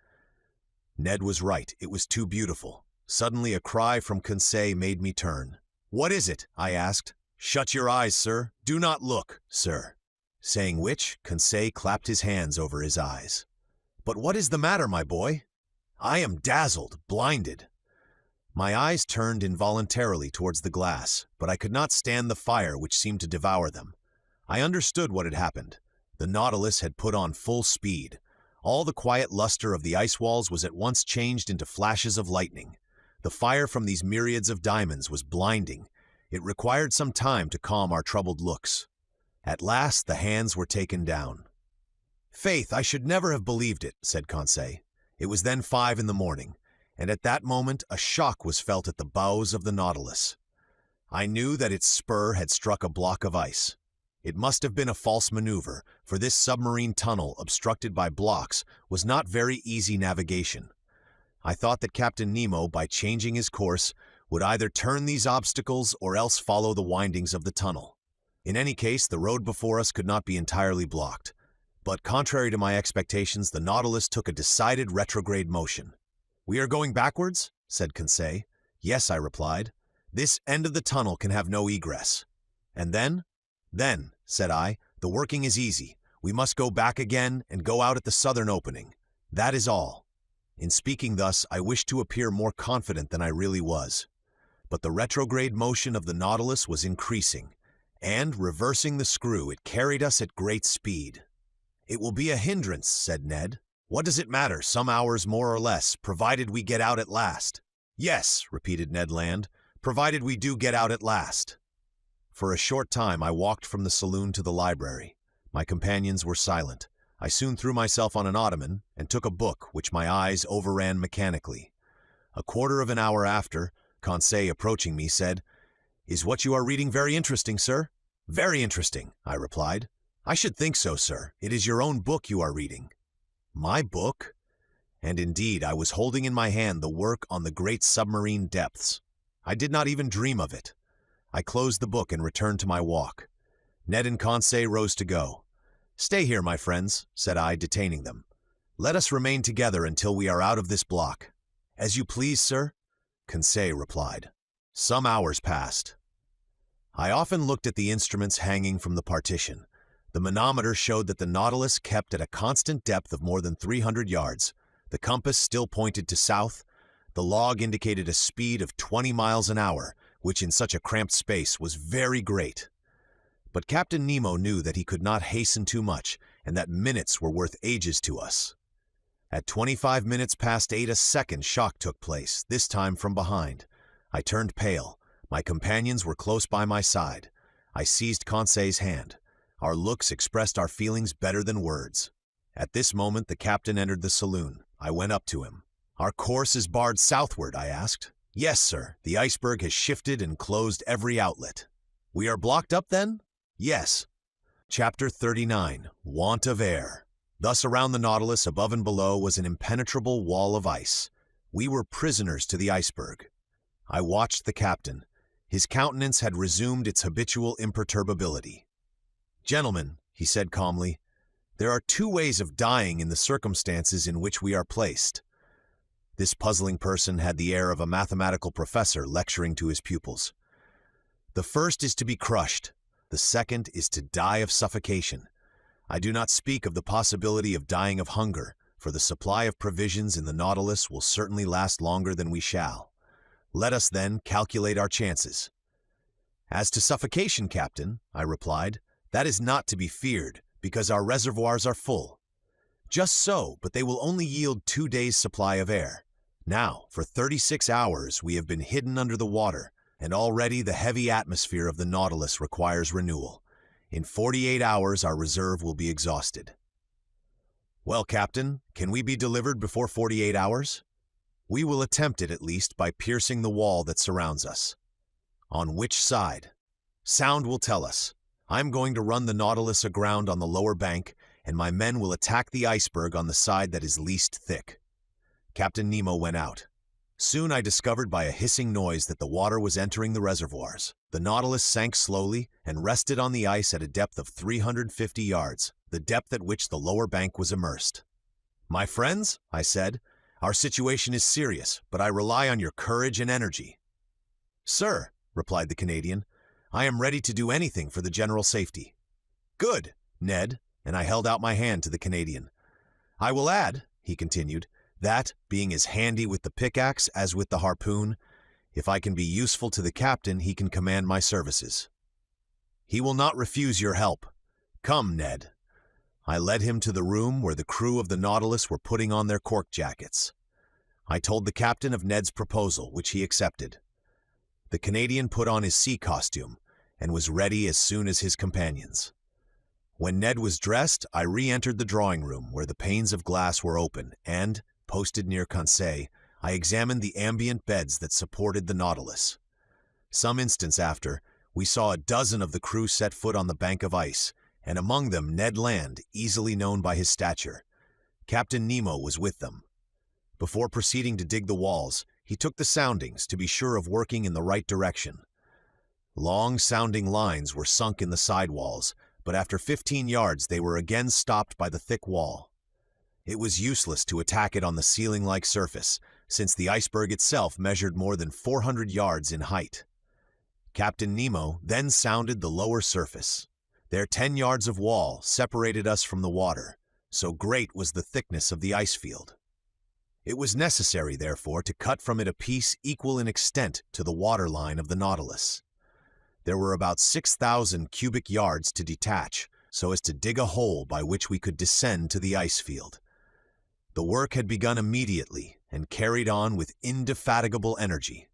Ned was right. It was too beautiful. Suddenly a cry from Conseil made me turn. "What is it?" I asked. "Shut your eyes, sir. Do not look, sir." Saying which, Conseil clapped his hands over his eyes. "But what is the matter, my boy?" "I am dazzled, blinded." My eyes turned involuntarily towards the glass, but I could not stand the fire which seemed to devour them. I understood what had happened. The Nautilus had put on full speed. All the quiet luster of the ice walls was at once changed into flashes of lightning. The fire from these myriads of diamonds was blinding. It required some time to calm our troubled looks. At last the hands were taken down. "Faith, I should never have believed it," said Conseil. It was then 5 in the morning, and at that moment a shock was felt at the bows of the Nautilus. I knew that its spur had struck a block of ice. It must have been a false maneuver, for this submarine tunnel, obstructed by blocks, was not very easy navigation. I thought that Captain Nemo, by changing his course, would either turn these obstacles or else follow the windings of the tunnel. In any case, the road before us could not be entirely blocked. But contrary to my expectations, the Nautilus took a decided retrograde motion. "We are going backwards?" said Conseil. "Yes," I replied. "This end of the tunnel can have no egress." "And then?" "Then," said I, "the working is easy. We must go back again and go out at the southern opening. That is all." In speaking thus, I wished to appear more confident than I really was. But the retrograde motion of the Nautilus was increasing, and, reversing the screw, it carried us at great speed. "It will be a hindrance," said Ned. "What does it matter, some hours more or less, provided we get out at last?" "Yes," repeated Ned Land, "provided we do get out at last." For a short time I walked from the saloon to the library. My companions were silent. I soon threw myself on an ottoman and took a book which my eyes overran mechanically. A quarter of an hour after, Conseil, approaching me, said, "Is what you are reading very interesting, sir?" "Very interesting," I replied. "I should think so, sir. It is your own book you are reading." My book? And indeed, I was holding in my hand the work on the great submarine depths. I did not even dream of it. I closed the book and returned to my walk. Ned and Conseil rose to go. "Stay here, my friends," said I, detaining them. "Let us remain together until we are out of this block." "As you please, sir," Conseil replied. Some hours passed. I often looked at the instruments hanging from the partition. The manometer showed that the Nautilus kept at a constant depth of more than 300 yards. The compass still pointed to south. The log indicated a speed of 20 miles an hour, which in such a cramped space was very great. But Captain Nemo knew that he could not hasten too much, and that minutes were worth ages to us. At 25 minutes past 8, a second shock took place, this time from behind. I turned pale. My companions were close by my side. I seized Conseil's hand. Our looks expressed our feelings better than words. At this moment, the captain entered the saloon. I went up to him. "Our course is barred southward," I asked. "Yes, sir. The iceberg has shifted and closed every outlet." "We are blocked up, then?" "Yes." Chapter 39. Want of Air. Thus around the Nautilus, above and below, was an impenetrable wall of ice. We were prisoners to the iceberg. I watched the captain. His countenance had resumed its habitual imperturbability. "Gentlemen," he said calmly, "there are two ways of dying in the circumstances in which we are placed." This puzzling person had the air of a mathematical professor lecturing to his pupils. "The first is to be crushed. The second is to die of suffocation. I do not speak of the possibility of dying of hunger, for the supply of provisions in the Nautilus will certainly last longer than we shall. Let us, then, calculate our chances." "As to suffocation, Captain," I replied, "that is not to be feared, because our reservoirs are full." "Just so, but they will only yield 2 days' supply of air. Now, for 36 hours we have been hidden under the water, and already the heavy atmosphere of the Nautilus requires renewal. In 48 hours our reserve will be exhausted." "Well, Captain, can we be delivered before 48 hours? "We will attempt it at least by piercing the wall that surrounds us." "On which side?" "Sound will tell us. I am going to run the Nautilus aground on the lower bank, and my men will attack the iceberg on the side that is least thick." Captain Nemo went out. Soon I discovered by a hissing noise that the water was entering the reservoirs. The Nautilus sank slowly and rested on the ice at a depth of 350 yards, the depth at which the lower bank was immersed. "My friends," I said, "our situation is serious, but I rely on your courage and energy." "Sir," replied the Canadian, "I am ready to do anything for the general safety." "Good, Ned," and I held out my hand to the Canadian. "I will add," he continued, "that, being as handy with the pickaxe as with the harpoon, if I can be useful to the captain, he can command my services." "He will not refuse your help. Come, Ned." I led him to the room where the crew of the Nautilus were putting on their cork jackets. I told the captain of Ned's proposal, which he accepted. The Canadian put on his sea costume and was ready as soon as his companions. When Ned was dressed, I re-entered the drawing room where the panes of glass were open and, posted near Conseil, I examined the ambient beds that supported the Nautilus. Some instants after, we saw a dozen of the crew set foot on the bank of ice, and among them Ned Land, easily known by his stature. Captain Nemo was with them. Before proceeding to dig the walls, he took the soundings to be sure of working in the right direction. Long sounding lines were sunk in the side walls, but after 15 yards they were again stopped by the thick wall. It was useless to attack it on the ceiling-like surface, since the iceberg itself measured more than 400 yards in height. Captain Nemo then sounded the lower surface. Their 10 yards of wall separated us from the water, so great was the thickness of the ice field. It was necessary, therefore, to cut from it a piece equal in extent to the water line of the Nautilus. There were about 6,000 cubic yards to detach, so as to dig a hole by which we could descend to the ice field. The work had begun immediately and carried on with indefatigable energy.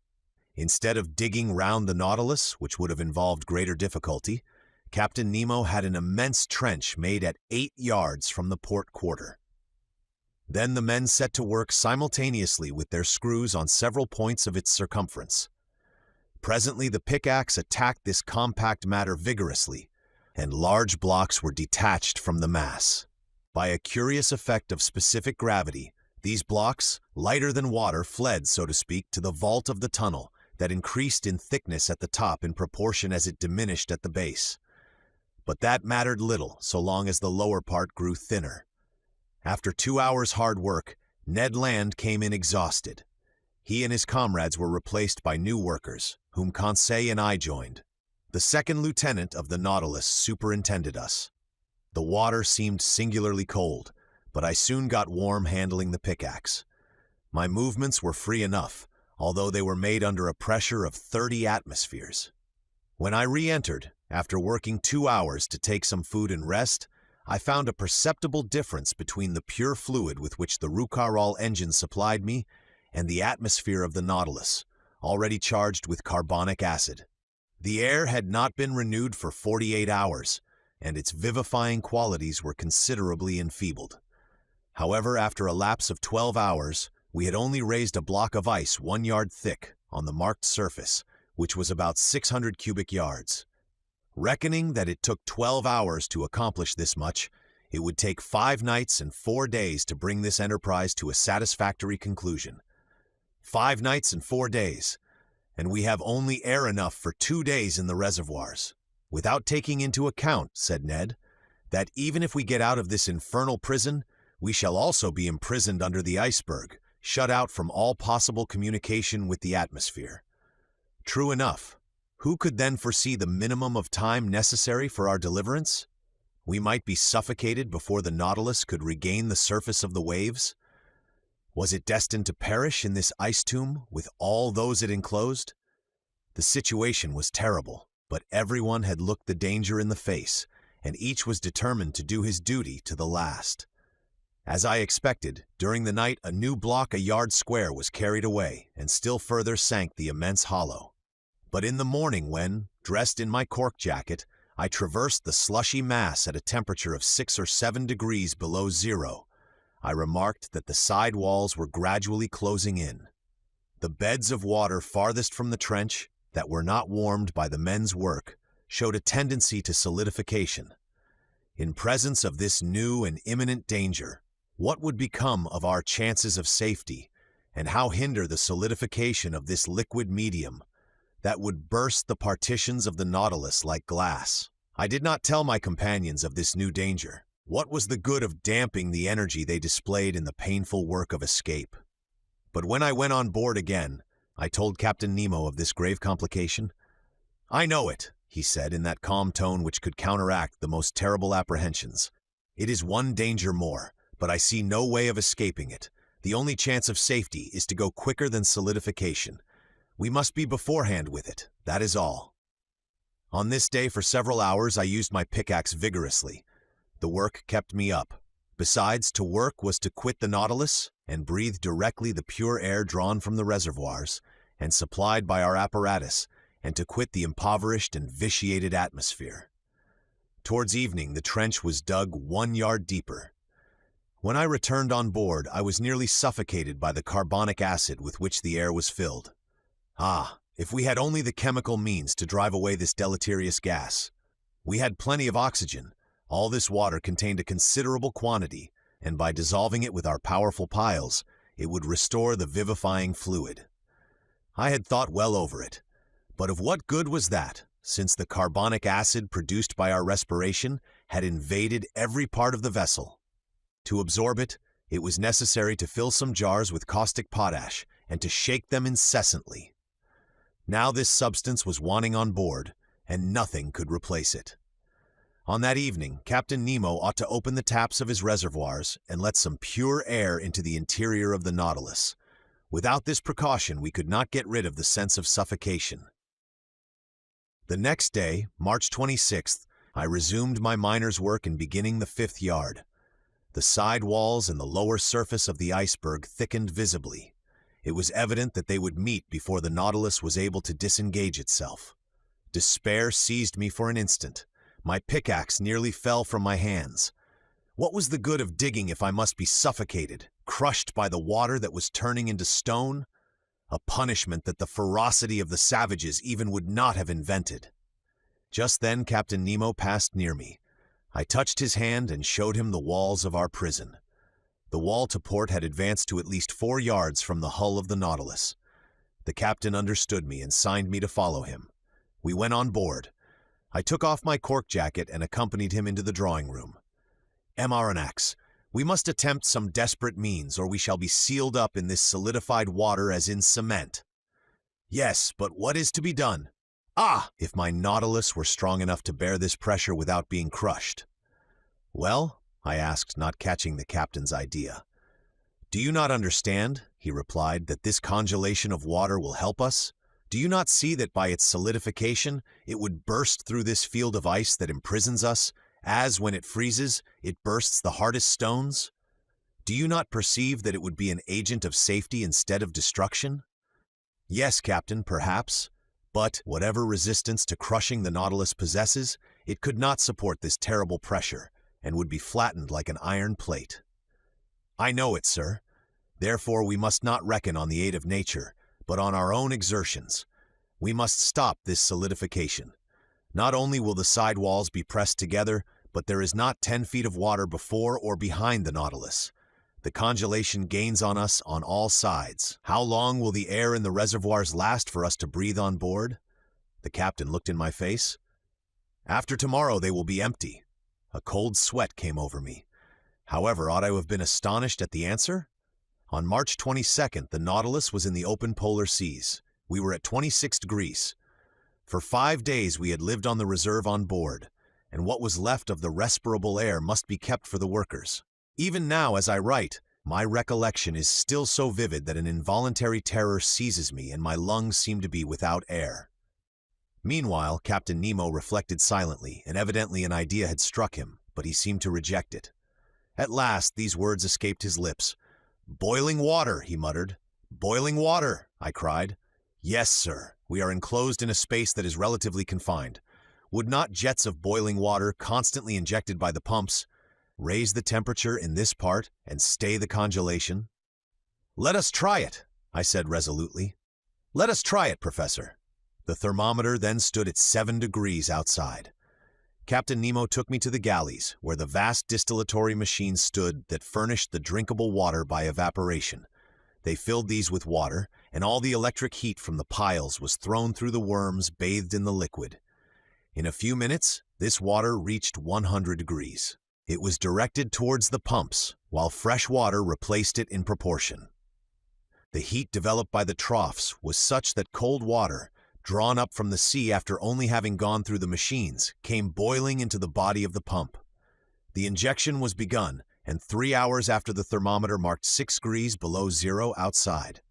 Instead of digging round the Nautilus, which would have involved greater difficulty, Captain Nemo had an immense trench made at 8 yards from the port quarter. Then the men set to work simultaneously with their screws on several points of its circumference. Presently the pickaxe attacked this compact matter vigorously, and large blocks were detached from the mass. By a curious effect of specific gravity, these blocks, lighter than water, fled, so to speak, to the vault of the tunnel that increased in thickness at the top in proportion as it diminished at the base. But that mattered little so long as the lower part grew thinner. After 2 hours' hard work, Ned Land came in exhausted. He and his comrades were replaced by new workers, whom Conseil and I joined. The second lieutenant of the Nautilus superintended us. The water seemed singularly cold, but I soon got warm handling the pickaxe. My movements were free enough, although they were made under a pressure of 30 atmospheres. When I re-entered, after working 2 hours to take some food and rest, I found a perceptible difference between the pure fluid with which the Rouquayrol engine supplied me and the atmosphere of the Nautilus, already charged with carbonic acid. The air had not been renewed for 48 hours, and its vivifying qualities were considerably enfeebled. However, after a lapse of 12 hours, we had only raised a block of ice 1 yard thick on the marked surface, which was about 600 cubic yards. Reckoning that it took 12 hours to accomplish this much, it would take 5 nights and 4 days to bring this enterprise to a satisfactory conclusion. 5 nights and 4 days, and we have only air enough for 2 days in the reservoirs. Without taking into account, said Ned, that even if we get out of this infernal prison, we shall also be imprisoned under the iceberg, shut out from all possible communication with the atmosphere. True enough. Who could then foresee the minimum of time necessary for our deliverance? We might be suffocated before the Nautilus could regain the surface of the waves. Was it destined to perish in this ice tomb with all those it enclosed? The situation was terrible, but everyone had looked the danger in the face, and each was determined to do his duty to the last. As I expected, during the night a new block a yard square was carried away, and still further sank the immense hollow. But in the morning when, dressed in my cork jacket, I traversed the slushy mass at a temperature of 6 or 7 degrees below zero, I remarked that the side walls were gradually closing in. The beds of water farthest from the trench, that were not warmed by the men's work, showed a tendency to solidification. In presence of this new and imminent danger, what would become of our chances of safety, and how hinder the solidification of this liquid medium that would burst the partitions of the Nautilus like glass? I did not tell my companions of this new danger. What was the good of damping the energy they displayed in the painful work of escape? But when I went on board again, I told Captain Nemo of this grave complication. "I know it," he said in that calm tone which could counteract the most terrible apprehensions. "It is one danger more, but I see no way of escaping it. The only chance of safety is to go quicker than solidification. We must be beforehand with it, that is all." On this day for several hours I used my pickaxe vigorously. The work kept me up. Besides, to work was to quit the Nautilus and breathe directly the pure air drawn from the reservoirs and supplied by our apparatus, and to quit the impoverished and vitiated atmosphere. Towards evening the trench was dug 1 yard deeper. When I returned on board, I was nearly suffocated by the carbonic acid with which the air was filled. Ah, if we had only the chemical means to drive away this deleterious gas! We had plenty of oxygen. All this water contained a considerable quantity, and by dissolving it with our powerful piles, it would restore the vivifying fluid. I had thought well over it, but of what good was that, since the carbonic acid produced by our respiration had invaded every part of the vessel? To absorb it, it was necessary to fill some jars with caustic potash and to shake them incessantly. Now this substance was wanting on board, and nothing could replace it. On that evening, Captain Nemo ought to open the taps of his reservoirs and let some pure air into the interior of the Nautilus. Without this precaution, we could not get rid of the sense of suffocation. The next day, March 26th, I resumed my miner's work in beginning the 5th yard. The side walls and the lower surface of the iceberg thickened visibly. It was evident that they would meet before the Nautilus was able to disengage itself. Despair seized me for an instant. My pickaxe nearly fell from my hands. What was the good of digging if I must be suffocated, crushed by the water that was turning into stone? A punishment that the ferocity of the savages even would not have invented. Just then Captain Nemo passed near me. I touched his hand and showed him the walls of our prison. The wall to port had advanced to at least 4 yards from the hull of the Nautilus. The captain understood me and signed me to follow him. We went on board. I took off my cork jacket and accompanied him into the drawing room. "Amaranax, we must attempt some desperate means, or we shall be sealed up in this solidified water as in cement." "Yes, but what is to be done?" "Ah, if my Nautilus were strong enough to bear this pressure without being crushed." "Well?" I asked, not catching the captain's idea. "Do you not understand," he replied, "that this congelation of water will help us? Do you not see that by its solidification, it would burst through this field of ice that imprisons us, as, when it freezes, it bursts the hardest stones? Do you not perceive that it would be an agent of safety instead of destruction?" "Yes, Captain, perhaps. But, whatever resistance to crushing the Nautilus possesses, it could not support this terrible pressure, and would be flattened like an iron plate." I know it, sir. Therefore, we must not reckon on the aid of nature, but on our own exertions. We must stop this solidification. Not only will the side walls be pressed together, but there is not 10 feet of water before or behind the Nautilus. The congelation gains on us on all sides. How long will the air in the reservoirs last for us to breathe on board? The captain looked in my face. After tomorrow they will be empty. A cold sweat came over me. However, ought I have been astonished at the answer? On March 22nd, the Nautilus was in the open polar seas. We were at 26 degrees. For 5 days we had lived on the reserve on board, and what was left of the respirable air must be kept for the workers. Even now, as I write, my recollection is still so vivid that an involuntary terror seizes me and my lungs seem to be without air. Meanwhile, Captain Nemo reflected silently, and evidently an idea had struck him, but he seemed to reject it. At last, these words escaped his lips. "Boiling water," he muttered. "Boiling water," I cried. "Yes, sir. We are enclosed in a space that is relatively confined. Would not jets of boiling water, constantly injected by the pumps, raise the temperature in this part and stay the congelation?" "Let us try it," I said resolutely. "Let us try it, Professor." The thermometer then stood at 7 degrees outside. Captain Nemo took me to the galleys, where the vast distillatory machines stood that furnished the drinkable water by evaporation. They filled these with water, and all the electric heat from the piles was thrown through the worms bathed in the liquid. In a few minutes, this water reached 100 degrees. It was directed towards the pumps, while fresh water replaced it in proportion. The heat developed by the troughs was such that cold water, drawn up from the sea after only having gone through the machines, came boiling into the body of the pump. The injection was begun, and 3 hours after the thermometer marked 6 degrees below zero outside.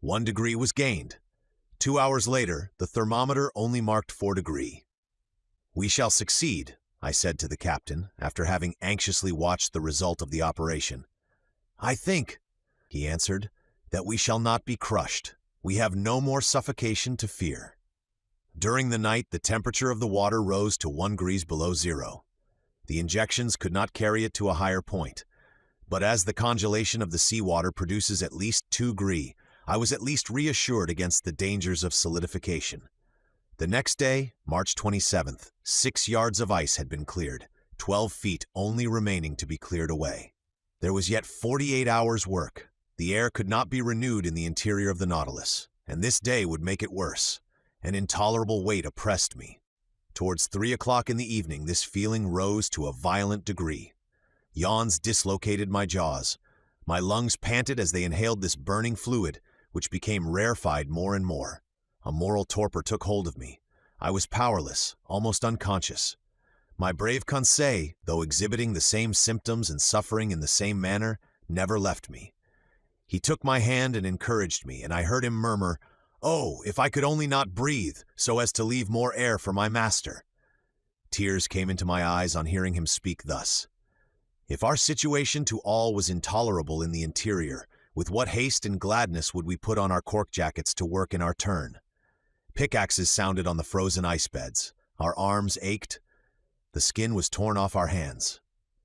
1 degree was gained. 2 hours later, the thermometer only marked 4 degrees. "We shall succeed," I said to the captain, after having anxiously watched the result of the operation. "I think," he answered, "that we shall not be crushed. We have no more suffocation to fear." During the night, the temperature of the water rose to 1 degree below zero. The injections could not carry it to a higher point, but as the congelation of the seawater produces at least 2 degrees, I was at least reassured against the dangers of solidification. The next day, March 27th, 6 yards of ice had been cleared, 12 feet only remaining to be cleared away. There was yet 48 hours' work. The air could not be renewed in the interior of the Nautilus, and this day would make it worse. An intolerable weight oppressed me. Towards 3 o'clock in the evening, this feeling rose to a violent degree. Yawns dislocated my jaws. My lungs panted as they inhaled this burning fluid, which became rarefied more and more. A moral torpor took hold of me. I was powerless, almost unconscious. My brave Conseil, though exhibiting the same symptoms and suffering in the same manner, never left me. He took my hand and encouraged me, and I heard him murmur, "Oh, if I could only not breathe, so as to leave more air for my master." Tears came into my eyes on hearing him speak thus. If our situation to all was intolerable in the interior, with what haste and gladness would we put on our cork jackets to work in our turn? Pickaxes sounded on the frozen ice beds. Our arms ached. The skin was torn off our hands.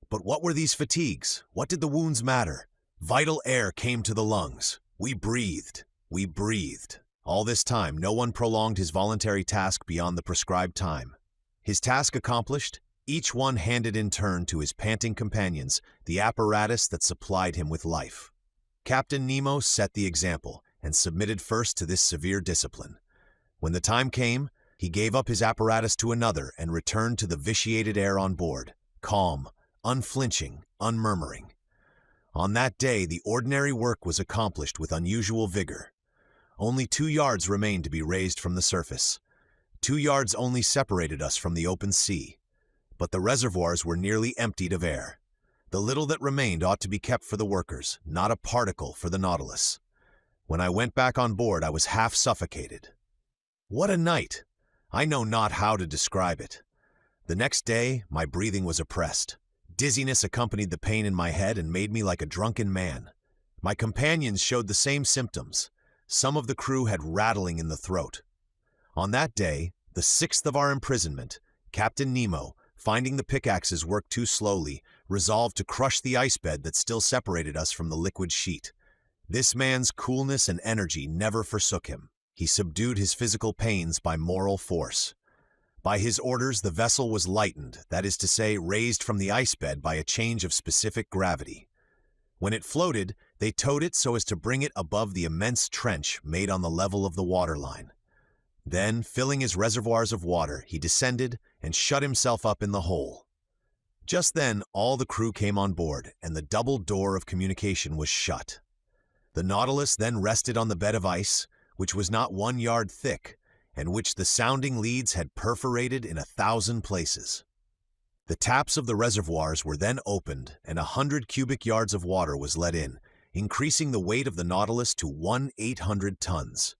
But what were these fatigues? What did the wounds matter? Vital air came to the lungs. We breathed. We breathed. All this time, no one prolonged his voluntary task beyond the prescribed time. His task accomplished, each one handed in turn to his panting companions the apparatus that supplied him with life. Captain Nemo set the example and submitted first to this severe discipline. When the time came, he gave up his apparatus to another and returned to the vitiated air on board, calm, unflinching, unmurmuring. On that day, the ordinary work was accomplished with unusual vigor. Only 2 yards remained to be raised from the surface. 2 yards only separated us from the open sea. But the reservoirs were nearly emptied of air. The little that remained ought to be kept for the workers, not a particle for the Nautilus. When I went back on board, I was half suffocated. What a night! I know not how to describe it. The next day, my breathing was oppressed. Dizziness accompanied the pain in my head and made me like a drunken man. My companions showed the same symptoms. Some of the crew had rattling in the throat. On that day, the 6th of our imprisonment, Captain Nemo, finding the pickaxes work too slowly, resolved to crush the ice bed that still separated us from the liquid sheet. This man's coolness and energy never forsook him. He subdued his physical pains by moral force. By his orders, the vessel was lightened, that is to say, raised from the ice bed by a change of specific gravity. When it floated, they towed it so as to bring it above the immense trench made on the level of the waterline. Then, filling his reservoirs of water, he descended and shut himself up in the hole. Just then, all the crew came on board, and the double door of communication was shut. The Nautilus then rested on the bed of ice, which was not 1 yard thick, and which the sounding leads had perforated in 1,000 places. The taps of the reservoirs were then opened, and 100 cubic yards of water was let in, increasing the weight of the Nautilus to 1,800 tons.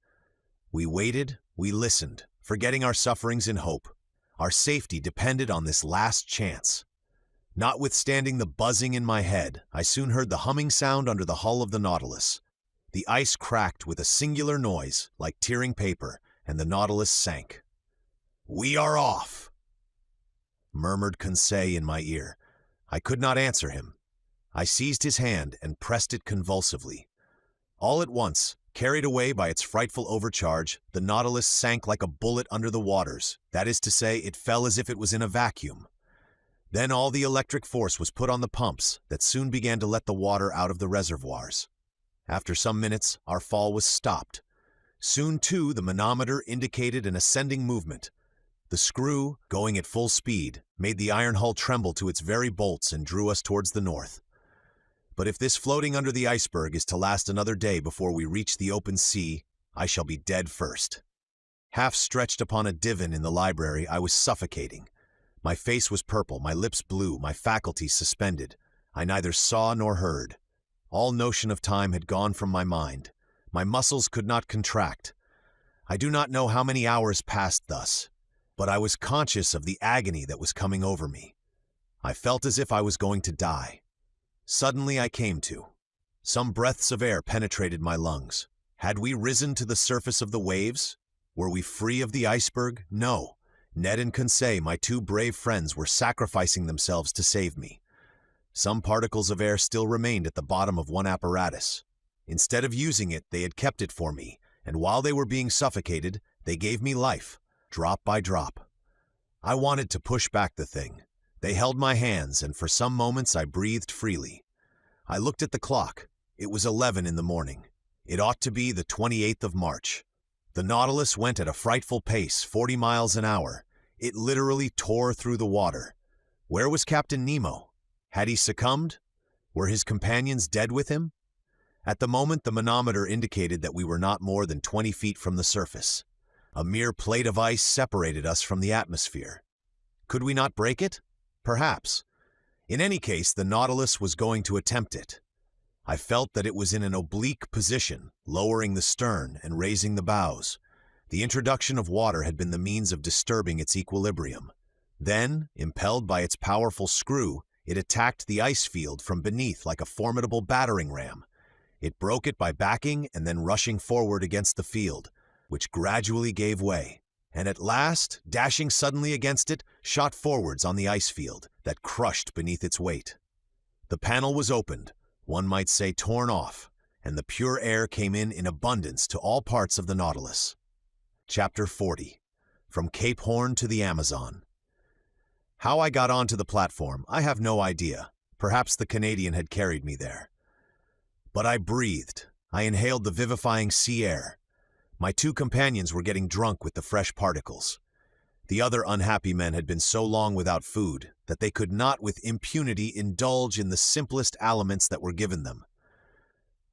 We waited, we listened, forgetting our sufferings in hope. Our safety depended on this last chance. Notwithstanding the buzzing in my head, I soon heard the humming sound under the hull of the Nautilus. The ice cracked with a singular noise, like tearing paper, and the Nautilus sank. "We are off," murmured Conseil in my ear. I could not answer him. I seized his hand and pressed it convulsively. All at once, carried away by its frightful overcharge, the Nautilus sank like a bullet under the waters. That is to say, it fell as if it was in a vacuum. Then all the electric force was put on the pumps that soon began to let the water out of the reservoirs. After some minutes, our fall was stopped. Soon, too, the manometer indicated an ascending movement. The screw, going at full speed, made the iron hull tremble to its very bolts and drew us towards the north. But if this floating under the iceberg is to last another day before we reach the open sea, I shall be dead first. Half stretched upon a divan in the library, I was suffocating. My face was purple, my lips blue, my faculties suspended. I neither saw nor heard. All notion of time had gone from my mind. My muscles could not contract. I do not know how many hours passed thus, but I was conscious of the agony that was coming over me. I felt as if I was going to die. Suddenly I came to. Some breaths of air penetrated my lungs. Had we risen to the surface of the waves? Were we free of the iceberg? No. Ned and Conseil, my two brave friends, were sacrificing themselves to save me. Some particles of air still remained at the bottom of one apparatus. Instead of using it, they had kept it for me, and while they were being suffocated, they gave me life, drop by drop. I wanted to push back the thing. They held my hands, and for some moments I breathed freely. I looked at the clock. It was 11 in the morning. It ought to be the 28th of March. The Nautilus went at a frightful pace, 40 miles an hour. It literally tore through the water. Where was Captain Nemo? Had he succumbed? Were his companions dead with him? At the moment, the manometer indicated that we were not more than 20 feet from the surface. A mere plate of ice separated us from the atmosphere. Could we not break it? Perhaps. In any case, the Nautilus was going to attempt it. I felt that it was in an oblique position, lowering the stern and raising the bows. The introduction of water had been the means of disturbing its equilibrium. Then, impelled by its powerful screw, it attacked the ice field from beneath like a formidable battering ram. It broke it by backing and then rushing forward against the field, which gradually gave way, and at last, dashing suddenly against it, shot forwards on the ice field that crushed beneath its weight. The panel was opened, one might say torn off, and the pure air came in abundance to all parts of the Nautilus. Chapter 40. From Cape Horn to the Amazon. How I got onto the platform, I have no idea. Perhaps the Canadian had carried me there. But I breathed. I inhaled the vivifying sea air. My two companions were getting drunk with the fresh particles. The other unhappy men had been so long without food that they could not with impunity indulge in the simplest aliments that were given them.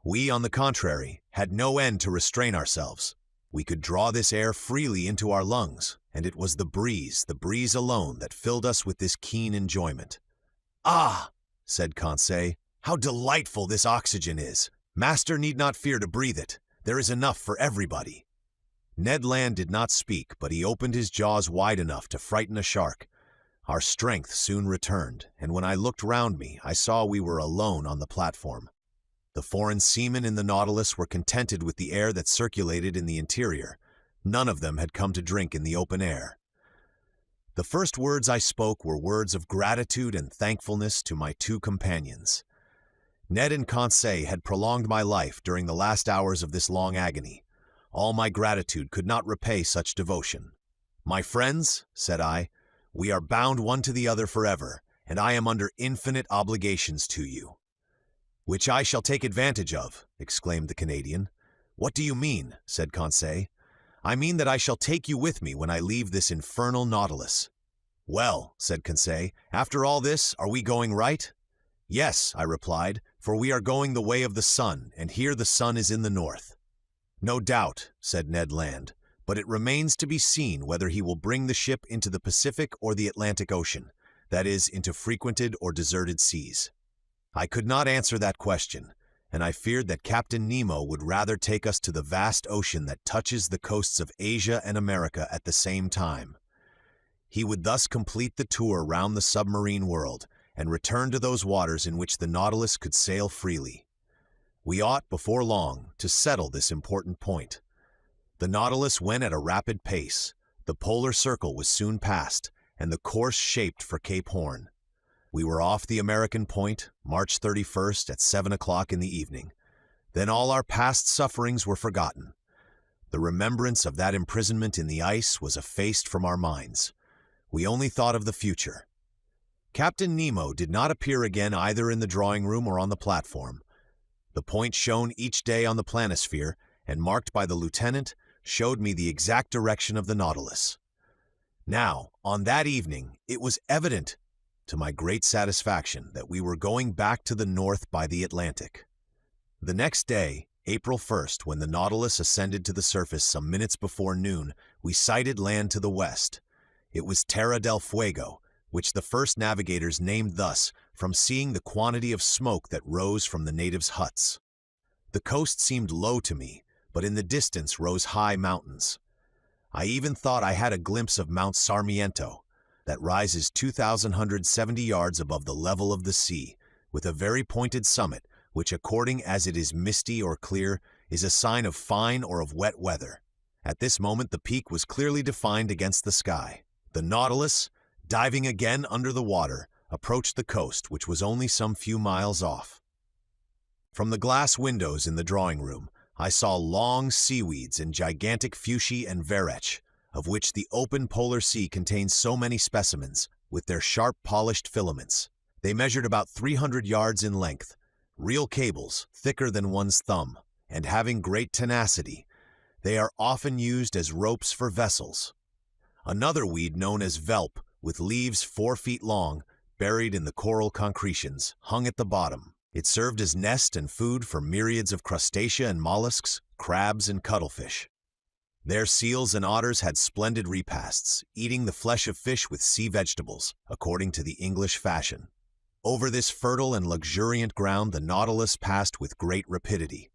We, on the contrary, had no end to restrain ourselves. We could draw this air freely into our lungs, and it was the breeze alone, that filled us with this keen enjoyment. "Ah," said Conseil, "how delightful this oxygen is! Master need not fear to breathe it. There is enough for everybody." Ned Land did not speak, but he opened his jaws wide enough to frighten a shark. Our strength soon returned, and when I looked round me, I saw we were alone on the platform. The foreign seamen in the Nautilus were contented with the air that circulated in the interior. None of them had come to drink in the open air. The first words I spoke were words of gratitude and thankfulness to my two companions. Ned and Conseil had prolonged my life during the last hours of this long agony. All my gratitude could not repay such devotion. "My friends," said I, "we are bound one to the other forever, and I am under infinite obligations to you." "Which I shall take advantage of," exclaimed the Canadian. "What do you mean?" said Conseil. "I mean that I shall take you with me when I leave this infernal Nautilus." "Well," said Conseil, "after all this, are we going right?" "Yes," I replied, "for we are going the way of the sun, and here the sun is in the north." "No doubt," said Ned Land, "but it remains to be seen whether he will bring the ship into the Pacific or the Atlantic Ocean, that is, into frequented or deserted seas." I could not answer that question, and I feared that Captain Nemo would rather take us to the vast ocean that touches the coasts of Asia and America at the same time. He would thus complete the tour round the submarine world and return to those waters in which the Nautilus could sail freely. We ought, before long, to settle this important point. The Nautilus went at a rapid pace, the polar circle was soon passed, and the course shaped for Cape Horn. We were off the American point, March 31st at 7 o'clock in the evening. Then all our past sufferings were forgotten. The remembrance of that imprisonment in the ice was effaced from our minds. We only thought of the future. Captain Nemo did not appear again either in the drawing room or on the platform. The point shown each day on the planisphere, and marked by the lieutenant, showed me the exact direction of the Nautilus. Now, on that evening, it was evident, to my great satisfaction, that we were going back to the north by the Atlantic. The next day, April 1st, when the Nautilus ascended to the surface some minutes before noon, we sighted land to the west. It was Terra del Fuego, which the first navigators named thus from seeing the quantity of smoke that rose from the natives' huts. The coast seemed low to me, but in the distance rose high mountains. I even thought I had a glimpse of Mount Sarmiento, that rises 2,170 yards above the level of the sea, with a very pointed summit, which, according as it is misty or clear, is a sign of fine or of wet weather. At this moment the peak was clearly defined against the sky. The Nautilus, diving again under the water, approached the coast, which was only some few miles off. From the glass windows in the drawing room, I saw long seaweeds and gigantic fuchsia and verech, of which the open polar sea contains so many specimens, with their sharp polished filaments. They measured about 300 yards in length, real cables thicker than one's thumb, and having great tenacity. They are often used as ropes for vessels. Another weed known as velp, with leaves 4 feet long, buried in the coral concretions, hung at the bottom. It served as nest and food for myriads of crustacea and mollusks, crabs and cuttlefish. There seals and otters had splendid repasts, eating the flesh of fish with sea vegetables, according to the English fashion. Over this fertile and luxuriant ground the Nautilus passed with great rapidity.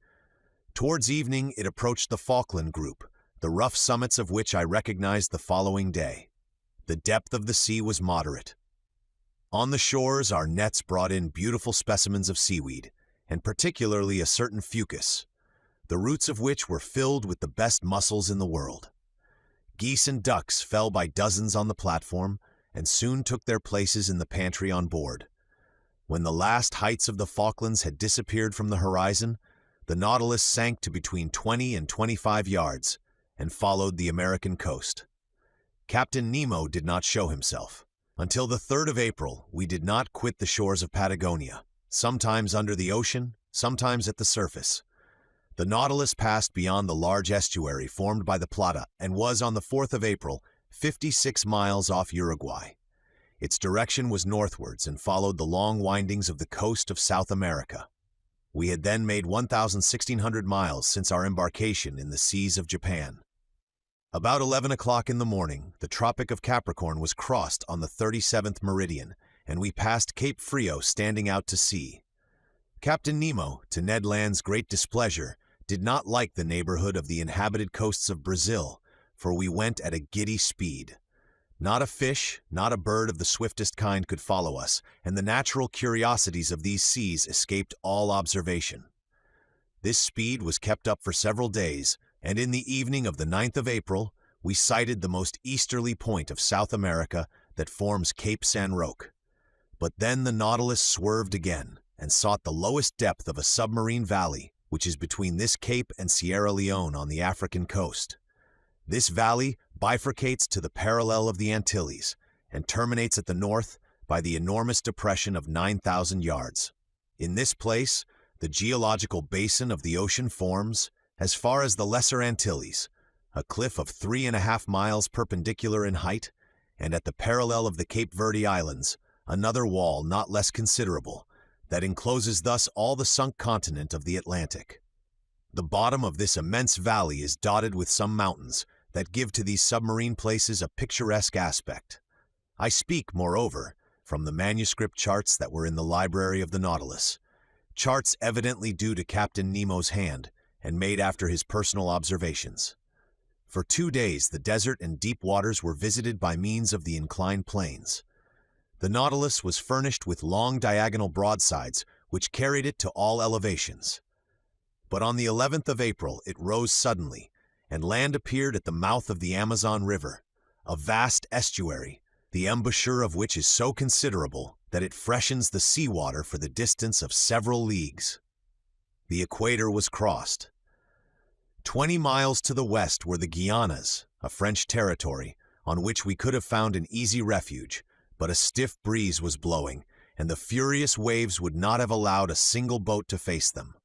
Towards evening it approached the Falkland group, the rough summits of which I recognized the following day. The depth of the sea was moderate. On the shores our nets brought in beautiful specimens of seaweed, and particularly a certain fucus, the roots of which were filled with the best mussels in the world. Geese and ducks fell by dozens on the platform, and soon took their places in the pantry on board. When the last heights of the Falklands had disappeared from the horizon, the Nautilus sank to between 20 and 25 yards, and followed the American coast. Captain Nemo did not show himself. Until the 3rd of April, we did not quit the shores of Patagonia, sometimes under the ocean, sometimes at the surface. The Nautilus passed beyond the large estuary formed by the Plata and was, on the 4th of April, 56 miles off Uruguay. Its direction was northwards and followed the long windings of the coast of South America. We had then made 1,600 miles since our embarkation in the seas of Japan. About 11 o'clock in the morning, the Tropic of Capricorn was crossed on the 37th meridian, and we passed Cape Frio standing out to sea. Captain Nemo, to Ned Land's great displeasure, did not like the neighborhood of the inhabited coasts of Brazil, for we went at a giddy speed. Not a fish, not a bird of the swiftest kind could follow us, and the natural curiosities of these seas escaped all observation. This speed was kept up for several days, and in the evening of the 9th of April, we sighted the most easterly point of South America that forms Cape San Roque. But then the Nautilus swerved again and sought the lowest depth of a submarine valley, which is between this cape and Sierra Leone on the African coast. This valley bifurcates to the parallel of the Antilles and terminates at the north by the enormous depression of 9,000 yards. In this place, the geological basin of the ocean forms, as far as the Lesser Antilles, a cliff of 3.5 miles perpendicular in height, and at the parallel of the Cape Verde Islands, another wall not less considerable, that encloses thus all the sunk continent of the Atlantic. The bottom of this immense valley is dotted with some mountains that give to these submarine places a picturesque aspect. I speak, moreover, from the manuscript charts that were in the library of the Nautilus, charts evidently due to Captain Nemo's hand and made after his personal observations. For 2 days the desert and deep waters were visited by means of the inclined planes. The Nautilus was furnished with long diagonal broadsides which carried it to all elevations. But on the 11th of April it rose suddenly, and land appeared at the mouth of the Amazon River, a vast estuary, the embouchure of which is so considerable that it freshens the seawater for the distance of several leagues. The equator was crossed. 20 miles to the west were the Guianas, a French territory, on which we could have found an easy refuge, but a stiff breeze was blowing, and the furious waves would not have allowed a single boat to face them.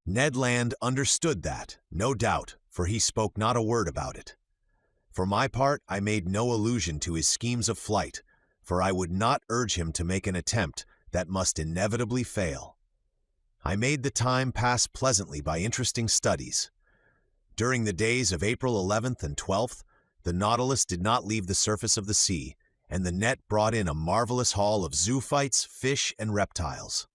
Ned Land understood that, no doubt, for he spoke not a word about it. For my part, I made no allusion to his schemes of flight, for I would not urge him to make an attempt that must inevitably fail. I made the time pass pleasantly by interesting studies. During the days of April 11th and 12th, the Nautilus did not leave the surface of the sea, and the net brought in a marvelous haul of zoophytes, fish, and reptiles.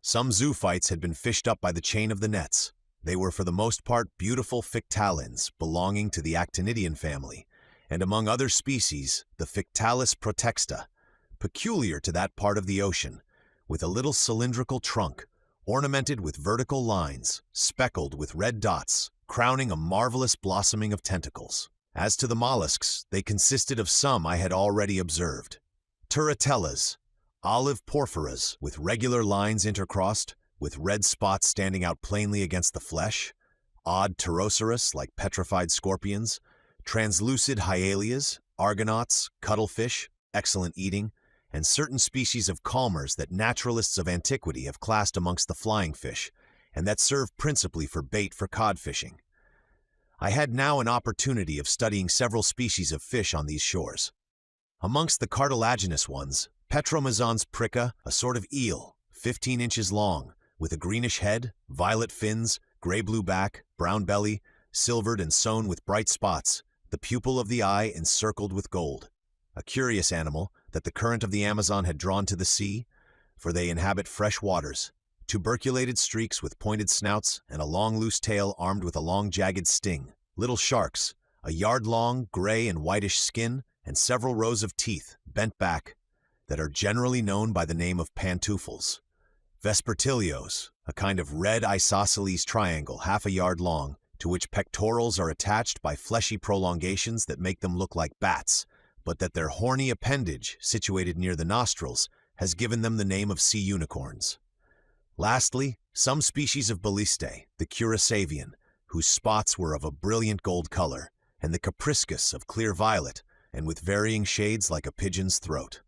Some zoophytes had been fished up by the chain of the nets. They were for the most part beautiful fictalins belonging to the actinidian family, and among other species, the Fictalis protexta, peculiar to that part of the ocean, with a little cylindrical trunk, ornamented with vertical lines, speckled with red dots, crowning a marvelous blossoming of tentacles. As to the mollusks, they consisted of some I had already observed. Turritellas, olive porphyras with regular lines intercrossed, with red spots standing out plainly against the flesh, odd pterosaurus like petrified scorpions, translucid hyalias, argonauts, cuttlefish, excellent eating, and certain species of calmars that naturalists of antiquity have classed amongst the flying fish, and that serve principally for bait for cod fishing. I had now an opportunity of studying several species of fish on these shores. Amongst the cartilaginous ones, Petromazons prica, a sort of eel, 15 inches long, with a greenish head, violet fins, gray-blue back, brown belly, silvered and sewn with bright spots, the pupil of the eye encircled with gold. A curious animal that the current of the Amazon had drawn to the sea, for they inhabit fresh waters. Tuberculated streaks with pointed snouts and a long loose tail armed with a long jagged sting. Little sharks, a yard-long, gray and whitish skin, and several rows of teeth, bent back, that are generally known by the name of pantoufles. Vespertilios, a kind of red isosceles triangle half a yard long, to which pectorals are attached by fleshy prolongations that make them look like bats, but that their horny appendage, situated near the nostrils, has given them the name of sea unicorns. Lastly, some species of Baliste, the Curasavian, whose spots were of a brilliant gold color, and the Capriscus of clear violet, and with varying shades like a pigeon's throat.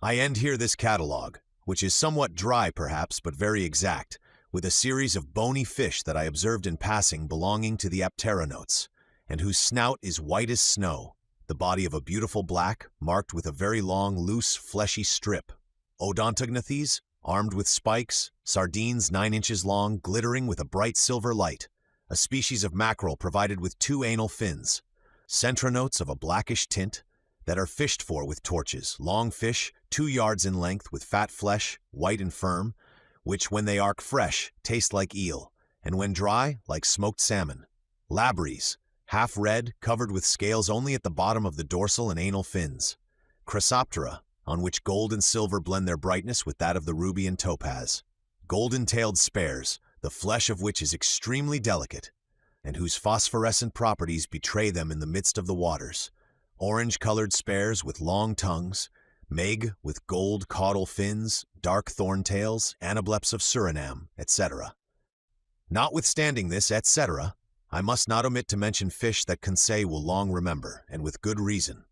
I end here this catalogue, which is somewhat dry perhaps, but very exact, with a series of bony fish that I observed in passing belonging to the apteronotes, and whose snout is white as snow, the body of a beautiful black, marked with a very long, loose, fleshy strip. Odontognathes, armed with spikes, sardines 9 inches long, glittering with a bright silver light, a species of mackerel provided with 2 anal fins, centronotes of a blackish tint, that are fished for with torches, long fish, 2 yards in length with fat flesh, white and firm, which when they arc fresh, taste like eel, and when dry, like smoked salmon. Labries, half red, covered with scales only at the bottom of the dorsal and anal fins. Chrysoptera, on which gold and silver blend their brightness with that of the ruby and topaz. Golden-tailed spares, the flesh of which is extremely delicate. and whose phosphorescent properties betray them in the midst of the waters. Orange-colored spares with long tongues, meg with gold caudal fins, dark thorntails, anableps of Suriname, etc. Notwithstanding this, etc., I must not omit to mention fish that Conseil will long remember, and with good reason.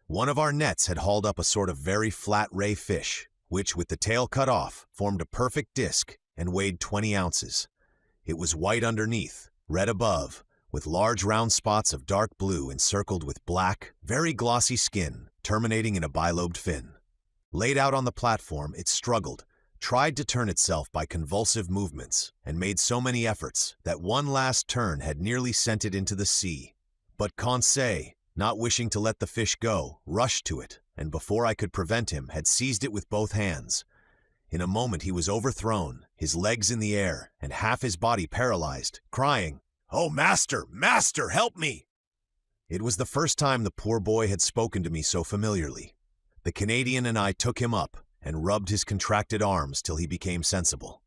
One of our nets had hauled up a sort of very flat ray fish, which, with the tail cut off, formed a perfect disc and weighed 20 ounces. It was white underneath, red above, with large round spots of dark blue encircled with black, very glossy skin, terminating in a bilobed fin. Laid out on the platform, it struggled, tried to turn itself by convulsive movements, and made so many efforts that one last turn had nearly sent it into the sea. But Conseil, not wishing to let the fish go, rushed to it, and before I could prevent him, had seized it with both hands. In a moment he was overthrown, his legs in the air, and half his body paralyzed, crying, "Oh, master, master, help me!" It was the first time the poor boy had spoken to me so familiarly. The Canadian and I took him up and rubbed his contracted arms till he became sensible.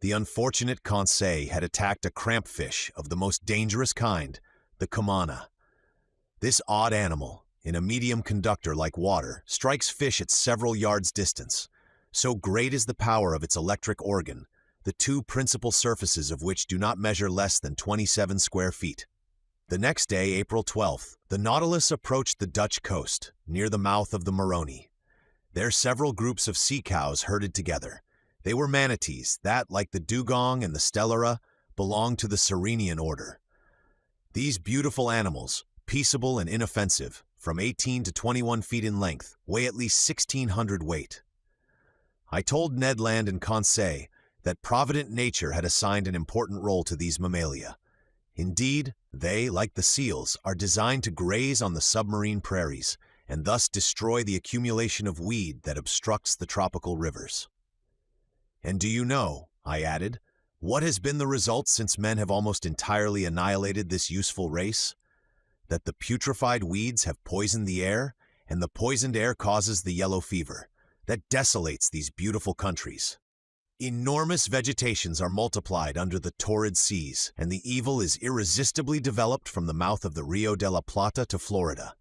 The unfortunate Conseil had attacked a crampfish of the most dangerous kind, the cumana. This odd animal, in a medium conductor like water, strikes fish at several yards' distance. So great is the power of its electric organ, the two principal surfaces of which do not measure less than 27 square feet. The next day, April 12th, the Nautilus approached the Dutch coast, near the mouth of the Maroni. There several groups of sea cows herded together. They were manatees that, like the dugong and the stellara, belonged to the Sirenian order. These beautiful animals, peaceable and inoffensive, from 18 to 21 feet in length, weigh at least 1,600 weight. I told Ned Land and Conseil that provident nature had assigned an important role to these mammalia. Indeed, they, like the seals, are designed to graze on the submarine prairies and thus destroy the accumulation of weed that obstructs the tropical rivers. And do you know, I added, what has been the result since men have almost entirely annihilated this useful race? That the putrefied weeds have poisoned the air, and the poisoned air causes the yellow fever that desolates these beautiful countries. Enormous vegetations are multiplied under the torrid seas, and the evil is irresistibly developed from the mouth of the Rio de la Plata to Florida.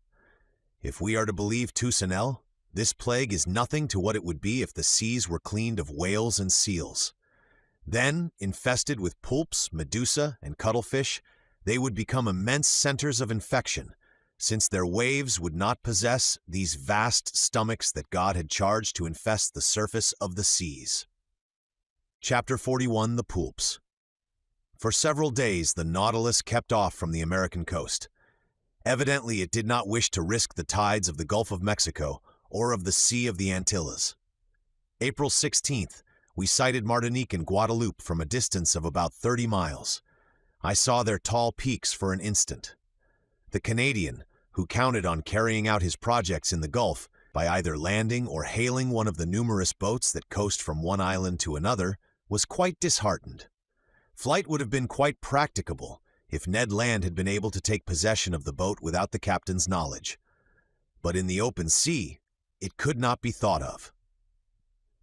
If we are to believe Toussaint, this plague is nothing to what it would be if the seas were cleaned of whales and seals. Then, infested with poulps, medusa, and cuttlefish, they would become immense centers of infection, since their waves would not possess these vast stomachs that God had charged to infest the surface of the seas. Chapter 41, The Poulps. For several days, the Nautilus kept off from the American coast. Evidently, it did not wish to risk the tides of the Gulf of Mexico or of the Sea of the Antilles. April 16th, we sighted Martinique and Guadeloupe from a distance of about 30 miles. I saw their tall peaks for an instant. The Canadian, who counted on carrying out his projects in the Gulf by either landing or hailing one of the numerous boats that coast from one island to another, was quite disheartened. Flight would have been quite practicable if Ned Land had been able to take possession of the boat without the captain's knowledge. But in the open sea, it could not be thought of.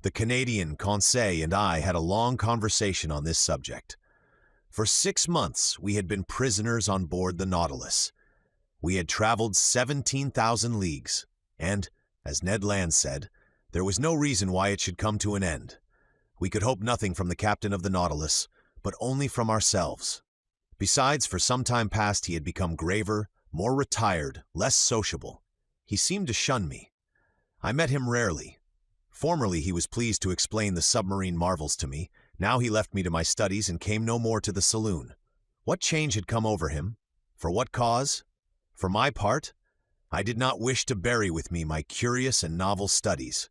The Canadian, Conseil, and I had a long conversation on this subject. For 6 months, we had been prisoners on board the Nautilus. We had traveled 17,000 leagues, and, as Ned Land said, there was no reason why it should come to an end. We could hope nothing from the captain of the Nautilus, but only from ourselves. Besides, for some time past he had become graver, more retired, less sociable. He seemed to shun me. I met him rarely. Formerly he was pleased to explain the submarine marvels to me. Now he left me to my studies and came no more to the saloon. What change had come over him? For what cause? For my part, I did not wish to bury with me my curious and novel studies.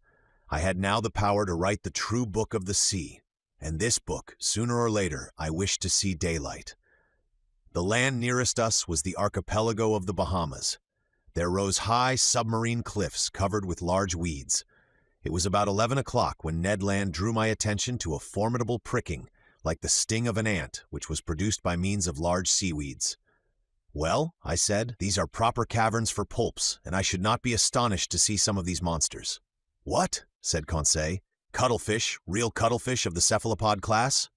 I had now the power to write the true book of the sea, and this book, sooner or later, I wished to see daylight. The land nearest us was the archipelago of the Bahamas. There rose high submarine cliffs covered with large weeds. It was about 11 o'clock when Ned Land drew my attention to a formidable pricking, like the sting of an ant, which was produced by means of large seaweeds. "Well," I said, "these are proper caverns for poulps, and I should not be astonished to see some of these monsters." "What?" said Conseil. "Cuttlefish, real cuttlefish of the cephalopod class?"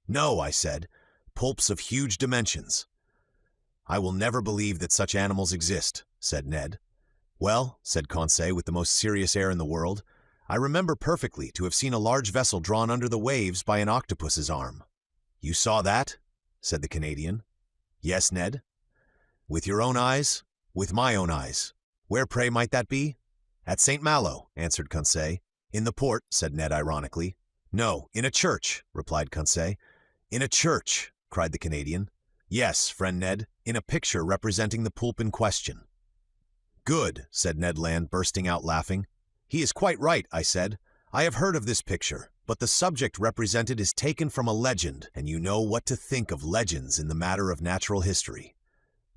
"No," I said, "poulps of huge dimensions. I will never believe that such animals exist, said Ned. Well, said Conseil with the most serious air in the world, I remember perfectly to have seen a large vessel drawn under the waves by an octopus's arm. You saw that? Said the Canadian. Yes, Ned. With your own eyes? With my own eyes. Where, pray, might that be? At St. Malo, answered Conseil. In the port, said Ned ironically. No, in a church, replied Conseil. In a church, cried the Canadian. Yes, friend Ned, in a picture representing the poulp in question. Good, said Ned Land, bursting out laughing. He is quite right, I said. I have heard of this picture, but the subject represented is taken from a legend, and you know what to think of legends in the matter of natural history.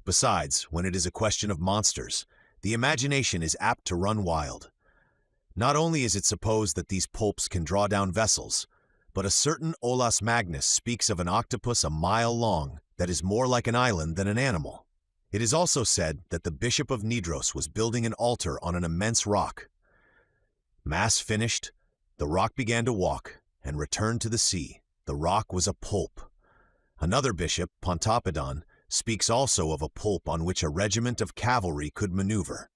Besides, when it is a question of monsters, the imagination is apt to run wild. Not only is it supposed that these poulps can draw down vessels, but a certain Olaus Magnus speaks of an octopus a mile long that is more like an island than an animal. It is also said that the Bishop of Nidros was building an altar on an immense rock. Mass finished, the rock began to walk and returned to the sea. The rock was a poulp. Another bishop, Pontoppidan, speaks also of a poulp on which a regiment of cavalry could maneuver.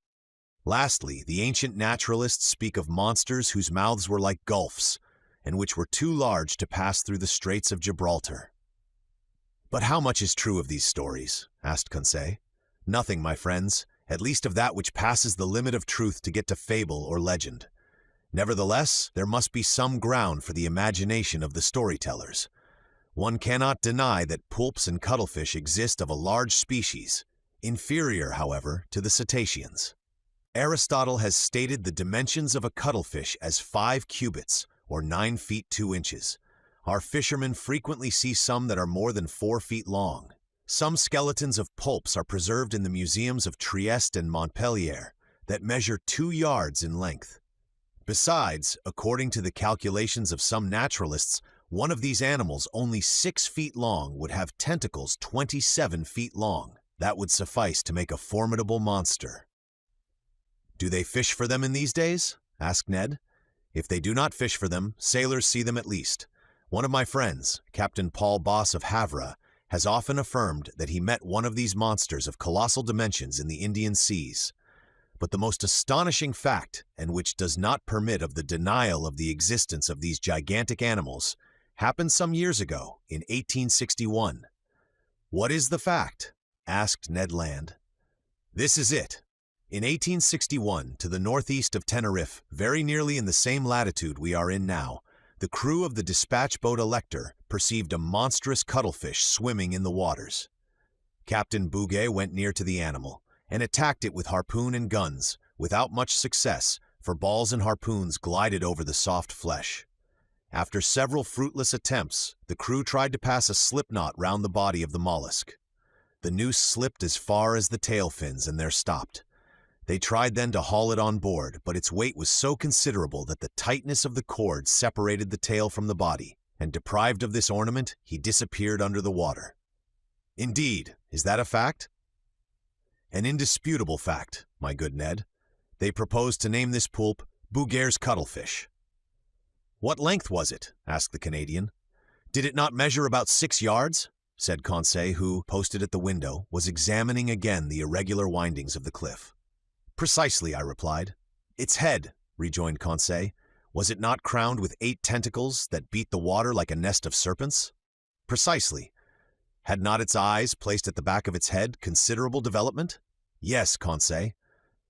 Lastly, the ancient naturalists speak of monsters whose mouths were like gulfs, and which were too large to pass through the Straits of Gibraltar. But how much is true of these stories? Asked Conseil. Nothing, my friends, at least of that which passes the limit of truth to get to fable or legend. Nevertheless, there must be some ground for the imagination of the storytellers. One cannot deny that poulps and cuttlefish exist of a large species, inferior, however, to the cetaceans. Aristotle has stated the dimensions of a cuttlefish as 5 cubits, or 9 feet 2 inches. Our fishermen frequently see some that are more than 4 feet long. Some skeletons of poulps are preserved in the museums of Trieste and Montpellier that measure 2 yards in length. Besides, according to the calculations of some naturalists, one of these animals only 6 feet long would have tentacles 27 feet long. That would suffice to make a formidable monster. Do they fish for them in these days? Asked Ned. If they do not fish for them, sailors see them at least. One of my friends, Captain Paul Boss of Havre, has often affirmed that he met one of these monsters of colossal dimensions in the Indian seas. But the most astonishing fact, and which does not permit of the denial of the existence of these gigantic animals, happened some years ago, in 1861. What is the fact? Asked Ned Land. This is it. In 1861, to the northeast of Tenerife, very nearly in the same latitude we are in now, the crew of the dispatch boat Elector perceived a monstrous cuttlefish swimming in the waters. Captain Bouguet went near to the animal and attacked it with harpoon and guns, without much success, for balls and harpoons glided over the soft flesh. After several fruitless attempts, the crew tried to pass a slip knot round the body of the mollusk. The noose slipped as far as the tail fins and there stopped. They tried then to haul it on board, but its weight was so considerable that the tightness of the cord separated the tail from the body, and deprived of this ornament, he disappeared under the water. Indeed, is that a fact? An indisputable fact, my good Ned. They proposed to name this poulp Bouguer's cuttlefish. What length was it? Asked the Canadian. Did it not measure about 6 yards? Said Conseil, who, posted at the window, was examining again the irregular windings of the cliff. Precisely, I replied. Its head, rejoined Conseil, was it not crowned with 8 tentacles that beat the water like a nest of serpents? Precisely. Had not its eyes, placed at the back of its head, considerable development? Yes, Conseil.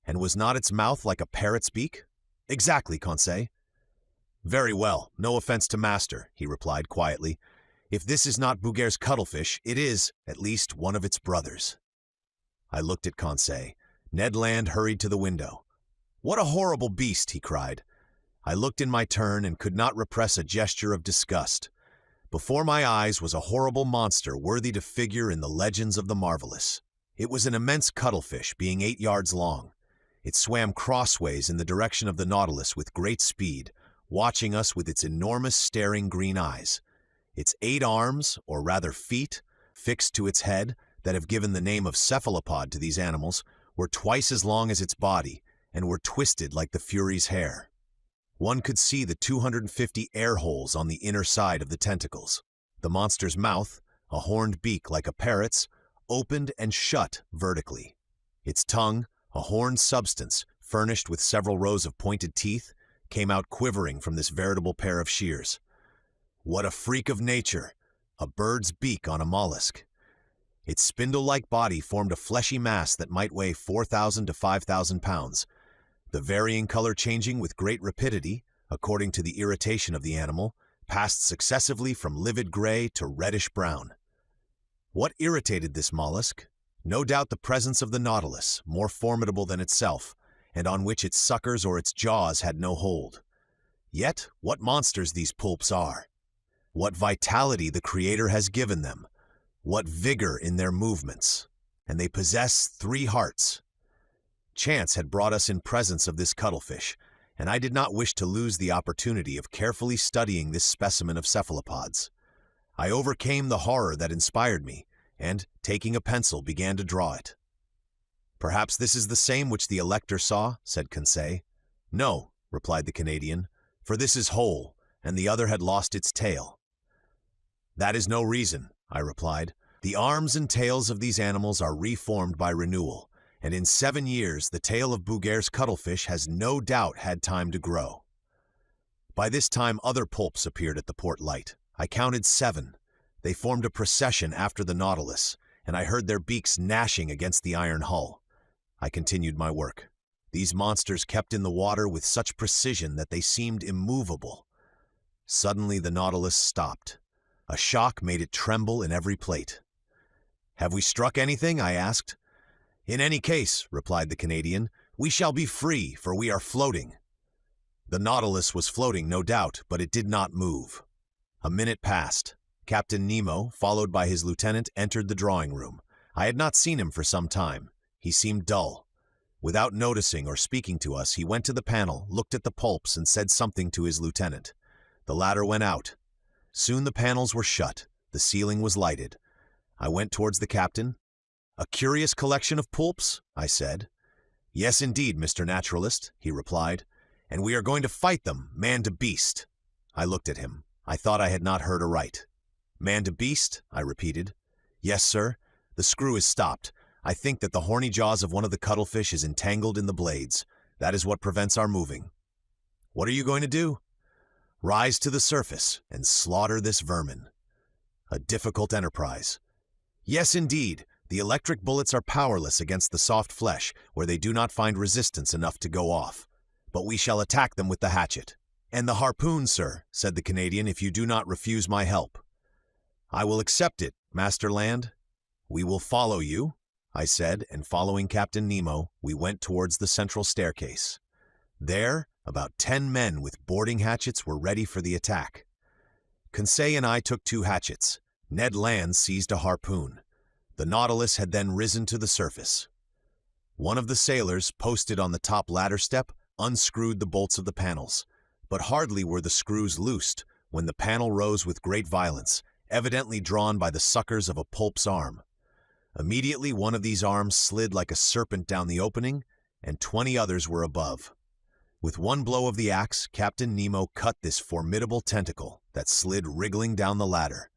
And was not its mouth like a parrot's beak? Exactly, Conseil. Very well, no offense to master, he replied quietly. If this is not Bouguer's cuttlefish, it is, at least, one of its brothers. I looked at Conseil. Ned Land hurried to the window. What a horrible beast, he cried. I looked in my turn and could not repress a gesture of disgust. Before my eyes was a horrible monster worthy to figure in the legends of the marvelous. It was an immense cuttlefish, being 8 yards long. It swam crossways in the direction of the Nautilus with great speed, watching us with its enormous staring green eyes. Its 8 arms, or rather feet, fixed to its head, that have given the name of cephalopod to these animals, were twice as long as its body, and were twisted like the Fury's hair. One could see the 250 air holes on the inner side of the tentacles. The monster's mouth, a horned beak like a parrot's, opened and shut vertically. Its tongue, a horned substance furnished with several rows of pointed teeth, came out quivering from this veritable pair of shears. What a freak of nature! A bird's beak on a mollusk. Its spindle-like body formed a fleshy mass that might weigh 4,000 to 5,000 pounds, the varying color changing with great rapidity, according to the irritation of the animal, passed successively from livid gray to reddish-brown. What irritated this mollusk? No doubt the presence of the Nautilus, more formidable than itself, and on which its suckers or its jaws had no hold. Yet, what monsters these poulps are! What vitality the Creator has given them! What vigor in their movements! And they possess 3 hearts. Chance had brought us in presence of this cuttlefish, and I did not wish to lose the opportunity of carefully studying this specimen of cephalopods. I overcame the horror that inspired me, and, taking a pencil, began to draw it. "Perhaps this is the same which the elector saw," said Conseil. "No," replied the Canadian, "for this is whole, and the other had lost its tail." "That is no reason," I replied. "The arms and tails of these animals are reformed by renewal, and in 7 years the tail of Bouguer's cuttlefish has no doubt had time to grow." By this time other poulps appeared at the port light. I counted 7. They formed a procession after the Nautilus, and I heard their beaks gnashing against the iron hull. I continued my work. These monsters kept in the water with such precision that they seemed immovable. Suddenly the Nautilus stopped. A shock made it tremble in every plate. "Have we struck anything?" I asked. "In any case," replied the Canadian, "we shall be free, for we are floating." The Nautilus was floating, no doubt, but it did not move. A minute passed. Captain Nemo, followed by his lieutenant, entered the drawing room. I had not seen him for some time. He seemed dull. Without noticing or speaking to us, he went to the panel, looked at the poulps, and said something to his lieutenant. The latter went out. Soon the panels were shut. The ceiling was lighted. I went towards the captain. "A curious collection of poulps?" I said. "Yes, indeed, Mr. Naturalist," he replied. "And we are going to fight them, man to beast." I looked at him. I thought I had not heard aright. "Man to beast?" I repeated. "Yes, sir. The screw is stopped. I think that the horny jaws of one of the cuttlefish is entangled in the blades. That is what prevents our moving." "What are you going to do?" "Rise to the surface and slaughter this vermin." "A difficult enterprise." "Yes, indeed. The electric bullets are powerless against the soft flesh, where they do not find resistance enough to go off. But we shall attack them with the hatchet." "And the harpoon, sir," said the Canadian, "if you do not refuse my help." "I will accept it, Master Land." "We will follow you," I said, and following Captain Nemo, we went towards the central staircase. There, about 10 men with boarding hatchets were ready for the attack. Conseil and I took 2 hatchets. Ned Land seized a harpoon. The Nautilus had then risen to the surface. One of the sailors, posted on the top ladder step, unscrewed the bolts of the panels. But hardly were the screws loosed when the panel rose with great violence, evidently drawn by the suckers of a poulp's arm. Immediately one of these arms slid like a serpent down the opening, and 20 others were above. With one blow of the axe, Captain Nemo cut this formidable tentacle that slid wriggling down the ladder.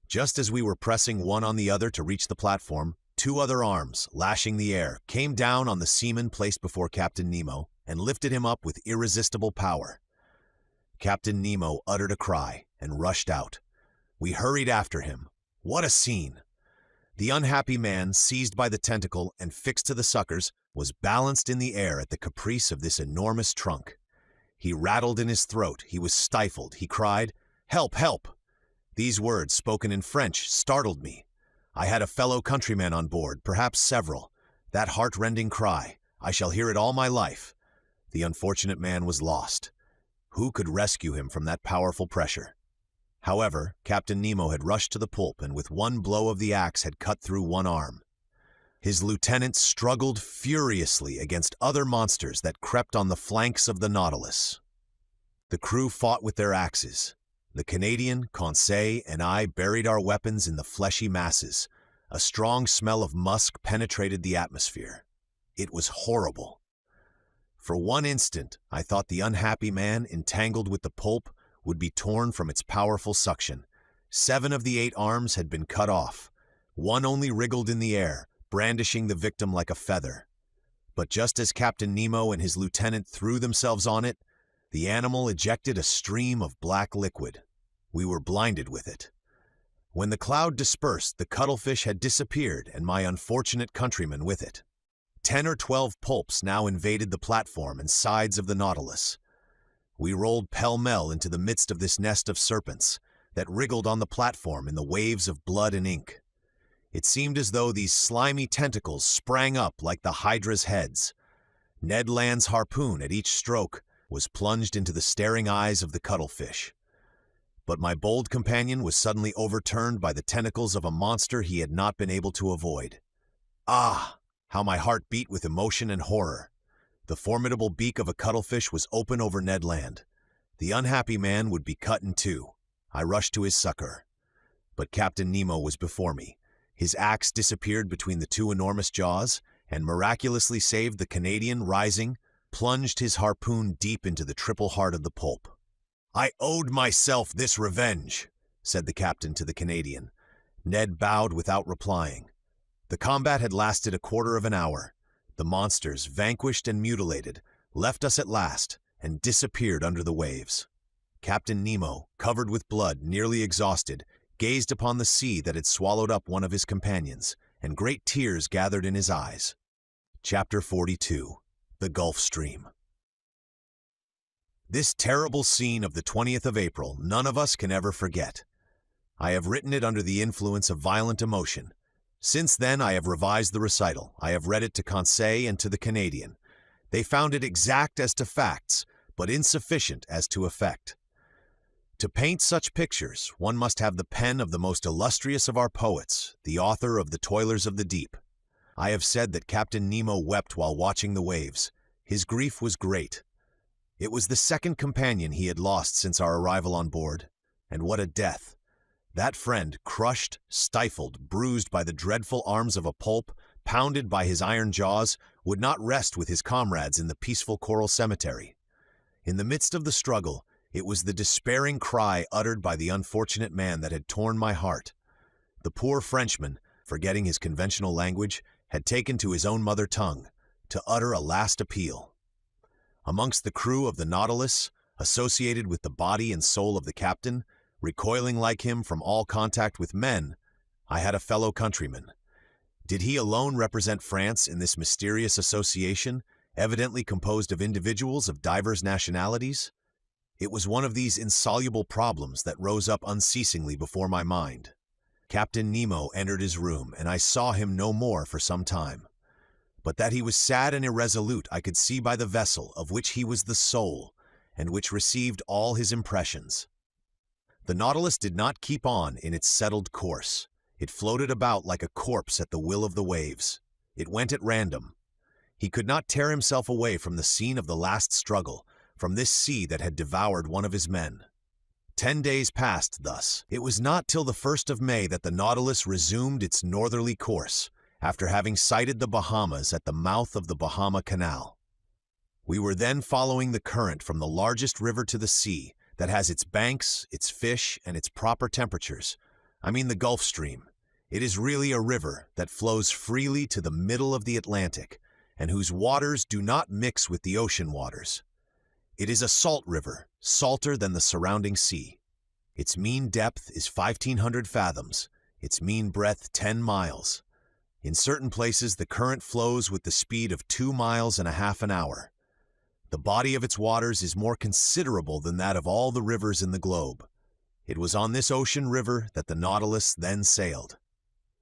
Just as we were pressing one on the other to reach the platform, 2 other arms, lashing the air, came down on the seaman placed before Captain Nemo and lifted him up with irresistible power. Captain Nemo uttered a cry and rushed out. We hurried after him. What a scene! The unhappy man, seized by the tentacle and fixed to the suckers, was balanced in the air at the caprice of this enormous trunk. He rattled in his throat, he was stifled, he cried, "Help, help!" These words, spoken in French, startled me. I had a fellow countryman on board, perhaps several. That heart-rending cry, I shall hear it all my life. The unfortunate man was lost. Who could rescue him from that powerful pressure? However, Captain Nemo had rushed to the pulp and with one blow of the axe had cut through one arm. His lieutenant struggled furiously against other monsters that crept on the flanks of the Nautilus. The crew fought with their axes. The Canadian, Conseil, and I buried our weapons in the fleshy masses. A strong smell of musk penetrated the atmosphere. It was horrible. For one instant, I thought the unhappy man, entangled with the pulp, would be torn from its powerful suction. 7 of the 8 arms had been cut off. One only wriggled in the air, brandishing the victim like a feather. But just as Captain Nemo and his lieutenant threw themselves on it, the animal ejected a stream of black liquid. We were blinded with it. When the cloud dispersed, the cuttlefish had disappeared and my unfortunate countrymen with it. 10 or 12 POULPS now invaded the platform and sides of the Nautilus. We rolled pell-mell into the midst of this nest of serpents that wriggled on the platform in the waves of blood and ink. It seemed as though these slimy tentacles sprang up like the Hydra's heads. Ned Land's harpoon at each stroke was plunged into the staring eyes of the cuttlefish. But my bold companion was suddenly overturned by the tentacles of a monster he had not been able to avoid. Ah! How my heart beat with emotion and horror. The formidable beak of a cuttlefish was open over Ned Land. The unhappy man would be cut in two. I rushed to his succor. But Captain Nemo was before me. His axe disappeared between the two enormous jaws, and miraculously saved the Canadian, rising, plunged his harpoon deep into the triple heart of the pulp. "I owed myself this revenge," said the captain to the Canadian. Ned bowed without replying. The combat had lasted a quarter of an hour. The monsters, vanquished and mutilated, left us at last and disappeared under the waves. Captain Nemo, covered with blood, nearly exhausted, gazed upon the sea that had swallowed up one of his companions, and great tears gathered in his eyes. Chapter 42. The Gulf Stream. This terrible scene of the 20th of April none of us can ever forget. I have written it under the influence of violent emotion. Since then I have revised the recital. I have read it to Conseil and to the Canadian. They found it exact as to facts, but insufficient as to effect. To paint such pictures, one must have the pen of the most illustrious of our poets, the author of The Toilers of the Deep. I have said that Captain Nemo wept while watching the waves. His grief was great. It was the second companion he had lost since our arrival on board. And what a death! That friend, crushed, stifled, bruised by the dreadful arms of a pulp, pounded by his iron jaws, would not rest with his comrades in the peaceful coral cemetery. In the midst of the struggle, it was the despairing cry uttered by the unfortunate man that had torn my heart. The poor Frenchman, forgetting his conventional language, had taken to his own mother tongue, to utter a last appeal. Amongst the crew of the Nautilus, associated with the body and soul of the captain, recoiling like him from all contact with men, I had a fellow countryman. Did he alone represent France in this mysterious association, evidently composed of individuals of divers nationalities? It was one of these insoluble problems that rose up unceasingly before my mind. Captain Nemo entered his room, and I saw him no more for some time. But that he was sad and irresolute I could see by the vessel of which he was the soul, and which received all his impressions. The Nautilus did not keep on in its settled course. It floated about like a corpse at the will of the waves. It went at random. He could not tear himself away from the scene of the last struggle, from this sea that had devoured one of his men. 10 days passed thus. It was not till the 1st of May that the Nautilus resumed its northerly course, after having sighted the Bahamas at the mouth of the Bahama Canal. We were then following the current from the largest river to the sea, that has its banks, its fish, and its proper temperatures. I mean the Gulf Stream. It is really a river that flows freely to the middle of the Atlantic, and whose waters do not mix with the ocean waters. It is a salt river, salter than the surrounding sea. Its mean depth is 1,500 fathoms, its mean breadth 10 miles. In certain places the current flows with the speed of 2.5 miles an hour. The body of its waters is more considerable than that of all the rivers in the globe. It was on this ocean river that the Nautilus then sailed.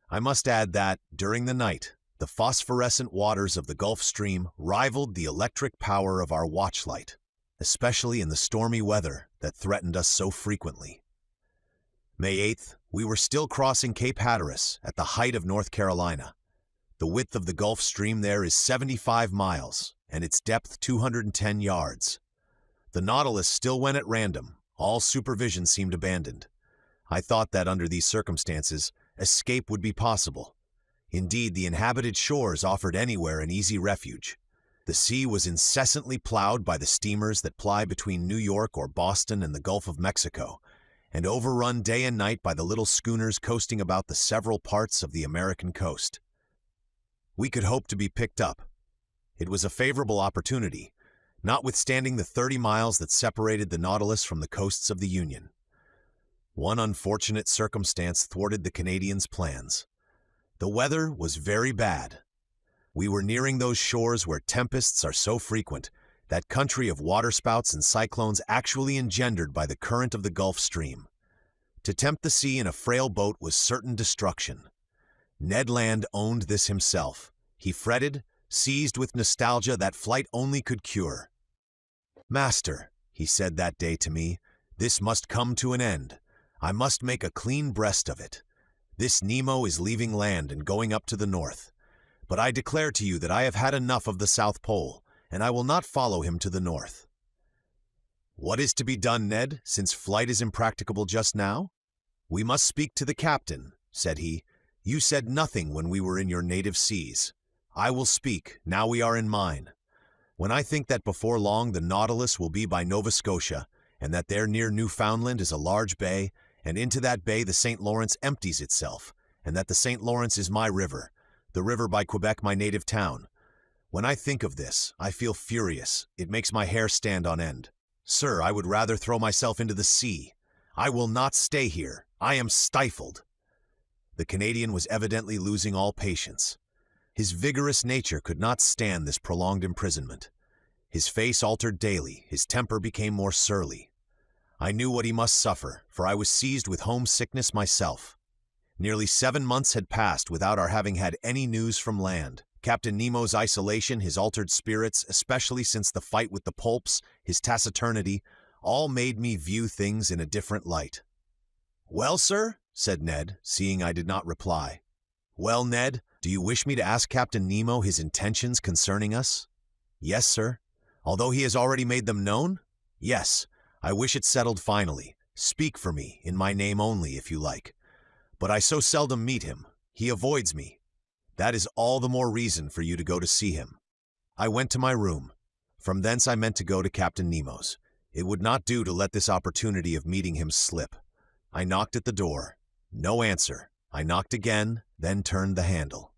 I must add that, during the night, the phosphorescent waters of the Gulf Stream rivaled the electric power of our watchlight, especially in the stormy weather that threatened us so frequently. May 8th, we were still crossing Cape Hatteras at the height of North Carolina. The width of the Gulf Stream there is 75 miles, and its depth 210 yards. The Nautilus still went at random. All supervision seemed abandoned. I thought that under these circumstances, escape would be possible. Indeed, the inhabited shores offered anywhere an easy refuge. The sea was incessantly plowed by the steamers that ply between New York or Boston and the Gulf of Mexico, and overrun day and night by the little schooners coasting about the several parts of the American coast. We could hope to be picked up. It was a favorable opportunity, notwithstanding the 30 miles that separated the Nautilus from the coasts of the Union. One unfortunate circumstance thwarted the Canadians' plans. The weather was very bad. We were nearing those shores where tempests are so frequent, that country of waterspouts and cyclones actually engendered by the current of the Gulf Stream. To tempt the sea in a frail boat was certain destruction. Ned Land owned this himself. He fretted, seized with nostalgia that flight only could cure. "Master," he said that day to me, "this must come to an end. I must make a clean breast of it. This Nemo is leaving land and going up to the north. But I declare to you that I have had enough of the South Pole, and I will not follow him to the north." "What is to be done, Ned, since flight is impracticable just now?" "We must speak to the captain," said he. "You said nothing when we were in your native seas. I will speak, now we are in mine. When I think that before long the Nautilus will be by Nova Scotia, and that there near Newfoundland is a large bay, and into that bay the St. Lawrence empties itself, and that the St. Lawrence is my river, the river by Quebec my native town. When I think of this, I feel furious. It makes my hair stand on end. Sir, I would rather throw myself into the sea. I will not stay here. I am stifled." The Canadian was evidently losing all patience. His vigorous nature could not stand this prolonged imprisonment. His face altered daily, his temper became more surly. I knew what he must suffer, for I was seized with homesickness myself. Nearly 7 months had passed without our having had any news from land. Captain Nemo's isolation, his altered spirits, especially since the fight with the POULPS, his taciturnity, all made me view things in a different light. "Well, sir?" said Ned, seeing I did not reply. "Well, Ned, do you wish me to ask Captain Nemo his intentions concerning us?" "Yes, sir." "Although he has already made them known?" "Yes. I wish it settled finally. Speak for me, in my name only, if you like. But I so seldom meet him. He avoids me. That is all the more reason for you to go to see him." I went to my room. From thence I meant to go to Captain Nemo's. It would not do to let this opportunity of meeting him slip. I knocked at the door. No answer. I knocked again, then turned the handle.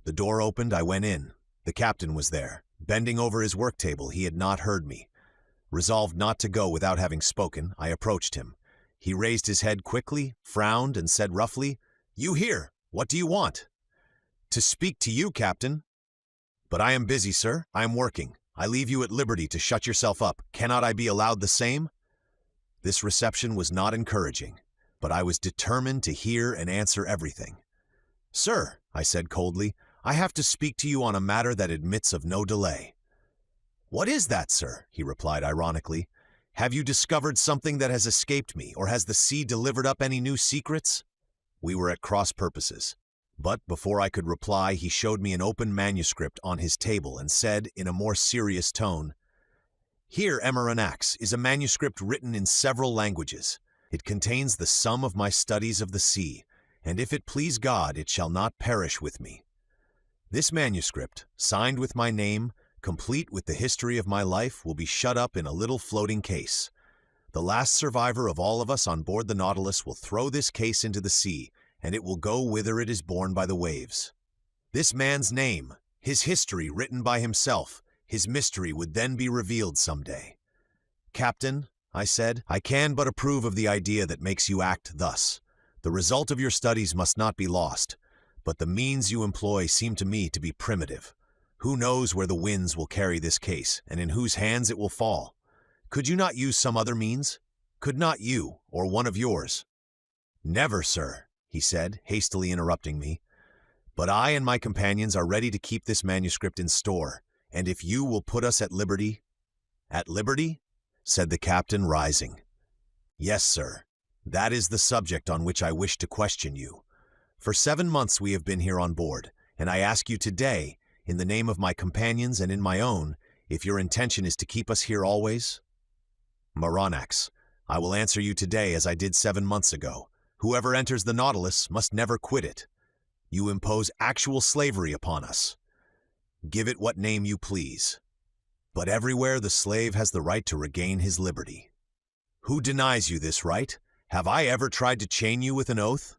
The door opened, I went in. The captain was there. Bending over his work table, he had not heard me. Resolved not to go without having spoken, I approached him. He raised his head quickly, frowned, and said roughly, "You here? What do you want?" "To speak to you, Captain." "But I am busy, sir. I am working. I leave you at liberty to shut yourself up. Cannot I be allowed the same?" This reception was not encouraging, but I was determined to hear and answer everything. "Sir," I said coldly, "I have to speak to you on a matter that admits of no delay." "What is that, sir?" he replied ironically. "Have you discovered something that has escaped me, or has the sea delivered up any new secrets?" We were at cross purposes. But before I could reply, he showed me an open manuscript on his table and said, in a more serious tone, "Here, Emeranax, is a manuscript written in several languages. It contains the sum of my studies of the sea, and if it please God, it shall not perish with me. This manuscript, signed with my name, complete with the history of my life, will be shut up in a little floating case. The last survivor of all of us on board the Nautilus will throw this case into the sea, and it will go whither it is borne by the waves. This man's name, his history written by himself, his mystery would then be revealed someday. Captain," I said, "I can but approve of the idea that makes you act thus. The result of your studies must not be lost, but the means you employ seem to me to be primitive. Who knows where the winds will carry this case, and in whose hands it will fall? Could you not use some other means? Could not you, or one of yours?" "Never, sir," he said, hastily interrupting me. "But I and my companions are ready to keep this manuscript in store, and if you will put us at liberty—" "At liberty?" said the captain, rising. "Yes, sir. That is the subject on which I wish to question you. For 7 months we have been here on board, and I ask you today, in the name of my companions and in my own, if your intention is to keep us here always?" "Maranax, I will answer you today as I did 7 months ago. Whoever enters the Nautilus must never quit it. You impose actual slavery upon us. Give it what name you please. But everywhere the slave has the right to regain his liberty. Who denies you this right, Have I ever tried to chain you with an oath?"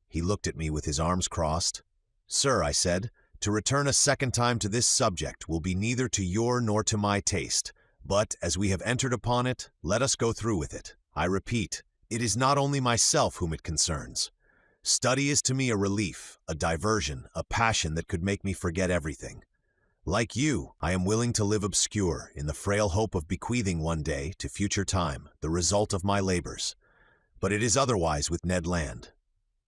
He looked at me with his arms crossed. "Sir," I said, "to return a second time to this subject will be neither to your nor to my taste, but, as we have entered upon it, let us go through with it. I repeat, it is not only myself whom it concerns. Study is to me a relief, a diversion, a passion that could make me forget everything. Like you, I am willing to live obscure, in the frail hope of bequeathing one day, to future time, the result of my labors. But it is otherwise with Ned Land.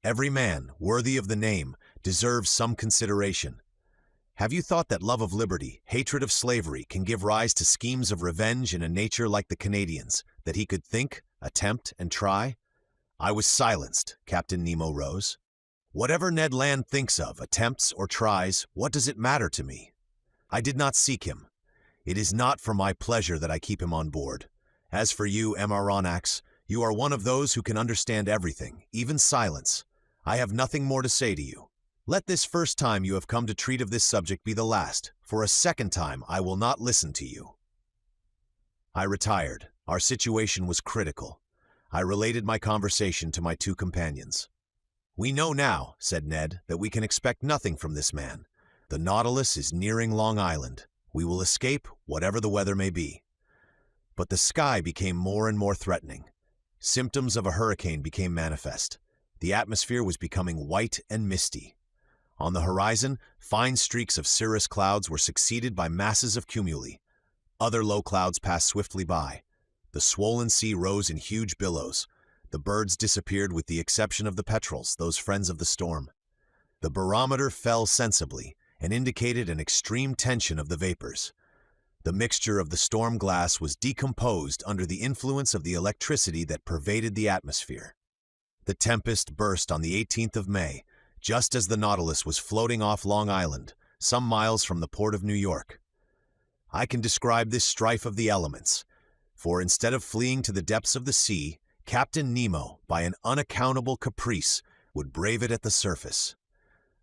Every man, worthy of the name, deserves some consideration. Have you thought that love of liberty, hatred of slavery, can give rise to schemes of revenge in a nature like the Canadian's, that he could think, attempt, and try?" I was silenced. Captain Nemo rose. "Whatever Ned Land thinks of, attempts, or tries, what does it matter to me? I did not seek him. It is not for my pleasure that I keep him on board. As for you, Aronnax, you are one of those who can understand everything, even silence. I have nothing more to say to you. Let this first time you have come to treat of this subject be the last. For a second time, I will not listen to you." I retired. Our situation was critical. I related my conversation to my two companions. "We know now," said Ned, "that we can expect nothing from this man. The Nautilus is nearing Long Island. We will escape, whatever the weather may be." But the sky became more and more threatening. Symptoms of a hurricane became manifest. The atmosphere was becoming white and misty. On the horizon, fine streaks of cirrus clouds were succeeded by masses of cumuli. Other low clouds passed swiftly by. The swollen sea rose in huge billows. The birds disappeared with the exception of the petrels, those friends of the storm. The barometer fell sensibly and indicated an extreme tension of the vapors. The mixture of the storm glass was decomposed under the influence of the electricity that pervaded the atmosphere. The tempest burst on the 18th of May, just as the Nautilus was floating off Long Island, some miles from the port of New York. I can describe this strife of the elements, for instead of fleeing to the depths of the sea, Captain Nemo, by an unaccountable caprice, would brave it at the surface.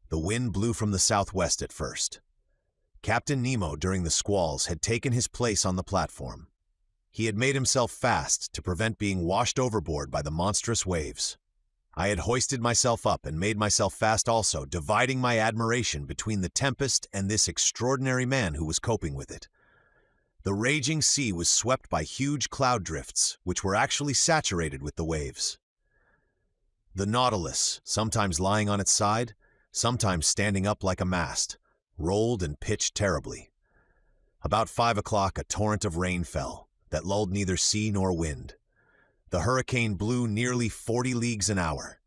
The wind blew from the southwest at first. Captain Nemo, during the squalls, had taken his place on the platform. He had made himself fast to prevent being washed overboard by the monstrous waves. I had hoisted myself up and made myself fast also, dividing my admiration between the tempest and this extraordinary man who was coping with it. The raging sea was swept by huge cloud drifts, which were actually saturated with the waves. The Nautilus, sometimes lying on its side, sometimes standing up like a mast, rolled and pitched terribly. About 5 o'clock, a torrent of rain fell, that lulled neither sea nor wind. The hurricane blew nearly 40 leagues an hour.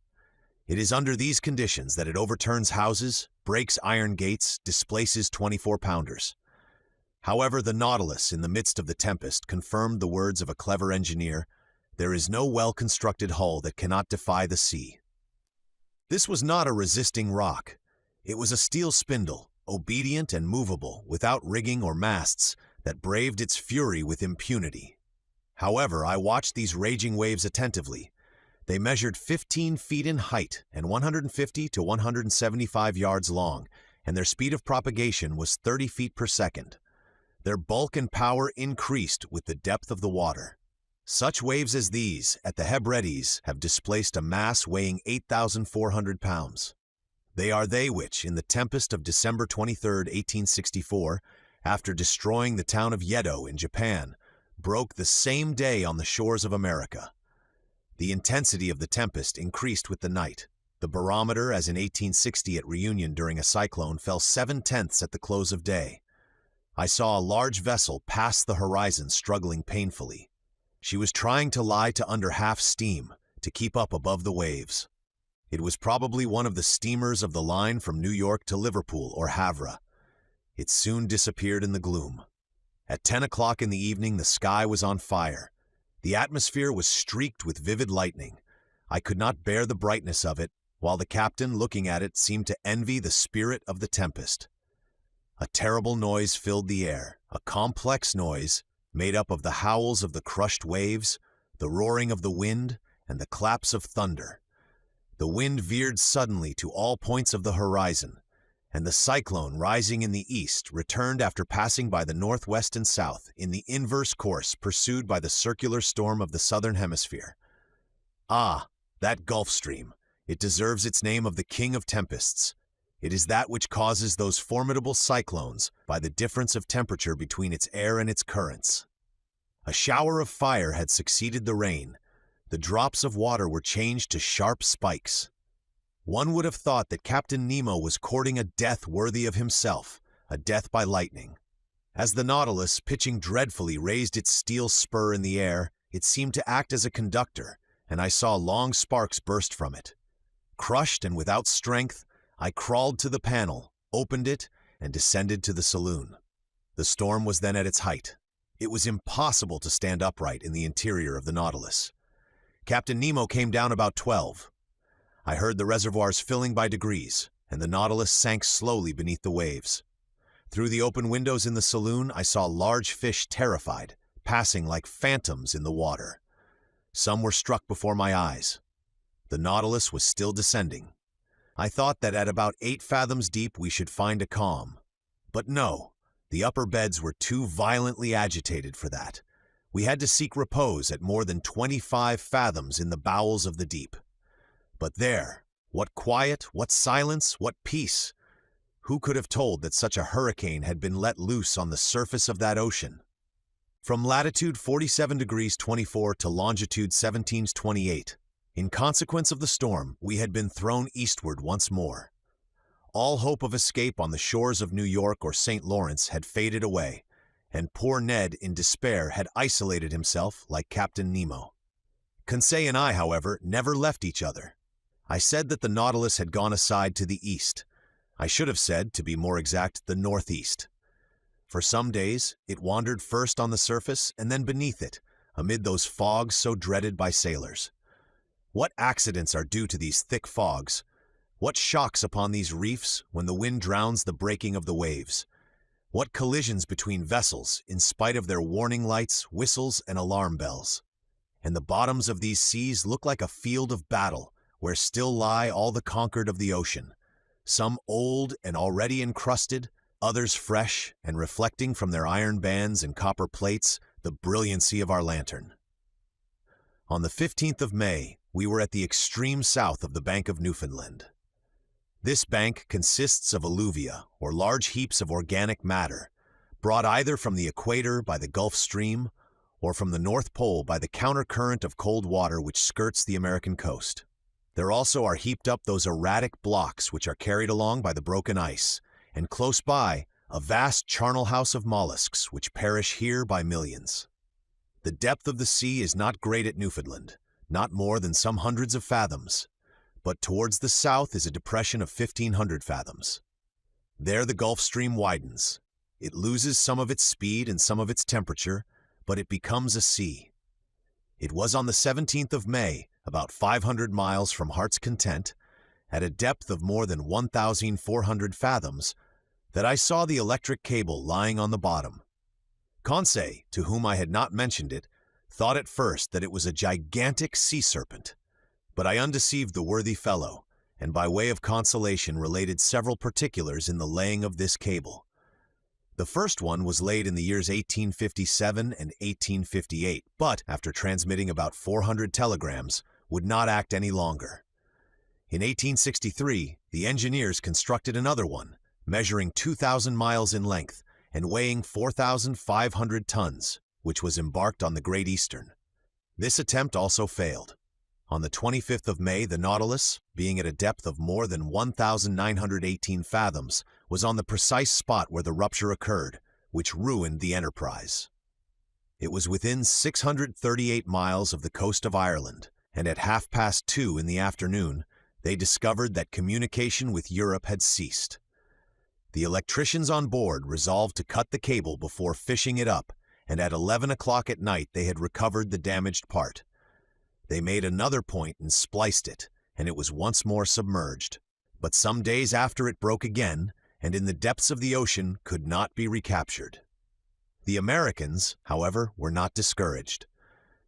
It is under these conditions that it overturns houses, breaks iron gates, displaces 24-pounders. However, the Nautilus, in the midst of the tempest, confirmed the words of a clever engineer, "There is no well-constructed hull that cannot defy the sea." This was not a resisting rock. It was a steel spindle, obedient and movable, without rigging or masts, that braved its fury with impunity. However, I watched these raging waves attentively. They measured 15 feet in height and 150 to 175 yards long, and their speed of propagation was 30 feet per second. Their bulk and power increased with the depth of the water. Such waves as these, at the Hebrides, have displaced a mass weighing 8,400 pounds. They are they which, in the tempest of December 23, 1864, after destroying the town of Yedo in Japan, broke the same day on the shores of America. The intensity of the tempest increased with the night. The barometer, as in 1860 at Reunion during a cyclone, fell 7/10 at the close of day. I saw a large vessel pass the horizon struggling painfully. She was trying to lie to under half steam, to keep up above the waves. It was probably one of the steamers of the line from New York to Liverpool or Havre. It soon disappeared in the gloom. At 10 o'clock in the evening, the sky was on fire. The atmosphere was streaked with vivid lightning. I could not bear the brightness of it, while the captain, looking at it, seemed to envy the spirit of the tempest. A terrible noise filled the air, a complex noise made up of the howls of the crushed waves, the roaring of the wind, and the claps of thunder. The wind veered suddenly to all points of the horizon, and the cyclone, rising in the east, returned after passing by the northwest and south in the inverse course pursued by the circular storm of the southern hemisphere. Ah, that Gulf Stream. It deserves its name of the king of tempests. It is that which causes those formidable cyclones by the difference of temperature between its air and its currents. A shower of fire had succeeded the rain. The drops of water were changed to sharp spikes. One would have thought that Captain Nemo was courting a death worthy of himself, a death by lightning. As the Nautilus, pitching dreadfully, raised its steel spur in the air, it seemed to act as a conductor, and I saw long sparks burst from it. Crushed and without strength, I crawled to the panel, opened it, and descended to the saloon. The storm was then at its height. It was impossible to stand upright in the interior of the Nautilus. Captain Nemo came down about 12. I heard the reservoirs filling by degrees, and the Nautilus sank slowly beneath the waves. Through the open windows in the saloon, I saw large fish, terrified, passing like phantoms in the water. Some were struck before my eyes. The Nautilus was still descending. I thought that at about 8 fathoms deep we should find a calm. But no, the upper beds were too violently agitated for that. We had to seek repose at more than 25 fathoms in the bowels of the deep. But there, what quiet, what silence, what peace! Who could have told that such a hurricane had been let loose on the surface of that ocean? From latitude 47 degrees 24 to longitude 17·28, in consequence of the storm, we had been thrown eastward once more. All hope of escape on the shores of New York or St. Lawrence had faded away, and poor Ned, in despair, had isolated himself like Captain Nemo. Conseil and I, however, never left each other. I said that the Nautilus had gone aside to the east. I should have said, to be more exact, the northeast. For some days, it wandered first on the surface and then beneath it, amid those fogs so dreaded by sailors. What accidents are due to these thick fogs? What shocks upon these reefs when the wind drowns the breaking of the waves? What collisions between vessels, in spite of their warning lights, whistles, and alarm bells? And the bottoms of these seas look like a field of battle, where still lie all the conquered of the ocean, some old and already encrusted, others fresh and reflecting from their iron bands and copper plates the brilliancy of our lantern. On the 15th of May, we were at the extreme south of the Bank of Newfoundland. This bank consists of alluvia, or large heaps of organic matter, brought either from the equator by the Gulf Stream or from the North Pole by the countercurrent of cold water which skirts the American coast. There also are heaped up those erratic blocks which are carried along by the broken ice, and close by, a vast charnel house of mollusks which perish here by millions. The depth of the sea is not great at Newfoundland, not more than some hundreds of fathoms, but towards the south is a depression of 1,500 fathoms. There the Gulf Stream widens. It loses some of its speed and some of its temperature, but it becomes a sea. It was on the 17th of May, about 500 miles from Heart's Content, at a depth of more than 1,400 fathoms, that I saw the electric cable lying on the bottom. Conseil, to whom I had not mentioned it, thought at first that it was a gigantic sea serpent, but I undeceived the worthy fellow, and by way of consolation related several particulars in the laying of this cable. The first one was laid in the years 1857 and 1858, but, after transmitting about 400 telegrams, would not act any longer. In 1863, the engineers constructed another one, measuring 2,000 miles in length and weighing 4,500 tons, which was embarked on the Great Eastern. This attempt also failed. On the 25th of May, the Nautilus, being at a depth of more than 1,918 fathoms, was on the precise spot where the rupture occurred, which ruined the enterprise. It was within 638 miles of the coast of Ireland, and at 2:30 in the afternoon, they discovered that communication with Europe had ceased. The electricians on board resolved to cut the cable before fishing it up, and at 11 o'clock at night they had recovered the damaged part. They made another point and spliced it, and it was once more submerged. But some days after it broke again, and in the depths of the ocean could not be recaptured. The Americans, however, were not discouraged.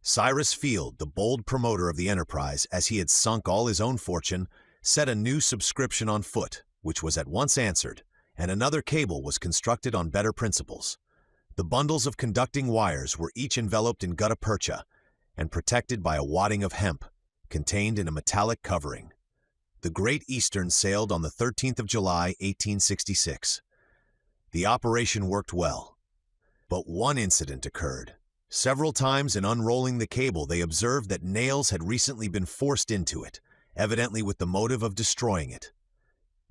Cyrus Field, the bold promoter of the enterprise, as he had sunk all his own fortune, set a new subscription on foot, which was at once answered, and another cable was constructed on better principles. The bundles of conducting wires were each enveloped in gutta percha and protected by a wadding of hemp, contained in a metallic covering. The Great Eastern sailed on the 13th of July, 1866. The operation worked well. But one incident occurred. Several times in unrolling the cable, they observed that nails had recently been forced into it, evidently with the motive of destroying it.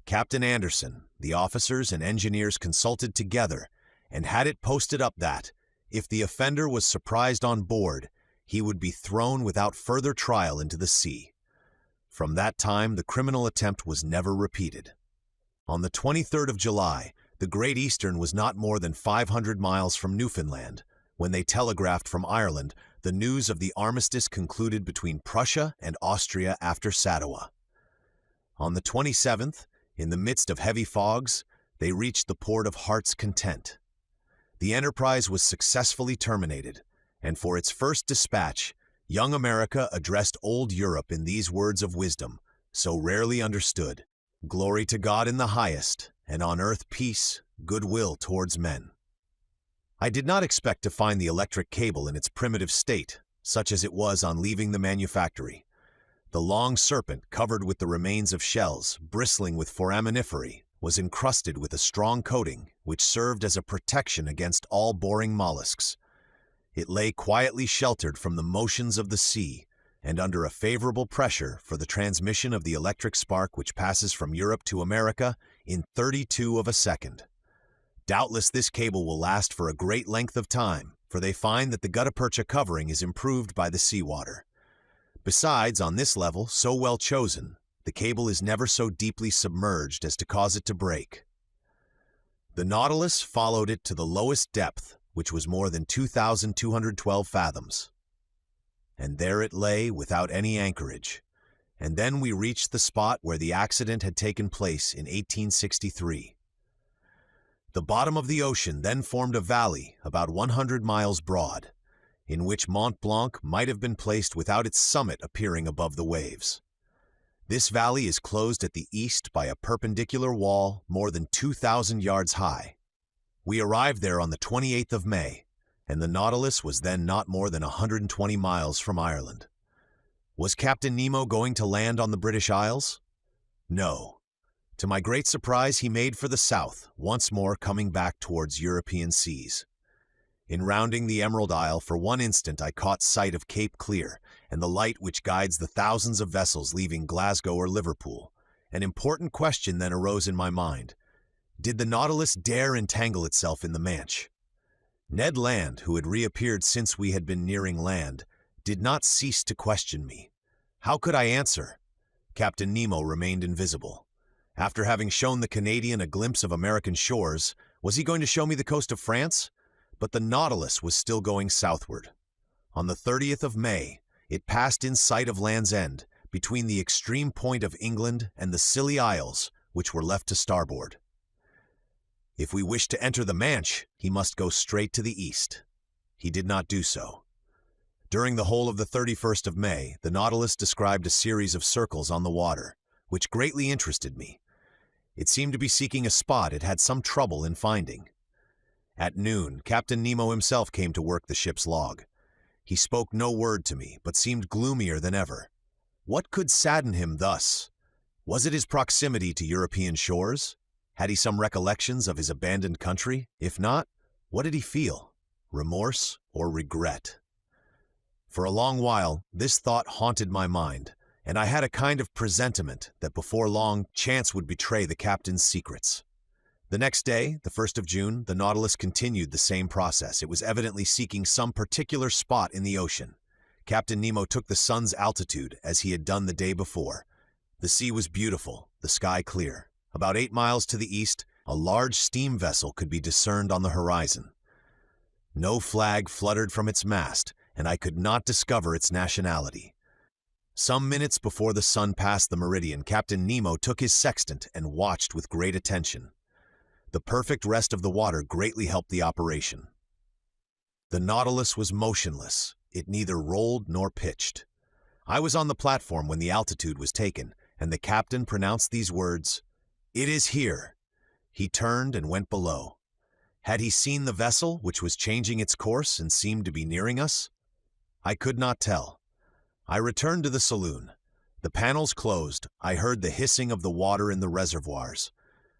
Captain Anderson, the officers and engineers consulted together and had it posted up that, if the offender was surprised on board, he would be thrown without further trial into the sea. From that time, the criminal attempt was never repeated. On the 23rd of July, the Great Eastern was not more than 500 miles from Newfoundland when they telegraphed from Ireland the news of the armistice concluded between Prussia and Austria after Sadowa. On the 27th, in the midst of heavy fogs, they reached the port of Heart's Content. The enterprise was successfully terminated, and for its first dispatch, young America addressed old Europe in these words of wisdom, so rarely understood: "Glory to God in the highest, and on earth peace, goodwill towards men." I did not expect to find the electric cable in its primitive state, such as it was on leaving the manufactory. The long serpent, covered with the remains of shells, bristling with foraminiferae, was encrusted with a strong coating which served as a protection against all boring mollusks. It lay quietly sheltered from the motions of the sea and under a favorable pressure for the transmission of the electric spark which passes from Europe to America in 32 of a second. Doubtless this cable will last for a great length of time, for they find that the gutta percha covering is improved by the seawater. Besides, on this level, so well chosen, the cable is never so deeply submerged as to cause it to break. The Nautilus followed it to the lowest depth, which was more than 2,212 fathoms. And there it lay without any anchorage. And then we reached the spot where the accident had taken place in 1863. The bottom of the ocean then formed a valley about 100 miles broad, in which Mont Blanc might have been placed without its summit appearing above the waves. This valley is closed at the east by a perpendicular wall more than 2,000 yards high. We arrived there on the 28th of May, and the Nautilus was then not more than 120 miles from Ireland. Was Captain Nemo going to land on the British Isles? No. To my great surprise, he made for the south, once more coming back towards European seas. In rounding the Emerald Isle, for one instant I caught sight of Cape Clear and the light which guides the thousands of vessels leaving Glasgow or Liverpool. An important question then arose in my mind. Did the Nautilus dare entangle itself in the Manche? Ned Land, who had reappeared since we had been nearing land, did not cease to question me. How could I answer? Captain Nemo remained invisible. After having shown the Canadian a glimpse of American shores, was he going to show me the coast of France? But the Nautilus was still going southward. On the 30th of May, it passed in sight of Land's End, between the extreme point of England and the Scilly Isles, which were left to starboard. If we wished to enter the Manche, he must go straight to the east. He did not do so. During the whole of the 31st of May, the Nautilus described a series of circles on the water, which greatly interested me. It seemed to be seeking a spot it had some trouble in finding. At noon, Captain Nemo himself came to work the ship's log. He spoke no word to me, but seemed gloomier than ever. What could sadden him thus? Was it his proximity to European shores? Had he some recollections of his abandoned country? If not, what did he feel? Remorse or regret? For a long while, this thought haunted my mind, and I had a kind of presentiment that before long chance would betray the captain's secrets. The next day, the 1st of June, the Nautilus continued the same process. It was evidently seeking some particular spot in the ocean. Captain Nemo took the sun's altitude, as he had done the day before. The sea was beautiful, the sky clear. About 8 miles to the east, a large steam vessel could be discerned on the horizon. No flag fluttered from its mast, and I could not discover its nationality. Some minutes before the sun passed the meridian, Captain Nemo took his sextant and watched with great attention. The perfect rest of the water greatly helped the operation. The Nautilus was motionless. It neither rolled nor pitched. I was on the platform when the altitude was taken, and the captain pronounced these words, "It is here." He turned and went below. Had he seen the vessel, which was changing its course and seemed to be nearing us? I could not tell. I returned to the saloon. The panels closed. I heard the hissing of the water in the reservoirs.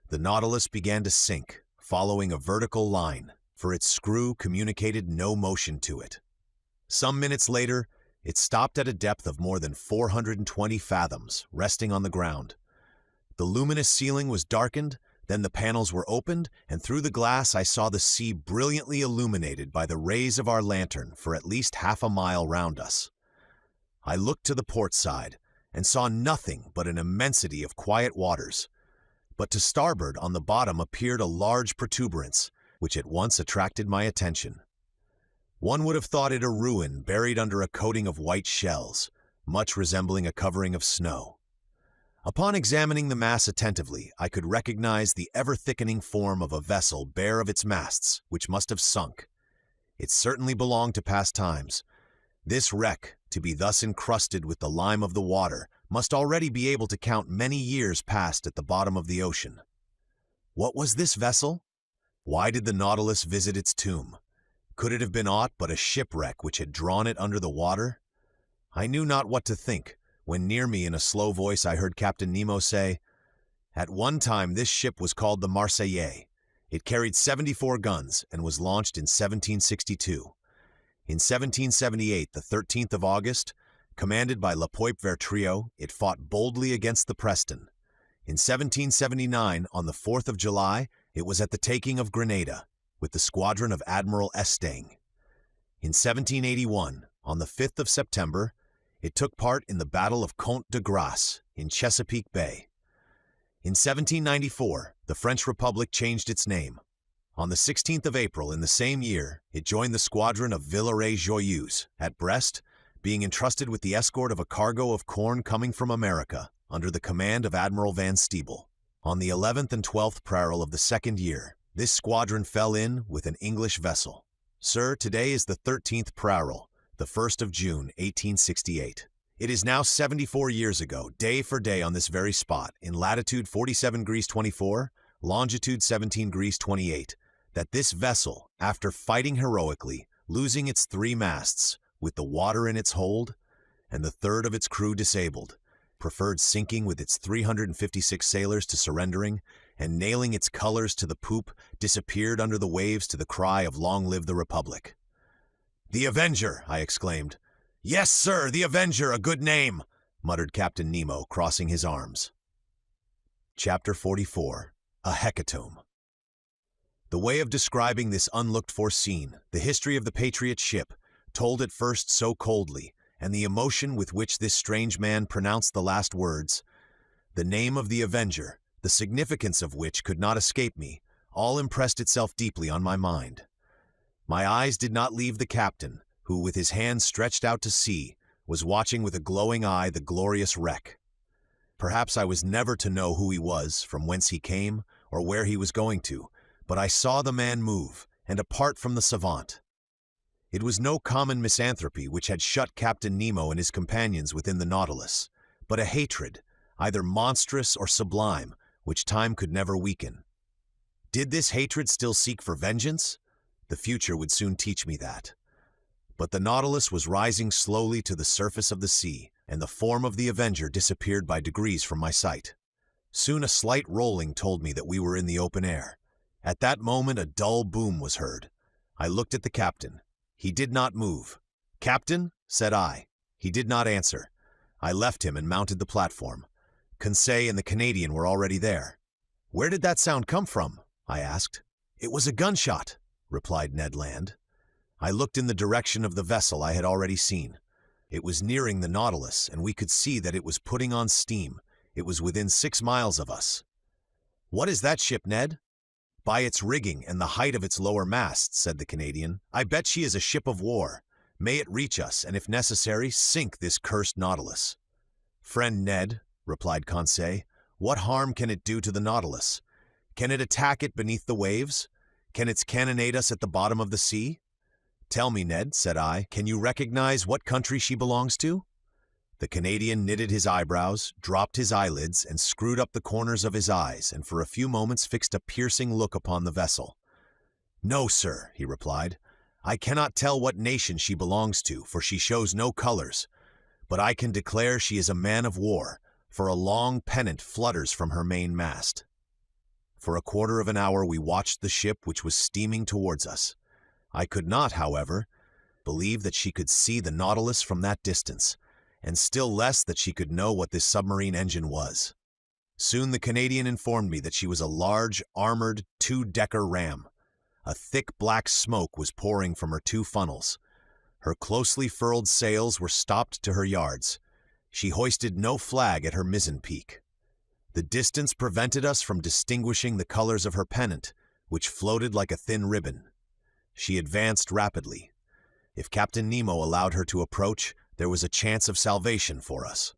The Nautilus began to sink, following a vertical line, for its screw communicated no motion to it. Some minutes later, it stopped at a depth of more than 420 fathoms, resting on the ground. The luminous ceiling was darkened, then the panels were opened, and through the glass I saw the sea brilliantly illuminated by the rays of our lantern for at least half a mile round us. I looked to the port side and saw nothing but an immensity of quiet waters. But to starboard on the bottom appeared a large protuberance, which at once attracted my attention. One would have thought it a ruin buried under a coating of white shells, much resembling a covering of snow. Upon examining the mass attentively, I could recognize the ever-thickening form of a vessel bare of its masts, which must have sunk. It certainly belonged to past times. This wreck, to be thus encrusted with the lime of the water, must already be able to count many years passed at the bottom of the ocean. What was this vessel? Why did the Nautilus visit its tomb? Could it have been aught but a shipwreck which had drawn it under the water? I knew not what to think, when near me in a slow voice I heard Captain Nemo say, "At one time this ship was called the Marseillais. It carried 74 guns and was launched in 1762. In 1778, the 13th of August, commanded by Le Poype-Vertrio, it fought boldly against the Preston. In 1779, on the 4th of July, it was at the taking of Grenada, with the squadron of Admiral Estaing. In 1781, on the 5th of September, it took part in the Battle of Comte de Grasse in Chesapeake Bay. In 1794, the French Republic changed its name. On the 16th of April in the same year, it joined the squadron of Villeray-Joyeuse at Brest, being entrusted with the escort of a cargo of corn coming from America under the command of Admiral Van Steeble. On the 11th and 12th parallel of the second year, this squadron fell in with an English vessel. Sir, today is the 13th parallel, the 1st of June, 1868. It is now 74 years ago, day for day on this very spot, in latitude 47°24, longitude 17°28, that this vessel, after fighting heroically, losing its 3 masts, with the water in its hold, and the third of its crew disabled, preferred sinking with its 356 sailors to surrendering, and nailing its colors to the poop, disappeared under the waves to the cry of "Long live the Republic." "The Avenger!" I exclaimed. "Yes, sir, the Avenger, a good name!" muttered Captain Nemo, crossing his arms. Chapter 44. A Hecatomb. The way of describing this unlooked-for scene, the history of the Patriot ship, told at first so coldly, and the emotion with which this strange man pronounced the last words, the name of the Avenger, the significance of which could not escape me, all impressed itself deeply on my mind. My eyes did not leave the captain, who, with his hands stretched out to sea, was watching with a glowing eye the glorious wreck. Perhaps I was never to know who he was, from whence he came, or where he was going to, but I saw the man move, and apart from the savant. It was no common misanthropy which had shut Captain Nemo and his companions within the Nautilus, but a hatred, either monstrous or sublime, which time could never weaken. Did this hatred still seek for vengeance? The future would soon teach me that. But the Nautilus was rising slowly to the surface of the sea, and the form of the Avenger disappeared by degrees from my sight. Soon a slight rolling told me that we were in the open air. At that moment a dull boom was heard. I looked at the captain. He did not move. "Captain?" said I. He did not answer. I left him and mounted the platform. Conseil and the Canadian were already there. "Where did that sound come from?" I asked. "It was a gunshot," replied Ned Land. I looked in the direction of the vessel I had already seen. It was nearing the Nautilus, and we could see that it was putting on steam. It was within 6 miles of us. "What is that ship, Ned?" "By its rigging and the height of its lower masts," said the Canadian, "I bet she is a ship of war. May it reach us, and if necessary, sink this cursed Nautilus." "Friend Ned," replied Conseil, "what harm can it do to the Nautilus? Can it attack it beneath the waves? Can its cannonade us at the bottom of the sea?" "Tell me, Ned," said I, "can you recognize what country she belongs to?" The Canadian knitted his eyebrows, dropped his eyelids, and screwed up the corners of his eyes, and for a few moments fixed a piercing look upon the vessel. "No, sir," he replied, "I cannot tell what nation she belongs to, for she shows no colors. but I can declare she is a man of war, for a long pennant flutters from her main mast. For a quarter of an hour we watched the ship which was steaming towards us. I could not, however, believe that she could see the Nautilus from that distance, and still less that she could know what this submarine engine was. Soon the Canadian informed me that she was a large, armored, two-decker ram. A thick black smoke was pouring from her two funnels. Her closely furled sails were stopped to her yards. She hoisted no flag at her mizzen peak. The distance prevented us from distinguishing the colors of her pennant, which floated like a thin ribbon. She advanced rapidly. If Captain Nemo allowed her to approach, there was a chance of salvation for us.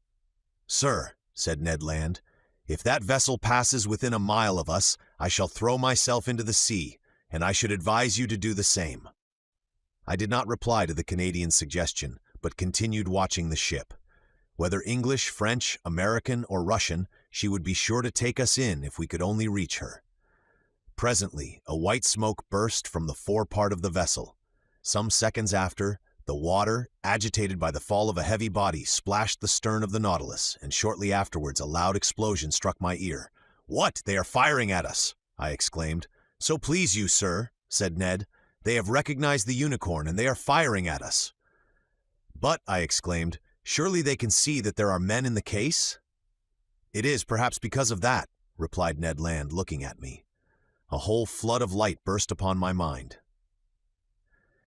"Sir," said Ned Land, "if that vessel passes within a mile of us, I shall throw myself into the sea, and I should advise you to do the same." I did not reply to the Canadian's suggestion, but continued watching the ship. Whether English, French, American, or Russian, she would be sure to take us in if we could only reach her. Presently, a white smoke burst from the forepart of the vessel. Some seconds after, the water, agitated by the fall of a heavy body, splashed the stern of the Nautilus, and shortly afterwards a loud explosion struck my ear. "What? They are firing at us!" I exclaimed. "So please you, sir," said Ned, "they have recognized the Unicorn, and they are firing at us." "But," I exclaimed, "surely they can see that there are men in the case?" "It is perhaps because of that," replied Ned Land, looking at me. A whole flood of light burst upon my mind.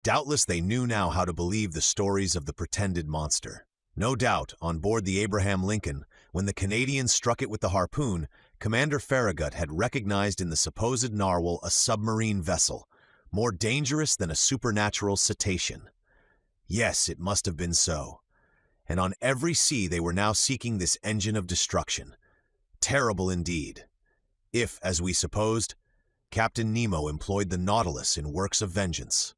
Doubtless they knew now how to believe the stories of the pretended monster. No doubt, on board the Abraham Lincoln, when the Canadians struck it with the harpoon, Commander Farragut had recognized in the supposed narwhal a submarine vessel, more dangerous than a supernatural cetacean. Yes, it must have been so. And on every sea they were now seeking this engine of destruction. Terrible indeed. If, as we supposed, Captain Nemo employed the Nautilus in works of vengeance.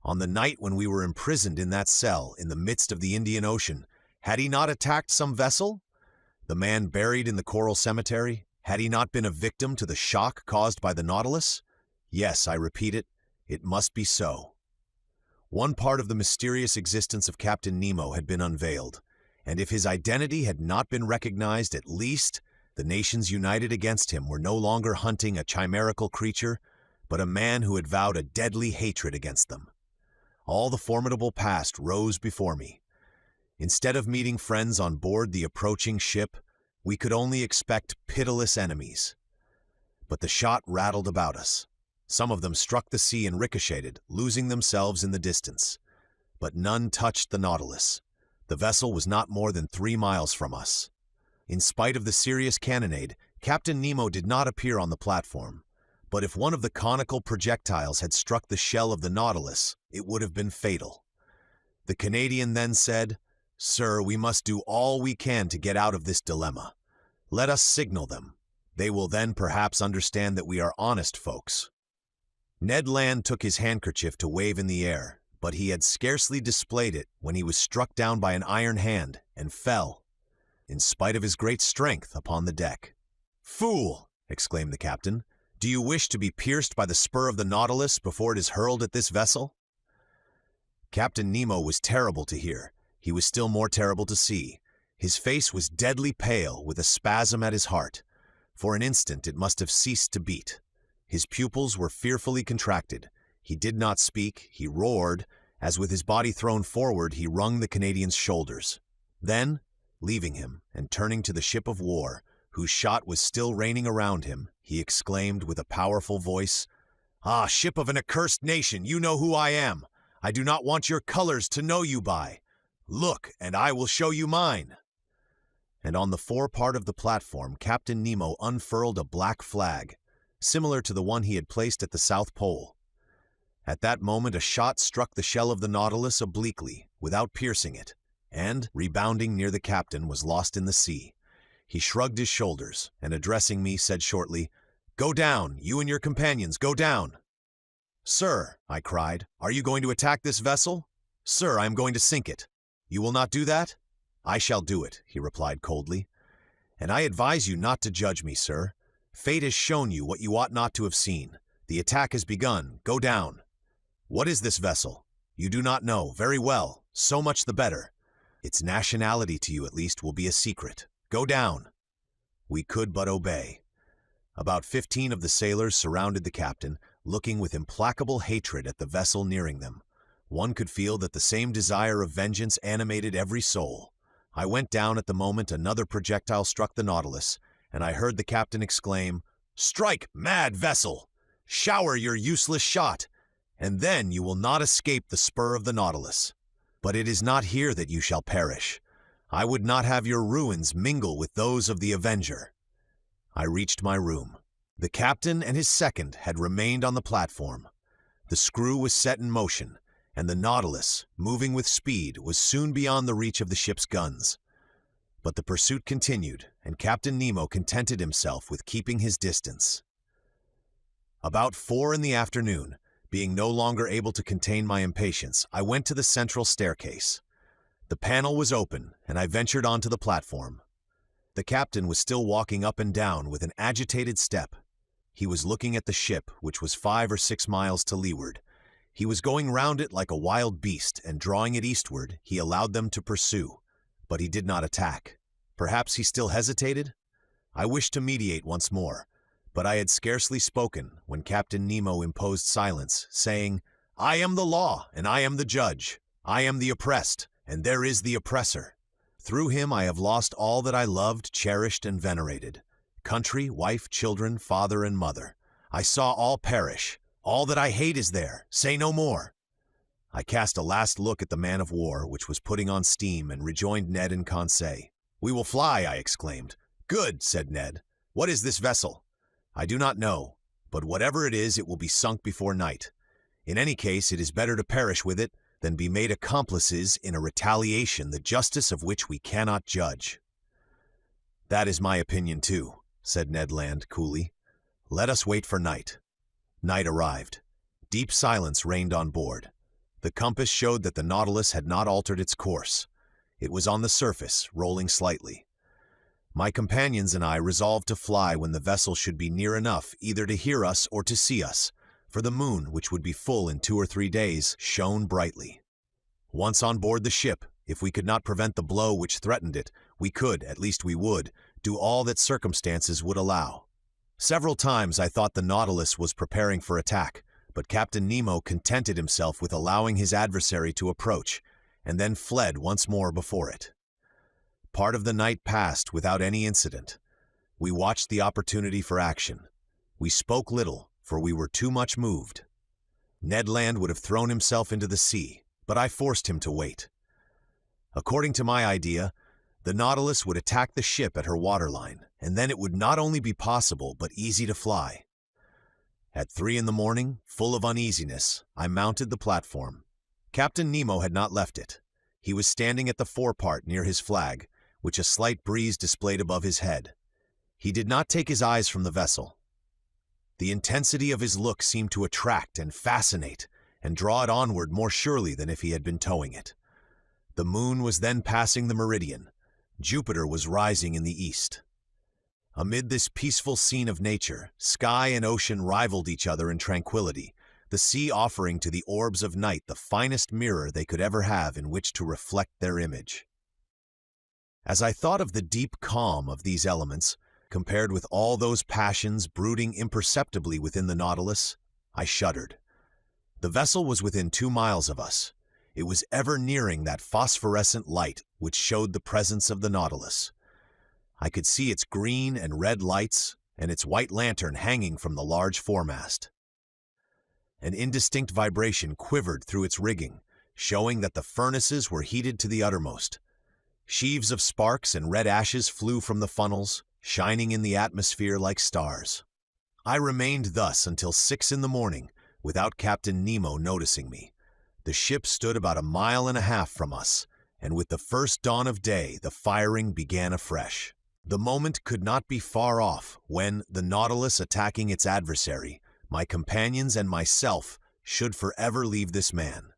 On the night when we were imprisoned in that cell in the midst of the Indian Ocean, had he not attacked some vessel? The man buried in the coral cemetery, had he not been a victim to the shock caused by the Nautilus? Yes, I repeat it, it must be so. One part of the mysterious existence of Captain Nemo had been unveiled, and if his identity had not been recognized, at least the nations united against him were no longer hunting a chimerical creature, but a man who had vowed a deadly hatred against them. All the formidable past rose before me. Instead of meeting friends on board the approaching ship, we could only expect pitiless enemies. But the shot rattled about us. Some of them struck the sea and ricocheted, losing themselves in the distance. But none touched the Nautilus. The vessel was not more than 3 miles from us. In spite of the serious cannonade, Captain Nemo did not appear on the platform. But if one of the conical projectiles had struck the shell of the Nautilus, it would have been fatal. The Canadian then said, "Sir, we must do all we can to get out of this dilemma. Let us signal them. They will then perhaps understand that we are honest folks." Ned Land took his handkerchief to wave in the air, but he had scarcely displayed it when he was struck down by an iron hand and fell, in spite of his great strength, upon the deck. "Fool!" exclaimed the captain. "Do you wish to be pierced by the spur of the Nautilus before it is hurled at this vessel?" Captain Nemo was terrible to hear. He was still more terrible to see. His face was deadly pale, with a spasm at his heart. For an instant it must have ceased to beat. His pupils were fearfully contracted. He did not speak. He roared, as with his body thrown forward he wrung the Canadian's shoulders. Then, leaving him and turning to the ship of war, whose shot was still raining around him, he exclaimed with a powerful voice, "Ah, ship of an accursed nation, you know who I am. I do not want your colors to know you by. Look, and I will show you mine." And on the forepart of the platform, Captain Nemo unfurled a black flag, similar to the one he had placed at the South Pole. At that moment a shot struck the shell of the Nautilus obliquely, without piercing it, and, rebounding near the captain, was lost in the sea. He shrugged his shoulders, and addressing me, said shortly, "Go down, you and your companions, go down." "Sir," I cried, "are you going to attack this vessel?" "Sir, I am going to sink it." "You will not do that?" "I shall do it," he replied coldly. "And I advise you not to judge me, sir. Fate has shown you what you ought not to have seen. The attack has begun. Go down." "What is this vessel?" "You do not know. Very well. So much the better." Its nationality to you at least will be a secret. Go down." We could but obey. About 15 of the sailors surrounded the captain, looking with implacable hatred at the vessel nearing them. One could feel that the same desire of vengeance animated every soul. I went down at the moment another projectile struck the Nautilus, and I heard the captain exclaim, "Strike, mad vessel! Shower your useless shot, and then you will not escape the spur of the Nautilus. But it is not here that you shall perish. I would not have your ruins mingle with those of the Avenger." I reached my room. The captain and his second had remained on the platform. The screw was set in motion, and the Nautilus, moving with speed, was soon beyond the reach of the ship's guns. But the pursuit continued, and Captain Nemo contented himself with keeping his distance. About 4 in the afternoon, being no longer able to contain my impatience, I went to the central staircase. The panel was open, and I ventured onto the platform. The captain was still walking up and down with an agitated step. He was looking at the ship, which was 5 or 6 miles to leeward. He was going round it like a wild beast, and drawing it eastward, he allowed them to pursue. But he did not attack. Perhaps he still hesitated? I wished to mediate once more, but I had scarcely spoken when Captain Nemo imposed silence, saying, "I am the law, and I am the judge. I am the oppressed, and there is the oppressor. Through him I have lost all that I loved, cherished, and venerated. Country, wife, children, father, and mother. I saw all perish. All that I hate is there. Say no more." I cast a last look at the man-of-war, which was putting on steam, and rejoined Ned and Conseil. "We will fly," I exclaimed. "Good," said Ned. "What is this vessel?" "I do not know, but whatever it is, it will be sunk before night. In any case, it is better to perish with it than be made accomplices in a retaliation the justice of which we cannot judge." "That is my opinion too," said Ned Land coolly. "Let us wait for night." Night arrived. Deep silence reigned on board. The compass showed that the Nautilus had not altered its course. It was on the surface, rolling slightly. My companions and I resolved to fly when the vessel should be near enough either to hear us or to see us, for the moon, which would be full in 2 or 3 days, shone brightly. Once on board the ship, if we could not prevent the blow which threatened it, we could, at least we would, do all that circumstances would allow. Several times I thought the Nautilus was preparing for attack, but Captain Nemo contented himself with allowing his adversary to approach, and then fled once more before it. Part of the night passed without any incident. We watched the opportunity for action. We spoke little, for we were too much moved. Ned Land would have thrown himself into the sea, but I forced him to wait. According to my idea, the Nautilus would attack the ship at her waterline, and then it would not only be possible but easy to fly. At 3 in the morning, full of uneasiness, I mounted the platform. Captain Nemo had not left it. He was standing at the forepart near his flag, which a slight breeze displayed above his head. He did not take his eyes from the vessel. The intensity of his look seemed to attract and fascinate, and draw it onward more surely than if he had been towing it. The moon was then passing the meridian. Jupiter was rising in the east. Amid this peaceful scene of nature, sky and ocean rivaled each other in tranquility, the sea offering to the orbs of night the finest mirror they could ever have in which to reflect their image. As I thought of the deep calm of these elements, compared with all those passions brooding imperceptibly within the Nautilus, I shuddered. The vessel was within 2 miles of us. It was ever nearing that phosphorescent light which showed the presence of the Nautilus. I could see its green and red lights and its white lantern hanging from the large foremast. An indistinct vibration quivered through its rigging, showing that the furnaces were heated to the uttermost. Sheaves of sparks and red ashes flew from the funnels, shining in the atmosphere like stars. I remained thus until 6 in the morning, without Captain Nemo noticing me. The ship stood about 1.5 miles from us, and with the first dawn of day, the firing began afresh. The moment could not be far off when, the Nautilus attacking its adversary, my companions and myself should forever leave this man.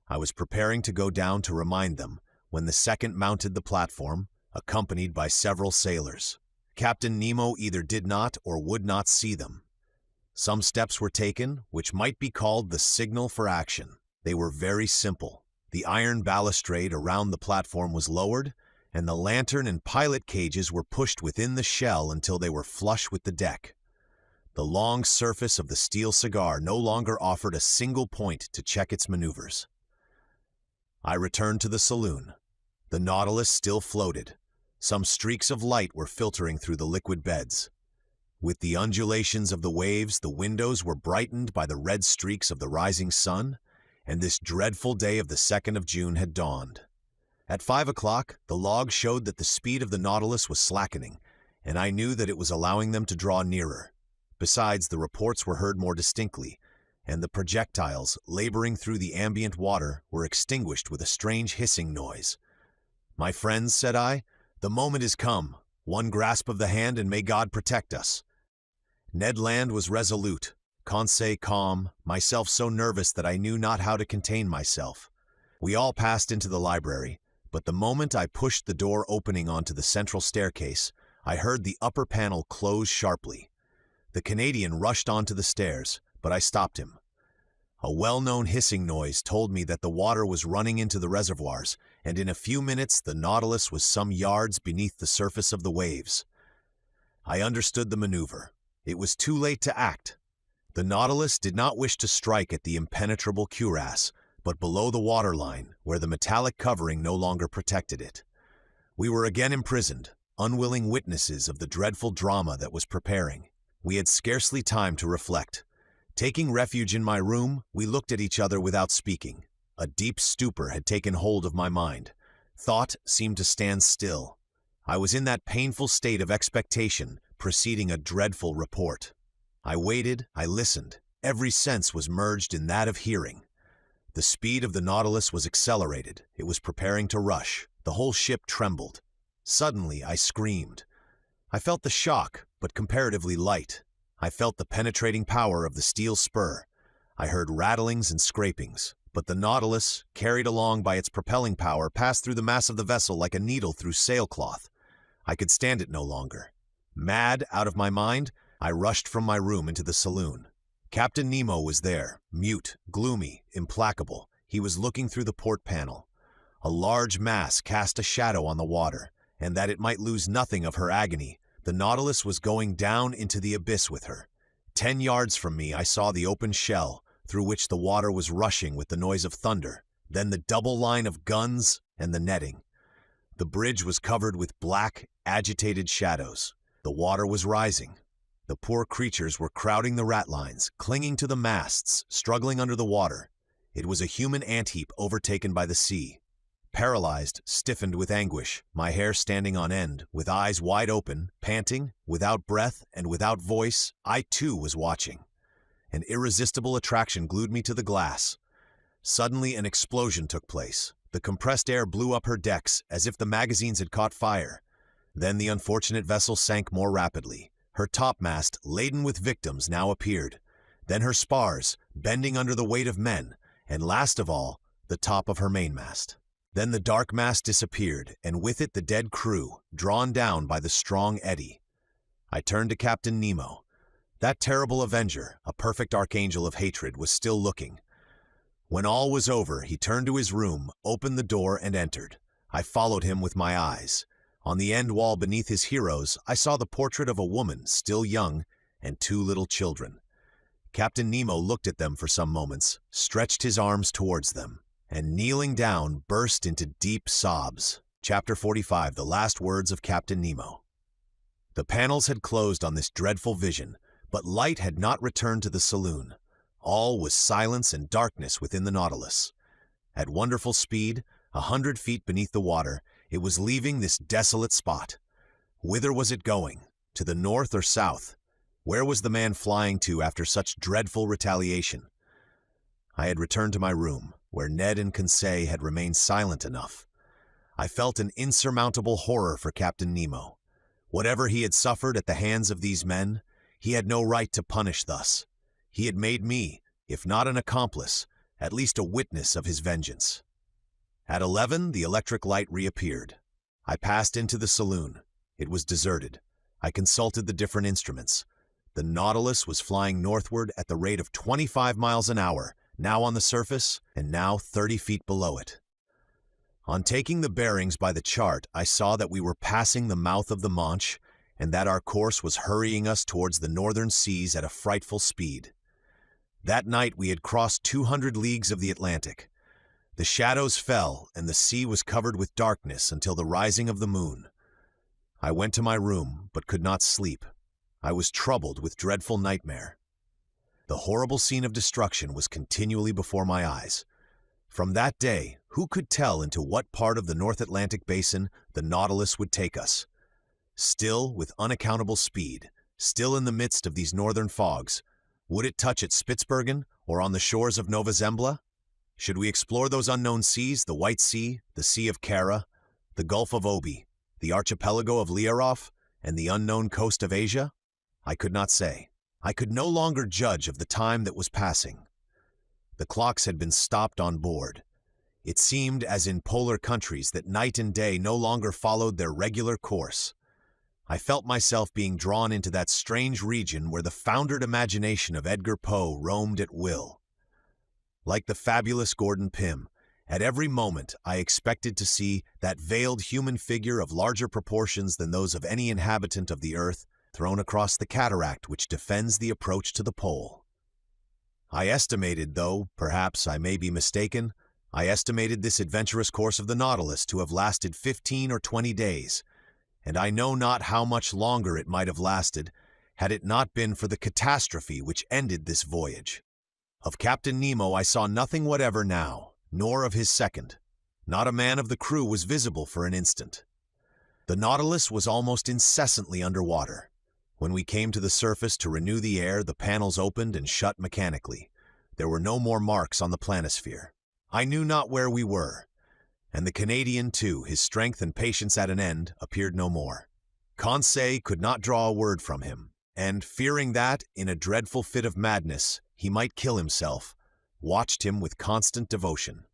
I was preparing to go down to remind them, when the second mounted the platform, accompanied by several sailors. Captain Nemo either did not or would not see them. Some steps were taken, which might be called the signal for action. They were very simple. The iron balustrade around the platform was lowered, and the lantern and pilot cages were pushed within the shell until they were flush with the deck. The long surface of the steel cigar no longer offered a single point to check its maneuvers. I returned to the saloon. The Nautilus still floated. Some streaks of light were filtering through the liquid beds. With the undulations of the waves, the windows were brightened by the red streaks of the rising sun, and this dreadful day of the 2nd of June had dawned. At 5 o'clock, the log showed that the speed of the Nautilus was slackening, and I knew that it was allowing them to draw nearer. Besides, the reports were heard more distinctly, and the projectiles, laboring through the ambient water, were extinguished with a strange hissing noise. "My friends," said I, "the moment is come. One grasp of the hand and may God protect us." Ned Land was resolute, Conseil calm, myself so nervous that I knew not how to contain myself. We all passed into the library, but the moment I pushed the door opening onto the central staircase, I heard the upper panel close sharply. The Canadian rushed onto the stairs, but I stopped him. A well-known hissing noise told me that the water was running into the reservoirs, and in a few minutes the Nautilus was some yards beneath the surface of the waves. I understood the maneuver. It was too late to act. The Nautilus did not wish to strike at the impenetrable cuirass, but below the waterline, where the metallic covering no longer protected it. We were again imprisoned, unwilling witnesses of the dreadful drama that was preparing. We had scarcely time to reflect. Taking refuge in my room, we looked at each other without speaking. A deep stupor had taken hold of my mind. Thought seemed to stand still. I was in that painful state of expectation preceding a dreadful report. I waited, I listened. Every sense was merged in that of hearing. The speed of the Nautilus was accelerated. It was preparing to rush. The whole ship trembled. Suddenly, I screamed. I felt the shock, but comparatively light. I felt the penetrating power of the steel spur. I heard rattlings and scrapings, but the Nautilus, carried along by its propelling power, passed through the mass of the vessel like a needle through sailcloth. I could stand it no longer. Mad, out of my mind, I rushed from my room into the saloon. Captain Nemo was there, mute, gloomy, implacable. He was looking through the port panel. A large mass cast a shadow on the water, and that it might lose nothing of her agony, the Nautilus was going down into the abyss with her. 10 yards from me I saw the open shell, through which the water was rushing with the noise of thunder, then the double line of guns and the netting. The bridge was covered with black, agitated shadows. The water was rising. The poor creatures were crowding the ratlines, clinging to the masts, struggling under the water. It was a human ant-heap overtaken by the sea. Paralyzed, stiffened with anguish, my hair standing on end, with eyes wide open, panting, without breath and without voice, I too was watching. An irresistible attraction glued me to the glass. Suddenly an explosion took place. The compressed air blew up her decks as if the magazines had caught fire. Then the unfortunate vessel sank more rapidly. Her topmast, laden with victims, now appeared. Then her spars, bending under the weight of men, and last of all, the top of her mainmast. Then the dark mass disappeared, and with it the dead crew, drawn down by the strong eddy. I turned to Captain Nemo. That terrible avenger, a perfect archangel of hatred, was still looking. When all was over, he turned to his room, opened the door, and entered. I followed him with my eyes. On the end wall beneath his heroes, I saw the portrait of a woman, still young, and 2 little children. Captain Nemo looked at them for some moments, stretched his arms towards them, and kneeling down, burst into deep sobs. Chapter 45, The Last Words of Captain Nemo. The panels had closed on this dreadful vision, but light had not returned to the saloon. All was silence and darkness within the Nautilus. At wonderful speed, 100 feet beneath the water, it was leaving this desolate spot. Whither was it going? To the north or south? Where was the man flying to after such dreadful retaliation? I had returned to my room, where Ned and Conseil had remained silent enough. I felt an insurmountable horror for Captain Nemo. Whatever he had suffered at the hands of these men, he had no right to punish thus. He had made me, if not an accomplice, at least a witness of his vengeance. At 11, the electric light reappeared. I passed into the saloon. It was deserted. I consulted the different instruments. The Nautilus was flying northward at the rate of 25 miles an hour, now on the surface and now 30 feet below it. On taking the bearings by the chart, I saw that we were passing the mouth of the Manche and that our course was hurrying us towards the northern seas at a frightful speed. That night we had crossed 200 leagues of the Atlantic. The shadows fell and the sea was covered with darkness until the rising of the moon. I went to my room but could not sleep. I was troubled with dreadful nightmare. The horrible scene of destruction was continually before my eyes. From that day, who could tell into what part of the North Atlantic basin the Nautilus would take us? Still, with unaccountable speed, still in the midst of these northern fogs, would it touch at Spitzbergen or on the shores of Nova Zembla? Should we explore those unknown seas, the White Sea, the Sea of Kara, the Gulf of Obi, the archipelago of Liaroff, and the unknown coast of Asia? I could not say. I could no longer judge of the time that was passing. The clocks had been stopped on board. It seemed, as in polar countries, that night and day no longer followed their regular course. I felt myself being drawn into that strange region where the foundered imagination of Edgar Poe roamed at will. Like the fabulous Gordon Pym, at every moment I expected to see that veiled human figure of larger proportions than those of any inhabitant of the earth thrown across the cataract which defends the approach to the pole. I estimated, though perhaps I may be mistaken, I estimated this adventurous course of the Nautilus to have lasted 15 or 20 days, and I know not how much longer it might have lasted had it not been for the catastrophe which ended this voyage. Of Captain Nemo I saw nothing whatever now, nor of his second. Not a man of the crew was visible for an instant. The Nautilus was almost incessantly underwater. When we came to the surface to renew the air, the panels opened and shut mechanically. There were no more marks on the planisphere. I knew not where we were. And the Canadian, too, his strength and patience at an end, appeared no more. Conseil could not draw a word from him, and, fearing that, in a dreadful fit of madness, he might kill himself, watched him with constant devotion.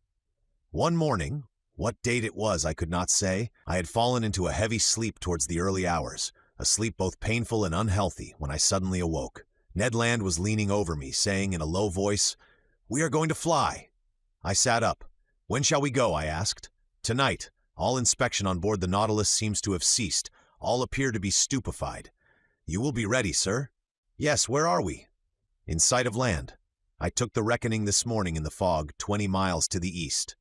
One morning, what date it was I could not say, I had fallen into a heavy sleep towards the early hours, a sleep both painful and unhealthy, when I suddenly awoke. Ned Land was leaning over me, saying in a low voice, "We are going to fly." I sat up. "When shall we go?" I asked. "Tonight. All inspection on board the Nautilus seems to have ceased. All appear to be stupefied." "You will be ready, sir?" "Yes, where are we?" "In sight of land. I took the reckoning this morning in the fog, 20 miles to the east."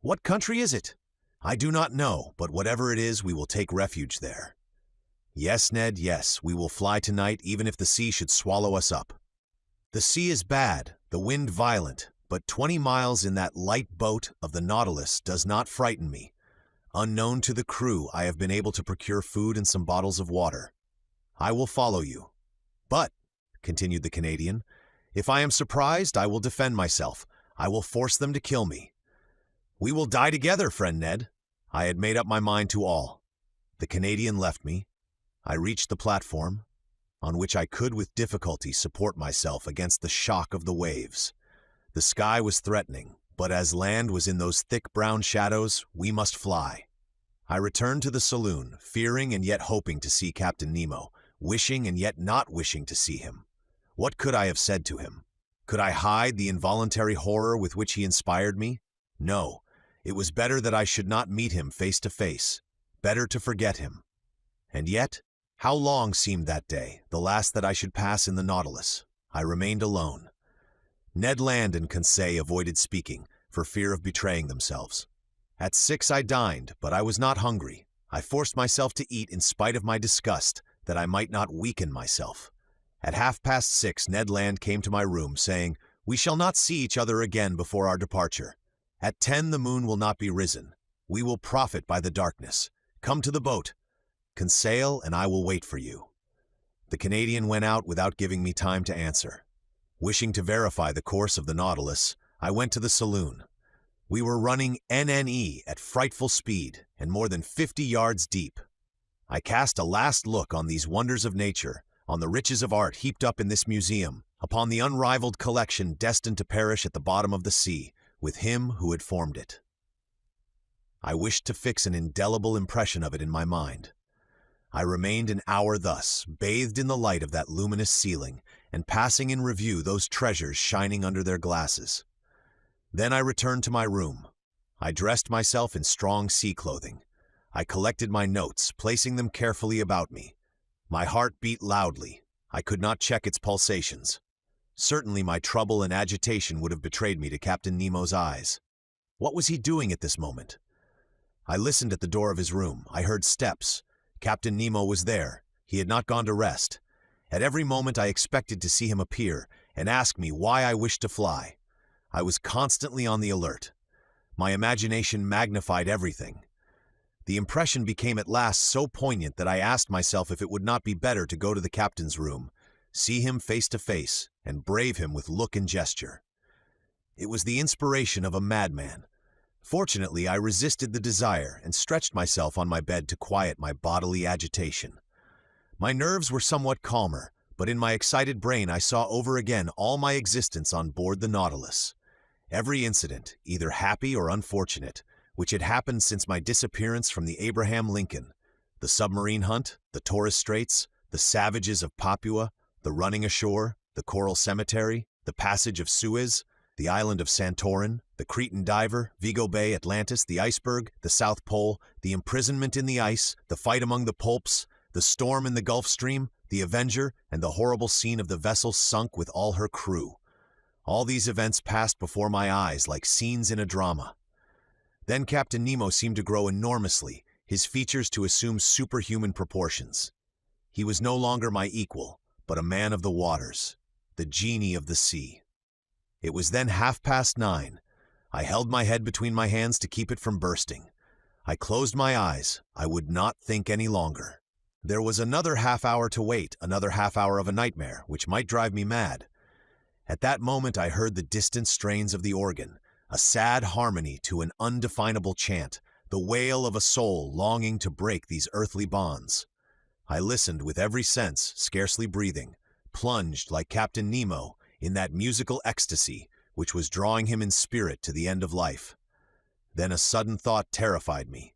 "What country is it?" "I do not know, but whatever it is, we will take refuge there." "Yes, Ned, yes, we will fly tonight, even if the sea should swallow us up." "The sea is bad, the wind violent, but 20 miles in that light boat of the Nautilus does not frighten me. Unknown to the crew, I have been able to procure food and some bottles of water. I will follow you. But," continued the Canadian, "if I am surprised, I will defend myself. I will force them to kill me." "We will die together, friend Ned." I had made up my mind to all. The Canadian left me. I reached the platform, on which I could with difficulty support myself against the shock of the waves. The sky was threatening, but as land was in those thick brown shadows, we must fly. I returned to the saloon, fearing and yet hoping to see Captain Nemo, wishing and yet not wishing to see him. What could I have said to him? Could I hide the involuntary horror with which he inspired me? No, it was better that I should not meet him face to face, better to forget him. And yet, how long seemed that day, the last that I should pass in the Nautilus? I remained alone. Ned Land and Conseil avoided speaking, for fear of betraying themselves. At 6 I dined, but I was not hungry. I forced myself to eat in spite of my disgust, that I might not weaken myself. At 6:30 Ned Land came to my room, saying, "We shall not see each other again before our departure. At 10 the moon will not be risen. We will profit by the darkness. Come to the boat. Conseil and I will wait for you." The Canadian went out without giving me time to answer. Wishing to verify the course of the Nautilus, I went to the saloon. We were running NNE at frightful speed and more than 50 yards deep. I cast a last look on these wonders of nature, on the riches of art heaped up in this museum, upon the unrivaled collection destined to perish at the bottom of the sea, with him who had formed it. I wished to fix an indelible impression of it in my mind. I remained an hour thus, bathed in the light of that luminous ceiling, and passing in review those treasures shining under their glasses. Then I returned to my room. I dressed myself in strong sea clothing. I collected my notes, placing them carefully about me. My heart beat loudly. I could not check its pulsations. Certainly my trouble and agitation would have betrayed me to Captain Nemo's eyes. What was he doing at this moment? I listened at the door of his room. I heard steps. Captain Nemo was there. He had not gone to rest. At every moment I expected to see him appear and ask me why I wished to fly. I was constantly on the alert. My imagination magnified everything. The impression became at last so poignant that I asked myself if it would not be better to go to the captain's room, see him face to face, and brave him with look and gesture. It was the inspiration of a madman. Fortunately, I resisted the desire and stretched myself on my bed to quiet my bodily agitation. My nerves were somewhat calmer, but in my excited brain I saw over again all my existence on board the Nautilus. Every incident, either happy or unfortunate, which had happened since my disappearance from the Abraham Lincoln, the submarine hunt, the Torres Straits, the savages of Papua, the running ashore, the coral cemetery, the passage of Suez, the island of Santorin, the Cretan diver, Vigo Bay, Atlantis, the iceberg, the South Pole, the imprisonment in the ice, the fight among the POULPS, the storm in the Gulf Stream, the Avenger, and the horrible scene of the vessel sunk with all her crew. All these events passed before my eyes like scenes in a drama. Then Captain Nemo seemed to grow enormously, his features to assume superhuman proportions. He was no longer my equal, but a man of the waters, the genie of the sea. It was then 9:30. I held my head between my hands to keep it from bursting. I closed my eyes. I would not think any longer. There was another half hour to wait, another half hour of a nightmare, which might drive me mad. At that moment I heard the distant strains of the organ, a sad harmony to an undefinable chant, the wail of a soul longing to break these earthly bonds. I listened with every sense, scarcely breathing, plunged like Captain Nemo in that musical ecstasy which was drawing him in spirit to the end of life. Then a sudden thought terrified me.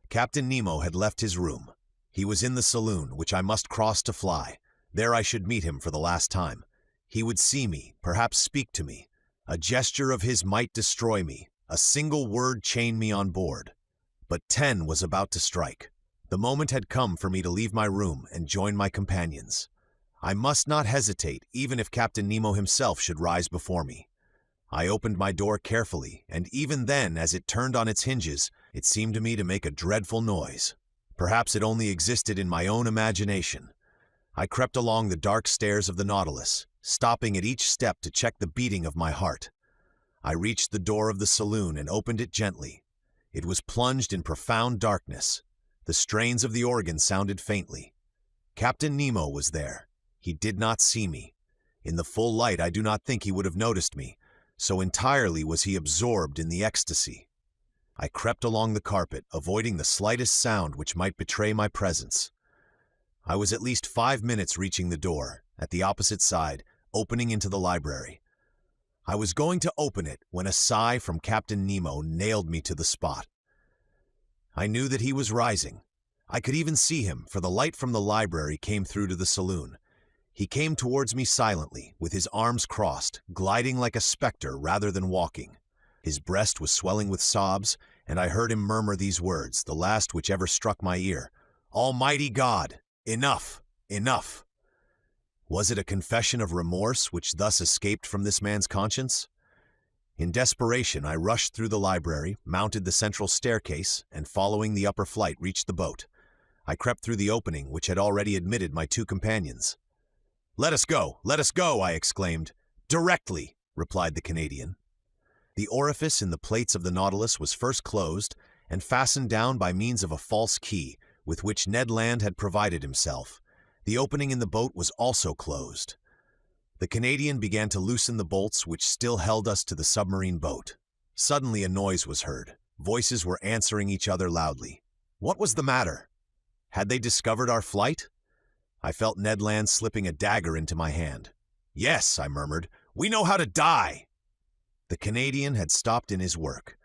Captain Nemo had left his room. He was in the saloon, which I must cross to fly. There I should meet him for the last time. He would see me, perhaps speak to me. A gesture of his might destroy me. A single word chain me on board. But 10 was about to strike. The moment had come for me to leave my room and join my companions. I must not hesitate, even if Captain Nemo himself should rise before me. I opened my door carefully, and even then, as it turned on its hinges, it seemed to me to make a dreadful noise. Perhaps it only existed in my own imagination. I crept along the dark stairs of the Nautilus, stopping at each step to check the beating of my heart. I reached the door of the saloon and opened it gently. It was plunged in profound darkness. The strains of the organ sounded faintly. Captain Nemo was there. He did not see me. In the full light I do not think he would have noticed me, so entirely was he absorbed in the ecstasy. I crept along the carpet, avoiding the slightest sound which might betray my presence. I was at least 5 minutes reaching the door, at the opposite side, opening into the library. I was going to open it when a sigh from Captain Nemo nailed me to the spot. I knew that he was rising. I could even see him, for the light from the library came through to the saloon. He came towards me silently, with his arms crossed, gliding like a specter rather than walking. His breast was swelling with sobs, and I heard him murmur these words, the last which ever struck my ear. "Almighty God! Enough! Enough!" Was it a confession of remorse which thus escaped from this man's conscience? In desperation, I rushed through the library, mounted the central staircase, and following the upper flight, reached the boat. I crept through the opening which had already admitted my 2 companions. "Let us go! Let us go!" I exclaimed. "Directly!" replied the Canadian. The orifice in the plates of the Nautilus was first closed and fastened down by means of a false key, with which Ned Land had provided himself. The opening in the boat was also closed. The Canadian began to loosen the bolts which still held us to the submarine boat. Suddenly a noise was heard. Voices were answering each other loudly. What was the matter? Had they discovered our flight? I felt Ned Land slipping a dagger into my hand. "Yes," I murmured, "we know how to die!" The Canadian had stopped in his work,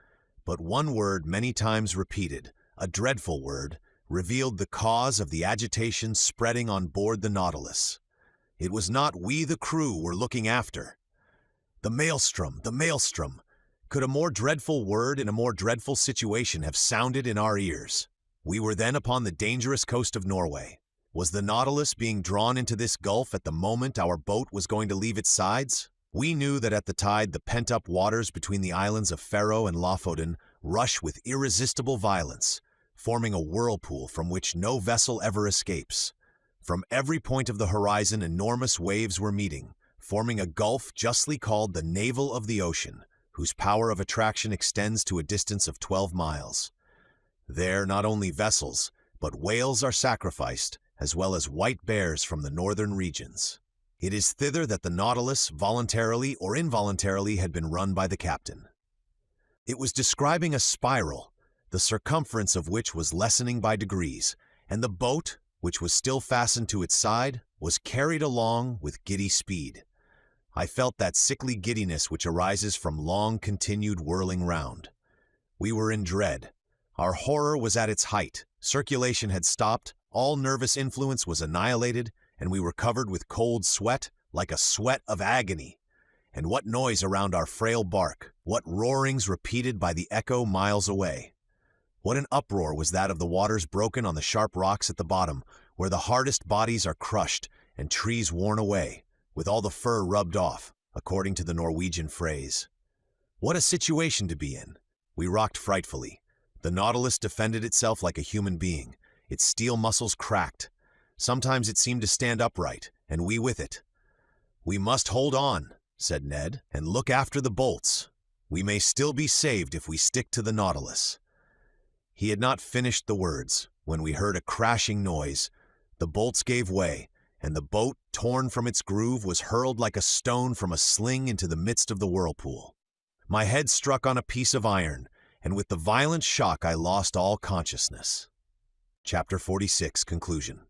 but one word many times repeated, a dreadful word, revealed the cause of the agitation spreading on board the Nautilus. It was not we the crew were looking after. The maelstrom, Could a more dreadful word in a more dreadful situation have sounded in our ears? We were then upon the dangerous coast of Norway. Was the Nautilus being drawn into this gulf at the moment our boat was going to leave its sides? We knew that at the tide the pent-up waters between the islands of Faroe and Lofoten rush with irresistible violence, forming a whirlpool from which no vessel ever escapes. From every point of the horizon enormous waves were meeting, forming a gulf justly called the navel of the ocean, whose power of attraction extends to a distance of 12 miles. There not only vessels, but whales are sacrificed, as well as white bears from the northern regions. It is thither that the Nautilus, voluntarily or involuntarily, had been run by the captain. It was describing a spiral, the circumference of which was lessening by degrees, and the boat, which was still fastened to its side, was carried along with giddy speed. I felt that sickly giddiness which arises from long continued whirling round. We were in dread. Our horror was at its height. Circulation had stopped, all nervous influence was annihilated, and we were covered with cold sweat, like a sweat of agony. And what noise around our frail bark, what roarings repeated by the echo miles away. What an uproar was that of the waters broken on the sharp rocks at the bottom, where the hardest bodies are crushed and trees worn away, with all the fur rubbed off, according to the Norwegian phrase. What a situation to be in! We rocked frightfully. The Nautilus defended itself like a human being. Its steel muscles cracked. Sometimes it seemed to stand upright, and we with it. "We must hold on," said Ned, "and look after the bolts. We may still be saved if we stick to the Nautilus." He had not finished the words when we heard a crashing noise. The bolts gave way, and the boat, torn from its groove, was hurled like a stone from a sling into the midst of the whirlpool. My head struck on a piece of iron, and with the violent shock I lost all consciousness. Chapter 46, Conclusion.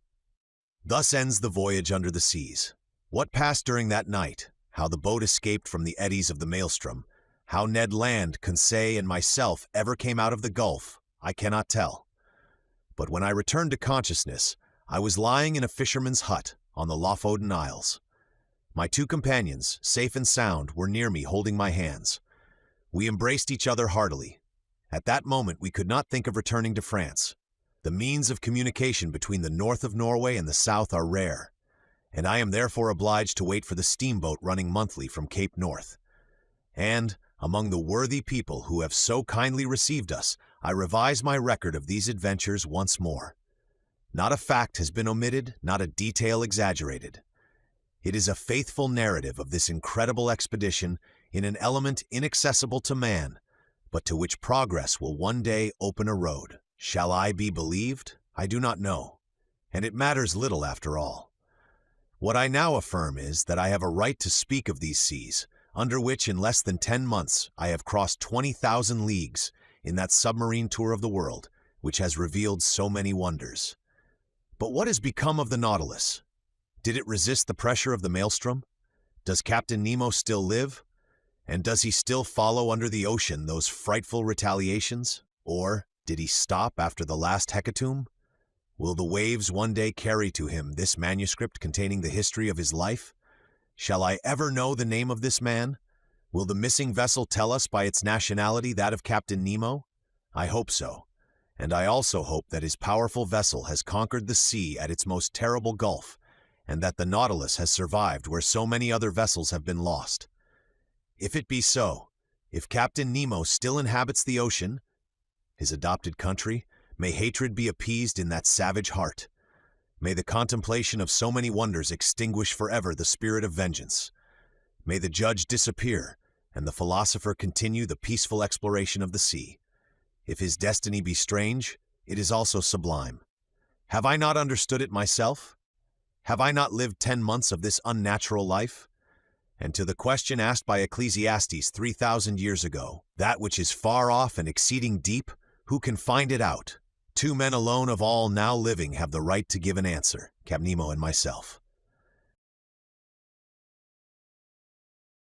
Thus ends the voyage under the seas. What passed during that night, how the boat escaped from the eddies of the maelstrom, how Ned Land, Conseil, and myself ever came out of the gulf, I cannot tell. But when I returned to consciousness, I was lying in a fisherman's hut on the Lofoten Isles. My two companions, safe and sound, were near me holding my hands. We embraced each other heartily. At that moment we could not think of returning to France. The means of communication between the north of Norway and the south are rare, and I am therefore obliged to wait for the steamboat running monthly from Cape North. And, among the worthy people who have so kindly received us, I revise my record of these adventures once more. Not a fact has been omitted, not a detail exaggerated. It is a faithful narrative of this incredible expedition in an element inaccessible to man, but to which progress will one day open a road. Shall I be believed? I do not know, and it matters little after all. What I now affirm is that I have a right to speak of these seas, under which in less than 10 months I have crossed 20,000 leagues in that submarine tour of the world, which has revealed so many wonders. But what has become of the Nautilus? Did it resist the pressure of the maelstrom? Does Captain Nemo still live? And does he still follow under the ocean those frightful retaliations? Or did he stop after the last hecatomb? Will the waves one day carry to him this manuscript containing the history of his life? Shall I ever know the name of this man? Will the missing vessel tell us by its nationality that of Captain Nemo? I hope so. And I also hope that his powerful vessel has conquered the sea at its most terrible gulf, and that the Nautilus has survived where so many other vessels have been lost. If it be so, if Captain Nemo still inhabits the ocean, his adopted country, may hatred be appeased in that savage heart. May the contemplation of so many wonders extinguish forever the spirit of vengeance. May the judge disappear, and the philosopher continue the peaceful exploration of the sea. If his destiny be strange, it is also sublime. Have I not understood it myself? Have I not lived 10 months of this unnatural life? And to the question asked by Ecclesiastes 3,000 years ago, that which is far off and exceeding deep, who can find it out? 2 men alone of all now living have the right to give an answer, Captain Nemo and myself.